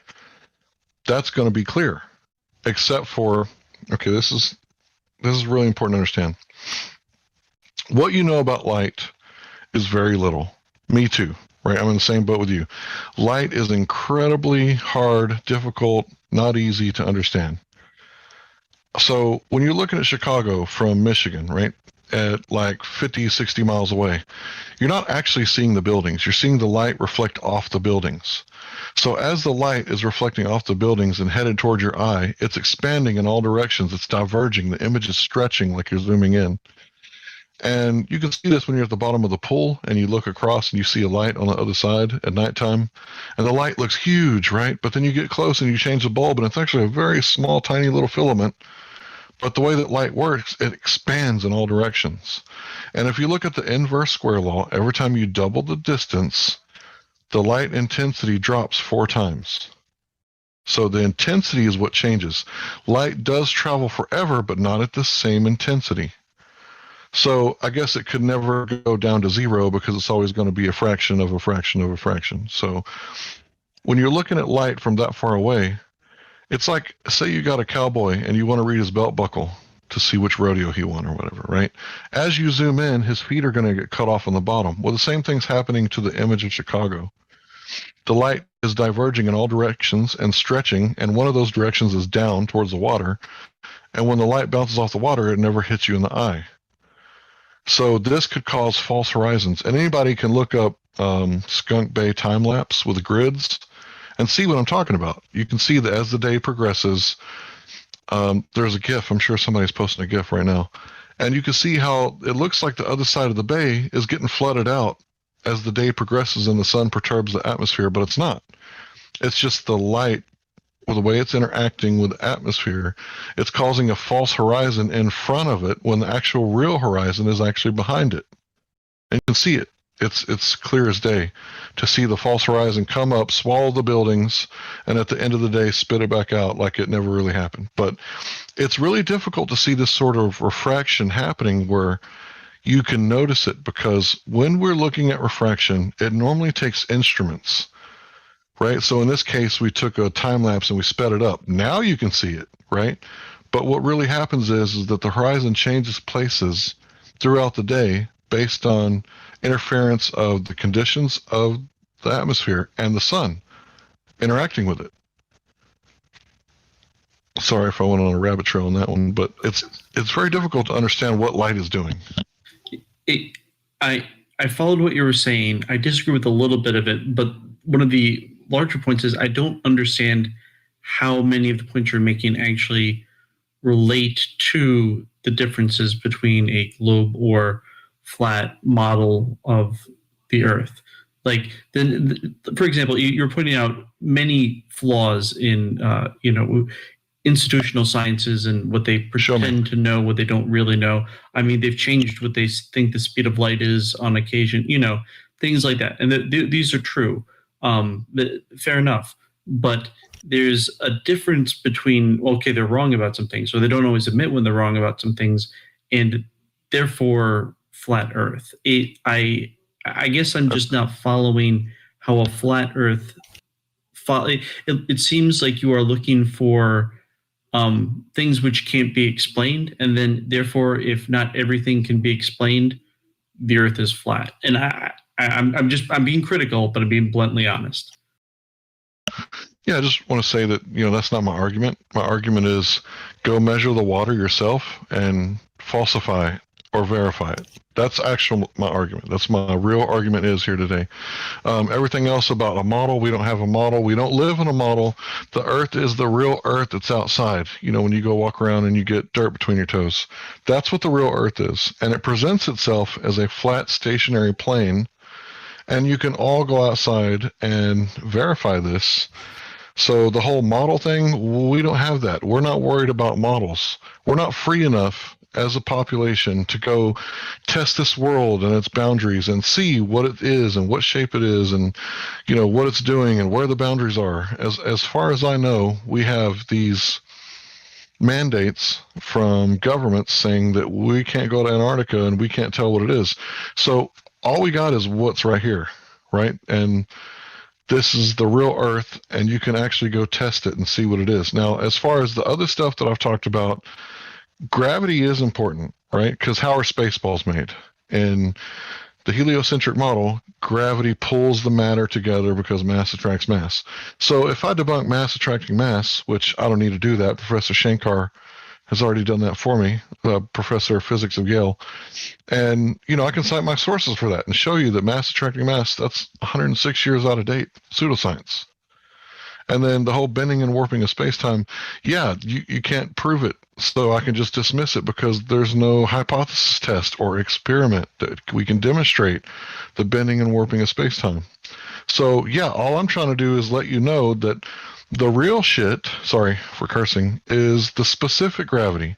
that's going to be clear, except for, okay, this is really important to understand. What you know about light is very little. Me too, right? I'm in the same boat with you. Light is incredibly hard, difficult, not easy to understand. So when you're looking at Chicago from Michigan, right, at like 50, 60 miles away, you're not actually seeing the buildings. You're seeing the light reflect off the buildings. So as the light is reflecting off the buildings and headed toward your eye, it's expanding in all directions. It's diverging. The image is stretching like you're zooming in. And you can see this when you're at the bottom of the pool and you look across and you see a light on the other side at nighttime. And the light looks huge, right? But then you get close and you change the bulb, and it's actually a very small, tiny little filament. But the way that light works, it expands in all directions. And if you look at the inverse square law, every time you double the distance, the light intensity drops 4 times. So the intensity is what changes. Light does travel forever, but not at the same intensity. So I guess it could never go down to 0, because it's always going to be a fraction of a fraction of a fraction. So when you're looking at light from that far away, it's like, say you got a cowboy and you want to read his belt buckle to see which rodeo he won or whatever, right? As you zoom in, his feet are going to get cut off on the bottom. Well, the same thing's happening to the image of Chicago. The light is diverging in all directions and stretching, and one of those directions is down towards the water. And when the light bounces off the water, it never hits you in the eye. So this could cause false horizons. And anybody can look up Skunk Bay time lapse with grids and see what I'm talking about. You can see that as the day progresses, there's a GIF. I'm sure somebody's posting a GIF right now. And you can see how it looks like the other side of the bay is getting flooded out as the day progresses and the sun perturbs the atmosphere, but it's not. It's just the light, with the way it's interacting with the atmosphere, it's causing a false horizon in front of it when the actual real horizon is actually behind it. And you can see it. It's clear as day to see the false horizon come up, swallow the buildings, and at the end of the day spit it back out like it never really happened. But it's really difficult to see this sort of refraction happening where you can notice it, because when we're looking at refraction, it normally takes instruments, right? So in this case, we took a time lapse and we sped it up. Now you can see it, right? But what really happens is that the horizon changes places throughout the day based on interference of the conditions of the atmosphere and the sun interacting with it. Sorry if I went on a rabbit trail on that one, but it's very difficult to understand what light is doing. I followed what you were saying. I disagree with a little bit of it, but one of the larger points is I don't understand how many of the points you're making actually relate to the differences between a globe or flat model of the Earth. Like, then, for example, you're pointing out many flaws in, institutional sciences and what they pretend to know, what they don't really know. I mean, they've changed what they think the speed of light is on occasion, things like that. And these are true. Fair enough. But there's a difference between, okay, they're wrong about some things, or they don't always admit when they're wrong about some things, and therefore flat Earth. I guess I'm just not following how a flat Earth. It seems like you are looking for things which can't be explained, and then therefore, if not everything can be explained, the Earth is flat. And I'm being critical, but I'm being bluntly honest. Yeah, I just want to say that, that's not my argument. My argument is go measure the water yourself and falsify or verify it. That's my argument. That's my real argument is here today. Everything else about a model, we don't have a model. We don't live in a model. The Earth is the real Earth that's outside. When you go walk around and you get dirt between your toes. That's what the real Earth is. And it presents itself as a flat, stationary plane. And you can all go outside and verify this. So the whole model thing, we don't have that. We're not worried about models. We're not free enough as a population to go test this world and its boundaries and see what it is and what shape it is and what it's doing and where the boundaries are. As far as I know, we have these mandates from governments saying that we can't go to Antarctica and we can't tell what it is. So all we got is what's right here, right? And this is the real Earth, and you can actually go test it and see what it is. Now, as far as the other stuff that I've talked about, gravity is important, right? Because how are spaceballs made? In the heliocentric model, gravity pulls the matter together because mass attracts mass. So if I debunk mass attracting mass, which I don't need to do that, Professor Shankar has already done that for me, professor of physics of Yale. And, I can cite my sources for that and show you that mass attracting mass, that's 106 years out of date, pseudoscience. And then the whole bending and warping of space-time, you can't prove it. So I can just dismiss it because there's no hypothesis test or experiment that we can demonstrate the bending and warping of space-time. So, all I'm trying to do is let you know that the real shit, sorry for cursing, is the specific gravity.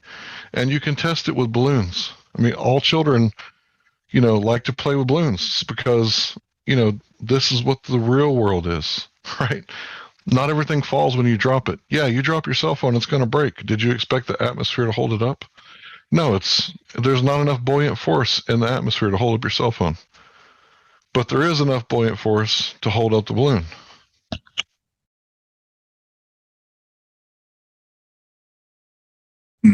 And you can test it with balloons. I mean, all children, like to play with balloons because, this is what the real world is, right? Not everything falls when you drop it. Yeah, you drop your cell phone, it's going to break. Did you expect the atmosphere to hold it up? No, there's not enough buoyant force in the atmosphere to hold up your cell phone. But there is enough buoyant force to hold up the balloon.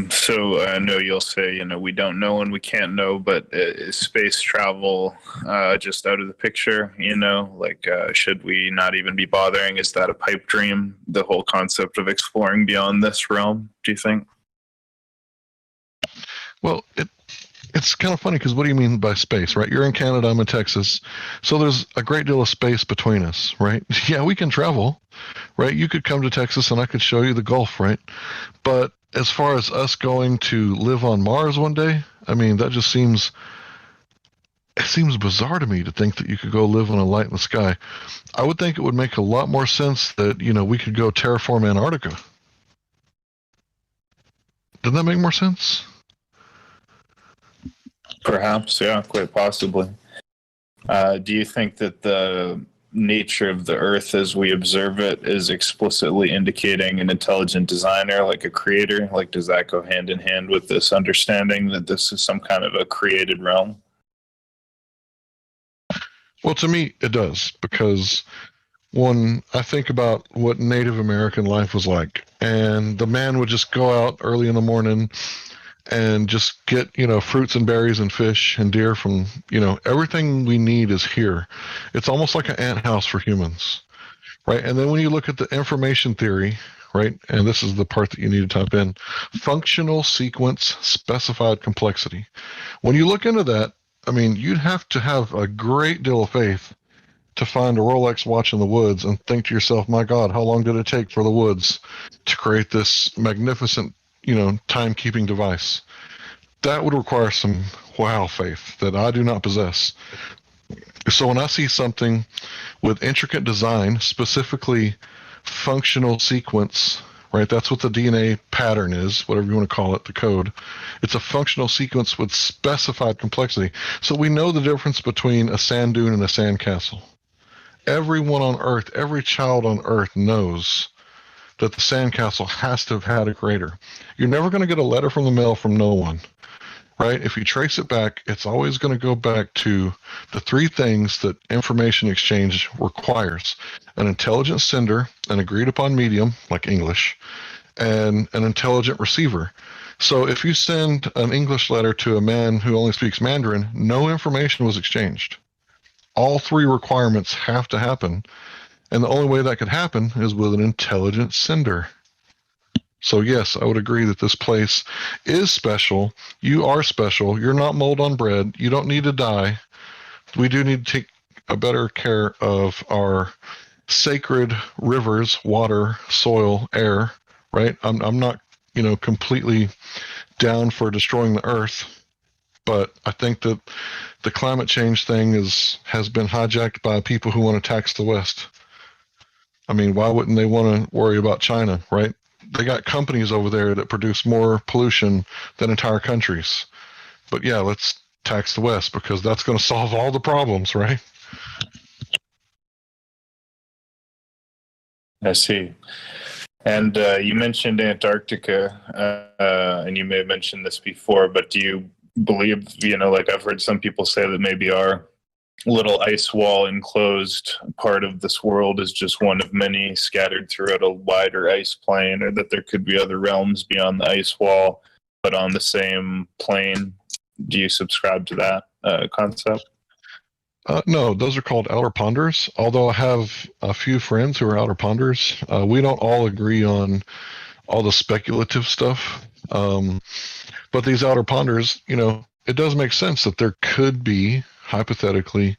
So I know you'll say, we don't know and we can't know, but is space travel just out of the picture? Should we not even be bothering? Is that a pipe dream? The whole concept of exploring beyond this realm, do you think? Well, it's kind of funny because what do you mean by space, right? You're in Canada, I'm in Texas. So there's a great deal of space between us, right? Yeah, we can travel, right? You could come to Texas and I could show you the Gulf, right? But as far as us going to live on Mars one day, I mean, that just seems bizarre to me to think that you could go live on a light in the sky. I would think it would make a lot more sense that, we could go terraform Antarctica. Doesn't that make more sense? Perhaps, yeah, quite possibly. Do you think that the nature of the Earth as we observe it is explicitly indicating an intelligent designer, like a creator? Like, does that go hand in hand with this understanding that this is some kind of a created realm? Well, to me, it does, because when I think about what Native American life was like, and the man would just go out early in the morning and just get, fruits and berries and fish and deer from, everything we need is here. It's almost like an ant house for humans, right? And then when you look at the information theory, right, and this is the part that you need to type in, functional sequence specified complexity. When you look into that, I mean, you'd have to have a great deal of faith to find a Rolex watch in the woods and think to yourself, my God, how long did it take for the woods to create this magnificent, timekeeping device? That would require some wow faith that I do not possess. So when I see something with intricate design, specifically functional sequence, right? That's what the DNA pattern is, whatever you want to call it, the code. It's a functional sequence with specified complexity. So we know the difference between a sand dune and a sand castle. Everyone on Earth, every child on Earth knows that the sandcastle has to have had a creator. You're never going to get a letter from the mail from no one, right? If you trace it back, it's always going to go back to the three things that information exchange requires: an intelligent sender, an agreed upon medium, like English, and an intelligent receiver. So if you send an English letter to a man who only speaks Mandarin, no information was exchanged. All three requirements have to happen. And the only way that could happen is with an intelligent sender. So yes, I would agree that this place is special. You are special. You're not mold on bread. You don't need to die. We do need to take a better care of our sacred rivers, water, soil, air, right? I'm not, completely down for destroying the earth. But I think that the climate change thing has been hijacked by people who want to tax the West. I mean, why wouldn't they want to worry about China, right? They got companies over there that produce more pollution than entire countries. But yeah, let's tax the West because that's going to solve all the problems, right? I see. And you mentioned Antarctica, and you may have mentioned this before, but do you believe, like I've heard some people say that maybe our little ice wall enclosed part of this world is just one of many scattered throughout a wider ice plane, or that there could be other realms beyond the ice wall, but on the same plane? Do you subscribe to that concept? No, those are called outer ponders. Although I have a few friends who are outer ponders, we don't all agree on all the speculative stuff. But these outer ponders, it does make sense that there could be, hypothetically,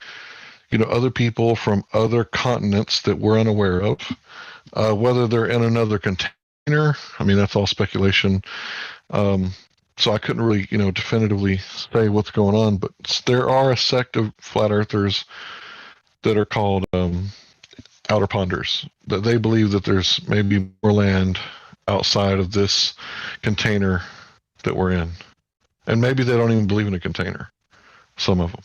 other people from other continents that we're unaware of. Whether they're in another container, I mean, that's all speculation. So I couldn't really, definitively say what's going on. But there are a sect of flat earthers that are called outer ponders, that they believe that there's maybe more land outside of this container that we're in. And maybe they don't even believe in a container, some of them.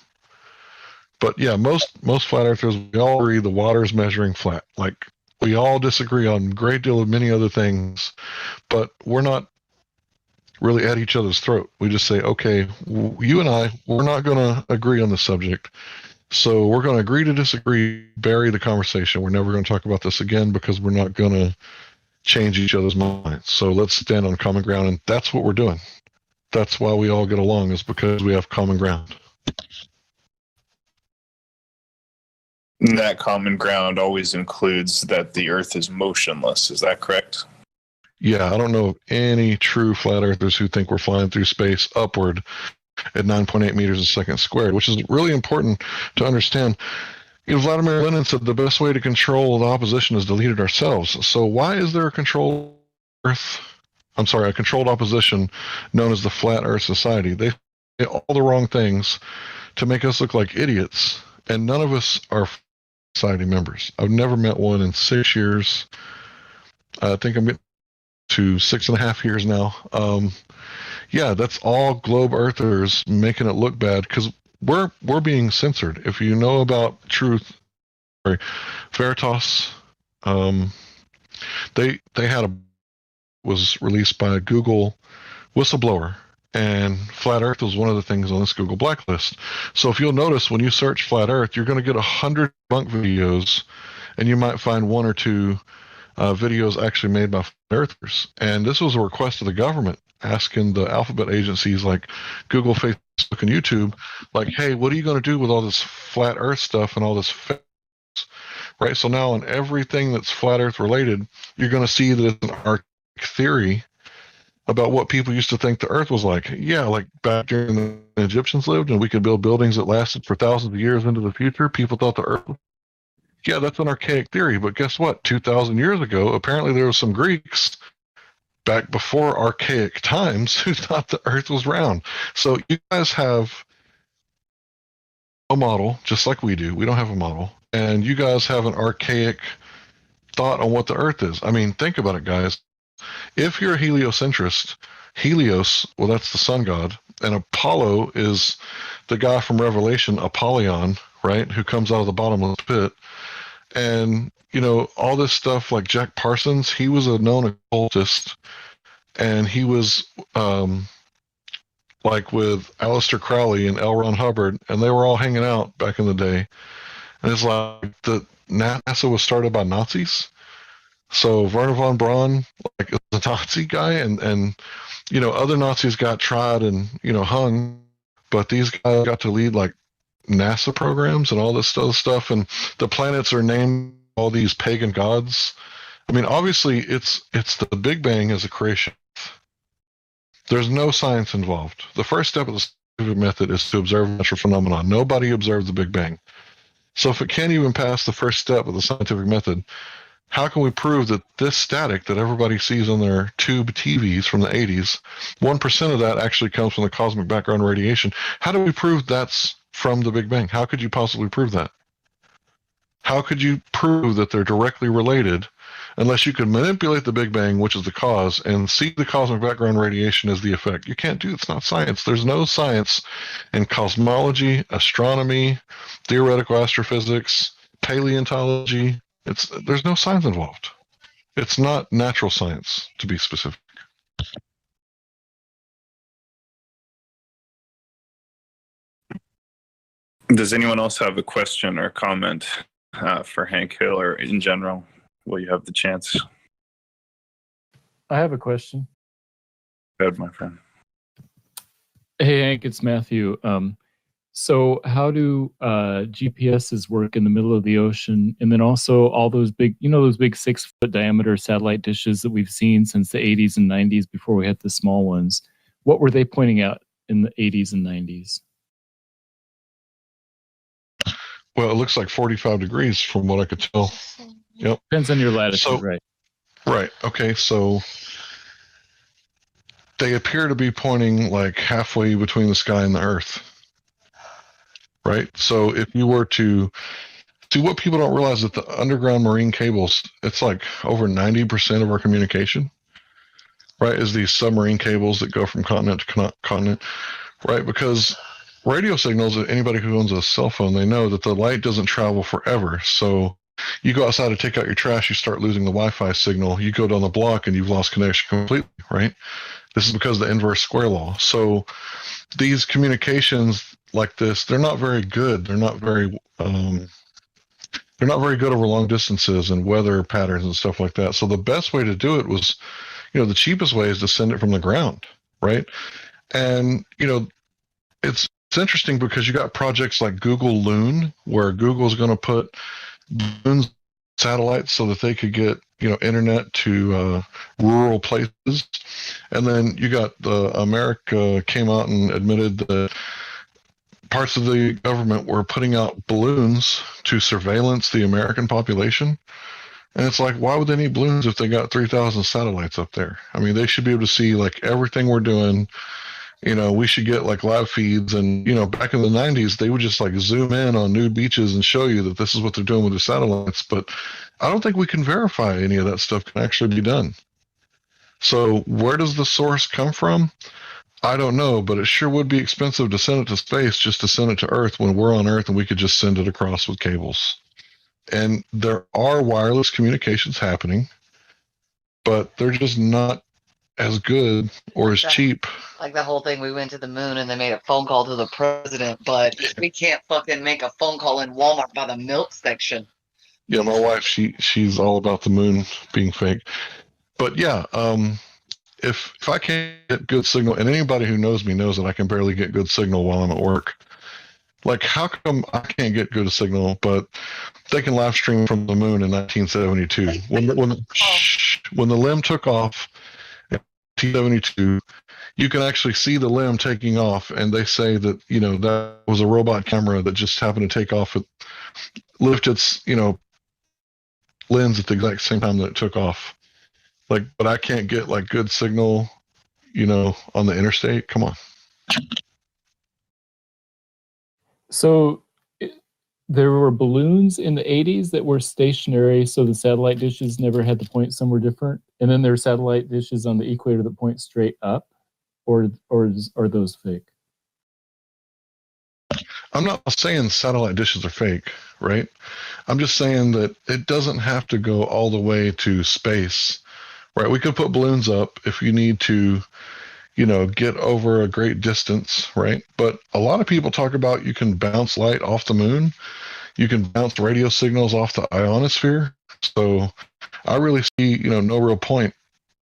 But yeah, most flat earthers, we all agree the water's measuring flat. Like, we all disagree on a great deal of many other things, but we're not really at each other's throat. We just say, okay, you and I, we're not going to agree on the subject. So we're going to agree to disagree, bury the conversation. We're never going to talk about this again because we're not going to change each other's minds. So let's stand on common ground. And that's what we're doing. That's why we all get along, is because we have common ground. That common ground always includes that the Earth is motionless. Is that correct? Yeah, I don't know of any true flat earthers who think we're flying through space upward at 9.8 meters a second squared, which is really important to understand. Vladimir Lenin said the best way to control the opposition is to lead it ourselves. So why is there a controlled opposition known as the Flat Earth Society? They say all the wrong things to make us look like idiots, and none of us are society members. I've never met one in 6 years. I think I'm getting to 6.5 years now. Yeah, that's all globe earthers making it look bad, because we're being censored. If you know about Truth, sorry, Veritas, they had was released by a Google whistleblower, and Flat Earth was one of the things on this Google blacklist. So if you'll notice, when you search Flat Earth, you're going to get 100 debunk videos, and you might find one or two videos actually made by Flat Earthers. And this was a request of the government asking the alphabet agencies like Google, Facebook, and YouTube, like, hey, what are you going to do with all this Flat Earth stuff and all this fake? Right? So now on everything that's Flat Earth related, you're going to see that it's an archaic theory about what people used to think the Earth was like. Yeah, like back during the Egyptians lived and we could build buildings that lasted for thousands of years into the future, people thought the Earth was... Yeah, that's an archaic theory, but guess what? 2,000 years ago, apparently there were some Greeks back before archaic times who thought the Earth was round. So you guys have a model, just like we do. We don't have a model. And you guys have an archaic thought on what the Earth is. I mean, think about it, guys. If you're a heliocentrist, Helios, well, that's the sun god, and Apollo is the guy from Revelation, Apollyon, right, who comes out of the bottomless pit. And, you know, all this stuff like Jack Parsons, he was a known occultist, and he was like with Aleister Crowley and L. Ron Hubbard, and they were all hanging out back in the day. And it's like the NASA was started by Nazis. So Werner von Braun, like, is a Nazi guy, and you know, other Nazis got tried and, you know, hung, but these guys got to lead like NASA programs and all this other stuff, and the planets are named all these pagan gods. I mean, obviously, it's the Big Bang as a creation. There's no science involved. The first step of the scientific method is to observe natural phenomena. Nobody observed the Big Bang. So if it can't even pass the first step of the scientific method, how can we prove that this static that everybody sees on their tube TVs from the 80s, 1% of that actually comes from the cosmic background radiation? How do we prove that's from the Big Bang? How could you possibly prove that? How could you prove that they're directly related unless you could manipulate the Big Bang, which is the cause, and see the cosmic background radiation as the effect? You can't do it. It's not science. There's no science in cosmology, astronomy, theoretical astrophysics, paleontology. There's no science involved. It's not natural science, to be specific. Does anyone else have a question or comment for Hank Hill or in general? Will you have the chance? I have a question. Go ahead, my friend. Hey, Hank, it's Matthew. So how do GPSs work in the middle of the ocean? And then also all those big, you know, those big 6-foot diameter satellite dishes that we've seen since the 80s and 90s before we had the small ones. What were they pointing out in the 80s and 90s? Well, it looks like 45 degrees from what I could tell. Yep. Depends on your latitude, So, right? right. Okay. So they appear to be pointing like halfway between the sky and the earth. Right. So if you were to see, what people don't realize that the underground marine cables, it's like over 90% of our communication, right, is these submarine cables that go from continent to continent, right? Because radio signals, anybody who owns a cell phone, they know that the light doesn't travel forever. So you go outside to take out your trash, you start losing the Wi-Fi signal. You go down the block and you've lost connection completely, right? This is because of the inverse square law. So these communications like this, they're not very good. They're not very good over long distances and weather patterns and stuff like that. So the best way to do it was, you know, the cheapest way is to send it from the ground, right? And, you know, it's interesting because you got projects like Google Loon, where Google's going to put Loon satellites so that they could get, you know, internet to rural places. And then you got America came out and admitted that parts of the government were putting out balloons to surveillance the American population. And it's like, why would they need balloons if they got 3,000 satellites up there? I mean, they should be able to see like everything we're doing. You know, we should get like live feeds. And, you know, back in the 90s, they would just like zoom in on nude beaches and show you that this is what they're doing with the satellites. But I don't think we can verify any of that stuff can actually be done. So where does the source come from? I don't know, but it sure would be expensive to send it to space just to send it to Earth when we're on Earth and we could just send it across with cables. And there are wireless communications happening, but they're just not as good or as cheap. Like the whole thing, we went to the moon and they made a phone call to the president, but we can't fucking make a phone call in Walmart by the milk section. Yeah, my wife, she's all about the moon being fake. But yeah, if I can't get good signal, and anybody who knows me knows that I can barely get good signal while I'm at work. Like, how come I can't get good signal, but they can live stream from the moon in 1972? When the limb took off in 1972, you can actually see the limb taking off, and they say that, you know, that was a robot camera that just happened to take off, lift its, you know, lens at the exact same time that it took off. Like, but I can't get like good signal, you know, on the interstate. Come on. So there were balloons in the 80s that were stationary, so the satellite dishes never had to point somewhere different. And then there are satellite dishes on the equator that point straight up, or are those fake? I'm not saying satellite dishes are fake, right? I'm just saying that it doesn't have to go all the way to space, right? We could put balloons up if you need to, you know, get over a great distance, right? But a lot of people talk about you can bounce light off the moon. You can bounce radio signals off the ionosphere. So I really see, you know, no real point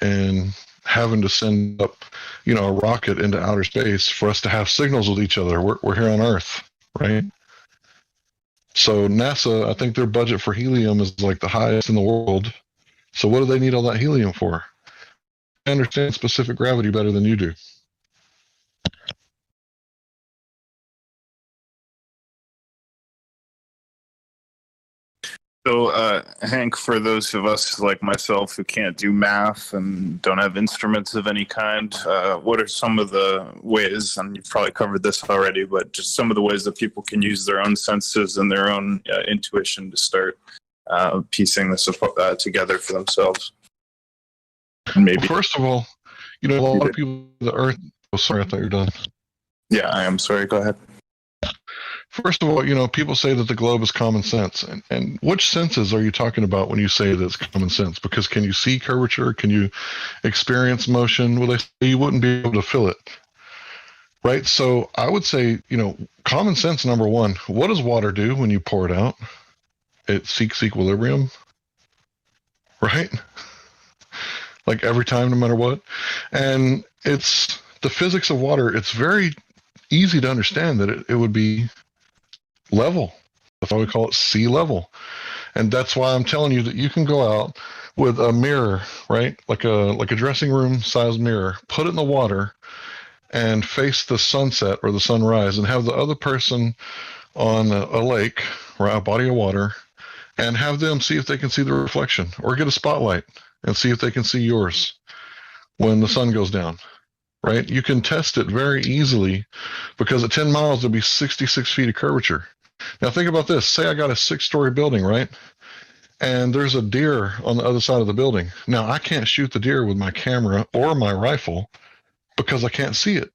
in having to send up, you know, a rocket into outer space for us to have signals with each other. We're here on Earth, right? So NASA, I think their budget for helium is like the highest in the world. So what do they need all that helium for? I understand specific gravity better than you do. So, Hank, for those of us like myself who can't do math and don't have instruments of any kind, what are some of the ways, and you've probably covered this already, but just some of the ways that people can use their own senses and their own intuition to start piecing this together for themselves? And maybe, well, first of all, you know, a lot of people, the Earth. Oh, sorry, I thought you were done. Yeah, I am sorry. Go ahead. First of all, you know, people say that the globe is common sense. And which senses are you talking about when you say that it's common sense? Because can you see curvature? Can you experience motion? Well, they say you wouldn't be able to feel it. Right? So I would say, you know, common sense, number one. What does water do when you pour it out? It seeks equilibrium. Right? Like every time, no matter what. And it's the physics of water. It's very easy to understand that it would be level. That's why we call it sea level. And that's why I'm telling you that you can go out with a mirror, right? Like a dressing room sized mirror, put it in the water and face the sunset or the sunrise and have the other person on a lake, right, a body of water, and have them see if they can see the reflection, or get a spotlight and see if they can see yours when the sun goes down. Right? You can test it very easily because at 10 miles, there'll be 66 feet of curvature. Now think about this. Say I got a 6-story building, right? And there's a deer on the other side of the building. Now I can't shoot the deer with my camera or my rifle because I can't see it.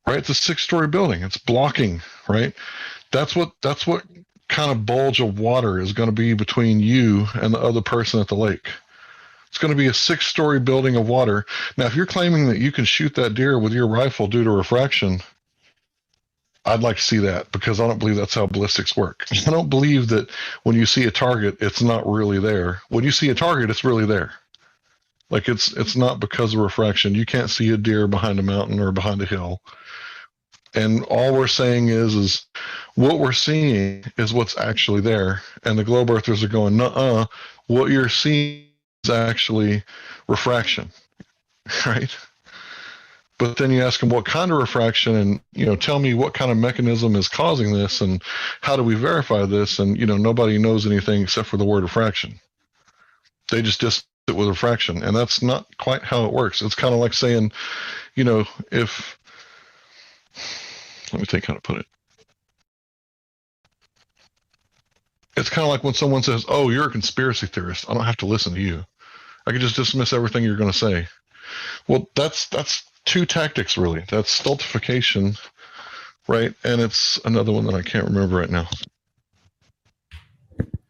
Right? It's a 6-story building. It's blocking, right? That's what kind of bulge of water is going to be between you and the other person at the lake. It's going to be a 6-story building of water. Now, if you're claiming that you can shoot that deer with your rifle due to refraction, I'd like to see that, because I don't believe that's how ballistics work. I don't believe that when you see a target, it's not really there. When you see a target, it's really there. Like it's not because of refraction. You can't see a deer behind a mountain or behind a hill. And all we're saying is what we're seeing is what's actually there. And the globe earthers are going, nuh-uh, what you're seeing is actually refraction, right? But then you ask them what kind of refraction, and, you know, tell me what kind of mechanism is causing this, and how do we verify this? And, you know, nobody knows anything except for the word refraction. They just it with refraction, and that's not quite how it works. It's kind of like saying, you know, let me think how to put it. It's kind of like when someone says, oh, you're a conspiracy theorist. I don't have to listen to you. I can just dismiss everything you're going to say. Well, that's two tactics really. That's stultification, right? And it's another one that I can't remember right now.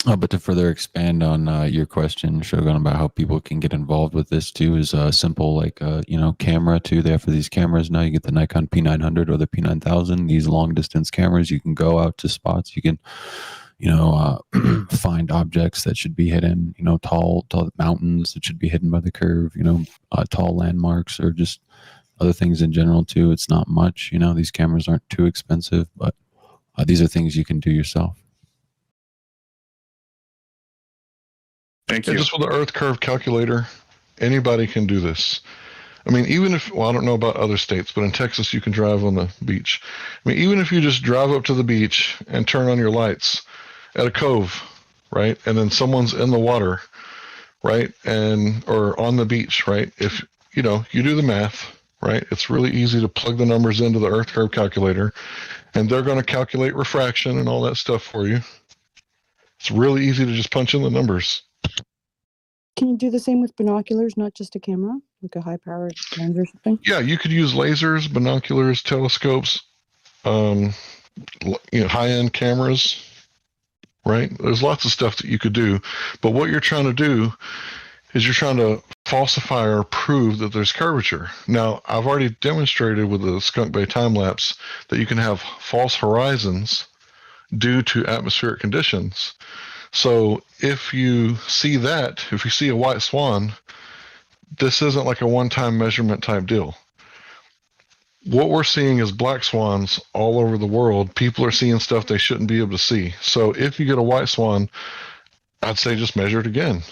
But to further expand on your question, Shogun, about how people can get involved with this too, is simple, like camera too. They offer these cameras now. You get the Nikon P900 or the P9000. These long distance cameras. You can go out to spots. You can, find objects that should be hidden. Tall mountains that should be hidden by the curve. Tall landmarks or just other things in general too. It's not much. These cameras aren't too expensive, but these are things you can do yourself. Thank you. Just with the Earth curve calculator, anybody can do this. I mean, even if, I don't know about other states, but in Texas you can drive on the beach. I mean, even if you just drive up to the beach and turn on your lights at a cove, right? And then someone's in the water, right? Or on the beach, right? If, you do the math, right? It's really easy to plug the numbers into the Earth curve calculator, and they're going to calculate refraction and all that stuff for you. It's really easy to just punch in the numbers. Can you do the same with binoculars, not just a camera, like a high-powered lens or something? Yeah, you could use lasers, binoculars, telescopes, high-end cameras, right? There's lots of stuff that you could do. But what you're trying to do is you're trying to falsify or prove that there's curvature. Now, I've already demonstrated with the Skunk Bay time-lapse that you can have false horizons due to atmospheric conditions. So if you see a white swan, this isn't like a one-time measurement type deal. What we're seeing is black swans all over the world. People are seeing stuff they shouldn't be able to see. So if you get a white swan, I'd say just measure it again.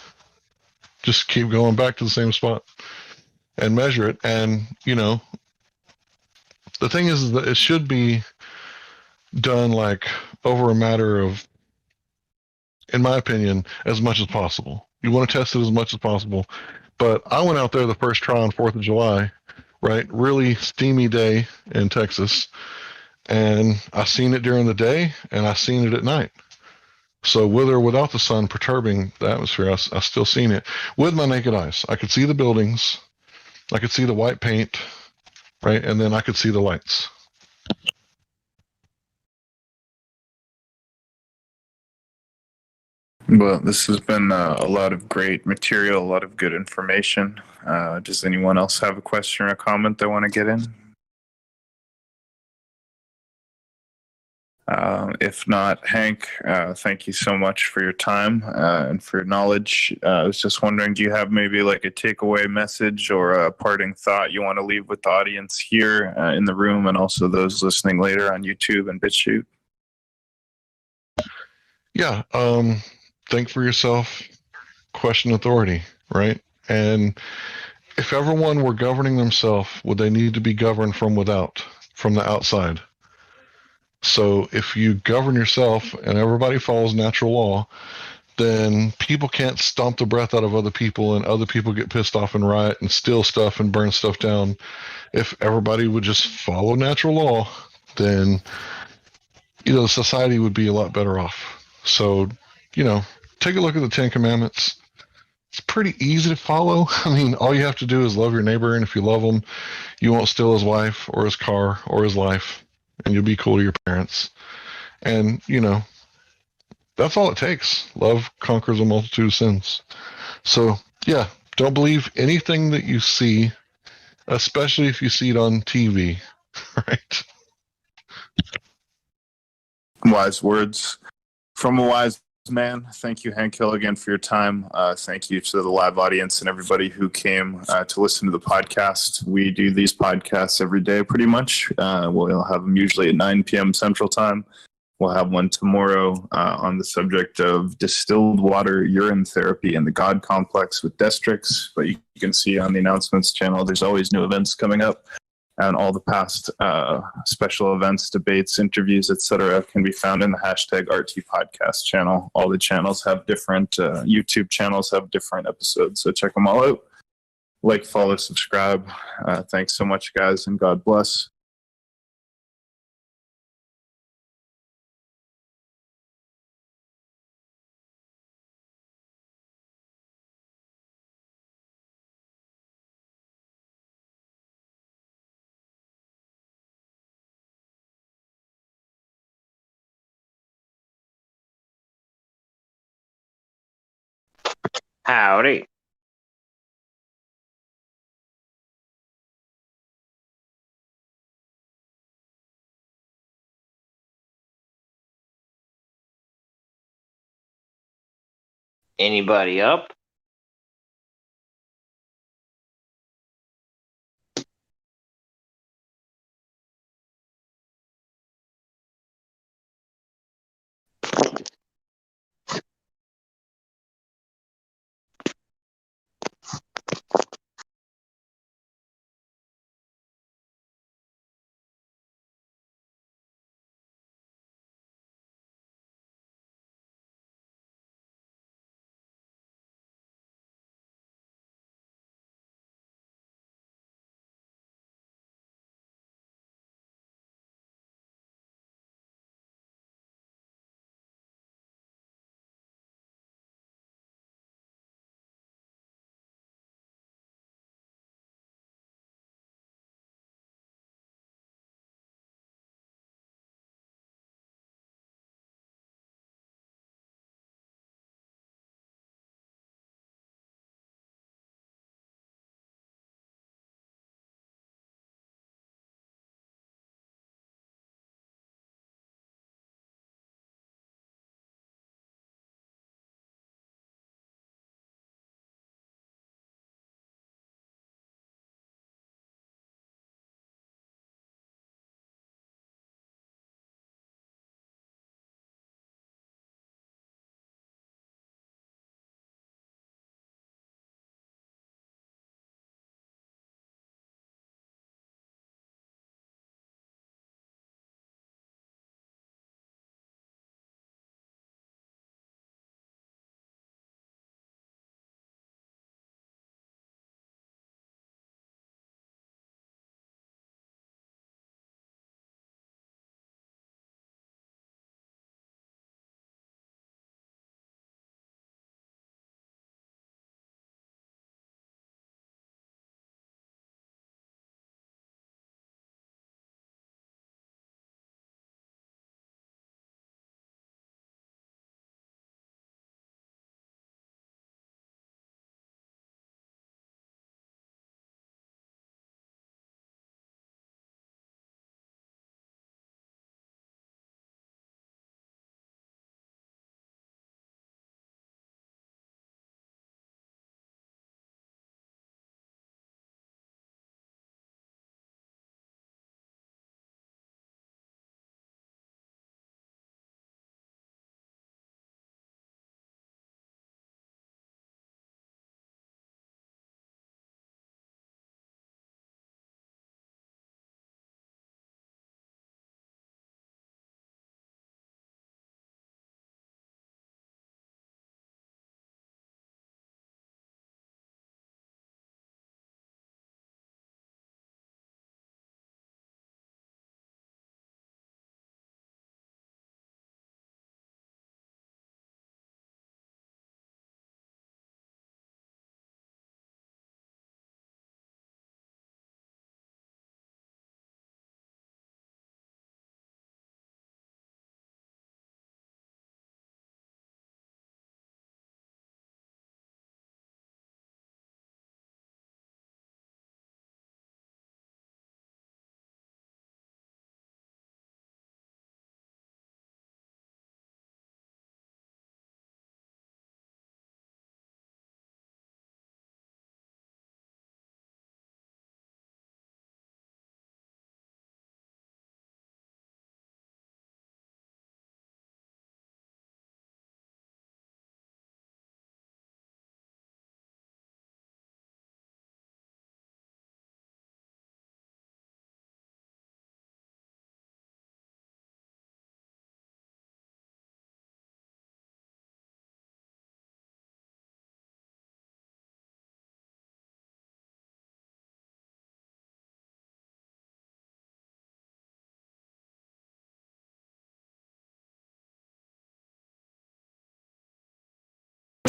Just keep going back to the same spot and measure it. And, the thing is that it should be done like over a matter of, in my opinion, as much as possible. You want to test it as much as possible. But I went out there the first try on 4th of July, right? Really steamy day in Texas. And I seen it during the day and I seen it at night. So with or without the sun perturbing the atmosphere, I still seen it with my naked eyes. I could see the buildings. I could see the white paint, right? And then I could see the lights. Well, this has been a lot of great material, a lot of good information. Does anyone else have a question or a comment they want to get in? If not, Hank, thank you so much for your time and for your knowledge. I was just wondering, do you have maybe like a takeaway message or a parting thought you want to leave with the audience here in the room and also those listening later on YouTube and BitChute? Yeah. Think for yourself, question authority, right? And if everyone were governing themselves, would they need to be governed from without, from the outside? So if you govern yourself and everybody follows natural law, then people can't stomp the breath out of other people and other people get pissed off and riot and steal stuff and burn stuff down. If everybody would just follow natural law, then, society would be a lot better off. So, take a look at the 10 Commandments. It's pretty easy to follow. I mean, all you have to do is love your neighbor, and if you love him, you won't steal his wife or his car or his life, and you'll be cool to your parents. And, that's all it takes. Love conquers a multitude of sins. So, yeah, don't believe anything that you see, especially if you see it on TV, right? Wise words from a wise man. Thank you, Hank Hill, again for your time. Thank you to the live audience and everybody who came to listen to the podcast. We do these podcasts every day pretty much. We'll have them usually at 9 p.m. Central Time. We'll have one tomorrow on the subject of distilled water urine therapy and the God complex with Destrix. But you can see on the announcements channel, there's always new events coming up. And all the past special events, debates, interviews, etc., can be found in the hashtag RT Podcast channel. All the channels have different, YouTube channels have different episodes, so check them all out. Like, follow, subscribe. Thanks so much, guys, and God bless. Howdy. Anybody up?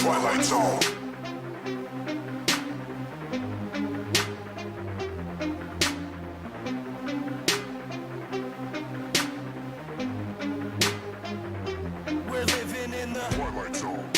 Twilight Zone. We're living in the Twilight Zone.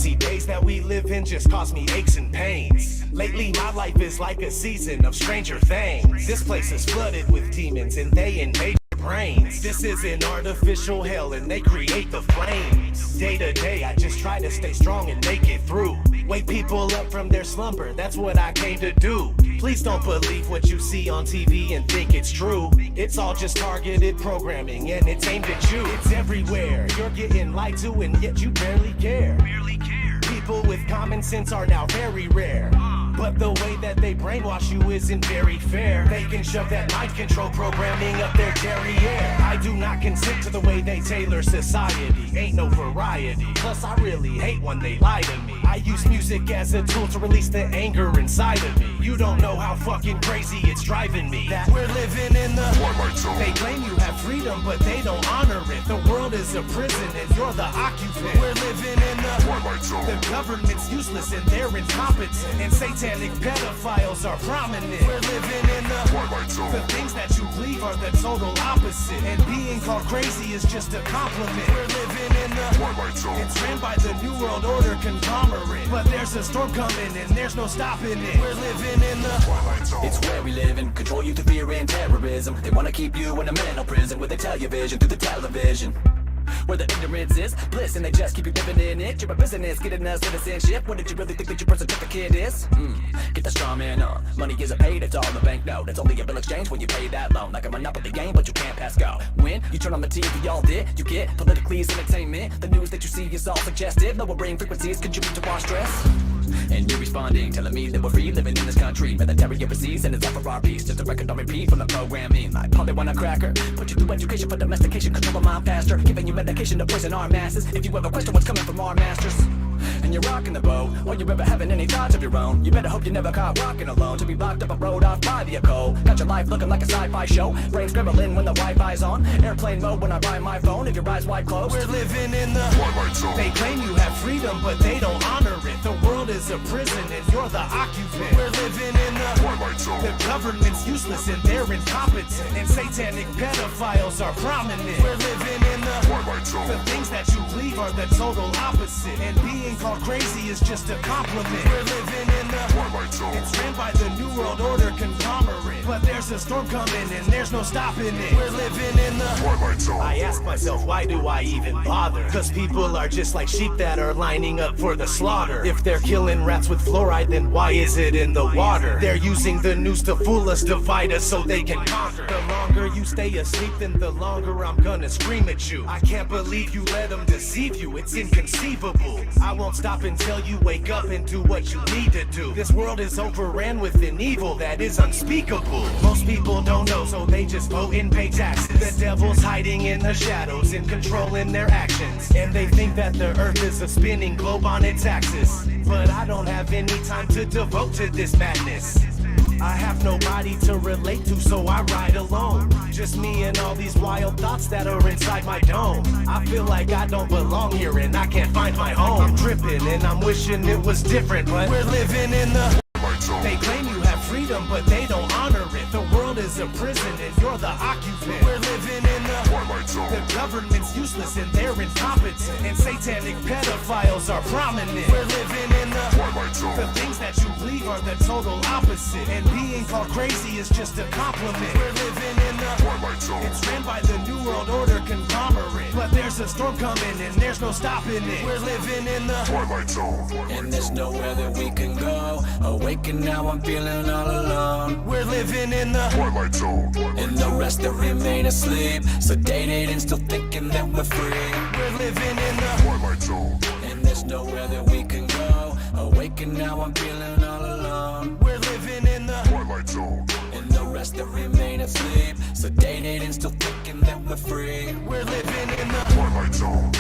crazy days that we live in just cause me aches and pains. Lately my life is like a season of Stranger Things. This place is flooded with demons and they invade your brains. This is an artificial hell and they create the flames. Day to day I just try to stay strong and make it through. Wake people up from their slumber, that's what I came to do. Please don't believe what you see on TV and think it's true. It's all just targeted programming and it's aimed at you. It's everywhere, you're getting lied to and yet you barely care. People with common sense are now very rare. But the way that they brainwash you isn't very fair. They can shove that mind control programming up their derriere. I do not consent to the way they tailor society. Ain't no variety. Plus I really hate when they lie to me. I use music as a tool to release the anger inside of me. You don't know how fucking crazy it's driving me. That we're living in the Twilight Zone. They claim you have freedom, but they don't honor it. The world is a prison and you're the occupant. We're living in the Twilight Zone. The government's useless and they're incompetent. And satanic pedophiles are prominent. We're living in the Twilight Zone. The things that you believe are the total opposite. And being called crazy is just a compliment. We're living in the Twilight Zone. It's ran by the New World Order conglomerate. But there's a storm coming and there's no stopping it. We're living in the Twilight Zone. It's where we live and control you through fear and terrorism. They wanna keep you in a mental prison where they tell your vision through the television. Where the ignorance is bliss and they just keep you living in it. You're a business, getting us citizenship. What did you really think that your birth certificate is? Get the straw man on. Money isn't paid, it's all a bank note. It's only a bill exchange when you pay that loan. Like a monopoly game, but you can't pass go. When you turn on the TV, all did you get politically entertainment? The news that you see is all suggestive. Lower brain frequencies contribute to our stress. And you're responding, telling me that we're free living in this country. Military overseas and it's all for our peace. Just a record on repeat from the programming. Like probably want a cracker. Put you through education for domestication, control the mind faster. Giving you medication to poison our masses. If you ever question what's coming from our masters and you're rocking the boat, or you ever having any thoughts of your own, you better hope you never caught walking alone to be locked up a road off by the echo. Got your life looking like a sci-fi show. Brain scribbling when the Wi-Fi's on. Airplane mode when I ride my phone. If your eyes wide closed, we're living in the Twilight Zone. They claim you have freedom, but they don't honor it. The world is a prison and you're the occupant. We're living in the Twilight Zone. The government's useless and they're incompetent. And satanic pedophiles are prominent. We're living in the Twilight Zone. The things that you believe are the total opposite. And being called crazy is just a compliment. We're living in the Twilight Zone. It's ran by the New World Order conglomerate. But there's a storm coming and there's no stopping it. We're living in the Twilight Zone. I ask myself, why do I even bother? Cause people are just like sheep that are lining up for the slaughter. If they're killing rats with fluoride, then why is it in the water? They're using the news to fool us, divide us so they can conquer. The longer you stay asleep, then the longer I'm gonna scream at you. I can't believe you let them deceive you, it's inconceivable. I won't stop until you wake up and do what you need to do. This world is overran with an evil that is unspeakable. Most people don't know, so they just vote and pay taxes. The devil's hiding in the shadows and controlling their actions. And they think that the earth is a spinning globe on its axis. But I don't have any time to devote to this madness. I have nobody to relate to, so I ride alone. Just me and all these wild thoughts that are inside my dome. I feel like I don't belong here and I can't find my home. I'm tripping and I'm wishing it was different, but we're living in the They claim you have freedom, but they don't honor it. The world is a prison and you're the occupant. We're living in the Twilight Zone. The government's useless and they're incompetent. And satanic pedophiles are prominent. We're living in the Twilight Zone. The things that you believe are the total opposite. And being called crazy is just a compliment. We're living in the Twilight Zone. It's ran by the New World Order conglomerate. But there's a storm coming and there's no stopping it. We're living in the Twilight Zone. And there's nowhere that we can go. Awaken now, I'm feeling all alone. We're living in the Twilight Zone. And the rest that remain asleep, sedated and still thinking that we're free. We're living in the Twilight Zone. And there's nowhere that we can go. Awaken now, I'm feeling all alone. We're living in the Twilight Zone. And the rest that remain asleep, sedated and still thinking that we're free. We're living in the Twilight Zone.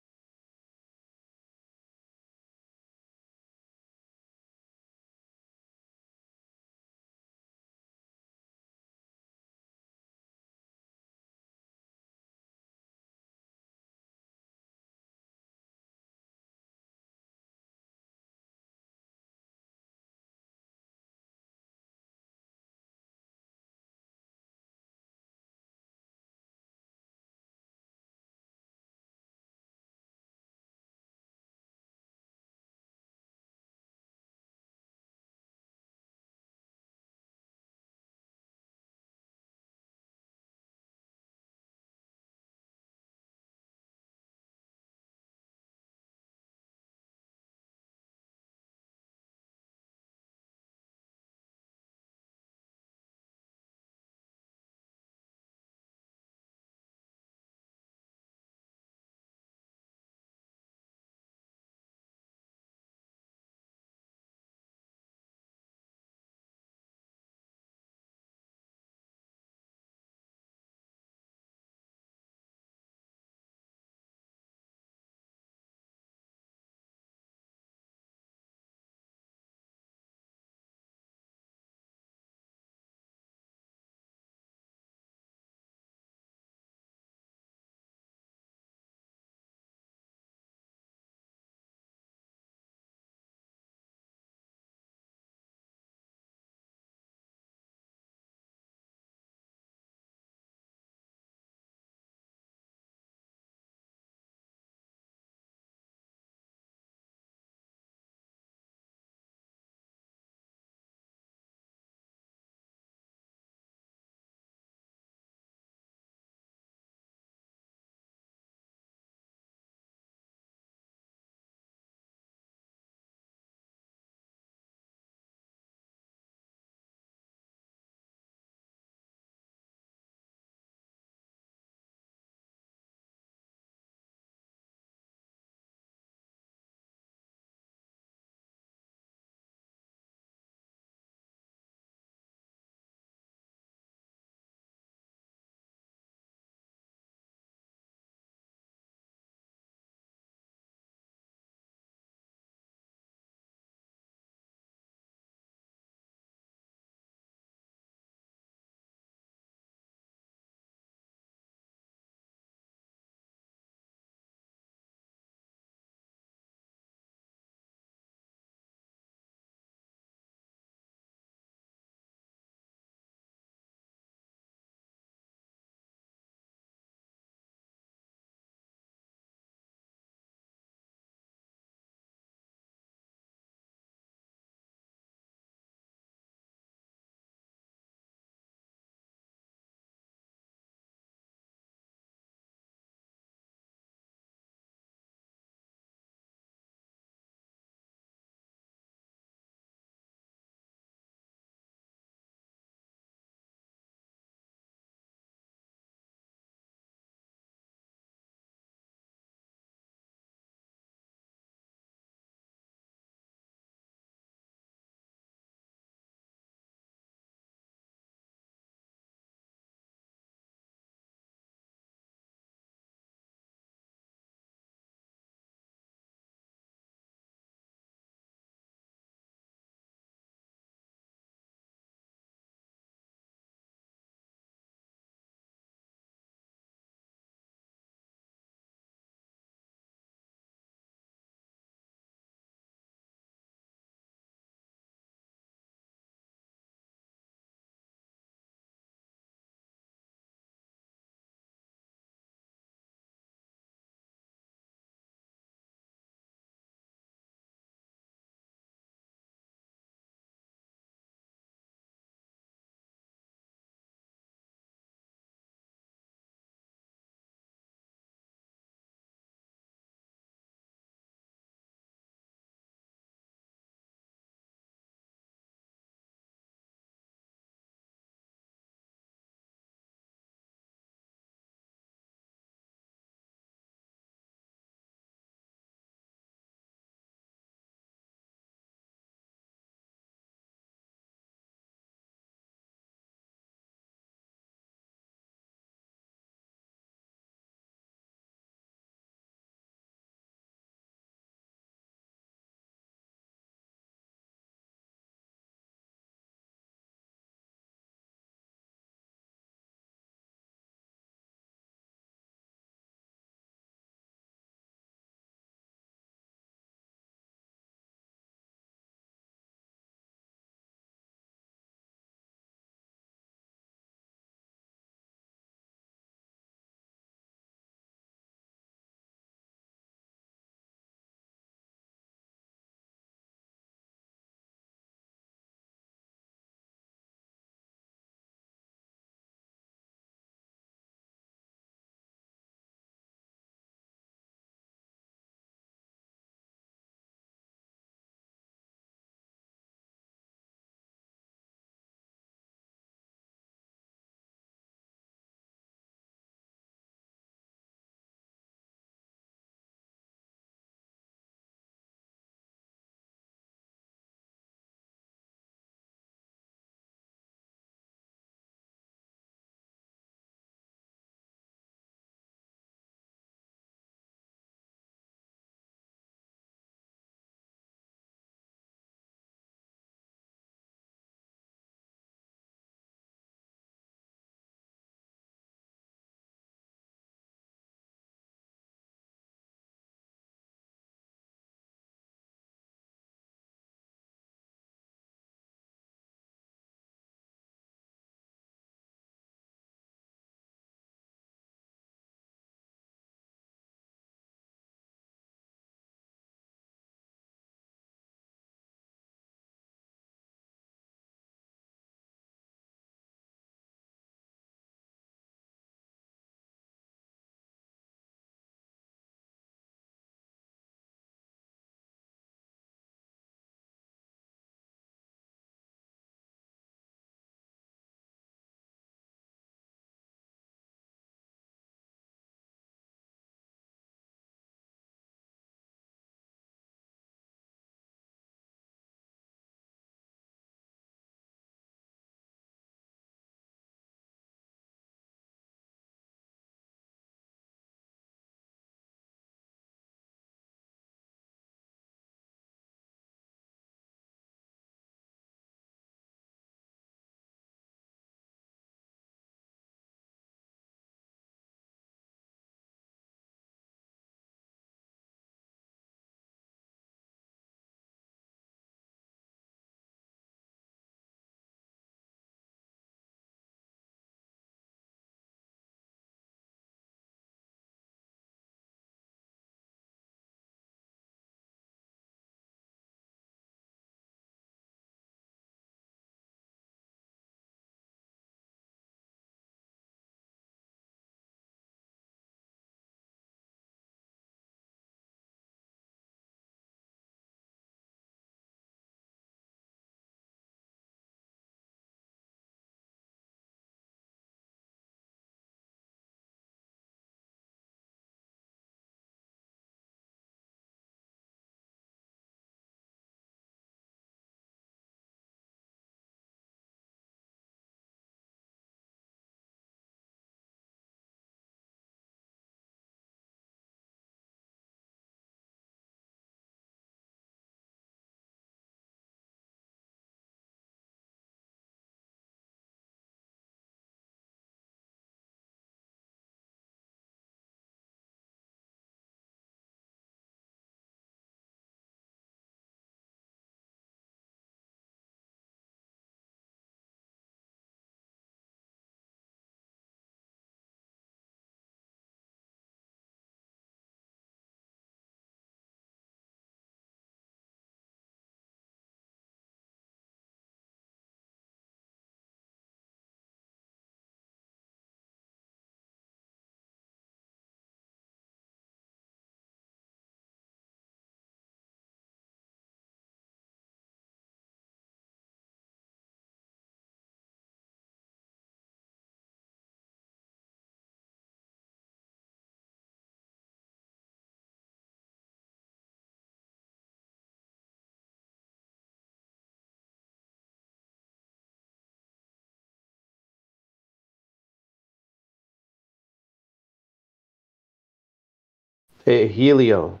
Hey, Helio.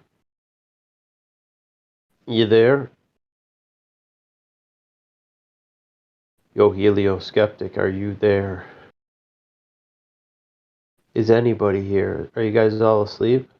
You there? Yo, Helio Skeptic, are you there? Is anybody here? Are you guys all asleep?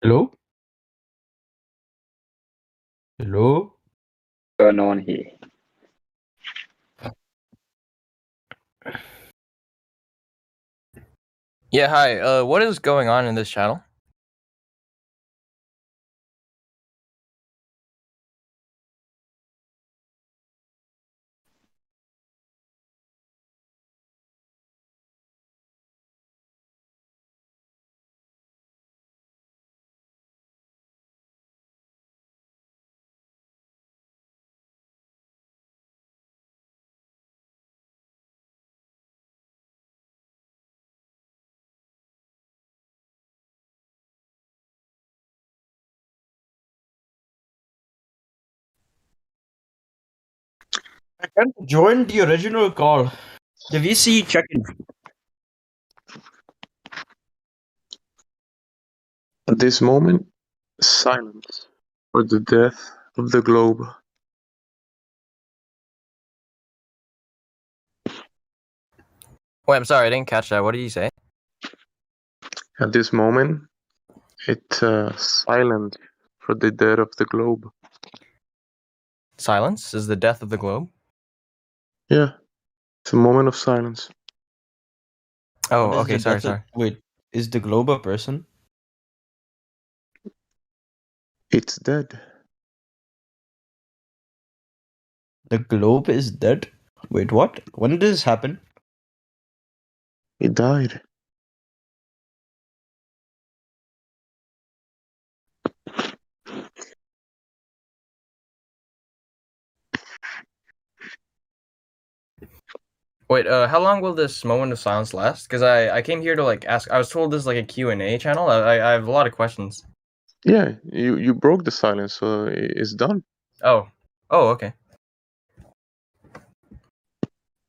Hello? Hello? Going on here? Yeah, hi. What is going on in this channel? I can't join the original call. The VC check-in. At this moment, silence for the death of the globe. Wait, I'm sorry, I didn't catch that. What did you say? At this moment, it's silent for the death of the globe. Silence is the death of the globe? Yeah, it's a moment of silence. Oh, What is okay, the sorry, death of- sorry. Wait, is the globe a person? It's dead. The globe is dead? Wait, what? When did this happen? It died. Wait, how long will this moment of silence last? Because I came here to like ask. I was told this is like a Q&A channel. I have a lot of questions. Yeah, you broke the silence, so it's done. Oh, oh, okay.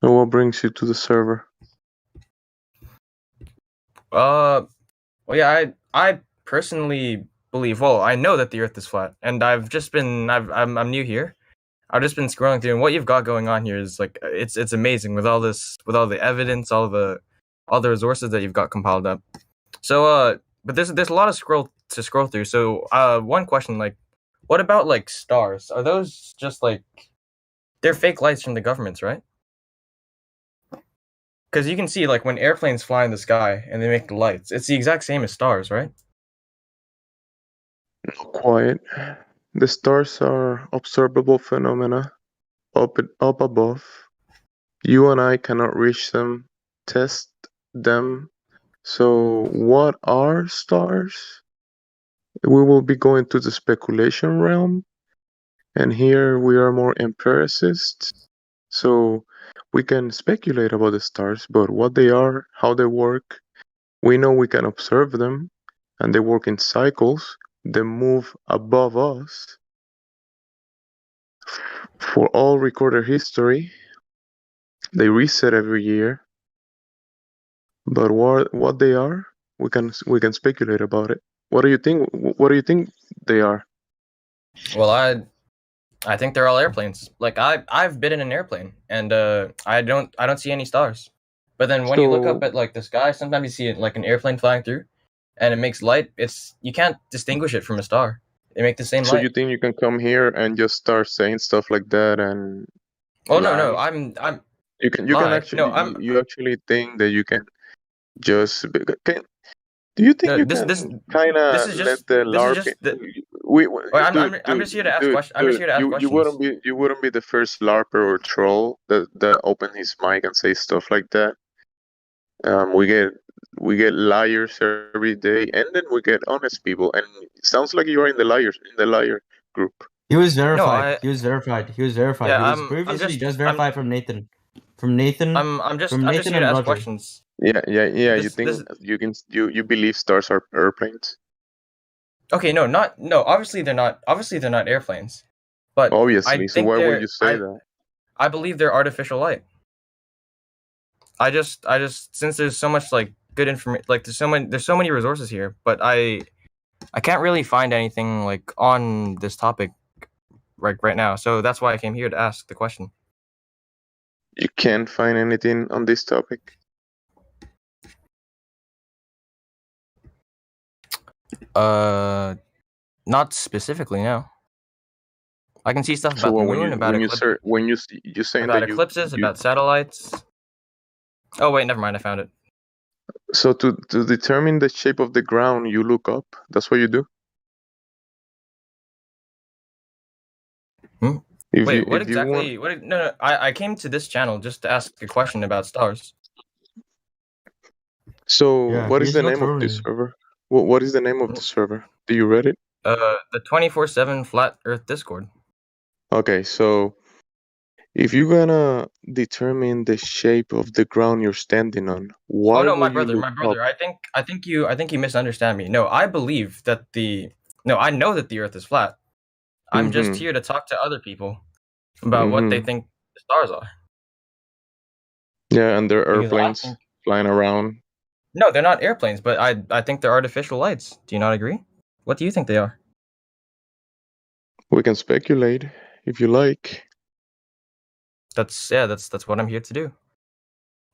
And what brings you to the server? Well, yeah, I personally believe. Well, I know that the Earth is flat, and I've just been. I'm new here. I've just been scrolling through, and what you've got going on here is like it's amazing with all this, with all the evidence, all the resources that you've got compiled up. So but there's a lot of scroll through. So one question, like, what about like stars? Are those just like they're fake lights from the governments, right? Because you can see like when airplanes fly in the sky and they make the lights, it's the exact same as stars, right? Quiet. The stars are observable phenomena up above. You and I cannot reach them, test them. So, what are stars? We will be going to the speculation realm, and here we are more empiricists. So, we can speculate about the stars, but what they are, how they work, we know we can observe them, and they work in cycles. They move above us. For all recorded history, they reset every year. But what they are, we can speculate about it. What do you think? What do you think they are? Well, I think they're all airplanes. Like I've been in an airplane, and I don't see any stars. But then when you look up So, at like the sky, sometimes you see it like an airplane flying through, and it makes light. You can't distinguish it from a star. They make the same so you light. think you can come here and just start saying stuff like that and Oh no, lie? I'm You can lie. No, actually you actually think that you can just do you think no. you This can kind of is let just the this is LARP? just the. We Oh, I'm dude just here to ask dude questions. I'm just dude here to ask you questions. wouldn't be the first LARPer or troll that open his mic and say stuff like that. We get liars every day, and then we get honest people. And it sounds like you are in the liar group. He was verified. No, I. He was verified. He was verified. Yeah, He was I'm previously just I'm verified from Nathan. From Nathan. I'm just From Nathan here to and ask Roger. questions. Yeah. You This think you believe stars are airplanes? Okay, no, obviously they're not. Obviously they're not airplanes. But Obviously. I So think why would you say that? I believe they're artificial light. I just since there's so much like good information, like there's so many resources here, but I can't really find anything like on this topic right now. So that's why I came here to ask the question. You can't find anything on this topic. Not specifically, no. I can see stuff So about the when moon, about you're saying about that eclipses, you about satellites. Oh wait, never mind. I found it. so to determine the shape of the ground, you look up. That's what you do. If Wait, what if you want, exactly? No. I came to this channel just to ask a question about stars. so Yeah, what is he's the not name of this trolling. server? What is the name of the server? Do you read it? The 24/7 Flat Earth Discord. Okay, so if you're gonna determine the shape of the ground you're standing on, Oh why no, will you look my up? brother. I think you misunderstand me. No, I believe that I know that the Earth is flat. I'm just Mm-hmm. here to talk to other people about what they Mm-hmm. think the stars are. Yeah, and there are Because I airplanes think flying around. no, they're not airplanes, but I think they're artificial lights. Do you not agree? What do you think they are? We can speculate if you like. That's what I'm here to do.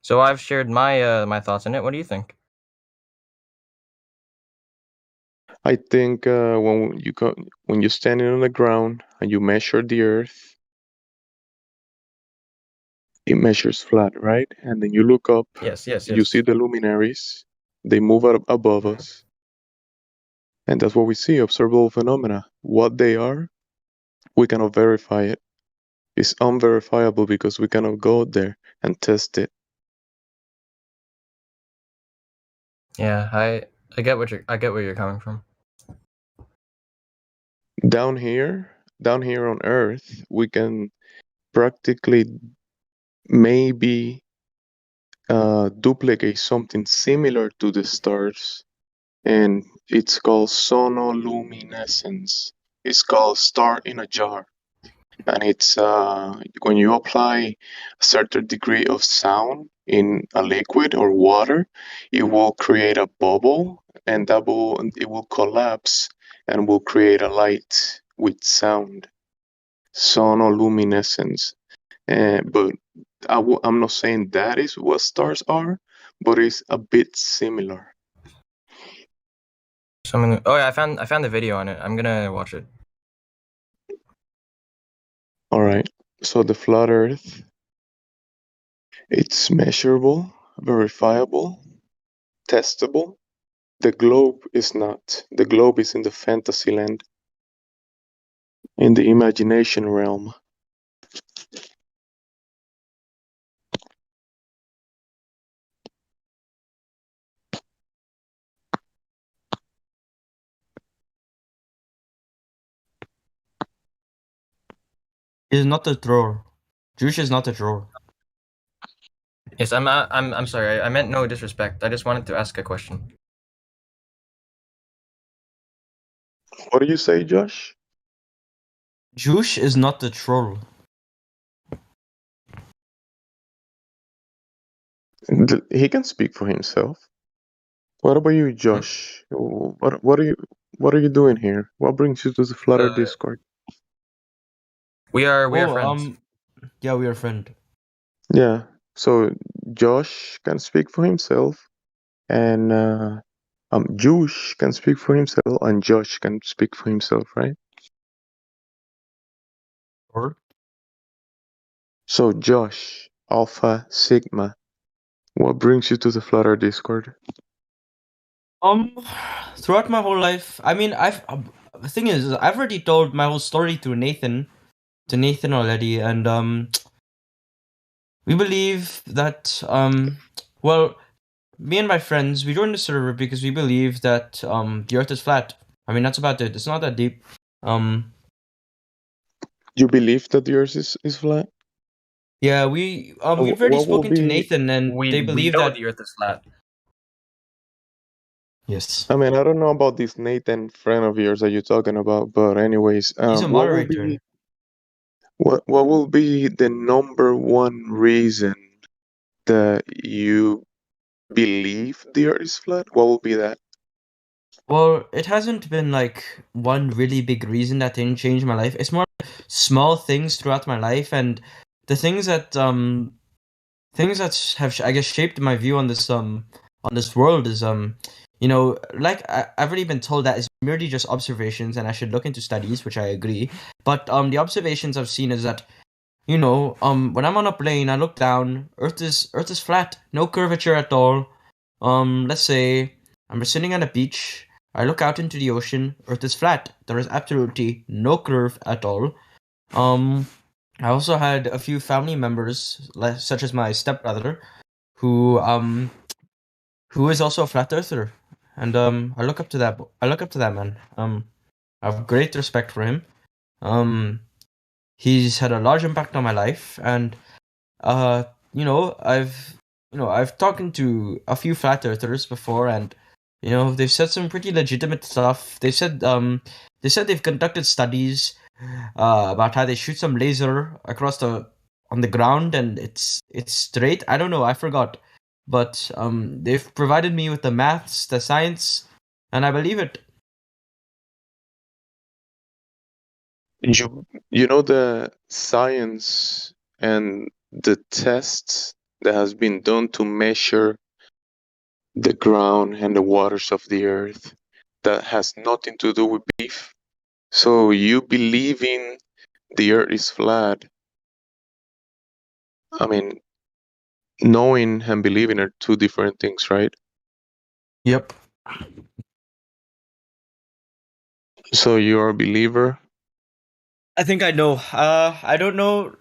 So I've shared my thoughts on it. What do you think? I think when you're standing on the ground and you measure the Earth, it measures flat, right? And then you look up, Yes. you see the luminaries, they move up above us, and that's what we see, observable phenomena. What they are, we cannot verify it. It's unverifiable because we cannot go there and test it. Yeah, I get I get where you're coming from. Down here on Earth, we can practically maybe duplicate something similar to the stars, and it's called sonoluminescence. It's called star in a jar, and it's when you apply a certain degree of sound in a liquid or water, it will create a bubble, and that bubble it will collapse and will create a light with sound. Sonoluminescence. But I'm not saying that is what stars are, but it's a bit similar. So oh yeah, I found the video on it. I'm gonna watch it. All right. So the flat Earth, it's measurable, verifiable, testable. The globe is not. The globe is in the fantasy land, in the imagination realm. He's not a troll. Juice is not a troll. Yes, I'm sorry. I meant no disrespect. I just wanted to ask a question. What do you say, Josh? Juice is not a troll. He can speak for himself. What about you, Josh? What are you doing here? What brings you to the Flutter Discord? We are friends. Yeah, we are friends. Yeah. So Josh can speak for himself, and Josh can speak for himself, and Josh can speak for himself, right? Or so Josh, Alpha Sigma, what brings you to the Flutter Discord? Throughout my whole life, I mean, the thing is, I've already told my whole story to Nathan already, and we believe that well, me and my friends, we joined the server because we believe that the Earth is flat. I mean, that's about it. It's not that deep. You believe that the Earth is flat? Yeah, we've already spoken to Nathan, and they believe know that the Earth is flat. Yes. I mean, I don't know about this Nathan friend of yours that you're talking about, but anyways, he's a moderator. What will be the number one reason that you believe the Earth is flat? What will be that? Well, it hasn't been like one really big reason that didn't change my life. It's more small things throughout my life, and the things that have I guess shaped my view on this world is like I've already been told that it's merely just observations, and I should look into studies, which I agree. But the observations I've seen is that, when I'm on a plane, I look down. Earth is flat, no curvature at all. Let's say I'm sitting on a beach. I look out into the ocean. Earth is flat. There is absolutely no curve at all. I also had a few family members, such as my stepbrother, who is also a flat earther, and I look up to that. I look up to that man. I have great respect for him. He's had a large impact on my life, and I've talked to a few flat earthers before, and they've said some pretty legitimate stuff. They said they've conducted studies about how they shoot some laser on the ground, and it's straight. I don't know, I forgot, but they've provided me with the maths, the science, and I believe it. You know the science and the tests that has been done to measure the ground and the waters of the earth that has nothing to do with belief. So you believing the earth is flat, I mean, knowing and believing are two different things, right? Yep. So you're a believer? I think I know. I don't know.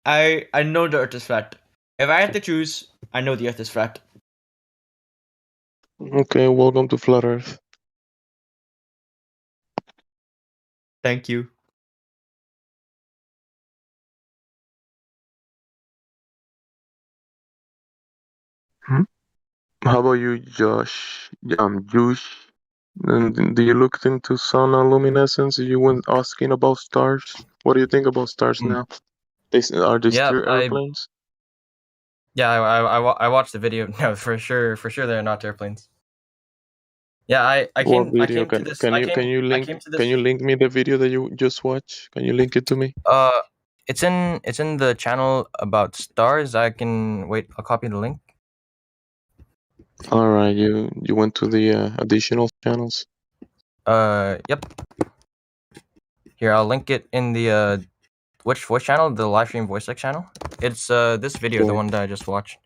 I know the Earth is flat. If I had to choose, I know the Earth is flat. Okay, welcome to Flat Earth. Thank you. How about you, Josh? Josh? And do you look into luminescence? You went asking about stars. What do you think about stars now? Are they Yeah, still airplanes? I watched the video. No, for sure, they're not airplanes. Yeah, I What came video? to this. I came to this. Can you link me the video that you just watched? Can you link it to me? It's in the channel about stars. I can wait. I'll copy the link. All right, you went to the additional channels. Yep. Here, I'll link it in the which voice channel? The Livestream voice tech channel. It's this video, the Okay. one that I just watched.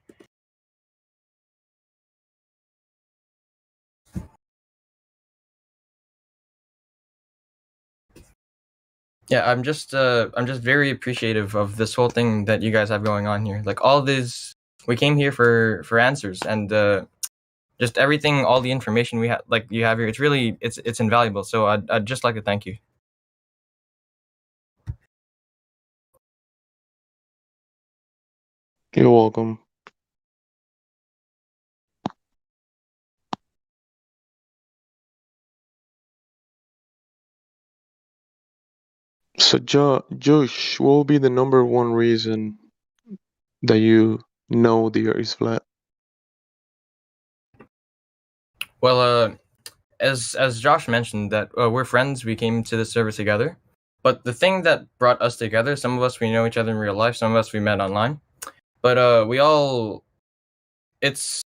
Yeah, I'm just very appreciative of this whole thing that you guys have going on here. Like all this, we came here for answers, and just everything, all the information we have, like you have here, it's really it's invaluable. So I'd just like to thank you. You're welcome. So, Josh, what will be the number one reason that you know the Earth is flat? Well, as Josh mentioned, that we're friends. We came to this service together. But the thing that brought us together, some of us we know each other in real life, some of us we met online. But we all, it's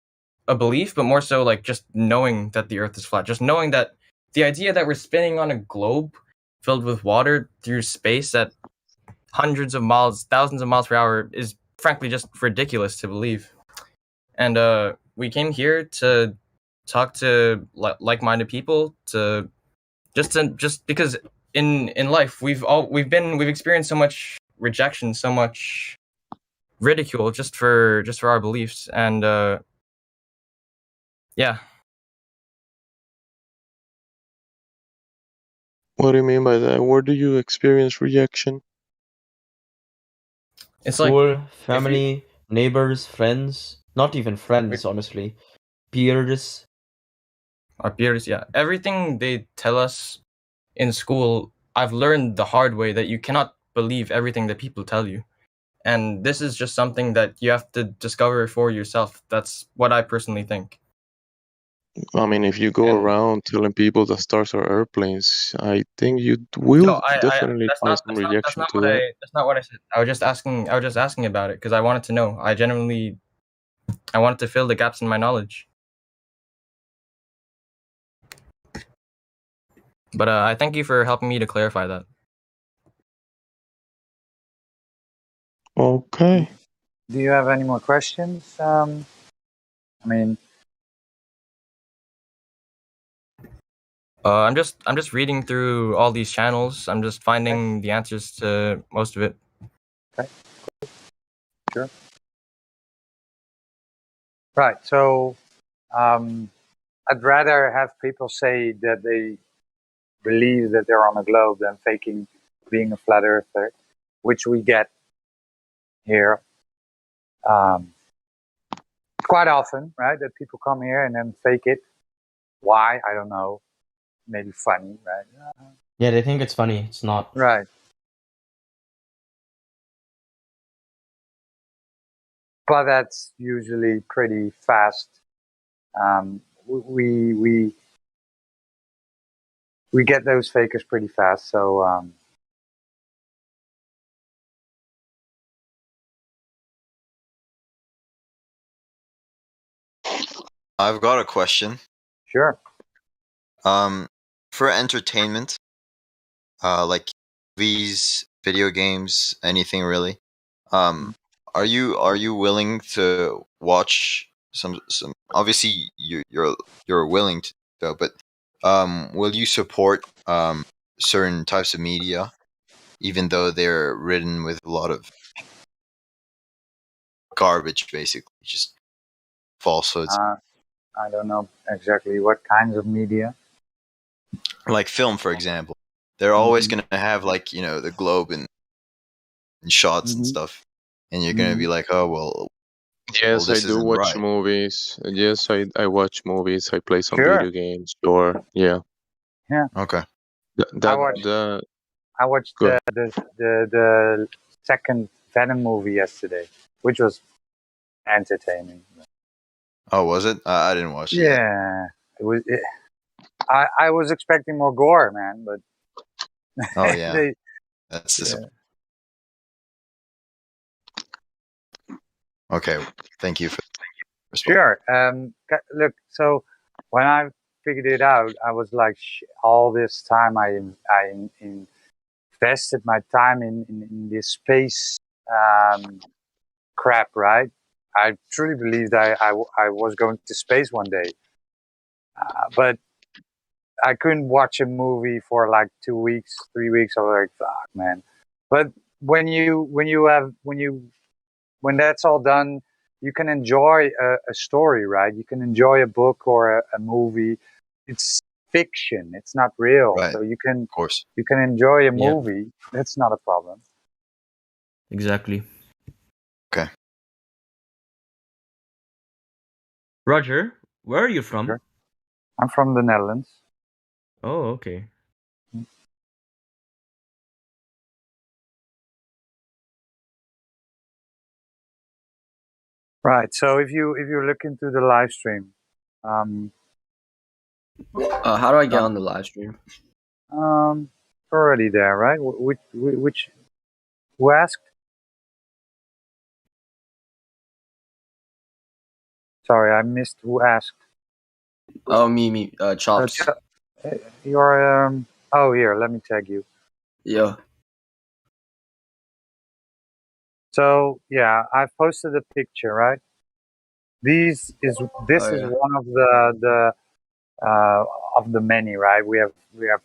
a belief, but more so like just knowing that the Earth is flat. Just knowing that the idea that we're spinning on a globe filled with water through space at hundreds of miles, thousands of miles per hour is frankly just ridiculous to believe. And we came here to talk to like-minded people, just because in life we've experienced so much rejection, so much ridicule just for our beliefs, and yeah. What do you mean by that? Where do you experience rejection? It's like School, family, neighbors, friends. Not even friends, honestly. Peers. Our peers, yeah. Everything they tell us in school, I've learned the hard way that you cannot believe everything that people tell you. And this is just something that you have to discover for yourself. That's what I personally think. I mean, if you go around telling people that stars are airplanes, I think you will No, definitely find some rejection to that. that's not what I said. I was just asking about it because I wanted to know. I wanted to fill the gaps in my knowledge. But I thank you for helping me to clarify that. Okay. Do you have any more questions? I mean, I'm just reading through all these channels. I'm just finding the answers to most of it. okay, sure. Right. So, I'd rather have people say that they believe that they're on a globe than faking being a flat earther, which we get here quite often, right? That people come here and then fake it. Why? I don't know. Maybe funny, right? Yeah, they think it's funny. It's not. Right. But that's usually pretty fast. We get those fakers pretty fast. So I've got a question. Sure. For entertainment, like movies, video games, anything really. Are you willing to watch some? Obviously, you're willing to though, but will you support certain types of media, even though they're written with a lot of garbage, basically, just falsehoods? I don't know exactly what kinds of media. Like film, for example, they're always going to have like the globe and shots and stuff, and you're going to be like, oh well, Yes, I this do isn't watch right. movies. Yes, I watch movies. I play some Sure. video games. Or yeah. Yeah. Okay. I watched Go the second Venom movie yesterday, which was entertaining. Oh, was it? I didn't watch it yet. Yeah, it was. I was expecting more gore, man, but Oh yeah, they, that's disappointing. Okay, thank you for. Sure. Look, so when I figured it out, I was like, all this time I invested my time in this space crap, right? I truly believed I was going to space one day, but I couldn't watch a movie for like 2 weeks, 3 weeks. I was like, fuck, man. But when that's all done, you can enjoy a story, right? You can enjoy a book or a movie. It's fiction. It's not real. Right. So you can, of course, you can enjoy a Yeah. movie. That's not a problem. Exactly. Okay. Roger, where are you from? Sure. I'm from the Netherlands. Oh, okay. Right. So if you look into the live stream, How do I get on the live stream? already there, right? Which who asked? Sorry, I missed who asked. Oh, me, Chops. You're oh, here, let me tag you. Yeah. So yeah, I've posted a picture, right? This is yeah. one of the many, right? We have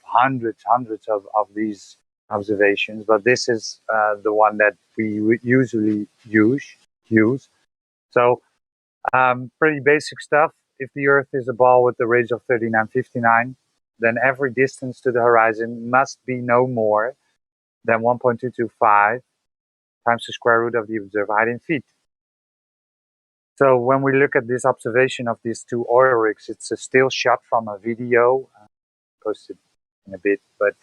hundreds of these observations, but this is the one that we usually use. So pretty basic stuff. If the Earth is a ball with the radius of 3959, then every distance to the horizon must be no more than 1.225 times the square root of the observed height in feet. So when we look at this observation of these two oil rigs, it's a still shot from a video posted in a bit, but